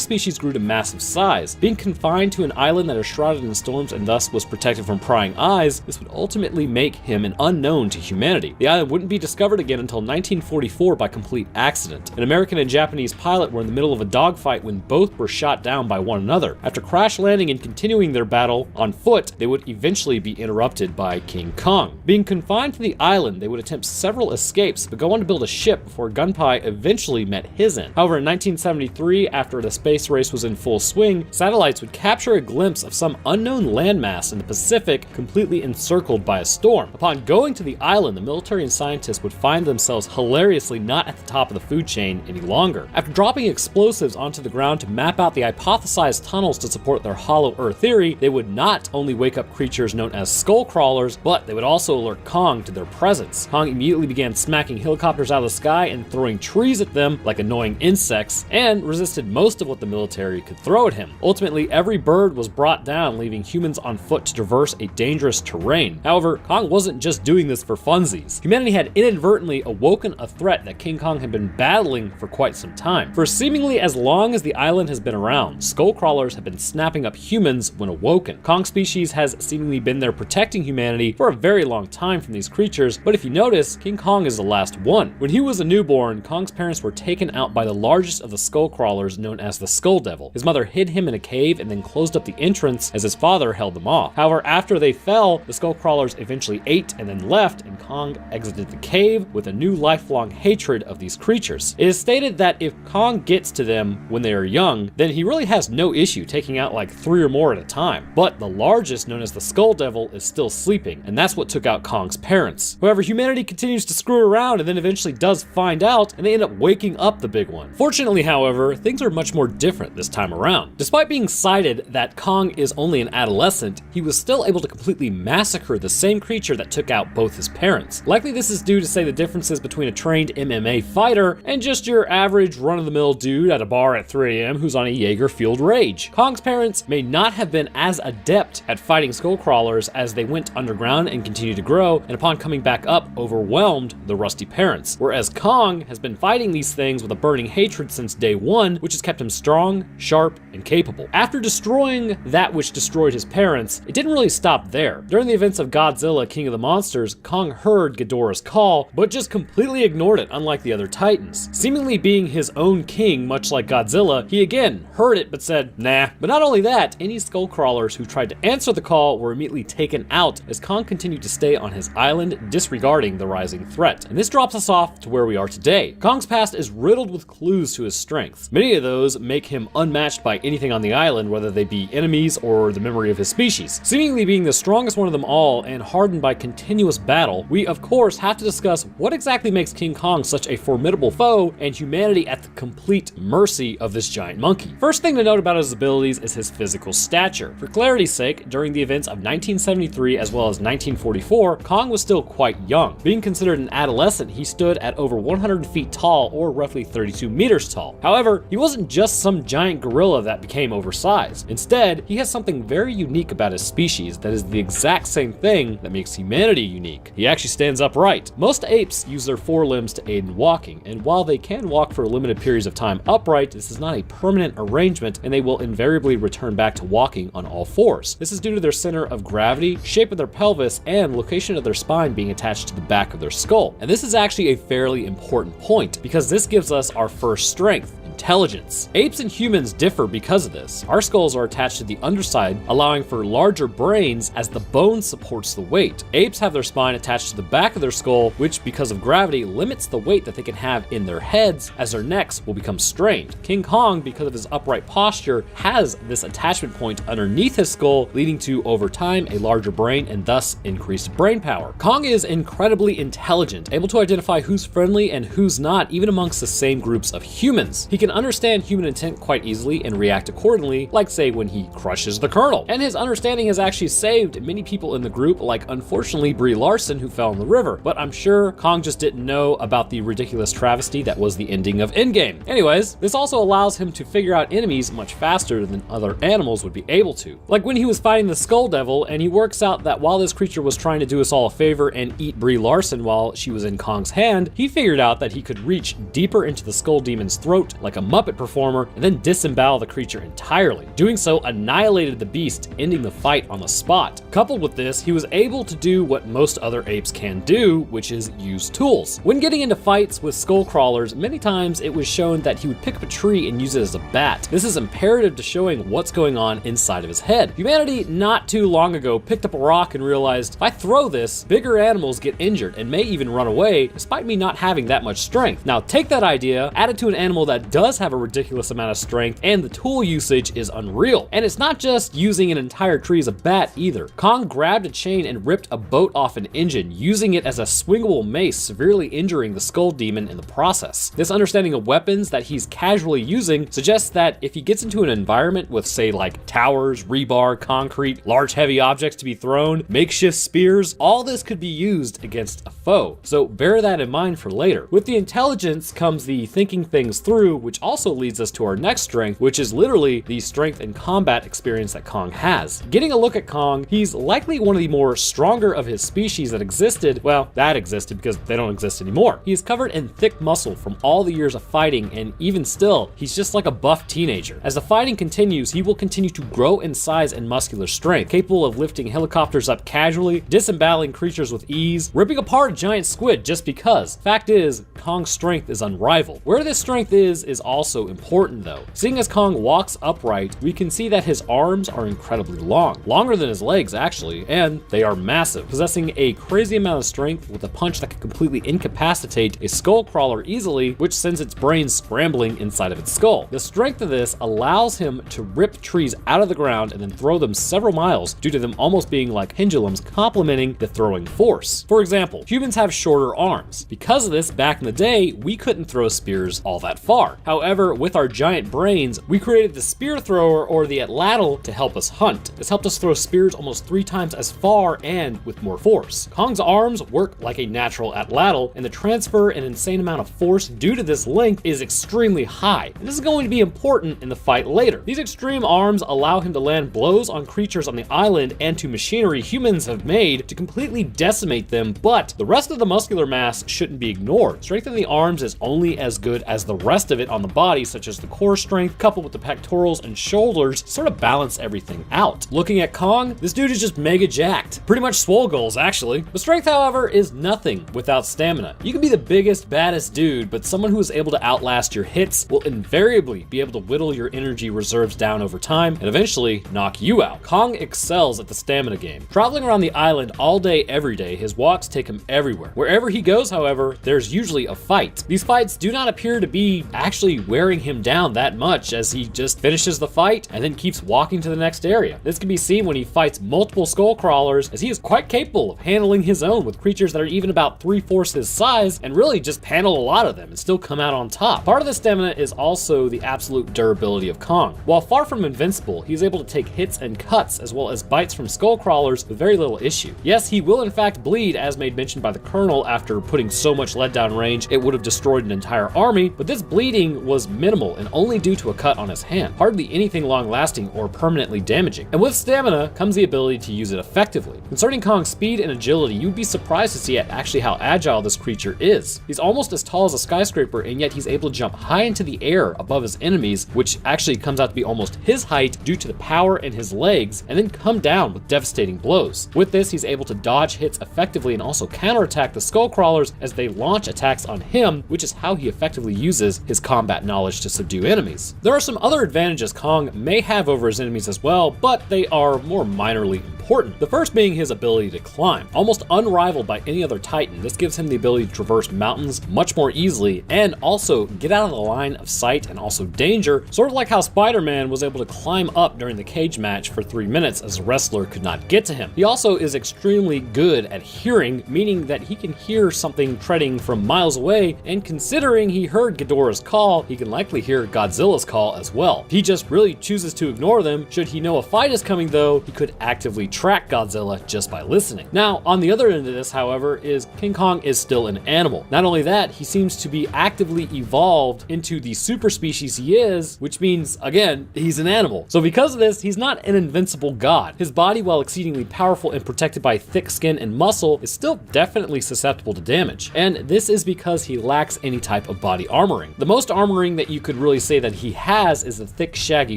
species grew to massive size. Being confined to an island that is shrouded in storms and thus was protected from prying eyes, this would ultimately make him an unknown to humanity. The island wouldn't be discovered again until 1944 by complete accident. An American and Japanese pilot were in the middle of a dogfight when both were shot down by one another. After crash landing and continuing their battle on foot, they would eventually be interrupted by King Kong. Being confined to the island, they would attempt several escapes, but go on to build a ship before Gunpei eventually met his end. However, in 1973, after the space race was in full swing, satellites would capture a glimpse of some unknown landmass in the Pacific completely encircled by a storm. Upon going to the island, the military and scientists would find themselves hilariously not at the top of the food chain any longer. After dropping explosives onto the ground to map out the hypothesized tunnels to support their hollow earth theory, they would not only wake up creatures known as skull crawlers, but they would also alert Kong to their presence. Kong immediately began smacking helicopters out of the sky and throwing trees at them like annoying insects, and resisted most of what the military could throw at him. Ultimately, every bird was brought down, leaving humans on foot to traverse a dangerous terrain. However, Kong wasn't just doing this for funsies. Humanity had inadvertently awoken a threat that King Kong had been battling for quite some time. For seemingly as long as the island has been around, skull crawlers have been snapping up humans when awoken. Kong species has seemingly been there protecting humanity for a very long time from these creatures, but if you notice, King Kong is the last one. When he was a newborn, Kong's parents were taken out by the largest of the skull crawlers known as the Skull Devil. His mother hid him in a cave and then closed up the entrance as his father held them off. However, after they fell, the skull crawlers eventually ate and then left, and Kong exited the cave with a new lifelong hatred of these creatures. It is stated that if Kong gets to them when they are young, then he really has no issue taking out like 3 or more at a time. But the largest, known as the Skull Devil, is still sleeping, and that's what took out Kong's parents. However, humanity continues to screw around and then eventually does find out, and they end up waking up the big one. Fortunately, however, things are much more different this time around. Despite being cited that Kong is only an adolescent, he was still able to completely massacre the same creature that took out both his parents. Likely this is due to, say, the differences between a trained MMA fighter and just your average run-of-the-mill dude at a bar at 3 a.m. who's on a Jaeger-fueled rage. Kong's parents may not have been as adept at fighting skull crawlers as they went underground and continued to grow, and upon coming back up, overwhelmed the rusty parents. Whereas Kong has been fighting these things with a burning hatred since day one, which has kept him strong, sharp, and capable. After destroying Following that which destroyed his parents, it didn't really stop there. During the events of Godzilla, King of the Monsters, Kong heard Ghidorah's call, but just completely ignored it, unlike the other Titans. Seemingly being his own king, much like Godzilla, he again heard it but said, nah. But not only that, any Skullcrawlers who tried to answer the call were immediately taken out as Kong continued to stay on his island, disregarding the rising threat. And this drops us off to where we are today. Kong's past is riddled with clues to his strengths. Many of those make him unmatched by anything on the island, whether they be enemies or the memory of his species. Seemingly being the strongest one of them all and hardened by continuous battle, we of course have to discuss what exactly makes King Kong such a formidable foe and humanity at the complete mercy of this giant monkey. First thing to note about his abilities is his physical stature. For clarity's sake, during the events of 1973 as well as 1944, Kong was still quite young. Being considered an adolescent, he stood at over 100 feet tall, or roughly 32 meters tall. However, he wasn't just some giant gorilla that became oversized. Instead, he has something very unique about his species that is the exact same thing that makes humanity unique. He actually stands upright. Most apes use their forelimbs to aid in walking, and while they can walk for limited periods of time upright, this is not a permanent arrangement, and they will invariably return back to walking on all fours. This is due to their center of gravity, shape of their pelvis, and location of their spine being attached to the back of their skull. And this is actually a fairly important point, because this gives us our first strength: intelligence. Apes and humans differ because of this. Our skulls are attached to the underside, allowing for larger brains as the bone supports the weight. Apes have their spine attached to the back of their skull, which because of gravity limits the weight that they can have in their heads, as their necks will become strained. King Kong, because of his upright posture, has this attachment point underneath his skull, leading to, over time, a larger brain and thus increased brain power. Kong is incredibly intelligent, able to identify who's friendly and who's not, even amongst the same groups of humans. He can understand human intent quite easily and react accordingly, like say when he crushes the Colonel. And his understanding has actually saved many people in the group, like unfortunately Brie Larson, who fell in the river. But I'm sure Kong just didn't know about the ridiculous travesty that was the ending of Endgame. Anyways, this also allows him to figure out enemies much faster than other animals would be able to. Like when he was fighting the Skull Devil, and he works out that while this creature was trying to do us all a favor and eat Brie Larson while she was in Kong's hand, he figured out that he could reach deeper into the Skull Demon's throat like a Muppet performer and then disembowel the creature entirely. Doing so annihilated the beast, ending the fight on the spot. Coupled with this, he was able to do what most other apes can do, which is use tools. When getting into fights with Skullcrawlers, many times it was shown that he would pick up a tree and use it as a bat. This is imperative to showing what's going on inside of his head. Humanity not too long ago picked up a rock and realized, if I throw this, bigger animals get injured and may even run away, despite me not having that much strength. Now take that idea, add it to an animal that does have a ridiculous amount of strength, and the tool usage is unreal. And it's not just using an entire tree as a bat either. Kong grabbed a chain and ripped a boat off an engine, using it as a swingable mace, severely injuring the Skull Demon in the process. This understanding of weapons that he's casually using suggests that if he gets into an environment with, say, like towers, rebar, concrete, large heavy objects to be thrown, makeshift spears, all this could be used against a foe. So bear that in mind for later. With the intelligence comes the thinking things through, which also leads us to our next strength, which is literally the strength and combat experience that Kong has. Getting a look at Kong, he's likely one of the more stronger of his species that existed, well, that existed because they don't exist anymore. He is covered in thick muscle from all the years of fighting, and even still, he's just like a buff teenager. As the fighting continues, he will continue to grow in size and muscular strength, capable of lifting helicopters up casually, disemboweling creatures with ease, ripping apart a giant squid just because. Fact is, Kong's strength is unrivaled. Where this strength is also important though. Seeing as Kong walks upright, we can see that his arms are incredibly long, longer than his legs actually, and they are massive, possessing a crazy amount of strength with a punch that can completely incapacitate a Skullcrawler easily, which sends its brain scrambling inside of its skull. The strength of this allows him to rip trees out of the ground and then throw them several miles due to them almost being like pendulums, complementing the throwing force. For example, humans have shorter arms. Because of this, back in the day, we couldn't throw spears all that far. However, with our giant brains, we created the spear thrower, or the atlatl, to help us hunt. This helped us throw spears almost 3 times as far and with more force. Kong's arms work like a natural atlatl, and the transfer and insane amount of force due to this length is extremely high. And this is going to be important in the fight later. These extreme arms allow him to land blows on creatures on the island and to machinery humans have made to completely decimate them, but the rest of the muscular mass shouldn't be ignored. Strength in the arms is only as good as the rest of it on the body, such as the core strength coupled with the pectorals and shoulders sort of balance everything out. Looking at Kong, this dude is just mega jacked. Pretty much swole goals, actually. The strength, however, is nothing without stamina. You can be the biggest, baddest dude, but someone who is able to outlast your hits will invariably be able to whittle your energy reserves down over time and eventually knock you out. Kong excels at the stamina game. Traveling around the island all day, every day, his walks take him everywhere. Wherever he goes, however, there's usually a fight. These fights do not appear to be actually wearing him down that much, as he just finishes the fight and then keeps walking to the next area. This can be seen when he fights multiple skull crawlers, as he is quite capable of handling his own with creatures that are even about 3/4 his size, and really just handle a lot of them and still come out on top. Part of the stamina is also the absolute durability of Kong. While far from invincible, he's able to take hits and cuts as well as bites from skull crawlers with very little issue. Yes, he will in fact bleed, as made mention by the Colonel after putting so much lead down range it would have destroyed an entire army, but this bleeding was minimal and only due to a cut on his hand, hardly anything long lasting or permanently damaging. And with stamina comes the ability to use it effectively. Concerning Kong's speed and agility, you'd be surprised to see actually how agile this creature is. He's almost as tall as a skyscraper, and yet he's able to jump high into the air above his enemies, which actually comes out to be almost his height due to the power in his legs, and then come down with devastating blows. With this, he's able to dodge hits effectively and also counterattack the skull crawlers as they launch attacks on him, which is how he effectively uses his combat knowledge to subdue enemies. There are some other advantages Kong may have over his enemies as well, but they are more minorly important. The first being his ability to climb. Almost unrivaled by any other Titan, this gives him the ability to traverse mountains much more easily and also get out of the line of sight and also danger, sort of like how Spider-Man was able to climb up during the cage match for 3 minutes as a wrestler could not get to him. He also is extremely good at hearing, meaning that he can hear something treading from miles away, and considering he heard Ghidorah's call, he can likely hear Godzilla's call as well. He just really chooses to ignore them. Should he know a fight is coming though, he could actively track Godzilla just by listening. Now, on the other end of this, however, is King Kong is still an animal. Not only that, he seems to be actively evolved into the super species he is, which means, again, he's an animal. So because of this, he's not an invincible god. His body, while exceedingly powerful and protected by thick skin and muscle, is still definitely susceptible to damage. And this is because he lacks any type of body armoring. The most armoring that you could really say that he has is the thick, shaggy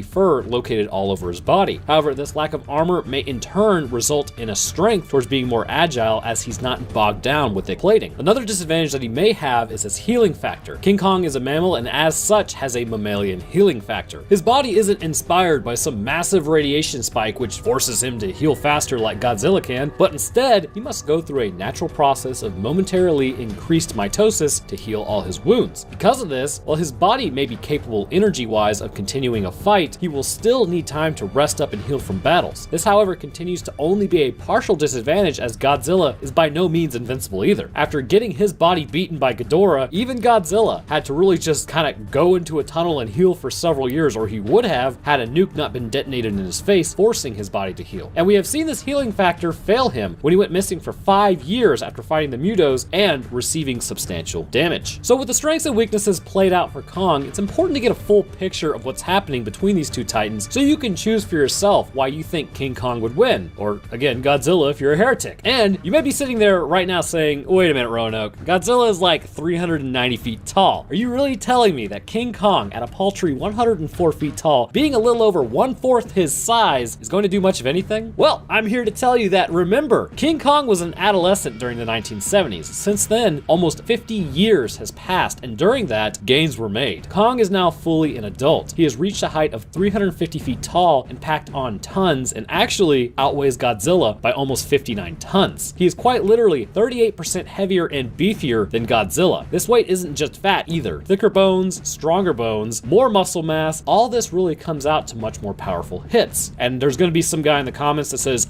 fur located all over his body. However, this lack of armor may in turn result in a strength towards being more agile, as he's not bogged down with thick plating. Another disadvantage that he may have is his healing factor. King Kong is a mammal and as such has a mammalian healing factor. His body isn't inspired by some massive radiation spike which forces him to heal faster like Godzilla can, but instead he must go through a natural process of momentarily increased mitosis to heal all his wounds. Because of this, while his body may be capable energy-wise of continuing a fight, he will still need time to rest up and heal from battles. This, however, continues to only be a partial disadvantage, as Godzilla is by no means invincible either. After getting his body beaten by Ghidorah, even Godzilla had to really just kind of go into a tunnel and heal for several years, or he would have had a nuke not been detonated in his face, forcing his body to heal. And we have seen this healing factor fail him when he went missing for 5 years after fighting the Mutos and receiving substantial damage. So with the strengths and weaknesses played out for Kong, it's important to get a full picture of what's happening between these two titans so you can choose for yourself why you think King Kong would win, or again, Godzilla if you're a heretic. And you may be sitting there right now saying, wait a minute, Roanoke, Godzilla is like 390 feet tall. Are you really telling me that King Kong, at a paltry 104 feet tall, being a little over 1/4 his size, is going to do much of anything? Well, I'm here to tell you that, remember, King Kong was an adolescent during the 1970s. Since then, almost 50 years has passed, and during that, gains were made. Kong is now fully an adult. He has reached a height of 350 feet tall and packed on tons, and actually outweighs Godzilla by almost 59 tons. He is quite literally 38% heavier and beefier than Godzilla. This weight isn't just fat either. Thicker bones, stronger bones, more muscle mass, all this really comes out to much more powerful hits. And there's gonna be some guy in the comments that says,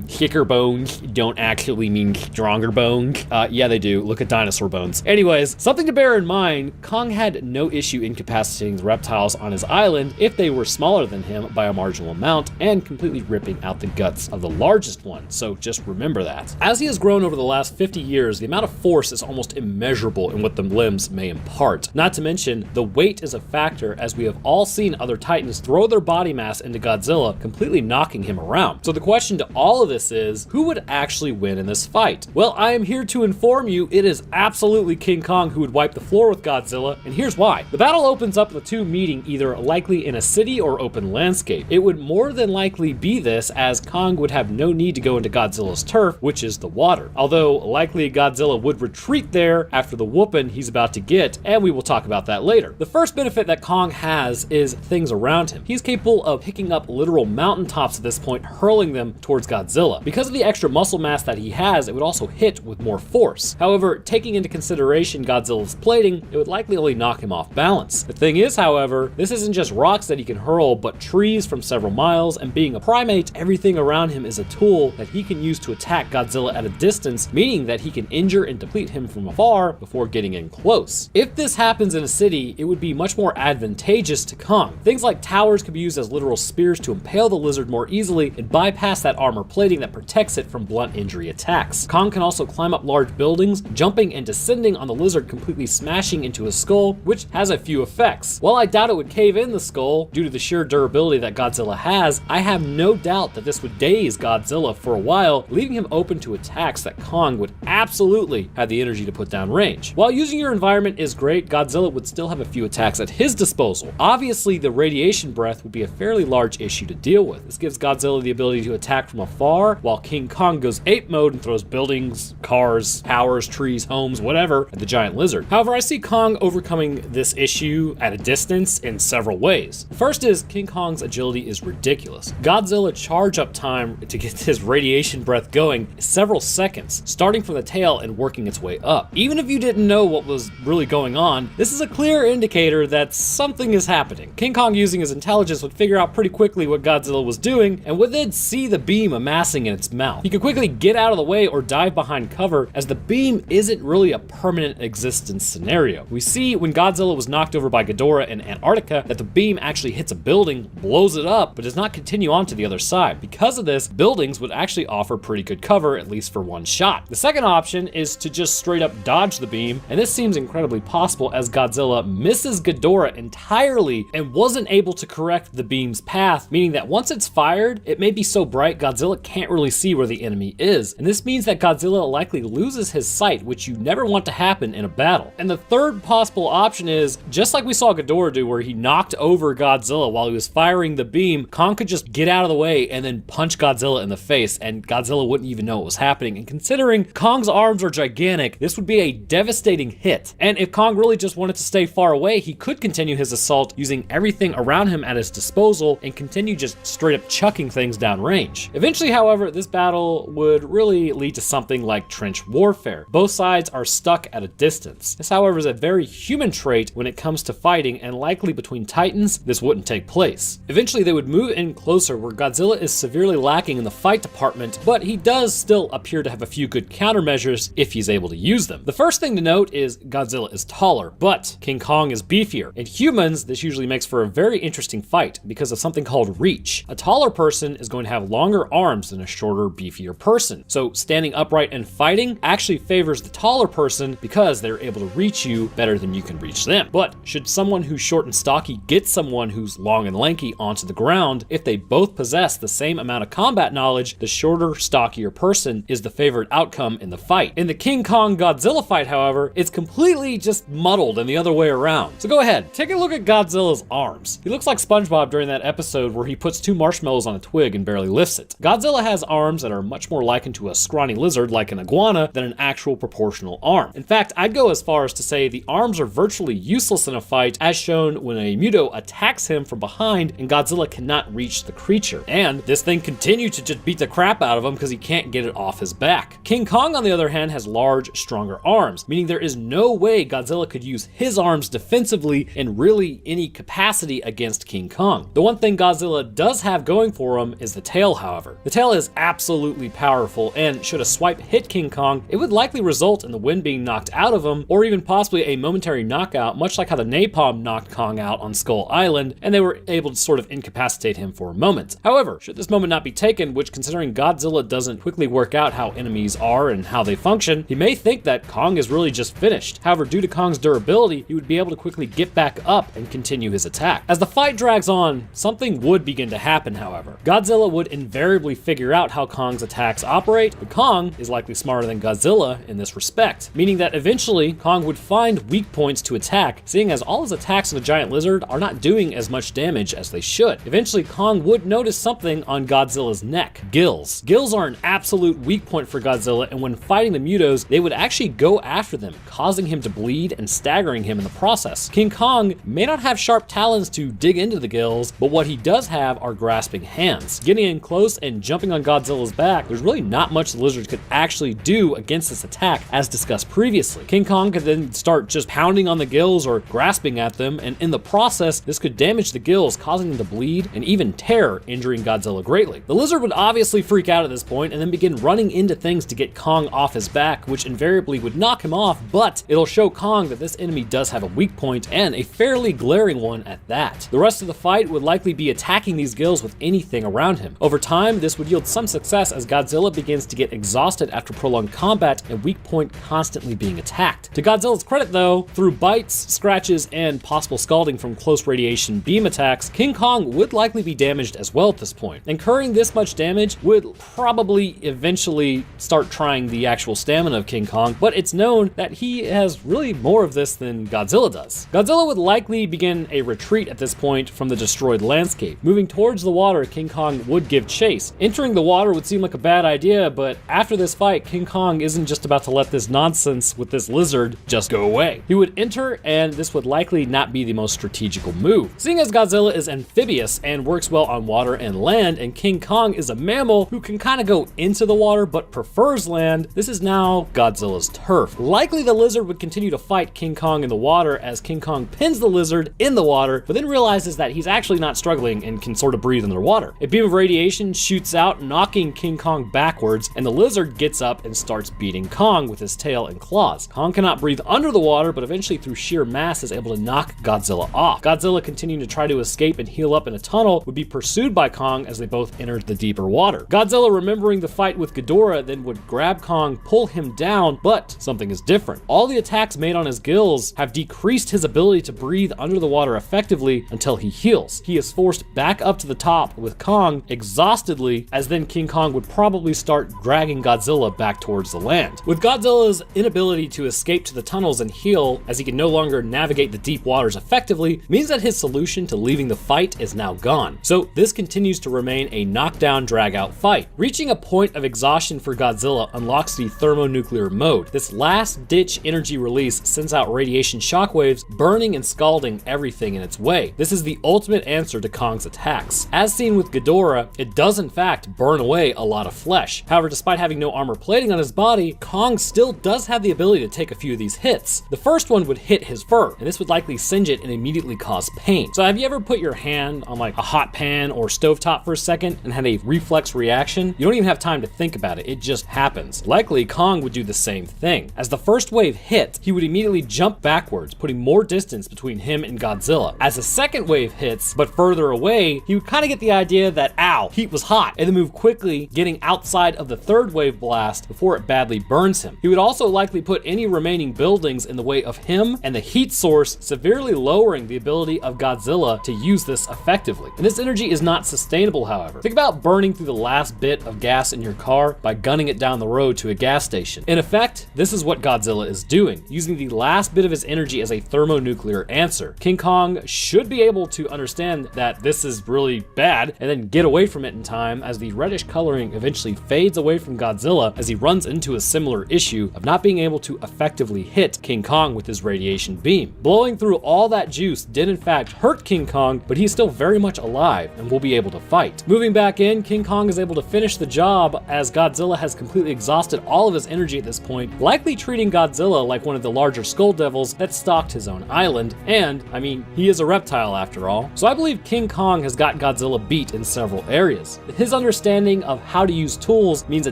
thicker bones don't actually mean stronger bones. Yeah, they do. Look at dinosaur bones. Anyways, something to bear in mind, Kong had no issue incapacitating the reptiles on his island if they were smaller than him by a marginal amount and completely ripping out the guts of the largest one, so just remember that. As he has grown over the last 50 years, the amount of force is almost immeasurable in what the limbs may impart. Not to mention, the weight is a factor, as we have all seen other Titans throw their body mass into Godzilla, completely knocking him around. So the question to all of this is, who would actually win in this fight? Well, I am here to inform you it is absolutely King Kong who would wipe the floor with Godzilla, and here's why. The battle opens up with the two meeting either likely in a city or open landscape. It would more than likely be this, as Kong would have no need to go into Godzilla's turf, which is the water. Although likely Godzilla would retreat there after the whooping he's about to get, and we will talk about that later. The first benefit that Kong has is things around him. He's capable of picking up literal mountaintops at this point, hurling them towards Godzilla. Because of the extra muscle mass that he has, it would also hit with more force. However, taking into consideration Godzilla's plating, it would likely only knock him off balance. The thing is, however, this isn't just rocks that he can hurl, but trees from several miles, and being a primate, everything around him is a tool that he can use to attack Godzilla at a distance, meaning that he can injure and deplete him from afar before getting in close. If this happens in a city, it would be much more advantageous to Kong. Things like towers could be used as literal spears to impale the lizard more easily and bypass that armor plating that protects it from blunt injury attacks. Kong can also climb up large buildings, jumping and descending on the lizard, completely smashing into his skull, which has a few effects. While I doubt it would cave in the skull due to the sheer durability that Godzilla has, I have no doubt that this would daze Godzilla for a while, leaving him open to attacks that Kong would absolutely have the energy to put down range. While using your environment is great, Godzilla would still have a few attacks at his disposal. Obviously, the radiation breath would be a fairly large issue to deal with. This gives Godzilla the ability to attack from afar, while King Kong goes ape mode and throws buildings, cars, towers, trees, homes, whatever, at the giant lizard. However, I see Kong overcoming this issue at a distance in several ways. The first is King Kong's agility is ridiculous. Godzilla charge up time to get his radiation breath going is several seconds, starting from the tail and working its way up. Even if you didn't know what was really going on, this is a clear indicator that something is happening. King Kong, using his intelligence, would figure out pretty quickly what Godzilla was doing and would then see the beam amassing in its mouth. He could quickly get out of the way or dive behind cover, as the beam isn't really a permanent existence scenario. We see when Godzilla was knocked over by Ghidorah in Antarctica that the beam actually hits a building, blows it up, but does not continue on to the other side. Because of this, buildings would actually offer pretty good cover, at least for one shot. The second option is to just straight up dodge the beam, and this seems incredibly possible as Godzilla misses Ghidorah entirely and wasn't able to correct the beam's path, meaning that once it's fired, it may be so bright Godzilla can't really see where the enemy is, and this means that Godzilla likely loses his sight, which you never want to happen in a battle. And the third possible option is, just like we saw Ghidorah do where he knocked over Godzilla while he was firing the beam, Kong could just get out of the way and then punch Godzilla in the face, and Godzilla wouldn't even know what was happening. And considering Kong's arms are gigantic, this would be a devastating hit. And if Kong really just wanted to stay far away, he could continue his assault using everything around him at his disposal and continue just straight up chucking things down range. Eventually, however, this battle would really lead to something like trench warfare. Both sides are stuck at a distance. This, however, is a very human trait when it comes to fighting, and likely between Titans, this wouldn't take place. Eventually, they would move in closer where Godzilla is severely lacking in the fight department, but he does still appear to have a few good countermeasures if he's able to use them. The first thing to note is Godzilla is taller, but King Kong is beefier. In humans, this usually makes for a very interesting fight because of something called reach. A taller person is going to have longer arms than a shorter, beefier person. So standing upright and fighting actually favors the taller person because they're able to reach you better than you can reach them. But should someone who's short and stocky get someone who's long and lanky onto the ground, if they both possess the same amount of combat knowledge, the shorter, stockier person is the favored outcome in the fight. In the King Kong Godzilla fight, however, it's completely just muddled and the other way around. So go ahead, take a look at Godzilla's arms. He looks like SpongeBob during that episode where he puts 2 marshmallows on a twig and barely lifts it. Godzilla has arms that are much more likened to a scrawny lizard like an iguana than an actual proportional arm. In fact, I'd go as far as to say the arms are virtually useless in a fight, as shown when a Muto attacks him from behind and Godzilla cannot reach the creature. And this thing continued to just beat the crap out of him because he can't get it off his back. King Kong, on the other hand, has large, stronger arms, meaning there is no way Godzilla could use his arms defensively in really any capacity against King Kong. The one thing Godzilla does have going for him is the tail, however. The tail is absolutely powerful, and should a swipe hit King Kong, it would likely result in the wind being knocked out of him, or even possibly a momentary knockout, much like how the napalm knocked Kong out on Skull Island, and they were able to sort of incapacitate him for a moment. However, should this moment not be taken, which considering Godzilla doesn't quickly work out how enemies are and how they function, he may think that Kong is really just finished. However, due to Kong's durability, he would be able to quickly get back up and continue his attack. As the fight drags on, something would begin to happen, however. Godzilla would invariably figure out how Kong's attacks operate, but Kong is likely smarter than Godzilla in this respect, meaning that eventually Kong would find weak points to attack, seeing as all his attacks on the giant lizard are not doing as much damage as they should. Eventually, Kong would notice something on Godzilla's neck: gills. Gills are an absolute weak point for Godzilla, and when fighting the Mutos, they would actually go after them, causing him to bleed and staggering him in the process. King Kong may not have sharp talons to dig into the gills, but what he does have are grasping hands. Getting in close and jumping on Godzilla's back, there's really not much the lizard could actually do against this attack, as discussed previously. King Kong could then start just pounding on the gills or grasping at them, and in the process, this could damage the gills, causing them to bleed and even tear, injuring Godzilla greatly. The lizard would obviously freak out at this point and then begin running into things to get Kong off his back, which invariably would knock him off, but it'll show Kong that this enemy does have a weak point, and a fairly glaring one at that. The rest of the fight would likely be attacking these gills with anything around him. Over time, this would yield some success as Godzilla begins to get exhausted after prolonged combat and weak point constantly being attacked. To Godzilla's credit though, through bites, scratches, and possible scalding from close radiation beam attacks, King Kong would likely be damaged as well at this point. Incurring this much damage would probably eventually start trying the actual stamina of King Kong, but it's known that he has really more of this than Godzilla does. Godzilla would likely begin a retreat at this point from the destroyed landscape. Moving towards the water, King Kong would give chase. Entering the water would seem like a bad idea, but after this fight, King Kong isn't just about to let this nonsense with this lizard just go away. He would enter, and this would likely not be the most strategical move. Seeing as Godzilla is amphibious and works well on water and land, and King Kong is a mammal who can kind of go into the water but prefers land, this is now Godzilla's turf. Likely the lizard would continue to fight King Kong in the water as King Kong pins the lizard in the water, but then realizes that he's actually not struggling and can sort of breathe underwater. A beam of radiation shoots out, knocking King Kong backwards, and the lizard gets up and starts beating Kong with his tail and claws. Kong cannot breathe under the water, but eventually through sheer mass is able to knock Godzilla off. Godzilla, continuing to try to escape and heal up in a tunnel, would be pursued by Kong as they both entered the deeper water. Godzilla, remembering the fight with Ghidorah, then would grab Kong, pull him down, but something is different. All the attacks made on his gills have decreased his ability to breathe under the water effectively until he heals. He is forced back up to the top with Kong exhaustedly, as then King Kong would probably start dragging Godzilla back towards the land. With Godzilla's inability to escape to the tunnels and heal, as he can no longer navigate the deep waters effectively, means that his solution to leaving the fight is now gone. So this continues to remain a knockdown, drag-out fight. Reaching a point of exhaustion for Godzilla unlocks the thermonuclear mode. This last-ditch energy release sends out radiation shockwaves, burning and scalding everything in its way. This is the ultimate answer to Kong's attacks. As seen with Ghidorah, it does in fact burn away a lot of flesh. However, despite having no armor plating on his body, Kong still does have the ability to take a few of these hits. The first one would hit his fur, and this would likely singe it and immediately cause pain. So have you ever put your hand on like a hot pan or stovetop for a second and had a reflex reaction? You don't even have time to think about it, it just happens. Likely, Kong would do the same thing. As the first wave hit, he would immediately jump backwards, putting more distance between him and Godzilla. As the second wave hits, but further away, he would kind of get the idea that, ow, heat was hot, and then move quickly, getting outside of the third wave blast before it badly burns him. He would also likely put any remaining buildings in the way of him and the heat source, severely lowering the ability of Godzilla to use this effectively. And this energy is not sustainable, however. Think about burning through the last bit of gas in your car by gunning it down the road to a gas station. In effect, this is what Godzilla is doing, using the last bit of his energy as a thermonuclear answer. King Kong should be able to understand that this is really bad and then get away from it in time, as the reddish coloring eventually fades away from Godzilla as he runs into a similar issue of not being able to effectively hit King Kong with his radiation beam. Blowing through all that juice did in fact hurt King Kong, but he's still very much alive and will be able to fight. Moving back in, King Kong is able to finish the job as Godzilla has completely exhausted all of his energy at this point, likely treating Godzilla like one of the larger skull devils that stalked his own island, and, I mean, he is a reptile after all. So I believe King Kong has got Godzilla beat in several areas. His understanding of how to use tools means a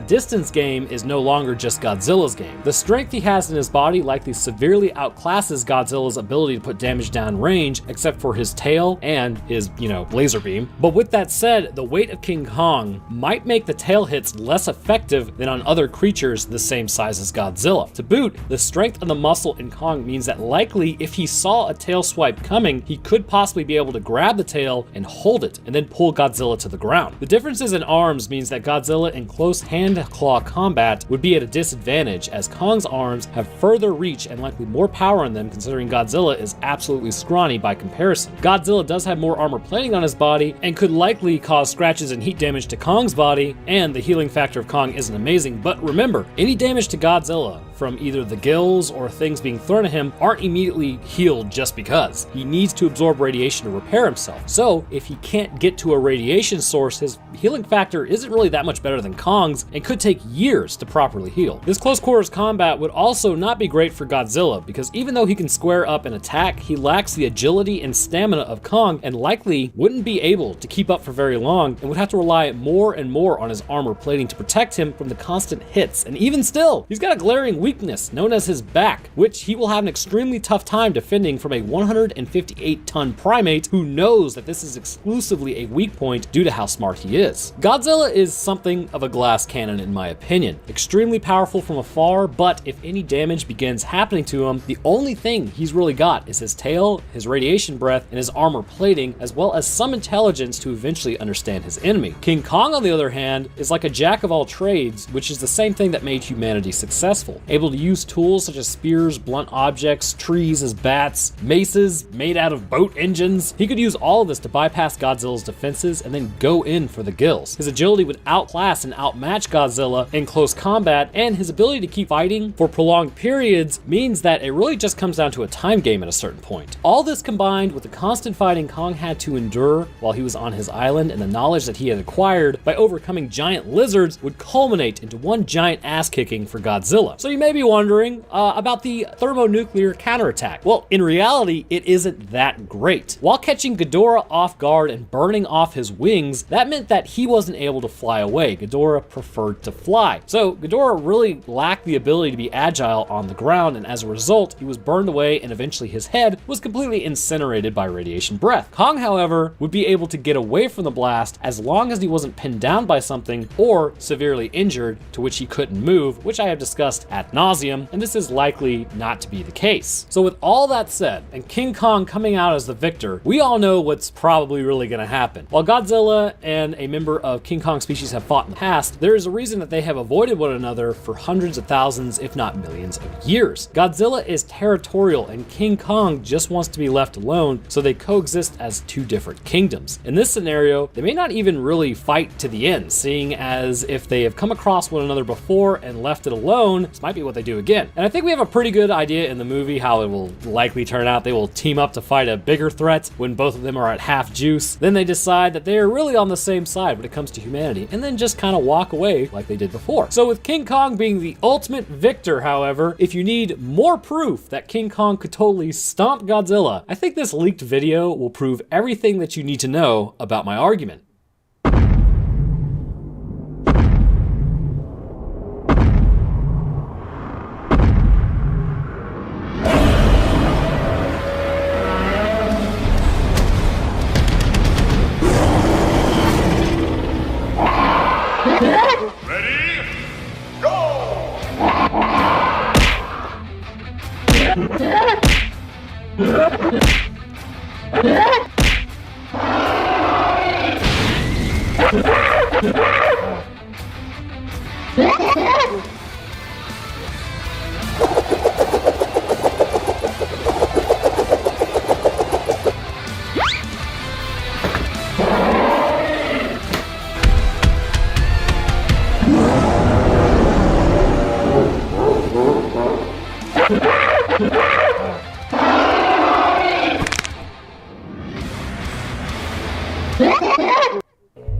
distance game is no longer just Godzilla's game. The strength he has in his body likely severely outclasses Godzilla's ability to put damage down range, except for his tail and his, laser beam. But with that said, the weight of King King Kong might make the tail hits less effective than on other creatures the same size as Godzilla. To boot, the strength of the muscle in Kong means that likely if he saw a tail swipe coming, he could possibly be able to grab the tail and hold it, and then pull Godzilla to the ground. The differences in arms means that Godzilla in close hand-claw combat would be at a disadvantage, as Kong's arms have further reach and likely more power in them, considering Godzilla is absolutely scrawny by comparison. Godzilla does have more armor plating on his body and could likely cause scratches and heat damage to Kong's body, and the healing factor of Kong isn't amazing, but remember, any damage to Godzilla from either the gills or things being thrown at him aren't immediately healed just because. He needs to absorb radiation to repair himself. So if he can't get to a radiation source, his healing factor isn't really that much better than Kong's and could take years to properly heal. This close quarters combat would also not be great for Godzilla, because even though he can square up and attack, he lacks the agility and stamina of Kong and likely wouldn't be able to keep up for very long and would have to rely more and more on his armor plating to protect him from the constant hits. And even still, he's got a glaring weakness known as his back, which he will have an extremely tough time defending from a 158-ton primate who knows that this is exclusively a weak point due to how smart he is. Godzilla is something of a glass cannon in my opinion. Extremely powerful from afar, but if any damage begins happening to him, the only thing he's really got is his tail, his radiation breath, and his armor plating, as well as some intelligence to eventually understand his enemy. King Kong, on the other hand, is like a jack of all trades, which is the same thing that made humanity successful. Able to use tools such as spears, blunt objects, trees as bats, maces made out of boat engines. He could use all of this to bypass Godzilla's defenses and then go in for the gills. His agility would outclass and outmatch Godzilla in close combat, and his ability to keep fighting for prolonged periods means that it really just comes down to a time game at a certain point. All this combined with the constant fighting Kong had to endure while he was on his island and the knowledge that he had acquired by overcoming giant lizards would culminate into one giant ass-kicking for Godzilla. So you may be wondering about the thermonuclear counterattack. Well, in reality, it isn't that great. While catching Ghidorah off guard and burning off his wings, that meant that he wasn't able to fly away. Ghidorah preferred to fly. So Ghidorah really lacked the ability to be agile on the ground, and as a result, he was burned away and eventually his head was completely incinerated by radiation breath. Kong, however, would be able to get away from the blast as long as he wasn't pinned down by something or severely injured to which he couldn't move, which I have discussed ad nauseum, and this is likely not to be the case. So with all that said, and King Kong coming out as the victor, we all know what's probably really gonna happen. While Godzilla and a member of King Kong species have fought in the past, there is a reason that they have avoided one another for hundreds of thousands, if not millions of years. Godzilla is territorial and King Kong just wants to be left alone, so they coexist as two different kingdoms. In this scenario, they may not even really fight to the end, seeing as if they have come across one another before and left it alone, this might be what they do again. And I think we have a pretty good idea in the movie how it will likely turn out. They will team up to fight a bigger threat when both of them are at half juice. Then they decide that they are really on the same side when it comes to humanity, and then just kind of walk away like they did before. So with King Kong being the ultimate victor, however, if you need more proof that King Kong could totally stomp Godzilla, I think this leaked video will prove everything that you need to know about my argument.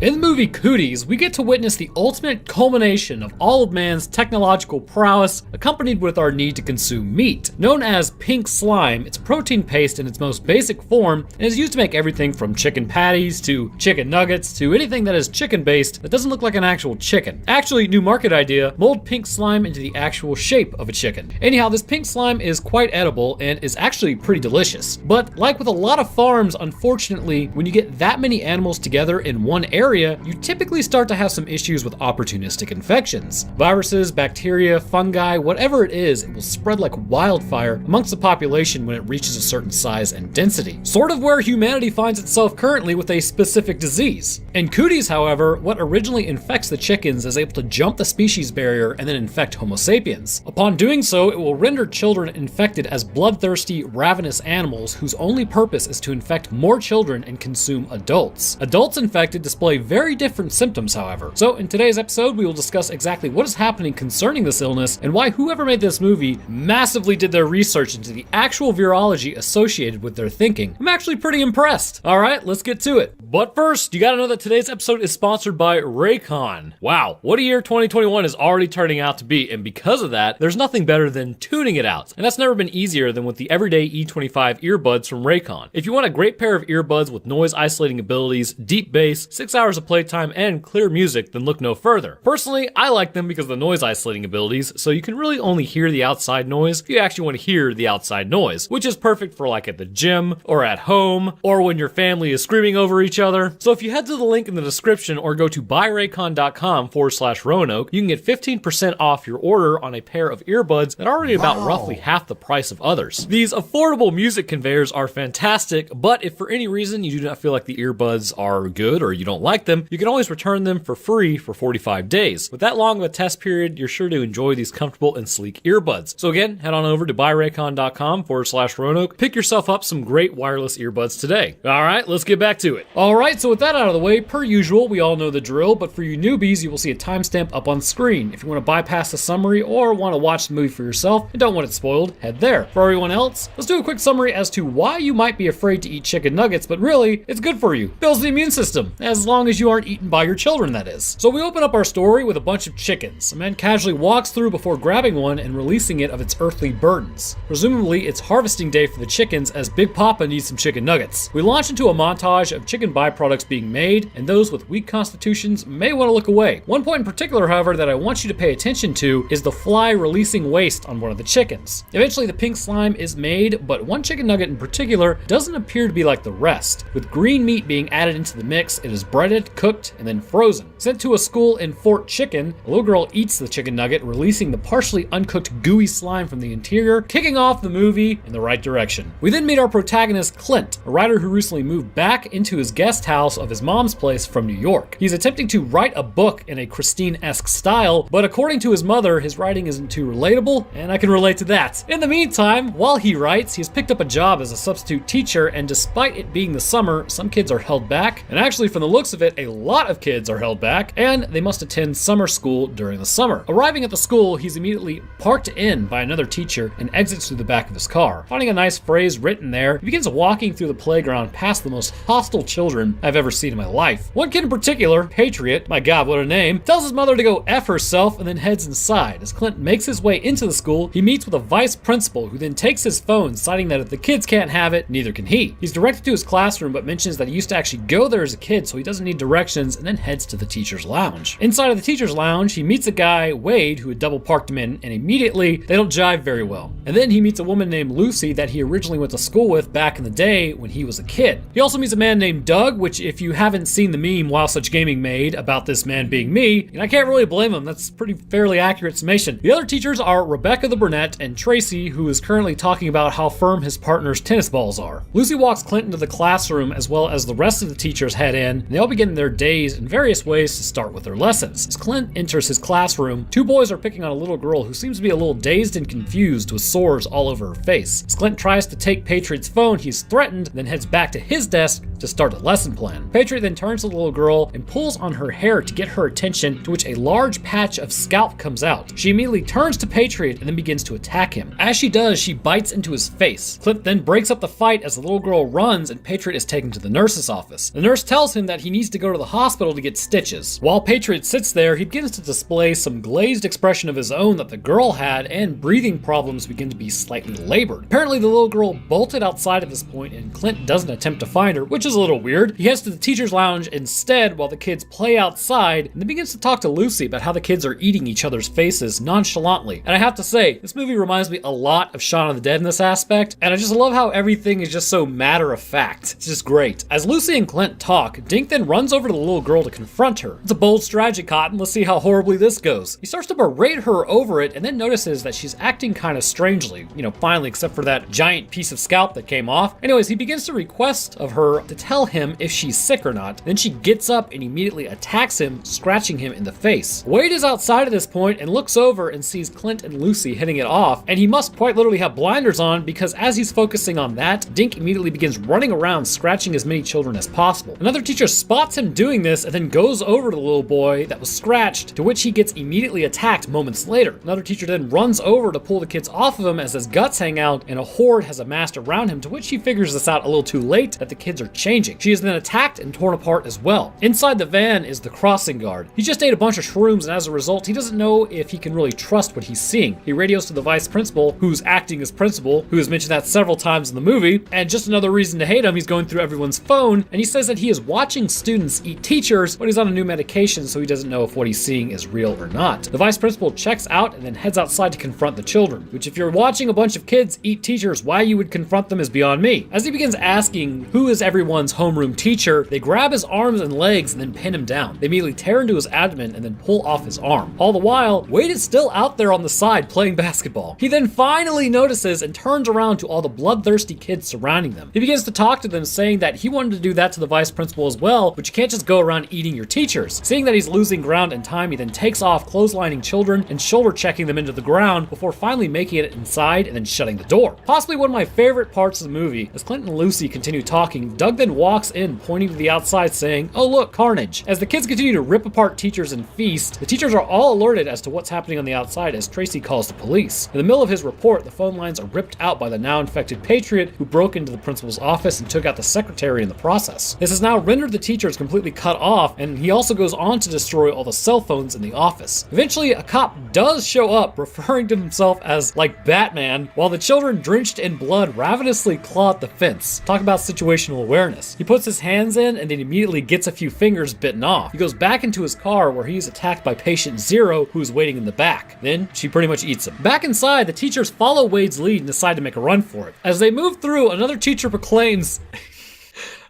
In the movie Cooties, we get to witness the ultimate culmination of all of man's technological prowess, accompanied with our need to consume meat. Known as pink slime, it's a protein paste in its most basic form and is used to make everything from chicken patties to chicken nuggets to anything that is chicken-based that doesn't look like an actual chicken. Actually, new market idea, mold pink slime into the actual shape of a chicken. Anyhow, this pink slime is quite edible and is actually pretty delicious. But like with a lot of farms, unfortunately, when you get that many animals together in one area, you you typically start to have some issues with opportunistic infections. Viruses, bacteria, fungi, whatever it is, it will spread like wildfire amongst the population when it reaches a certain size and density. Sort of where humanity finds itself currently with a specific disease. In cooties, however, what originally infects the chickens is able to jump the species barrier and then infect Homo sapiens. Upon doing so, it will render children infected as bloodthirsty, ravenous animals whose only purpose is to infect more children and consume adults. Adults infected display very different symptoms, however. So in today's episode, we will discuss exactly what is happening concerning this illness and why whoever made this movie massively did their research into the actual virology associated with their thinking. I'm actually pretty impressed. All right, let's get to it. But first, you gotta know that today's episode is sponsored by Raycon. Wow, what a year 2021 is already turning out to be, and because of that, there's nothing better than tuning it out. And that's never been easier than with the everyday E25 earbuds from Raycon. If you want a great pair of earbuds with noise isolating abilities, deep bass, 6 hours of playtime, and clear music, then look no further. Personally, I like them because of the noise isolating abilities, so you can really only hear the outside noise if you actually want to hear the outside noise, which is perfect for like at the gym, or at home, or when your family is screaming over each other. So if you head to the link in the description or go to buyraycon.com/Roanoke, you can get 15% off your order on a pair of earbuds that are already about roughly half the price of others. These affordable music conveyors are fantastic, but if for any reason you do not feel like the earbuds are good or you don't like them, you can always return them for free for 45 days. With that long of a test period, you're sure to enjoy these comfortable and sleek earbuds. So again, head on over to buyraycon.com/Roanoke, pick yourself up some great wireless earbuds today. All right, let's get back to it. All right, so with that out of the way, per usual, we all know the drill, but for you newbies, you will see a timestamp up on screen. If you want to bypass the summary or want to watch the movie for yourself and don't want it spoiled, head there. For everyone else, let's do a quick summary as to why you might be afraid to eat chicken nuggets, but really, it's good for you. Builds the immune system, as long as you aren't eaten by your children, that is. So we open up our story with a bunch of chickens. A man casually walks through before grabbing one and releasing it of its earthly burdens. Presumably, it's harvesting day for the chickens as Big Papa needs some chicken nuggets. We launch into a montage of chicken byproducts being made, and those with weak constitutions may want to look away. One point in particular, however, that I want you to pay attention to is the fly releasing waste on one of the chickens. Eventually, the pink slime is made, but one chicken nugget in particular doesn't appear to be like the rest. With green meat being added into the mix, it is breaded, cooked, and then frozen. Sent to a school in Fort Chicken, a little girl eats the chicken nugget, releasing the partially uncooked gooey slime from the interior, kicking off the movie in the right direction. We then meet our protagonist, Clint, a writer who recently moved back into his guest house of his mom's place from New York. He's attempting to write a book in a Christine-esque style, but according to his mother, his writing isn't too relatable, and I can relate to that. In the meantime, while he writes, he's picked up a job as a substitute teacher, and despite it being the summer, some kids are held back, and actually from the looks of it, a lot of kids are held back, and they must attend summer school during the summer. Arriving at the school, he's immediately parked in by another teacher and exits through the back of his car. Finding a nice phrase written there, he begins walking through the playground past the most hostile children I've ever seen in my life. One kid in particular, Patriot, my god, what a name, tells his mother to go F herself and then heads inside. As Clint makes his way into the school, he meets with a vice principal who then takes his phone, citing that if the kids can't have it, neither can he. He's directed to his classroom, but mentions that he used to actually go there as a kid, so he doesn't need directions, and then heads to the teacher's lounge. Inside of the teacher's lounge, he meets a guy, Wade, who had double parked him in, and immediately they don't jive very well. And then he meets a woman named Lucy that he originally went to school with back in the day when he was a kid. He also meets a man named Doug, which if you haven't seen the meme While Such Gaming made about this man being me, and I can't really blame him, that's pretty fairly accurate summation. The other teachers are Rebecca the brunette and Tracy, who is currently talking about how firm his partner's tennis balls are. Lucy walks Clint into the classroom as well as the rest of the teachers head in, and they all begin their days in various ways to start with their lessons. As Clint enters his classroom, two boys are picking on a little girl who seems to be a little dazed and confused with sores all over her face. As Clint tries to take Patriot's phone, he's threatened, then heads back to his desk to start a lesson plan. Patriot then turns to the little girl and pulls on her hair to get her attention, to which a large patch of scalp comes out. She immediately turns to Patriot and then begins to attack him. As she does, she bites into his face. Clint then breaks up the fight as the little girl runs and Patriot is taken to the nurse's office. The nurse tells him that he needs to go to the hospital to get stitches. While Patriot sits there, he begins to display some glazed expression of his own that the girl had, and breathing problems begin to be slightly labored. Apparently the little girl bolted outside at this point and Clint doesn't attempt to find her, which is a little weird. weird. He heads to the teacher's lounge instead while the kids play outside, and then begins to talk to Lucy about how the kids are eating each other's faces nonchalantly. And I have to say, this movie reminds me a lot of Shaun of the Dead in this aspect, and I just love how everything is just so matter of fact. It's just great. As Lucy and Clint talk, Dink then runs over to the little girl to confront her. It's a bold strategy, Cotton. Let's see how horribly this goes. He starts to berate her over it and then notices that she's acting kind of strangely, finally, except for that giant piece of scalp that came off. Anyways, he begins to request of her to tell him if she's sick or not. Then she gets up and immediately attacks him, scratching him in the face. Wade is outside at this point and looks over and sees Clint and Lucy hitting it off, and he must quite literally have blinders on because as he's focusing on that, Dink immediately begins running around scratching as many children as possible. Another teacher spots him doing this and then goes over to the little boy that was scratched, to which he gets immediately attacked moments later. Another teacher then runs over to pull the kids off of him as his guts hang out and a horde has amassed around him, to which he figures this out a little too late that the kids are changing. She is then attacked and torn apart as well. Inside the van is the crossing guard. He just ate a bunch of shrooms and as a result, he doesn't know if he can really trust what he's seeing. He radios to the vice principal, who's acting as principal, who has mentioned that several times in the movie, and just another reason to hate him, he's going through everyone's phone, and he says that he is watching students eat teachers, but he's on a new medication, so he doesn't know if what he's seeing is real or not. The vice principal checks out and then heads outside to confront the children, which if you're watching a bunch of kids eat teachers, why you would confront them is beyond me. As he begins asking who is everyone's homeroom teacher, they grab his arms and legs and then pin him down. They immediately tear into his abdomen and then pull off his arm. All the while, Wade is still out there on the side playing basketball. He then finally notices and turns around to all the bloodthirsty kids surrounding them. He begins to talk to them, saying that he wanted to do that to the vice principal as well, but you can't just go around eating your teachers. Seeing that he's losing ground and time, he then takes off clotheslining children and shoulder checking them into the ground before finally making it inside and then shutting the door. Possibly one of my favorite parts of the movie, as Clint and Lucy continue talking, Doug then walks in pointing to the outside saying, "Oh look, carnage." As the kids continue to rip apart teachers and feast, the teachers are all alerted as to what's happening on the outside as Tracy calls the police. In the middle of his report, the phone lines are ripped out by the now infected Patriot who broke into the principal's office and took out the secretary in the process. This has now rendered the teachers completely cut off, and he also goes on to destroy all the cell phones in the office. Eventually, a cop does show up, referring to himself as like Batman, while the children drenched in blood ravenously claw at the fence. Talk about situational awareness. He puts his hands in and then immediately gets a few fingers bitten off. He goes back into his car where he's attacked by patient Zero, who's waiting in the back. Then she pretty much eats him. Back inside, the teachers follow Wade's lead and decide to make a run for it. As they move through, another teacher proclaims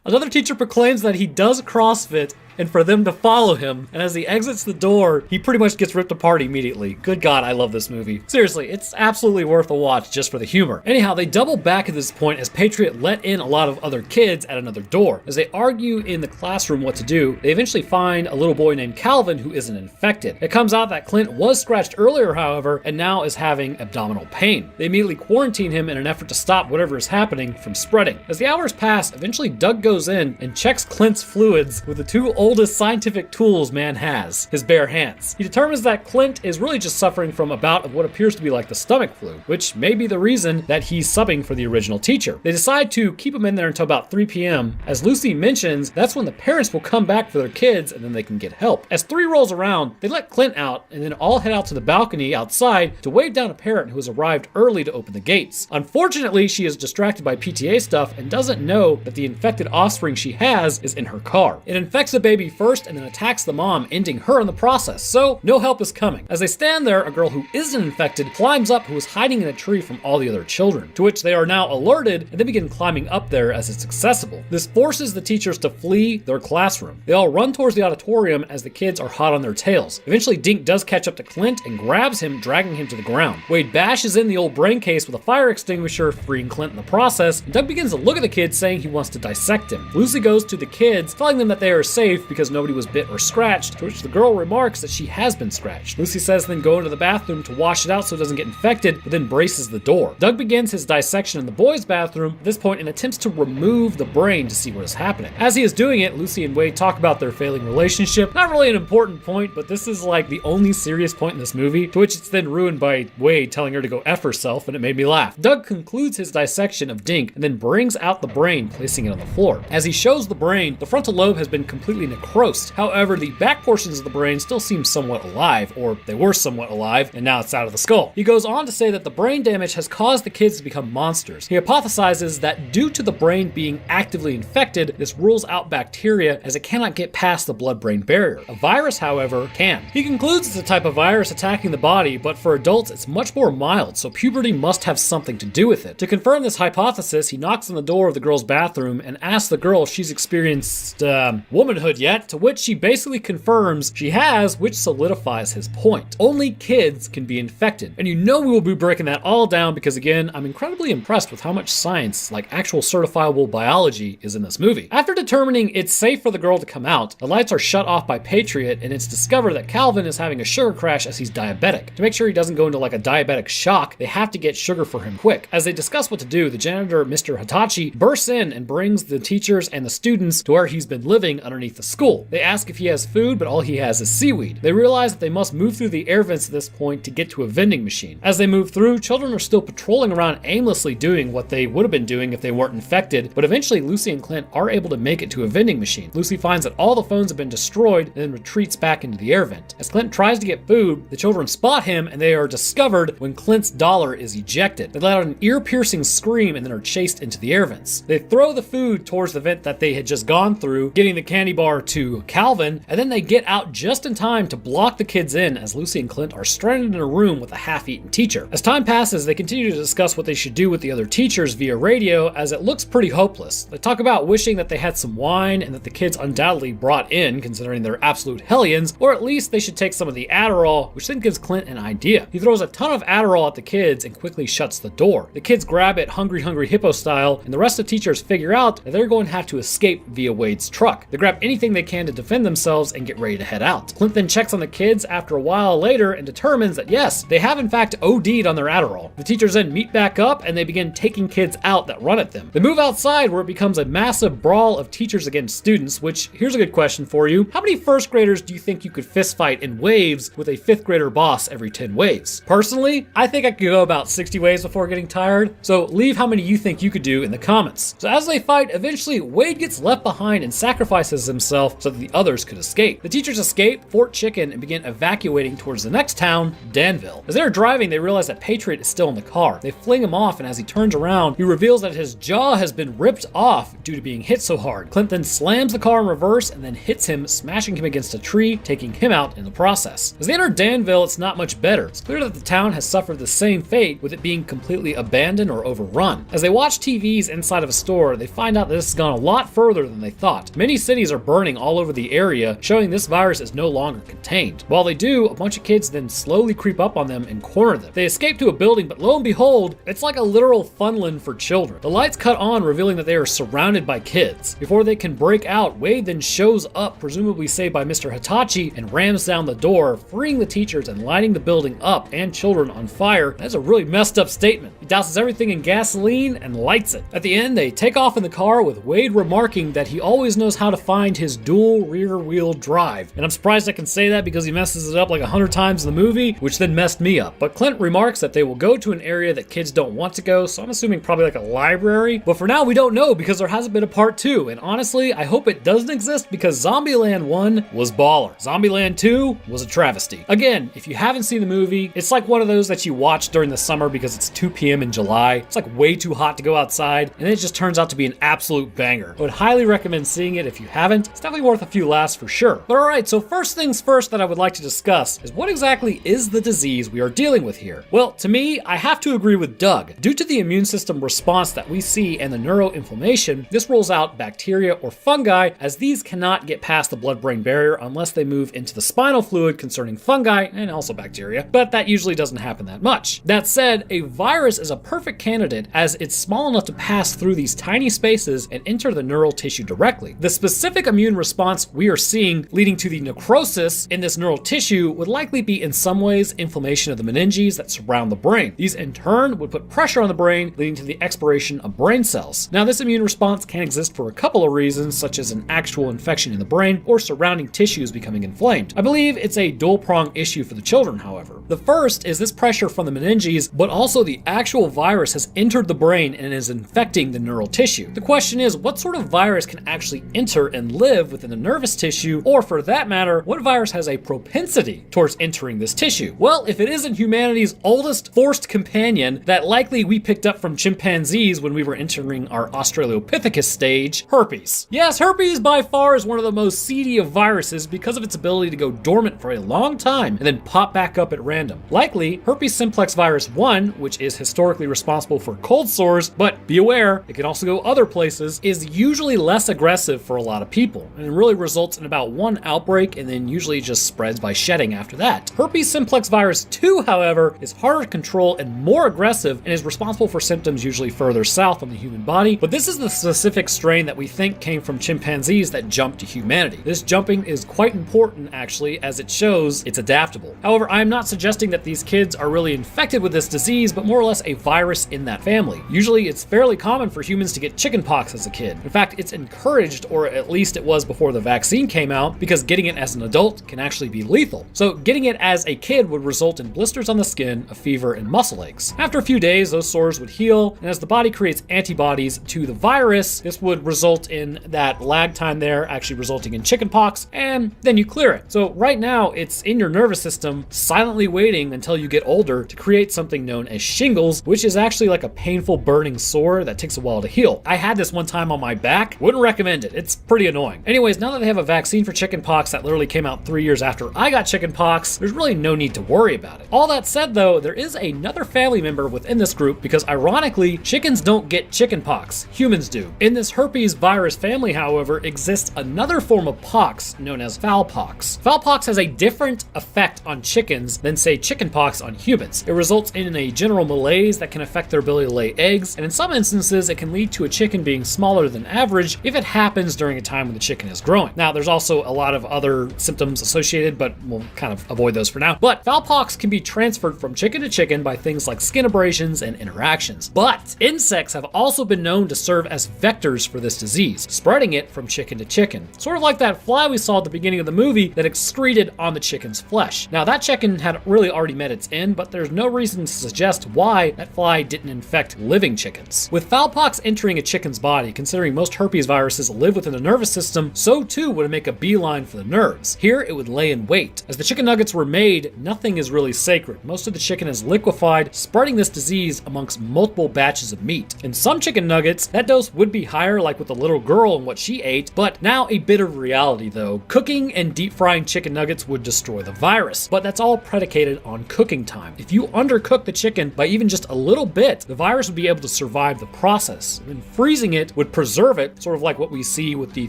that he does CrossFit and for them to follow him, and as he exits the door, he pretty much gets ripped apart immediately. Good God, I love this movie. Seriously, it's absolutely worth a watch just for the humor. Anyhow, they double back at this point as Patriot let in a lot of other kids at another door. As they argue in the classroom what to do, they eventually find a little boy named Calvin who isn't infected. It comes out that Clint was scratched earlier, however, and now is having abdominal pain. They immediately quarantine him in an effort to stop whatever is happening from spreading. As the hours pass, eventually Doug goes in and checks Clint's fluids with the two oldest scientific tools man has, his bare hands. He determines that Clint is really just suffering from a bout of what appears to be like the stomach flu, which may be the reason that he's subbing for the original teacher. They decide to keep him in there until about 3 p.m. As Lucy mentions, that's when the parents will come back for their kids and then they can get help. As 3 rolls around, they let Clint out and then all head out to the balcony outside to wave down a parent who has arrived early to open the gates. Unfortunately, she is distracted by PTA stuff and doesn't know that the infected offspring she has is in her car. It infects the baby first and then attacks the mom, ending her in the process, so no help is coming. As they stand there, a girl who isn't infected climbs up who is hiding in a tree from all the other children, to which they are now alerted and they begin climbing up there as it's accessible. This forces the teachers to flee their classroom. They all run towards the auditorium as the kids are hot on their tails. Eventually, Dink does catch up to Clint and grabs him, dragging him to the ground. Wade bashes in the old brain case with a fire extinguisher, freeing Clint in the process, and Doug begins to look at the kids, saying he wants to dissect him. Lucy goes to the kids, telling them that they are safe because nobody was bit or scratched, to which the girl remarks that she has been scratched. Lucy says then go into the bathroom to wash it out so it doesn't get infected, but then braces the door. Doug begins his dissection in the boys' bathroom at this point and attempts to remove the brain to see what is happening. As he is doing it, Lucy and Wade talk about their failing relationship. Not really an important point, but this is like the only serious point in this movie, to which it's then ruined by Wade telling her to go F herself, and it made me laugh. Doug concludes his dissection of Dink and then brings out the brain, placing it on the floor. As he shows the brain, the frontal lobe has been completely necrosed. However, the back portions of the brain still seem somewhat alive, or they were somewhat alive, and now it's out of the skull. He goes on to say that the brain damage has caused the kids to become monsters. He hypothesizes that due to the brain being actively infected, this rules out bacteria as it cannot get past the blood-brain barrier. A virus, however, can. He concludes it's a type of virus attacking the body, but for adults it's much more mild, so puberty must have something to do with it. To confirm this hypothesis, he knocks on the door of the girl's bathroom and asks the girl if she's experienced womanhood yet, to which she basically confirms she has, which solidifies his point. Only kids can be infected. And you know we will be breaking that all down because, again, I'm incredibly impressed with how much science, like actual certifiable biology, is in this movie. After determining it's safe for the girl to come out, the lights are shut off by Patriot, and it's discovered that Calvin is having a sugar crash as he's diabetic. To make sure he doesn't go into like a diabetic shock, they have to get sugar for him quick. As they discuss what to do, the janitor, Mr. Hitachi, bursts in and brings the teachers and the students to where he's been living underneath the school. They ask if he has food, but all he has is seaweed. They realize that they must move through the air vents at this point to get to a vending machine. As they move through, children are still patrolling around aimlessly doing what they would have been doing if they weren't infected, but eventually Lucy and Clint are able to make it to a vending machine. Lucy finds that all the phones have been destroyed and then retreats back into the air vent. As Clint tries to get food, the children spot him and they are discovered when Clint's dollar is ejected. They let out an ear-piercing scream and then are chased into the air vents. They throw the food towards the vent that they had just gone through, getting the candy bar to Calvin, and then they get out just in time to block the kids in as Lucy and Clint are stranded in a room with a half-eaten teacher. As time passes, they continue to discuss what they should do with the other teachers via radio, as it looks pretty hopeless. They talk about wishing that they had some wine and that the kids undoubtedly brought in, considering they're absolute hellions, or at least they should take some of the Adderall, which then gives Clint an idea. He throws a ton of Adderall at the kids and quickly shuts the door. The kids grab it Hungry Hippo style, and the rest of the teachers figure out that they're going to have to escape via Wade's truck. They grab anything they can to defend themselves and get ready to head out. Clint then checks on the kids after a while later and determines that yes, they have in fact OD'd on their Adderall. The teachers then meet back up and they begin taking kids out that run at them. They move outside where it becomes a massive brawl of teachers against students, which, here's a good question for you. How many first graders do you think you could fist fight in waves with a fifth grader boss every 10 waves? Personally, I think I could go about 60 waves before getting tired, so leave how many you think you could do in the comments. So as they fight, eventually Wade gets left behind and sacrifices himself so that the others could escape. The teachers escape Fort Chicken and begin evacuating towards the next town, Danville. As they're driving, they realize that Patriot is still in the car. They fling him off, and as he turns around, he reveals that his jaw has been ripped off due to being hit so hard. Clint then slams the car in reverse and then hits him, smashing him against a tree, taking him out in the process. As they enter Danville, it's not much better. It's clear that the town has suffered the same fate, with it being completely abandoned or overrun. As they watch TVs inside of a store, they find out that this has gone a lot further than they thought. Many cities are burning all over the area, showing this virus is no longer contained. While they do, a bunch of kids then slowly creep up on them and corner them. They escape to a building, but lo and behold, it's like a literal funland for children. The lights cut on, revealing that they are surrounded by kids. Before they can break out, Wade then shows up, presumably saved by Mr. Hitachi, and rams down the door, freeing the teachers and lighting the building up and children on fire. That's a really messed up statement. He douses everything in gasoline and lights it. At the end, they take off in the car, with Wade remarking that he always knows how to find his dual rear wheel drive. And I'm surprised I can say that because he messes it up like 100 times in the movie, which then messed me up. But Clint remarks that they will go to an area that kids don't want to go, so I'm assuming probably like a library. But for now, we don't know because there hasn't been a part 2. And honestly, I hope it doesn't exist because Zombieland 1 was baller. Zombieland 2 was a travesty. Again, if you haven't seen the movie, it's like one of those that you watch during the summer because it's 2 p.m. in July. It's like way too hot to go outside, and it just turns out to be an absolute banger. I would highly recommend seeing it if you haven't. It's definitely worth a few laughs for sure. But alright, so first things first that I would like to discuss is what exactly is the disease we are dealing with here? Well, to me, I have to agree with Doug. Due to the immune system response that we see and the neuroinflammation, this rules out bacteria or fungi, as these cannot get past the blood-brain barrier unless they move into the spinal fluid concerning fungi and also bacteria, but that usually doesn't happen that much. That said, a virus is a perfect candidate as it's small enough to pass through these tiny spaces and enter the neural tissue directly. The specific immune response we are seeing leading to the necrosis in this neural tissue would likely be in some ways inflammation of the meninges that surround the brain. These in turn would put pressure on the brain, leading to the expiration of brain cells. Now, this immune response can exist for a couple of reasons, such as an actual infection in the brain or surrounding tissues becoming inflamed. I believe it's a dual-pronged issue for the children, however. The first is this pressure from the meninges, but also the actual virus has entered the brain and is infecting the neural tissue. The question is, what sort of virus can actually enter and live live within the nervous tissue, or for that matter, what virus has a propensity towards entering this tissue? Well, if it isn't humanity's oldest forced companion that likely we picked up from chimpanzees when we were entering our Australopithecus stage, herpes. Yes, herpes by far is one of the most seedy of viruses because of its ability to go dormant for a long time and then pop back up at random. Likely, herpes simplex virus 1, which is historically responsible for cold sores, but be aware, it can also go other places, is usually less aggressive for a lot of people, and it really results in about one outbreak and then usually just spreads by shedding after that. Herpes simplex virus 2, however, is harder to control and more aggressive and is responsible for symptoms usually further south on the human body, but this is the specific strain that we think came from chimpanzees that jumped to humanity. This jumping is quite important actually, as it shows it's adaptable. However, I am not suggesting that these kids are really infected with this disease, but more or less a virus in that family. Usually it's fairly common for humans to get chickenpox as a kid. In fact, it's encouraged, or at least it was before the vaccine came out, because getting it as an adult can actually be lethal. So getting it as a kid would result in blisters on the skin, a fever, and muscle aches. After a few days, those sores would heal, and as the body creates antibodies to the virus, this would result in that lag time there actually resulting in chickenpox, and then you clear it. So right now, it's in your nervous system, silently waiting until you get older to create something known as shingles, which is actually like a painful burning sore that takes a while to heal. I had this one time on my back, wouldn't recommend it. It's pretty annoying. Anyways, now that they have a vaccine for chickenpox that literally came out 3 years after I got chickenpox, there's really no need to worry about it. All that said though, there is another family member within this group because ironically, chickens don't get chickenpox, humans do. In this herpes virus family, however, exists another form of pox known as foulpox. Foulpox has a different effect on chickens than say chickenpox on humans. It results in a general malaise that can affect their ability to lay eggs, and in some instances it can lead to a chicken being smaller than average if it happens during a time when the chicken is growing. Now there's also a lot of other symptoms associated, but we'll kind of avoid those for now. But foulpox can be transferred from chicken to chicken by things like skin abrasions and interactions. But insects have also been known to serve as vectors for this disease, spreading it from chicken to chicken. Sort of like that fly we saw at the beginning of the movie that excreted on the chicken's flesh. Now that chicken had really already met its end, but there's no reason to suggest why that fly didn't infect living chickens. With foulpox entering a chicken's body, considering most herpes viruses live within the nervous system, so too would it make a beeline for the nerves. Here it would lay in wait. As the chicken nuggets were made, nothing is really sacred. Most of the chicken is liquefied, spreading this disease amongst multiple batches of meat. In some chicken nuggets, that dose would be higher, like with the little girl and what she ate, but now a bit of reality though. Cooking and deep frying chicken nuggets would destroy the virus, but that's all predicated on cooking time. If you undercook the chicken by even just a little bit, the virus would be able to survive the process. And freezing it would preserve it, sort of like what we see with the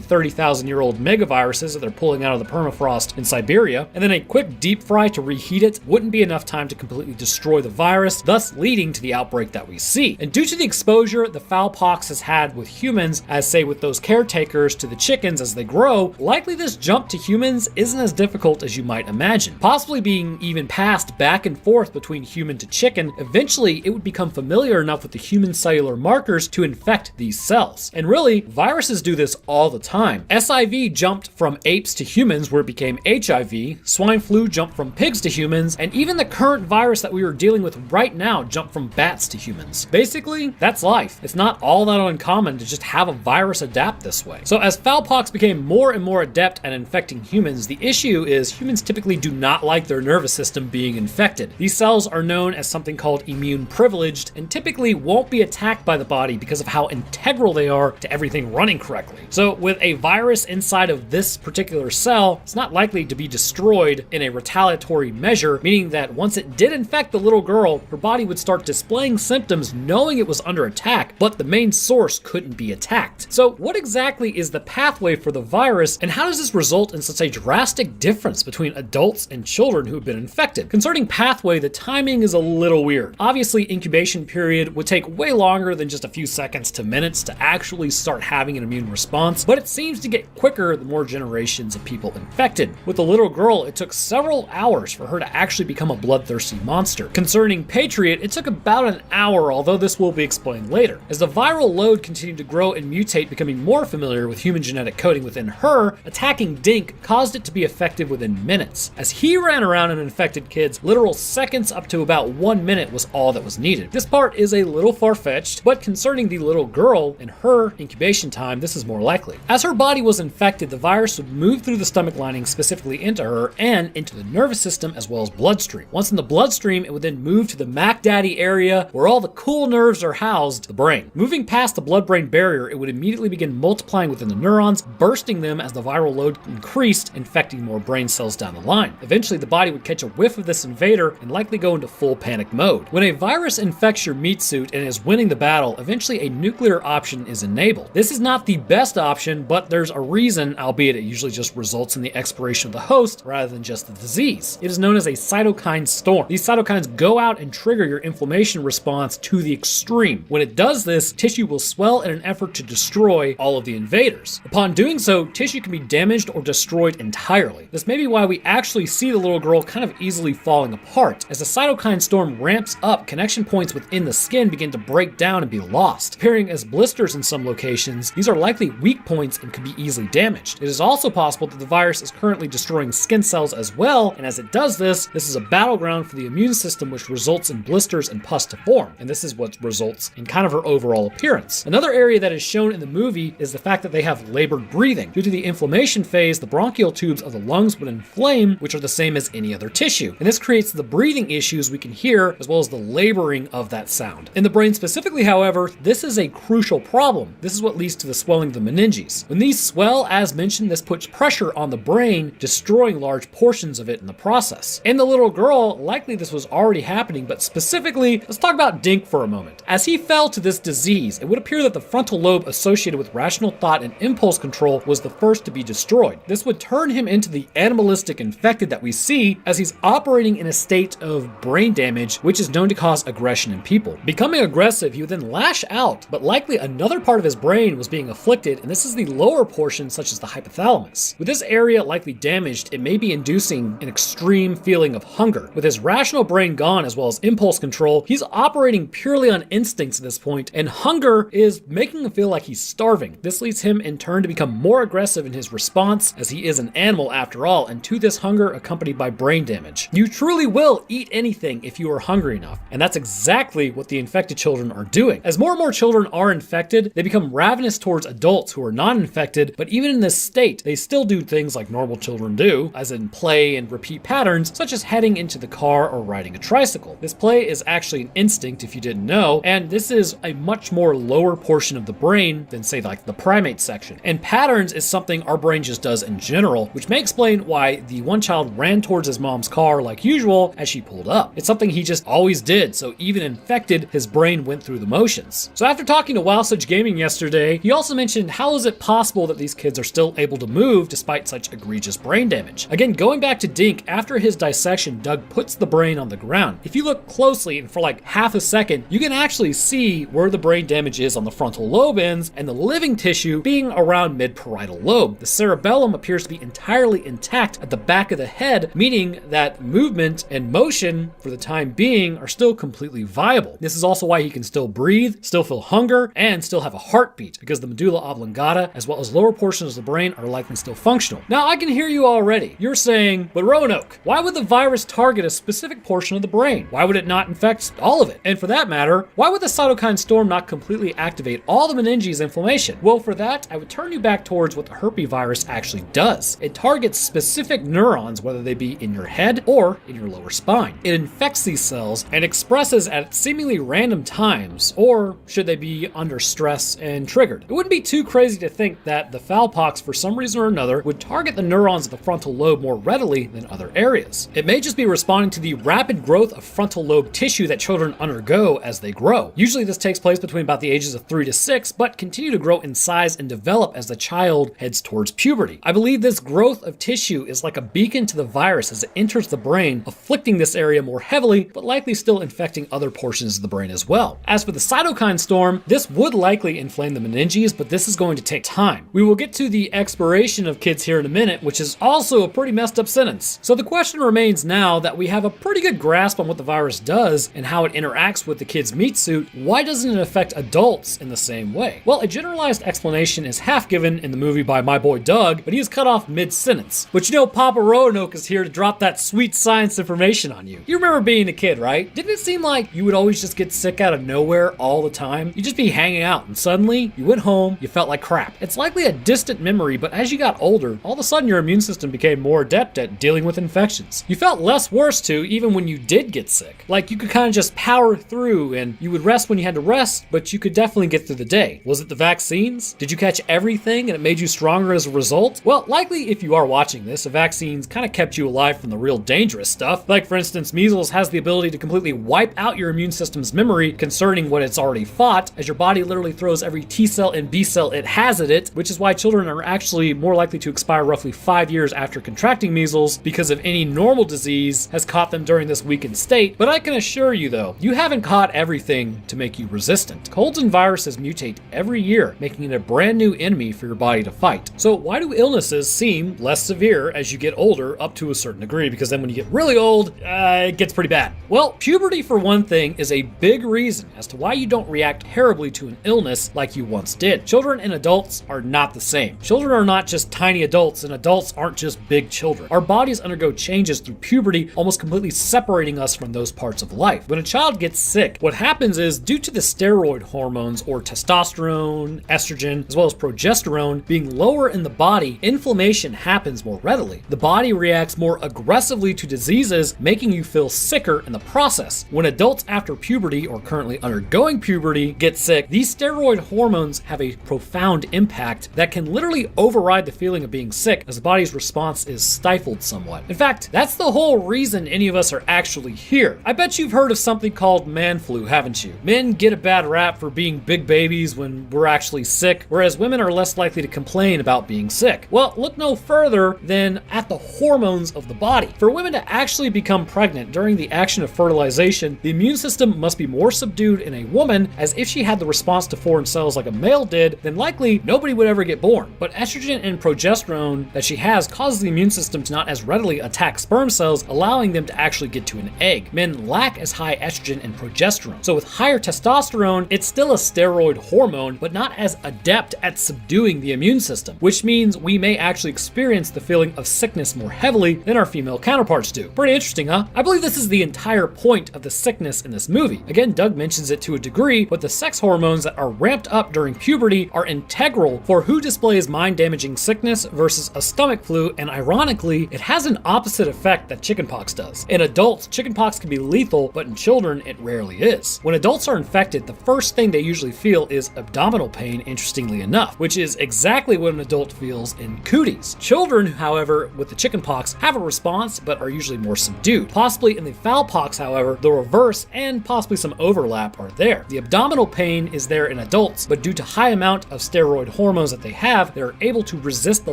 30,000-year-old megaviruses that they're pulling out of the permafrost in Siberia. And then a quick deep fry to reheat it wouldn't be enough time to completely destroy the virus, thus leading to the outbreak that we see. And due to the exposure the foulpox has had with humans, as say with those caretakers to the chickens as they grow, likely this jump to humans isn't as difficult as you might imagine. Possibly being even passed back and forth between human to chicken, eventually it would become familiar enough with the human cellular markers to infect these cells. And really, viruses do this all the time. SIV jumped from apes to humans where it became HIV, swine flu jumped from pigs to humans, and even the current virus that we are dealing with right now jumped from bats to humans. Basically, that's life. It's not all that uncommon to just have a virus adapt this way. So as foulpox became more and more adept at infecting humans, the issue is humans typically do not like their nervous system being infected. These cells are known as something called immune privileged and typically won't be attacked by the body because of how integral they are to everything running correctly. So with a virus inside of this particular cell, it's not likely to be destroyed in a retaliatory measure, meaning that once it did infect the little girl, her body would start displaying symptoms knowing it was under attack, but the main source couldn't be attacked. So what exactly is the pathway for the virus, and how does this result in such a drastic difference between adults and children who have been infected? Concerning pathway, the timing is a little weird. Obviously, incubation period would take way longer than just a few seconds to minutes to actually start having an immune response, but it seems to get quicker the more generations of people infected. With the little girl, it took several hours for her to actually become a bloodthirsty monster. Concerning Patriot, it took about an hour, although this will be explained later. As the viral load continued to grow and mutate, becoming more familiar with human genetic coding within her, attacking Dink caused it to be effective within minutes. As he ran around and infected kids, literal seconds up to about 1 minute was all that was needed. This part is a little far-fetched, but concerning the little girl and her incubation time, this is more likely. As her body was infected, the virus would move through the stomach lining, specifically into her, and into the nervous system as well as bloodstream. Once in the bloodstream, it would then move to the Mac Daddy area where all the cool nerves are housed, the brain. Moving past the blood-brain barrier, it would immediately begin multiplying within the neurons, bursting them as the viral load increased, infecting more brain cells down the line. Eventually, the body would catch a whiff of this invader and likely go into full panic mode. When a virus infects your meat suit and is winning the battle, eventually a nuclear option is enabled. This is not the best option, but there's a reason, albeit it usually just results in the expiration of the host rather than just the disease. It is known as a cytokine storm. These cytokines go out and trigger your inflammation response to the extreme. When it does this, tissue will swell in an effort to destroy all of the invaders. Upon doing so, tissue can be damaged or destroyed entirely. This may be why we actually see the little girl kind of easily falling apart. As the cytokine storm ramps up, connection points within the skin begin to break down and be lost. Appearing as blisters in some locations, these are likely weak points and could be easily damaged. It is also possible that the virus is currently destroying skin cells as well, and as it does this is a battleground for the immune system, which results in blisters and pus to form, and this is what results in kind of her overall appearance. Another area that is shown in the movie is the fact that they have labored breathing. Due to the inflammation phase, the bronchial tubes of the lungs would inflame, which are the same as any other tissue, and this creates the breathing issues we can hear as well as the laboring of that sound. In the brain specifically, however, this is a crucial problem. This is what leads to the swelling of the meninges. When these swell, as mentioned, this puts pressure on the brain, destroying large portions of it in the process. In the little girl, likely this was already happening, but specifically, let's talk about Dink for a moment. As he fell to this disease, it would appear that the frontal lobe associated with rational thought and impulse control was the first to be destroyed. This would turn him into the animalistic infected that we see as he's operating in a state of brain damage, which is known to cause aggression in people. Becoming aggressive, he would then lash out, but likely another part of his brain was being afflicted, and this is the lower portion, such as the hypothalamus. With this area likely damaged, it may be inducing an extreme feeling of hunger. With his rational brain gone as well as impulse control, he's operating purely on instincts at this point, and hunger is making him feel like he's starving. This leads him in turn to become more aggressive in his response, as he is an animal after all, and to this hunger accompanied by brain damage. You truly will eat anything if you are hungry enough, and that's exactly what the infected children are doing. As more and more children are infected, they become ravenous towards adults who are not infected, but even in this state, they still do things like normal children do, as in play and repeat patterns, such as heading into the car or riding a tricycle. This play is actually an instinct, if you didn't know, and this is a much more lower portion of the brain than, say, like the primate section. And patterns is something our brain just does in general, which may explain why the one child ran towards his mom's car like usual as she pulled up. It's something he just always did, so even infected, his brain went through the motions. So after talking to WowSuch Gaming yesterday, he also mentioned how is it possible that these kids are still able to move despite such egregious brain damage. Again, going back to Dink, after his dissection, Doug puts the brain on the ground. If you look closely and for like half a second, you can actually see where the brain damage is on the frontal lobe ends and the living tissue being around mid-parietal lobe. The cerebellum appears to be entirely intact at the back of the head, meaning that movement and motion for the time being are still completely viable. This is also why he can still breathe, still feel hunger, and still have a heartbeat, because the medulla oblongata as well as lower portions of the brain are likely still functional. Now I can hear you already. You're saying, but Roanoke, why would the virus target a specific portion of the brain? Why would it not infect all of it? And for that matter, why would the cytokine storm not completely activate all the meninges inflammation? Well, for that, I would turn you back towards what the herpesvirus actually does. It targets specific neurons, whether they be in your head or in your lower spine. It infects these cells and expresses at seemingly random times, or should they be under stress and triggered. It wouldn't be too crazy to think that the foulpox, for some reason or another, would target the neurons of the frontal lobe more readily than other areas. It may just be responding to the rapid growth of frontal lobe tissue that children undergo as they grow. Usually this takes place between about the ages of 3 to 6, but continue to grow in size and develop as the child heads towards puberty. I believe this growth of tissue is like a beacon to the virus as it enters the brain, afflicting this area more heavily, but likely still infecting other portions of the brain as well. As for the cytokine storm, this would likely inflame the meninges, but this is going to take time. We will get to the expiration of kids here in a minute, which is also a pretty messed up sentence. So the question remains, now that we have a pretty good grasp on what the virus does and how it interacts with the kid's meat suit, why doesn't it affect adults in the same way? Well, a generalized explanation is half given in the movie by my boy Doug, but he is cut off mid-sentence. But you know, Papa Roanoke is here to drop that sweet science information on you. You remember being a kid, right? Didn't it seem like you would always just get sick out of nowhere all the time? You'd just be hanging out and suddenly you went home, you felt like crap. It's likely a distant memory, but as you got older, all of a sudden your immune system became more adept at dealing with infections. You felt less worse too, even when you did get sick. Like you could kind of just power through, and you would rest when you had to rest, but you could definitely get through the day. Was it the vaccines? Did you catch everything and it made you stronger as a result? Well, likely if you are watching this, the vaccines kind of kept you alive from the real dangerous stuff. Like for instance, measles has the ability to completely wipe out your immune system's memory concerning what it's already fought, as your body literally throws every T cell and B cell it has at it, which is why children are actually more likely to expire roughly 5 years after contracting measles, because of any normal disease has caught them during this weakened state. But I can assure you though, you haven't caught everything to make you resistant. Colds and viruses mutate every year, making it a brand new enemy for your body to fight. So why do illnesses seem less severe as you get older up to a certain degree? Because then when you get really old, it gets pretty bad. Well, puberty for one thing is a big reason as to why you don't react terribly to an illness like you once did. Children and adults are not the same. Children are not just tiny adults, and adults aren't just big children. Our bodies undergo changes through puberty, almost completely separating us from those parts of life. When a child gets sick, what happens is, due to the steroid hormones or testosterone, estrogen, as well as progesterone being lower in the body, inflammation happens more readily. The body reacts more aggressively to diseases, making you feel sicker in the process. When adults after puberty or currently undergoing puberty get sick, these steroid hormones have a profound impact that can literally override the feeling of being sick, as the body's response is stifled somewhat. In fact, that's the whole reason any of us are actually here. I bet you've heard of something called man flu, haven't you? Men get a bad rap for being big babies when we're actually sick, whereas women are less likely to complain about being sick. Well, look no further than at the hormones of the body. For women to actually become pregnant during the action of fertilization, the immune system must be more subdued in a woman, as if she had the response to foreign cells like a male did, then likely nobody would ever get born. But estrogen and progesterone that she has causes the immune system to not as readily attack sperm cells, allowing them to actually get to an egg. Men lack as high estrogen and progesterone. So with higher testosterone, it's still a steroid hormone, but not as adept at subduing the immune system, which means we may actually experience the feeling of sickness more heavily than our female counterparts do. Pretty interesting, huh? I believe this is the entire point of the sickness in this movie. Again, Doug mentions it to a degree, but the sex hormones that are ramped up during puberty are integral for who displays mind-damaging sickness versus a stomach flu, and ironically, it has an opposite effect that chickenpox does. In adults, chickenpox can be lethal, but in children, it rarely is. When adults are infected, the first thing they usually feel is abdominal pain, interestingly enough, which is exactly what an adult feels in cooties. Children, however, with the chickenpox have a response, but are usually more subdued. Possibly in the foulpox, however, the reverse and possibly some overlap are there. The abdominal pain is there in adults, but due to high amount of steroid hormones that they have, they're able to resist the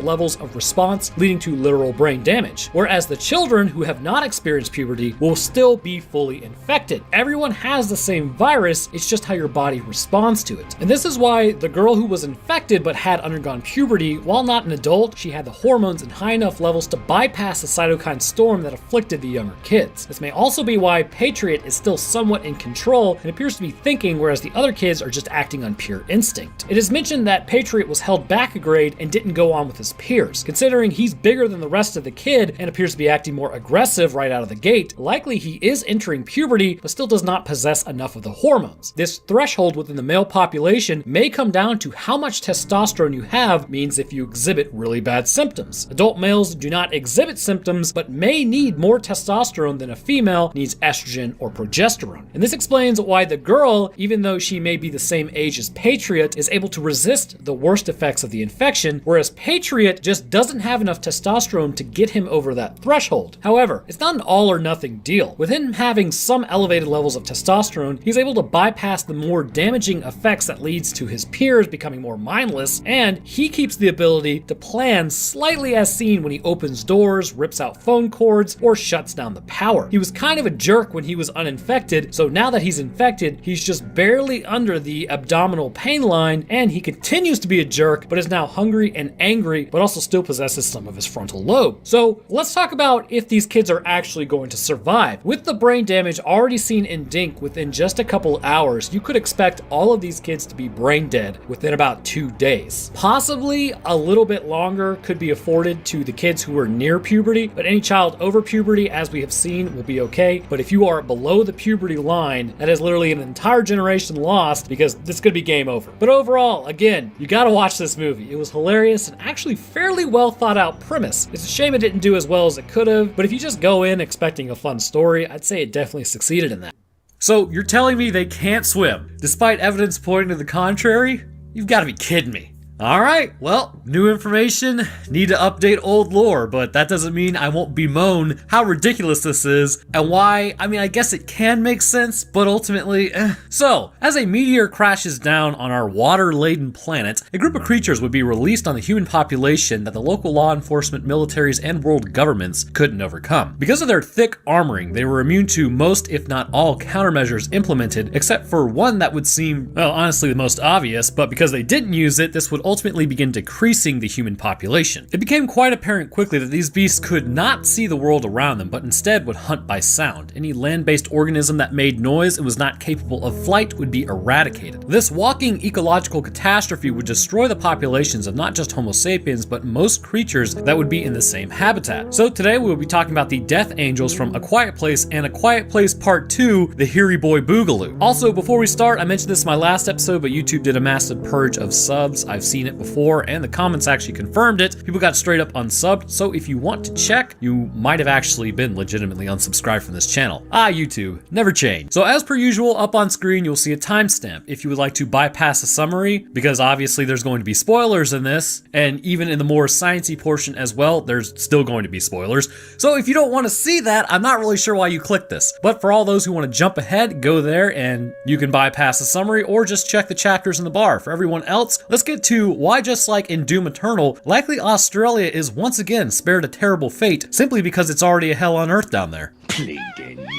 levels of response, leading to literal brain damage. Whereas the children who have not experienced puberty will still be fully infected. Everyone has the same virus, it's just how your body responds to it. And this is why the girl who was infected but had undergone puberty, while not an adult, she had the hormones in high enough levels to bypass the cytokine storm that afflicted the younger kids. This may also be why Patriot is still somewhat in control and appears to be thinking, whereas the other kids are just acting on pure instinct. It is mentioned that Patriot was held back a grade and didn't go on with his peers. Considering he's bigger than the rest of the kid and appears to be acting more aggressive right out of the gate, likely he is entering puberty but still does not possess enough of the hormones. This threshold within the male population may come down to how much testosterone you have, means if you exhibit really bad symptoms. Adult males do not exhibit symptoms but may need more testosterone than a female needs estrogen or progesterone. And this explains why the girl, even though she may be the same age as Patriot, is able to resist the worst effects of the infection, whereas Patriot just doesn't have enough testosterone to get him over that threshold. However, it's not an all or nothing deal. With him having some elevated levels of testosterone, he's able to bypass the more damaging effects that leads to his peers becoming more mindless, and he keeps the ability to plan slightly as seen when he opens doors, rips out phone cords, or shuts down the power. He was kind of a jerk when he was uninfected, so now that he's infected, he's just barely under the abdominal pain line, and he continues to be a jerk, but is now hungry and angry, but also still possesses some of his frontal lobe. So let's talk about if these kids are actually going to survive. With the brain damage already seen in Dink within just a couple hours, you could expect all of these kids to be brain dead within about 2 days. Possibly a little bit longer could be afforded to the kids who are near puberty, but any child over puberty, as we have seen, will be okay. But if you are below the puberty line, that is literally an entire generation lost, because this could be game over. But overall, again, you gotta watch this this movie. It was hilarious and actually fairly well thought out premise. It's a shame it didn't do as well as it could have, but if you just go in expecting a fun story, I'd say it definitely succeeded in that. So you're telling me they can't swim, despite evidence pointing to the contrary? You've got to be kidding me. Alright, well, new information, need to update old lore, but that doesn't mean I won't bemoan how ridiculous this is, and why, I guess it can make sense, but ultimately, So, as a meteor crashes down on our water-laden planet, a group of creatures would be released on the human population that the local law enforcement, militaries, and world governments couldn't overcome. Because of their thick armoring, they were immune to most, if not all, countermeasures implemented, except for one that would seem, well, honestly the most obvious, but because they didn't use it, this would ultimately begin decreasing the human population. It became quite apparent quickly that these beasts could not see the world around them, but instead would hunt by sound. Any land-based organism that made noise and was not capable of flight would be eradicated. This walking ecological catastrophe would destroy the populations of not just Homo sapiens, but most creatures that would be in the same habitat. So today we will be talking about the Death Angels from A Quiet Place and A Quiet Place Part 2, The Hairy Boy Boogaloo. Also, before we start, I mentioned this in my last episode, but YouTube did a massive purge of subs. I've seen it before, and the comments actually confirmed it. People got straight up unsubbed, so if you want to check, you might have actually been legitimately unsubscribed from this channel. YouTube, never change. So as per usual, up on screen you'll see a timestamp if you would like to bypass a summary, because obviously there's going to be spoilers in this, and even in the more sciencey portion as well, there's still going to be spoilers. So if you don't want to see that, I'm not really sure why you clicked this. But for all those who want to jump ahead, go there and you can bypass the summary or just check the chapters in the bar. For everyone else, let's get to why, just like in Doom Eternal, likely Australia is once again spared a terrible fate simply because it's already a hell on earth down there.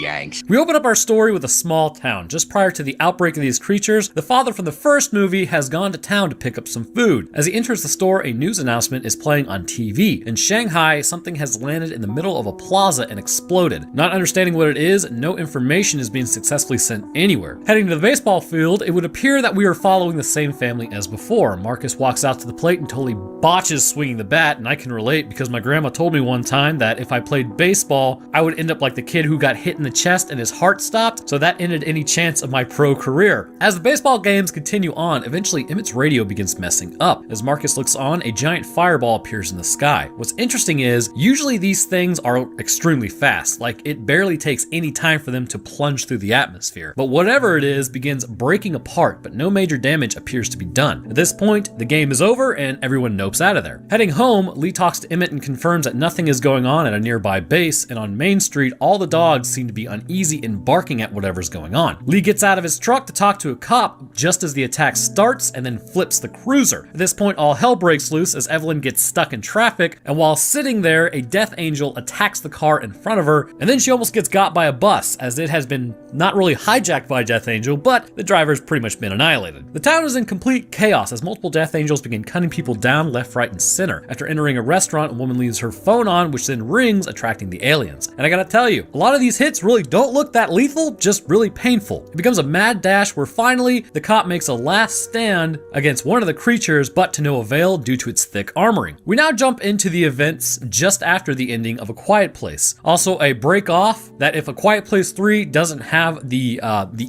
Yanks. We open up our story with a small town. Just prior to the outbreak of these creatures, the father from the first movie has gone to town to pick up some food. As he enters the store, a news announcement is playing on TV. In Shanghai, something has landed in the middle of a plaza and exploded. Not understanding what it is, no information is being successfully sent anywhere. Heading to the baseball field, it would appear that we are following the same family as before. Marcus walks out to the plate and totally botches swinging the bat, and I can relate because my grandma told me one time that if I played baseball, I would end up like the kid who got hit in the chest and his heart stopped, so that ended any chance of my pro career. As the baseball games continue on, eventually Emmett's radio begins messing up. As Marcus looks on, a giant fireball appears in the sky. What's interesting is, usually these things are extremely fast, like it barely takes any time for them to plunge through the atmosphere. But whatever it is begins breaking apart, but no major damage appears to be done. At this point, the game is over and everyone nopes out of there. Heading home, Lee talks to Emmett and confirms that nothing is going on at a nearby base, and on Main Street, all the dogs seem to be uneasy and barking at whatever's going on. Lee gets out of his truck to talk to a cop just as the attack starts and then flips the cruiser. At this point, all hell breaks loose as Evelyn gets stuck in traffic, and while sitting there, a Death Angel attacks the car in front of her, and then she almost gets got by a bus as it has been not really hijacked by Death Angel, but the driver's pretty much been annihilated. The town is in complete chaos as multiple Death Angels begin cutting people down left, right, and center. After entering a restaurant, a woman leaves her phone on, which then rings, attracting the aliens. And I gotta tell you, a lot of these hits really don't look that lethal, just really painful. It becomes a mad dash where finally the cop makes a last stand against one of the creatures, but to no avail due to its thick armoring. We now jump into the events just after the ending of A Quiet Place. Also a break off that if A Quiet Place 3 doesn't have the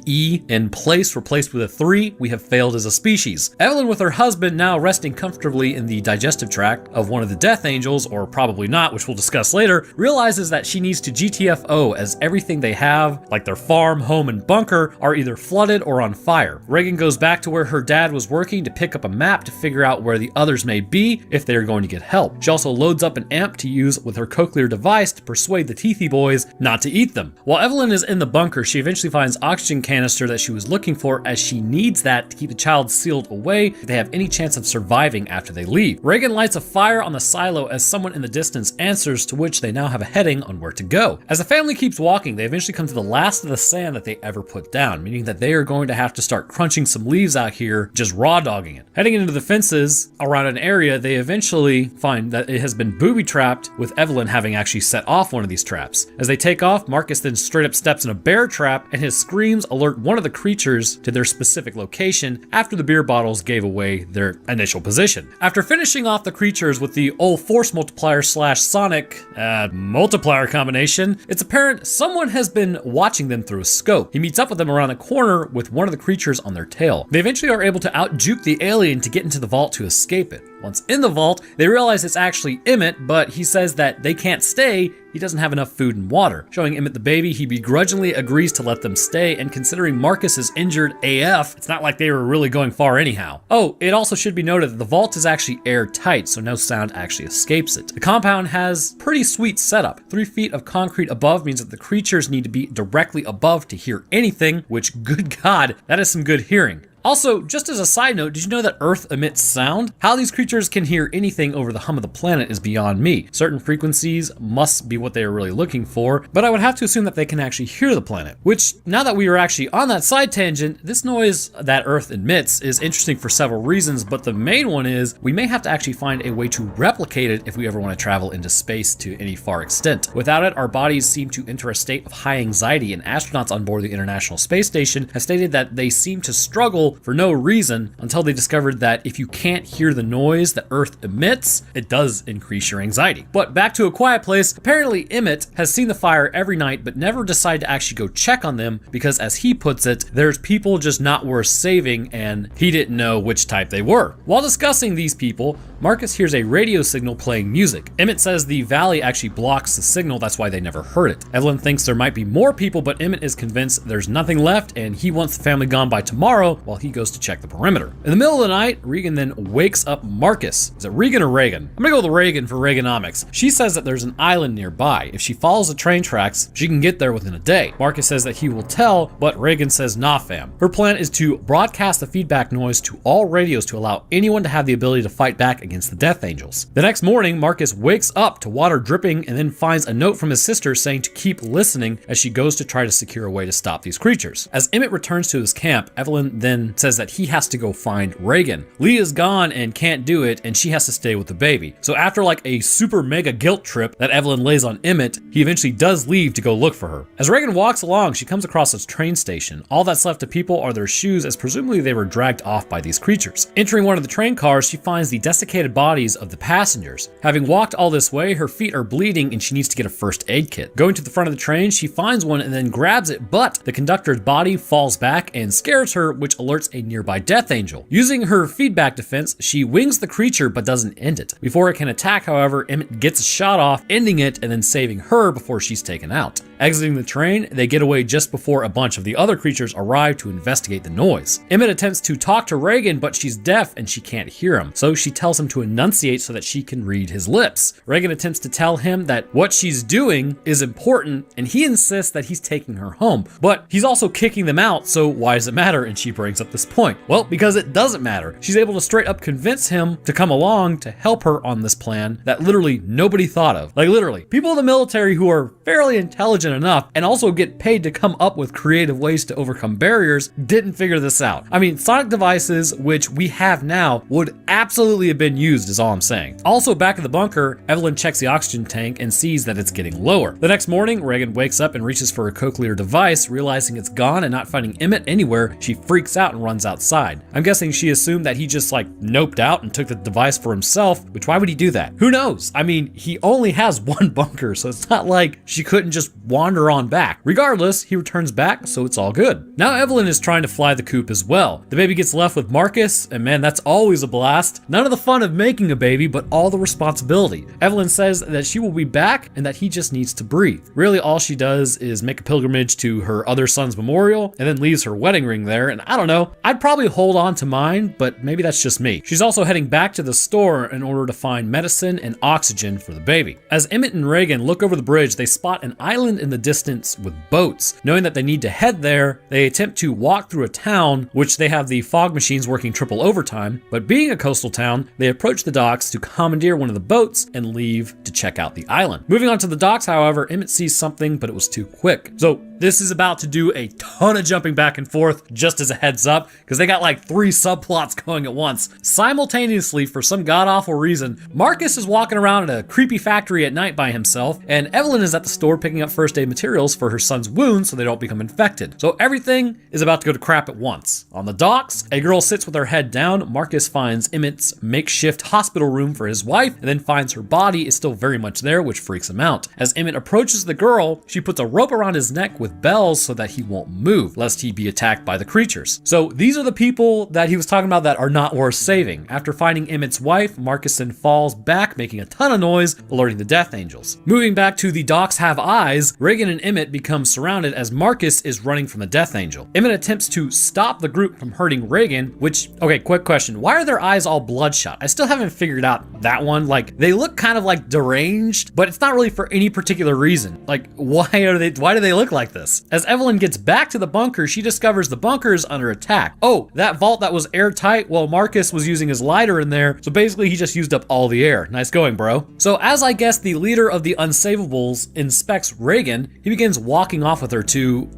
E in place replaced with a 3, we have failed as a species. Evelyn with her husband now resting comfortably in the digestive tract of one of the Death Angels, or probably not, which we'll discuss later, realizes that she needs to GTFO as everything they have, like their farm, home, and bunker, are either flooded or on fire. Reagan goes back to where her dad was working to pick up a map to figure out where the others may be if they are going to get help. She also loads up an amp to use with her cochlear device to persuade the Teethy boys not to eat them. While Evelyn is in the bunker, she eventually finds oxygen canister that she was looking for, as she needs that to keep the child sealed away if they have any chance of surviving after they leave. Reagan lights a fire on the silo as someone in the distance answers, to which they now have a heading on where to go. As the family keeps walking, they eventually come to the last of the sand that they ever put down, meaning that they are going to have to start crunching some leaves out here, just raw dogging it. Heading into the fences around an area, they eventually find that it has been booby-trapped, with Evelyn having actually set off one of these traps. As they take off, Marcus then straight up steps in a bear trap, and his screams alert one of the creatures to their specific location after the beer bottles gave away their their initial position. After finishing off the creatures with the old force multiplier / sonic multiplier combination, it's apparent someone has been watching them through a scope. He meets up with them around the corner with one of the creatures on their tail. They eventually are able to out-juke the alien to get into the vault to escape it. Once in the vault, they realize it's actually Emmett, but he says that they can't stay. He doesn't have enough food and water. Showing Emmett the baby, he begrudgingly agrees to let them stay, and considering Marcus is injured AF, it's not like they were really going far anyhow. Oh, it also should be noted that the vault is actually airtight, so no sound actually escapes it. The compound has pretty sweet setup. 3 feet of concrete above means that the creatures need to be directly above to hear anything, which, good God, that is some good hearing. Also, just as a side note, did you know that Earth emits sound? How these creatures can hear anything over the hum of the planet is beyond me. Certain frequencies must be what they are really looking for, but I would have to assume that they can actually hear the planet. Which, now that we are actually on that side tangent, this noise that Earth emits is interesting for several reasons, but the main one is we may have to actually find a way to replicate it if we ever want to travel into space to any far extent. Without it, our bodies seem to enter a state of high anxiety, and astronauts on board the International Space Station have stated that they seem to struggle for no reason until they discovered that if you can't hear the noise that Earth emits, it does increase your anxiety. But back to A Quiet Place, apparently Emmett has seen the fire every night but never decided to actually go check on them because, as he puts it, there's people just not worth saving, and he didn't know which type they were. While discussing these people, Marcus hears a radio signal playing music. Emmett says the valley actually blocks the signal, that's why they never heard it. Evelyn thinks there might be more people, but Emmett is convinced there's nothing left and he wants the family gone by tomorrow while he goes to check the perimeter. In the middle of the night, Regan then wakes up Marcus. Is it Regan or Reagan? I'm gonna go with Reagan for Reaganomics. She says that there's an island nearby. If she follows the train tracks, she can get there within a day. Marcus says that he will tell, but Reagan says nah fam. Her plan is to broadcast the feedback noise to all radios to allow anyone to have the ability to fight back against the Death Angels. The next morning, Marcus wakes up to water dripping and then finds a note from his sister saying to keep listening as she goes to try to secure a way to stop these creatures. As Emmett returns to his camp, Evelyn then says that he has to go find Reagan. Lee is gone and can't do it, and she has to stay with the baby. So after like a super mega guilt trip that Evelyn lays on Emmett, he eventually does leave to go look for her. As Reagan walks along, she comes across a train station. All that's left to people are their shoes, as presumably they were dragged off by these creatures. Entering one of the train cars, she finds the desiccated bodies of the passengers. Having walked all this way, her feet are bleeding and she needs to get a first aid kit. Going to the front of the train, she finds one and then grabs it, but the conductor's body falls back and scares her, which alerts a nearby Death Angel. Using her feedback defense, she wings the creature but doesn't end it. Before it can attack, however, Emmett gets a shot off, ending it and then saving her before she's taken out. Exiting the train, they get away just before a bunch of the other creatures arrive to investigate the noise. Emmett attempts to talk to Reagan, but she's deaf and she can't hear him, so she tells him to enunciate so that she can read his lips. Reagan attempts to tell him that what she's doing is important, and he insists that he's taking her home, but he's also kicking them out, so why does it matter? And she brings up this point. Well, because it doesn't matter. She's able to straight up convince him to come along to help her on this plan that literally nobody thought of. Like literally, people in the military who are fairly intelligent enough and also get paid to come up with creative ways to overcome barriers didn't figure this out. I mean, sonic devices, which we have now, would absolutely have been used is all I'm saying. Also, back in the bunker, Evelyn checks the oxygen tank and sees that it's getting lower. The next morning, Reagan wakes up and reaches for a cochlear device. Realizing it's gone and not finding Emmett anywhere, she freaks out and runs outside. I'm guessing she assumed that he just like noped out and took the device for himself, which why would he do that? Who knows? I mean, he only has one bunker, so it's not like she couldn't just wander on back. Regardless, he returns back, so it's all good. Now Evelyn is trying to fly the coop as well. The baby gets left with Marcus, and man, that's always a blast. None of the fun of making a baby, but all the responsibility. Evelyn says that she will be back and that he just needs to breathe. Really, all she does is make a pilgrimage to her other son's memorial and then leaves her wedding ring there, and I don't know, I'd probably hold on to mine, but maybe that's just me. She's also heading back to the store in order to find medicine and oxygen for the baby. As Emmett and Reagan look over the bridge, they spot an island in the distance with boats. Knowing that they need to head there, they attempt to walk through a town, which they have the fog machines working triple overtime, but being a coastal town, they approach the docks to commandeer one of the boats and leave to check out the island. Moving on to the docks, however, Emmett sees something, but it was too quick. So this is about to do a ton of jumping back and forth, just as a heads up, because they got like 3 subplots going at once. Simultaneously, for some god-awful reason, Marcus is walking around at a creepy factory at night by himself, and Evelyn is at the store picking up first first aid materials for her son's wounds so they don't become infected. So everything is about to go to crap at once. On the docks, a girl sits with her head down. Marcus finds Emmett's makeshift hospital room for his wife, and then finds her body is still very much there, which freaks him out. As Emmett approaches the girl, she puts a rope around his neck with bells so that he won't move, lest he be attacked by the creatures. So these are the people that he was talking about that are not worth saving. After finding Emmett's wife, Marcus then falls back, making a ton of noise, alerting the Death Angels. Moving back to the Docks Have Eyes, Reagan and Emmett become surrounded as Marcus is running from the Death Angel. Emmett attempts to stop the group from hurting Reagan, which, okay, quick question. Why are their eyes all bloodshot? I still haven't figured out that one. Like, they look kind of like deranged, but it's not really for any particular reason. Like, why do they look like this? As Evelyn gets back to the bunker, she discovers the bunker is under attack. Oh, that vault that was airtight, well, Marcus was using his lighter in there, so basically he just used up all the air. Nice going, bro. So as I guess the leader of the Unsavables inspects Reagan, he begins walking off with her to,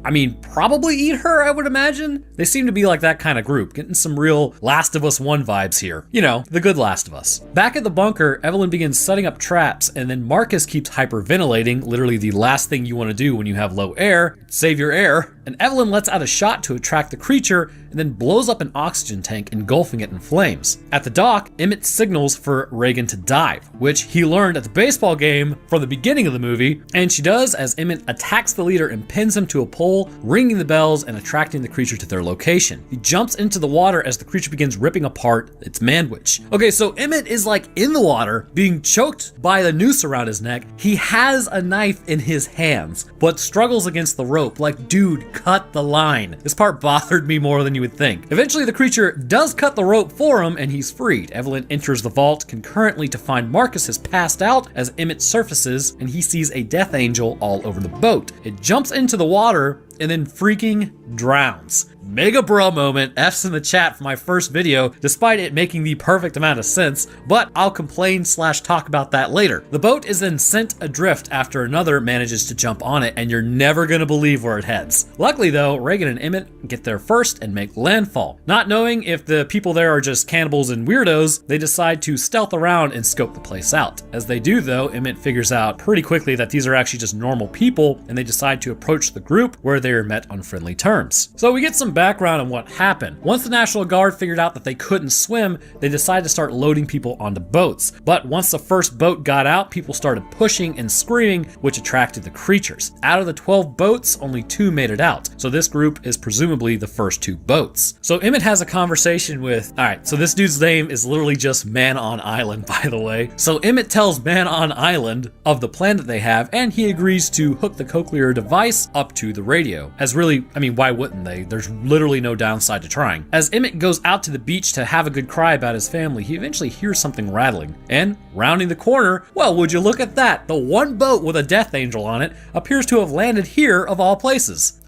probably eat her, I would imagine. They seem to be like that kind of group, getting some real Last of Us 1 vibes here. You know, the good Last of Us. Back at the bunker, Evelyn begins setting up traps, and then Marcus keeps hyperventilating, literally the last thing you want to do when you have low air, save your air, and Evelyn lets out a shot to attract the creature and then blows up an oxygen tank, engulfing it in flames. At the dock, Emmett signals for Reagan to dive, which he learned at the baseball game from the beginning of the movie, and she does as Emmett attacks the leader and pins him to a pole, ringing the bells and attracting the creature to their location. He jumps into the water as the creature begins ripping apart its manwich. Okay, so Emmett is like in the water, being choked by the noose around his neck. He has a knife in his hands, but struggles against the rope. Like, dude, cut the line. This part bothered me more than you would think. Eventually, the creature does cut the rope for him and he's freed. Evelyn enters the vault concurrently to find Marcus has passed out as Emmett surfaces and he sees a Death Angel all over the boat. It jumps into the water and then freaking drowns. Mega bro moment, F's in the chat for my first video, despite it making the perfect amount of sense, but I'll complain/talk about that later. The boat is then sent adrift after another manages to jump on it, and you're never gonna believe where it heads. Luckily though, Reagan and Emmett get there first and make landfall. Not knowing if the people there are just cannibals and weirdos, they decide to stealth around and scope the place out. As they do though, Emmett figures out pretty quickly that these are actually just normal people, and they decide to approach the group where they are met on friendly terms. So we get some background on what happened. Once the National Guard figured out that they couldn't swim, they decided to start loading people onto boats. But once the first boat got out, people started pushing and screaming, which attracted the creatures. Out of the 12 boats, only 2 made it out. So this group is presumably the first 2 boats. So Emmett has a conversation with, alright, so this dude's name is literally just Man on Island, by the way. So Emmett tells Man on Island of the plan that they have, and he agrees to hook the cochlear device up to the radio. As really, why wouldn't they? There's literally no downside to trying. As Emmett goes out to the beach to have a good cry about his family, he eventually hears something rattling. And rounding the corner, well, would you look at that? The one boat with a Death Angel on it appears to have landed here of all places.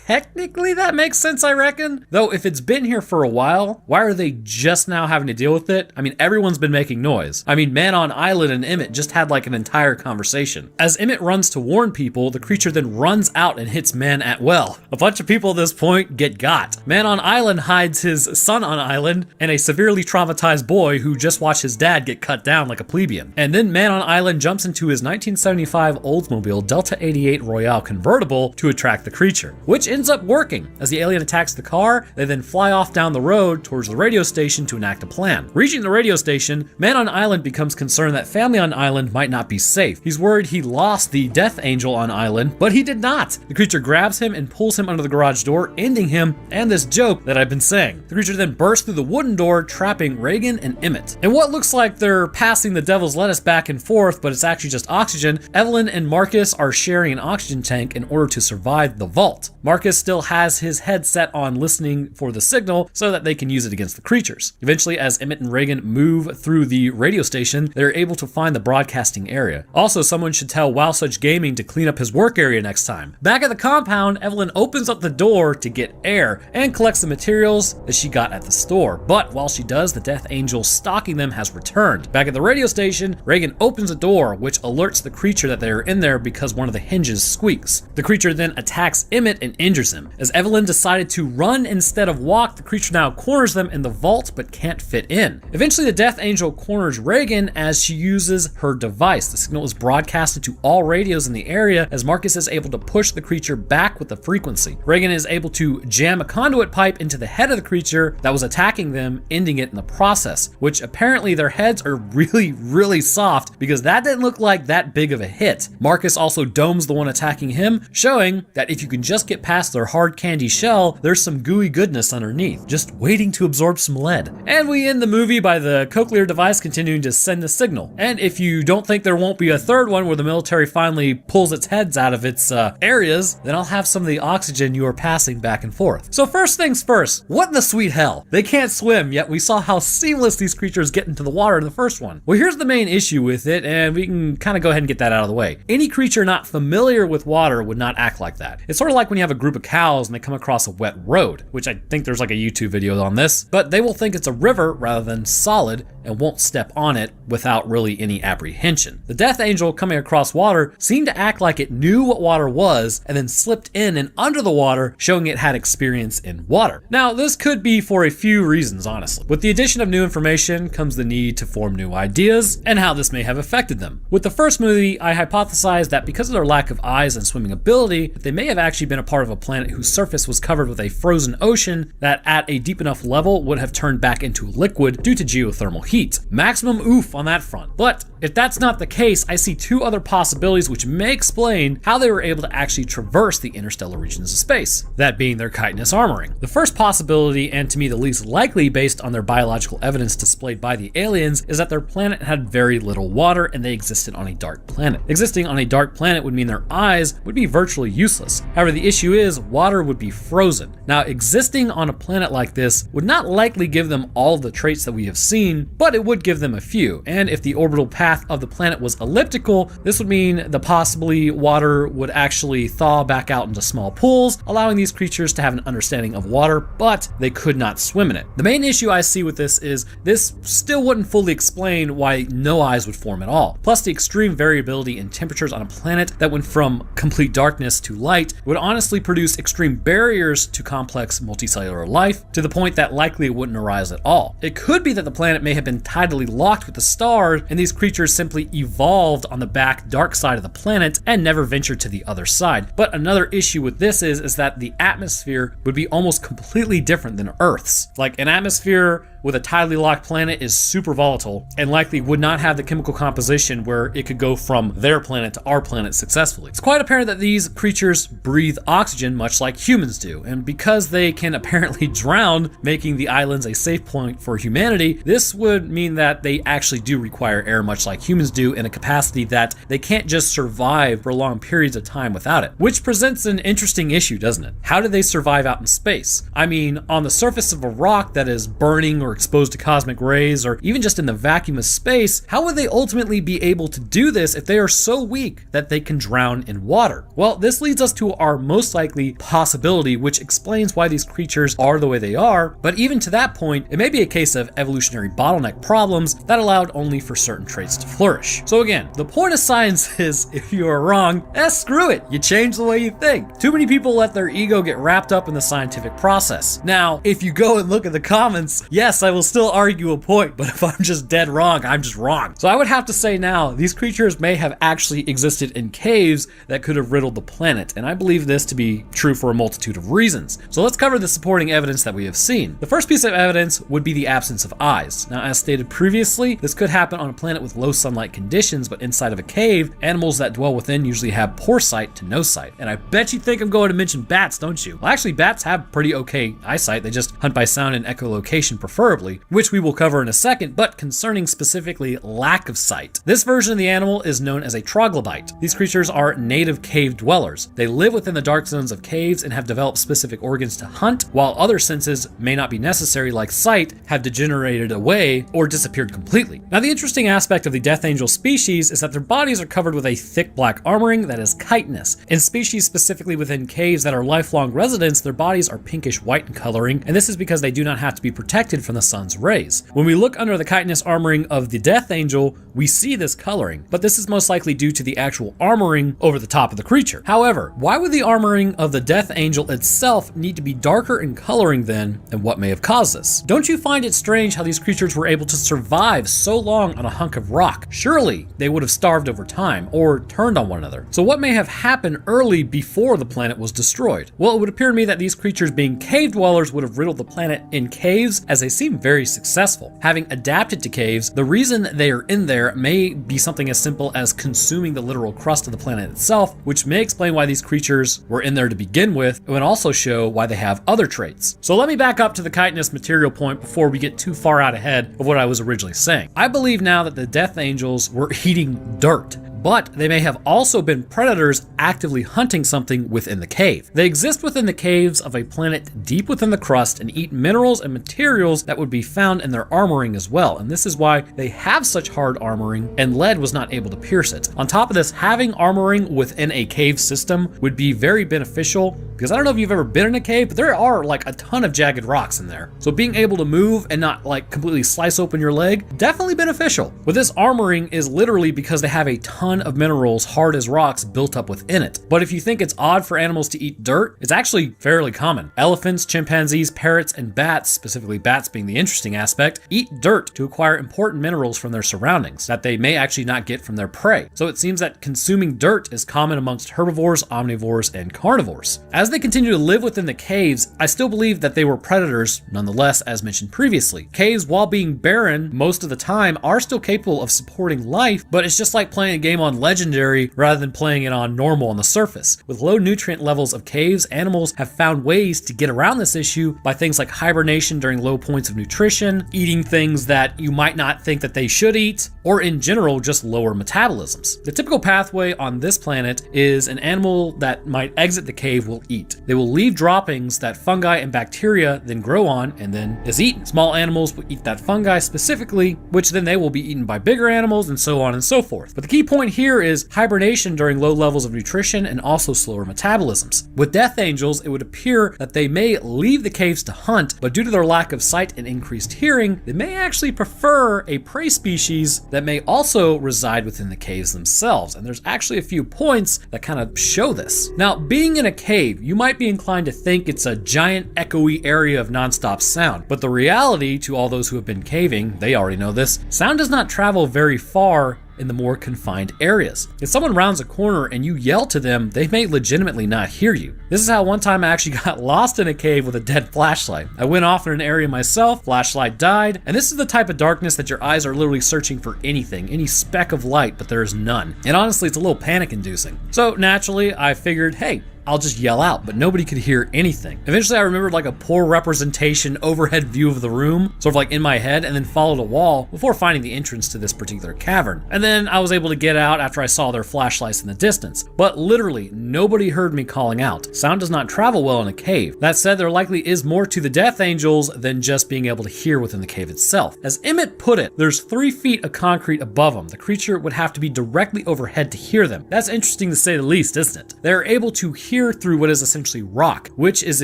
Technically that makes sense, I reckon. Though if it's been here for a while, why are they just now having to deal with it? Everyone's been making noise. Man on Island and Emmett just had like an entire conversation. As Emmett runs to warn people, the creature then runs out and hits Man at well. A bunch of people at this point get got. Man on Island hides his son on Island and a severely traumatized boy who just watched his dad get cut down like a plebeian. And then Man on Island jumps into his 1975 Oldsmobile Delta 88 Royale convertible to attract the creature, which ends up working. As the alien attacks the car, they then fly off down the road towards the radio station to enact a plan. Reaching the radio station, Man on Island becomes concerned that family on Island might not be safe. He's worried he lost the Death Angel on Island, but he did not. The creature grabs him and pulls him under the garage door, ending him and this joke that I've been saying. The creature then bursts through the wooden door, trapping Reagan and Emmett. And what looks like they're passing the devil's lettuce back and forth, but it's actually just oxygen, Evelyn and Marcus are sharing an oxygen tank in order to survive the vault. Marcus still has his headset on listening for the signal so that they can use it against the creatures. Eventually, as Emmett and Reagan move through the radio station, they're able to find the broadcasting area. Also, someone should tell Wow Such Gaming to clean up his work area next time. Back at the compound, Evelyn opens up the door to get air and collects the materials that she got at the store. But while she does, the Death Angel stalking them has returned. Back at the radio station, Reagan opens a door, which alerts the creature that they are in there because one of the hinges squeaks. The creature then attacks Emmett and injures injures him. As Evelyn decided to run instead of walk, the creature now corners them in the vault but can't fit in. Eventually, the Death Angel corners Reagan as she uses her device. The signal is broadcasted to all radios in the area as Marcus is able to push the creature back with the frequency. Reagan is able to jam a conduit pipe into the head of the creature that was attacking them, ending it in the process, which apparently their heads are really soft because that didn't look like that big of a hit. Marcus also domes the one attacking him, showing that if you can just get past their hard candy shell, there's some gooey goodness underneath, just waiting to absorb some lead. And we end the movie by the cochlear device continuing to send a signal. And if you don't think there won't be a third one where the military finally pulls its heads out of its areas, then I'll have some of the oxygen you are passing back and forth. So first things first, what in the sweet hell? They can't swim, yet we saw how seamless these creatures get into the water in the first one. Well, here's the main issue with it, and we can kind of go ahead and get that out of the way. Any creature not familiar with water would not act like that. It's sort of like when you have a group of cows and they come across a wet road, which I think there's like a YouTube video on this, but they will think it's a river rather than solid and won't step on it without really any apprehension. The Death Angel coming across water seemed to act like it knew what water was and then slipped in and under the water, showing it had experience in water. Now, this could be for a few reasons, honestly. With the addition of new information comes the need to form new ideas and how this may have affected them. With the first movie, I hypothesized that because of their lack of eyes and swimming ability, they may have actually been a part of a planet whose surface was covered with a frozen ocean that at a deep enough level would have turned back into liquid due to geothermal heat. Maximum oof on that front. But if that's not the case, I see two other possibilities which may explain how they were able to actually traverse the interstellar regions of space, that being their chitinous armoring. The first possibility, and to me the least likely based on their biological evidence displayed by the aliens, is that their planet had very little water and they existed on a dark planet. Existing on a dark planet would mean their eyes would be virtually useless. However, the issue is water would be frozen. Now, existing on a planet like this would not likely give them all the traits that we have seen, but it would give them a few, and if the orbital path of the planet was elliptical, this would mean the possibly water would actually thaw back out into small pools, allowing these creatures to have an understanding of water, but they could not swim in it. The main issue I see with this is this still wouldn't fully explain why no eyes would form at all. Plus, the extreme variability in temperatures on a planet that went from complete darkness to light would honestly produce extreme barriers to complex multicellular life, to the point that likely it wouldn't arise at all. It could be that the planet may have been tidally locked with the stars, and these creatures simply evolved on the back dark side of the planet and never ventured to the other side. But another issue with this is that the atmosphere would be almost completely different than Earth's. Like, an atmosphere with a tidally locked planet is super volatile and likely would not have the chemical composition where it could go from their planet to our planet successfully. It's quite apparent that these creatures breathe oxygen much like humans do, and because they can apparently drown, making the islands a safe point for humanity, this would mean that they actually do require air much like humans do in a capacity that they can't just survive for long periods of time without it. Which presents an interesting issue, doesn't it? How do they survive out in space? I mean, on the surface of a rock that is burning or exposed to cosmic rays, or even just in the vacuum of space, how would they ultimately be able to do this if they are so weak that they can drown in water? Well, this leads us to our most likely possibility, which explains why these creatures are the way they are, but even to that point, it may be a case of evolutionary bottleneck problems that allowed only for certain traits to flourish. So again, the point of science is, if you are wrong, screw it, you change the way you think. Too many people let their ego get wrapped up in the scientific process. Now, if you go and look at the comments, yes, I will still argue a point, but if I'm just dead wrong, I'm just wrong. So I would have to say now, these creatures may have actually existed in caves that could have riddled the planet, and I believe this to be true for a multitude of reasons. So let's cover the supporting evidence that we have seen. The first piece of evidence would be the absence of eyes. Now, as stated previously, this could happen on a planet with low sunlight conditions, but inside of a cave, animals that dwell within usually have poor sight to no sight. And I bet you think I'm going to mention bats, don't you? Well, actually, bats have pretty okay eyesight. They just hunt by sound and echolocation preferably, which we will cover in a second, but concerning specifically lack of sight. This version of the animal is known as a troglobite. These creatures are native cave dwellers. They live within the dark zones of caves and have developed specific organs to hunt, while other senses may not be necessary, like sight, have degenerated away or disappeared completely. Now, the interesting aspect of the Death Angel species is that their bodies are covered with a thick black armoring that is chitinous. In species specifically within caves that are lifelong residents, their bodies are pinkish white in coloring, and this is because they do not have to be protected from the sun's rays. When we look under the chitinous armoring of the Death Angel, we see this coloring, but this is most likely due to the actual armoring over the top of the creature. However, why would the armoring of the Death Angel itself need to be darker in coloring then, and what may have caused this? Don't you find it strange how these creatures were able to survive so long on a hunk of rock? Surely they would have starved over time, or turned on one another. So what may have happened early before the planet was destroyed? Well, it would appear to me that these creatures being cave dwellers would have riddled the planet in caves, as they seem very successful. Having adapted to caves, the reason they are in there may be something as simple as consuming the literal crust of the planet itself, which may explain why these creatures were in there to begin with, and would also show why they have other traits. So let me back up to the chitinous material point before we get too far out ahead of what I was originally saying. I believe now that the Death Angels were eating dirt, but they may have also been predators actively hunting something within the cave. They exist within the caves of a planet deep within the crust and eat minerals and materials that would be found in their armoring as well, and this is why they have such hard armoring and lead was not able to pierce it. On top of this, having armoring within a cave system would be very beneficial, because I don't know if you've ever been in a cave, but there are like a ton of jagged rocks in there. So being able to move and not like completely slice open your leg, definitely beneficial. With this armoring is literally because they have a ton of minerals hard as rocks built up within it. But if you think it's odd for animals to eat dirt, it's actually fairly common. Elephants, chimpanzees, parrots, and bats, specifically bats being the interesting aspect, eat dirt to acquire important minerals from their surroundings that they may actually not get from their prey. So it seems that consuming dirt is common amongst herbivores, omnivores, and carnivores. As they continue to live within the caves, I still believe that they were predators nonetheless, as mentioned previously. Caves, while being barren most of the time, are still capable of supporting life, but it's just like playing a game on Legendary rather than playing it on normal on the surface. With low nutrient levels of caves, animals have found ways to get around this issue by things like hibernation during low points of nutrition, eating things that you might not think that they should eat, or in general, just lower metabolisms. The typical pathway on this planet is an animal that might exit the cave will eat. They will leave droppings that fungi and bacteria then grow on and then is eaten. Small animals will eat that fungi specifically, which then they will be eaten by bigger animals and so on and so forth. But the key point here is hibernation during low levels of nutrition and also slower metabolisms. With Death Angels, it would appear that they may leave the caves to hunt, but due to their lack of sight and increased hearing, they may actually prefer a prey species that may also reside within the caves themselves. And there's actually a few points that kind of show this. Now, being in a cave, you might be inclined to think it's a giant echoey area of nonstop sound, but the reality to all those who have been caving, they already know this, sound does not travel very far in the more confined areas. If someone rounds a corner and you yell to them, they may legitimately not hear you. This is how one time I actually got lost in a cave with a dead flashlight. I went off in an area myself, flashlight died, and this is the type of darkness that your eyes are literally searching for anything, any speck of light, but there is none. And honestly, it's a little panic inducing. So naturally, I figured, hey, I'll just yell out, but nobody could hear anything. Eventually I remembered like a poor representation overhead view of the room, sort of like in my head, and then followed a wall before finding the entrance to this particular cavern. And then I was able to get out after I saw their flashlights in the distance. But literally, nobody heard me calling out. Sound does not travel well in a cave. That said, there likely is more to the Death Angels than just being able to hear within the cave itself. As Emmett put it, there's 3 feet of concrete above them. The creature would have to be directly overhead to hear them. That's interesting to say the least, isn't it? They're able to hear through what is essentially rock, which is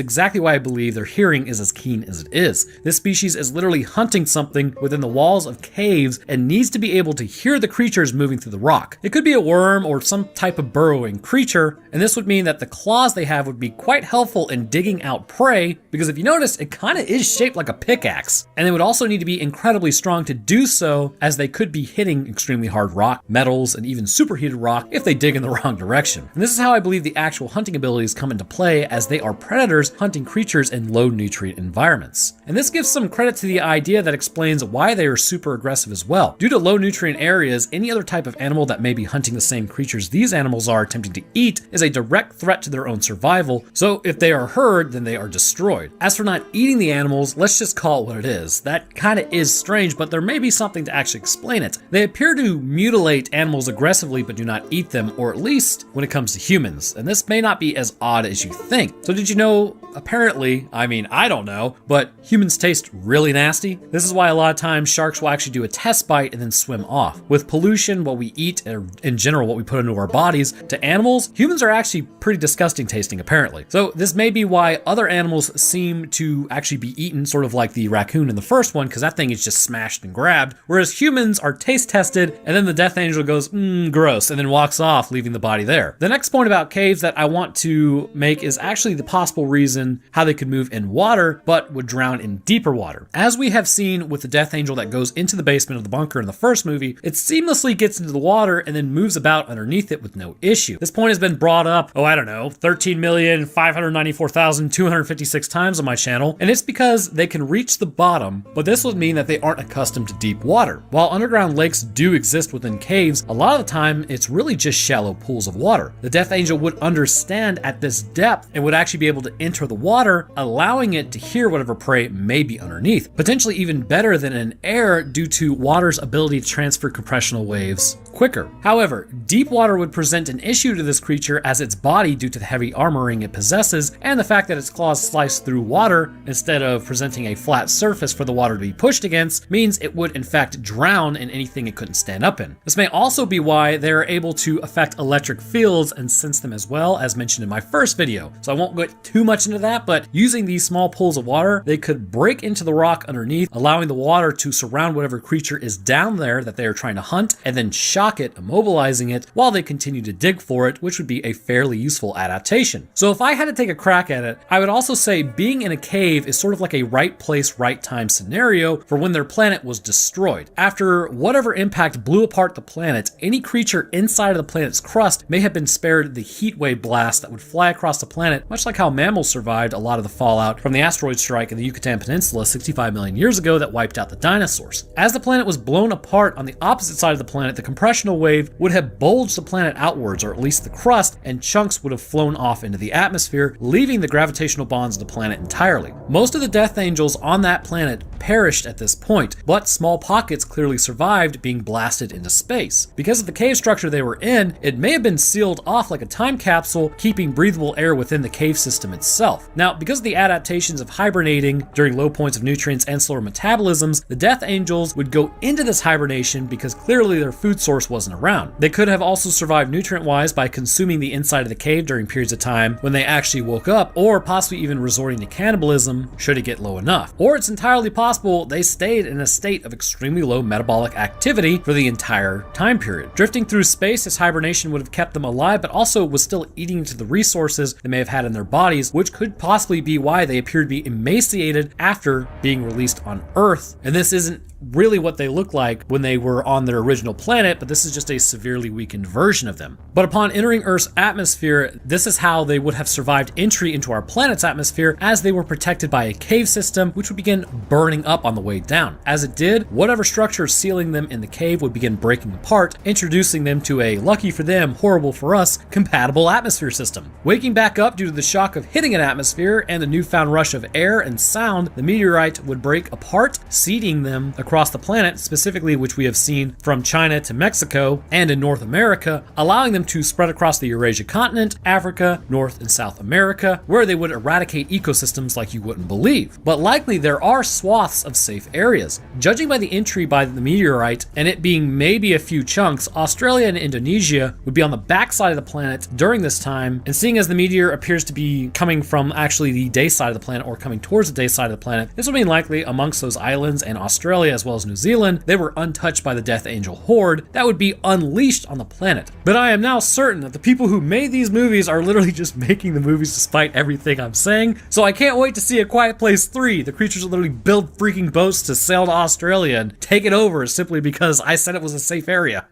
exactly why I believe their hearing is as keen as it is. This species is literally hunting something within the walls of caves and needs to be able to hear the creatures moving through the rock. It could be a worm or some type of burrowing creature, and this would mean that the claws they have would be quite helpful in digging out prey, because if you notice, it kind of is shaped like a pickaxe. And they would also need to be incredibly strong to do so, as they could be hitting extremely hard rock, metals, and even superheated rock if they dig in the wrong direction. And this is how I believe the actual hunting abilities come into play, as they are predators hunting creatures in low nutrient environments. And this gives some credit to the idea that explains why they are super aggressive as well. Due to low nutrient areas, any other type of animal that may be hunting the same creatures these animals are attempting to eat is a direct threat to their own survival, so if they are heard, then they are destroyed. As for not eating the animals, let's just call it what it is. That kind of is strange, but there may be something to actually explain it. They appear to mutilate animals aggressively but do not eat them, or at least when it comes to humans. And this may not be be as odd as you think. So did you know, apparently, I mean, I don't know, but humans taste really nasty? This is why a lot of times sharks will actually do a test bite and then swim off. With pollution, what we eat, and in general, what we put into our bodies, to animals, humans are actually pretty disgusting tasting, apparently. So this may be why other animals seem to actually be eaten, sort of like the raccoon in the first one, because that thing is just smashed and grabbed, whereas humans are taste tested, and then the Death Angel goes, gross, and then walks off, leaving the body there. The next point about caves that I want to make is actually the possible reason how they could move in water, but would drown in deeper water. As we have seen with the Death Angel that goes into the basement of the bunker in the first movie, it seamlessly gets into the water and then moves about underneath it with no issue. This point has been brought up, 13,594,256 times on my channel, and it's because they can reach the bottom, but this would mean that they aren't accustomed to deep water. While underground lakes do exist within caves, a lot of the time it's really just shallow pools of water. The Death Angel would understand at this depth and would actually be able to enter the water, allowing it to hear whatever prey may be underneath, potentially even better than in air due to water's ability to transfer compressional waves quicker. However, deep water would present an issue to this creature as its body, due to the heavy armoring it possesses and the fact that its claws slice through water instead of presenting a flat surface for the water to be pushed against, means it would in fact drown in anything it couldn't stand up in. This may also be why they are able to affect electric fields and sense them as well, as mentioned in my first video. So I won't get too much into that, but using these small pools of water, they could break into the rock underneath, allowing the water to surround whatever creature is down there that they are trying to hunt, and then shock it, immobilizing it while they continue to dig for it, which would be a fairly useful adaptation. So if I had to take a crack at it, I would also say being in a cave is sort of like a right place, right time scenario for when their planet was destroyed. After whatever impact blew apart the planet, any creature inside of the planet's crust may have been spared the heat wave blast that would fly across the planet, much like how mammals survived a lot of the fallout from the asteroid strike in the Yucatan Peninsula 65 million years ago that wiped out the dinosaurs. As the planet was blown apart on the opposite side of the planet, the compressional wave would have bulged the planet outwards, or at least the crust, and chunks would have flown off into the atmosphere, leaving the gravitational bonds of the planet entirely. Most of the Death Angels on that planet perished at this point, but small pockets clearly survived being blasted into space. Because of the cave structure they were in, it may have been sealed off like a time capsule, keeping breathable air within the cave system itself. Now, because of the adaptations of hibernating during low points of nutrients and slower metabolisms, the Death Angels would go into this hibernation because clearly their food source wasn't around. They could have also survived nutrient-wise by consuming the inside of the cave during periods of time when they actually woke up, or possibly even resorting to cannibalism should it get low enough. Or it's entirely possible they stayed in a state of extremely low metabolic activity for the entire time period. Drifting through space, this hibernation would have kept them alive, but also was still eating into the resources they may have had in their bodies, which could possibly be why they appear to be emaciated after being released on Earth. And this isn't really what they look like when they were on their original planet, but this is just a severely weakened version of them. But upon entering Earth's atmosphere, this is how they would have survived entry into our planet's atmosphere, as they were protected by a cave system which would begin burning up on the way down. As it did, whatever structure sealing them in the cave would begin breaking apart, introducing them to a, lucky for them, horrible for us, compatible atmosphere system. Waking back up due to the shock of hitting an atmosphere and the newfound rush of air and sound, the meteorite would break apart, seeding them across the planet, specifically which we have seen from China to Mexico and in North America, allowing them to spread across the Eurasia continent, Africa, North and South America, where they would eradicate ecosystems like you wouldn't believe. But likely there are swaths of safe areas. Judging by the entry by the meteorite, and it being maybe a few chunks, Australia and Indonesia would be on the backside of the planet during this time, and seeing as the meteor appears to be coming from actually the day side of the planet, or coming towards the day side of the planet, this would mean likely amongst those islands and Australia as well as New Zealand, they were untouched by the Death Angel horde that would be unleashed on the planet. But I am now certain that the people who made these movies are literally just making the movies despite everything I'm saying, so I can't wait to see A Quiet Place 3. The creatures will literally build freaking boats to sail to Australia and take it over simply because I said it was a safe area.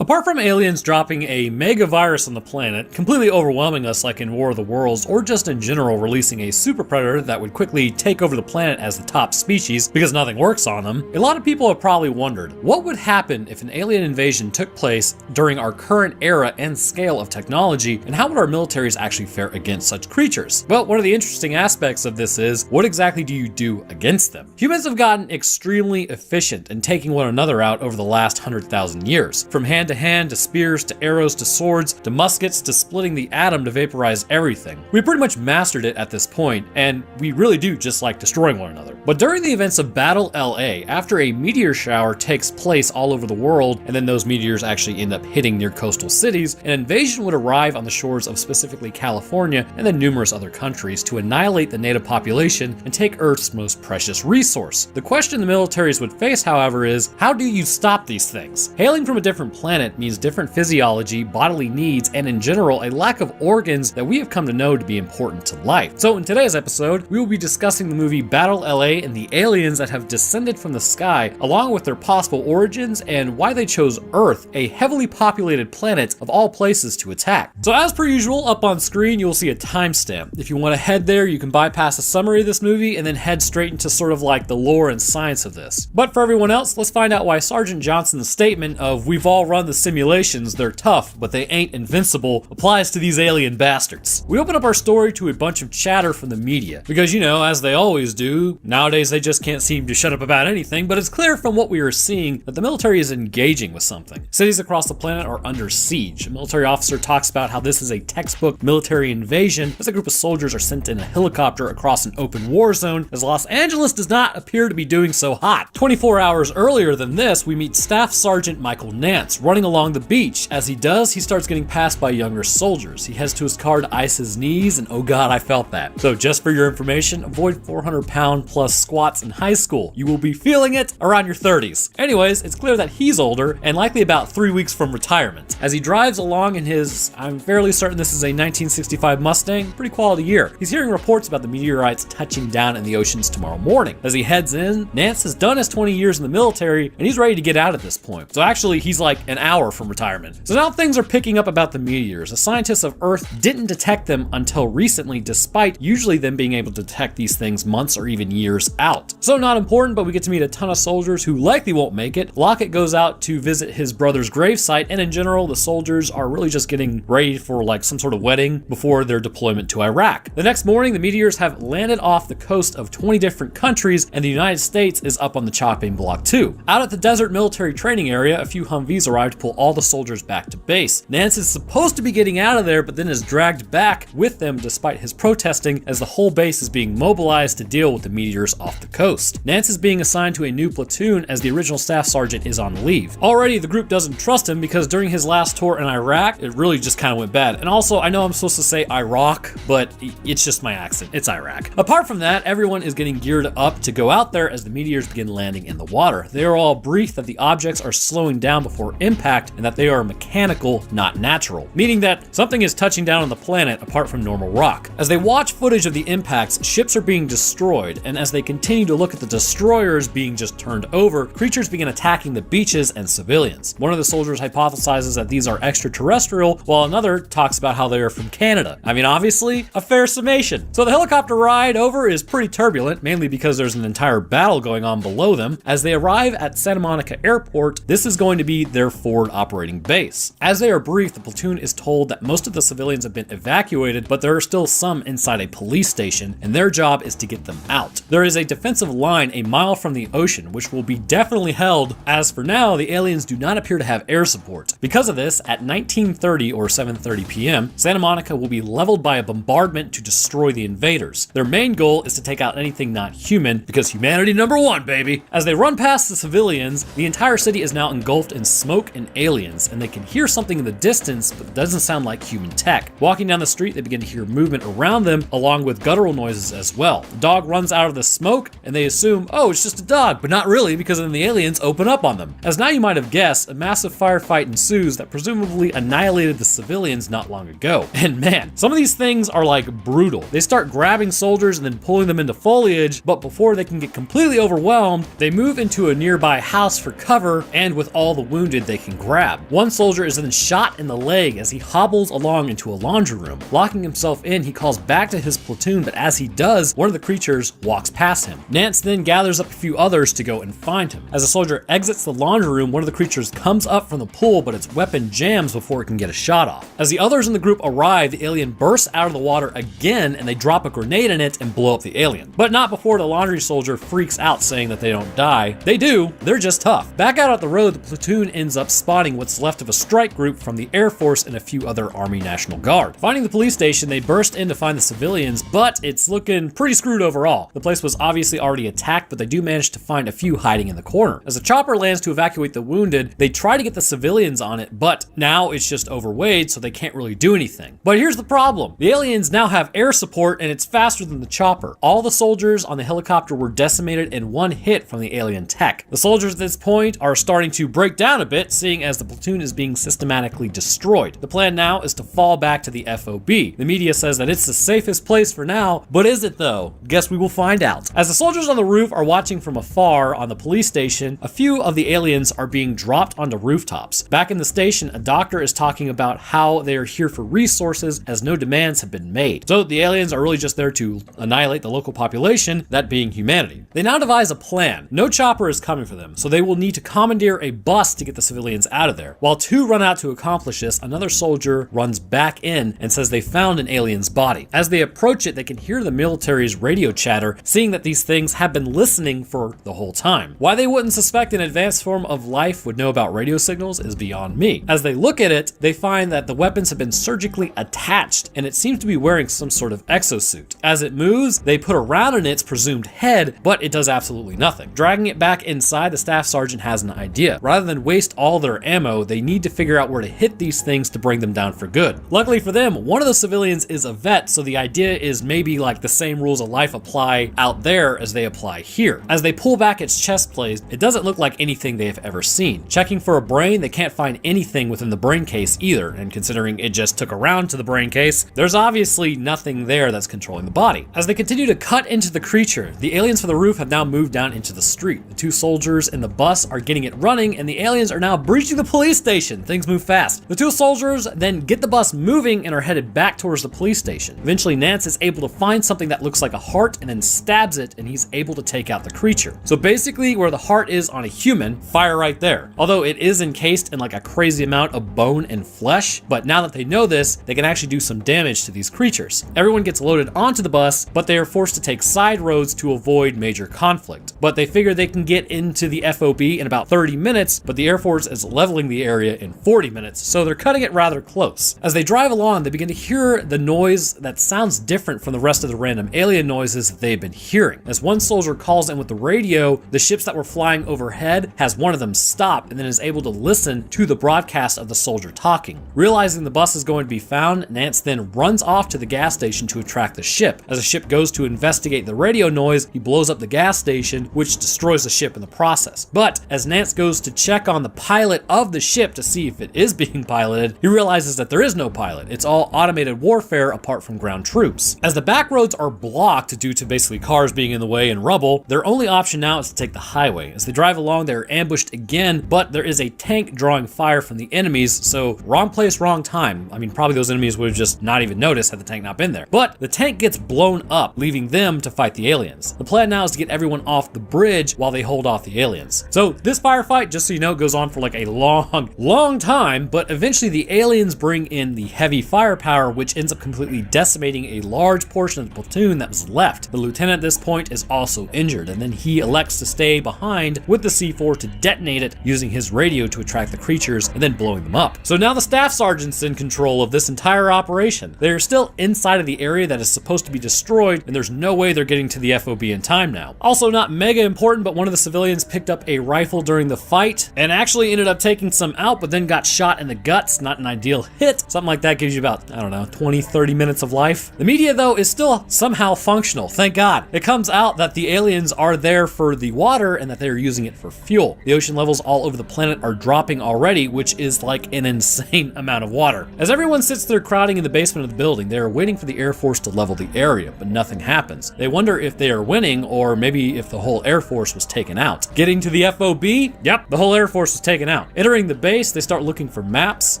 Apart from aliens dropping a mega virus on the planet, completely overwhelming us like in War of the Worlds, or just in general releasing a super predator that would quickly take over the planet as the top species because nothing works on them, a lot of people have probably wondered, what would happen if an alien invasion took place during our current era and scale of technology, and how would our militaries actually fare against such creatures? Well, one of the interesting aspects of this is, what exactly do you do against them? Humans have gotten extremely efficient in taking one another out over the last 100,000 years, from hand hand-to-hand to spears to arrows to swords to muskets to splitting the atom to vaporize everything. We pretty much mastered it at this point, and we really do just like destroying one another. But during the events of Battle LA, after a meteor shower takes place all over the world, and then those meteors actually end up hitting near coastal cities, an invasion would arrive on the shores of specifically California and then numerous other countries to annihilate the native population and take Earth's most precious resource. The question the militaries would face, however, is how do you stop these things? Hailing from a different planet means different physiology, bodily needs, and in general, a lack of organs that we have come to know to be important to life. So in today's episode, we will be discussing the movie Battle LA and the aliens that have descended from the sky, along with their possible origins and why they chose Earth, a heavily populated planet of all places to attack. So as per usual, up on screen, you will see a timestamp. If you want to head there, you can bypass a summary of this movie and then head straight into sort of like the lore and science of this. But for everyone else, let's find out why Sergeant Johnson's statement of "we've all run the simulations, they're tough, but they ain't invincible" applies to these alien bastards. We open up our story to a bunch of chatter from the media, because you know, as they always do, nowadays they just can't seem to shut up about anything, but it's clear from what we are seeing that the military is engaging with something. Cities across the planet are under siege. A military officer talks about how this is a textbook military invasion as a group of soldiers are sent in a helicopter across an open war zone, as Los Angeles does not appear to be doing so hot. 24 hours earlier than this, we meet Staff Sergeant Michael Nance running along the beach. As he does, he starts getting passed by younger soldiers. He heads to his car to ice his knees, and oh god, I felt that. So just for your information, avoid 400-pound plus squats in high school. You will be feeling it around your 30s. Anyways, it's clear that he's older and likely about 3 weeks from retirement. As he drives along in his, I'm fairly certain this is a 1965 Mustang, pretty quality year. He's hearing reports about the meteorites touching down in the oceans tomorrow morning. As he heads in, Nance has done his 20 years in the military and he's ready to get out at this point. So actually, he's like an hour from retirement. So now things are picking up about the meteors. The scientists of Earth didn't detect them until recently, despite usually them being able to detect these things months or even years out. So not important, but we get to meet a ton of soldiers who likely won't make it. Lockett goes out to visit his brother's gravesite, and in general, the soldiers are really just getting ready for like some sort of wedding before their deployment to Iraq. The next morning, the meteors have landed off the coast of 20 different countries, and the United States is up on the chopping block too. Out at the desert military training area, a few Humvees arrive to pull all the soldiers back to base. Nance is supposed to be getting out of there, but then is dragged back with them despite his protesting, as the whole base is being mobilized to deal with the meteors off the coast. Nance is being assigned to a new platoon as the original staff sergeant is on leave. Already, the group doesn't trust him because during his last tour in Iraq, it really just kind of went bad. And also, I know I'm supposed to say Iraq, but it's just my accent. It's Iraq. Apart from that, everyone is getting geared up to go out there as the meteors begin landing in the water. They are all briefed that the objects are slowing down before impact and that they are mechanical, not natural, meaning that something is touching down on the planet apart from normal rock. As they watch footage of the impacts, ships are being destroyed, and as they continue to look at the destroyers being just turned over, creatures begin attacking the beaches and civilians. One of the soldiers hypothesizes that these are extraterrestrial, while another talks about how they are from Canada. I mean, obviously, a fair summation. So the helicopter ride over is pretty turbulent, mainly because there's an entire battle going on below them. As they arrive at Santa Monica Airport, this is going to be their forward operating base. As they are briefed, the platoon is told that most of the civilians have been evacuated, but there are still some inside a police station, and their job is to get them out. There is a defensive line a mile from the ocean, which will be definitely held, as for now, the aliens do not appear to have air support. Because of this, at 19:30 or 7:30 p.m., Santa Monica will be leveled by a bombardment to destroy the invaders. Their main goal is to take out anything not human, because humanity number one, baby! As they run past the civilians, the entire city is now engulfed in smoke and aliens, and they can hear something in the distance, but it doesn't sound like human tech. Walking down the street, they begin to hear movement around them, along with guttural noises as well. The dog runs out of the smoke, and they assume, oh, it's just a dog, but not really, because then the aliens open up on them. As now you might have guessed, a massive firefight ensues that presumably annihilated the civilians not long ago. And man, some of these things are like brutal. They start grabbing soldiers and then pulling them into foliage, but before they can get completely overwhelmed, they move into a nearby house for cover, and with all the wounded they can grab. One soldier is then shot in the leg as he hobbles along into a laundry room. Locking himself in, he calls back to his platoon, but as he does, one of the creatures walks past him. Nance then gathers up a few others to go and find him. As the soldier exits the laundry room, one of the creatures comes up from the pool, but its weapon jams before it can get a shot off. As the others in the group arrive, the alien bursts out of the water again, and they drop a grenade in it and blow up the alien. But not before the laundry soldier freaks out, saying that they don't die. They do, they're just tough. Back out at the road, the platoon ends up spotting what's left of a strike group from the Air Force and a few other Army National Guard. Finding the police station, they burst in to find the civilians, but it's looking pretty screwed overall. The place was obviously already attacked, but they do manage to find a few hiding in the corner. As the chopper lands to evacuate the wounded, they try to get the civilians on it, but now it's just overweighted, so they can't really do anything. But here's the problem. The aliens now have air support, and it's faster than the chopper. All the soldiers on the helicopter were decimated in one hit from the alien tech. The soldiers at this point are starting to break down a bit, seeing as the platoon is being systematically destroyed. The plan now is to fall back to the FOB. The media says that it's the safest place for now, but is it though? Guess we will find out. As the soldiers on the roof are watching from afar on the police station, a few of the aliens are being dropped onto rooftops. Back in the station, a doctor is talking about how they are here for resources as no demands have been made. So the aliens are really just there to annihilate the local population, that being humanity. They now devise a plan. No chopper is coming for them, so they will need to commandeer a bus to get the civilians out of there. While two run out to accomplish this, another soldier runs back in and says they found an alien's body. As they approach it, they can hear the military's radio chatter, seeing that these things have been listening for the whole time. Why they wouldn't suspect an advanced form of life would know about radio signals is beyond me. As they look at it, they find that the weapons have been surgically attached, and it seems to be wearing some sort of exosuit. As it moves, they put a round in its presumed head, but it does absolutely nothing. Dragging it back inside, the staff sergeant has an idea. Rather than waste all their ammo, they need to figure out where to hit these things to bring them down for good. Luckily for them, one of the civilians is a vet, so the idea is maybe like the same rules of life apply out there as they apply here. As they pull back its chest plate, it doesn't look like anything they have ever seen. Checking for a brain, they can't find anything within the brain case either, and considering it just took a round to the brain case, there's obviously nothing there that's controlling the body. As they continue to cut into the creature, the aliens from the roof have now moved down into the street. The two soldiers in the bus are getting it running, and the aliens are now breaching the police station. Things move fast. The two soldiers then get the bus moving and are headed back towards the police station. Eventually, Nance is able to find something that looks like a heart and then stabs it, and he's able to take out the creature. So basically, where the heart is on a human, fire right there. Although it is encased in like a crazy amount of bone and flesh, but now that they know this, they can actually do some damage to these creatures. Everyone gets loaded onto the bus, but they are forced to take side roads to avoid major conflict. But they figure they can get into the FOB in about 30 minutes, but the Air Force is leveling the area in 40 minutes, so they're cutting it rather close. As they drive along, they begin to hear the noise that sounds different from the rest of the random alien noises that they've been hearing. As one soldier calls in with the radio, the ships that were flying overhead has one of them stop and then is able to listen to the broadcast of the soldier talking. Realizing the bus is going to be found, Nance then runs off to the gas station to attract the ship. As the ship goes to investigate the radio noise, he blows up the gas station, which destroys the ship in the process. But as Nance goes to check on the pilot of the ship to see if it is being piloted, he realizes that there is no pilot. It's all automated warfare apart from ground troops. As the back roads are blocked due to basically cars being in the way and rubble, their only option now is to take the highway. As they drive along, they're ambushed again, but there is a tank drawing fire from the enemies, so wrong place, wrong time. I mean, probably those enemies would have just not even noticed had the tank not been there. But the tank gets blown up, leaving them to fight the aliens. The plan now is to get everyone off the bridge while they hold off the aliens. So this firefight, just so you know, goes on for like a long time, but eventually the aliens bring in the heavy firepower, which ends up completely decimating a large portion of the platoon that was left. The lieutenant at this point is also injured, and then he elects to stay behind with the C4 to detonate it using his radio to attract the creatures and then blowing them up. So now the staff sergeant's in control of this entire operation. They are still inside of the area that is supposed to be destroyed, and there's no way they're getting to the FOB in time now. Also not mega important, but one of the civilians picked up a rifle during the fight and actually ended up taking some out, but then got shot in the guts. Not an ideal hit. Something like that gives you about, I don't know, 20-30 minutes of life. The media though is still somehow functional, thank God. It comes out that the aliens are there for the water and that they're using it for fuel. The ocean levels all over the planet are dropping already, which is like an insane amount of water. As everyone sits there crowding in the basement of the building, they are waiting for the Air Force to level the area, but nothing happens. They wonder if they are winning or maybe if the whole Air Force was taken out. Getting to the FOB, yep, the whole Air Force was taken out. Entering the base, they start looking for maps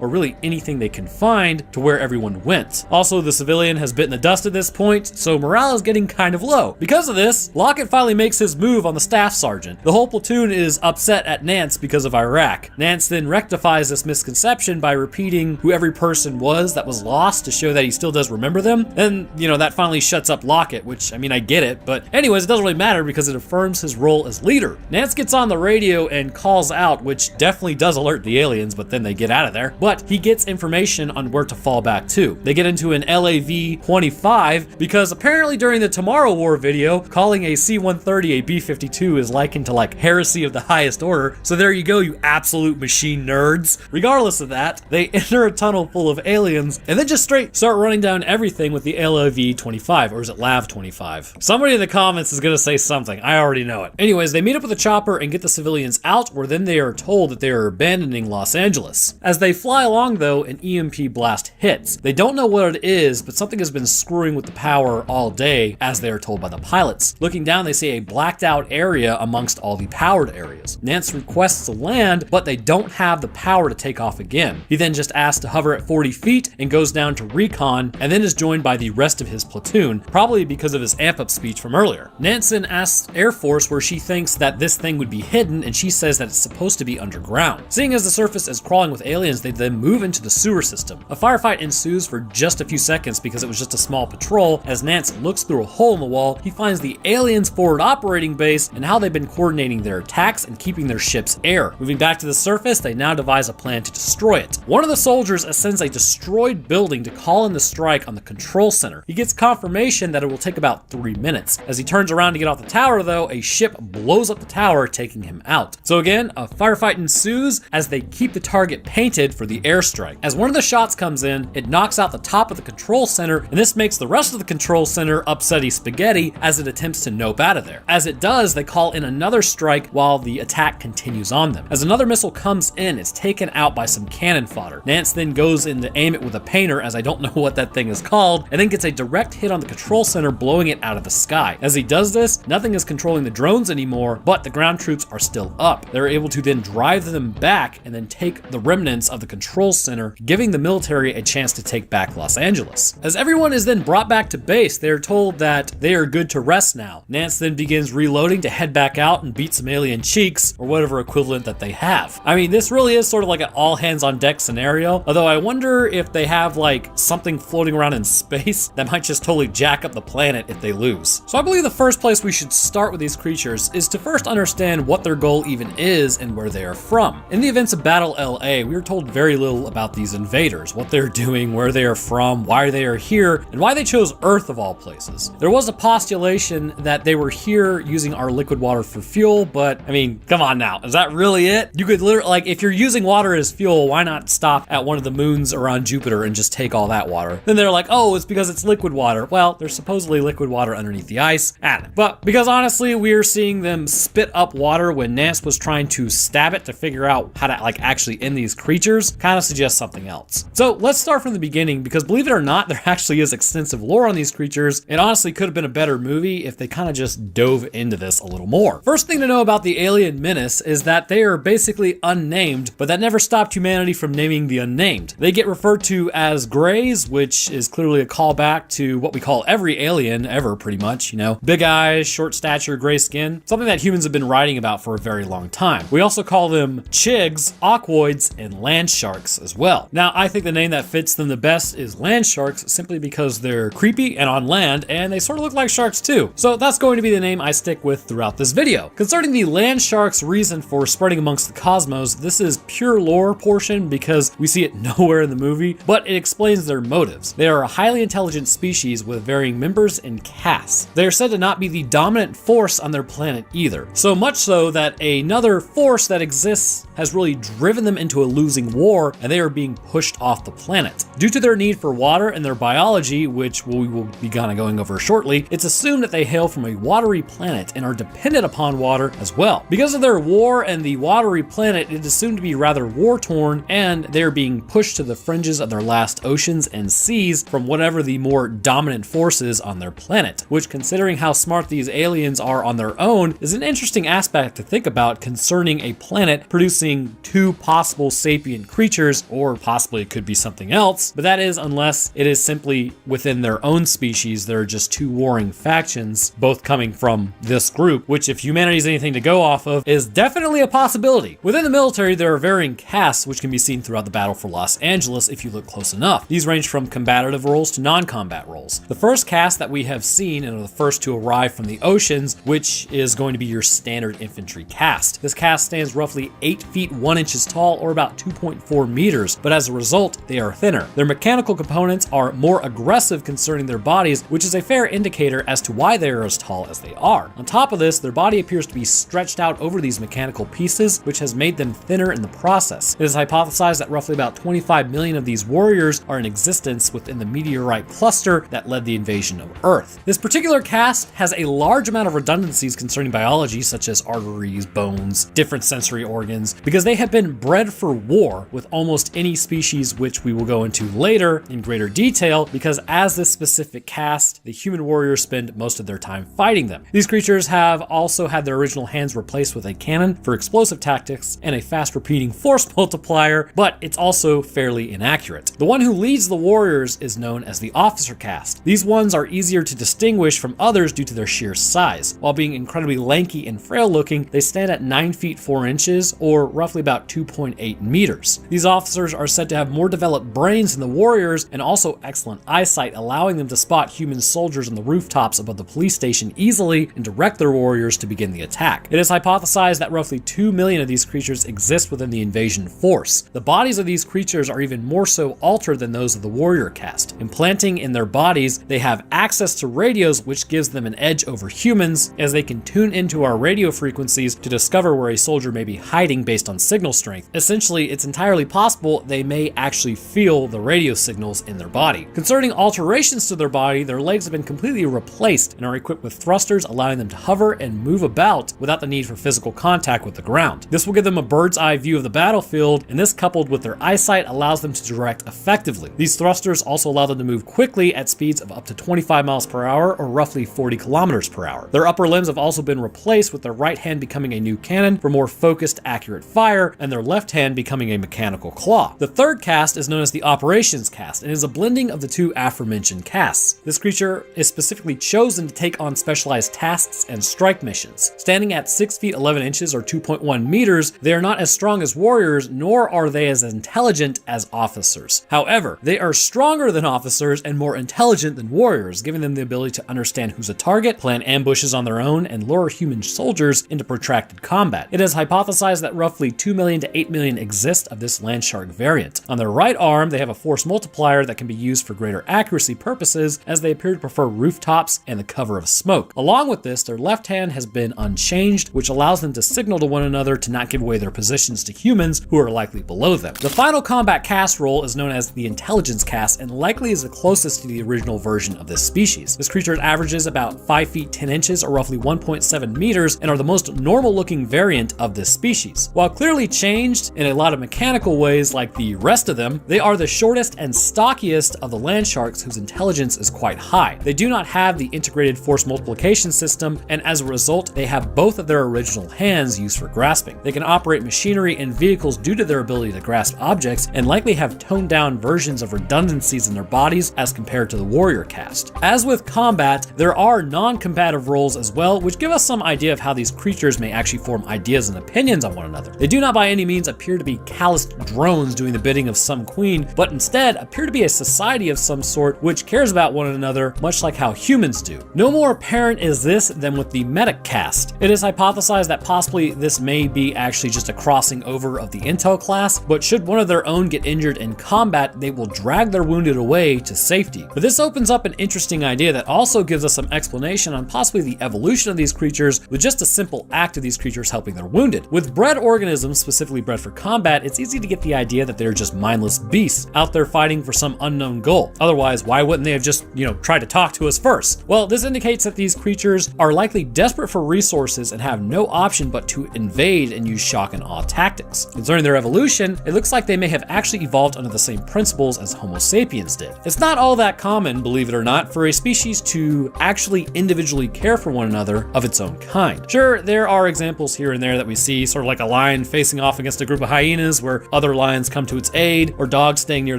or really anything they can find to where everyone went. Also, the civilian has bitten the dust at this point, so morale is getting kind of low. Because of this, Lockett finally makes his move on the staff sergeant. The whole platoon is upset at Nance because of Iraq. Nance then rectifies this misconception by repeating who every person was that was lost to show that he still does remember them. And, you know, that finally shuts up Lockett, which, I mean, I get it, but anyways, it doesn't really matter because it affirms his role as leader. Nance gets on the radio and calls out, which definitely does alert the aliens, but then they get out of there. But he gets information on where to fall back to. They get into an LAV-25 because apparently during the Tomorrow War video, calling a C-130 a B-52 is likened to like heresy of the highest order. So there you go, you absolute machine nerds. Regardless of that, they enter a tunnel full of aliens and then just straight start running down everything with the LAV-25, or is it LAV-25? Somebody in the comments is gonna say something, I already know it. Anyways, they meet up with a chopper and get the civilians out, where then they are told that they are abandoning Los Angeles. As they fly along though, an EMP blast hits. They don't know what it is, but something has been screwing with the power all day, as they are told by the pilots. Looking down, they see a blacked out area amongst all the powered areas. Nance requests to land, but they don't have the power to take off again. He then just asks to hover at 40 feet and goes down to recon, and then is joined by the rest of his platoon, probably because of his amp-up speech from earlier. Nance then asks Air Force where she thinks that this thing would be hidden, and she says that it's supposed to be underground. Seeing as the surface is crawling with aliens, they then move into the sewer system. A firefight ensues for just a few seconds because it was just a small patrol. As Nance looks through a hole in the wall, he finds the aliens' forward operating base and how they've been coordinating their attacks and keeping their ships air. Moving back to the surface, they now devise a plan to destroy it. One of the soldiers ascends a destroyed building to call in the strike on the control center. He gets confirmation that it will take about 3 minutes. As he turns around to get off the tower though, a ship blows up the tower, taking him out. So again, a firefight ensues as they keep the target painted for the airstrike. As one of the shots comes in, it knocks out the top of the control center, and this makes the rest of the control center upsetty spaghetti as it attempts to nope out of there. As it does, they call in another strike while the attack continues on them. As another missile comes in, it's taken out by some cannon fodder. Nance then goes in to aim it with a painter, as I don't know what that thing is called, and then gets a direct hit on the control center, blowing it out of the sky. As he does this, nothing is controlling the drones anymore, but the ground troops are still up. They're able to then drive them back and then take the remnants of the control center, giving the military a chance to take back Los Angeles. As everyone is then brought back to base, they are told that they are good to rest now. Nance then begins reloading to head back out and beat some alien cheeks, or whatever equivalent that they have. I mean, this really is sort of like an all hands on deck scenario, although I wonder if they have like something floating around in space that might just totally jack up the planet if they lose. So I believe the first place we should start with these creatures is to first understand what their goal even is and where they are from. In the events of Battle LA, we were told very little about these invaders, what they're doing, where they are from, why they are here, and why they chose Earth of all places. There was a postulation that they were here using our liquid water for fuel, but I mean, come on now, is that really it? You could literally, like, if you're using water as fuel, why not stop at one of the moons around Jupiter and just take all that water? Then they're like, oh, it's because it's liquid water. Well, there's supposedly liquid water underneath the ice, but because honestly, we're seeing them spit up water when Nance was trying to stab it to figure out how to like actually end these creatures, kind of suggests something else. So let's start from the beginning, because believe it or not, there actually is extensive lore on these creatures. It honestly could have been a better movie if they kind of just dove into this a little more. First thing to know about the alien menace is that they are basically unnamed, but that never stopped humanity from naming the unnamed. They get referred to as Greys, which is clearly a callback to what we call every alien ever, pretty much, you know, big eyes, short stature, gray skin, something that humans have been writing about for a very long time. We also call them Chigs, Aquoids, and land sharks as well. Now, I think the name that fits them the best is land sharks, simply because they're creepy and on land, and they sort of look like sharks too. So that's going to be the name I stick with throughout this video. Concerning the land sharks' reason for spreading amongst the cosmos, this is pure lore portion because we see it nowhere in the movie, but it explains their motives. They are a highly intelligent species with varying members and castes. They are said to not be the dominant force on their planet either, so much so that another force that exists has really driven them into a losing war, and they are being pushed off the planet. Due to their need for water and their biology, which we will be kind of going over shortly, it's assumed that they hail from a watery planet and are dependent upon water as well. Because of their war and the watery planet, it is assumed to be rather war-torn, and they're being pushed to the fringes of their last oceans and seas from whatever the more dominant force is on their planet, which, considering how smart these aliens are on their own, is an interesting aspect to think about concerning a planet producing two possible sapient creatures, or possibly it could be something else, but that is unless it is simply within their own species. There are just two warring factions, both coming from this group, which, if humanity is anything to go off of, is definitely a possibility. Within the military, there are varying castes which can be seen throughout the battle for Los Angeles if you look close enough. These range from combative roles to non-combat roles. The first caste that we have seen, and are the first to arrive from the oceans, which is going to be your standard infantry cast. This cast stands roughly 8 feet 1 inches tall, or about 2.4 meters, but as a result, they are thinner. Their mechanical components are more aggressive concerning their bodies, which is a fair indicator as to why they are as tall as they are. On top of this, their body appears to be stretched out over these mechanical pieces, which has made them thinner in the process. It is hypothesized that roughly about 25 million of these warriors are in existence within the meteorite cluster that led the invasion of Earth. This particular cast has a large amount of redundancies concerning biology, such as arteries, bones, different sensory organs, because they have been bred for war with almost any species, which we will go into later in greater detail, because as this specific cast, the human warriors spend most of their time fighting them. These creatures have also had their original hands replaced with a cannon for explosive tactics and a fast repeating force multiplier, but it's also fairly inaccurate. The one who leads the warriors is known as the officer cast. These ones are easier to distinguish from others due to their sheer size. While being incredibly lanky and frail looking, they stand at 9 feet 4 inches, or roughly about 2.8 meters. These officers are said to have more developed brains than the warriors and also excellent eyesight, allowing them to spot human soldiers on the rooftops above the police station easily and direct their warriors to begin the attack. It is hypothesized that roughly 2 million of these creatures exist within the invasion force. The bodies of these creatures are even more so altered than those of the warrior cast. Implanting in their bodies, they have access to radios, which gives them an edge over humans, as they can tune into our radio frequencies to discover where a soldier may be hiding based on signal strength. Essentially, it's entirely possible they may actually feel the radio signals in their body. Concerning alterations to their body, their legs have been completely replaced and are equipped with thrusters, allowing them to hover and move about without the need for physical contact with the ground. This will give them a bird's eye view of the battlefield, and this coupled with their eyesight allows them to direct effectively. These thrusters also allow them to move quickly at speeds of up to 25 miles per hour, or roughly 40 kilometers per hour. Their upper limbs have also been replaced, with their right hand becoming a new cannon for more focused, accurate fire, and their left hand becoming a mechanical claw. The third cast is known as the operations cast, and is a blending of the two aforementioned casts. This creature is specifically chosen to take on specialized tasks and strike missions. Standing at 6 feet 11 inches or 2.1 meters, they are not as strong as warriors, nor are they as intelligent as officers. However, they are stronger than officers and more intelligent than warriors, giving them the ability to understand who's a target, plan ambushes on their own, and lure human soldiers into protracted combat. It is hypothesized that roughly 2 million to 8 million exist of this Landshark variant. On their right arm, they have a force multiplier that can be used for greater accuracy purposes, as they appear to prefer rooftops and the cover of smoke. Along with this, their left hand has been unchanged, which allows them to signal to one another to not give away their positions to humans who are likely below them. The final combat cast role is known as the intelligence cast, and likely is the closest to the original version of this species. This creature averages about 5 feet 10 inches or roughly 1.7 meters and are the most normal looking variant of this species. While clearly changed in a lot of mechanical ways like the rest of them, they are the shortest and stockiest of the land sharks, whose intelligence is quite high. They do not have the integrated force multiplication system, and as a result, they have both of their original hands used for grasping. They can operate machinery and vehicles due to their ability to grasp objects, and likely have toned down versions of redundancies in their bodies as compared to the warrior cast. As with combat, there are non-combative roles as well, which give us some idea of how these creatures may actually form ideas and opinions on one another. They do not by any means appear to be calloused drones doing the bidding of some queen, but instead appear to be a society of some sort which cares about one another, much like how humans do. No more apparent is this than with the medic cast. It is hypothesized that possibly this may be actually just a crossing over of the intel class, but should one of their own get injured in combat, they will drag their wounded away to safety. But this opens up an interesting idea that also gives us some explanation on possibly the evolution of these creatures, with just a simple act of these creatures helping their wounded. With bred organisms, specifically bred for combat, it's easy to get the idea that they're just mindless beasts out there fighting for some unknown goal. Otherwise, why wouldn't they have just, tried to talk to us first? Well, this indicates that these creatures are likely desperate for resources and have no option but to invade and use shock and awe tactics. Concerning their evolution, it looks like they may have actually evolved under the same principles as Homo sapiens did. It's not all that common, believe it or not, for a species to actually individually care for one another of its own kind. Sure, there are examples here and there that we see, sort of like a lion facing off against a group of hyenas where other lions come to its aid, or dogs staying near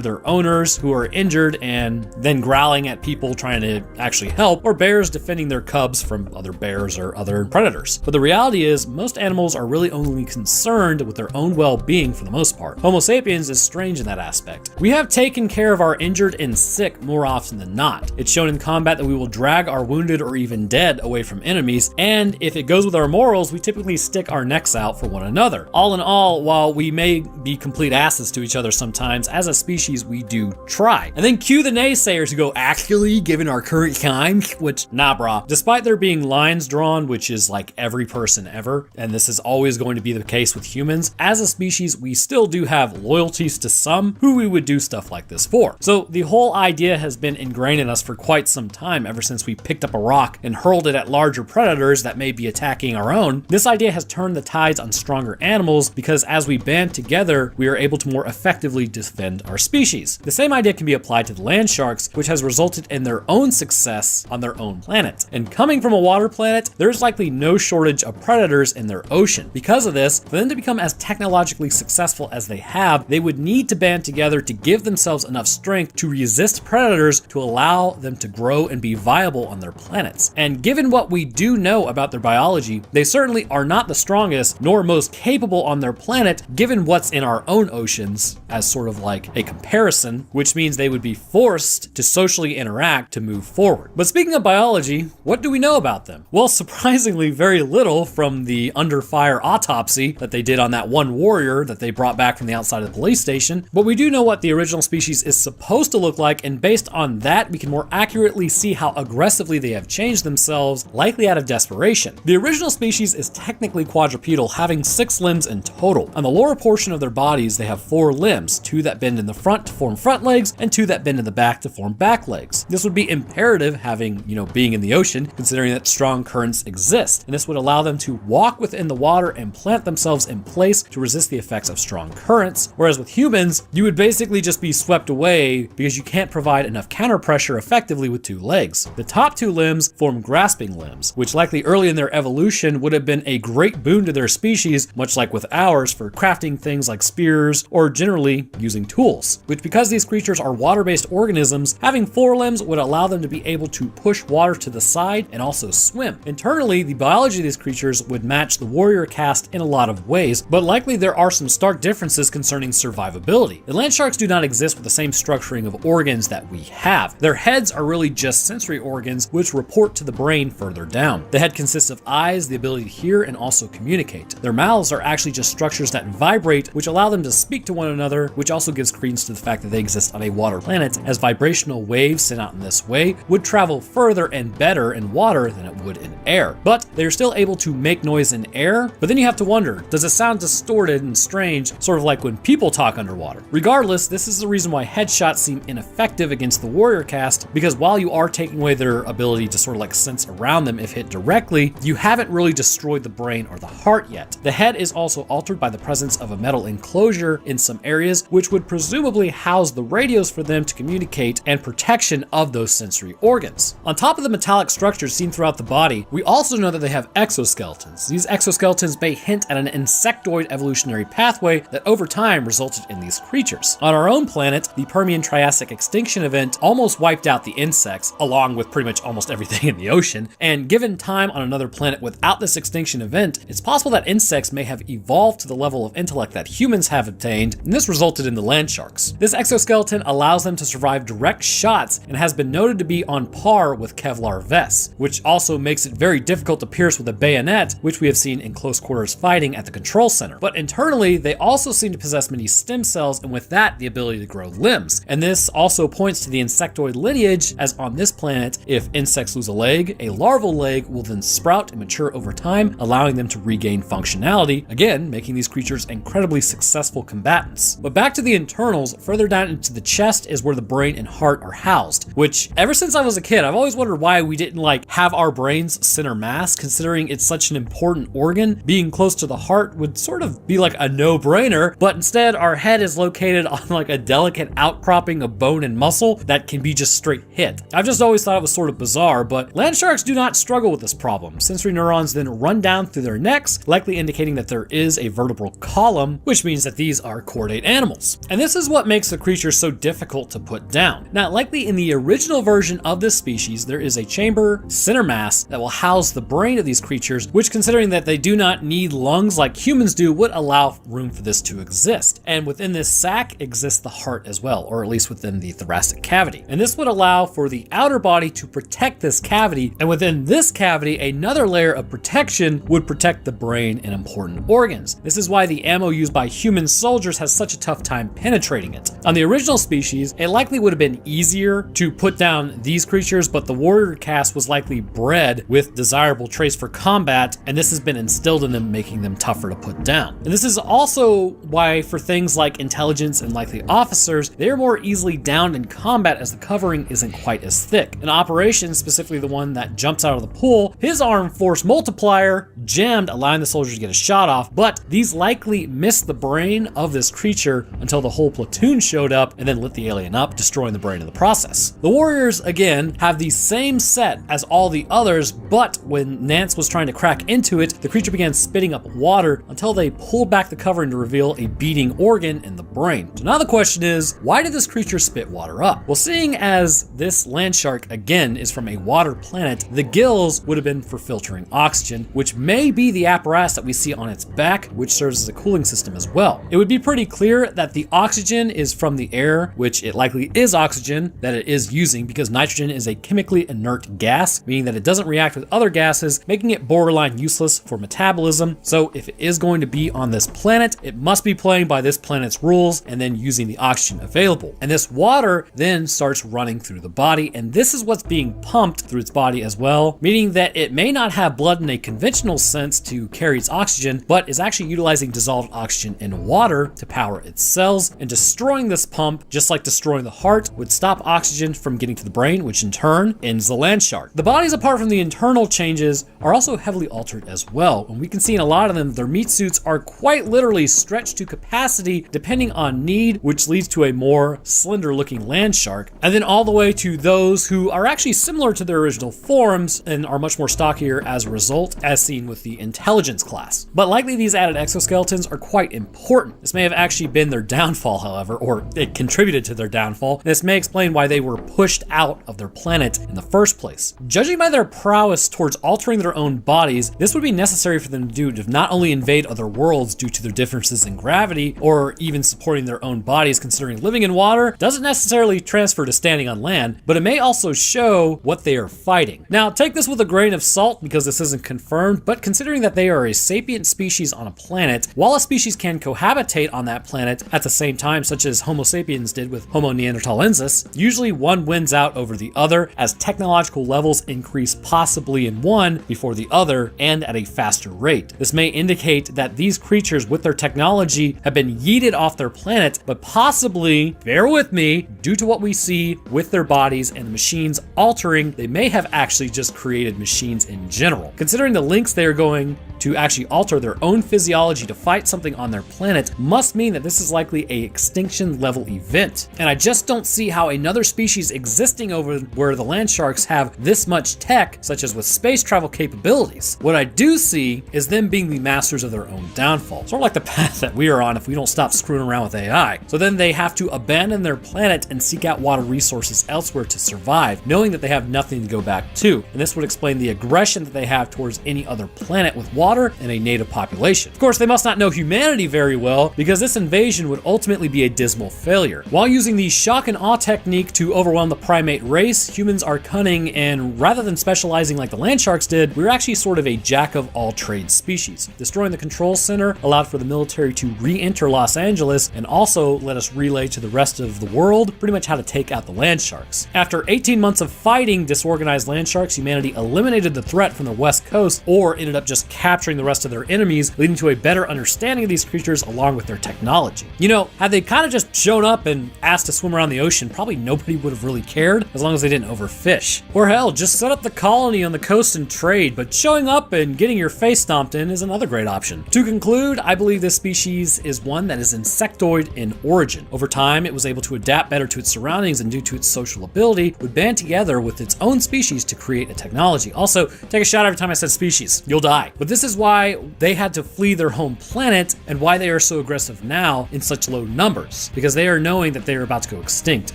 their owners who are injured and then growling at people trying to actually help, or bears defending their cubs from other bears or other predators. But the reality is, most animals are really only concerned with their own well-being for the most part. Homo sapiens is strange in that aspect. We have taken care of our injured and sick more often than not. It's shown in combat that we will drag our wounded or even than dead away from enemies, and if it goes with our morals, we typically stick our necks out for one another. All in all, while we may be complete asses to each other sometimes, as a species we do try. And then cue the naysayers who go, actually, given our current time, which, nah brah. Despite there being lines drawn, which is like every person ever, and this is always going to be the case with humans, as a species we still do have loyalties to some who we would do stuff like this for. So the whole idea has been ingrained in us for quite some time, ever since we picked up a rock and hurled it at larger predators that may be attacking our own. This idea has turned the tides on stronger animals because as we band together, we are able to more effectively defend our species. The same idea can be applied to the land sharks, which has resulted in their own success on their own planet. And coming from a water planet, there's likely no shortage of predators in their ocean. Because of this, for them to become as technologically successful as they have, they would need to band together to give themselves enough strength to resist predators to allow them to grow and be viable on their planets. And given what we do know about their biology, they certainly are not the strongest nor most capable on their planet, given what's in our own oceans, as sort of like a comparison, which means they would be forced to socially interact to move forward. But speaking of biology, what do we know about them? Well, surprisingly very little from the under fire autopsy that they did on that one warrior that they brought back from the outside of the police station. But we do know what the original species is supposed to look like, and based on that, we can more accurately see how aggressively they have changed themselves, likely out of desperation. The original species is technically quadrupedal, having 6 limbs in total. On the lower portion of their bodies, they have 4 limbs, 2 that bend in the front to form front legs, and 2 that bend in the back to form back legs. This would be imperative having, being in the ocean, considering that strong currents exist, and this would allow them to walk within the water and plant themselves in place to resist the effects of strong currents. Whereas with humans, you would basically just be swept away because you can't provide enough counter pressure effectively with 2 legs. The top 2 limbs form grasping limbs, which likely early in their evolution would have been a great boon to their species, much like with ours, for crafting things like spears or generally using tools. Which, because these creatures are water-based organisms, having 4 limbs would allow them to be able to push water to the side and also swim. Internally, the biology of these creatures would match the warrior caste in a lot of ways, but likely there are some stark differences concerning survivability. The land sharks do not exist with the same structuring of organs that we have. Their heads are really just sensory organs which report to the brain further down. The head consists of eyes, the ability to hear and also communicate. Their mouths are actually just structures that vibrate, which allow them to speak to one another, which also gives credence to the fact that they exist on a water planet, as vibrational waves sent out in this way would travel further and better in water than it would in air. But they're still able to make noise in air, but then you have to wonder, does it sound distorted and strange, sort of like when people talk underwater? Regardless, this is the reason why headshots seem ineffective against the warrior caste, because while you are taking away their ability to sort of like sense around them if hit directly, you haven't really destroyed the brain or the heart yet. The head is also altered by the presence of a metal enclosure in some areas, which would presumably house the radios for them to communicate and protection of those sensory organs. On top of the metallic structures seen throughout the body, we also know that they have exoskeletons. These exoskeletons may hint at an insectoid evolutionary pathway that over time resulted in these creatures. On our own planet, the Permian-Triassic extinction event almost wiped out the insects, along with pretty much almost everything in the ocean, and given time on another planet without this extinction event, it's possible that insects may have evolved to the level of intellect that humans have obtained, and this resulted in the land sharks. This exoskeleton allows them to survive direct shots and has been noted to be on par with Kevlar vests, which also makes it very difficult to pierce with a bayonet, which we have seen in close quarters fighting at the control center. But internally, they also seem to possess many stem cells, and with that, the ability to grow limbs. And this also points to the insectoid lineage, as on this planet, if insects lose a leg, a larval leg will then sprout and mature over time, allowing them to regain functionality, again, making these creatures incredibly successful combatants. But back to the internals, further down into the chest is where the brain and heart are housed, which ever since I was a kid, I've always wondered why we didn't have our brains center mass, considering it's such an important organ. Being close to the heart would sort of be like a no-brainer, but instead our head is located on a delicate outcropping of bone and muscle that can be just straight hit. I've just always thought it was sort of bizarre, but land sharks do not struggle with this problem. Sensory neurons then run down through their necks, likely indicating that there is a vertebral column, which means that these are chordate animals. And this is what makes the creature so difficult to put down. Now, likely in the original version of this species, there is a chamber, center mass, that will house the brain of these creatures, which, considering that they do not need lungs like humans do, would allow room for this to exist. And within this sac exists the heart as well, or at least within the thoracic cavity. And this would allow for the outer body to protect this cavity cavity, and within this cavity, another layer of protection would protect the brain and important organs. This is why the ammo used by human soldiers has such a tough time penetrating it. On the original species, it likely would have been easier to put down these creatures, but the warrior caste was likely bred with desirable traits for combat, and this has been instilled in them, making them tougher to put down. And this is also why for things like intelligence and likely officers, they are more easily downed in combat as the covering isn't quite as thick. In Operation, specifically the one that jumps out of the pool, his armed force multiplier jammed, allowing the soldier to get a shot off, but these likely missed the brain of this creature until the whole platoon showed up and then lit the alien up, destroying the brain in the process. The warriors, again, have the same set as all the others, but when Nance was trying to crack into it, the creature began spitting up water until they pulled back the covering to reveal a beating organ in the brain. So now the question is, why did this creature spit water up? Well, seeing as this land shark, again, is from a water planet, the gills would have been for filtering oxygen, which may be the apparatus that we see on its back, which serves as a cooling system as well. It would be pretty clear that the oxygen is from the air, which it likely is oxygen that it is using, because nitrogen is a chemically inert gas, meaning that it doesn't react with other gases, making it borderline useless for metabolism. So if it is going to be on this planet, it must be playing by this planet's rules and then using the oxygen available. And this water then starts running through the body, and this is what's being pumped through its body as well, meaning that it may not have blood in a conventional sense to carry its oxygen, but is actually utilizing dissolved oxygen in water to power its cells, and destroying this pump, just like destroying the heart, would stop oxygen from getting to the brain, which in turn ends the land shark. The bodies, apart from the internal changes, are also heavily altered as well, and we can see in a lot of them, their meat suits are quite literally stretched to capacity depending on need, which leads to a more slender looking land shark, and then all the way to those who are actually similar to their original forms and are much more stockier as a result, as seen with the intelligence class. But likely these added exoskeletons are quite important. This may have actually been their downfall, however, or it contributed to their downfall. This may explain why they were pushed out of their planet in the first place. Judging by their prowess towards altering their own bodies, this would be necessary for them to do to not only invade other worlds due to their differences in gravity, or even supporting their own bodies, considering living in water doesn't necessarily transfer to standing on land, but it may also show what they are fighting. Now, take this with a grain of salt because this isn't confirmed, but considering that they are a sapient species on a planet, while a species can cohabitate on that planet at the same time, such as Homo sapiens did with Homo neanderthalensis, usually one wins out over the other as technological levels increase, possibly in one before the other and at a faster rate. This may indicate that these creatures with their technology have been yeeted off their planet, but possibly, bear with me, due to what we see with their bodies and the machines altering, they may have actually just created machines in general. Considering the links they are going to actually alter their own physiology to fight something on their planet must mean that this is likely a extinction level event. And I just don't see how another species existing over where the land sharks have this much tech, such as with space travel capabilities. What I do see is them being the masters of their own downfall. Sort of like the path that we are on if we don't stop screwing around with AI. So then they have to abandon their planet and seek out water resources elsewhere to survive, knowing that they have nothing to go back to. And this would explain the aggression that they have towards any other planet with water and a native population. Of course, they must not know humanity very well, because this invasion would ultimately be a dismal failure. While using the shock and awe technique to overwhelm the primate race, humans are cunning, and rather than specializing like the land sharks did, we're actually sort of a jack of all trades species. Destroying the control center allowed for the military to re-enter Los Angeles and also let us relay to the rest of the world pretty much how to take out the land sharks. After 18 months of fighting disorganized land sharks, humanity eliminated the threat from the west coast, or ended up just capturing the rest of their enemies, leading to a better understanding of these creatures along with their technology. You know, had they kind of just shown up and asked to swim around the ocean, probably nobody would have really cared, as long as they didn't overfish. Or hell, just set up the colony on the coast and trade, but showing up and getting your face stomped in is another great option. To conclude, I believe this species is one that is insectoid in origin. Over time, it was able to adapt better to its surroundings, and due to its social ability, would band together with its own species to create a technology. Also, take a shot every time I said species. You'll die. But this is why they had to flee their home planet and why they are so aggressive now in such low numbers, because they are knowing that they are about to go extinct.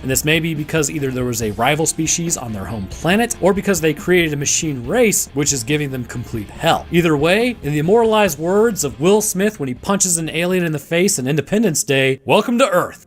And this may be because either there was a rival species on their home planet, or because they created a machine race which is giving them complete hell. Either way, in the immortalized words of Will Smith when he punches an alien in the face on Independence Day, welcome to Earth.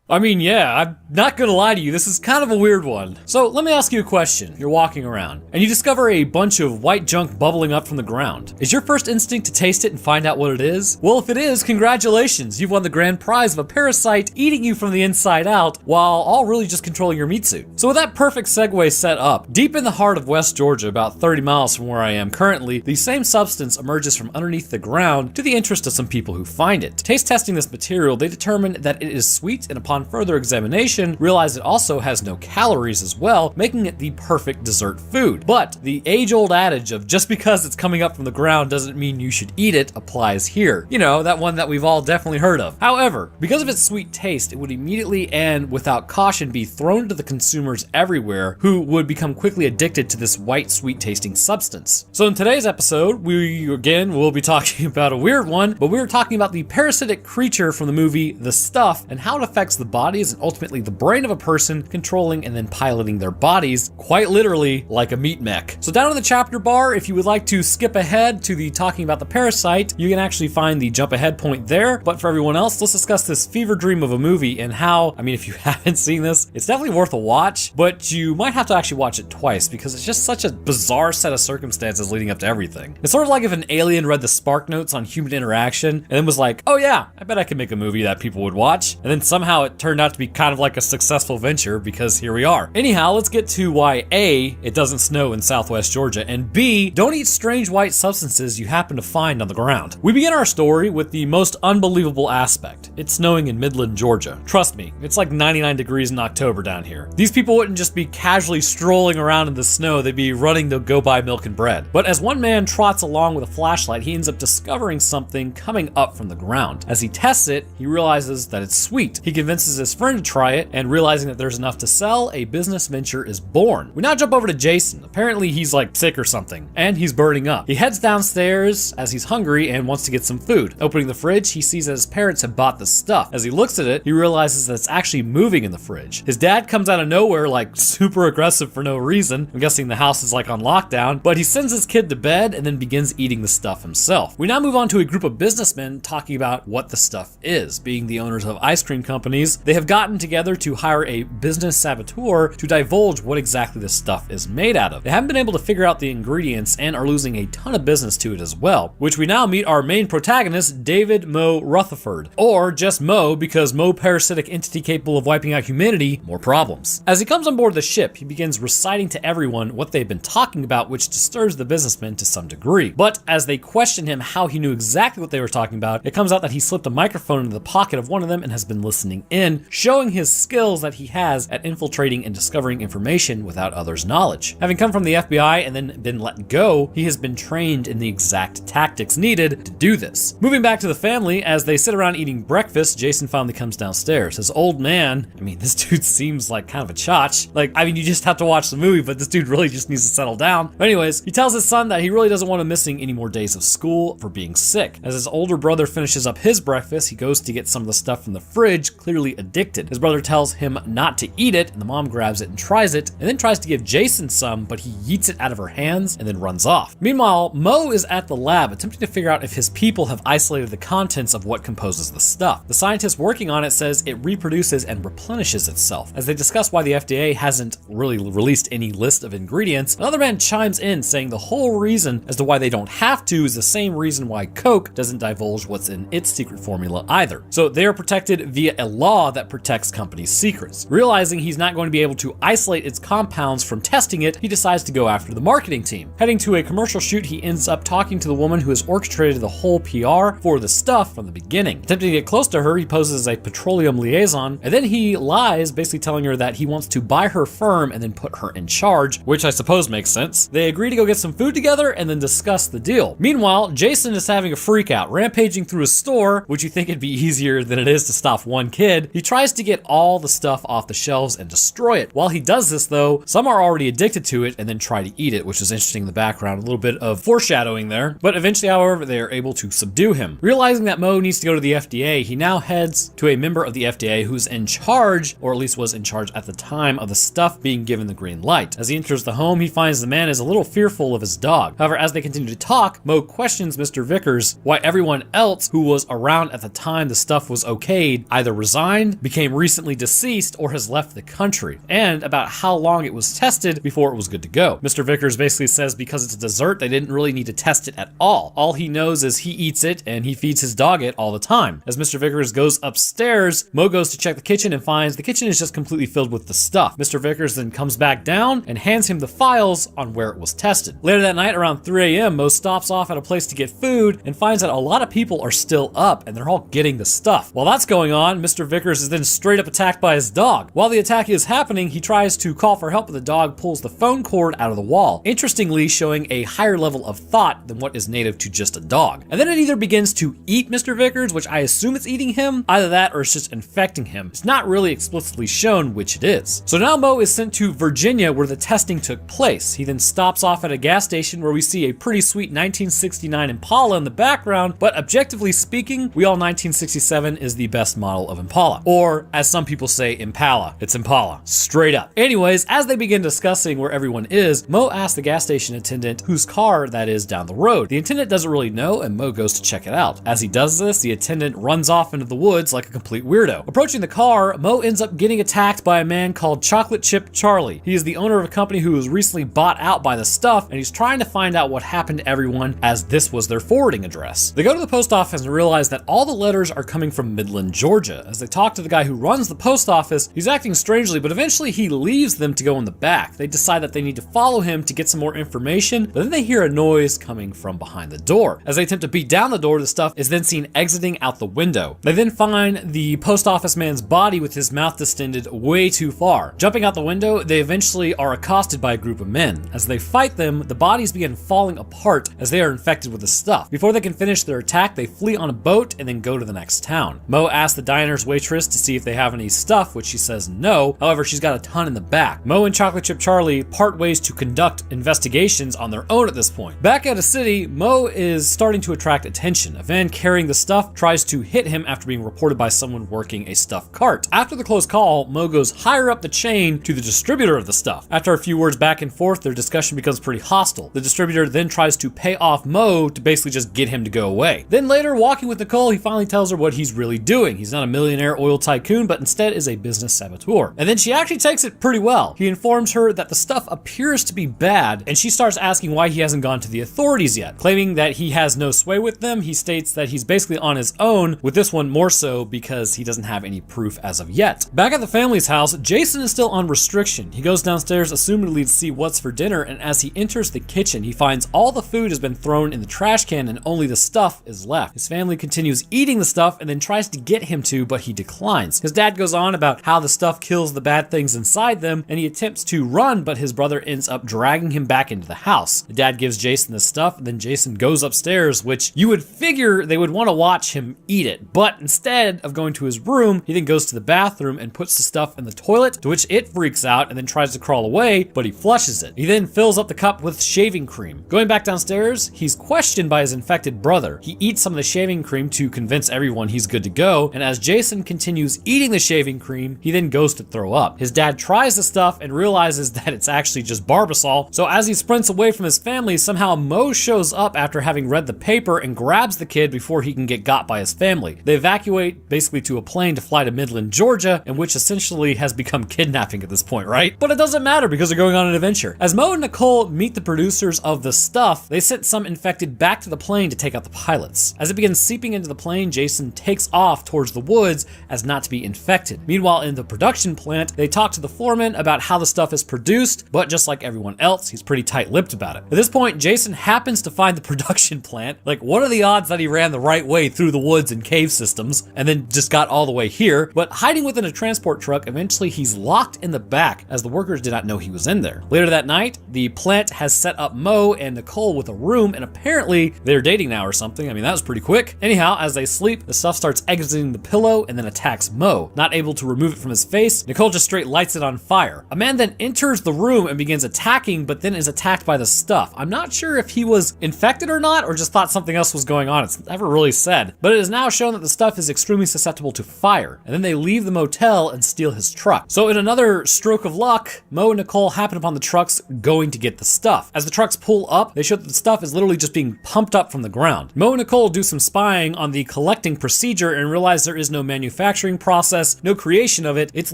I mean, yeah, I'm not gonna lie to you, this is kind of a weird one. So let me ask you a question. You're walking around, and you discover a bunch of white junk bubbling up from the ground. Is your first instinct to taste it and find out what it is? Well, if it is, congratulations, you've won the grand prize of a parasite eating you from the inside out, while all really just controlling your meat suit. So with that perfect segue set up, deep in the heart of West Georgia, about 30 miles from where I am currently, the same substance emerges from underneath the ground to the interest of some people who find it. Taste testing this material, they determine that it is sweet, and upon further examination, realize it also has no calories as well, making it the perfect dessert food. But the age-old adage of just because it's coming up from the ground doesn't mean you should eat it applies here. You know, that one that we've all definitely heard of. However, because of its sweet taste, it would immediately and without caution be thrown to the consumers everywhere who would become quickly addicted to this white, sweet tasting substance. So in today's episode, we again will be talking about a weird one, but we're talking about the parasitic creature from the movie The Stuff and how it affects the bodies and ultimately the brain of a person, controlling and then piloting their bodies, quite literally like a meat mech. So down in the chapter bar, if you would like to skip ahead to the talking about the parasite, you can actually find the jump ahead point there. But for everyone else, let's discuss this fever dream of a movie and how, I mean, if you haven't seen this, it's definitely worth a watch, but you might have to actually watch it twice because it's just such a bizarre set of circumstances leading up to everything. It's sort of like if an alien read the Spark Notes on human interaction and then was like, oh yeah, I bet I could make a movie that people would watch. And then somehow it turned out to be kind of like a successful venture because here we are. Anyhow, let's get to why A, it doesn't snow in Southwest Georgia, and B, don't eat strange white substances you happen to find on the ground. We begin our story with the most unbelievable aspect. It's snowing in Midland, Georgia. Trust me, it's like 99 degrees in October down here. These people wouldn't just be casually strolling around in the snow, they'd be running to go buy milk and bread. But as one man trots along with a flashlight, he ends up discovering something coming up from the ground. As he tests it, he realizes that it's sweet. He convinces his friend to try it, and realizing that there's enough to sell, a business venture is born. We now jump over to Jason. Apparently he's like sick or something, and he's burning up. He heads downstairs as he's hungry and wants to get some food. Opening the fridge, he sees that his parents have bought the stuff. As he looks at it, he realizes that it's actually moving in the fridge. His dad comes out of nowhere like super aggressive for no reason. I'm guessing the house is like on lockdown, but he sends his kid to bed and then begins eating the stuff himself. We now move on to a group of businessmen talking about what the stuff is. Being the owners of ice cream companies, they have gotten together to hire a business saboteur to divulge what exactly this stuff is made out of. They haven't been able to figure out the ingredients and are losing a ton of business to it as well, which we now meet our main protagonist, David Mo Rutherford, or just Mo because Mo parasitic entity capable of wiping out humanity, more problems. As he comes on board the ship, he begins reciting to everyone what they've been talking about, which disturbs the businessmen to some degree. But as they question him how he knew exactly what they were talking about, it comes out that he slipped a microphone into the pocket of one of them and has been listening in, showing his skills that he has at infiltrating and discovering information without others' knowledge. Having come from the FBI and then been let go, he has been trained in the exact tactics needed to do this. Moving back to the family, as they sit around eating breakfast, Jason finally comes downstairs. His old man, I mean, this dude seems like kind of a chotch. Like, I mean, you just have to watch the movie, but this dude really just needs to settle down. But anyways, he tells his son that he really doesn't want him missing any more days of school for being sick. As his older brother finishes up his breakfast, he goes to get some of the stuff from the fridge, clearly addicted. His brother tells him not to eat it, and the mom grabs it and tries it, and then tries to give Jason some, but he yeets it out of her hands and then runs off. Meanwhile, Mo is at the lab attempting to figure out if his people have isolated the contents of what composes the stuff. The scientist working on it says it reproduces and replenishes itself. As they discuss why the FDA hasn't really released any list of ingredients, another man chimes in saying the whole reason as to why they don't have to is the same reason why Coke doesn't divulge what's in its secret formula either. So they are protected via a law that protects companies' secrets. Realizing he's not going to be able to isolate its compounds from testing it, he decides to go after the marketing team. Heading to a commercial shoot, he ends up talking to the woman who has orchestrated the whole PR for the stuff from the beginning. Attempting to get close to her, he poses as a petroleum liaison, and then he lies, basically telling her that he wants to buy her firm and then put her in charge, which I suppose makes sense. They agree to go get some food together and then discuss the deal. Meanwhile, Jason is having a freak out, rampaging through a store, which you think it'd be easier than it is to stop one kid. He tries to get all the stuff off the shelves and destroy it. While he does this though, some are already addicted to it and then try to eat it, which is interesting in the background, a little bit of foreshadowing there. But eventually, however, they are able to subdue him. Realizing that Mo needs to go to the FDA, he now heads to a member of the FDA who's in charge, or at least was in charge at the time, of the stuff being given the green light. As he enters the home, he finds the man is a little fearful of his dog. However, as they continue to talk, Mo questions Mr. Vickers why everyone else who was around at the time the stuff was okayed either resigned find became recently deceased or has left the country, and about how long it was tested before it was good to go. Mr. Vickers basically says because it's a dessert, they didn't really need to test it at all. All he knows is he eats it and he feeds his dog it all the time. As Mr. Vickers goes upstairs, Mo goes to check the kitchen and finds the kitchen is just completely filled with the stuff. Mr. Vickers then comes back down and hands him the files on where it was tested. Later that night around 3 a.m., Mo stops off at a place to get food and finds that a lot of people are still up and they're all getting the stuff. While that's going on, Mr. Vickers is then straight up attacked by his dog. While the attack is happening, he tries to call for help, but the dog pulls the phone cord out of the wall, interestingly showing a higher level of thought than what is native to just a dog. And then it either begins to eat Mr. Vickers, which I assume it's eating him, either that or it's just infecting him. It's not really explicitly shown which it is. So now Mo is sent to Virginia where the testing took place. He then stops off at a gas station where we see a pretty sweet 1969 Impala in the background, but objectively speaking, we all 1967 is the best model of Impala. Or, as some people say, Impala. It's Impala. Straight up. Anyways, as they begin discussing where everyone is, Mo asks the gas station attendant whose car that is down the road. The attendant doesn't really know, and Mo goes to check it out. As he does this, the attendant runs off into the woods like a complete weirdo. Approaching the car, Mo ends up getting attacked by a man called Chocolate Chip Charlie. He is the owner of a company who was recently bought out by the stuff, and he's trying to find out what happened to everyone as this was their forwarding address. They go to the post office and realize that all the letters are coming from Midland, Georgia. As they talk to the guy who runs the post office, he's acting strangely, but eventually he leaves them to go in the back. They decide that they need to follow him to get some more information, but then they hear a noise coming from behind the door. As they attempt to beat down the door, the stuff is then seen exiting out the window. They then find the post office man's body with his mouth distended way too far. Jumping out the window, they eventually are accosted by a group of men. As they fight them, the bodies begin falling apart as they are infected with the stuff. Before they can finish their attack, they flee on a boat and then go to the next town. Mo asks the diner's waitress to see if they have any stuff, which she says no. However, she's got a ton in the back. Mo and Chocolate Chip Charlie part ways to conduct investigations on their own at this point. Back at a city, Mo is starting to attract attention. A van carrying the stuff tries to hit him after being reported by someone working a stuff cart. After the close call, Mo goes higher up the chain to the distributor of the stuff. After a few words back and forth, their discussion becomes pretty hostile. The distributor then tries to pay off Mo to basically just get him to go away. Then later, walking with Nicole, he finally tells her what he's really doing. He's not a millionaire oil tycoon, but instead is a business saboteur. And then she actually takes it pretty well. He informs her that the stuff appears to be bad, and she starts asking why he hasn't gone to the authorities yet. Claiming that he has no sway with them, he states that he's basically on his own, with this one more so because he doesn't have any proof as of yet. Back at the family's house, Jason is still on restriction. He goes downstairs assumedly to see what's for dinner, and as he enters the kitchen, he finds all the food has been thrown in the trash can and only the stuff is left. His family continues eating the stuff and then tries to get him to, but he declines. His dad goes on about how the stuff kills the bad things inside them, and he attempts to run, but his brother ends up dragging him back into the house. The dad gives Jason the stuff, and then Jason goes upstairs, which you would figure they would want to watch him eat it, but instead of going to his room, he then goes to the bathroom and puts the stuff in the toilet, to which it freaks out and then tries to crawl away, but he flushes it. He then fills up the cup with shaving cream. Going back downstairs, he's questioned by his infected brother. He eats some of the shaving cream to convince everyone he's good to go, and as Jason continues eating the shaving cream, he then goes to throw up. His dad tries the stuff and realizes that it's actually just Barbasol, so as he sprints away from his family, somehow Mo shows up after having read the paper and grabs the kid before he can get got by his family. They evacuate basically to a plane to fly to Midland, Georgia, and which essentially has become kidnapping at this point, right? But it doesn't matter because they're going on an adventure. As Mo and Nicole meet the producers of the stuff, they sent some infected back to the plane to take out the pilots. As it begins seeping into the plane, Jason takes off towards the woods as not to be infected. Meanwhile, in the production plant, they talk to the foreman about how the stuff is produced, but just like everyone else, he's pretty tight-lipped about it. At this point, Jason happens to find the production plant. Like, what are the odds that he ran the right way through the woods and cave systems and then just got all the way here? But hiding within a transport truck, eventually he's locked in the back as the workers did not know he was in there. Later that night, the plant has set up Mo and Nicole with a room, and apparently they're dating now or something. I mean, that was pretty quick. Anyhow, as they sleep, the stuff starts exiting the pillow and then attacks Mo. Not able to remove it from his face, Nicole just straight lights it on fire. A man then enters the room and begins attacking, but then is attacked by the stuff. I'm not sure if he was infected or not, or just thought something else was going on. It's never really said. But it is now shown that the stuff is extremely susceptible to fire. And then they leave the motel and steal his truck. So in another stroke of luck, Mo and Nicole happen upon the trucks going to get the stuff. As the trucks pull up, they show that the stuff is literally just being pumped up from the ground. Mo and Nicole do some spying on the collecting procedure and realize there is no manufacturer manufacturing process, no creation of it. It's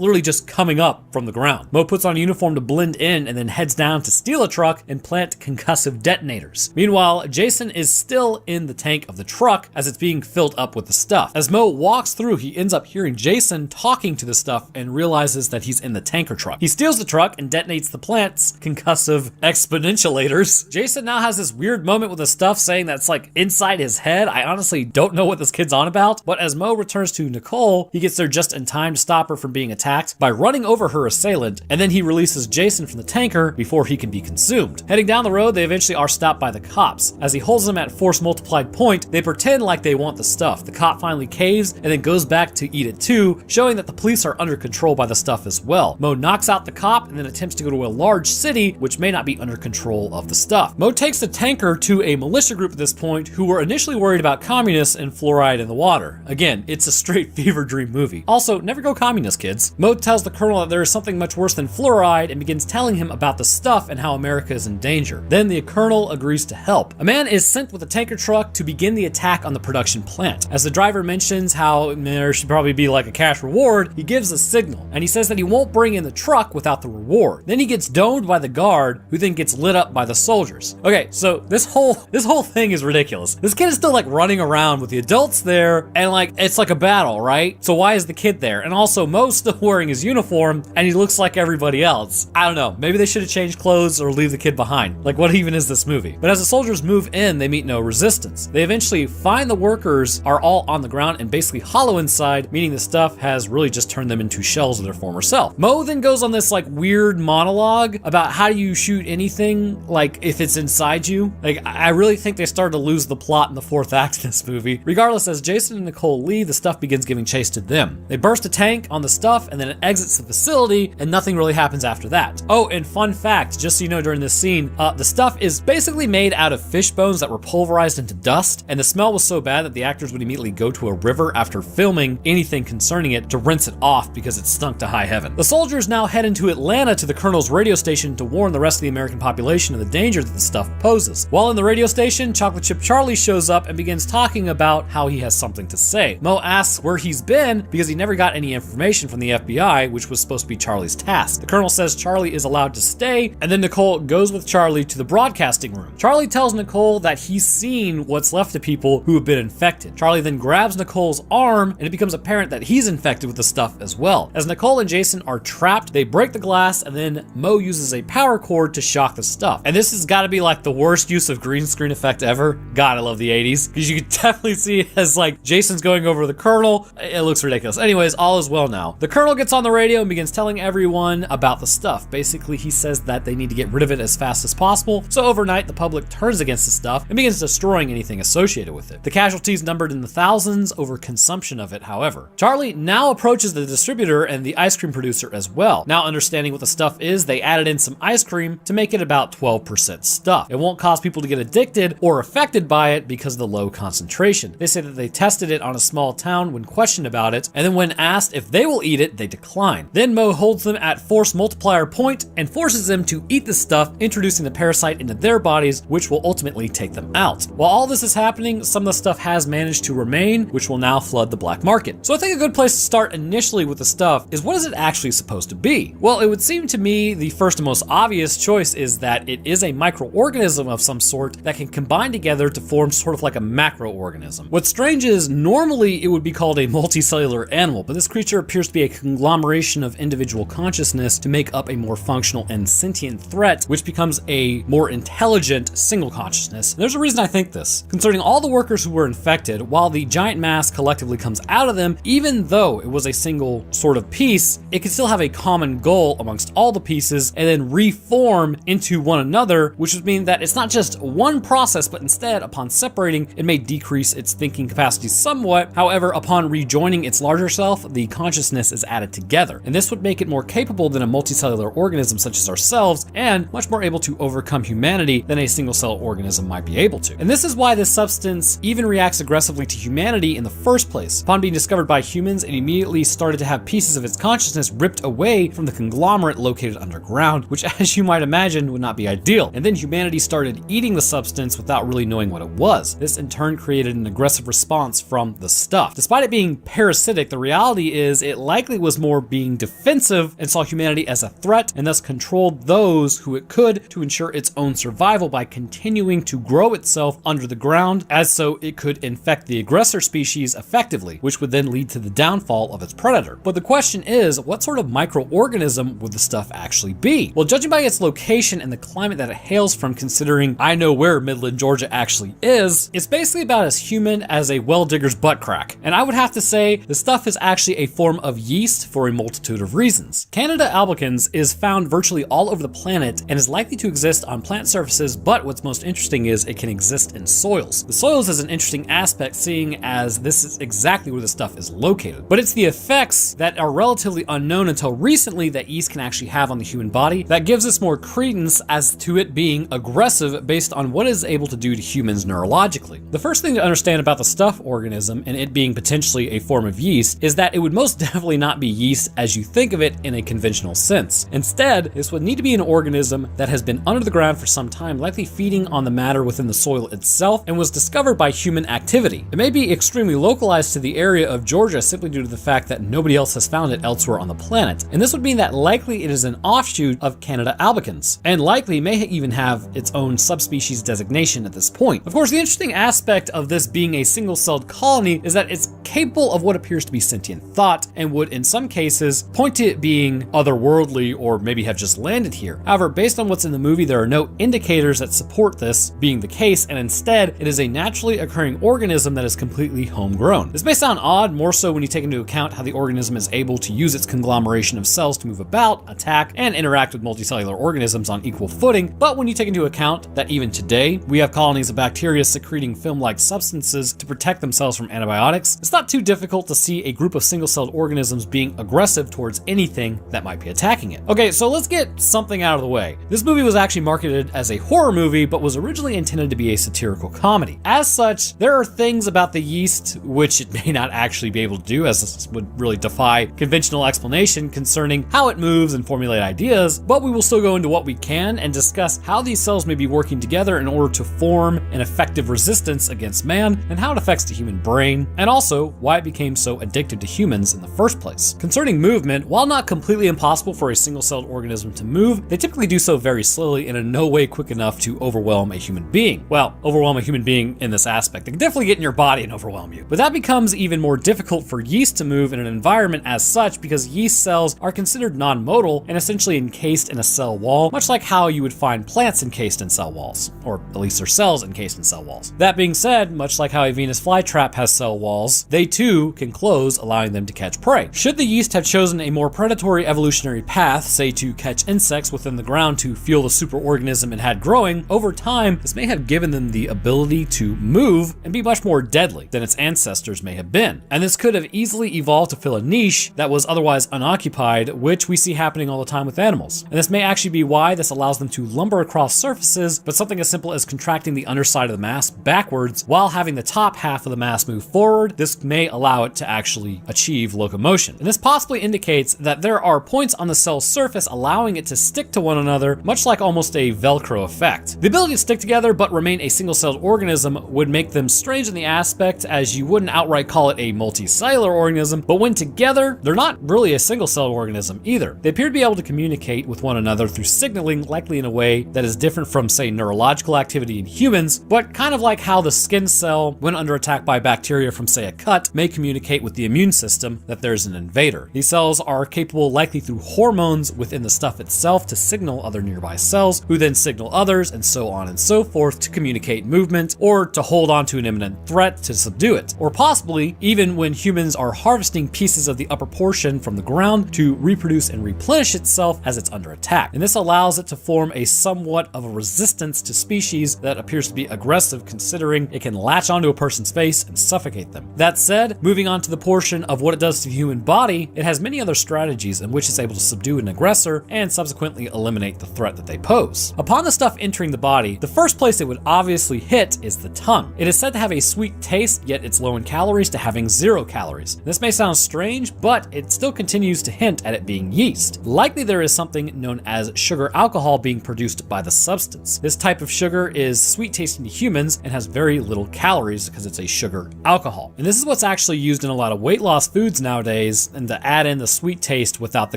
literally just coming up from the ground. Mo puts on a uniform to blend in and then heads down to steal a truck and plant concussive detonators. Meanwhile, Jason is still in the tank of the truck as it's being filled up with the stuff. As Mo walks through, he ends up hearing Jason talking to the stuff and realizes that he's in the tanker truck. He steals the truck and detonates the plant's concussive exponentialators. Jason now has this weird moment with the stuff saying that's like inside his head. I honestly don't know what this kid's on about, but as Mo returns to Nicole, he gets there just in time to stop her from being attacked by running over her assailant, and then he releases Jason from the tanker before he can be consumed. Heading down the road, they eventually are stopped by the cops. As he holds them at force multiplied point, they pretend like they want the stuff. The cop finally caves and then goes back to eat it too, showing that the police are under control by the stuff as well. Mo knocks out the cop and then attempts to go to a large city, which may not be under control of the stuff. Mo takes the tanker to a militia group at this point who were initially worried about communists and fluoride in the water. Again, it's a straight fever dream movie. Also, never go communist, kids. Mo tells the colonel that there is something much worse than fluoride and begins telling him about the stuff and how America is in danger. Then the colonel agrees to help. A man is sent with a tanker truck to begin the attack on the production plant. As the driver mentions how there should probably be like a cash reward, he gives a signal, and he says that he won't bring in the truck without the reward. Then he gets domed by the guard, who then gets lit up by the soldiers. Okay, so this whole thing is ridiculous. This kid is still like running around with the adults there, and like it's like a battle, right? So why is the kid there? And also Mo's still wearing his uniform, and he looks like everybody else. I don't know. Maybe they should have changed clothes or leave the kid behind. Like, what even is this movie? But as the soldiers move in, they meet no resistance. They eventually find the workers are all on the ground and basically hollow inside, meaning the stuff has really just turned them into shells of their former self. Mo then goes on this like weird monologue about how do you shoot anything like if it's inside you. Like, I really think they started to lose the plot in the fourth act of this movie. Regardless, as Jason and Nicole leave, the stuff begins giving chase to them. They burst a tank on the stuff and then it exits the facility, and nothing really happens after that. Oh, and fun fact, just so you know, during this scene, the stuff is basically made out of fish bones that were pulverized into dust, and the smell was so bad that the actors would immediately go to a river after filming anything concerning it to rinse it off because it stunk to high heaven. The soldiers now head into Atlanta to the colonel's radio station to warn the rest of the American population of the danger that the stuff poses. While in the radio station, Chocolate Chip Charlie shows up and begins talking about how he has something to say. Mo asks where he's been because he never got any information from the FBI, which was supposed to be Charlie's task. The colonel says Charlie is allowed to stay, and then Nicole goes with Charlie to the broadcasting room. Charlie tells Nicole that he's seen what's left of people who have been infected. Charlie then grabs Nicole's arm, and it becomes apparent that he's infected with the stuff as well. As Nicole and Jason are trapped, they break the glass, and then Mo uses a power cord to shock the stuff. And this has got to be like the worst use of green screen effect ever. God, I love the 80s, because you can definitely see it as like Jason's going over the colonel. It looks ridiculous. Anyways, all is well now. The colonel gets on the radio and begins telling everyone about the stuff. Basically, he says that they need to get rid of it as fast as possible, so overnight the public turns against the stuff and begins destroying anything associated with it. The casualties numbered in the thousands over consumption of it, however. Charlie now approaches the distributor and the ice cream producer as well. Now understanding what the stuff is, they added in some ice cream to make it about 12% stuff. It won't cause people to get addicted or affected by it because of the low concentration. They say that they tested it on a small town when questioned about it, and then when asked if they will eat it, they decline. Then Mo holds them at force multiplier point and forces them to eat the stuff, introducing the parasite into their bodies, which will ultimately take them out. While all this is happening, some of the stuff has managed to remain, which will now flood the black market. So I think a good place to start initially with the stuff is, what is it actually supposed to be? Well, it would seem to me the first and most obvious choice is that it is a microorganism of some sort that can combine together to form sort of like a macroorganism. What's strange is normally it would be called a multicellular animal, but this creature appears to be a conglomeration of individual consciousness to make up a more functional and sentient threat, which becomes a more intelligent single consciousness. And there's a reason I think this. Concerning all the workers who were infected, while the giant mass collectively comes out of them, even though it was a single sort of piece, it could still have a common goal amongst all the pieces and then reform into one another, which would mean that it's not just one process, but instead, upon separating, it may decrease its thinking capacity somewhat. However, upon rejoining its larger self, the consciousness is added together. And this would make it more capable than a multicellular organism such as ourselves, and much more able to overcome humanity than a single cell organism might be able to. And this is why this substance even reacts aggressively to humanity in the first place. Upon being discovered by humans, it immediately started to have pieces of its consciousness ripped away from the conglomerate located underground, which, as you might imagine, would not be ideal. And then humanity started eating the substance without really knowing what it was. This in turn created an aggressive response from the stuff. Despite it being parasitic, the reality is it likely was more being defensive and saw humanity as a threat, and thus controlled those who it could to ensure its own survival by continuing to grow itself under the ground, as so it could infect the aggressor species effectively, which would then lead to the downfall of its predator. But the question is, what sort of microorganism would the stuff actually be? Well, judging by its location and the climate that it hails from, considering I know where Midland, Georgia actually is, it's basically about as human as a well digger's butt crack. And I would have to say the stuff is actually a form of yeast for a multitude of reasons. Candida albicans is found virtually all over the planet and is likely to exist on plant surfaces, but what's most interesting is it can exist in soils. The soils is an interesting aspect, seeing as this is exactly where the stuff is located. But it's the effects that are relatively unknown until recently that yeast can actually have on the human body that gives us more credence as to it being aggressive based on what it is able to do to humans neurologically. The first thing to understand about the stuff organism and it being potentially a form of yeast is that it would most definitely not be yeast as you think of it in a conventional sense. Instead, this would need to be an organism that has been under the ground for some time, likely feeding on the matter within the soil itself, and was discovered by human activity. It may be extremely localized to the area of Georgia simply due to the fact that nobody else has found it elsewhere on the planet, and this would mean that likely it is an offshoot of Candida albicans, and likely may even have its own subspecies designation at this point. Of course, the interesting aspect of this being a single-celled colony is that it's capable of what appears to be sentient thought, and would in some cases point to it being otherworldly or maybe have just landed here. However, based on what's in the movie, there are no indicators that support this being the case, and instead it is a naturally occurring organism that is completely homegrown. This may sound odd, more so when you take into account how the organism is able to use its conglomeration of cells to move about, attack, and interact with multicellular organisms on equal footing, but when you take into account that even today we have colonies of bacteria secreting film-like substances to protect themselves from antibiotics, it's not too difficult to see a group of single-celled organisms being aggressive towards anything that might be attacking it. Okay, so let's get something out of the way. This movie was actually marketed as a horror movie, but was originally intended to be a satirical comedy. As such, there are things about the yeast which it may not actually be able to do, as this would really defy conventional explanation concerning how it moves and formulate ideas, but we will still go into what we can and discuss how these cells may be working together in order to form an effective resistance against man, and how it affects the human brain, and also why it became so addicted to humans in the first place. Concerning movement, while not completely impossible for a single-celled organism to move, they typically do so very slowly and in no way quick enough to overwhelm a human being. Well, overwhelm a human being in this aspect. They can definitely get in your body and overwhelm you. But that becomes even more difficult for yeast to move in an environment as such, because yeast cells are considered non-motile and essentially encased in a cell wall, much like how you would find plants encased in cell walls, or at least their cells encased in cell walls. That being said, much like how a Venus flytrap has cell walls, they too can close, allowing them to catch prey. Should the yeast have chosen a more predatory evolutionary path, say to catch insects within the ground to fuel the superorganism it had growing, over time, this may have given them the ability to move and be much more deadly than its ancestors may have been. And this could have easily evolved to fill a niche that was otherwise unoccupied, which we see happening all the time with animals. And this may actually be why this allows them to lumber across surfaces, but something as simple as contracting the underside of the mass backwards while having the top half of the mass move forward, this may allow it to actually achieve locomotion. And this possibly indicates that there are points on the cell's surface allowing it to stick to one another, much like almost a Velcro effect. The ability to stick together but remain a single-celled organism would make them strange in the aspect, as you wouldn't outright call it a multicellular organism, but when together, they're not really a single-celled organism either. They appear to be able to communicate with one another through signaling, likely in a way that is different from, say, neurological activity in humans, but kind of like how the skin cell, when under attack by bacteria from, say, a cut, may communicate with the immune system that there's an invader. These cells are capable, likely through hormones within the stuff itself, to signal other nearby cells, who then signal others, and so on and so forth, to communicate movement, or to hold on to an imminent threat to subdue it. Or possibly, even when humans are harvesting pieces of the upper portion from the ground to reproduce and replenish itself as it's under attack. And this allows it to form a somewhat of a resistance to species that appears to be aggressive, considering it can latch onto a person's face and suffocate them. That said, moving on to the portion of what it does to the human body, it has many other strategies in which it's able to subdue an aggressor and subsequently eliminate the threat that they pose. Upon the stuff entering the body, the first place it would obviously hit is the tongue. It is said to have a sweet taste, yet it's low in calories to having 0 calories. This may sound strange, but it still continues to hint at it being yeast. Likely there is something known as sugar alcohol being produced by the substance. This type of sugar is sweet tasting to humans and has very little calories because it's a sugar alcohol. And this is what what's actually used in a lot of weight loss foods nowadays, and to add in the sweet taste without the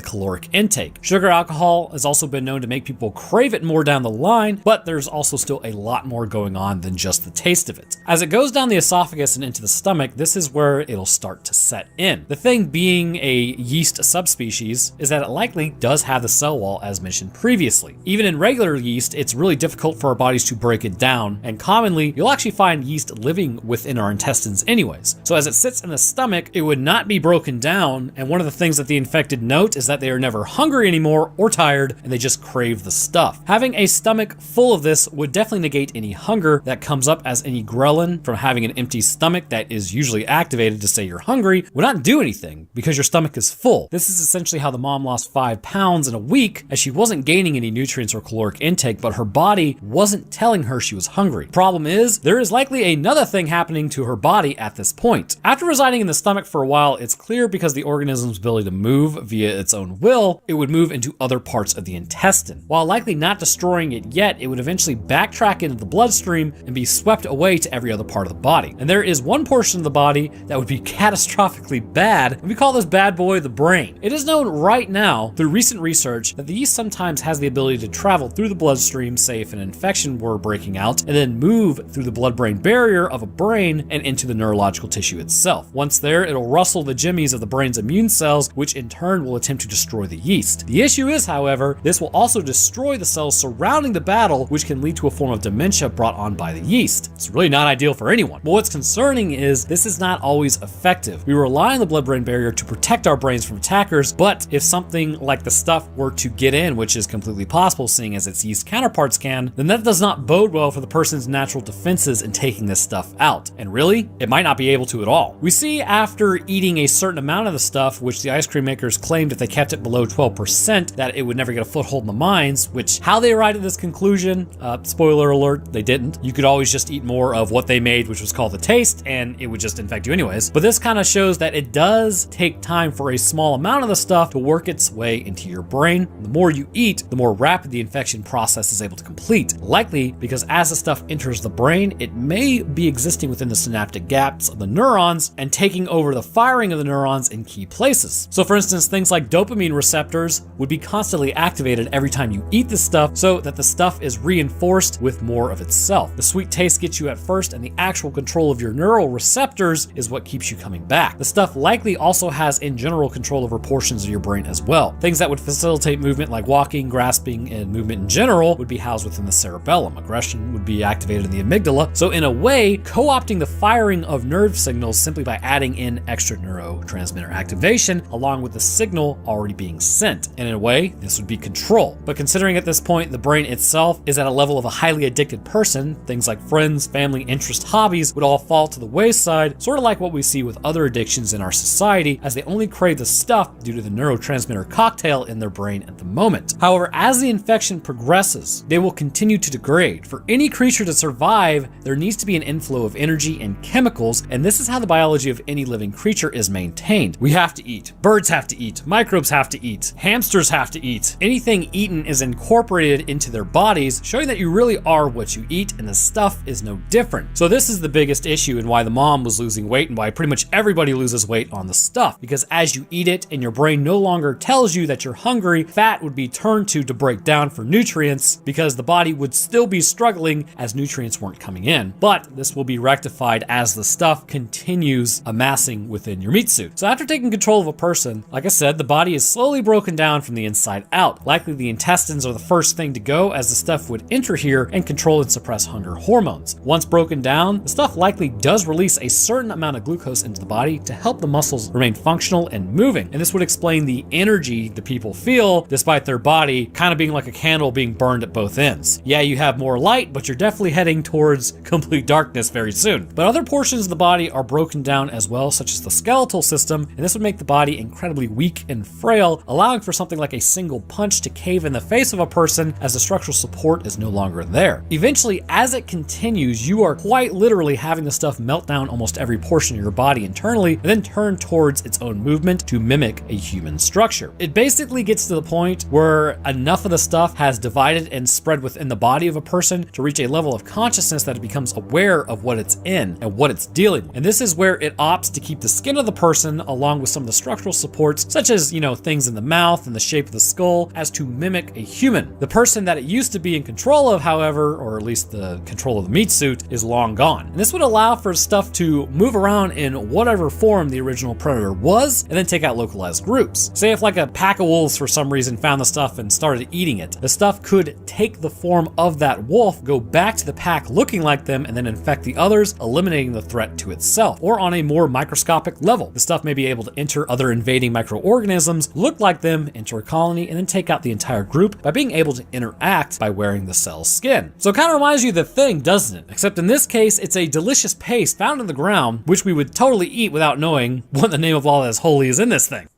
caloric intake. Sugar alcohol has also been known to make people crave it more down the line, but there's also still a lot more going on than just the taste of it. As it goes down the esophagus and into the stomach, this is where it'll start to set in. The thing being a yeast subspecies is that it likely does have the cell wall as mentioned previously. Even in regular yeast, it's really difficult for our bodies to break it down, and commonly you'll actually find yeast living within our intestines anyways. So as it sits in the stomach, it would not be broken down, and one of the things that the infected note is that they are never hungry anymore or tired, and they just crave the stuff. Having a stomach full of this would definitely negate any hunger that comes up, as any ghrelin from having an empty stomach that is usually activated to say you're hungry would not do anything because your stomach is full. This is essentially how the mom lost 5 pounds in a week, as she wasn't gaining any nutrients or caloric intake, but her body wasn't telling her she was hungry. Problem is, there is likely another thing happening to her body at this point. After residing in the stomach for a while, it's clear because the organism's ability to move via its own will, it would move into other parts of the intestine. While likely not destroying it yet, it would eventually backtrack into the bloodstream and be swept away to every other part of the body. And there is one portion of the body that would be catastrophically bad, and we call this bad boy the brain. It is known right now through recent research that the yeast sometimes has the ability to travel through the bloodstream, say if an infection were breaking out, and then move through the blood-brain barrier of a brain and into the neurological tissue itself. Once there, it'll rustle the jimmies of the brain's immune cells, which in turn will attempt to destroy the yeast. The issue is, however, this will also destroy the cells surrounding the battle, which can lead to a form of dementia brought on by the yeast. It's really not ideal for anyone. But what's concerning is this is not always effective. We rely on the blood-brain barrier to protect our brains from attackers, but if something like the stuff were to get in, which is completely possible seeing as its yeast counterparts can, then that does not bode well for the person's natural defenses in taking this stuff out. And really, it might not be able to at all. We see after eating a certain amount of the stuff, which the ice cream makers claimed if they kept it below 12%, that it would never get a foothold in the minds, which how they arrived at this conclusion, spoiler alert, they didn't. You could always just eat more of what they made, which was called the taste, and it would just infect you anyways. But this kind of shows that it does take time for a small amount of the stuff to work its way into your brain. The more you eat, the more rapid the infection process is able to complete. Likely because as the stuff enters the brain, it may be existing within the synaptic gaps of the neurons and taking over the firing of the neurons in key places. So for instance, things like dopamine receptors would be constantly activated every time you eat this stuff, so that the stuff is reinforced with more of itself. The sweet taste gets you at first, and the actual control of your neural receptors is what keeps you coming back. The stuff likely also has in general control over portions of your brain as well. Things that would facilitate movement like walking, grasping, and movement in general would be housed within the cerebellum. Aggression would be activated in the amygdala. So in a way, co-opting the firing of nerve signals simply by adding in extra neurotransmitter activation along with the signal already being sent. And in a way, this would be control. But considering at this point the brain itself is at a level of a highly addicted person, things like friends, family, interest, hobbies would all fall to the wayside, sort of like what we see with other addictions in our society, as they only crave the stuff due to the neurotransmitter cocktail in their brain at the moment. However, as the infection progresses, they will continue to degrade. For any creature to survive, there needs to be an inflow of energy and chemicals, and this is how the biology of any living creature is maintained. We have to eat. Birds have to eat. Microbes have to eat. Hamsters have to eat. Anything eaten is incorporated into their bodies, showing that you really are what you eat, and the stuff is no different. So this is the biggest issue and why the mom was losing weight and why pretty much everybody loses weight on the stuff. Because as you eat it and your brain no longer tells you that you're hungry, fat would be turned to break down for nutrients, because the body would still be struggling as nutrients weren't coming in. But this will be rectified as the stuff continues amassing within your meat suit. So after taking control of a person, like I said, the body is slowly broken down from the inside out. Likely the intestines are the first thing to go, as the stuff would enter here and control and suppress hunger hormones. Once broken down, the stuff likely does release a certain amount of glucose into the body to help the muscles remain functional and moving. And this would explain the energy the people feel despite their body kind of being like a candle being burned at both ends. Yeah, you have more light, but you're definitely heading towards complete darkness very soon. But other portions of the body are broken down as well, such as the skeletal system, and this would make the body incredibly weak and frail, allowing for something like a single punch to cave in the face of a person as the structural support is no longer there. Eventually, as it continues, you are quite literally having the stuff melt down almost every portion of your body internally and then turn towards its own movement to mimic a human structure. It basically gets to the point where enough of the stuff has divided and spread within the body of a person to reach a level of consciousness that it becomes aware of what it's in and what it's dealing with. And this is is where it opts to keep the skin of the person along with some of the structural supports, such as, things in the mouth and the shape of the skull, as to mimic a human. The person that it used to be in control of, however, or at least the control of the meat suit, is long gone. And this would allow for stuff to move around in whatever form the original predator was, and then take out localized groups. Say if like a pack of wolves for some reason found the stuff and started eating it, the stuff could take the form of that wolf, go back to the pack looking like them, and then infect the others, eliminating the threat to itself. Or on a more microscopic level, the stuff may be able to enter other invading microorganisms, look like them, enter a colony, and then take out the entire group by being able to interact by wearing the cell's skin. So it kind of reminds you of The Thing, doesn't it? Except in this case, it's a delicious paste found in the ground, which we would totally eat without knowing what the name of all that's holy is in this thing.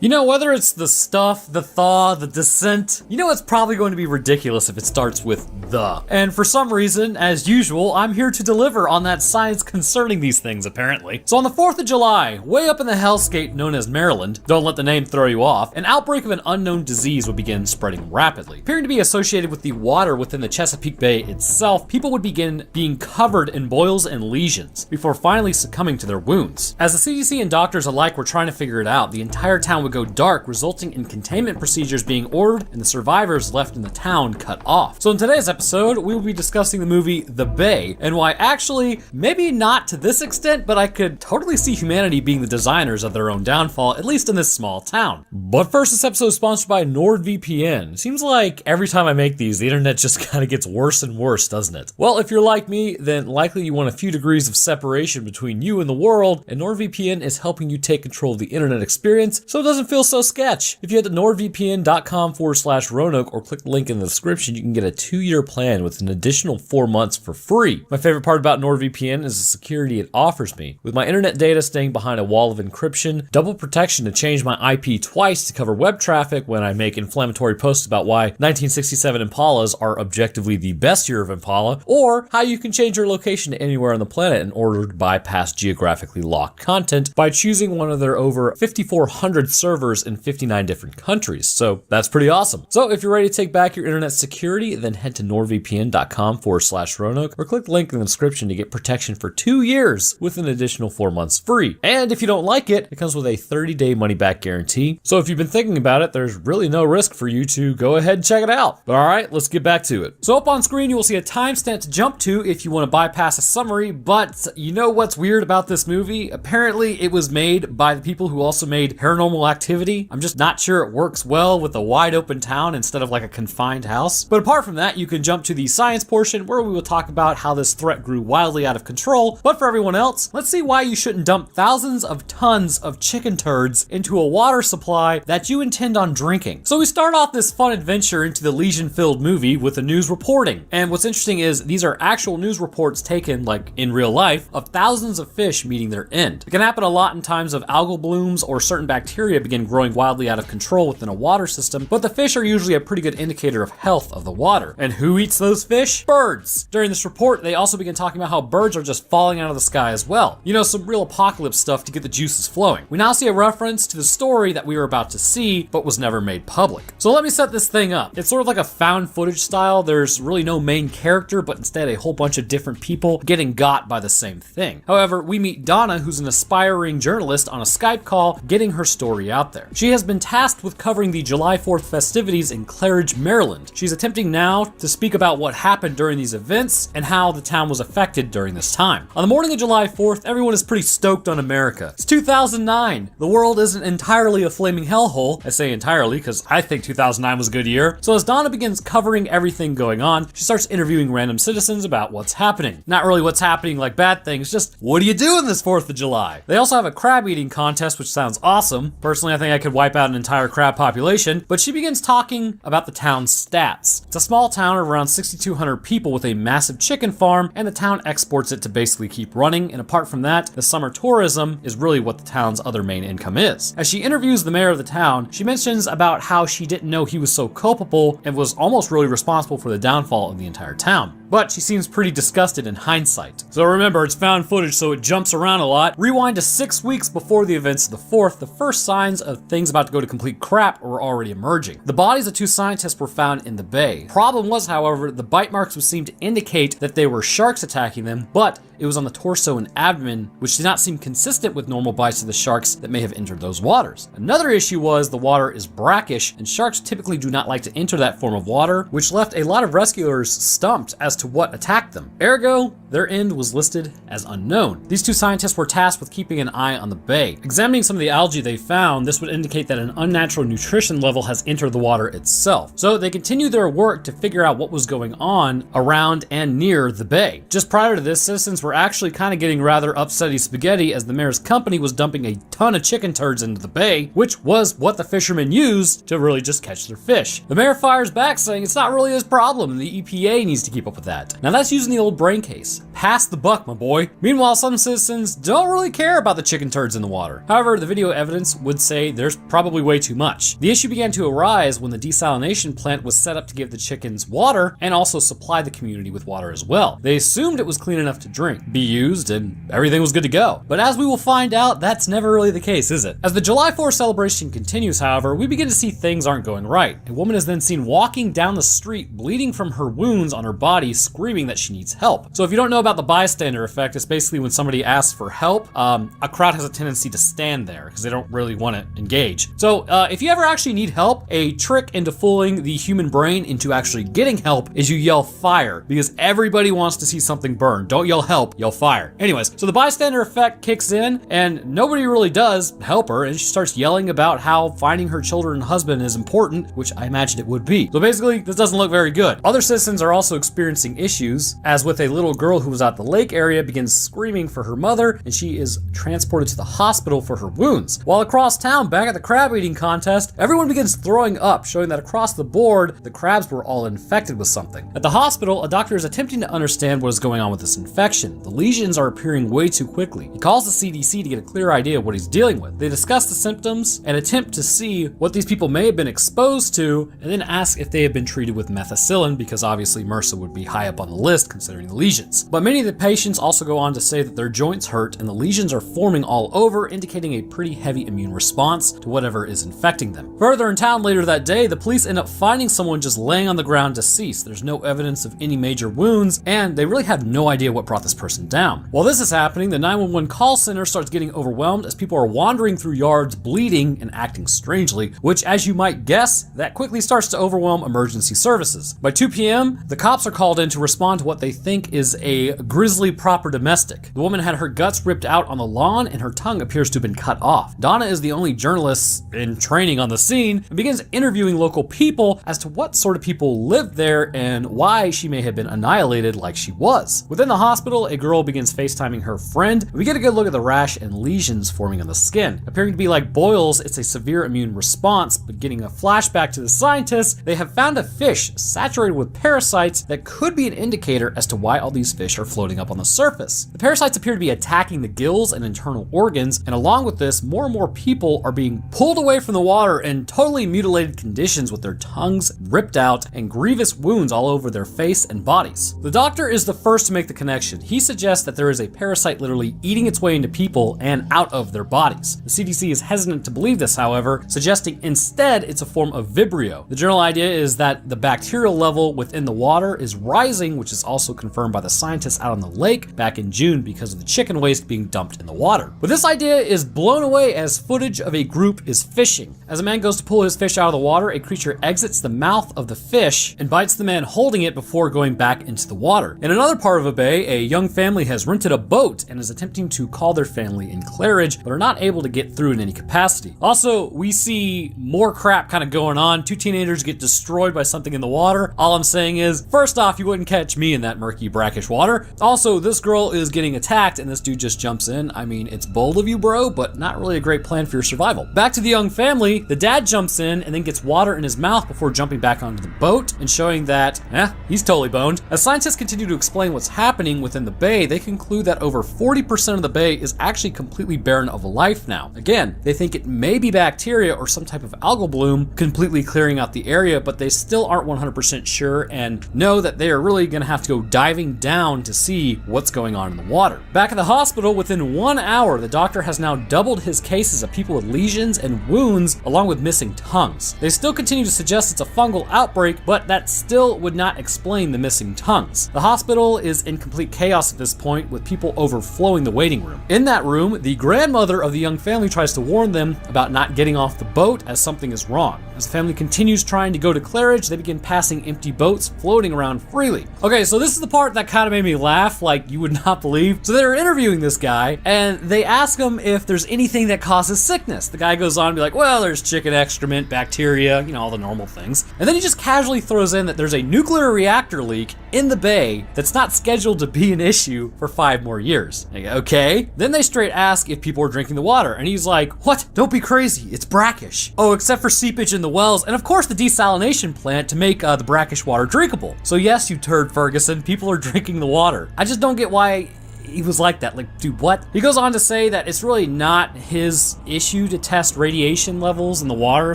Whether it's the stuff, the thaw, the descent, it's probably going to be ridiculous if it starts with the. And for some reason, as usual, I'm here to deliver on that science concerning these things, apparently. So on the 4th of July, way up in the hellscape known as Maryland, don't let the name throw you off, an outbreak of an unknown disease would begin spreading rapidly. Appearing to be associated with the water within the Chesapeake Bay itself, people would begin being covered in boils and lesions before finally succumbing to their wounds. As the CDC and doctors alike were trying to figure it out, the entire town would go dark, resulting in containment procedures being ordered and the survivors left in the town cut off. So in today's episode, we will be discussing the movie The Bay, and why actually, maybe not to this extent, but I could totally see humanity being the designers of their own downfall, at least in this small town. But first, this episode is sponsored by NordVPN. It seems like every time I make these, the internet just kind of gets worse and worse, doesn't it? Well, if you're like me, then likely you want a few degrees of separation between you and the world, and NordVPN is helping you take control of the internet experience so it doesn't feel so sketch. If you head to nordvpn.com/Roanoke or click the link in the description, you can get a 2-year plan with an additional 4 months for free. My favorite part about NordVPN is the security it offers me. With my internet data staying behind a wall of encryption, double protection to change my IP twice to cover web traffic when I make inflammatory posts about why 1967 Impalas are objectively the best year of Impala, or how you can change your location to anywhere on the planet in order to bypass geographically locked content by choosing one of their over 5,400 servers in 59 different countries. So that's pretty awesome. So if you're ready to take back your internet security, then head to nordvpn.com/Roanoke or click the link in the description to get protection for 2 years with an additional 4 months free. And if you don't like it, it comes with a 30-day money-back guarantee. So if you've been thinking about it, there's really no risk for you to go ahead and check it out. But all right, let's get back to it. So up on screen, you will see a timestamp to jump to if you want to bypass a summary, but you know what's weird about this movie? Apparently it was made by the people who also made Paranormal Activity. I'm just not sure it works well with a wide open town instead of like a confined house. But apart from that, you can jump to the science portion where we will talk about how this threat grew wildly out of control. But for everyone else, let's see why you shouldn't dump thousands of tons of chicken turds into a water supply that you intend on drinking. So we start off this fun adventure into the lesion-filled movie with the news reporting. And what's interesting is these are actual news reports taken, like in real life, of thousands of fish meeting their end. It can happen a lot in times of algal blooms or certain bacteria begin growing wildly out of control within a water system, but the fish are usually a pretty good indicator of health of the water. And who eats those fish? Birds. During this report, they also begin talking about how birds are just falling out of the sky as well. Some real apocalypse stuff to get the juices flowing. We now see a reference to the story that we were about to see, but was never made public. So let me set this thing up. It's sort of like a found footage style. There's really no main character, but instead a whole bunch of different people getting got by the same thing. However, we meet Donna, who's an aspiring journalist, on a Skype call, getting her story out there. She has been tasked with covering the July 4th festivities in Claridge, Maryland. She's attempting now to speak about what happened during these events and how the town was affected during this time. On the morning of July 4th, everyone is pretty stoked on America. It's 2009. The world isn't entirely a flaming hellhole. I say entirely because I think 2009 was a good year. So as Donna begins covering everything going on, she starts interviewing random citizens about what's happening. Not really what's happening like bad things, just what are you doing this 4th of July? They also have a crab eating contest, which sounds awesome. Personally, I think I could wipe out an entire crab population, but she begins talking about the town's stats. It's a small town of around 6,200 people with a massive chicken farm, and the town exports it to basically keep running, and apart from that, the summer tourism is really what the town's other main income is. As she interviews the mayor of the town, she mentions about how she didn't know he was so culpable and was almost really responsible for the downfall of the entire town. but she seems pretty disgusted in hindsight. So remember, it's found footage, so it jumps around a lot. Rewind to 6 weeks before the events of the 4th, the first signs of things about to go to complete crap were already emerging. The bodies of 2 scientists were found in the bay. Problem was, however, the bite marks would seem to indicate that they were sharks attacking them, but it was on the torso and abdomen, which did not seem consistent with normal bites of the sharks that may have entered those waters. Another issue was the water is brackish, and sharks typically do not like to enter that form of water, which left a lot of rescuers stumped as to what attacked them. Ergo, their end was listed as unknown. These 2 scientists were tasked with keeping an eye on the bay. Examining some of the algae they found, this would indicate that an unnatural nutrition level has entered the water itself. So they continued their work to figure out what was going on around and near the bay. Just prior to this, citizens were actually kind of getting rather upsetty spaghetti as the mayor's company was dumping a ton of chicken turds into the bay, which was what the fishermen used to really just catch their fish. The mayor fires back saying it's not really his problem and the EPA needs to keep up with that. Now that's using the old brain case. Pass the buck, my boy. Meanwhile, some citizens don't really care about the chicken turds in the water. However, the video evidence would say there's probably way too much. The issue began to arise when the desalination plant was set up to give the chickens water and also supply the community with water as well. They assumed it was clean enough to drink, be used, and everything was good to go. But as we will find out, that's never really the case, is it? As the July 4th celebration continues, however, we begin to see things aren't going right. A woman is then seen walking down the street, bleeding from her wounds on her body, screaming that she needs help. So if you don't know about the bystander effect, it's basically when somebody asks for help, a crowd has a tendency to stand there because they don't really want to engage. So if you ever actually need help, a trick into fooling the human brain into actually getting help is you yell fire, because everybody wants to see something burn. Don't yell help, yell fire. Anyways, so the bystander effect kicks in and nobody really does help her, and she starts yelling about how finding her children and husband is important, which I imagine it would be. So basically, this doesn't look very good. Other citizens are also experiencing issues, as with a little girl who was at the lake area begins screaming for her mother, and she is transported to the hospital for her wounds. While across town, back at the crab eating contest, everyone begins throwing up, showing that across the board, the crabs were all infected with something. At the hospital, a doctor is attempting to understand what is going on with this infection. The lesions are appearing way too quickly. He calls the CDC to get a clear idea of what he's dealing with. They discuss the symptoms and attempt to see what these people may have been exposed to, and then ask if they have been treated with methicillin, because obviously MRSA would be high up on the list considering the lesions. But many of the patients also go on to say that their joints hurt and the lesions are forming all over, indicating a pretty heavy immune response to whatever is infecting them. Further in town later that day, the police end up finding someone just laying on the ground deceased. There's no evidence of any major wounds, and they really have no idea what brought this person down. While this is happening, the 911 call center starts getting overwhelmed as people are wandering through yards, bleeding and acting strangely, which, as you might guess, that quickly starts to overwhelm emergency services. By 2 p.m., the cops are called in to respond to what they think is a grisly proper domestic. The woman had her guts ripped out on the lawn and her tongue appears to have been cut off. Donna is the only journalist in training on the scene and begins interviewing local people as to what sort of people lived there and why she may have been annihilated like she was. Within the hospital, a girl begins FaceTiming her friend. We get a good look at the rash and lesions forming on the skin. Appearing to be like boils, it's a severe immune response, but getting a flashback to the scientists, they have found a fish saturated with parasites that could be an indicator as to why all these fish are floating up on the surface. The parasites appear to be attacking the gills and internal organs, and along with this, more and more people are being pulled away from the water in totally mutilated conditions with their tongues ripped out and grievous wounds all over their face and bodies. The doctor is the first to make the connection. He suggests that there is a parasite literally eating its way into people and out of their bodies. The CDC is hesitant to believe this, however, suggesting instead it's a form of Vibrio. The general idea is that the bacterial level within the water is rising, which is also confirmed by the scientists out on the lake back in June because of the chicken waste being dumped in the water. But this idea is blown away as footage of a group is fishing. As a man goes to pull his fish out of the water, a creature exits the mouth of the fish and bites the man holding it before going back into the water. In another part of a bay, a young family has rented a boat and is attempting to call their family in Claridge, but are not able to get through in any capacity. Also, we see more crap kind of going on. 2 teenagers get destroyed by something in the water. All I'm saying is, first off, you wouldn't catch me in that murky, brackish water. water. Also, this girl is getting attacked and this dude just jumps in. I mean, it's bold of you, bro, but not really a great plan for your survival. Back to the young family, the dad jumps in and then gets water in his mouth before jumping back onto the boat and showing that, he's totally boned. As scientists continue to explain what's happening within the bay, they conclude that over 40% of the bay is actually completely barren of life now. Again, they think it may be bacteria or some type of algal bloom completely clearing out the area, but they still aren't 100% sure and know that they are really gonna have to go diving down to see what's going on in the water. Back at the hospital, within 1 hour, the doctor has now doubled his cases of people with lesions and wounds along with missing tongues. They still continue to suggest it's a fungal outbreak, but that still would not explain the missing tongues. The hospital is in complete chaos at this point, with people overflowing the waiting room. In that room, the grandmother of the young family tries to warn them about not getting off the boat as something is wrong. As the family continues trying to go to Claridge, they begin passing empty boats floating around freely. Okay, so this is the part that kind of made me laugh like you would not believe. So they're interviewing this guy and they ask him if there's anything that causes sickness. The guy goes on to be like, well, there's chicken excrement, bacteria, you know, all the normal things. And then he just casually throws in that there's a nuclear reactor leak in the bay that's not scheduled to be an issue for 5 more years. Like, okay. Then they straight ask if people are drinking the water. And he's like, what? Don't be crazy. It's brackish. Oh, except for seepage in the wells. And of course the desalination plant to make the brackish water drinkable. So yes, you turd Ferguson, people are drinking the water. I just don't get why he was like that. Like, dude, what? He goes on to say that it's really not his issue to test radiation levels in the water.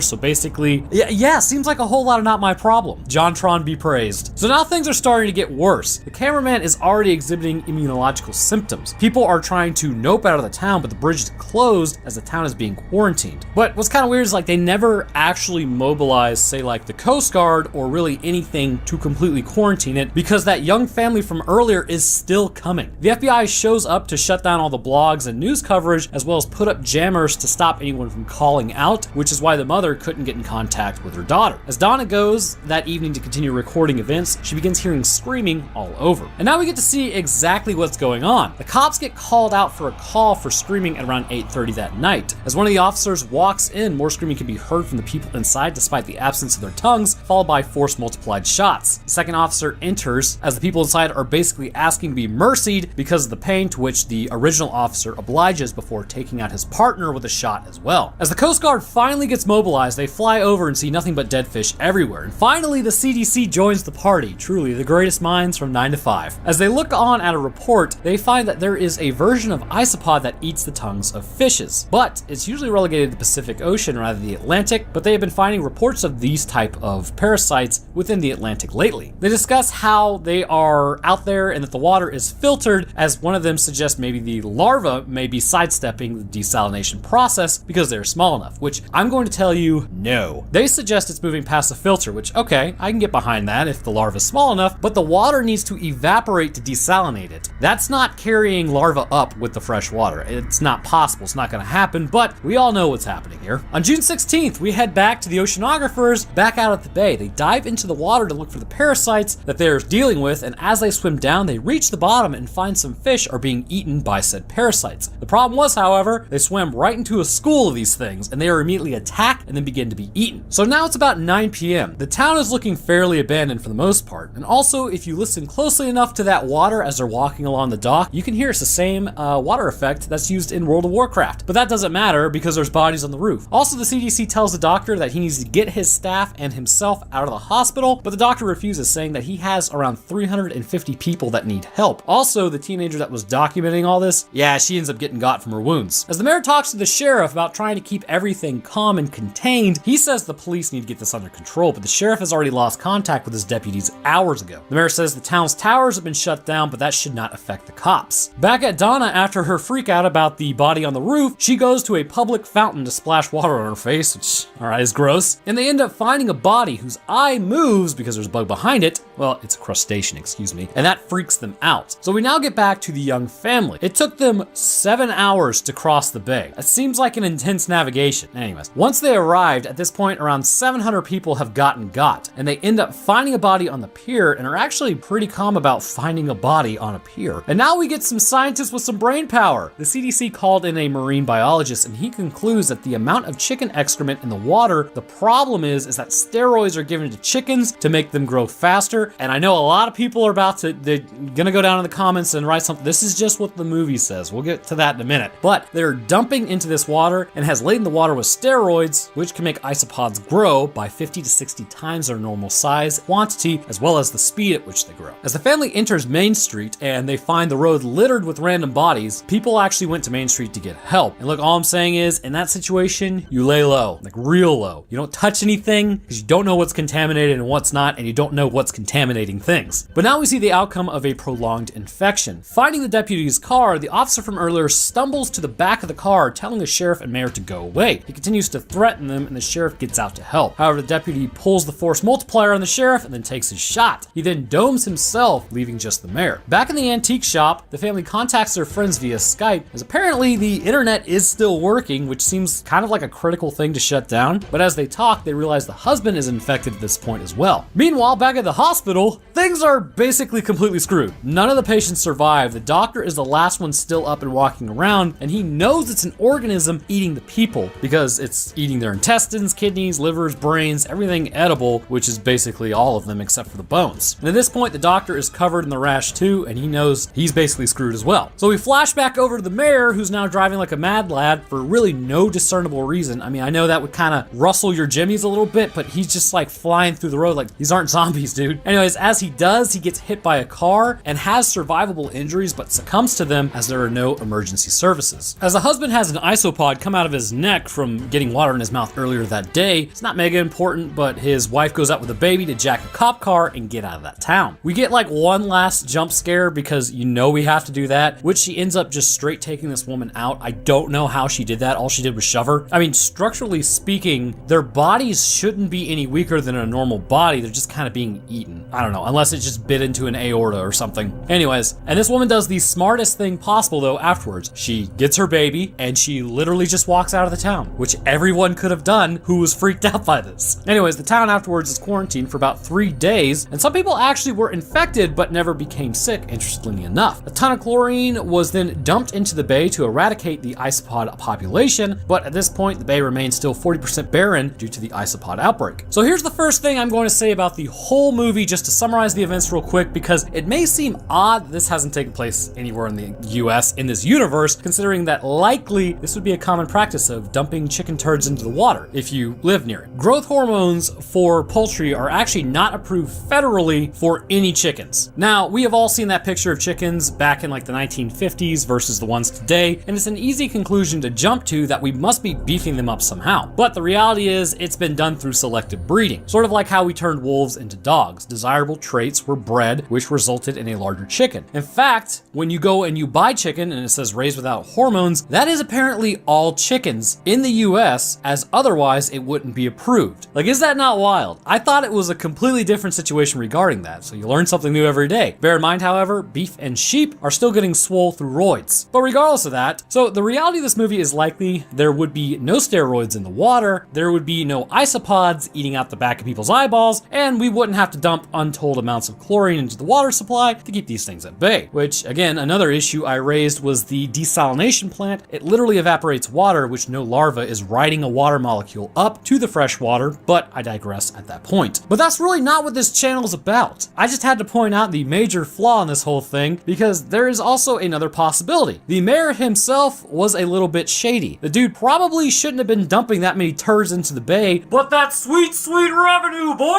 So basically, yeah, seems like a whole lot of not my problem. JonTron be praised. So now things are starting to get worse. The cameraman is already exhibiting immunological symptoms. People are trying to nope out of the town, but the bridge is closed as the town is being quarantined. But what's kind of weird is like they never actually mobilized, say like the Coast Guard or really anything to completely quarantine it, because that young family from earlier is still coming. The FBI shows up to shut down all the blogs and news coverage, as well as put up jammers to stop anyone from calling out, which is why the mother couldn't get in contact with her daughter. As Donna goes that evening to continue recording events, she begins hearing screaming all over. And now we get to see exactly what's going on. The cops get called out for a call for screaming at around 8:30 that night. As one of the officers walks in, more screaming can be heard from the people inside despite the absence of their tongues, followed by force multiplied shots. The second officer enters as the people inside are basically asking to be mercied because of the pain, to which the original officer obliges before taking out his partner with a shot as well. As the Coast Guard finally gets mobilized, they fly over and see nothing but dead fish everywhere. And finally, the CDC joins the party, truly the greatest minds from 9 to 5. As they look on at a report, they find that there is a version of isopod that eats the tongues of fishes, but it's usually relegated to the Pacific Ocean rather than the Atlantic, but they have been finding reports of these type of parasites within the Atlantic lately. They discuss how they are out there and that the water is filtered, as one of them suggests maybe the larva may be sidestepping the desalination process because they're small enough, which I'm going to tell you, no. They suggest it's moving past the filter, which, okay, I can get behind that if the larva is small enough, but the water needs to evaporate to desalinate it. That's not carrying larva up with the fresh water. It's not possible, it's not gonna happen, but we all know what's happening here. On June 16th, we head back to the oceanographers back out at the bay. They dive into the water to look for the parasites that they're dealing with, and as they swim down, they reach the bottom and find some fish are being eaten by said parasites. The problem was, however, they swam right into a school of these things and they are immediately attacked and then begin to be eaten. So now it's about 9 p.m. The town is looking fairly abandoned for the most part. And also, if you listen closely enough to that water as they're walking along the dock, you can hear it's the same water effect that's used in World of Warcraft. But that doesn't matter because there's bodies on the roof. Also, the CDC tells the doctor that he needs to get his staff and himself out of the hospital, but the doctor refuses, saying that he has around 350 people that need help. Also, the teenager that was documenting all this, yeah, she ends up getting got from her wounds. As the mayor talks to the sheriff about trying to keep everything calm and contained, he says the police need to get this under control, but the sheriff has already lost contact with his deputies hours ago. The mayor says the town's towers have been shut down, but that should not affect the cops. Back at Donna, after her freak out about the body on the roof, she goes to a public fountain to splash water on her face, which, alright, is gross, and they end up finding a body whose eye moves because there's a bug behind it. Well, it's a crustacean, excuse me, and that freaks them out. So we now get back to to the young family. It took them 7 hours to cross the bay. That seems like an intense navigation. Anyways, once they arrived, at this point around 700 people have gotten got, and they end up finding a body on the pier and are actually pretty calm about finding a body on a pier. And now we get some scientists with some brain power. The CDC called in a marine biologist, and he concludes that the amount of chicken excrement in the water, the problem is that steroids are given to chickens to make them grow faster. And I know a lot of people are they're gonna go down in the comments and write something. This is just what the movie says. We'll get to that in a minute. But they're dumping into this water and has laden the water with steroids, which can make isopods grow by 50 to 60 times their normal size, quantity, as well as the speed at which they grow. As the family enters Main Street and they find the road littered with random bodies, people actually went to Main Street to get help. And look, all I'm saying is, in that situation, you lay low, like real low. You don't touch anything because you don't know what's contaminated and what's not, and you don't know what's contaminating things. But now we see the outcome of a prolonged infection. Finding the deputy's car, the officer from earlier stumbles to the back of the car, telling the sheriff and mayor to go away. He continues to threaten them, and the sheriff gets out to help. However, the deputy pulls the force multiplier on the sheriff and then takes his shot. He then domes himself, leaving just the mayor. Back in the antique shop, the family contacts their friends via Skype, as apparently the internet is still working, which seems kind of like a critical thing to shut down. But as they talk, they realize the husband is infected at this point as well. Meanwhile, back at the hospital, things are basically completely screwed. None of the patients survive. The doctor is the last one still up and walking around, and he knows it's an organism eating the people because it's eating their intestines, kidneys, livers, brains, everything edible, which is basically all of them except for the bones. And at this point, the doctor is covered in the rash too, and he knows he's basically screwed as well. So we flash back over to the mayor, who's now driving like a mad lad for really no discernible reason. I mean, I know that would kind of rustle your jimmies a little bit, but he's just like flying through the road like these aren't zombies, dude. Anyways, as he does, he gets hit by a car and has survivable injuries, but succumbs to them as there are no emergency services. As the husband has an isopod come out of his neck from getting water in his mouth earlier that day, it's not mega important, but his wife goes out with a baby to jack a cop car and get out of that town. We get like one last jump scare because you know we have to do that, which she ends up just straight taking this woman out. I don't know how she did that. All she did was shove her. I mean, structurally speaking, their bodies shouldn't be any weaker than a normal body. They're just kind of being eaten. I don't know, unless it just bit into an aorta or something. Anyways, and this woman does the smartest thing possible though afterwards. She gets her baby and she literally just walks out of the town, which everyone could have done who was freaked out by this. Anyways, the town afterwards is quarantined for about 3 days, and some people actually were infected but never became sick, interestingly enough. A ton of chlorine was then dumped into the bay to eradicate the isopod population, but at this point the bay remains still 40% barren due to the isopod outbreak. So here's the first thing I'm going to say about the whole movie, just to summarize the events real quick, because it may seem odd that this hasn't taken place anywhere in the US in this universe, considering that likely this would be a common practice of dumping chicken turds into the water if you live near it. Growth hormones for poultry are actually not approved federally for any chickens. Now, we have all seen that picture of chickens back in like the 1950s versus the ones today, and it's an easy conclusion to jump to that we must be beefing them up somehow. But the reality is it's been done through selective breeding, sort of like how we turned wolves into dogs. Desirable traits were bred, which resulted in a larger chicken. In fact, when you go and you buy chicken and it says raised without hormones, that is apparently all chickens in the US, as otherwise it wouldn't be approved. Like, is that not wild? I thought it was a completely different situation regarding that, so you learn something new every day. Bear in mind, however, beef and sheep are still getting swole through roids. But regardless of that, so the reality of this movie is likely there would be no steroids in the water, there would be no isopods eating out the back of people's eyeballs, and we wouldn't have to dump untold amounts of chlorine into the water supply to keep these things at bay. Which, again, another issue I raised was the desalination plant. It literally evaporates water, which no larva is riding a water molecule up to the fresh water, but I digress at that point. But that's really not what this channel is about. I just had to point out the major flaw in this whole thing because there is also another possibility. The mayor himself was a little bit shady. The dude probably shouldn't have been dumping that many turds into the bay, but that sweet, sweet revenue, boy!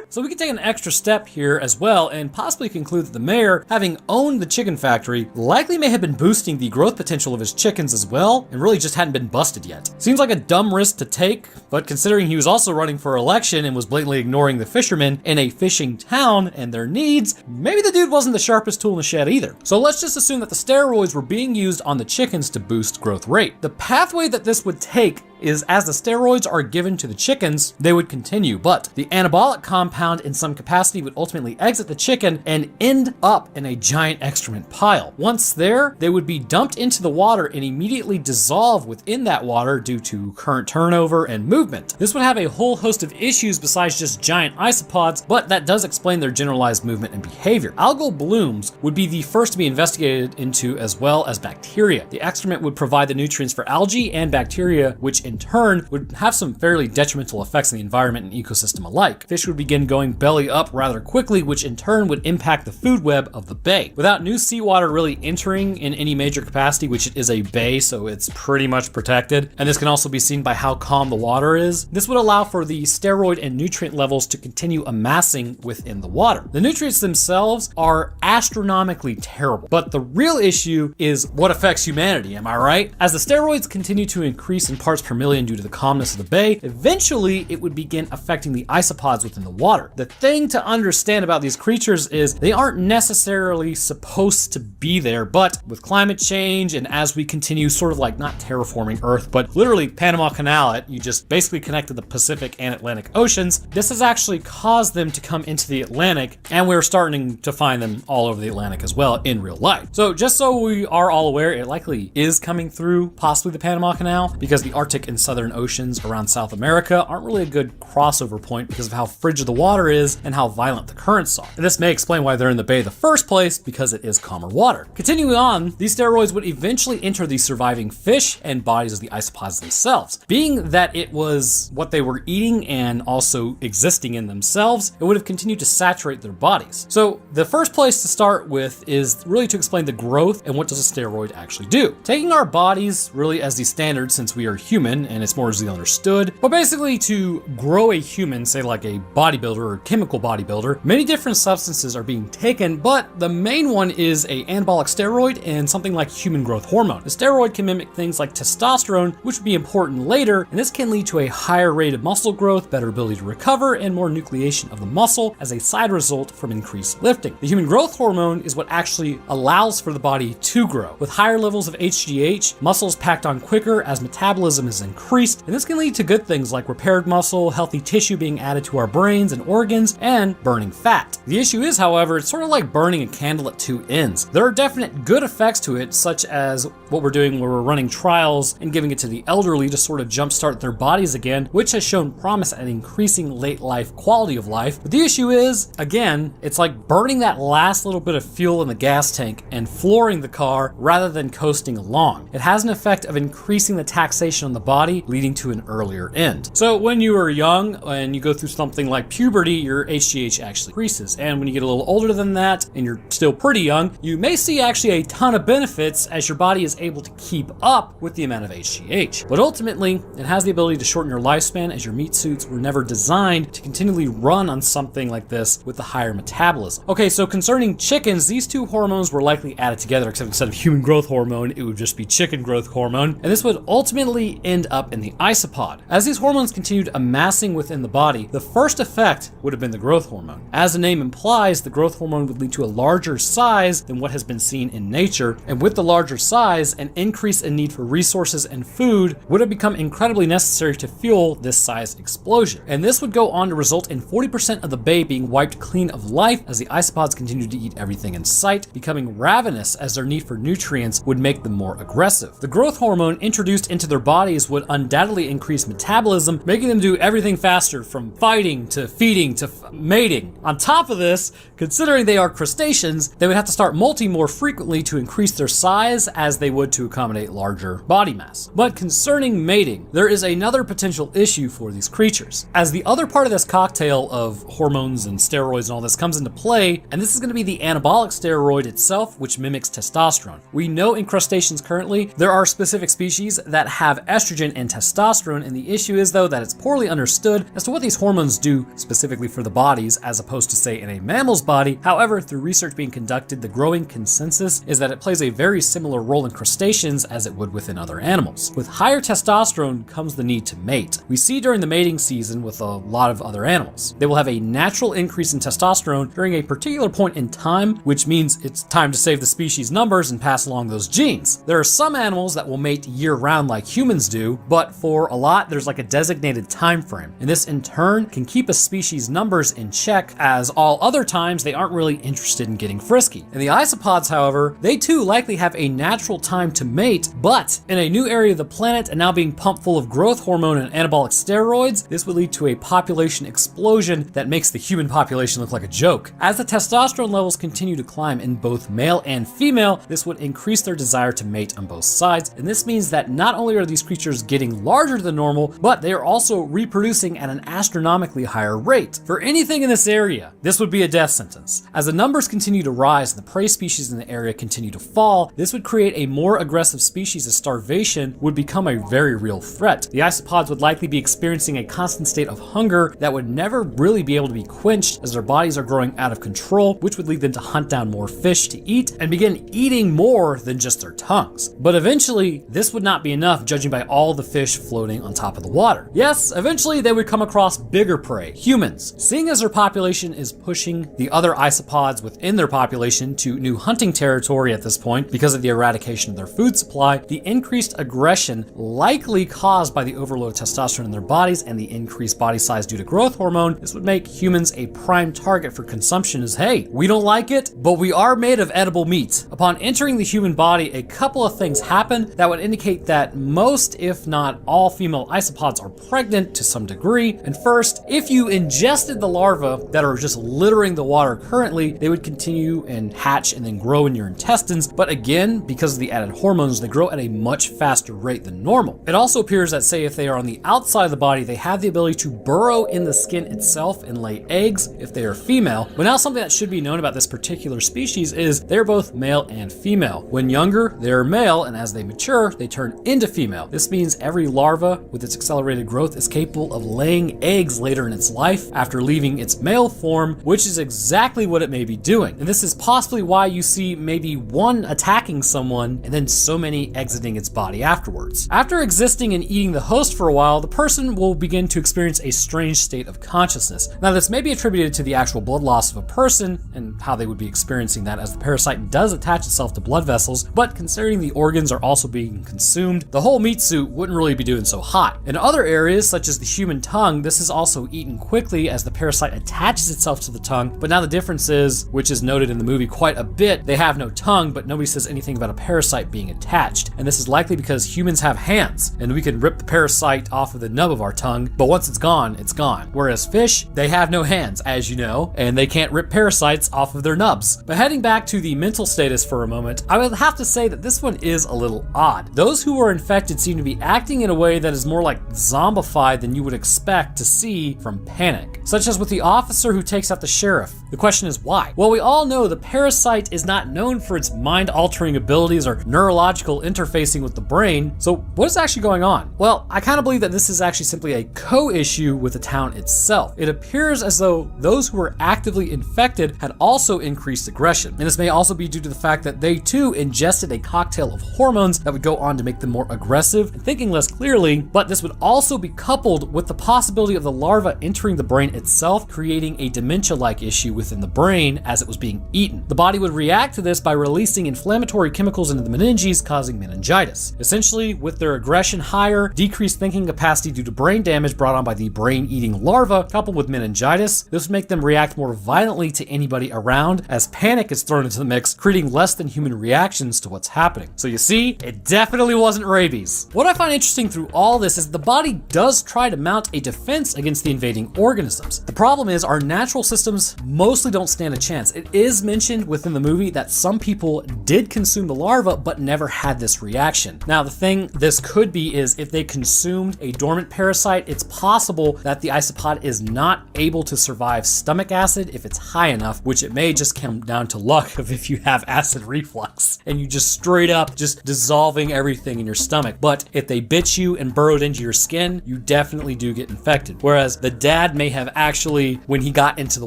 So we can take an extra step here as well and possibly conclude that the mayor, having owned the chicken factory, likely may have been boosting the growth potential of his chickens as well, and really just hadn't been busted yet. Seems like a dumb risk to take, but considering he was also running for election and was blatantly ignoring the fishermen in a fishing town and their needs, maybe the dude wasn't the sharpest tool in the shed either. So let's just assume that the steroids were being used on the chickens to boost growth rate. The pathway that this would take is as the steroids are given to the chickens, they would continue, but the anabolic compound in some capacity would ultimately exit the chicken and end up in a giant excrement pile. Once there, they would be dumped into the water and immediately dissolve within that water due to current turnover and movement. This would have a whole host of issues besides just giant isopods, but that does explain their generalized movement and behavior. Algal blooms would be the first to be investigated into, as well as bacteria. The excrement would provide the nutrients for algae and bacteria, which in turn would have some fairly detrimental effects on the environment and ecosystem alike. Fish would begin going belly up rather quickly, which in turn would impact the food web of the bay. Without new seawater really entering in any major capacity, which it is a bay, so it's pretty much protected, and this can also be seen by how calm the water is, this would allow for the steroid and nutrient levels to continue amassing within the water. The nutrients themselves are astronomically terrible, but the real issue is what affects humanity, am I right? As the steroids continue to increase in parts per million due to the calmness of the bay, eventually it would begin affecting the isopods within the water. The thing to understand about these creatures is they aren't necessarily supposed to be there, but with climate change and as we continue sort of like not terraforming Earth, but literally Panama Canal it, you just basically connected the Pacific and Atlantic Oceans, this has actually caused them to come into the Atlantic, and we're starting to find them all over the Atlantic as well in real life. So just so we are all aware, it likely is coming through possibly the Panama Canal, because the Arctic and Southern Oceans around South America aren't really a good crossover point because of how frigid the water is and how violent the currents are. And this may explain why they're in the bay in the first place, because it is calmer water. Continuing on, these steroids would eventually enter the surviving fish and bodies of the isopods themselves. Being that it was what they were eating and also existing in themselves, it would have continued to saturate their bodies. So the first place to start with is really to explain the growth and what does a steroid actually do. Taking our bodies really as the standard since we are human and it's more easily understood, but basically to grow a human, say like a bodybuilder or chemical bodybuilder, many different substances are being taken, but the main one is a anabolic steroid and something like human growth hormone. The steroid can mimic things like testosterone, which would be important later, and this can lead to a higher rate of muscle growth, better ability to recover, and more nucleation of the muscle as a side result from increased lifting. The human growth hormone is what actually allows for the body to grow. With higher levels of HGH, muscles packed on quicker as metabolism is increased, and this can lead to good things like repaired muscle, healthy tissue being added to our brains and organs, and burning fat. The issue is, however, it's sort of like burning a candle at two ends. There are definite good effects to it, such as what we're doing where we're running trials and giving it to the elderly to sort of jumpstart their bodies again, which has shown promise at increasing late life quality of life. But the issue is, again, it's like burning that last little bit of fuel in the gas tank and flooring the car rather than coasting along. It has an effect of increasing the taxation on the body, leading to an earlier end. So when you are young and you go through something like puberty, your HGH actually increases. And when you get a little older than that and you're still pretty young, you may see actually a ton of benefits as your body is able to keep up with the amount of HGH. But ultimately, it has the ability to shorten your lifespan as your meat suits were never designed to continually run on something like this with the higher metabolism. Okay, so concerning chickens, these two hormones were likely added together, except instead of human growth hormone, it would just be chicken growth hormone, and this would ultimately end up in the isopod. As these hormones continued amassing within the body, the first effect would have been the growth hormone. As the name implies, the growth hormone would lead to a larger size than what has been seen in nature, and with the larger size, an increase in need for resources and food would have become incredibly necessary to fuel this size explosion. And this would go on to result in 40% of the bay being wiped clean of life as the isopods continued to eat everything in sight, becoming ravenous as their need for nutrients would make them more aggressive. The growth hormone introduced into their bodies would undoubtedly increase metabolism, making them do everything faster from fighting to feeding to mating. On top of this, considering they are crustaceans, they would have to start molting more frequently to increase their size as they would to accommodate larger body mass. But concerning mating, there is another potential issue for these creatures. As the other part of this cocktail of hormones and steroids and all this comes into play, and this is going to be the anabolic steroid itself, which mimics testosterone. We know in crustaceans currently, there are specific species that have estrogen and testosterone, and the issue is though that it's poorly understood as to what these hormones do specifically for the bodies as opposed to say in a mammal's body. However, through research being conducted, the growing consensus is that it plays a very similar role in crustaceans as it would within other animals. With higher testosterone comes the need to mate. We see during the mating season with a lot of other animals. They will have a natural increase in testosterone during a particular point in time, which means it's time to save the species numbers and pass along those genes. There are some animals that will mate year-round like humans do, few, but for a lot, there's like a designated time frame. And this in turn can keep a species' numbers in check, as all other times they aren't really interested in getting frisky. And the isopods, however, they too likely have a natural time to mate, but in a new area of the planet and now being pumped full of growth hormone and anabolic steroids, this would lead to a population explosion that makes the human population look like a joke. As the testosterone levels continue to climb in both male and female, this would increase their desire to mate on both sides, and this means that not only are these creatures getting larger than normal, but they are also reproducing at an astronomically higher rate. For anything in this area, this would be a death sentence. As the numbers continue to rise and the prey species in the area continue to fall, this would create a more aggressive species as starvation would become a very real threat. The isopods would likely be experiencing a constant state of hunger that would never really be able to be quenched, as their bodies are growing out of control, which would lead them to hunt down more fish to eat and begin eating more than just their tongues. But eventually, this would not be enough, judging by all the fish floating on top of the water. Yes, eventually they would come across bigger prey, humans. Seeing as their population is pushing the other isopods within their population to new hunting territory at this point because of the eradication of their food supply, the increased aggression likely caused by the overload of testosterone in their bodies and the increased body size due to growth hormone, this would make humans a prime target for consumption, as hey, we don't like it, but we are made of edible meat. Upon entering the human body, a couple of things happen that would indicate that most, if not all, female isopods are pregnant to some degree. And first, if you ingested the larvae that are just littering the water currently, they would continue and hatch and then grow in your intestines. But again, because of the added hormones, they grow at a much faster rate than normal. It also appears that, say, if they are on the outside of the body, they have the ability to burrow in the skin itself and lay eggs if they are female. But now something that should be known about this particular species is they're both male and female. When younger, they're male, and as they mature, they turn into female. This means every larva with its accelerated growth is capable of laying eggs later in its life after leaving its male form, which is exactly what it may be doing. And this is possibly why you see maybe one attacking someone and then so many exiting its body afterwards. After existing and eating the host for a while, the person will begin to experience a strange state of consciousness. Now, this may be attributed to the actual blood loss of a person and how they would be experiencing that, as the parasite does attach itself to blood vessels, but considering the organs are also being consumed, the whole meat suit wouldn't really be doing so hot. In other areas, such as the human tongue, this is also eaten quickly as the parasite attaches itself to the tongue, but now the difference is, which is noted in the movie quite a bit, they have no tongue, but nobody says anything about a parasite being attached. And this is likely because humans have hands, and we can rip the parasite off of the nub of our tongue, but once it's gone, it's gone. Whereas fish, they have no hands, as you know, and they can't rip parasites off of their nubs. But heading back to the mental status for a moment, I would have to say that this one is a little odd. Those who are infected seem to be acting in a way that is more like zombified than you would expect to see from Panic, such as with the officer who takes out the sheriff. The question is why? Well, we all know the parasite is not known for its mind-altering abilities or neurological interfacing with the brain, so what is actually going on? Well, I kind of believe that this is actually simply a co-issue with the town itself. It appears as though those who were actively infected had also increased aggression, and this may also be due to the fact that they too ingested a cocktail of hormones that would go on to make them more aggressive and thinking less clearly, but this would also be coupled with the possibility of the larva entering the brain itself, creating a dementia-like issue within the brain as it was being eaten. The body would react to this by releasing inflammatory chemicals into the meninges, causing meningitis. Essentially, with their aggression higher, decreased thinking capacity due to brain damage brought on by the brain-eating larva, coupled with meningitis, this would make them react more violently to anybody around, as panic is thrown into the mix, creating less than human reactions to what's happening. So you see, it definitely wasn't rabies. What I find interesting through all this is the body does try to mount a defense against the invading organisms. The problem is our natural systems mostly don't stand a chance. It is mentioned within the movie that some people did consume the larva but never had this reaction. Now, the thing this could be is if they consumed a dormant parasite, it's possible that the isopod is not able to survive stomach acid if it's high enough, which it may just come down to luck of if you have acid reflux and you just straight up just dissolving everything in your stomach. But if they bit you and burrowed into your skin, you definitely do get infected. Whereas the dad may have actually, when he got into the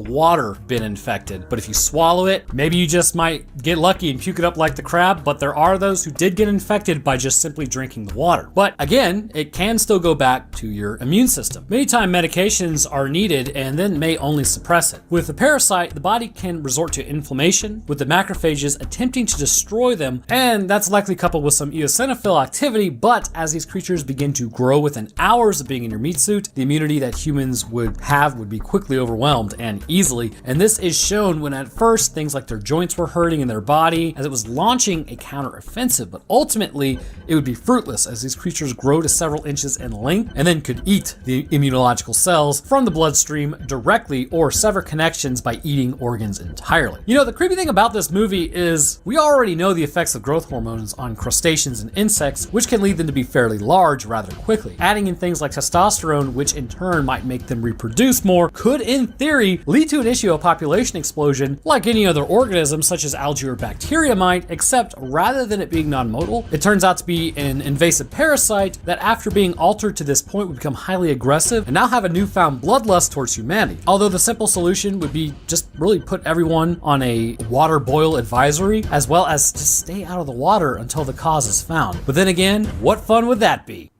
water, been infected. But if you swallow it, maybe you just might get lucky and puke it up like the crab, but there are those who did get infected by just simply drinking the water. But again, it can still go back to your immune system. Many times medications are needed and then may only suppress it. With the parasite, the body can resort to inflammation, with the macrophages attempting to destroy them, and that's likely coupled with some eosinophil activity, but as as these creatures begin to grow within hours of being in your meat suit, the immunity that humans would have would be quickly overwhelmed and easily. And this is shown when at first things like their joints were hurting in their body as it was launching a counteroffensive, but ultimately it would be fruitless as these creatures grow to several inches in length and then could eat the immunological cells from the bloodstream directly or sever connections by eating organs entirely. You know, the creepy thing about this movie is we already know the effects of growth hormones on crustaceans and insects, which can lead them to be fairly large rather quickly. Adding in things like testosterone, which in turn might make them reproduce more, could in theory lead to an issue of population explosion like any other organism such as algae or bacteria might, except rather than it being non-modal, it turns out to be an invasive parasite that after being altered to this point would become highly aggressive and now have a newfound bloodlust towards humanity. Although the simple solution would be just really put everyone on a water boil advisory, as well as to stay out of the water until the cause is found. But then again, what fun would that be?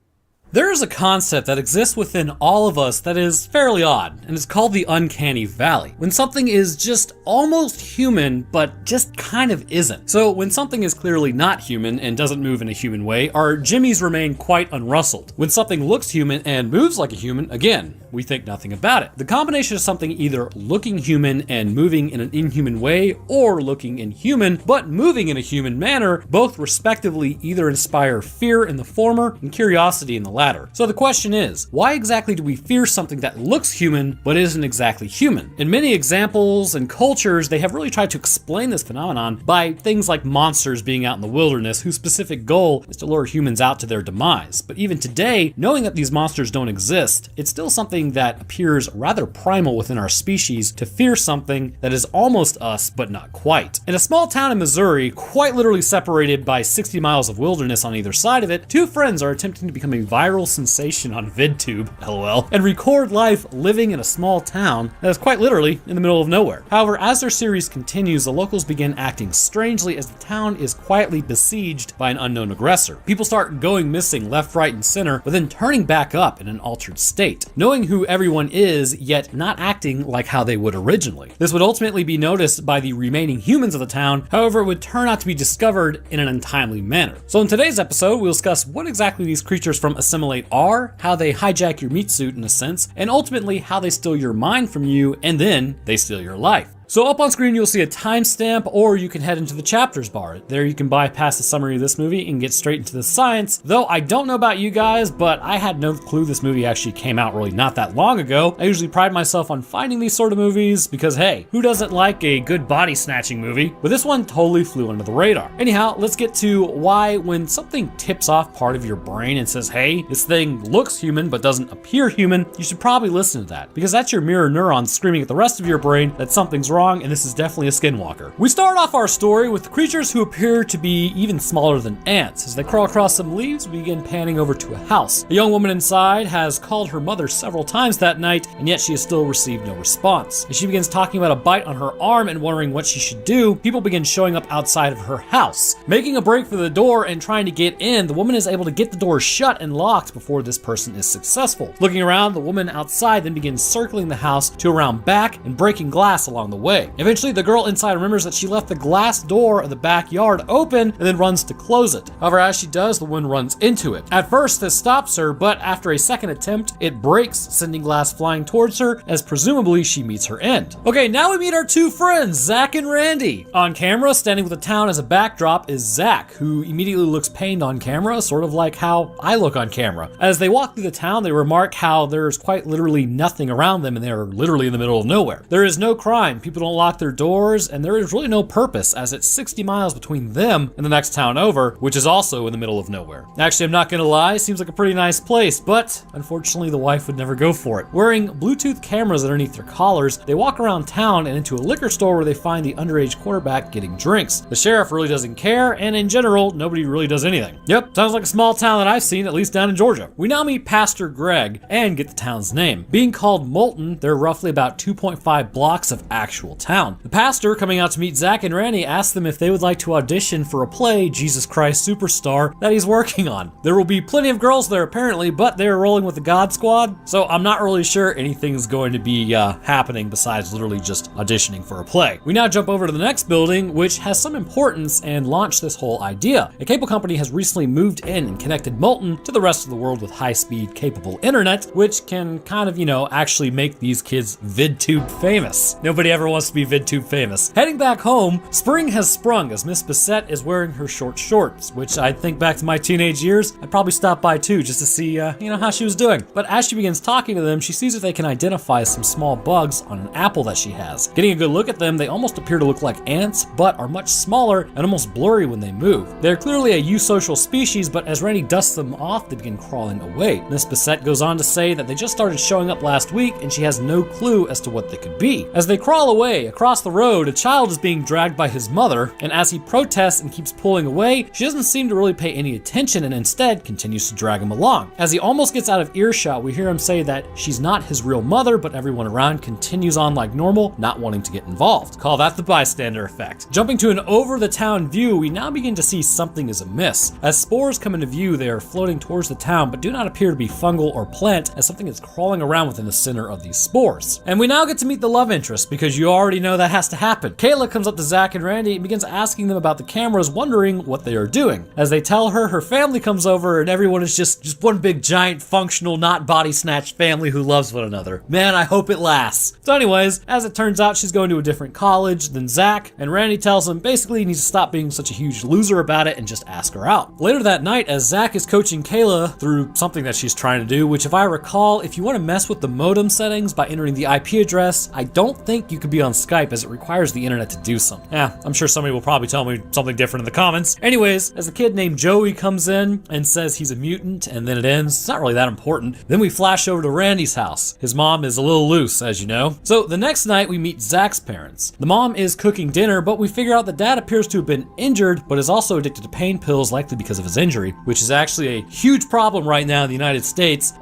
There is a concept that exists within all of us that is fairly odd, and it's called the uncanny valley. When something is just almost human, but just kind of isn't. So when something is clearly not human and doesn't move in a human way, our jimmies remain quite unrustled. When something looks human and moves like a human, again, we think nothing about it. The combination of something either looking human and moving in an inhuman way, or looking inhuman but moving in a human manner, both respectively either inspire fear in the former and curiosity in the latter. So the question is, why exactly do we fear something that looks human but isn't exactly human? In many examples and cultures, they have really tried to explain this phenomenon by things like monsters being out in the wilderness whose specific goal is to lure humans out to their demise. But even today, knowing that these monsters don't exist, it's still something that appears rather primal within our species to fear something that is almost us but not quite. In a small town in Missouri, quite literally separated by 60 miles of wilderness on either side of it, two friends are attempting to become a viral sensation on VidTube, lol, and record life living in a small town that is quite literally in the middle of nowhere. However, as their series continues, the locals begin acting strangely as the town is quietly besieged by an unknown aggressor. People start going missing left, right, and center, but then turning back up in an altered state. Knowing who everyone is, yet not acting like how they would originally. This would ultimately be noticed by the remaining humans of the town, however, it would turn out to be discovered in an untimely manner. So in today's episode, we'll discuss what exactly these creatures from Assimilate are, how they hijack your meat suit in a sense, and ultimately how they steal your mind from you, and then they steal your life. So up on screen, you'll see a timestamp, or you can head into the chapters bar. There you can bypass the summary of this movie and get straight into the science. Though I don't know about you guys, but I had no clue this movie actually came out really not that long ago. I usually pride myself on finding these sort of movies because hey, who doesn't like a good body snatching movie? But this one totally flew under the radar. Anyhow, let's get to why when something tips off part of your brain and says, hey, this thing looks human but doesn't appear human, you should probably listen to that because that's your mirror neurons screaming at the rest of your brain that something's wrong, and this is definitely a skinwalker. We start off our story with creatures who appear to be even smaller than ants. As they crawl across some leaves, we begin panning over to a house. A young woman inside has called her mother several times that night, and yet she has still received no response. As she begins talking about a bite on her arm and wondering what she should do, people begin showing up outside of her house. Making a break for the door and trying to get in, the woman is able to get the door shut and locked before this person is successful. Looking around, the woman outside then begins circling the house to around back and breaking glass along the way. Eventually, the girl inside remembers that she left the glass door of the backyard open and then runs to close it. However, as she does, the woman runs into it. At first, this stops her, but after a second attempt, it breaks, sending glass flying towards her as presumably she meets her end. Okay, now we meet our two friends, Zach and Randy. On camera, standing with the town as a backdrop, is Zach, who immediately looks pained on camera, sort of like how I look on camera. As they walk through the town, they remark how there's quite literally nothing around them and they're literally in the middle of nowhere. There is no crime, people don't lock their doors, and there is really no purpose as it's 60 miles between them and the next town over, which is also in the middle of nowhere. Actually, I'm not gonna lie, seems like a pretty nice place, but unfortunately the wife would never go for it. Wearing Bluetooth cameras underneath their collars, they walk around town and into a liquor store where they find the underage quarterback getting drinks. The sheriff really doesn't care, and in general, nobody really does anything. Yep, sounds like a small town that I've seen, at least down in Georgia. We now meet Pastor Greg and get the town's name. Being called Moulton, there are roughly about 2.5 blocks of actual actual town. The pastor coming out to meet Zach and Randy asks them if they would like to audition for a play, Jesus Christ Superstar, that he's working on. There will be plenty of girls there apparently, but they're rolling with the God Squad, so I'm not really sure anything's going to be happening besides literally just auditioning for a play. We now jump over to the next building, which has some importance and launched this whole idea. A cable company has recently moved in and connected Molten to the rest of the world with high-speed capable internet, which can kind of, actually make these kids VidTube famous. Nobody ever wants to be VidTube famous. Heading back home, spring has sprung as Miss Bissett is wearing her short shorts, which I think back to my teenage years, I'd probably stop by too just to see, how she was doing. But as she begins talking to them, she sees that they can identify some small bugs on an apple that she has. Getting a good look at them, they almost appear to look like ants, but are much smaller and almost blurry when they move. They're clearly a eusocial species, but as Randy dusts them off, they begin crawling away. Miss Bissett goes on to say that they just started showing up last week and she has no clue as to what they could be. As they crawl away, across the road, a child is being dragged by his mother, and as he protests and keeps pulling away, she doesn't seem to really pay any attention and instead continues to drag him along. As he almost gets out of earshot, we hear him say that she's not his real mother, but everyone around continues on like normal, not wanting to get involved. Call that the bystander effect. Jumping to an over-the-town view, we now begin to see something is amiss. As spores come into view, they are floating towards the town, but do not appear to be fungal or plant, as something is crawling around within the center of these spores. And we now get to meet the love interest, because you already know that has to happen. Kayla comes up to Zach and Randy and begins asking them about the cameras, wondering what they are doing. As they tell her family comes over and everyone is just one big giant functional not body snatched family who loves one another. Man, I hope it lasts. So anyways, as it turns out, she's going to a different college than Zach, and Randy tells him basically he needs to stop being such a huge loser about it and just ask her out. Later that night, as Zach is coaching Kayla through something that she's trying to do, which if I recall, if you want to mess with the modem settings by entering the IP address, I don't think you could be on Skype as it requires the internet to do something. I'm sure somebody will probably tell me something different in the comments. Anyways, as a kid named Joey comes in and says he's a mutant and then it ends, it's not really that important. Then we flash over to Randy's house. His mom is a little loose, as you know. So the next night we meet Zach's parents. The mom is cooking dinner, but we figure out that dad appears to have been injured, but is also addicted to pain pills, likely because of his injury, which is actually a huge problem right now in the United States.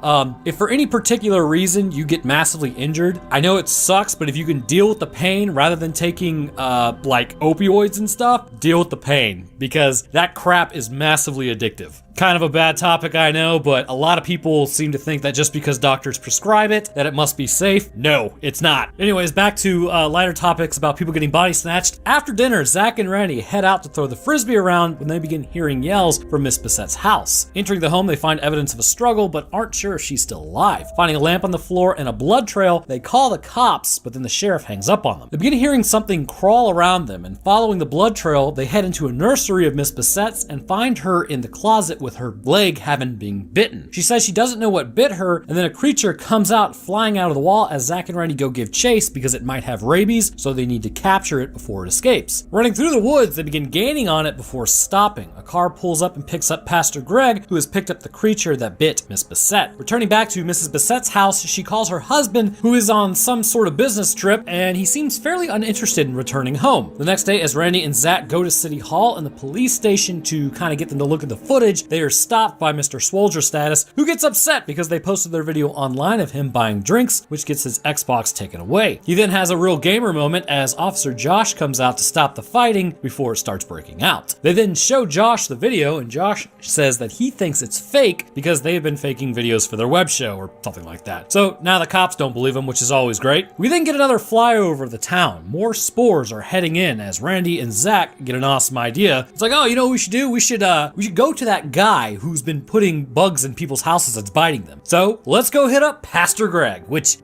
If for any particular reason you get massively injured, I know it sucks, but if you can deal with the pain rather than taking like opioids and stuff, deal with the pain, because that crap is massively addictive. Kind of a bad topic, I know, but a lot of people seem to think that just because doctors prescribe it, that it must be safe. No, it's not. Anyways, back to lighter topics about people getting body snatched. After dinner, Zach and Randy head out to throw the frisbee around when they begin hearing yells from Miss Bissett's house. Entering the home, they find evidence of a struggle, but aren't sure if she's still alive. Finding a lamp on the floor and a blood trail, they call the cops, but then the sheriff hangs up on them. They begin hearing something crawl around them, and following the blood trail, they head into a nursery of Miss Bissett's and find her in the closet with her leg having been bitten. She says she doesn't know what bit her, and then a creature comes out flying out of the wall as Zach and Randy go give chase because it might have rabies, so they need to capture it before it escapes. Running through the woods, they begin gaining on it before stopping. A car pulls up and picks up Pastor Greg, who has picked up the creature that bit Miss Bissett. Returning back to Mrs. Bissett's house, she calls her husband, who is on some sort of business trip, and he seems fairly uninterested in returning home. The next day, as Randy and Zach go to City Hall and the police station to kind of get them to look at the footage, they are stopped by Mr. Swolger Status, who gets upset because they posted their video online of him buying drinks, which gets his Xbox taken away. He then has a real gamer moment as Officer Josh comes out to stop the fighting before it starts breaking out. They then show Josh the video, and Josh says that he thinks it's fake because they have been faking videos for their web show or something like that. So now the cops don't believe him, which is always great. We then get another flyover of the town. More spores are heading in as Randy and Zach get an awesome idea. It's like, oh, you know what we should do? We should go to that guy who's been putting bugs in people's houses that's biting them. So let's go hit up Pastor Greg, which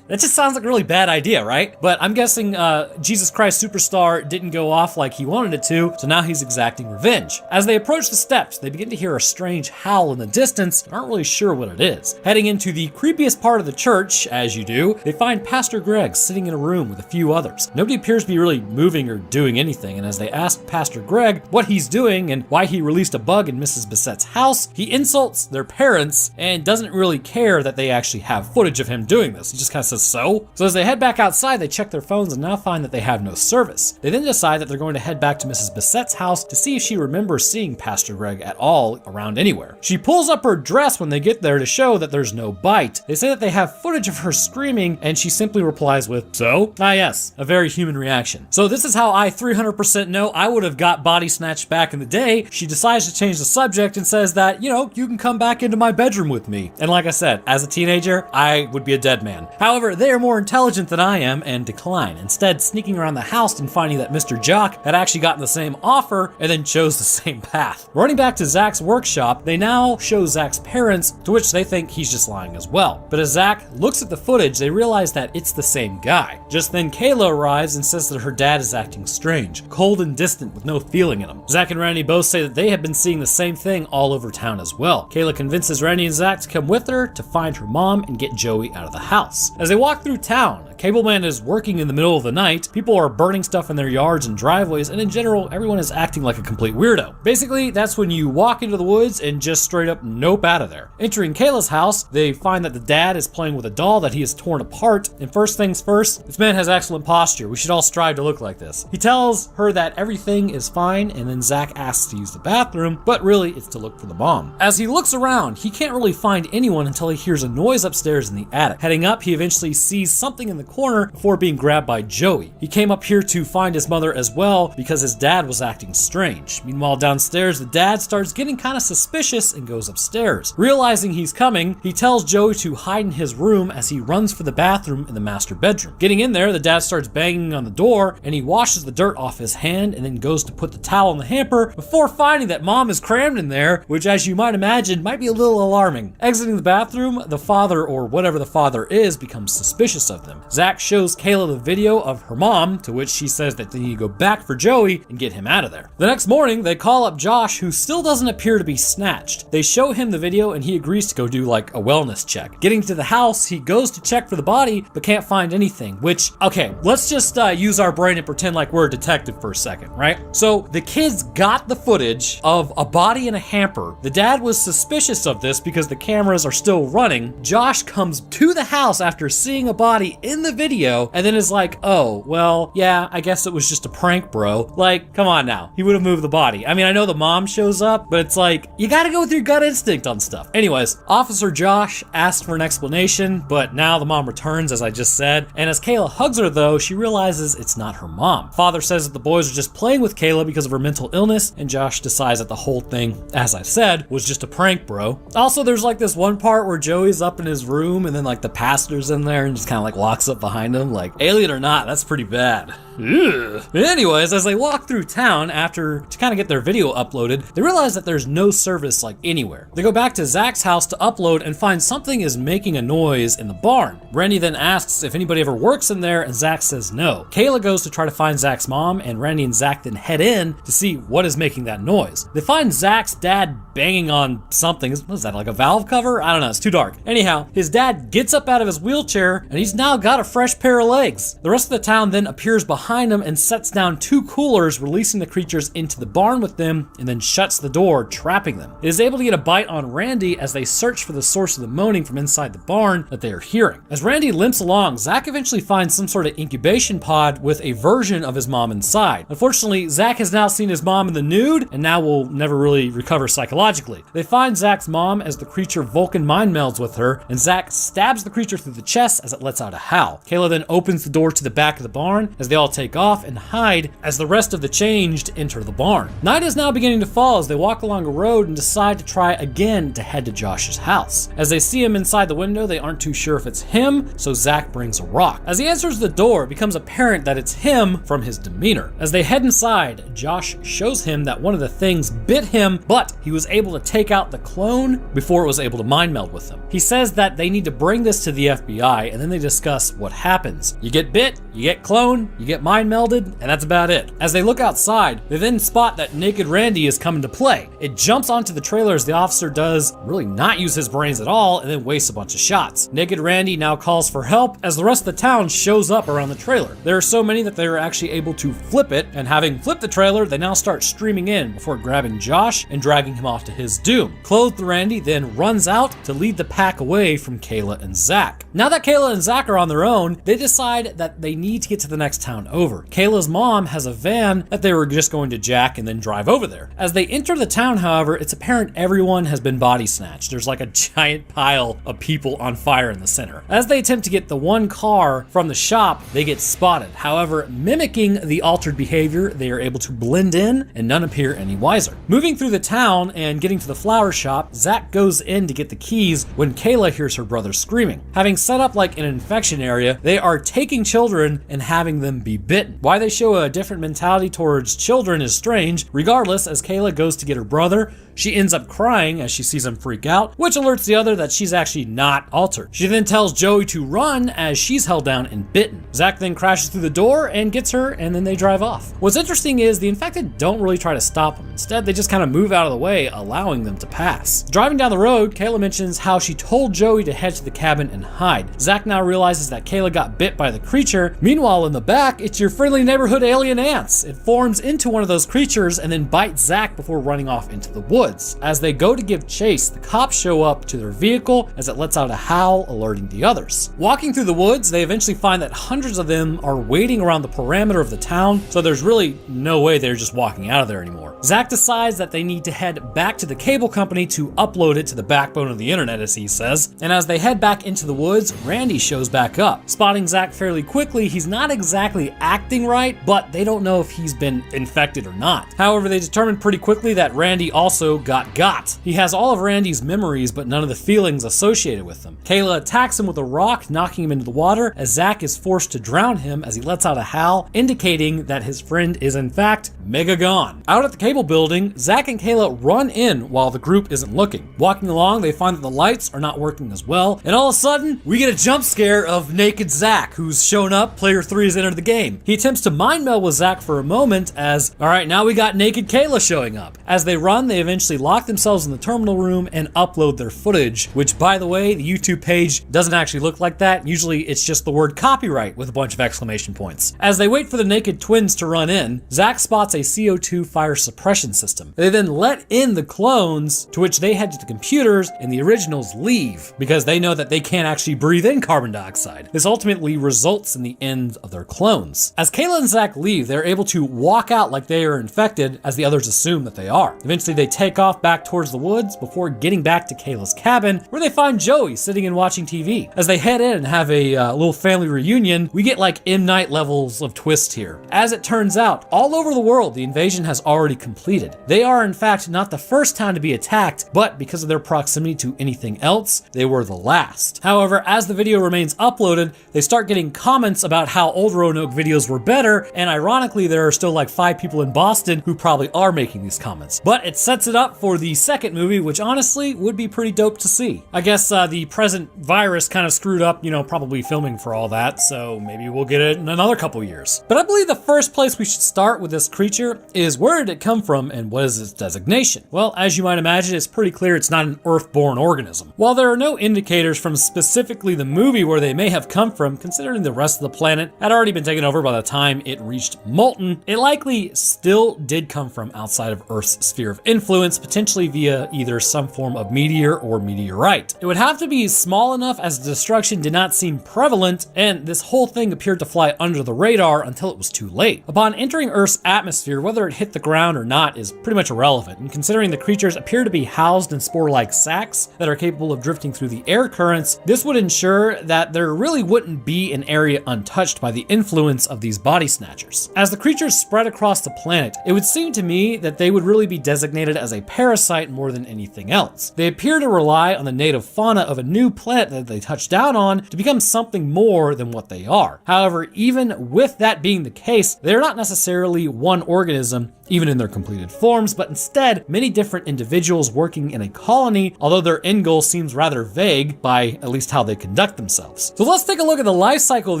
that just sounds like a really bad idea, right? But I'm guessing Jesus Christ Superstar didn't go off like he wanted it to, so now he's exacting revenge. As they approach the steps, they begin to hear a strange howl in the distance and aren't really sure what it is. Heading into the creepiest part of the church, as you do, they find Pastor Greg sitting in a room with a few others. Nobody appears to be really moving or doing anything, and as they ask Pastor Greg what he's doing and why he released a bug in Mrs. Bissett's house. He insults their parents and doesn't really care that they actually have footage of him doing this. He just kind of says so. So as they head back outside, they check their phones and now find that they have no service. They then decide that they're going to head back to Mrs. Bissett's house to see if she remembers seeing Pastor Greg at all around anywhere. She pulls up her dress when they get there to show that there's no bite. They say that they have footage of her screaming, and she simply replies with, "So?" Ah yes, a very human reaction. So this is how I 300% know I would have got body snatched back in the day. She decides to change the subject and says that, you can come back into my bedroom with me. And like I said, as a teenager, I would be a dead man. However, they are more intelligent than I am and decline, instead sneaking around the house and finding that Mr. Jock had actually gotten the same offer and then chose the same path. Running back to Zach's workshop, they now show Zach's parents, to which they think he's just lying as well. But as Zach looks at the footage, they realize that it's the same guy. Just then Kayla arrives and says that her dad is acting strange, cold and distant with no feeling in him. Zach and Randy both say that they have been seeing the same thing all over town as well. Kayla convinces Randy and Zach to come with her to find her mom and get Joey out of the house. As they walk through town, a cable man is working in the middle of the night, people are burning stuff in their yards and driveways, and in general, everyone is acting like a complete weirdo. Basically, that's when you walk into the woods and just straight up nope out of there. Entering Kayla's house, they find that the dad is playing with a doll that he has torn apart, and first things first, this man has excellent posture. We should all strive to look like this. He tells her that everything is fine, and then Zach asks to use the bathroom, but really it's to look for the mom. As he looks around, he can't really find anyone until he hears a noise upstairs in the attic. Heading up, he eventually sees something in the corner before being grabbed by Joey. He came up here to find his mother as well because his dad was acting strange. Meanwhile, downstairs, the dad starts getting kind of suspicious and goes upstairs. Realizing he's coming, he tells Joey to hide in his room as he runs for the bathroom in the master bedroom. Getting in there, the dad starts banging on the door and he washes the dirt off his hand and then goes to put the towel in the hamper before finding that mom is crammed in there, which, as you might imagine, might be a little alarming. Exiting the bathroom, the father, or whatever the father is, becomes suspicious of them. Zach shows Kayla the video of her mom, to which she says that they need to go back for Joey and get him out of there. The next morning, they call up Josh, who still doesn't appear to be snatched. They show him the video and he agrees to go do like a wellness check. Getting to the house, he goes to check for the body, but can't find anything, which, okay, let's just use our brain and pretend like we're a detective for a second, right? So the kids got the footage of a body in a hamper. The dad was suspicious of this because the cameras are still running. Josh comes to the house after seeing a body in the video and then is like, oh, well, yeah, I guess it was just a prank, bro. Like, come on now. He would have moved the body. I mean, I know the mom shows up, but it's like, you gotta go with your gut instinct on stuff. Anyways, Officer Josh asked for an explanation, but now the mom returns, as I just said, and as Kayla hugs her though, she realizes it's not her mom. Father says that the boys are just playing with Kayla because of her mental illness, and Josh decides that the whole thing, as I said, was just a prank, bro. Also, there's like this one part where Joey's up in his room and then like the pastor's in there and just kind of like walks up behind him, like, alien or not, that's pretty bad. Ugh. Anyways, as they walk through town to kind of get their video uploaded, they realize that there's no service like anywhere. They go back to Zach's house to upload and find something is making a noise in the barn. Randy then asks if anybody ever works in there and Zach says no. Kayla goes to try to find Zach's mom and Randy and Zach then head in to see what is making that noise. They find Zach's dad banging on something. What is that, like a valve cover? I don't know, it's too dark. Anyhow, his dad gets up out of his wheelchair and he's now got a fresh pair of legs. The rest of the town then appears behind him and sets down 2 coolers, releasing the creatures into the barn with them and then shuts the door, trapping them. It is able to get a bite on Randy as they search for the source of the moaning from inside the barn that they are hearing. As Randy limps along, Zach eventually finds some sort of incubation pod with a version of his mom inside. Unfortunately, Zach has now seen his mom in the nude and now will never really recover psychologically. They find Zach's mom as the creature Vulcan mind melds with her, and Zach stabs the creature through the chest as it lets out a howl. Kayla then opens the door to the back of the barn as they all take off and hide as the rest of the changed enter the barn. Night is now beginning to fall as they walk along a road and decide to try again to head to Josh's house. As they see him inside the window, they aren't too sure if it's him, so Zach brings a rock. As he answers the door, it becomes apparent that it's him from his demeanor. As they head inside, Josh shows him that one of the things bit him, but he was able to take out the clone before it was able to mind meld with them. He says that they need to bring this to the FBI, and then they discuss what happens. You get bit, you get clone, you get get mind melded, and that's about it. As they look outside, they then spot that Naked Randy is coming to play. It jumps onto the trailer as the officer does really not use his brains at all and then wastes a bunch of shots. Naked Randy now calls for help as the rest of the town shows up around the trailer. There are so many that they are actually able to flip it, and having flipped the trailer, they now start streaming in before grabbing Josh and dragging him off to his doom. Clothed Randy then runs out to lead the pack away from Kayla and Zach. Now that Kayla and Zach are on their own, they decide that they need to get to the next town over. Kayla's mom has a van that they were just going to jack and then drive over there. As they enter the town, however, it's apparent everyone has been body snatched. There's like a giant pile of people on fire in the center. As they attempt to get the one car from the shop, they get spotted. However, mimicking the altered behavior, they are able to blend in and none appear any wiser. Moving through the town and getting to the flower shop, Zach goes in to get the keys when Kayla hears her brother screaming. Having set up like an infection area, they are taking children and having them be bitten. Why they show a different mentality towards children is strange. Regardless, as Kayla goes to get her brother, she ends up crying as she sees him freak out, which alerts the other that she's actually not altered. She then tells Joey to run as she's held down and bitten. Zach then crashes through the door and gets her, and then they drive off. What's interesting is the infected don't really try to stop them. Instead, they just kind of move out of the way, allowing them to pass. Driving down the road, Kayla mentions how she told Joey to head to the cabin and hide. Zach now realizes that Kayla got bit by the creature. Meanwhile, in the back, it's your friendly neighborhood alien ants. It forms into one of those creatures and then bites Zach before running off into the woods. As they go to give chase, the cops show up to their vehicle as it lets out a howl, alerting the others. Walking through the woods, they eventually find that hundreds of them are waiting around the perimeter of the town, so there's really no way they're just walking out of there anymore. Zach decides that they need to head back to the cable company to upload it to the backbone of the internet, as he says. And as they head back into the woods, Randy shows back up. Spotting Zach fairly quickly, he's not exactly acting right, but they don't know if he's been infected or not. However, they determine pretty quickly that Randy also got. He has all of Randy's memories, but none of the feelings associated with them. Kayla attacks him with a rock, knocking him into the water, as Zach is forced to drown him as he lets out a howl, indicating that his friend is in fact mega gone. Out at the cable building, Zach and Kayla run in while the group isn't looking. Walking along, they find that the lights are not working as well, and all of a sudden, we get a jump scare of naked Zach, who's shown up. Player 3 has entered the game. He attempts to mind meld with Zach for a moment as, alright, now we got naked Kayla showing up. As they run, they eventually lock themselves in the terminal room and upload their footage, which, by the way, the YouTube page doesn't actually look like that. Usually it's just the word copyright with a bunch of exclamation points. As they wait for the naked twins to run in, Zach spots a CO2 fire suppression system. They then let in the clones, to which they head to the computers, and the originals leave because they know that they can't actually breathe in carbon dioxide. This ultimately results in the end of their clones. As Kayla and Zach leave, they're able to walk out like they are infected, as the others assume that they are. Eventually they take off back towards the woods before getting back to Kayla's cabin, where they find Joey sitting and watching TV. As they head in and have a little family reunion, we get like M. Night levels of twist here. As it turns out, all over the world, the invasion has already completed. They are in fact not the first town to be attacked, but because of their proximity to anything else, they were the last. However, as the video remains uploaded, they start getting comments about how old Roanoke videos were better, and ironically, there are still like 5 people in Boston who probably are making these comments. But it sets it up for the second movie, which honestly would be pretty dope to see. I guess the present virus kind of screwed up, probably filming for all that, so maybe we'll get it in another couple years. But I believe the first place we should start with this creature is where did it come from and what is its designation? Well, as you might imagine, it's pretty clear it's not an Earth-born organism. While there are no indicators from specifically the movie where they may have come from, considering the rest of the planet had already been taken over by the time it reached Molten, it likely still did come from outside of Earth's sphere of influence, potentially via either some form of meteor or meteorite. It would have to be small enough as the destruction did not seem prevalent, and this whole thing appeared to fly under the radar until it was too late. Upon entering Earth's atmosphere, whether it hit the ground or not is pretty much irrelevant, and considering the creatures appear to be housed in spore-like sacs that are capable of drifting through the air currents, this would ensure that there really wouldn't be an area untouched by the influence of these body snatchers. As the creatures spread across the planet, it would seem to me that they would really be designated as a parasite more than anything else. They appear to rely on the native fauna of a new planet that they touch down on to become something more than what they are. However, even with that being the case, they're not necessarily one organism, even in their completed forms, but instead many different individuals working in a colony, although their end goal seems rather vague by at least how they conduct themselves. So let's take a look at the life cycle of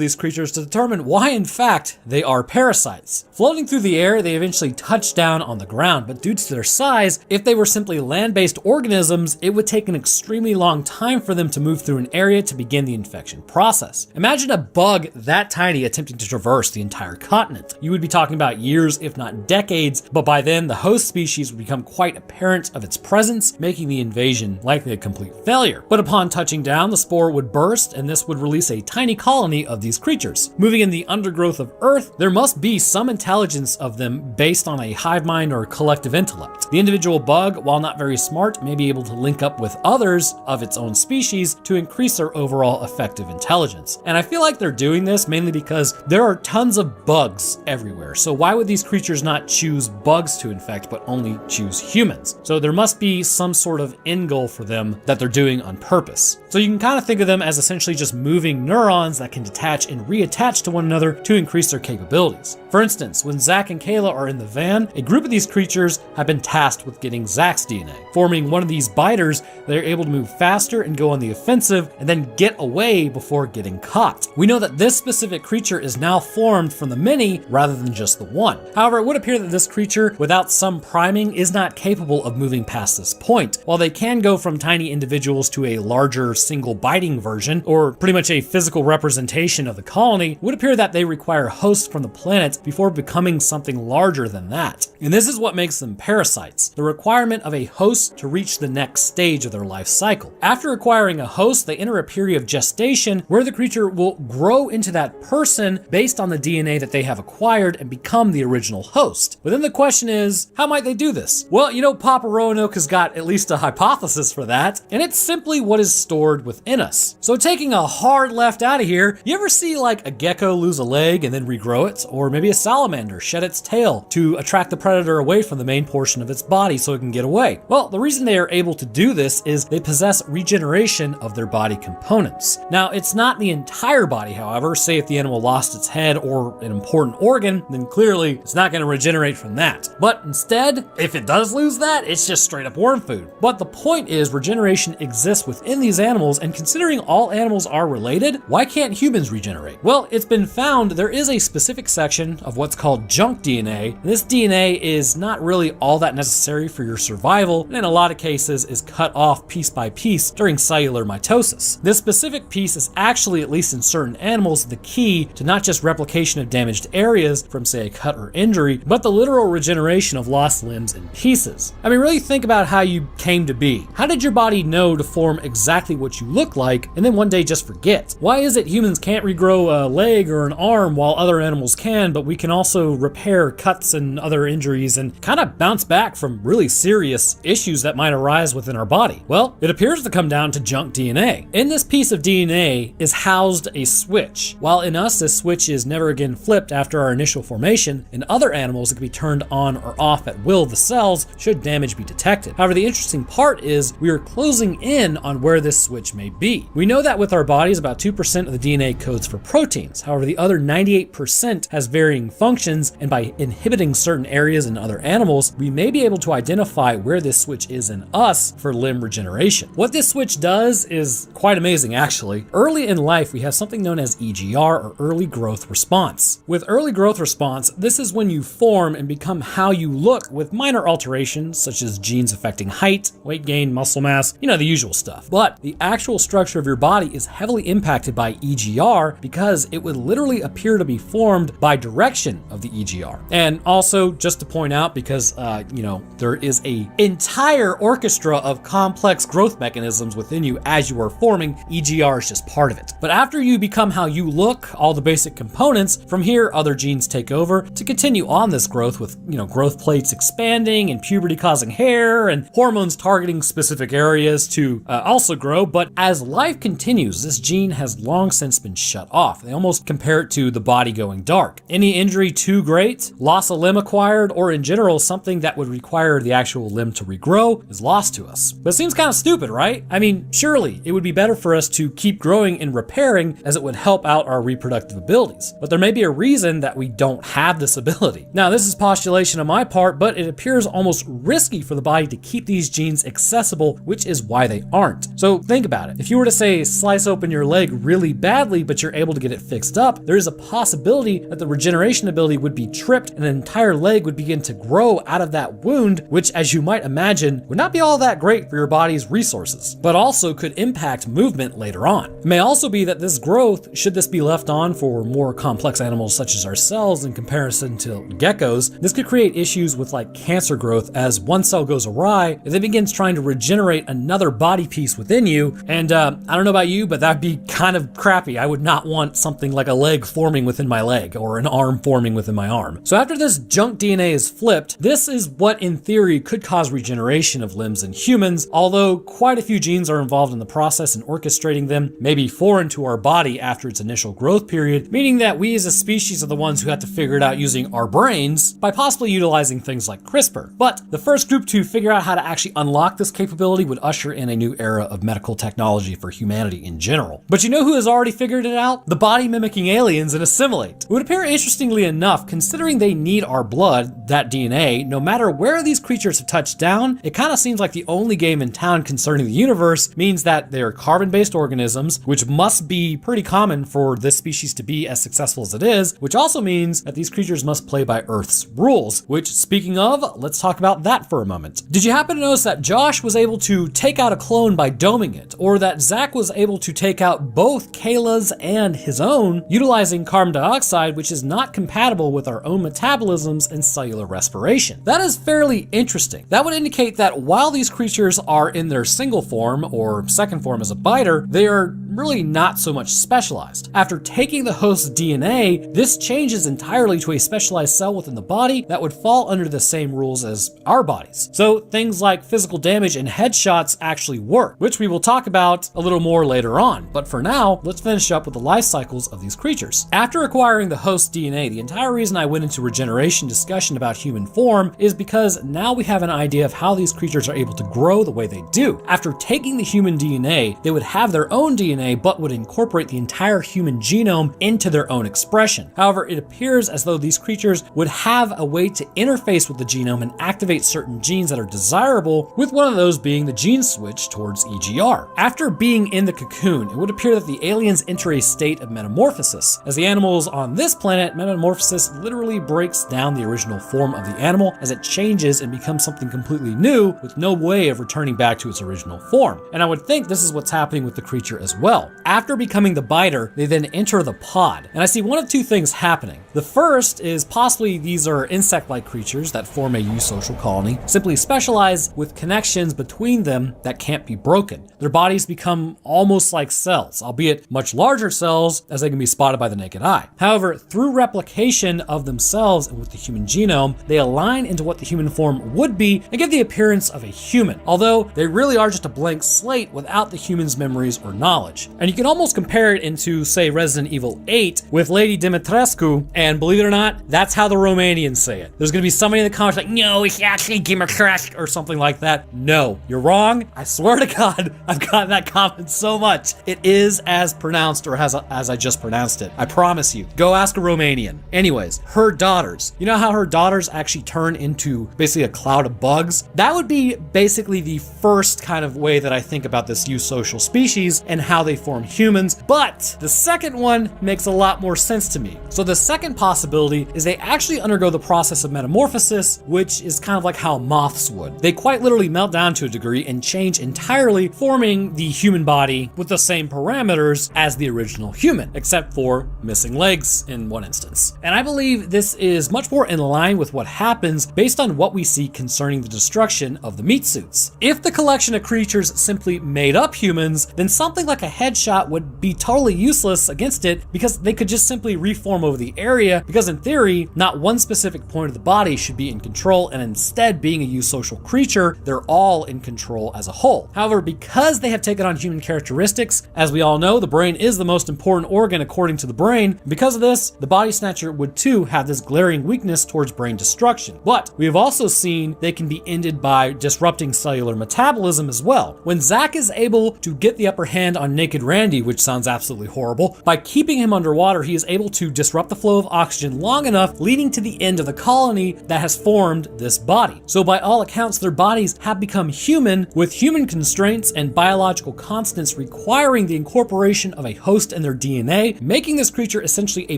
these creatures to determine why in fact they are parasites. Floating through the air, they eventually touch down on the ground, but due to their size, if they were simply land-based organisms, it would take an extremely long time for them to move through an area to begin the infection process. Imagine a bug that tiny attempting to traverse the entire continent. You would be talking about years, if not decades, but by then the host species would become quite apparent of its presence, making the invasion likely a complete failure. But upon touching down, the spore would burst, and this would release a tiny colony of these creatures. Moving in the undergrowth of Earth, there must be some intelligence of them based on a hive mind or collective intellect. The individual bug, while not very smart, may be able to link up with others of its own species to increase their overall effective intelligence. And I feel like they're doing this mainly because there are tons of bugs everywhere. So why would these creatures not choose bugs to infect, but only choose humans? So there must be some sort of end goal for them that they're doing on purpose. So you can kind of think of them as essentially just moving neurons that can detach and reattach to one another to increase their capabilities. For instance, when Zach and Kayla are in the van, a group of these creatures have been tasked with getting Zach's DNA. Forming one of these biters, they're able to move faster and go on the offensive and then get away before getting caught. We know that this specific creature is now formed from the many rather than just the one. However, it would appear that this creature, without some priming, is not capable of moving past this point. While they can go from tiny individuals to a larger single biting version, or pretty much a physical representation of the colony, it would appear that they require hosts from the planet before becoming something larger than that. And this is what makes them parasites, the requirement of a host to reach the next stage of their life cycle. After acquiring a host, they enter a period of gestation where the creature will grow into that person based on the DNA that they have acquired and become the original host. But then the question is, how might they do this? Well, you know, Papa Roanoke has got at least a hypothesis for that, and it's simply what is stored within us. So taking a hard left out of here, you ever see like a gecko lose a leg and then regrow it? Or maybe a salamander shed its tail to attract the predator away from the main portion of its body so it can get away? Well, the reason they are able to do this is they possess regeneration of their body components. Now, it's not the entire body, however. Say if the animal lost its head or an important organ, then clearly it's not going to regenerate from that. But instead, if it does lose that, it's just straight up worm food. But the point is, regeneration exists within these animals, and considering all animals are related, why can't humans regenerate? Well, it's been found there is a specific section of what's called junk DNA. This DNA is not really all that necessary for your survival, and in a lot of cases is cut off piece by piece during cellular mitosis. This specific piece is actually, at least in certain animals, the key to not just replication of damaged areas from, say, a cut or injury, but the literal regeneration of lost limbs and pieces. I mean, really think about how you came to be. How did your body know to form exactly what you look like and then one day just forget? Why is it humans can't regrow a leg or an arm while other animals can, but we can also repair cuts and other injuries and kind of bounce back from really serious issues that might arise within our body? Well, it appears to come down to junk DNA. In this piece of DNA is housed a switch. While in us, this switch is never again flipped after our initial formation, in other animals it can be turned on or off at will of the cells should damage be detected. However, the interesting part is we are closing in on where this switch may be. We know that with our bodies, about 2% of the DNA codes for proteins. However, the other 98% has varying functions, and by inhibiting certain areas in other animals, we may be able to identify where this switch is in us for limb regeneration. What this switch does is quite amazing, actually. Early in life, we have something known as EGR, or early growth response. With early growth response, this is when you form and become how you look with minor alterations, such as genes affecting height, weight gain, muscle mass, you know, the usual stuff. But the actual structure of your body is heavily impacted by EGR because it would literally appear to be formed by direction of the EGR. And also, just to point out, because, there is a entire orchestra of complex growth mechanisms within you as you are forming, EGR is just part of it. But after you become how you look, all the basic components, from here, other genes take over to continue on this growth with, growth plates expanding and puberty causing hair and hormones targeting specific areas to also grow. But as life continues, this gene has long since been shut off. They almost compare it to the body going dark. Any injury too great, loss of limb acquired, or in general, something that would require the actual limb to regrow is lost to us. But it seems kind of stupid, right? I mean, surely it would be better for us to keep growing and repairing, as it would help out our reproductive abilities. But there may be a reason that we don't have this ability. Now, this is postulated postulation on my part, but it appears almost risky for the body to keep these genes accessible, which is why they aren't. So think about it. If you were to say slice open your leg really badly, but you're able to get it fixed up, there is a possibility that the regeneration ability would be tripped and an entire leg would begin to grow out of that wound, which, as you might imagine, would not be all that great for your body's resources, but also could impact movement later on. It may also be that this growth, should this be left on for more complex animals such as ourselves in comparison to geckos, this could create issues with like cancer growth, as one cell goes awry, it then begins trying to regenerate another body piece within you. And I don't know about you, but that'd be kind of crappy. I would not want something like a leg forming within my leg or an arm forming within my arm. So after this junk DNA is flipped, this is what in theory could cause regeneration of limbs in humans, although quite a few genes are involved in the process and orchestrating them may be foreign to our body after its initial growth period, meaning that we as a species are the ones who have to figure it out using our brains by possibly utilizing things like CRISPR. But the first group to figure out how to actually unlock this capability would usher in a new era of medical technology for humanity in general. But you know who has already figured it out? The body mimicking aliens in Assimilate. It would appear, interestingly enough, considering they need our blood, that DNA, no matter where these creatures have touched down, it kind of seems like the only game in town concerning the universe means that they are carbon-based organisms, which must be pretty common for this species to be as successful as it is, which also means that these creatures must play by Earth's rules, which, speaking of, let's talk about that for a moment. Did you happen to notice that Josh was able to take out a clone by doming it, or that Zach was able to take out both Kayla's and his own, utilizing carbon dioxide, which is not compatible with our own metabolisms and cellular respiration? That is fairly interesting. That would indicate that while these creatures are in their single form, or second form as a biter, they are really not so much specialized. After taking the host's DNA, this changes entirely to a specialized cell within the body that would fall under the same rules as our bodies. So things like physical damage and headshots actually work, which we will talk about a little more later on. But for now, let's finish up with the life cycles of these creatures. After acquiring the host's DNA, the entire reason I went into regeneration discussion about human form is because now we have an idea of how these creatures are able to grow the way they do. After taking the human DNA, they would have their own DNA, but would incorporate the entire human genome into their own expression. However, it appears as though these creatures would have a way to interface with the genome and activate certain genes that are desirable, with one of those being the gene switch towards EGR. After being in the cocoon, it would appear that the aliens enter a state of metamorphosis. As the animals on this planet, metamorphosis literally breaks down the original form of the animal as it changes and becomes something completely new with no way of returning back to its original form. And I would think this is what's happening with the creature as well. After becoming the biter, they then enter the pod. And I see one of two things happening. The first is possibly these are insect-like creatures that form a eusocial colony, simply specialized with connections between them that can't be broken. Their bodies become almost like cells, albeit much larger cells as they can be spotted by the naked eye. However, through replication of themselves and with the human genome, they align into what the human form would be and give the appearance of a human, although they really are just a blank slate without the human's memories or knowledge. And you can almost compare it into, say, Resident Evil 8 with Lady Dimitrescu, and believe it or not, that's how the Romanians say it. There's gonna be somebody in the comments like, no, it's actually Dimitrescu or something like that. No, you're wrong. I swear to God, I've gotten that comment so much. It is as pronounced or as I just pronounced it. I promise you. Go ask a Romanian. Anyways, her daughters. You know how her daughters actually turn into basically a cloud of bugs? That would be basically the first kind of way that I think about this eusocial species and how they form humans, but the second one makes a lot more sense to me. So the second possibility is they actually undergo the process of metamorphosis, which is kind of like how moths would. They quite literally melt down to a degree and change entirely, forming the human body with the same parameters as the original human, except for missing legs in one instance. And I believe this is much more in line with what happens based on what we see concerning the destruction of the meat suits. If the collection of creatures simply made up humans, then something like a headshot would be totally useless against it because they could just simply reform over the area, because in theory, not one specific point of the body should be in control, and instead being a eusocial creature, they're all in control as a whole. However, because they have taken on human characteristics, as we all know, the brain is the most important organ according to the brain. Because of this, the body snatcher would too have this glaring weakness towards brain destruction. But we have also seen they can be ended by disrupting cellular metabolism as well. When Zach is able to get the upper hand on naked Naked Randy, which sounds absolutely horrible. By keeping him underwater, he is able to disrupt the flow of oxygen long enough, leading to the end of the colony that has formed this body. So by all accounts, their bodies have become human, with human constraints and biological constants requiring the incorporation of a host in their DNA, making this creature essentially a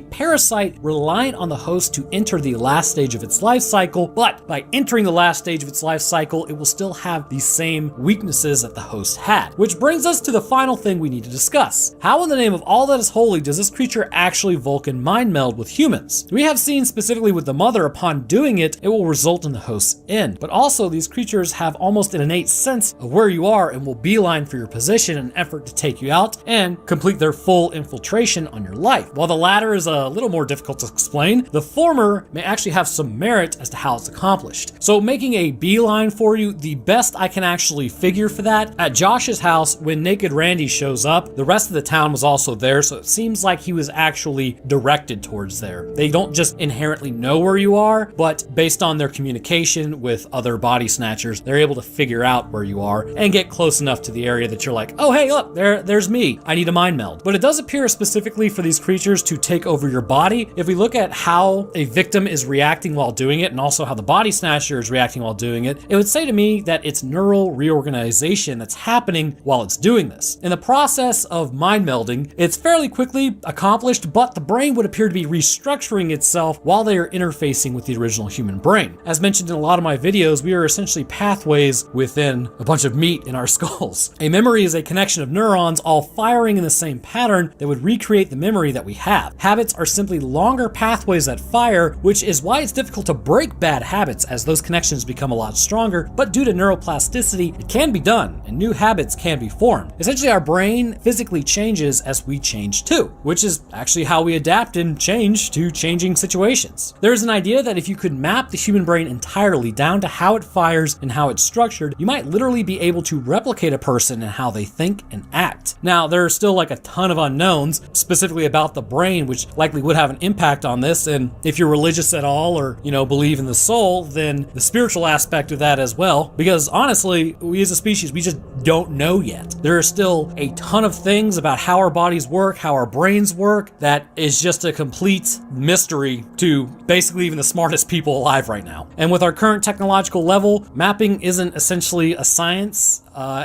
parasite reliant on the host to enter the last stage of its life cycle. But by entering the last stage of its life cycle, it will still have the same weaknesses that the host had. Which brings us to the final thing we need to discuss. How in the name of all that is holy does this creature actually Vulcan mind meld with humans? We have seen specifically with the mother, upon doing it, it will result in the host's end. But also these creatures have almost an innate sense of where you are and will beeline for your position in an effort to take you out and complete their full infiltration on your life. While the latter is a little more difficult to explain, the former may actually have some merit as to how it's accomplished. So making a beeline for you, the best I can actually figure for that, at Josh's house, when Naked Randy shows up, the rest of the town was also there, so it seems like he was actually directed towards there. They don't just inherently know where you are, but based on their communication with other body snatchers, they're able to figure out where you are and get close enough to the area that you're like, oh hey, look, there's me. I need a mind meld. But it does appear specifically for these creatures to take over your body. If we look at how a victim is reacting while doing it, and also how the body snatcher is reacting while doing it, it would say to me that it's neural reorganization that's happening while it's doing this. In the process of mind melding, it's fairly quickly accomplished, but the brain would appear to be restructuring itself while they are interfacing with the original human brain. As mentioned in a lot of my videos, we are essentially pathways within a bunch of meat in our skulls. A memory is a connection of neurons all firing in the same pattern that would recreate the memory that we have. Habits are simply longer pathways that fire, which is why it's difficult to break bad habits as those connections become a lot stronger, but due to neuroplasticity, it can be done and new habits can be formed. Essentially, our brain physically changes as we change too, which is actually how we adapt and change to changing situations. There's an idea that if you could map the human brain entirely down to how it fires and how it's structured, you might literally be able to replicate a person and how they think and act. Now, there are still like a ton of unknowns, specifically about the brain, which likely would have an impact on this, and if you're religious at all or, believe in the soul, then the spiritual aspect of that as well, because honestly, we as a species, we just don't know yet. There are still a ton of things about how our bodies work, how our brains work, that is just a complete mystery to basically even the smartest people alive right now. And with our current technological level, mapping isn't essentially a science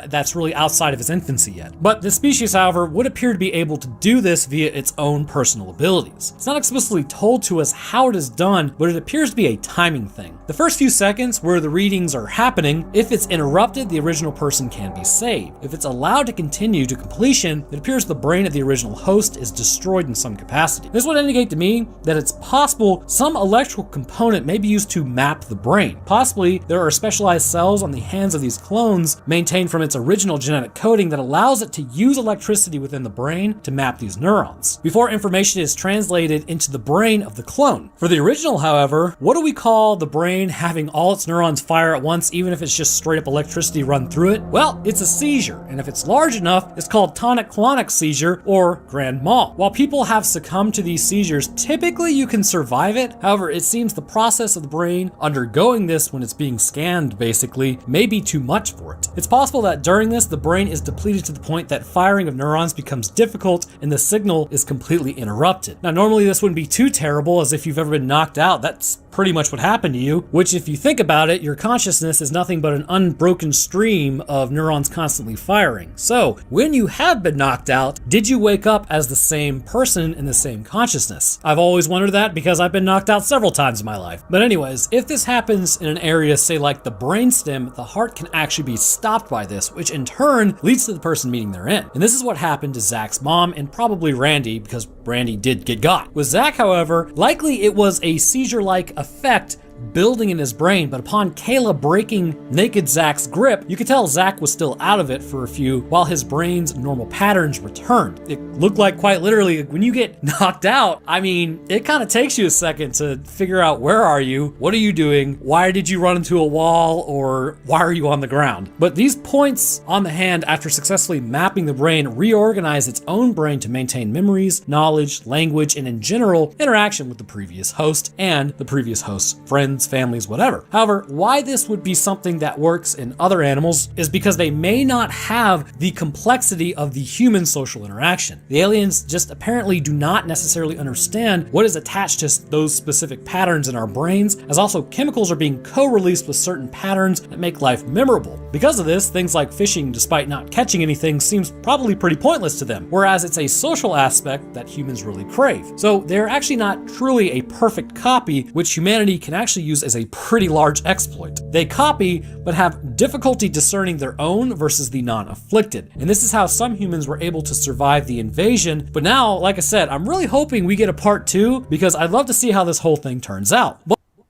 that's really outside of its infancy yet. But the species, however, would appear to be able to do this via its own personal abilities. It's not explicitly told to us how it is done, but it appears to be a timing thing. The first few seconds where the readings are happening, if it's interrupted, the original person can be saved. If it's allowed to continue to completion, it appears the brain of the original host is destroyed in some capacity. This would indicate to me that it's possible some electrical component may be used to map the brain. Possibly there are specialized cells on the hands of these clones maintained from its original genetic coding that allows it to use electricity within the brain to map these neurons before information is translated into the brain of the clone. For the original, however, what do we call the brain having all its neurons fire at once, even if it's just straight up electricity run through it? Well, it's a seizure, and if it's large enough, it's called tonic-clonic seizure or grand mal. While people have succumbed to these seizures, typically you can survive it. However, it seems the process of the brain undergoing this when it's being scanned basically may be too much for it. It's possible that during this, the brain is depleted to the point that firing of neurons becomes difficult and the signal is completely interrupted. Now, normally this wouldn't be too terrible, as if you've ever been knocked out, that's pretty much what happened to you, which if you think about it, your consciousness is nothing but an unbroken stream of neurons constantly firing. So, when you have been knocked out, did you wake up as the same person in the same consciousness? I've always wondered that because I've been knocked out several times in my life. But anyways, if this happens in an area, say like the brainstem, the heart can actually be stopped by this, which in turn leads to the person meeting their end. And this is what happened to Zach's mom and probably Randy, because Randy did get got. With Zach, however, likely it was a seizure-like effect building in his brain, but upon Kayla breaking Naked Zach's grip, you could tell Zach was still out of it for a few while his brain's normal patterns returned. It looked like quite literally when you get knocked out, I mean, it kind of takes you a second to figure out where are you, what are you doing, why did you run into a wall, or why are you on the ground? But these points on the hand, after successfully mapping the brain, reorganize its own brain to maintain memories, knowledge, language, and in general, interaction with the previous host and the previous host's friends friends, families, whatever. However, why this would be something that works in other animals is because they may not have the complexity of the human social interaction. The aliens just apparently do not necessarily understand what is attached to those specific patterns in our brains, as also chemicals are being co-released with certain patterns that make life memorable. Because of this, things like fishing, despite not catching anything, seems probably pretty pointless to them, whereas it's a social aspect that humans really crave. So they're actually not truly a perfect copy, which humanity can actually use as a pretty large exploit. They copy, but have difficulty discerning their own versus the non-afflicted. And this is how some humans were able to survive the invasion. But now, like I said, I'm really hoping we get a part 2 because I'd love to see how this whole thing turns out.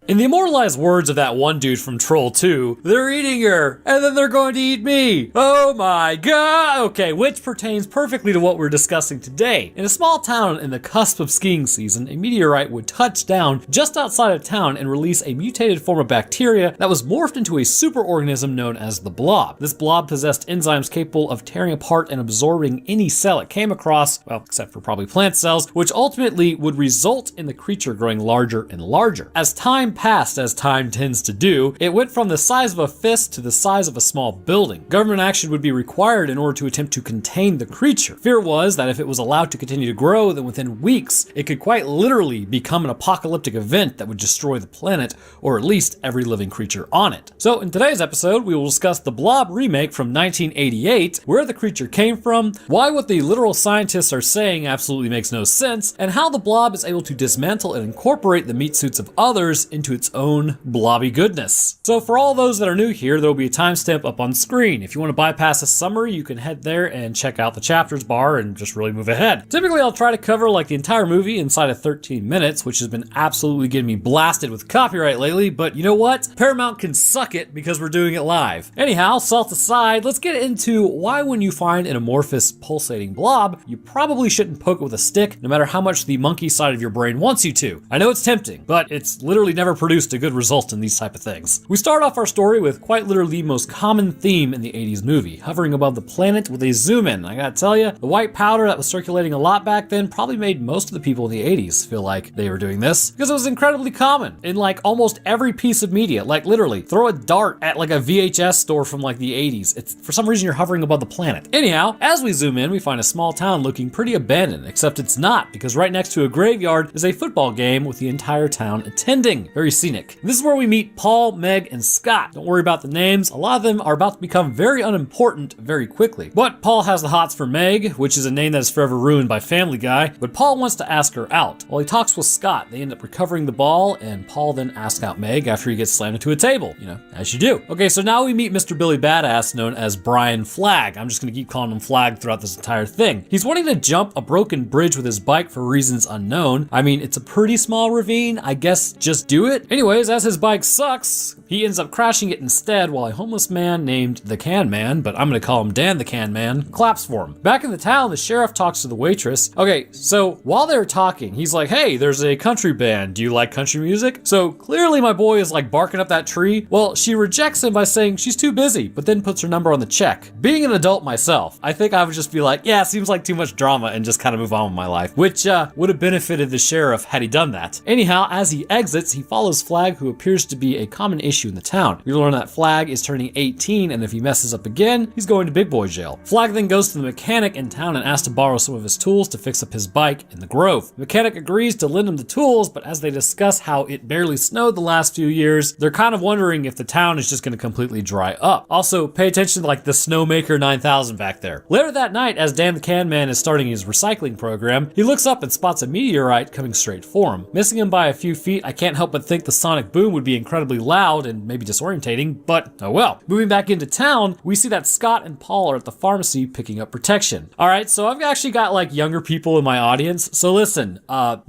In the immortalized words of that one dude from Troll 2, they're eating her, and then they're going to eat me. Oh my god! Okay, which pertains perfectly to what we're discussing today. In a small town in the cusp of skiing season, a meteorite would touch down just outside of town and release a mutated form of bacteria that was morphed into a superorganism known as the Blob. This blob possessed enzymes capable of tearing apart and absorbing any cell it came across, well, except for probably plant cells, which ultimately would result in the creature growing larger and larger. As time passed, as time tends to do, it went from the size of a fist to the size of a small building. Government action would be required in order to attempt to contain the creature. Fear was that if it was allowed to continue to grow, then within weeks, it could quite literally become an apocalyptic event that would destroy the planet, or at least every living creature on it. So in today's episode, we will discuss the Blob remake from 1988, where the creature came from, why what the literal scientists are saying absolutely makes no sense, and how the Blob is able to dismantle and incorporate the meat suits of others into its own blobby goodness. So for all those that are new here, there will be a timestamp up on screen. If you want to bypass a summary, you can head there and check out the chapters bar and just really move ahead. Typically, I'll try to cover like the entire movie inside of 13 minutes, which has been absolutely getting me blasted with copyright lately, but you know what? Paramount can suck it because we're doing it live. Anyhow, salt aside, let's get into why when you find an amorphous pulsating blob, you probably shouldn't poke it with a stick, no matter how much the monkey side of your brain wants you to. I know it's tempting, but it's literally never produced a good result in these type of things. We start off our story with quite literally the most common theme in the 80s movie, hovering above the planet with a zoom in. I gotta tell you, the white powder that was circulating a lot back then probably made most of the people in the 80s feel like they were doing this, because it was incredibly common in like almost every piece of media. Like literally, throw a dart at like a VHS store from like the 80s. It's for some reason you're hovering above the planet. Anyhow, as we zoom in, we find a small town looking pretty abandoned, except it's not, because right next to a graveyard is a football game with the entire town attending. Very scenic. This is where we meet Paul, Meg, and Scott. Don't worry about the names. A lot of them are about to become very unimportant very quickly. But Paul has the hots for Meg, which is a name that is forever ruined by Family Guy, but Paul wants to ask her out. While he talks with Scott, they end up recovering the ball, and Paul then asks out Meg after he gets slammed into a table. You know, as you do. Okay, so now we meet Mr. Billy Badass, known as Brian Flagg. I'm just gonna keep calling him Flagg throughout this entire thing. He's wanting to jump a broken bridge with his bike for reasons unknown. I mean, it's a pretty small ravine. I guess just do it. Anyways, as his bike sucks, he ends up crashing it instead while a homeless man named the Can Man, but I'm gonna call him Dan the Can Man, claps for him. Back in the town, the sheriff talks to the waitress. Okay, so while they're talking, he's like, hey, there's a country band. Do you like country music? So clearly my boy is like barking up that tree. Well, she rejects him by saying she's too busy, but then puts her number on the check. Being an adult myself, I think I would just be like, yeah, seems like too much drama and just kind of move on with my life, which would have benefited the sheriff had he done that. Anyhow, as he exits, he follows Flagg, who appears to be a common issue in the town. We learn that Flagg is turning 18, and if he messes up again, he's going to big boy jail. Flagg then goes to the mechanic in town and asks to borrow some of his tools to fix up his bike in the Grove. The mechanic agrees to lend him the tools, but as they discuss how it barely snowed the last few years, they're kind of wondering if the town is just going to completely dry up. Also, pay attention to like the Snowmaker 9000 back there. Later that night, as Dan the Can Man is starting his recycling program, he looks up and spots a meteorite coming straight for him. Missing him by a few feet, I can't help but think the sonic boom would be incredibly loud and maybe disorientating, but oh well. Moving back into town, we see that Scott and Paul are at the pharmacy picking up protection. Alright, so I've actually got like younger people in my audience, so listen,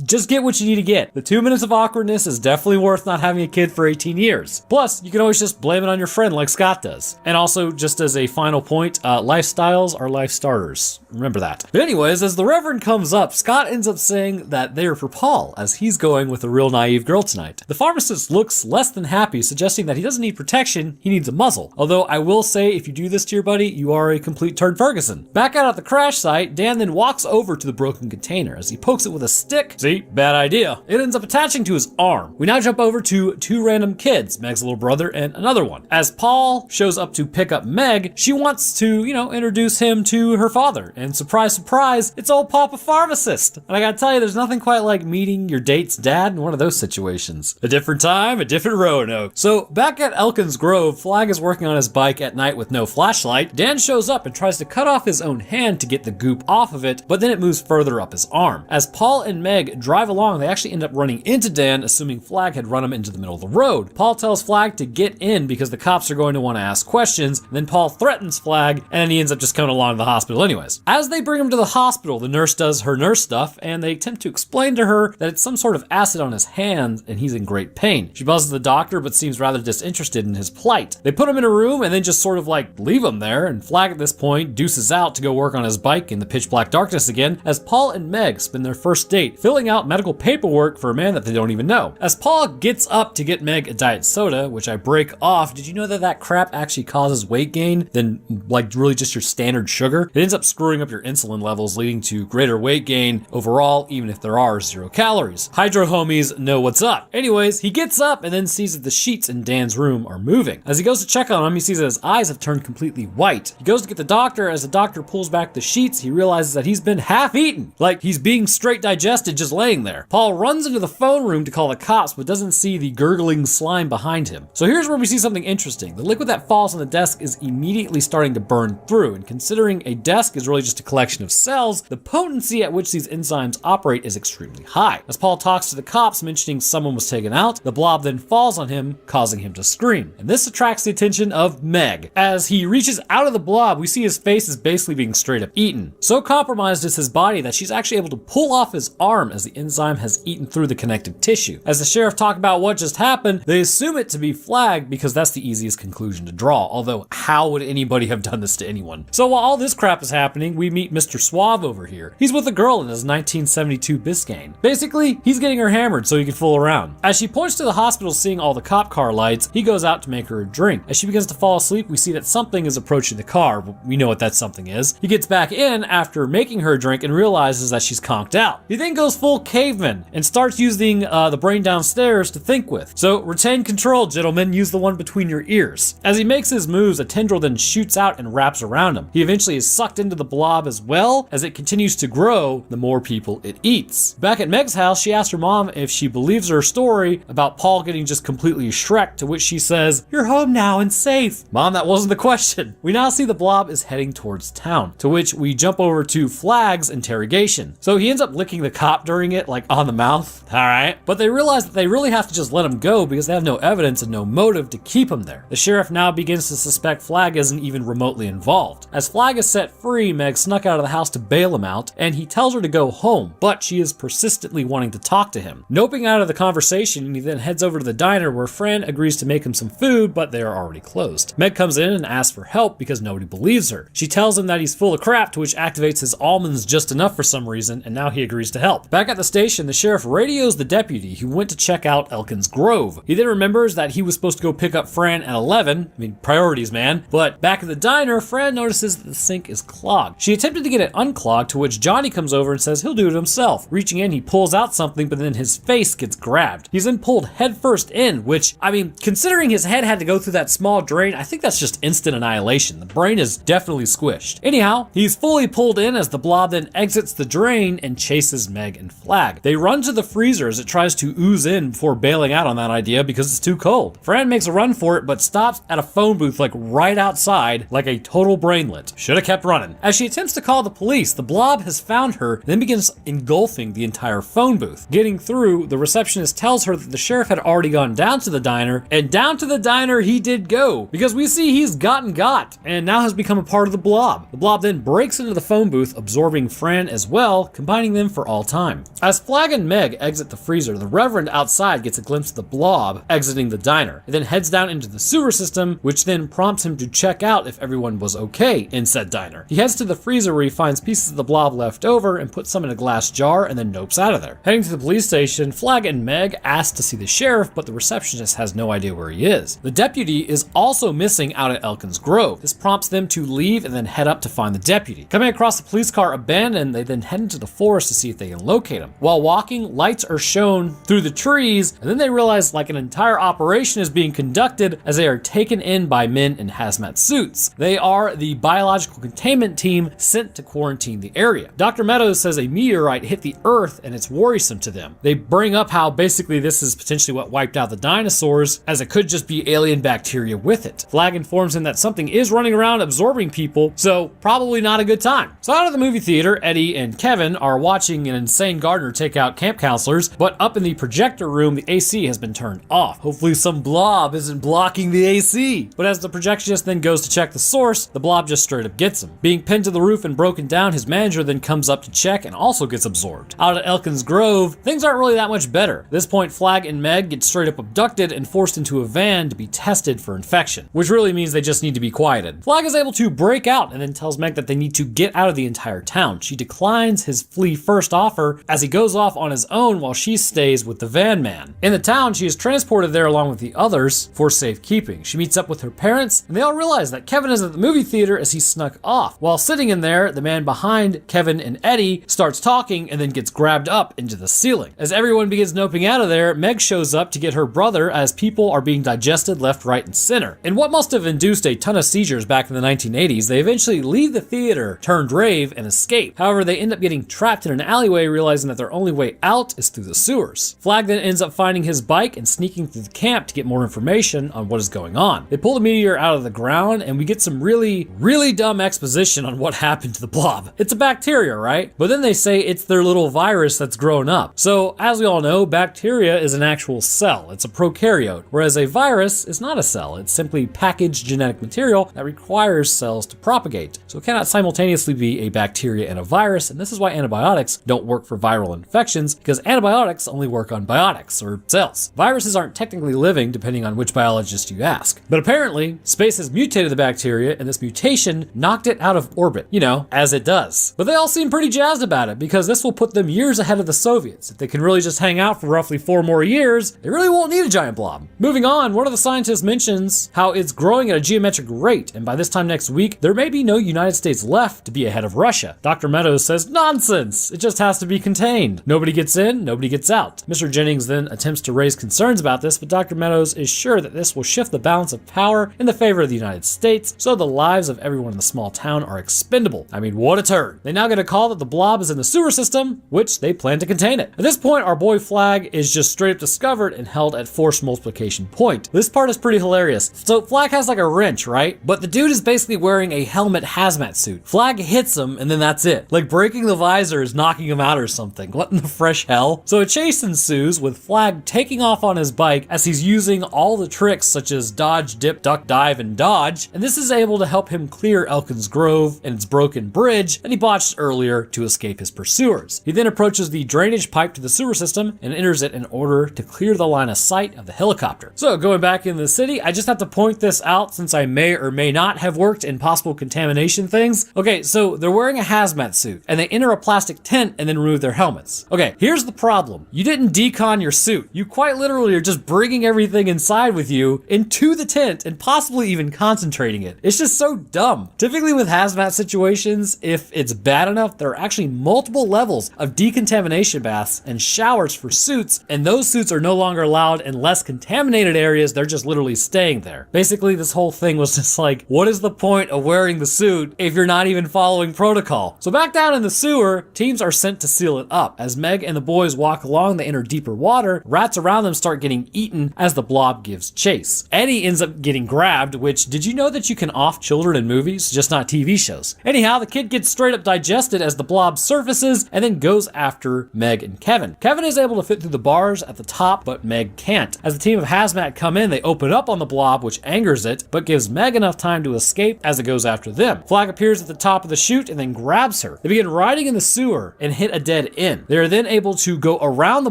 just get what you need to get. The 2 minutes of awkwardness is definitely worth not having a kid for 18 years. Plus, you can always just blame it on your friend like Scott does. And also, just as a final point, lifestyles are life starters. Remember that. But anyways, as the Reverend comes up, Scott ends up saying that they're for Paul, as he's going with a real naive girl tonight. The pharmacist looks less than happy, suggesting that he doesn't need protection, he needs a muzzle. Although I will say, if you do this to your buddy, you are a complete turd Ferguson. Back out at the crash site, Dan then walks over to the broken container. As he pokes it with a stick, see, bad idea, it ends up attaching to his arm. We now jump over to two random kids, Meg's little brother and another one. As Paul shows up to pick up Meg, she wants to, introduce him to her father. And surprise, surprise, it's old Papa Pharmacist. And I gotta tell you, there's nothing quite like meeting your date's dad in one of those situations. A different time, a different Roanoke. So back at Elkins Grove, Flag is working on his bike at night with no flashlight. Dan shows up and tries to cut off his own hand to get the goop off of it, but then it moves further up his arm. As Paul and Meg drive along, they actually end up running into Dan, assuming Flag had run him into the middle of the road. Paul tells Flag to get in because the cops are going to want to ask questions, and then Paul threatens Flag, and then he ends up just coming along to the hospital anyways. As they bring him to the hospital, the nurse does her nurse stuff, and they attempt to explain to her that it's some sort of acid on his hands, and he's in great pain. She buzzes the doctor, but seems rather disinterested in his plight. They put him in a room, and then just sort of leave him there, and Flag at this point deuces out to go work on his bike in the pitch black darkness again, as Paul and Meg spend their first date, filling out medical paperwork for a man that they don't even know. As Paul gets up to get Meg a diet soda, which I break off, did you know that crap actually causes weight gain than really just your standard sugar? It ends up screwing up your insulin levels, leading to greater weight gain overall, even if there are 0 calories. Hydro homies know what's up. Anyways, he gets up and then sees that the sheets in Dan's room are moving. As he goes to check on him, he sees that his eyes have turned completely white. He goes to get the doctor. As the doctor pulls back the sheets, he realizes that he's been half eaten. Like he's being straight digested just laying there. Paul runs into the phone room to call the cops, but doesn't see the gurgling slime behind him. So here's where we see something interesting. The liquid that falls on the desk is immediately starting to burn through, and considering a desk is really just a collection of cells, the potency at which these enzymes operate is extremely high. As Paul talks to the cops, mentioning someone was taken out, the blob then falls on him, causing him to scream. And this attracts the attention of Meg. As he reaches out of the blob, we see his face is basically being straight up eaten. So compromised is his body that she's actually able to pull off his arm as the enzyme has eaten through the connective tissue. As the sheriff talk about what just happened, they assume it to be Flag because that's the easiest conclusion to draw. Although, how would anybody have done this to anyone? So while all this crap is happening, we meet Mr. Suave over here. He's with a girl in his 1972 Biscayne. Basically, he's getting her hammered so he can fool around. As she points to the hospital seeing all the cop car lights, he goes out to make her a drink. As she begins to fall asleep, we see that something is approaching the car, but we know what that something is. He gets back in after making her a drink and realizes that she's conked out. He then goes full caveman and starts using the brain downstairs to think with. So retain control, gentlemen. Use the one between your ears. As he makes his moves, a tendril then shoots out and wraps around him. He eventually is sucked into the blob as well. As it continues to grow, the more people it eats. Back at Meg's house, she asks her mom if she believes her story about Paul getting just completely shreked, to which she says, "You're home now and safe." Mom, that wasn't the question. We now see the blob is heading towards town, to which we jump over to Flag's interrogation. So he ends up licking the cop during it, on the mouth. Alright. But they realize that they really have to just let him go because they have no evidence and no motive to keep him there. The sheriff now begins to suspect Flag isn't even remotely involved. As Flag is set free, Meg snuck out of the house to bail him out, and he tells her to go home, but she is persistently wanting to talk to him. Noping out of the conversation, he then heads over to the diner where Fran agrees to make him some food, but they are already closed. Meg comes in and asks for help because nobody believes her. She tells him that he's full of crap, to which activates his almonds just enough for some reason, and now he agrees to help. Back at the station, the sheriff radios the deputy who went to check out Elkins Grove. He then remembers that he was supposed to go pick up Fran at 11. Priorities, man. But back at the diner, Fran notices that the sink is clogged. She attempted to get it unclogged, to which Johnny comes over and says he'll do it himself. Reaching in, he pulls out something, but then his face gets grabbed. He's then pulled headfirst in, which, considering his head had to go through that small drain, I think that's just instant annihilation. The brain is definitely squished. Anyhow, he's fully pulled in as the blob then exits the drain and chases Meg and Flag. They run to the freezer as it tries to ooze in before bailing out on that idea because it's too cold. Fran makes a run for it, but stops at a phone booth right outside, like a total brainlet. Should have kept running. As she attempts to call the police, the blob has found her and then begins engulfing the entire phone booth. Getting through, the receptionist tells her that the sheriff had already gone down to the diner, and down to the diner he did go, because we see he's gotten got, and now has become a part of the blob. The blob then breaks into the phone booth, absorbing Fran as well, combining them for all time. As Flag and Meg exit the freezer, the Reverend outside gets a glimpse of the blob exiting the diner. It then heads down into the sewer system, which then prompts him to check out if everyone was okay in said diner. He heads to the freezer where he finds pieces of the blob left over and puts some in a glass jar and then nopes out of there. Heading to the police station, Flag and Meg ask asked to see the sheriff, but the receptionist has no idea where he is. The deputy is also missing out at Elkins Grove. This prompts them to leave and then head up to find the deputy. Coming across the police car abandoned, they then head into the forest to see if they can locate him. While walking, lights are shown through the trees, and then they realize like an entire operation is being conducted as they are taken in by men in hazmat suits. They are the biological containment team sent to quarantine the area. Dr. Meadows says a meteorite hit the Earth and it's worrisome to them. They bring up how basically this is potentially what wiped out the dinosaurs, as it could just be alien bacteria with it. Flag informs him that something is running around absorbing people, so probably not a good time. So out of the movie theater, Eddie and Kevin are watching an insane gardener take out camp counselors, but up in the projector room, the AC has been turned off. Hopefully some blob isn't blocking the AC. But as the projectionist then goes to check the source, the blob just straight up gets him. Being pinned to the roof and broken down, his manager then comes up to check and also gets absorbed. Out at Elkins Grove, things aren't really that much better. At this point, Flag and Meg get straight up abducted and forced into a van to be tested for infection, which really means they just need to be quieted. Flag is able to break out and then tells Meg that they need to get out of the entire town. She declines his flee first offer as he goes off on his own while she stays with the van man. In the town, she is transported there along with the others for safekeeping. She meets up with her parents and they all realize that Kevin is at the movie theater as he snuck off. While sitting in there, the man behind Kevin and Eddie starts talking and then gets grabbed up into the ceiling. As everyone begins noping out of there, Meg shows up to get her brother as people are being digested left, right, and center. In what must have induced a ton of seizures back in the 1980s, they eventually leave the theater, turned rave, and escape. However, they end up getting trapped in an alleyway, realizing that their only way out is through the sewers. Flag then ends up finding his bike and sneaking through the camp to get more information on what is going on. They pull the meteor out of the ground and we get some really dumb exposition on what happened to the blob. It's a bacteria, right? But then they say it's their little virus that's grown up. So as we all know, bacteria is an actual cell. It's a prokaryote, whereas a virus is not a cell. It's simply packaged genetic material that requires cells to propagate. So it cannot simultaneously be a bacteria and a virus, and this is why antibiotics don't work for viral infections, because antibiotics only work on biotics, or cells. Viruses aren't technically living, depending on which biologist you ask. But apparently, space has mutated the bacteria, and this mutation knocked it out of orbit, you know, as it does. But they all seem pretty jazzed about it, because this will put them years ahead of the Soviets. If they can really just hang out for roughly 4 more years, they really won't need a giant blob. Moving on, one of the scientists mentions how it's growing at a geometric rate, and by this time next week, there may be no United States left to be ahead of Russia. Dr. Meadows says, nonsense! It just has to be contained. Nobody gets in, nobody gets out. Mr. Jennings then attempts to raise concerns about this, but Dr. Meadows is sure that this will shift the balance of power in the favor of the United States, so the lives of everyone in the small town are expendable. I mean, what a turn. They now get a call that the blob is in the sewer system, which they plan to contain it. At this point, our boy Flag is just straight up discovered and held at forced multiplication point. This part is pretty hilarious. So Flag has like a wrench, right? But the dude is basically wearing a helmet hazmat suit. Flag hits him and then that's it. Like breaking the visor is knocking him out or something. What in the fresh hell? So a chase ensues with Flag taking off on his bike as he's using all the tricks such as dodge, dip, duck, dive, and dodge. And this is able to help him clear Elkins Grove and its broken bridge that he botched earlier to escape his pursuers. He then approaches the drainage pipe to the sewer system and enters it in order to clear the line of sight of the helicopter. So going back in the city, I just have to point this out since I may or may not have worked in possible contamination things. Okay, so they're wearing a hazmat suit and they enter a plastic tent and then remove their helmets. Okay, here's the problem. You didn't decon your suit. You quite literally are just bringing everything inside with you into the tent and possibly even concentrating it. It's just so dumb. Typically with hazmat situations, if it's bad enough, there are actually multiple levels of decontamination baths and showers for suits, and those suits are no longer allowed in less contaminated areas. They're just literally staying there. Basically, this whole thing was just like, what is the point of wearing the suit if you're not even following protocol? So back down in the sewer, teams are sent to seal it up. As Meg and the boys walk along, they enter deeper water. Rats around them start getting eaten as the blob gives chase. Eddie ends up getting grabbed, which, did you know that you can off children in movies, just not TV shows? Anyhow, the kid gets straight up digested as the blob surfaces and then goes after Meg and Kevin. Kevin is able to fit through the bars at the top, but Meg can't. As the team of hazmat come in, they open up on the blob, which angers it, but gives Meg enough time to escape as it goes after them. Flag appears at the top of the chute and then grabs her. They begin riding in the sewer and hit a dead end. They are then able to go around the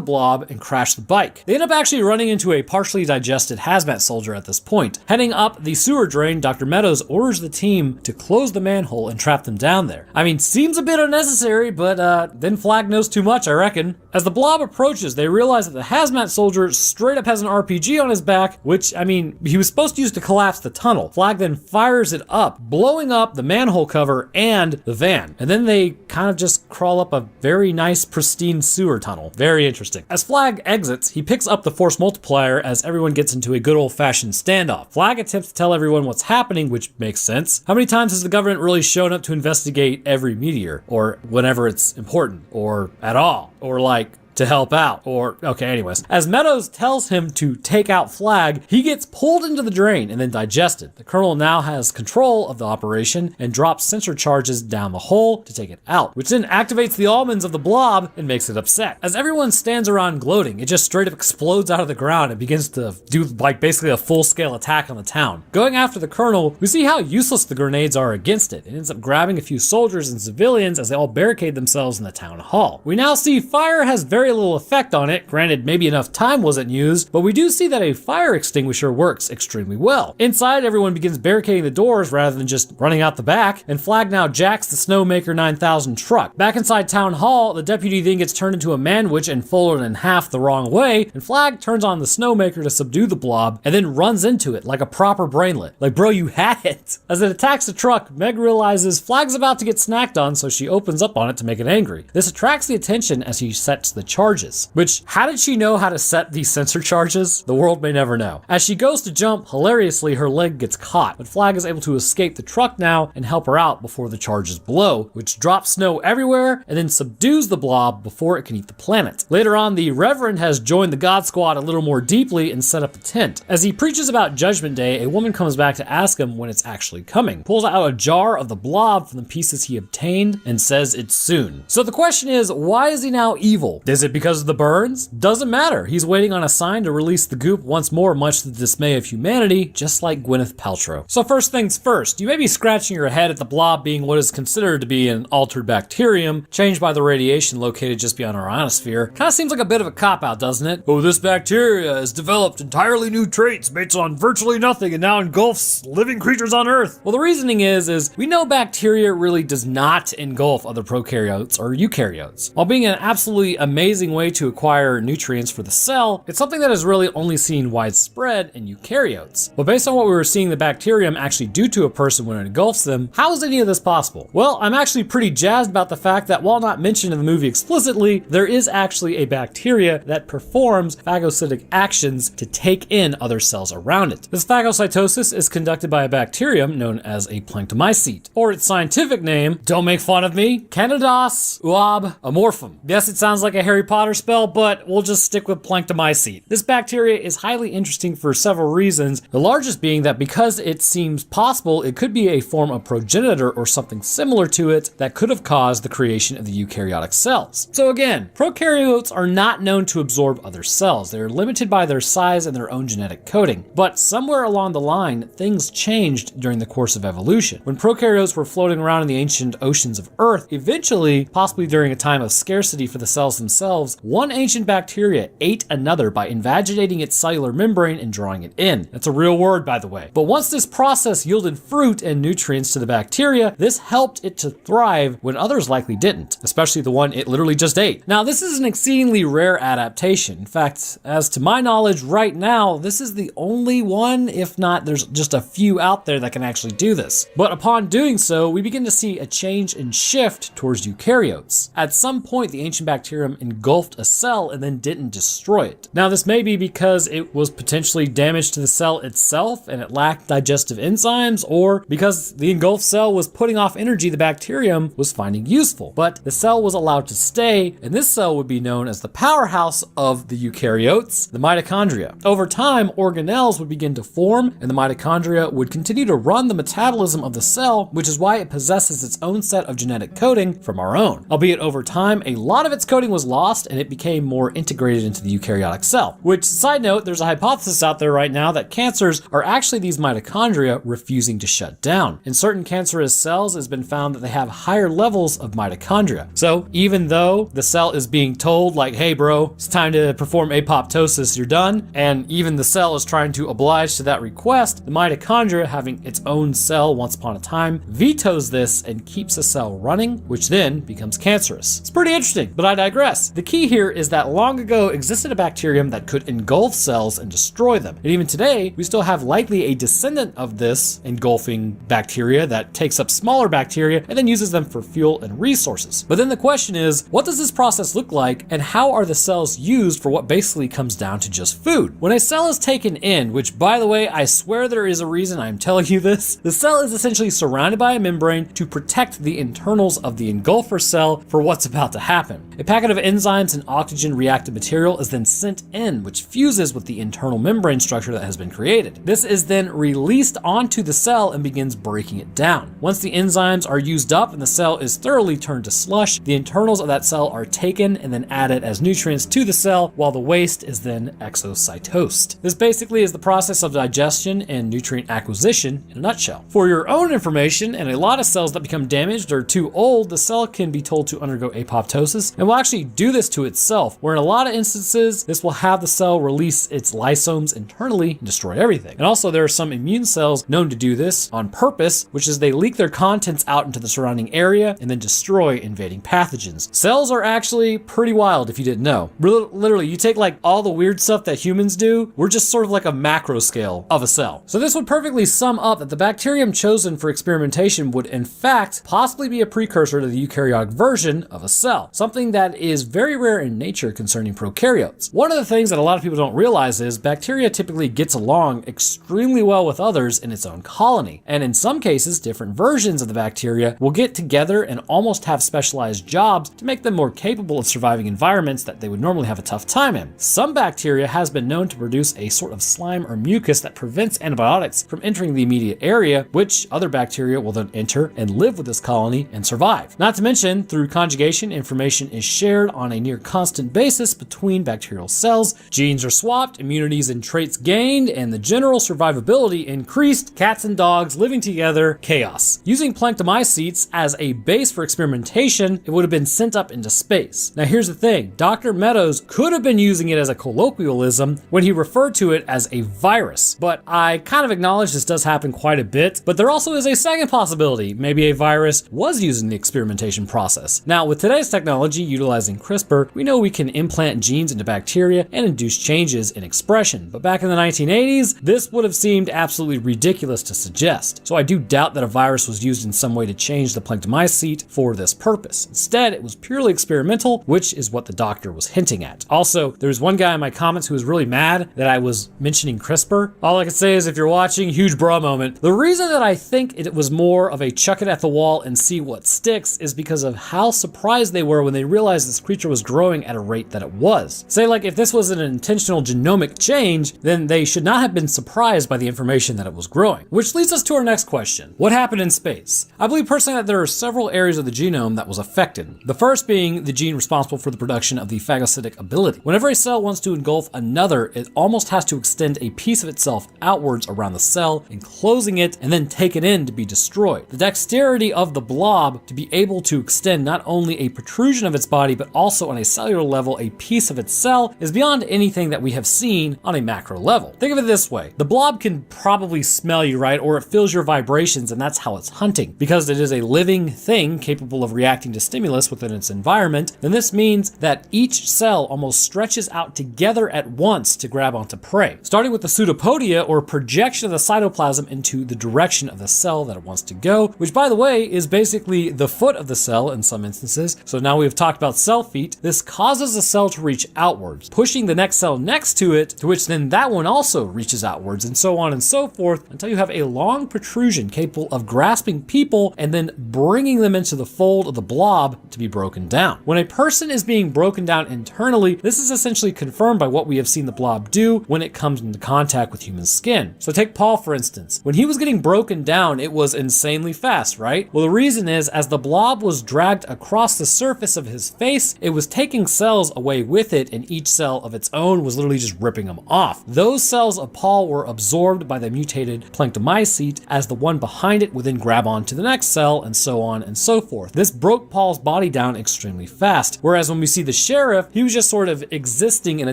blob and crash the bike. They end up actually running into a partially digested hazmat soldier at this point. Heading up the sewer drain, Dr. Meadows orders the team to close the manhole and trap them down there. I mean, seems a bit unnecessary, but then Flag knows too much, I reckon. As the blob approaches, they realize that the hazmat soldier straight up has an RPG on his back, which, I mean, he was supposed to use to collapse the tunnel. Flag then fires it up, blowing up the manhole cover and the van. And then they kind of just crawl up a very nice, pristine sewer tunnel. Very interesting. As Flag exits, he picks up the force multiplier as everyone gets into a good old-fashioned standoff. Flag attempts to tell everyone what's happening, which makes sense. How many times has the government really shown up to investigate every meteor, or whenever it's important, or at all, or like to help out, or okay, anyways. As Meadows tells him to take out Flag, he gets pulled into the drain and then digested. The Colonel now has control of the operation and drops sensor charges down the hole to take it out, which then activates the almonds of the blob and makes it upset. As everyone stands around gloating, it just straight up explodes out of the ground and begins to do like basically a full-scale attack on the town. Going after the Colonel, we see how useless the grenades are against it. It ends up grabbing a few soldiers and civilians as they all barricade themselves in the town hall. We now see fire has very little effect on it. Granted, maybe enough time wasn't used, but we do see that a fire extinguisher works extremely well. Inside, everyone begins barricading the doors rather than just running out the back, and Flag now jacks the Snowmaker 9000 truck. Back inside town hall, the deputy then gets turned into a man-witch and folded in half the wrong way, and Flag turns on the Snowmaker to subdue the blob and then runs into it like a proper brainlet. Like, bro, you had it. As it attacks the truck, Meg realizes Flag's about to get snacked on, so she opens up on it to make it angry. This attracts the attention as he sets the charges. Which, how did she know how to set these sensor charges? The world may never know. As she goes to jump, hilariously, her leg gets caught, but Flag is able to escape the truck now and help her out before the charges blow, which drops snow everywhere and then subdues the blob before it can eat the planet. Later on, the Reverend has joined the God Squad a little more deeply and set up a tent. As he preaches about Judgment Day, a woman comes back to ask him when it's actually coming, pulls out a jar of the blob from the pieces he obtained, and says it's soon. So the question is, why is he now evil? Is it because of the burns? Doesn't matter. He's waiting on a sign to release the goop once more, much to the dismay of humanity, just like Gwyneth Paltrow. So first things first, you may be scratching your head at the blob being what is considered to be an altered bacterium, changed by the radiation located just beyond our ionosphere. Kinda seems like a bit of a cop-out, doesn't it? Oh, this bacteria has developed entirely new traits based on virtually nothing and now engulfs living creatures on Earth. Well, the reasoning is we know bacteria really does not engulf other prokaryotes or eukaryotes. While being an absolutely amazing way to acquire nutrients for the cell, it's something that is really only seen widespread in eukaryotes. But based on what we were seeing the bacterium actually do to a person when it engulfs them, how is any of this possible? Well, I'm actually pretty jazzed about the fact that while not mentioned in the movie explicitly, there is actually a bacteria that performs phagocytic actions to take in other cells around it. This phagocytosis is conducted by a bacterium known as a planktomycete, or its scientific name, don't make fun of me, Candidus uab amorphum. Yes, it sounds like a Harry Potter spell, but we'll just stick with planktomycete. This bacteria is highly interesting for several reasons, the largest being that because it seems possible it could be a form of progenitor or something similar to it that could have caused the creation of the eukaryotic cells. So again, prokaryotes are not known to absorb other cells. They are limited by their size and their own genetic coding. But somewhere along the line, things changed during the course of evolution. When prokaryotes were floating around in the ancient oceans of Earth, eventually, possibly during a time of scarcity for the cells themselves, one ancient bacteria ate another by invaginating its cellular membrane and drawing it in. That's a real word, by the way. But once this process yielded fruit and nutrients to the bacteria, this helped it to thrive when others likely didn't, especially the one it literally just ate. Now, this is an exceedingly rare adaptation. In fact, as to my knowledge right now, this is the only one, if not there's just a few out there that can actually do this. But upon doing so, we begin to see a change and shift towards eukaryotes. At some point, the ancient bacterium engulfed a cell and then didn't destroy it. Now, this may be because it was potentially damaged to the cell itself and it lacked digestive enzymes, or because the engulfed cell was putting off energy the bacterium was finding useful. But the cell was allowed to stay, and this cell would be known as the powerhouse of the eukaryotes, the mitochondria. Over time, organelles would begin to form, and the mitochondria would continue to run the metabolism of the cell, which is why it possesses its own set of genetic coding from our own. Albeit over time, a lot of its coding was lost and it became more integrated into the eukaryotic cell. Which, side note, there's a hypothesis out there right now that cancers are actually these mitochondria refusing to shut down. In certain cancerous cells, it's been found that they have higher levels of mitochondria. So even though the cell is being told like, hey bro, it's time to perform apoptosis, you're done, and even the cell is trying to oblige to that request, the mitochondria, having its own cell once upon a time, vetoes this and keeps the cell running, which then becomes cancerous. It's pretty interesting, but I digress. The key here is that long ago existed a bacterium that could engulf cells and destroy them. And even today, we still have likely a descendant of this engulfing bacteria that takes up smaller bacteria and then uses them for fuel and resources. But then the question is, what does this process look like, and how are the cells used for what basically comes down to just food? When a cell is taken in, which by the way, I swear there is a reason I'm telling you this, the cell is essentially surrounded by a membrane to protect the internals of the engulfer cell for what's about to happen. A packet of enzymes and oxygen reactive material is then sent in, which fuses with the internal membrane structure that has been created. This is then released onto the cell and begins breaking it down. Once the enzymes are used up and the cell is thoroughly turned to slush, the internals of that cell are taken and then added as nutrients to the cell, while the waste is then exocytosed. This basically is the process of digestion and nutrient acquisition in a nutshell. For your own information, and a lot of cells that become damaged or too old, the cell can be told to undergo apoptosis and will actually do this to itself, where in a lot of instances, this will have the cell release its lysosomes internally and destroy everything. And also there are some immune cells known to do this on purpose, which is they leak their contents out into the surrounding area and then destroy invading pathogens. Cells are actually pretty wild if you didn't know. Literally, you take like all the weird stuff that humans do, we're just sort of like a macro scale of a cell. So this would perfectly sum up that the bacterium chosen for experimentation would in fact possibly be a precursor to the eukaryotic version of a cell, something that is very rare in nature concerning prokaryotes. One of the things that a lot of people don't realize is bacteria typically gets along extremely well with others in its own colony, and in some cases different versions of the bacteria will get together and almost have specialized jobs to make them more capable of surviving environments that they would normally have a tough time in. Some bacteria has been known to produce a sort of slime or mucus that prevents antibiotics from entering the immediate area, which other bacteria will then enter and live with this colony and survive. Not to mention, through conjugation, information is shared on a near constant basis between bacterial cells, genes are swapped, immunities and traits gained, and the general survivability increased, cats and dogs living together, chaos. Using planktomycetes as a base for experimentation, it would have been sent up into space. Now here's the thing, Dr. Meadows could have been using it as a colloquialism when he referred to it as a virus, but I kind of acknowledge this does happen quite a bit, but there also is a second possibility. Maybe a virus was used in the experimentation process. Now with today's technology utilizing CRISPR, we know we can implant genes into bacteria and induce changes in expression, but back in the 1980s, this would have seemed absolutely ridiculous to suggest. So I do doubt that a virus was used in some way to change the planktomycete for this purpose. Instead, it was purely experimental, which is what the doctor was hinting at. Also, there's one guy in my comments who was really mad that I was mentioning CRISPR. All I can say is if you're watching, huge bra moment. The reason that I think it was more of a chuck it at the wall and see what sticks is because of how surprised they were when they realized this creature was growing at a rate that it was. Say like if this was an intentional genomic change, then they should not have been surprised by the information that it was growing. Which leads us to our next question. What happened in space? I believe personally that there are several areas of the genome that was affected. The first being the gene responsible for the production of the phagocytic ability. Whenever a cell wants to engulf another, it almost has to extend a piece of itself outwards around the cell, enclosing it, and then take it in to be destroyed. The dexterity of the blob to be able to extend not only a protrusion of its body, but also on a cellular level, a piece of its cell is beyond anything that we have seen on a macro level. Think of it this way. The blob can probably smell you, right? Or it feels your vibrations, and that's how it's hunting. Because it is a living thing capable of reacting to stimulus within its environment, then this means that each cell almost stretches out together at once to grab onto prey. Starting with the pseudopodia, or projection of the cytoplasm into the direction of the cell that it wants to go, which by the way is basically the foot of the cell in some instances. So now we've talked about cell feet. This causes the cell to reach outwards, pushing the next cell next to it, to which then that one also reaches outwards, and so on and so forth until you have a long protrusion capable of grasping people and then bringing them into the fold of the blob to be broken down. When a person is being broken down internally, this is essentially confirmed by what we have seen the blob do when it comes into contact with human skin. So take Paul for instance. When he was getting broken down, it was insanely fast, right? Well, the reason is as the blob was dragged across the surface of his face, it was taking cells away with it, and each cell of its own was literally just ripping them off. Those cells of Paul were absorbed by the mutated planktomycete as the one behind it would then grab onto the next cell, and so on and so forth. This broke Paul's body down extremely fast, whereas when we see the sheriff, he was just sort of existing in a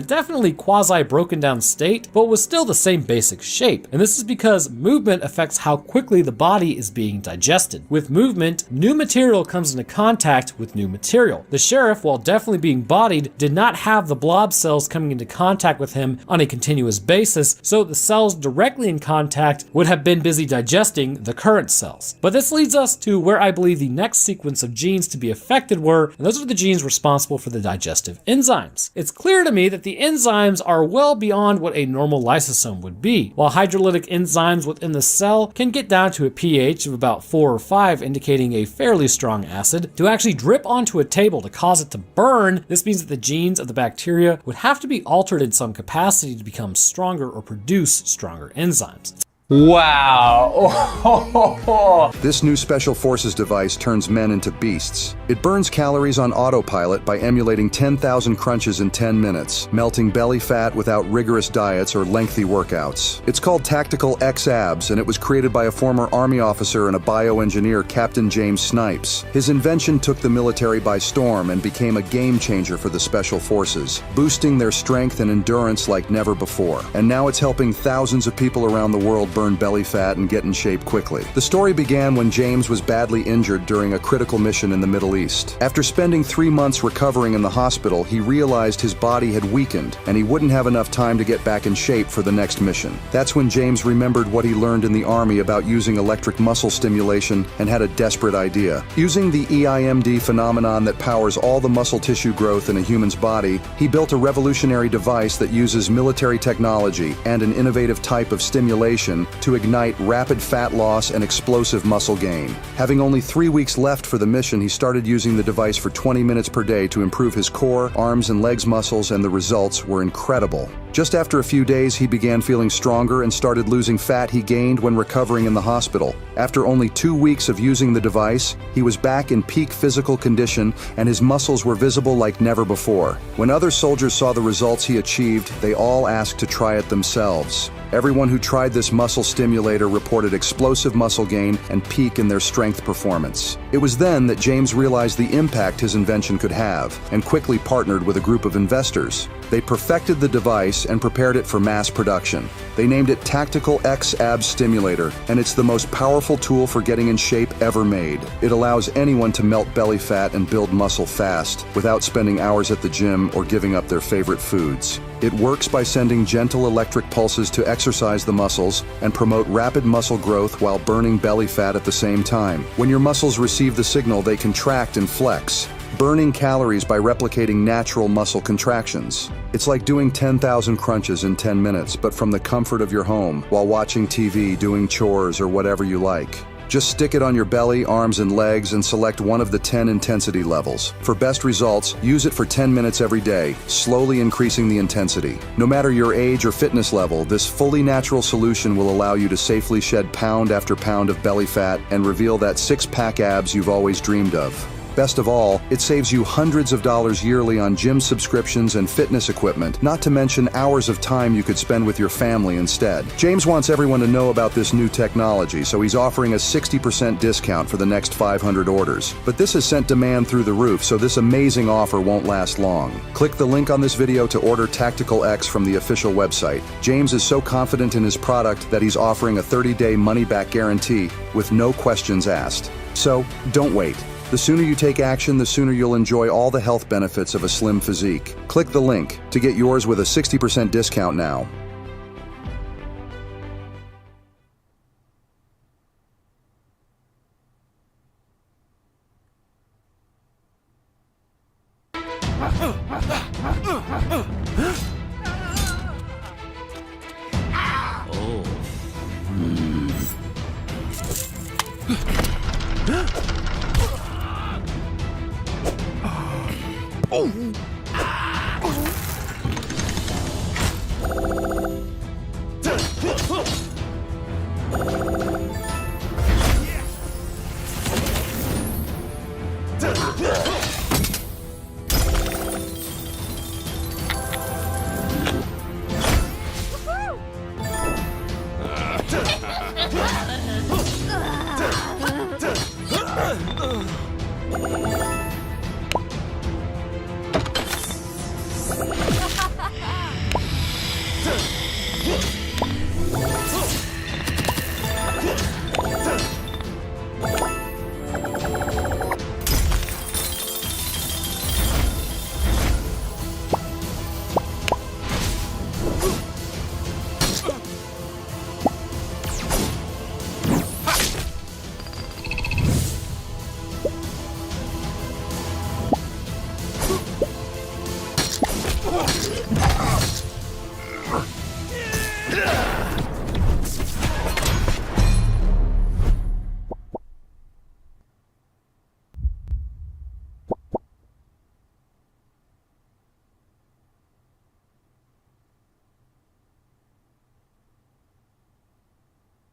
definitely quasi broken down state, but was still the same basic shape. And this is because movement affects how quickly the body is being digested. With movement, new material comes into contact with new material. The sheriff, while definitely being bodied, did not have the blob cells coming into contact with him on a continuous basis, so the cells directly in contact would have been busy digesting the current cells. But this leads us to where I believe the next sequence of genes to be affected were, and those are the genes responsible for the digestive enzymes. It's clear to me that the enzymes are well beyond what a normal lysosome would be. While hydrolytic enzymes within the cell can get down to a pH of about 4 or 5, indicating a fairly strong acid, to actually drip onto a table to cause it to burn, this means that the genes of the bacteria would have to be altered in some capacity to become stronger or produce stronger enzymes. Wow. This new Special Forces device turns men into beasts. It burns calories on autopilot by emulating 10,000 crunches in 10 minutes, melting belly fat without rigorous diets or lengthy workouts. It's called Tactical X-Abs, and it was created by a former Army officer and a bioengineer, Captain James Snipes. His invention took the military by storm and became a game changer for the Special Forces, boosting their strength and endurance like never before. And now it's helping thousands of people around the world burn belly fat and get in shape quickly. The story began when James was badly injured during a critical mission in the Middle East. After spending 3 months recovering in the hospital, he realized his body had weakened and he wouldn't have enough time to get back in shape for the next mission. That's when James remembered what he learned in the Army about using electric muscle stimulation and had a desperate idea. Using the EIMD phenomenon that powers all the muscle tissue growth in a human's body, he built a revolutionary device that uses military technology and an innovative type of stimulation to ignite rapid fat loss and explosive muscle gain. Having only 3 weeks left for the mission, he started using the device for 20 minutes per day to improve his core, arms, and legs muscles, and the results were incredible. Just after a few days, he began feeling stronger and started losing fat he gained when recovering in the hospital. After only 2 weeks of using the device, he was back in peak physical condition and his muscles were visible like never before. When other soldiers saw the results he achieved, they all asked to try it themselves. Everyone who tried this muscle stimulator reported explosive muscle gain and peak in their strength performance. It was then that James realized the impact his invention could have and quickly partnered with a group of investors. They perfected the device and prepared it for mass production. They named it Tactical X-Abs Stimulator, and it's the most powerful tool for getting in shape ever made. It allows anyone to melt belly fat and build muscle fast without spending hours at the gym or giving up their favorite foods. It works by sending gentle electric pulses to exercise the muscles and promote rapid muscle growth while burning belly fat at the same time. When your muscles receive the signal, they contract and flex, burning calories by replicating natural muscle contractions. It's like doing 10,000 crunches in 10 minutes, but from the comfort of your home, while watching TV, doing chores, or whatever you like. Just stick it on your belly, arms, and legs and select one of the 10 intensity levels. For best results, use it for 10 minutes every day, slowly increasing the intensity. No matter your age or fitness level, this fully natural solution will allow you to safely shed pound after pound of belly fat and reveal that six-pack abs you've always dreamed of. Best of all, it saves you hundreds of dollars yearly on gym subscriptions and fitness equipment, not to mention hours of time you could spend with your family instead. James wants everyone to know about this new technology, so he's offering a 60% discount for the next 500 orders. But this has sent demand through the roof, so this amazing offer won't last long. Click the link on this video to order Tactical X from the official website. James is so confident in his product that he's offering a 30-day money-back guarantee with no questions asked. So, don't wait. The sooner you take action, the sooner you'll enjoy all the health benefits of a slim physique. Click the link to get yours with a 60% discount now. Oh.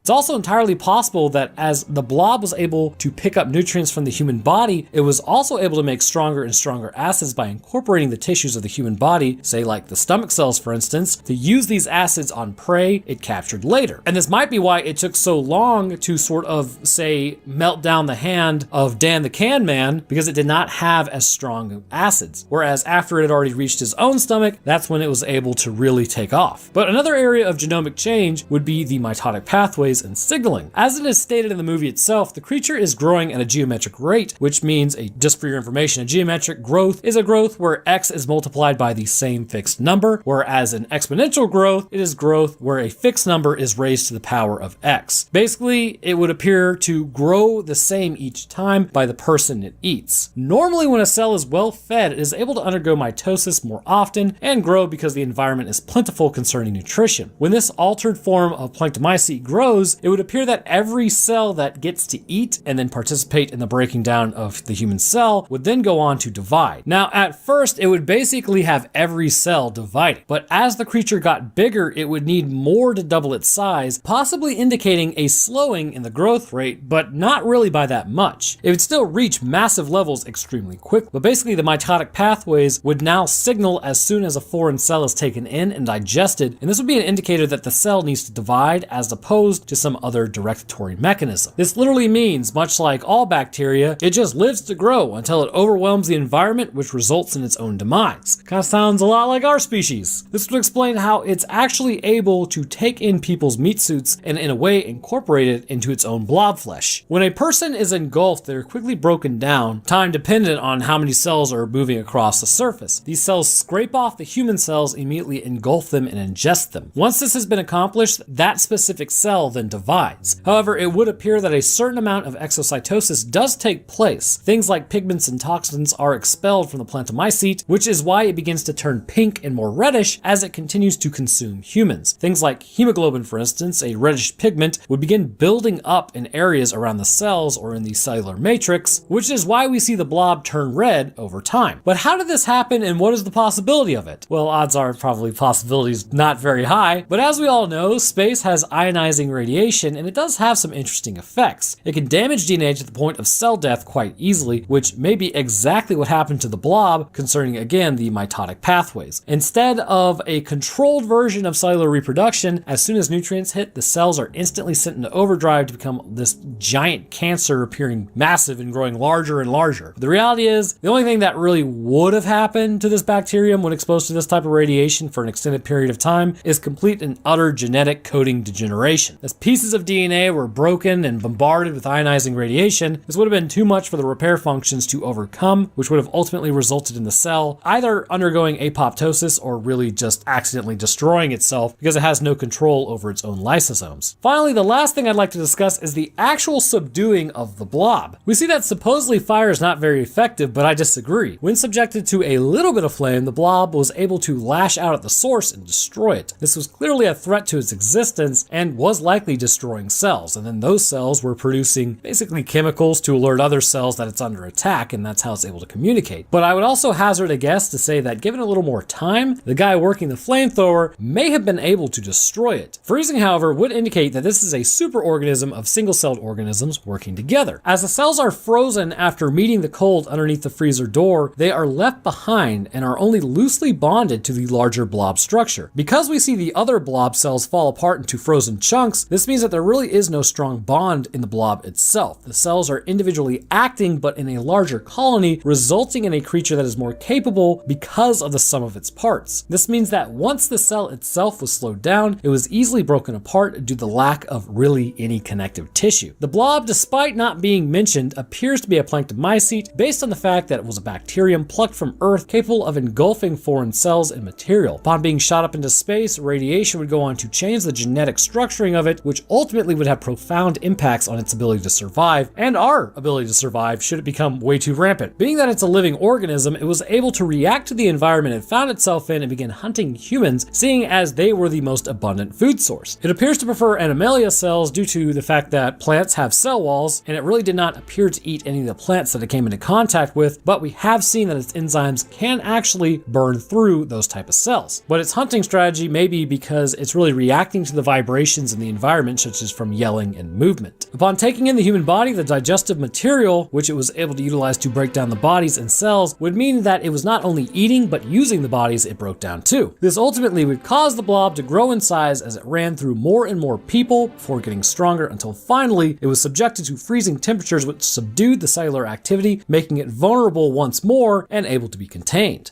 It's also entirely possible that as the blob was able to pick up nutrients from the human body, it was also able to make stronger and stronger acids by incorporating the tissues of the human body, say like the stomach cells for instance, to use these acids on prey it captured later. And this might be why it took so long to sort of, say, melt down the hand of Dan the Can Man, because it did not have as strong acids. Whereas after it had already reached his own stomach, that's when it was able to really take off. But another area of genomic change would be the mitotic pathways and signaling. As it is stated in the movie itself, the creature is growing at a geometric rate, which means, just for your information, a geometric growth is a growth where x is multiplied by the same fixed number, whereas an exponential growth, it is growth where a fixed number is raised to the power of x. Basically, it would appear to grow the same each time by the person it eats. Normally, when a cell is well fed, it is able to undergo mitosis more often and grow because the environment is plentiful concerning nutrition. When this altered form of planktomycete grows, it would appear that every cell that gets to eat and then participate in the breaking down of the human cell would then go on to divide. Now, at first, it would basically have every cell dividing, but as the creature got bigger, it would need more to double its size, possibly indicating a slowing in the growth rate, but not really by that much. It would still reach massive levels extremely quickly, but basically the mitotic pathways would now signal as soon as a foreign cell is taken in and digested, and this would be an indicator that the cell needs to divide as opposed to some other directory mechanism. This literally means, much like all bacteria, it just lives to grow until it overwhelms the environment, which results in its own demise. Kind of sounds a lot like our species. This would explain how it's actually able to take in people's meat suits and in a way incorporate it into its own blob flesh. When a person is engulfed, they're quickly broken down, time dependent on how many cells are moving across the surface. These cells scrape off the human cells, immediately engulf them and ingest them. Once this has been accomplished, that specific cell then divides. However, it would appear that a certain amount of exocytosis does take place. Things like pigments and toxins are expelled from the planktomycete, which is why it begins to turn pink and more reddish as it continues to consume humans. Things like hemoglobin, for instance, a reddish pigment, would begin building up in areas around the cells or in the cellular matrix, which is why we see the blob turn red over time. But how did this happen and what is the possibility of it? Well, odds are probably possibilities not very high, but as we all know, space has ionizing radiation and it does have some interesting effects. It can damage DNA to the point of cell death quite easily, which may be exactly what happened to the blob concerning, again, the mitotic pathways. Instead of a controlled version of cellular reproduction, as soon as nutrients hit, the cells are instantly sent into overdrive to become this giant cancer appearing massive and growing larger and larger. But the reality is, the only thing that really would have happened to this bacterium when exposed to this type of radiation for an extended period of time is complete and utter genetic coding degeneration. As pieces of DNA were broken and bombarded with ionizing radiation, this would have been too much for the repair functions to overcome, which would have ultimately resulted in the cell either undergoing apoptosis or really just accidentally destroying itself because it has no control over its own lysosomes. Finally, the last thing I'd like to discuss is the actual subduing of the blob. We see that supposedly fire is not very effective, but I disagree. When subjected to a little bit of flame, the blob was able to lash out at the source and destroy it. This was clearly a threat to its existence and was likely destroying cells, and then those cells were producing basically chemicals to alert other cells that it's under attack, and that's how it's able to communicate. But I would also hazard a guess to say that given a little more time, the guy working the flamethrower may have been able to destroy it. Freezing, however, would indicate that this is a superorganism of single-celled organisms working together. As the cells are frozen after meeting the cold underneath the freezer door, they are left behind and are only loosely bonded to the larger blob structure. Because we see the other blob cells fall apart into frozen chunks, this means that there really is no strong bond in the blob itself. The cells are individually acting but in a larger colony, resulting in a creature that is more capable because of the sum of its parts. This means that once the cell itself was slowed down, it was easily broken apart due to the lack of really any connective tissue. The blob, despite not being mentioned, appears to be a planktomycete based on the fact that it was a bacterium plucked from Earth capable of engulfing foreign cells and material. Upon being shot up into space, radiation would go on to change the genetic structuring of it, which ultimately would have profound impacts on its ability to survive and our ability to survive should it become way too rampant. Being that it's a living organism, it was able to react to the environment it found itself in and begin hunting humans, seeing as they were the most abundant food source. It appears to prefer Animalia cells due to the fact that plants have cell walls, and it really did not appear to eat any of the plants that it came into contact with, but we have seen that its enzymes can actually burn through those type of cells. But its hunting strategy may be because it's really reacting to the vibrations in the environment, such as from yelling and movement. Upon taking in the human body, the digestive material, which it was able to utilize to break down the bodies and cells, would mean that it was not only eating, but using the bodies it broke down too. This ultimately would cause the blob to grow in size as it ran through more and more people before getting stronger until finally it was subjected to freezing temperatures which subdued the cellular activity, making it vulnerable once more and able to be contained.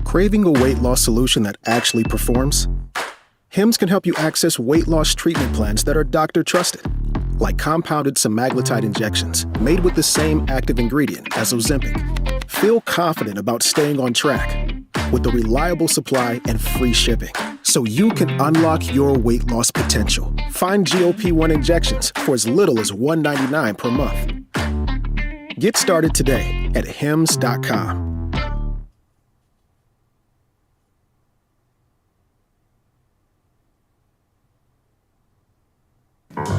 Craving a weight loss solution that actually performs? Hims can help you access weight loss treatment plans that are doctor trusted, like compounded semaglutide injections made with the same active ingredient as Ozempic. Feel confident about staying on track with a reliable supply and free shipping, so you can unlock your weight loss potential. Find GLP-1 injections for as little as $1.99 per month. Get started today at hims.com.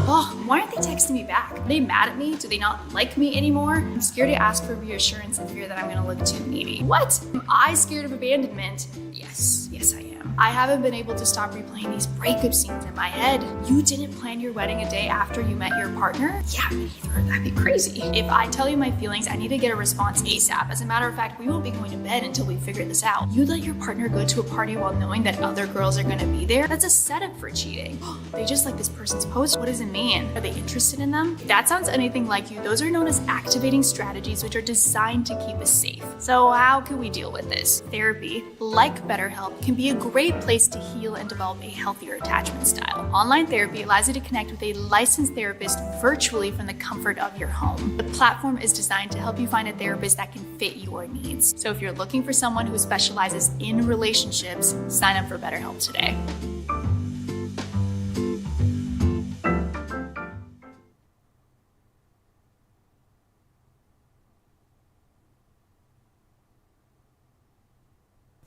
Oh, why aren't they texting me back? Are they mad at me? Do they not like me anymore? I'm scared to ask for reassurance and fear that I'm gonna look too needy. What? Am I scared of abandonment? Yes, I am. I haven't been able to stop replaying these breakup scenes in my head. You didn't plan your wedding a day after you met your partner? Yeah, me either. That'd be crazy. If I tell you my feelings, I need to get a response ASAP. As a matter of fact, we won't be going to bed until we figure this out. You let your partner go to a party while knowing that other girls are gonna be there? That's a setup for cheating. They just like this person's post. What does it mean? Are they interested in them? If that sounds anything like you, those are known as activating strategies which are designed to keep us safe. So how can we deal with this? Therapy, like BetterHelp, can be a great place to heal and develop a healthier attachment style. Online therapy allows you to connect with a licensed therapist virtually from the comfort of your home. The platform is designed to help you find a therapist that can fit your needs. So if you're looking for someone who specializes in relationships, sign up for BetterHelp today.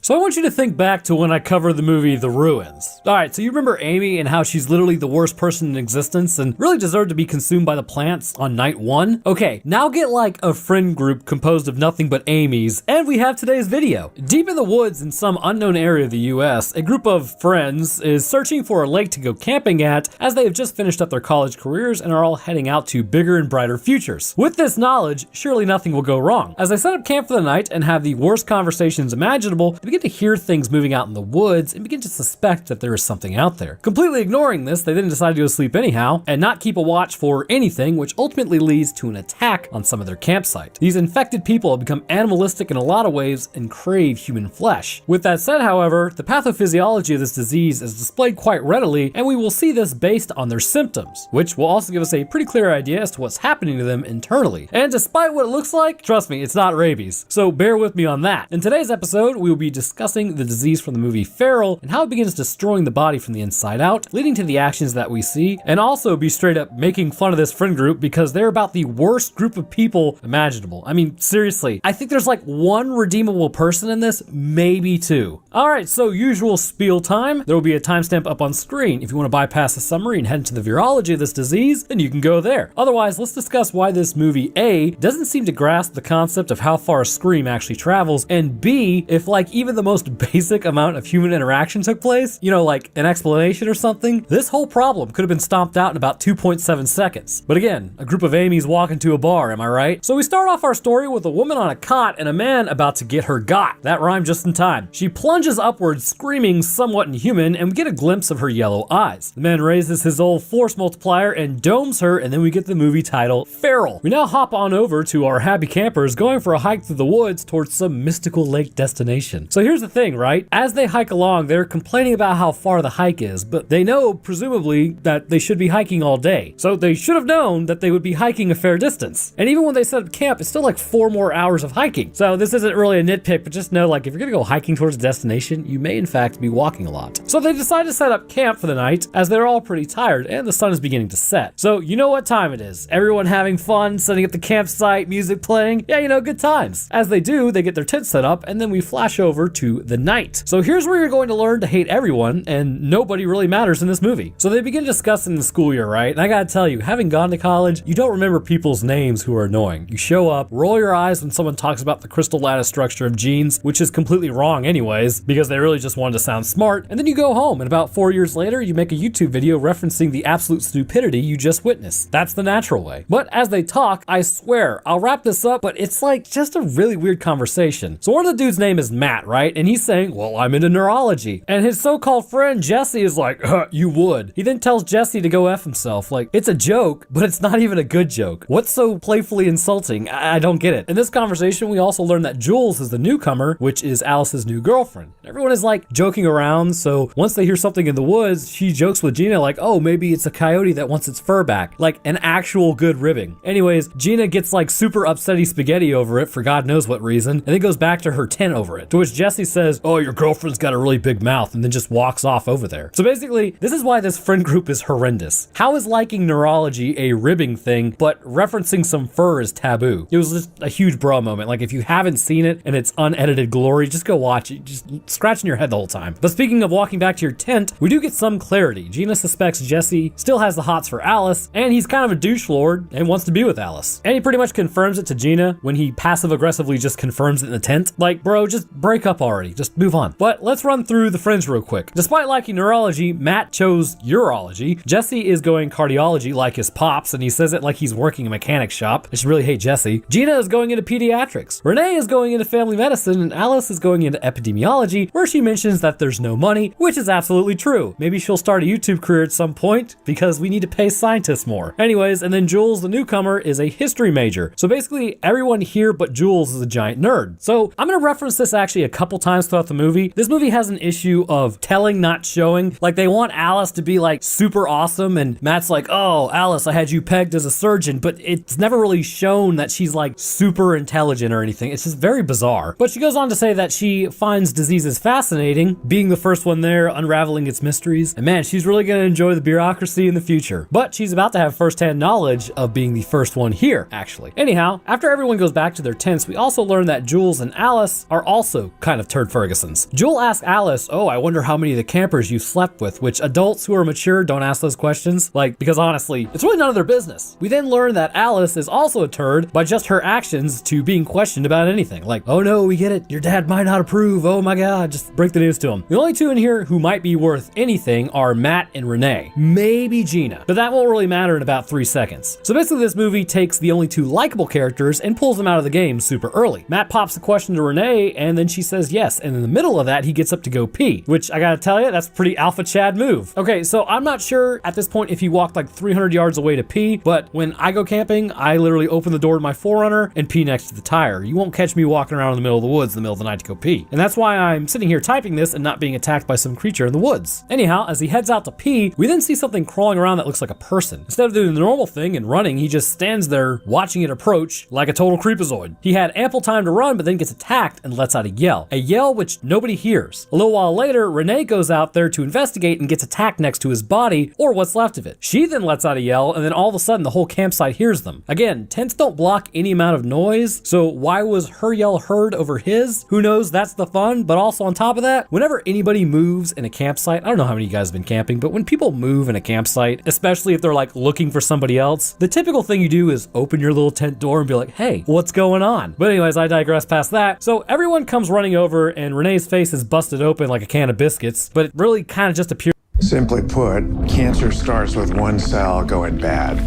So I want you to think back to when I covered the movie The Ruins. Alright, so you remember Amy and how she's literally the worst person in existence and really deserved to be consumed by the plants on night 1? Okay, now get like a friend group composed of nothing but Amy's, and we have today's video. Deep in the woods in some unknown area of the US, a group of friends is searching for a lake to go camping at as they have just finished up their college careers and are all heading out to bigger and brighter futures. With this knowledge, surely nothing will go wrong. As they set up camp for the night and have the worst conversations imaginable, they begin to hear things moving out in the woods and begin to suspect that there is something out there. Completely ignoring this, they then decide to go sleep anyhow and not keep a watch for anything, which ultimately leads to an attack on some of their campsite. These infected people have become animalistic in a lot of ways and crave human flesh. With that said, however, the pathophysiology of this disease is displayed quite readily, and we will see this based on their symptoms, which will also give us a pretty clear idea as to what's happening to them internally. And despite what it looks like, trust me, it's not rabies. So bear with me on that. In today's episode, we will be discussing the disease from the movie Feral and how it begins destroying the body from the inside out, leading to the actions that we see, and also be straight up making fun of this friend group because they're about the worst group of people imaginable. I mean, seriously, I think there's like one redeemable person in this, maybe two. Alright, so usual spiel time. There will be a timestamp up on screen. If you want to bypass the summary and head into the virology of this disease, then you can go there. Otherwise, let's discuss why this movie A doesn't seem to grasp the concept of how far a scream actually travels, and B, if like even the most basic amount of human interaction took place, you know, like an explanation or something, this whole problem could have been stomped out in about 2.7 seconds. But again, a group of Amy's walk into a bar, am I right? So we start off our story with a woman on a cot and a man about to get her got. That rhymed just in time. She plunges upwards, screaming somewhat inhuman, and we get a glimpse of her yellow eyes. The man raises his old force multiplier and domes her, and then we get the movie title, Feral. We now hop on over to our happy campers going for a hike through the woods towards some mystical lake destination. So So here's the thing, right? As they hike along, they're complaining about how far the hike is, but they know, presumably, that they should be hiking all day. So they should have known that they would be hiking a fair distance. And even when they set up camp, it's still like 4 more hours of hiking. So this isn't really a nitpick, but just know, like, if you're gonna go hiking towards a destination, you may in fact be walking a lot. So they decide to set up camp for the night, as they're all pretty tired and the sun is beginning to set. So you know what time it is. Everyone having fun, setting up the campsite, music playing. Yeah, you know, good times. As they do, they get their tent set up, and then we flash over to the night. So here's where you're going to learn to hate everyone, and nobody really matters in this movie. So they begin discussing the school year, right? And I gotta tell you, having gone to college, you don't remember people's names who are annoying. You show up, roll your eyes when someone talks about the crystal lattice structure of genes, which is completely wrong anyways, because they really just wanted to sound smart, and then you go home, and about 4 years later, you make a YouTube video referencing the absolute stupidity you just witnessed. That's the natural way. But as they talk, I swear, I'll wrap this up, but it's like just a really weird conversation. So one of the dude's name is Matt, right? And he's saying, well, I'm into neurology. And his so-called friend Jesse is like, you would. He then tells Jesse to go F himself. Like, it's a joke, but it's not even a good joke. What's so playfully insulting? I don't get it. In this conversation, we also learn that Jules is the newcomer, which is Alice's new girlfriend. Everyone is like joking around, so once they hear something in the woods, she jokes with Gina like, oh, maybe it's a coyote that wants its fur back. Like an actual good ribbing. Anyways, Gina gets like super upsetty spaghetti over it for God knows what reason, and then goes back to her tent over it. To which Jesse says, oh, your girlfriend's got a really big mouth, and then just walks off over there. So basically, this is why this friend group is horrendous. How is liking neurology a ribbing thing, but referencing some fur is taboo? It was just a huge bra moment. Like if you haven't seen it and it's unedited glory, just go watch it. Just scratching your head the whole time. But speaking of walking back to your tent, we do get some clarity. Gina suspects Jesse still has the hots for Alice, and he's kind of a douche lord and wants to be with Alice. And he pretty much confirms it to Gina when he passive aggressively just confirms it in the tent. Like, bro, just break up already. Just move on. But let's run through the friends real quick. Despite liking neurology, Matt chose urology. Jesse is going cardiology like his pops, and he says it like he's working a mechanic shop. I should really hate Jesse. Gina is going into pediatrics. Renee is going into family medicine, and Alice is going into epidemiology, where she mentions that there's no money, which is absolutely true. Maybe she'll start a YouTube career at some point, because we need to pay scientists more. Anyways, and then Jules, the newcomer, is a history major. So basically, everyone here but Jules is a giant nerd. So I'm gonna reference this actually a couple times throughout the movie. This movie has an issue of telling, not showing. Like, they want Alice to be like super awesome, and Matt's like, oh, Alice, I had you pegged as a surgeon, but it's never really shown that she's like super intelligent or anything. It's just very bizarre. But she goes on to say that she finds diseases fascinating, being the first one there, unraveling its mysteries, and man, she's really gonna enjoy the bureaucracy in the future. But she's about to have firsthand knowledge of being the first one here, actually. Anyhow, after everyone goes back to their tents, we also learn that Jules and Alice are also kind of turd Fergusons. Jewel asks Alice, oh, I wonder how many of the campers you've slept with, which adults who are mature don't ask those questions. Like, because honestly, it's really none of their business. We then learn that Alice is also a turd by just her actions to being questioned about anything. Like, oh no, we get it. Your dad might not approve. Oh my God, just break the news to him. The only two in here who might be worth anything are Matt and Renee. Maybe Gina, but that won't really matter in about 3 seconds. So basically this movie takes the only two likable characters and pulls them out of the game super early. Matt pops the question to Renee and then she says yes, and in the middle of that he gets up to go pee, which I gotta tell you, that's a pretty alpha Chad move. Okay, so I'm not sure at this point if he walked like 300 yards away to pee, but when I go camping, I literally open the door to my 4Runner and pee next to the tire. You won't catch me walking around in the middle of the woods in the middle of the night to go pee. And that's why I'm sitting here typing this and not being attacked by some creature in the woods. Anyhow, as he heads out to pee, we then see something crawling around that looks like a person. Instead of doing the normal thing and running, he just stands there watching it approach like a total creepazoid. He had ample time to run, but then gets attacked and lets out a yell which nobody hears. A little while later, Renee goes out there to investigate and gets attacked next to his body, or what's left of it. She then lets out a yell, and then all of a sudden the whole campsite hears them. Again, tents don't block any amount of noise, so why was her yell heard over his? Who knows, that's the fun, but also on top of that, whenever anybody moves in a campsite, I don't know how many of you guys have been camping, but when people move in a campsite, especially if they're like looking for somebody else, the typical thing you do is open your little tent door and be like, hey, what's going on? But anyways, I digress past that. So everyone comes running over and Renee's face is busted open like a can of biscuits, but it really kind of just appears. Simply put, cancer starts with one cell going bad.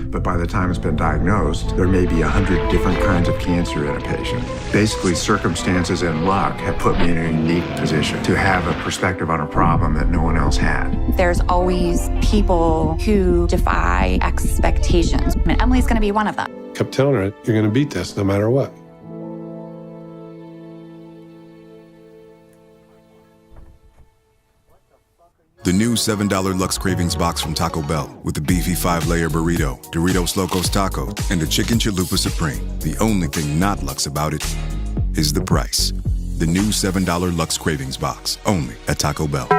But by the time it's been diagnosed, there may be 100 different kinds of cancer in a patient. Basically, circumstances and luck have put me in a unique position to have a perspective on a problem that no one else had. There's always people who defy expectations. I mean, Emily's going to be one of them. Kept telling her, you're going to beat this no matter what. The new $7 Lux Cravings box from Taco Bell with the beefy 5-layer burrito, Doritos Locos Taco, and the Chicken Chalupa Supreme. The only thing not Lux about it is the price. The new $7 Lux Cravings box, only at Taco Bell.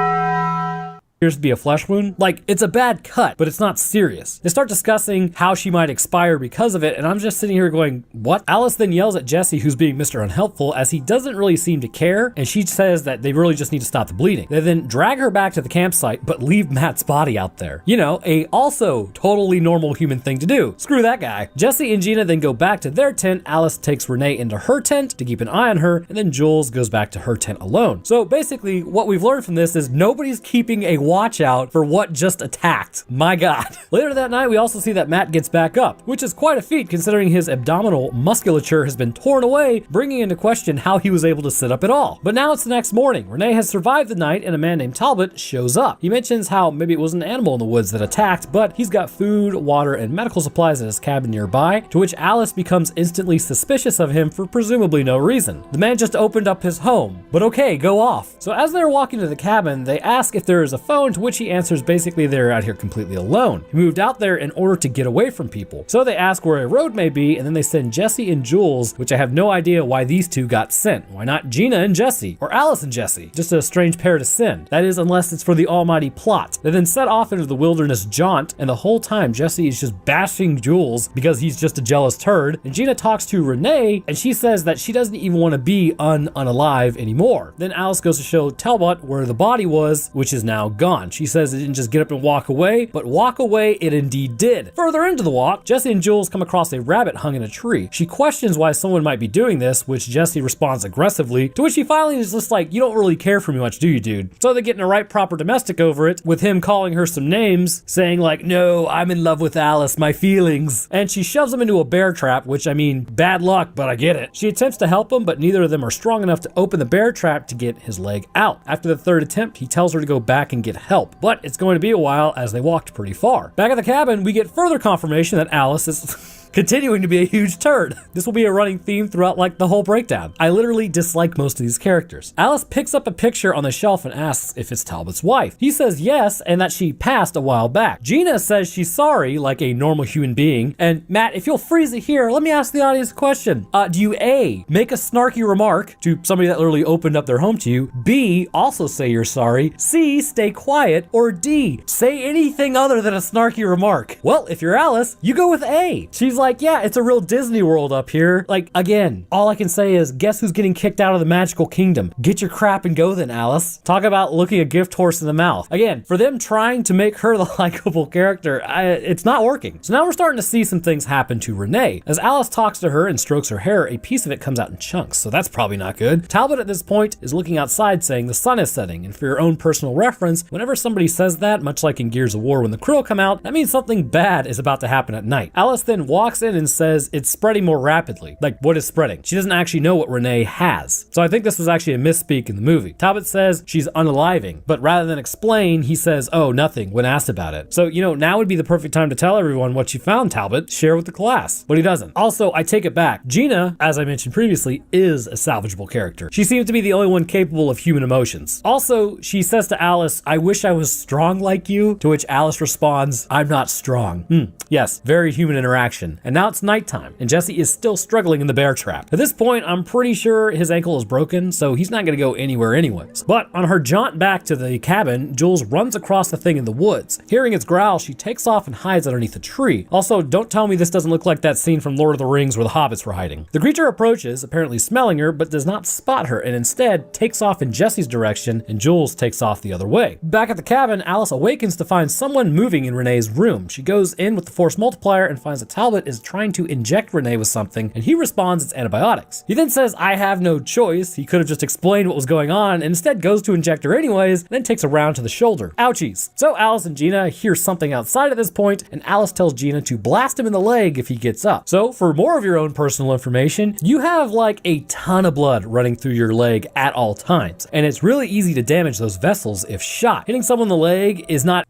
Appears to be a flesh wound. Like, it's a bad cut, but it's not serious. They start discussing how she might expire because of it, and I'm just sitting here going, what? Alice then yells at Jesse, who's being Mr. Unhelpful, as he doesn't really seem to care, and she says that they really just need to stop the bleeding. They then drag her back to the campsite, but leave Matt's body out there. You know, a also totally normal human thing to do. Screw that guy. Jesse and Gina then go back to their tent. Alice takes Renee into her tent to keep an eye on her, and then Jules goes back to her tent alone. So basically, what we've learned from this is nobody's keeping a watch out for what just attacked. My God. Later that night, we also see that Matt gets back up, which is quite a feat considering his abdominal musculature has been torn away, bringing into question how he was able to sit up at all. But now it's the next morning. Renee has survived the night and a man named Talbot shows up. He mentions how maybe it was an animal in the woods that attacked, but he's got food, water, and medical supplies at his cabin nearby, to which Alice becomes instantly suspicious of him for presumably no reason. The man just opened up his home, but okay, go off. So as they're walking to the cabin, they ask if there is a phone, to which he answers basically they're out here completely alone. He moved out there in order to get away from people. So they ask where a road may be, and then they send Jesse and Jules, which I have no idea why these two got sent. Why not Gina and Jesse? Or Alice and Jesse? Just a strange pair to send. That is, unless it's for the almighty plot. They then set off into the wilderness jaunt, and the whole time Jesse is just bashing Jules because he's just a jealous turd. And Gina talks to Renee, and she says that she doesn't even want to be unalive anymore. Then Alice goes to show Talbot where the body was, which is now gone. She says it didn't just get up and walk away, but walk away it indeed did. Further into the walk, Jesse and Jules come across a rabbit hung in a tree. She questions why someone might be doing this, which Jesse responds aggressively, to which she finally is just like, you don't really care for me much, do you, dude? So they get in a right proper domestic over it, with him calling her some names, saying like, no, I'm in love with Alice, my feelings. And she shoves him into a bear trap, which I mean, bad luck, but I get it. She attempts to help him, but neither of them are strong enough to open the bear trap to get his leg out. After the third attempt, he tells her to go back and get help, but it's going to be a while as they walked pretty far. Back at the cabin, we get further confirmation that Alice is continuing to be a huge turd. This will be a running theme throughout like the whole breakdown. I literally dislike most of these characters. Alice picks up a picture on the shelf and asks if it's Talbot's wife. He says yes, and that she passed a while back. Gina says she's sorry, like a normal human being. And Matt, if you'll freeze it here, let me ask the audience a question. Do you A, make a snarky remark to somebody that literally opened up their home to you? B, also say you're sorry? C, stay quiet? Or D, say anything other than a snarky remark? Well, if you're Alice, you go with A. She's like, yeah, it's a real Disney World up here. Like, again, all I can say is, guess who's getting kicked out of the magical kingdom? Get your crap and go then, Alice. Talk about looking a gift horse in the mouth. Again, for them trying to make her the likable character, it's not working. So now we're starting to see some things happen to Renee. As Alice talks to her and strokes her hair, a piece of it comes out in chunks, so that's probably not good. Talbot at this point is looking outside saying the sun is setting, and for your own personal reference, whenever somebody says that, much like in Gears of War when the Krill come out, that means something bad is about to happen at night. Alice then walks in and says it's spreading more rapidly. Like, what is spreading? She doesn't actually know what Renee has. So I think this was actually a misspeak in the movie. Talbot says she's unaliving, but rather than explain, he says, oh, nothing, when asked about it. So, you know, now would be the perfect time to tell everyone what you found, Talbot. Share with the class. But he doesn't. Also, I take it back. Gina, as I mentioned previously, is a salvageable character. She seems to be the only one capable of human emotions. Also, she says to Alice, I wish I was strong like you, to which Alice responds, I'm not strong. Yes, very human interaction. And now it's nighttime, and Jesse is still struggling in the bear trap. At this point, I'm pretty sure his ankle is broken, so he's not gonna go anywhere anyways. But on her jaunt back to the cabin, Jules runs across the thing in the woods. Hearing its growl, she takes off and hides underneath a tree. Also, don't tell me this doesn't look like that scene from Lord of the Rings where the hobbits were hiding. The creature approaches, apparently smelling her, but does not spot her, and instead takes off in Jesse's direction, and Jules takes off the other way. Back at the cabin, Alice awakens to find someone moving in Renee's room. She goes in with the force multiplier and finds that Talbot is trying to inject Renee with something, and he responds it's antibiotics. He then says, I have no choice. He could have just explained what was going on, and instead goes to inject her anyways, and then takes a round to the shoulder. Ouchies. So Alice and Gina hear something outside at this point, and Alice tells Gina to blast him in the leg if he gets up. So for more of your own personal information, you have like a ton of blood running through your leg at all times, and it's really easy to damage those vessels if shot. Hitting someone in the leg is not